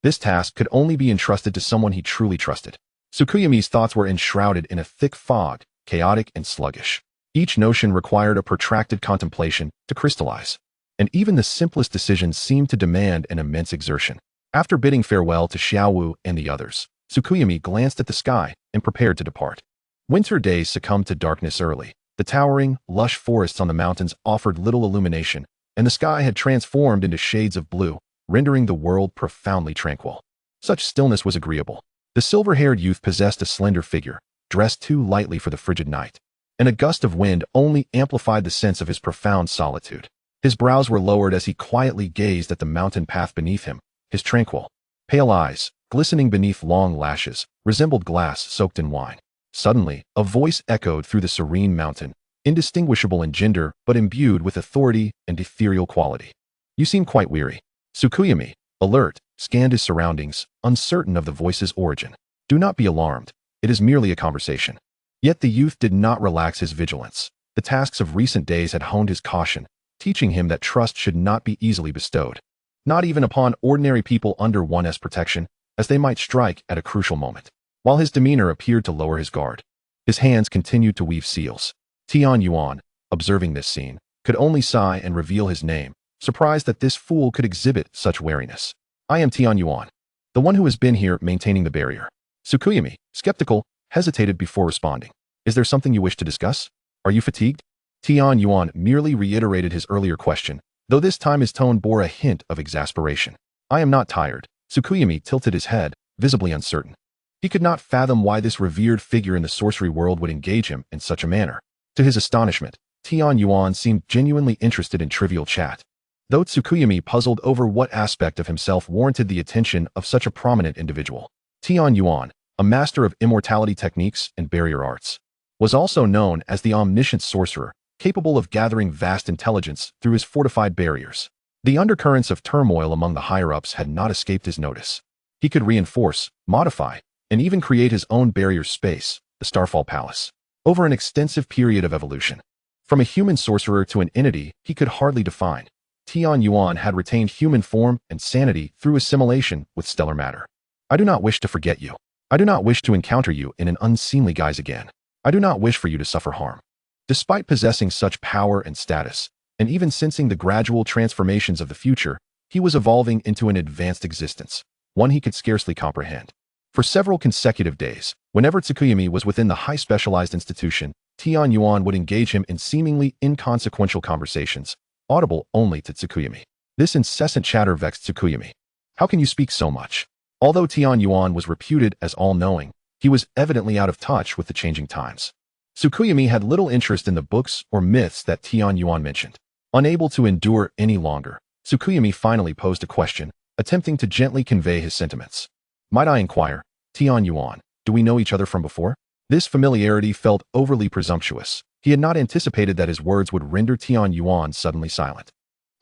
This task could only be entrusted to someone he truly trusted. Tsukuyomi's thoughts were enshrouded in a thick fog, chaotic and sluggish. Each notion required a protracted contemplation to crystallize, and even the simplest decisions seemed to demand an immense exertion. After bidding farewell to Xiaowu and the others, Tsukuyomi glanced at the sky and prepared to depart. Winter days succumbed to darkness early. The towering, lush forests on the mountains offered little illumination, and the sky had transformed into shades of blue, rendering the world profoundly tranquil. Such stillness was agreeable. The silver-haired youth possessed a slender figure, dressed too lightly for the frigid night, and a gust of wind only amplified the sense of his profound solitude. His brows were lowered as he quietly gazed at the mountain path beneath him. His tranquil, pale eyes, glistening beneath long lashes, resembled glass soaked in wine. Suddenly, a voice echoed through the serene mountain, indistinguishable in gender but imbued with authority and ethereal quality. You seem quite weary. Tsukuyomi, alert, scanned his surroundings, uncertain of the voice's origin. Do not be alarmed. It is merely a conversation. Yet the youth did not relax his vigilance. The tasks of recent days had honed his caution, teaching him that trust should not be easily bestowed, not even upon ordinary people under one's protection, as they might strike at a crucial moment. While his demeanor appeared to lower his guard, his hands continued to weave seals. Tian Yuan, observing this scene, could only sigh and reveal his name, surprised that this fool could exhibit such wariness. I am Tian Yuan, the one who has been here maintaining the barrier. Tsukuyomi, skeptical, hesitated before responding. Is there something you wish to discuss? Are you fatigued? Tian Yuan merely reiterated his earlier question, though this time his tone bore a hint of exasperation. I am not tired. Tsukuyomi tilted his head, visibly uncertain. He could not fathom why this revered figure in the sorcery world would engage him in such a manner. To his astonishment, Tian Yuan seemed genuinely interested in trivial chat, though Tsukuyomi puzzled over what aspect of himself warranted the attention of such a prominent individual. Tian Yuan, a master of immortality techniques and barrier arts, was also known as the omniscient sorcerer, capable of gathering vast intelligence through his fortified barriers. The undercurrents of turmoil among the higher-ups had not escaped his notice. He could reinforce, modify, and even create his own barrier space, the Starfall Palace, over an extensive period of evolution. From a human sorcerer to an entity he could hardly define, Tian Yuan had retained human form and sanity through assimilation with stellar matter. I do not wish to forget you. I do not wish to encounter you in an unseemly guise again. I do not wish for you to suffer harm. Despite possessing such power and status, and even sensing the gradual transformations of the future, he was evolving into an advanced existence, one he could scarcely comprehend. For several consecutive days, whenever Tsukuyomi was within the high specialized institution, Tian Yuan would engage him in seemingly inconsequential conversations, audible only to Tsukuyomi. This incessant chatter vexed Tsukuyomi. How can you speak so much? Although Tian Yuan was reputed as all-knowing, he was evidently out of touch with the changing times. Tsukuyomi had little interest in the books or myths that Tian Yuan mentioned. Unable to endure any longer, Tsukuyomi finally posed a question, attempting to gently convey his sentiments. Might I inquire, Tian Yuan, do we know each other from before? This familiarity felt overly presumptuous. He had not anticipated that his words would render Tian Yuan suddenly silent.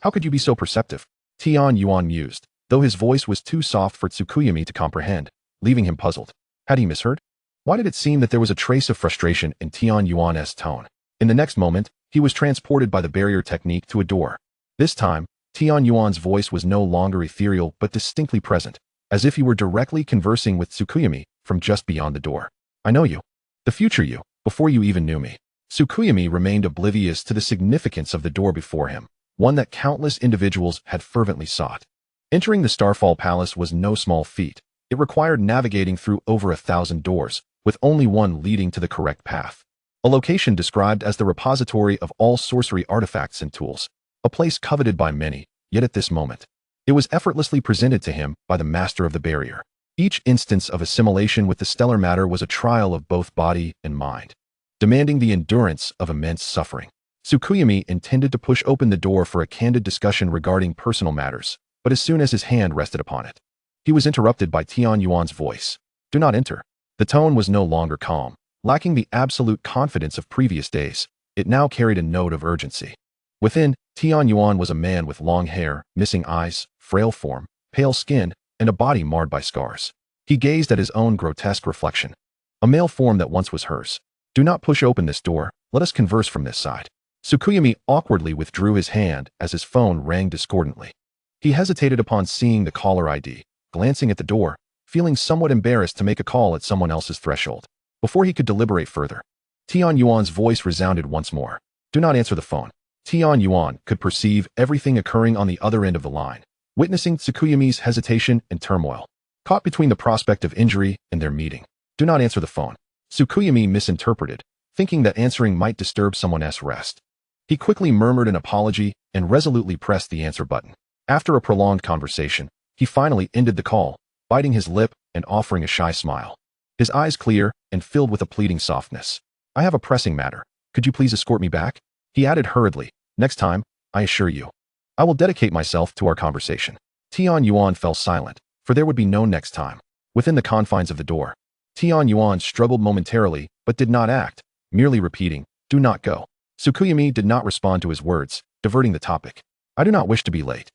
How could you be so perceptive? Tian Yuan mused, though his voice was too soft for Tsukuyomi to comprehend, leaving him puzzled. Had he misheard? Why did it seem that there was a trace of frustration in Tian Yuan's tone? In the next moment, he was transported by the barrier technique to a door. This time, Tian Yuan's voice was no longer ethereal but distinctly present, as if he were directly conversing with Tsukuyomi from just beyond the door. I know you. The future you, before you even knew me. Tsukuyomi remained oblivious to the significance of the door before him, one that countless individuals had fervently sought. Entering the Starfall Palace was no small feat. It required navigating through over 1,000 doors, with only one leading to the correct path. A location described as the repository of all sorcery artifacts and tools. A place coveted by many, yet at this moment, it was effortlessly presented to him by the master of the barrier. Each instance of assimilation with the stellar matter was a trial of both body and mind, demanding the endurance of immense suffering. Tsukuyomi intended to push open the door for a candid discussion regarding personal matters, but as soon as his hand rested upon it, he was interrupted by Tian Yuan's voice. Do not enter. The tone was no longer calm. Lacking the absolute confidence of previous days, it now carried a note of urgency. Within, Tian Yuan was a man with long hair, missing eyes, frail form, pale skin, and a body marred by scars. He gazed at his own grotesque reflection. A male form that once was hers. Do not push open this door. Let us converse from this side. Tsukuyomi awkwardly withdrew his hand as his phone rang discordantly. He hesitated upon seeing the caller ID, glancing at the door, feeling somewhat embarrassed to make a call at someone else's threshold. Before he could deliberate further, Tian Yuan's voice resounded once more. Do not answer the phone. Tian Yuan could perceive everything occurring on the other end of the line, witnessing Tsukuyomi's hesitation and turmoil, caught between the prospect of injury and their meeting. Do not answer the phone. Tsukuyomi misinterpreted, thinking that answering might disturb someone else's rest. He quickly murmured an apology and resolutely pressed the answer button. After a prolonged conversation, he finally ended the call, biting his lip and offering a shy smile. His eyes clear and filled with a pleading softness. I have a pressing matter. Could you please escort me back? He added hurriedly. Next time, I assure you, I will dedicate myself to our conversation. Tian Yuan fell silent, for there would be no next time. Within the confines of the door, Tian Yuan struggled momentarily but did not act, merely repeating, do not go. Tsukuyomi did not respond to his words, diverting the topic. I do not wish to be late.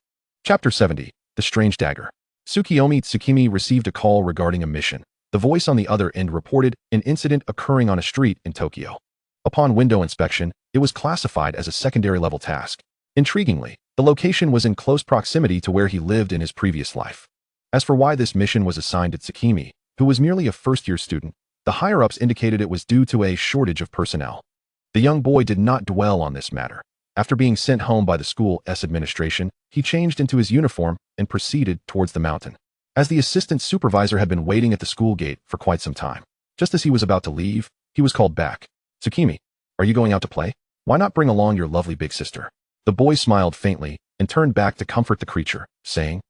Chapter 70. The Strange Dagger. Tsukuyomi Tsu-mi received a call regarding a mission. The voice on the other end reported an incident occurring on a street in Tokyo. Upon window inspection, it was classified as a secondary level task. Intriguingly, the location was in close proximity to where he lived in his previous life. As for why this mission was assigned to Tsukuyomi, who was merely a first-year student, the higher-ups indicated it was due to a shortage of personnel. The young boy did not dwell on this matter. After being sent home by the school's administration, he changed into his uniform and proceeded towards the mountain. As the assistant supervisor had been waiting at the school gate for quite some time, just as he was about to leave, he was called back. Tsukuyomi, are you going out to play? Why not bring along your lovely big sister? The boy smiled faintly and turned back to comfort the creature, saying,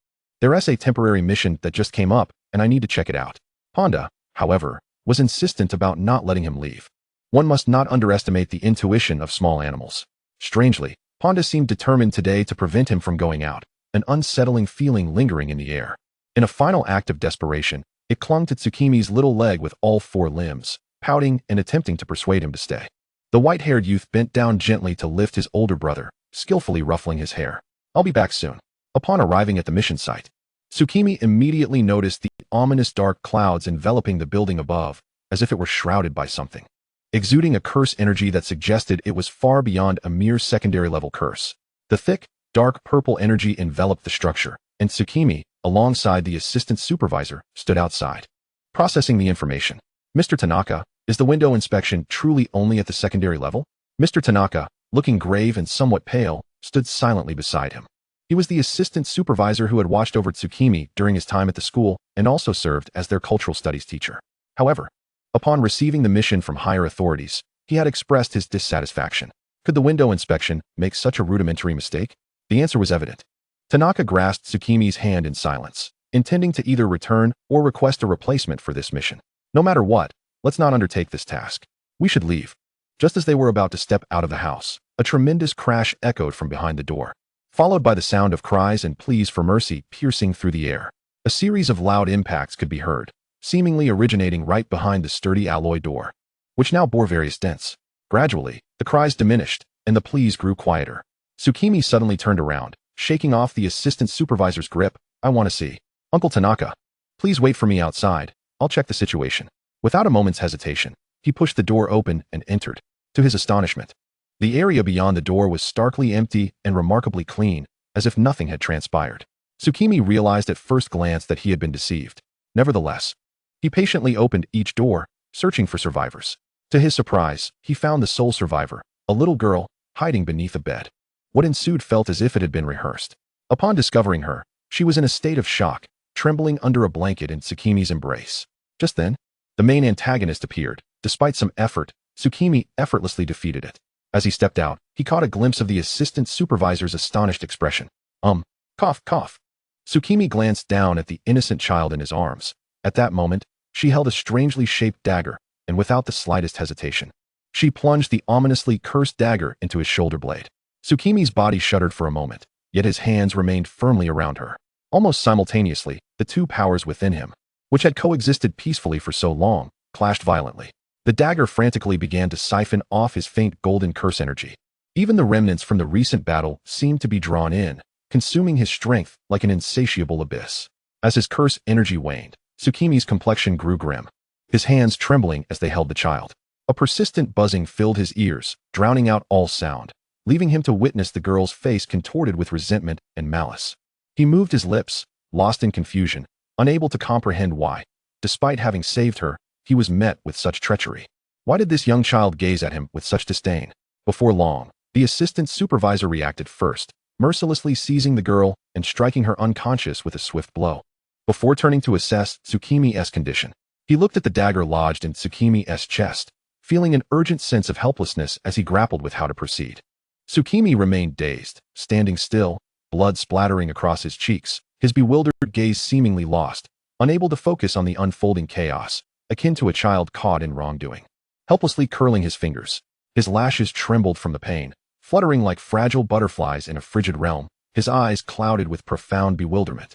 There's a temporary mission that just came up, and I need to check it out. Panda, however, was insistent about not letting him leave. One must not underestimate the intuition of small animals. Strangely, Panda seemed determined today to prevent him from going out, an unsettling feeling lingering in the air. In a final act of desperation, it clung to Tsukuyomi's little leg with all four limbs, pouting and attempting to persuade him to stay. The white-haired youth bent down gently to lift his older brother, skillfully ruffling his hair. I'll be back soon. Upon arriving at the mission site, Tsukuyomi immediately noticed the ominous dark clouds enveloping the building above, as if it were shrouded by something, exuding a curse energy that suggested it was far beyond a mere secondary-level curse. The thick, dark purple energy enveloped the structure, and Tsukuyomi, alongside the assistant supervisor, stood outside, processing the information. Mr. Tanaka, is the window inspection truly only at the secondary level? Mr. Tanaka, looking grave and somewhat pale, stood silently beside him. He was the assistant supervisor who had watched over Tsukuyomi during his time at the school and also served as their cultural studies teacher. However, upon receiving the mission from higher authorities, he had expressed his dissatisfaction. Could the window inspection make such a rudimentary mistake? The answer was evident. Tanaka grasped Tsukuyomi's hand in silence, intending to either return or request a replacement for this mission. No matter what, let's not undertake this task. We should leave. Just as they were about to step out of the house, a tremendous crash echoed from behind the door, followed by the sound of cries and pleas for mercy piercing through the air. A series of loud impacts could be heard, seemingly originating right behind the sturdy alloy door. which now bore various dents. Gradually, the cries diminished, and the pleas grew quieter. Tsukimi suddenly turned around, shaking off the assistant supervisor's grip. I want to see Uncle Tanaka. Please wait for me outside. I'll check the situation. Without a moment's hesitation, he pushed the door open and entered. To his astonishment, the area beyond the door was starkly empty and remarkably clean, as if nothing had transpired. Tsukimi realized at first glance that he had been deceived. Nevertheless, he patiently opened each door, searching for survivors. To his surprise, he found the sole survivor, a little girl, hiding beneath a bed. What ensued felt as if it had been rehearsed. Upon discovering her, she was in a state of shock, trembling under a blanket in Tsukimi's embrace. Just then, the main antagonist appeared. Despite some effort, Tsukimi effortlessly defeated it. As he stepped out, he caught a glimpse of the assistant supervisor's astonished expression. Cough, cough. Tsukimi glanced down at the innocent child in his arms. At that moment, she held a strangely shaped dagger, and without the slightest hesitation, she plunged the ominously cursed dagger into his shoulder blade. Tsukimi's body shuddered for a moment, yet his hands remained firmly around her. Almost simultaneously, the two powers within him, which had coexisted peacefully for so long, clashed violently. The dagger frantically began to siphon off his faint golden curse energy. Even the remnants from the recent battle seemed to be drawn in, consuming his strength like an insatiable abyss. As his curse energy waned, Tsukimi's complexion grew grim, his hands trembling as they held the child. A persistent buzzing filled his ears, drowning out all sound, leaving him to witness the girl's face contorted with resentment and malice. He moved his lips, lost in confusion, unable to comprehend why, despite having saved her, he was met with such treachery. Why did this young child gaze at him with such disdain? Before long, the assistant supervisor reacted first, mercilessly seizing the girl and striking her unconscious with a swift blow. Before turning to assess Tsukimi's condition, he looked at the dagger lodged in Tsukimi's chest, feeling an urgent sense of helplessness as he grappled with how to proceed. Tsukimi remained dazed, standing still, blood splattering across his cheeks, his bewildered gaze seemingly lost, unable to focus on the unfolding chaos, akin to a child caught in wrongdoing. Helplessly curling his fingers, his lashes trembled from the pain, fluttering like fragile butterflies in a frigid realm, his eyes clouded with profound bewilderment,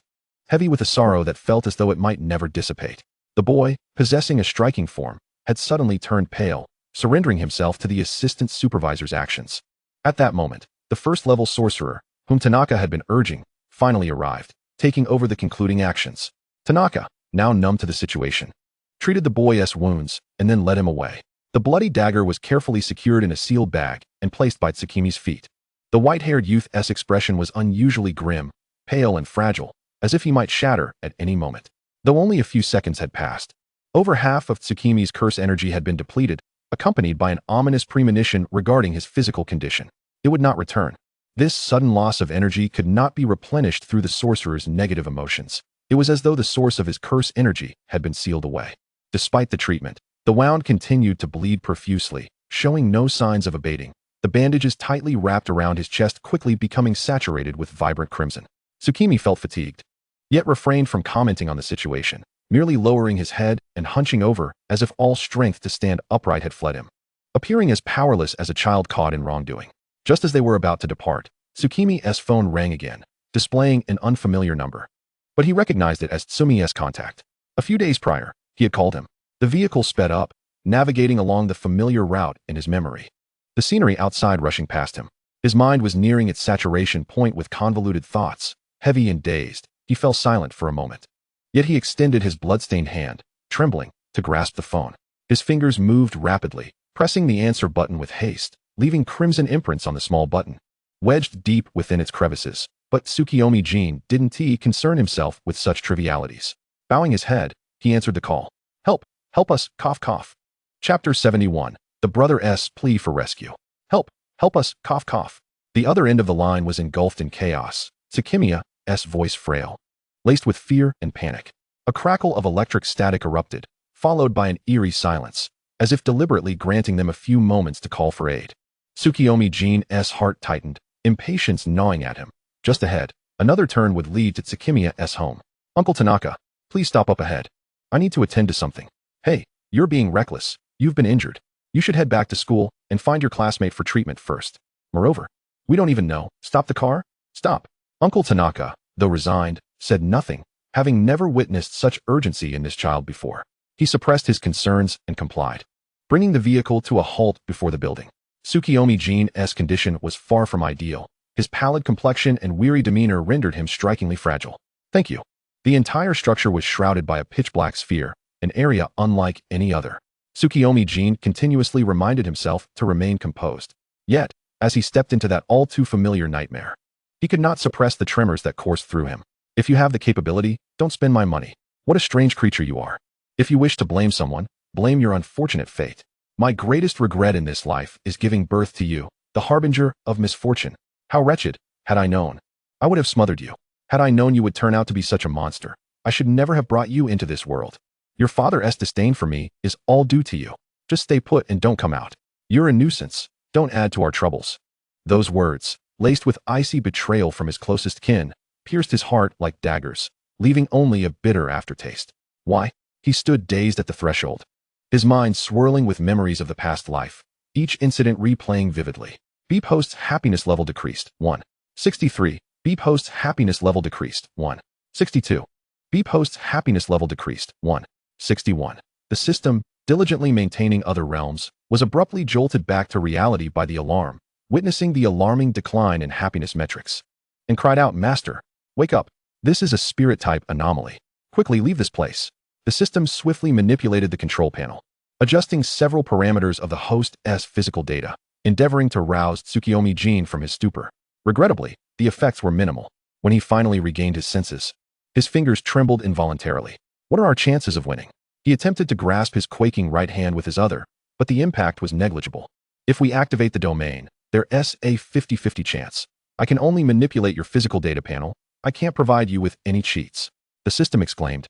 heavy with a sorrow that felt as though it might never dissipate. The boy, possessing a striking form, had suddenly turned pale, surrendering himself to the assistant supervisor's actions. At that moment, the first-level sorcerer, whom Tanaka had been urging, finally arrived, taking over the concluding actions. Tanaka, now numb to the situation, treated the boy's wounds, and then led him away. The bloody dagger was carefully secured in a sealed bag and placed by Tsukimi's feet. The white-haired youth's expression was unusually grim, pale and fragile, as if he might shatter at any moment. Though only a few seconds had passed, over half of Tsukimi's curse energy had been depleted, accompanied by an ominous premonition regarding his physical condition. It would not return. This sudden loss of energy could not be replenished through the sorcerer's negative emotions. It was as though the source of his curse energy had been sealed away. Despite the treatment, the wound continued to bleed profusely, showing no signs of abating. The bandages tightly wrapped around his chest quickly becoming saturated with vibrant crimson. Tsukimi felt fatigued, yet refrained from commenting on the situation, merely lowering his head and hunching over as if all strength to stand upright had fled him, appearing as powerless as a child caught in wrongdoing. Just as they were about to depart, Tsukimi's phone rang again, displaying an unfamiliar number. But he recognized it as Tsumi's contact. A few days prior, he had called him. The vehicle sped up, navigating along the familiar route in his memory. The scenery outside rushing past him. His mind was nearing its saturation point with convoluted thoughts. Heavy and dazed, he fell silent for a moment. Yet he extended his bloodstained hand, trembling, to grasp the phone. His fingers moved rapidly, pressing the answer button with haste, leaving crimson imprints on the small button, wedged deep within its crevices. But Tsukuyomi Jin didn't concern himself with such trivialities. Bowing his head, he answered the call. Help! Help us! Cough, cough. Chapter 71. The Brother's Plea for Rescue. Help! Help us! Cough, cough. The other end of the line was engulfed in chaos. Tsukimi's voice frail, laced with fear and panic. A crackle of electric static erupted, followed by an eerie silence, as if deliberately granting them a few moments to call for aid. Tsukuyomi Jin's heart tightened, impatience gnawing at him. Just ahead, another turn would lead to Tsukimi's home. Uncle Tanaka, please stop up ahead. I need to attend to something. Hey, you're being reckless. You've been injured. You should head back to school and find your classmate for treatment first. Moreover, we don't even know. Stop the car? Stop. Uncle Tanaka, though resigned, said nothing, having never witnessed such urgency in this child before. He suppressed his concerns and complied. bringing the vehicle to a halt before the building. Tsukuyomi Jin's condition was far from ideal. His pallid complexion and weary demeanor rendered him strikingly fragile. Thank you. The entire structure was shrouded by a pitch-black sphere, an area unlike any other. Tsukuyomi Jin continuously reminded himself to remain composed. Yet, as he stepped into that all-too-familiar nightmare, he could not suppress the tremors that coursed through him. If you have the capability, don't spend my money. What a strange creature you are. If you wish to blame someone, blame your unfortunate fate. My greatest regret in this life is giving birth to you, the harbinger of misfortune. How wretched. Had I known, I would have smothered you. Had I known you would turn out to be such a monster, I should never have brought you into this world. Your father's disdain for me is all due to you. Just stay put and don't come out. You're a nuisance. Don't add to our troubles. Those words, laced with icy betrayal from his closest kin, pierced his heart like daggers, leaving only a bitter aftertaste. Why? He stood dazed at the threshold, his mind swirling with memories of the past life, each incident replaying vividly. Beep host's happiness level decreased. 1. 63. Beep host's happiness level decreased. 1. 62. Beep host's happiness level decreased. 1. 61. The system, diligently maintaining other realms, was abruptly jolted back to reality by the alarm, witnessing the alarming decline in happiness metrics, and cried out, "Master, wake up. This is a spirit-type anomaly. Quickly leave this place." The system swiftly manipulated the control panel, adjusting several parameters of the host's physical data, endeavoring to rouse Tsukuyomi Jin from his stupor. Regrettably, the effects were minimal. When he finally regained his senses, his fingers trembled involuntarily. What are our chances of winning? He attempted to grasp his quaking right hand with his other, but the impact was negligible. If we activate the domain, there's a 50-50 chance. I can only manipulate your physical data panel. I can't provide you with any cheats. The system exclaimed,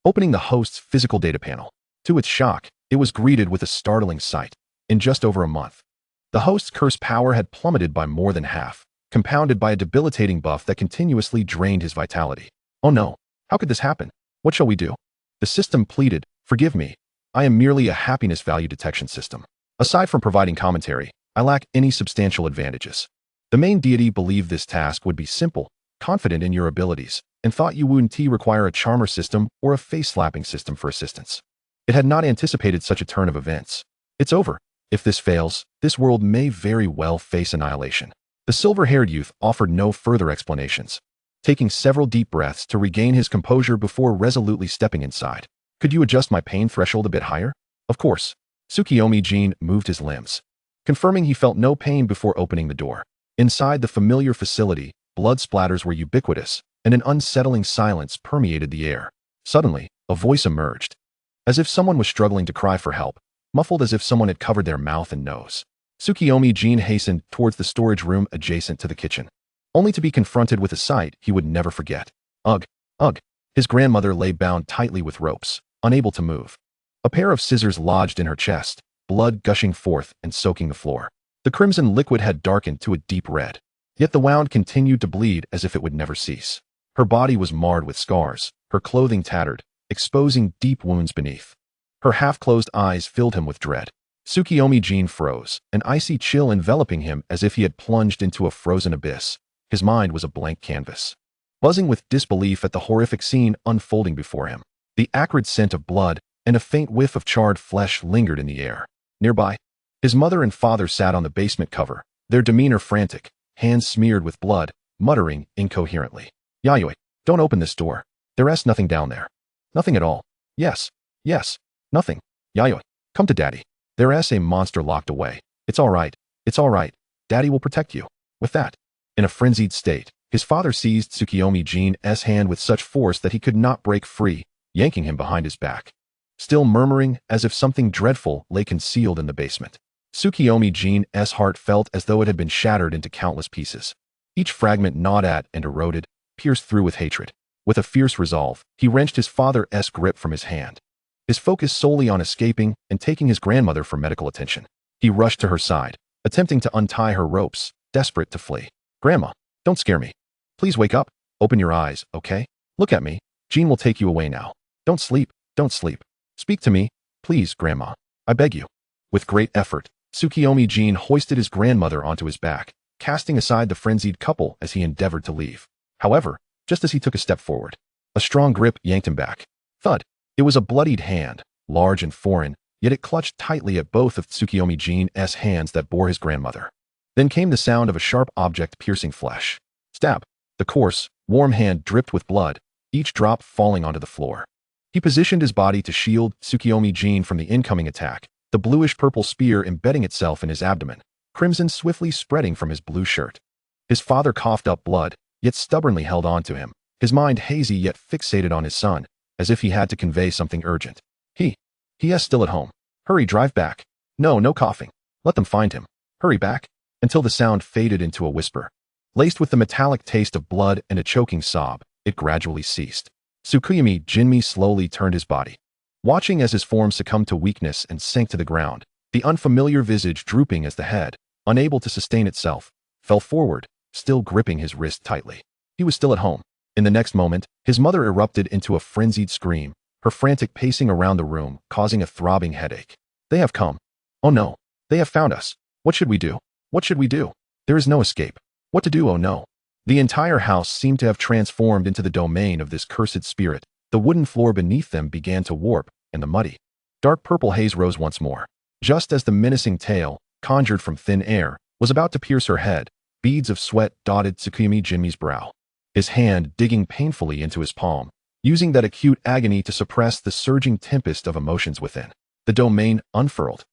opening the host's physical data panel. To its shock, it was greeted with a startling sight. In just over a month, the host's curse power had plummeted by more than half, compounded by a debilitating buff that continuously drained his vitality. Oh no, how could this happen? What shall we do? The system pleaded, forgive me. I am merely a happiness value detection system. Aside from providing commentary, I lack any substantial advantages. The main deity believed this task would be simple, confident in your abilities, and thought you wouldn't require a charmer system or a face-slapping system for assistance. It had not anticipated such a turn of events. It's over. If this fails, this world may very well face annihilation. The silver-haired youth offered no further explanations, taking several deep breaths to regain his composure before resolutely stepping inside. Could you adjust my pain threshold a bit higher? Of course. Tsukuyomi Jin moved his limbs, confirming he felt no pain before opening the door. Inside the familiar facility, blood splatters were ubiquitous, and an unsettling silence permeated the air. Suddenly, a voice emerged, as if someone was struggling to cry for help, muffled as if someone had covered their mouth and nose. Tsukuyomi Jin hastened towards the storage room adjacent to the kitchen, only to be confronted with a sight he would never forget. Ugh, ugh. His grandmother lay bound tightly with ropes, unable to move. A pair of scissors lodged in her chest, blood gushing forth and soaking the floor. The crimson liquid had darkened to a deep red, yet the wound continued to bleed as if it would never cease. Her body was marred with scars, her clothing tattered, exposing deep wounds beneath. Her half-closed eyes filled him with dread. Tsukuyomi Jin froze, an icy chill enveloping him as if he had plunged into a frozen abyss. His mind was a blank canvas, buzzing with disbelief at the horrific scene unfolding before him. The acrid scent of blood and a faint whiff of charred flesh lingered in the air. Nearby, his mother and father sat on the basement cover, their demeanor frantic, hands smeared with blood, muttering incoherently. Yayoi, don't open this door. There's nothing down there. Nothing at all. Yes, nothing. Yayoi, come to daddy. There's a monster locked away. It's all right. Daddy will protect you. With that, in a frenzied state, his father seized Tsukuyomi Jin's hand with such force that he could not break free, yanking him behind his back, still murmuring as if something dreadful lay concealed in the basement. Tsukuyomi Jin's heart felt as though it had been shattered into countless pieces. Each fragment gnawed at and eroded, pierced through with hatred. With a fierce resolve, he wrenched his father's grip from his hand, his focus solely on escaping and taking his grandmother for medical attention. He rushed to her side, attempting to untie her ropes, desperate to flee. Grandma, don't scare me. Please wake up. Open your eyes, okay? Look at me. Jean will take you away now. Don't sleep. Speak to me, please, Grandma. I beg you. With great effort, Tsukuyomi Jin hoisted his grandmother onto his back, casting aside the frenzied couple as he endeavored to leave. However, just as he took a step forward, a strong grip yanked him back. Thud. It was a bloodied hand, large and foreign, yet it clutched tightly at both of Tsukuyomi Jin's hands that bore his grandmother. Then came the sound of a sharp object piercing flesh. Stab! The coarse, warm hand dripped with blood, each drop falling onto the floor. He positioned his body to shield Tsukuyomi Jin from the incoming attack, the bluish-purple spear embedding itself in his abdomen, crimson swiftly spreading from his blue shirt. His father coughed up blood, yet stubbornly held on to him, his mind hazy yet fixated on his son, as if he had to convey something urgent. He is still at home. Hurry, drive back. No coughing. Let them find him. Hurry back. Until the sound faded into a whisper. Laced with the metallic taste of blood and a choking sob, it gradually ceased. Tsukuyomi Jinmi slowly turned his body. Watching as his form succumbed to weakness and sank to the ground, the unfamiliar visage drooping as the head, unable to sustain itself, fell forward, still gripping his wrist tightly. He was still at home. In the next moment, his mother erupted into a frenzied scream, her frantic pacing around the room causing a throbbing headache. They have come. Oh no. They have found us. What should we do? What should we do? There is no escape. What to do, oh no. The entire house seemed to have transformed into the domain of this cursed spirit. The wooden floor beneath them began to warp, and the muddy, dark purple haze rose once more. Just as the menacing tail, conjured from thin air, was about to pierce her head, beads of sweat dotted Tsukuyomi Jinmi's brow. His hand digging painfully into his palm, using that acute agony to suppress the surging tempest of emotions within. The domain unfurled.